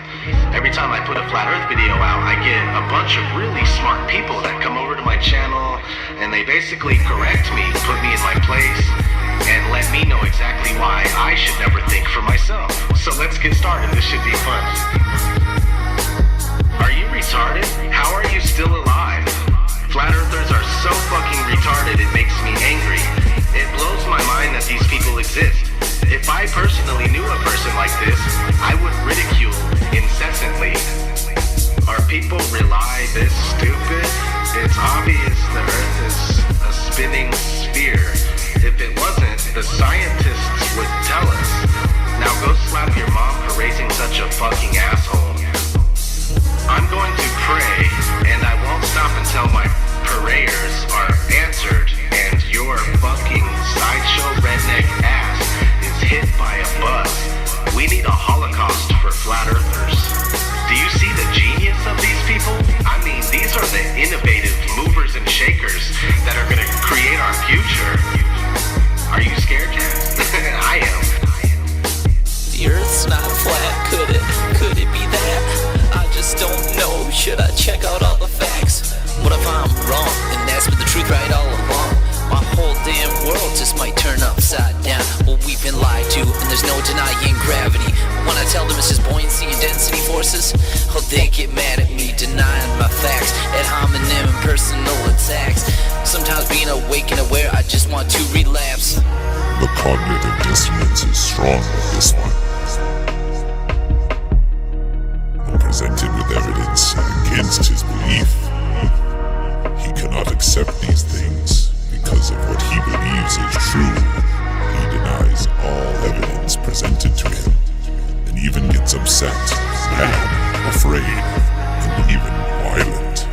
Every time I put a Flat Earth video out, I get a bunch of really smart people that come over to my channel and they basically correct me, put me in my place, and let me know exactly why I should never think for myself. So let's get started, this should be fun. Are you retarded? How are you still alive? Flat Earthers are so fucking retarded it makes me angry. It blows my mind that these people exist. If I personally knew a person like this, I would ridicule incessantly. Are people really this stupid? It's obvious the Earth is a spinning sphere. If it wasn't, the scientists would tell us. Now go slap your mom for raising such a fucking asshole. I'm going to pray, and I won't stop until my prayers are answered and you're there's no denying gravity. When I tell them it's just buoyancy and density forces, oh, they get mad at me, denying my facts, ad hominem and personal attacks. Sometimes being awake and aware, I just want to relapse. The cognitive dissonance is strong with this one. When presented with evidence against his belief, he cannot accept these things because of what he believes is true. He denies all evidence presented to him, and even gets upset, mad, afraid, and even violent.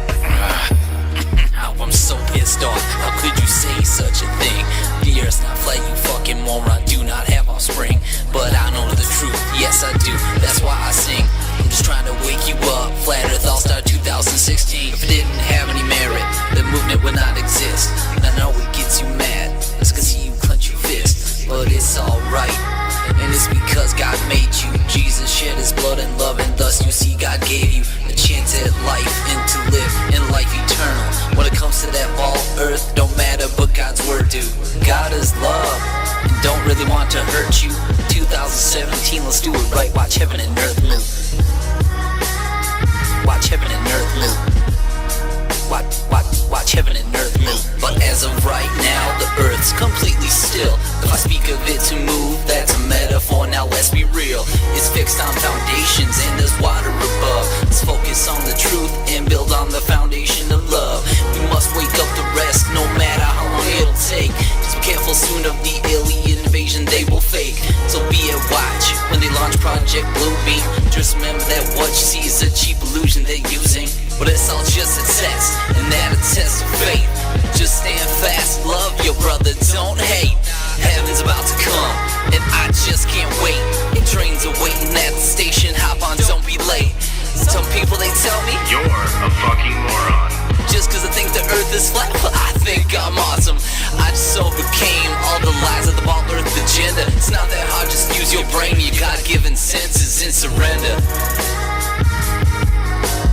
I'm so pissed off, how could you say such a thing? The earth's not flat, you fucking moron, do not have offspring. But I know the truth, yes I do, that's why I sing. I'm just trying to wake you up, Flat Earth All-Star 2016. If it didn't have any merit, the movement would not exist. I know it gets you mad, that's cause you clench your fist. But it's alright, and it's because God made you. Jesus shed his blood in love, and thus you see God gave you a chance at life and to live in life eternal. When it comes to that ball, earth don't matter, but God's word do. God is love, and don't really want to hurt you. 2017, let's do it right, watch heaven and earth move. Watch heaven and earth move. Watch heaven and earth move. But as of right now, the earth's completely still. If I speak of it to move, that's a metaphor, now let's be real. It's fixed on foundations and there's water above. Let's focus on the truth and build on the foundation of love. We must wake up the rest, no matter how long it'll take. Just be careful soon of the alien invasion they will fake. So be a watch when they launch Project Bluebeam. Just remember that what you see is a cheap illusion they're using. But it's all just a test, and that a test of faith. Just stand fast, love your brother, don't hate. Heaven's about to come, and I just can't wait. Trains are waiting at the station, hop on, don't be late. Some people they tell me You're a fucking moron. just cause I think the earth is flat, but I think I'm awesome. I just overcame all the lies of the ball earth agenda. It's not that hard, just use your brain, your God-given senses, and surrender.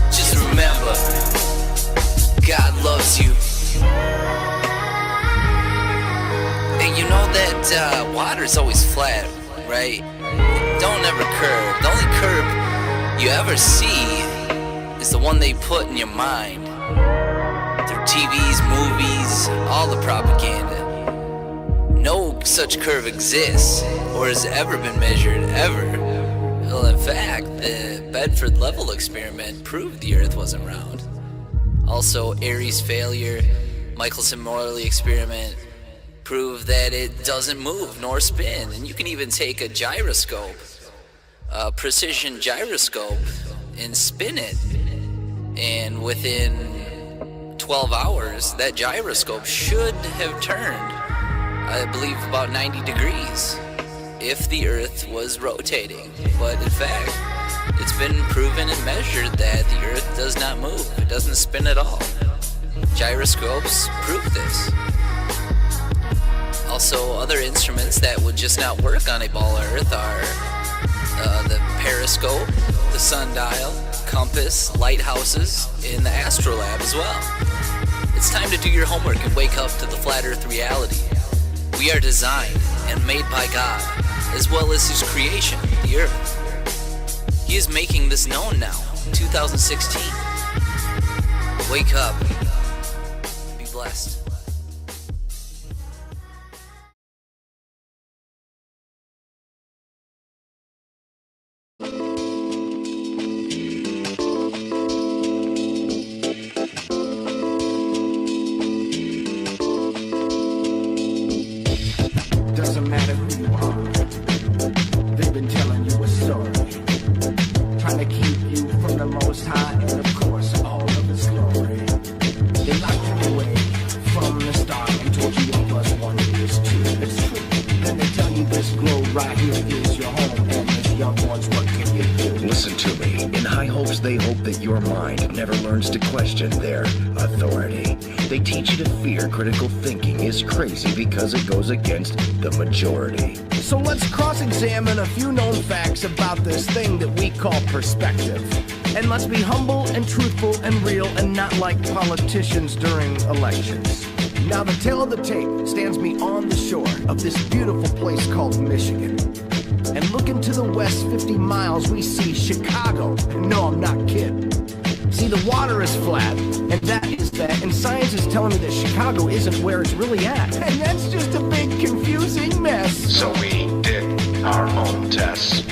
Just remember, God loves you. And you know that water's always flat, right? Don't ever curve. The only curve you ever see is the one they put in your mind. Through TVs, movies, all the propaganda. No such curve exists, or has ever been measured, ever. Well, in fact, the Bedford Level experiment proved the Earth wasn't round. Also, Airy's failure, Michelson-Morley experiment, proved that it doesn't move nor spin. And you can even take a gyroscope, a precision gyroscope, and spin it. And within 12 hours, that gyroscope should have turned, I believe, about 90 degrees if the Earth was rotating. But in fact, it's been proven and measured that the Earth does not move. It doesn't spin at all. Gyroscopes prove this. Also, other instruments that would just not work on a ball of Earth are the periscope, the sundial, compass, lighthouses, and the astrolabe as well. It's time to do your homework and wake up to the flat Earth reality. We are designed and made by God, as well as His creation, the Earth. He is making this known now, 2016. Wake up. Be blessed. Doesn't matter who you are, they've been telling you a story, trying to keep you from the Most High and of course all of His glory. They locked you away from the start and told you 1 + 1 is 2. It's true. Then they tell you this globe right here is your home, and as young ones, what can you do? Listen to me. In high hopes, they hope that your mind never learns to question their authority. They teach you to fear critical thinking is crazy because it goes against the majority. So let's cross-examine a few known facts about this thing that we call perspective. And let's be humble and truthful and real and not like politicians during elections. Now the tale of the tape stands me on the shore of this beautiful place called Michigan. And looking to the west 50 miles, we see Chicago. No, I'm not kidding. See, the water is flat, and that is that, and science is telling me that Chicago isn't where it's really at. And that's just a big confusing mess. So we did our own tests.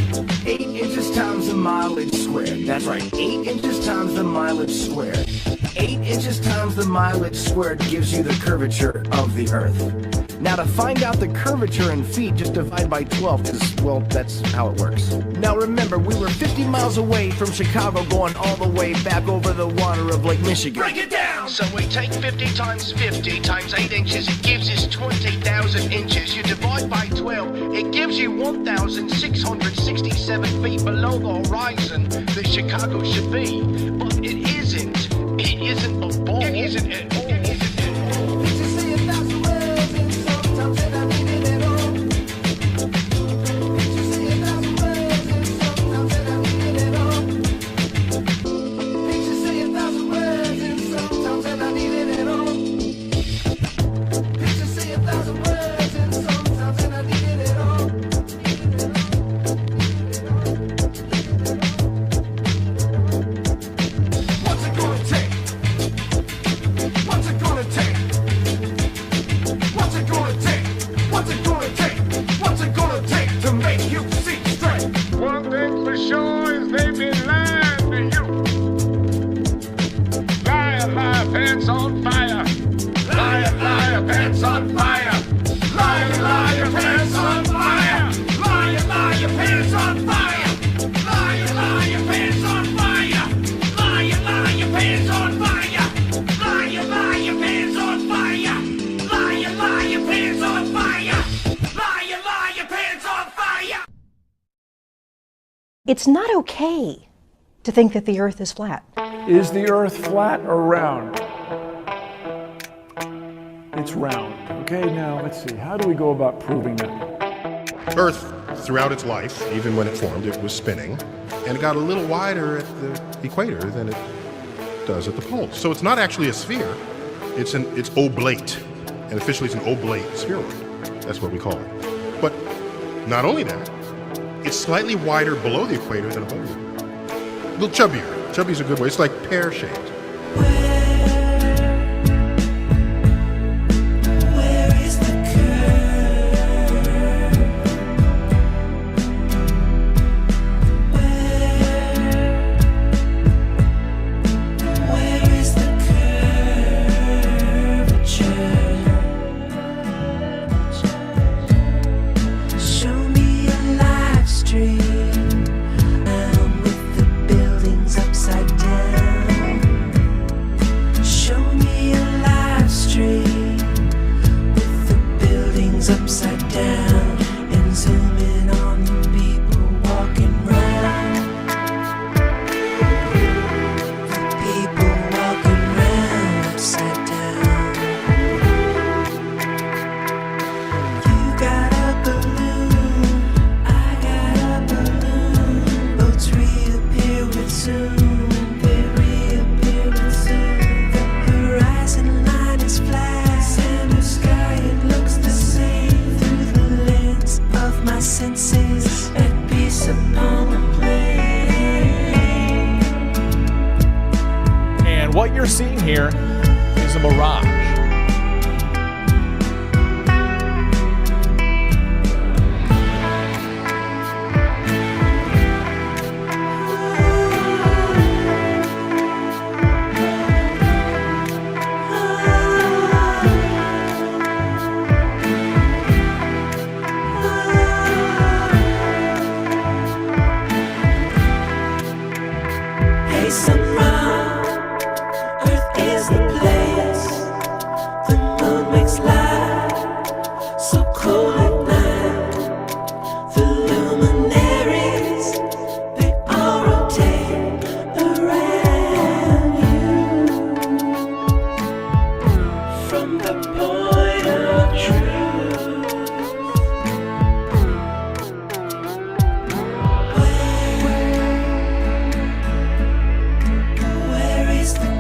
8 inches times the mileage squared. That's right, 8 inches times the mileage squared. 8 inches times the mileage squared gives you the curvature of the Earth. Now to find out the curvature in feet, just divide by 12, because, well, that's how it works. Now remember, we were 50 miles away from Chicago going all the way back over the water of Lake Michigan. Break it down! So we take 50 times 50 times 8 inches, it gives us 20,000 inches. You divide by 12, it gives you 1,667 feet below the horizon that Chicago should be. But it isn't. It isn't a ball. It isn't at all. It isn't at all. It's not okay to think that the Earth is flat. Is the Earth flat or round? It's round. Okay, now let's see. How do we go about proving that? Earth, throughout its life, even when it formed, it was spinning, and it got a little wider at the equator than it does at the poles. So it's not actually a sphere. It's oblate, and officially it's an oblate spheroid. That's what we call it. But not only that, it's slightly wider below the equator than above it. A little chubbier. Chubby's a good way. It's like pear-shaped. What you're seeing here is a mirage. Hey, sunrise. Earth is the place. The moon makes light so cool at night. The luminaries, they all rotate around you. From the point of truth, where is the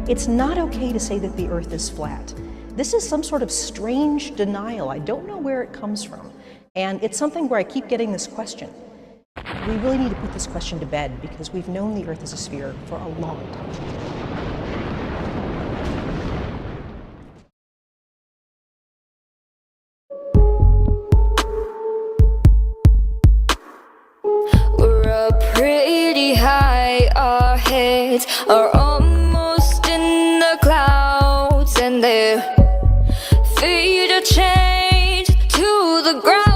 It's not okay to say that the earth is flat. This is some sort of strange denial. I don't know where it comes from. And it's something where I keep getting this question. We really need to put this question to bed because we've known the earth is a sphere for a long time. Pretty high, our heads are almost in the clouds, and their feet are chained to the ground.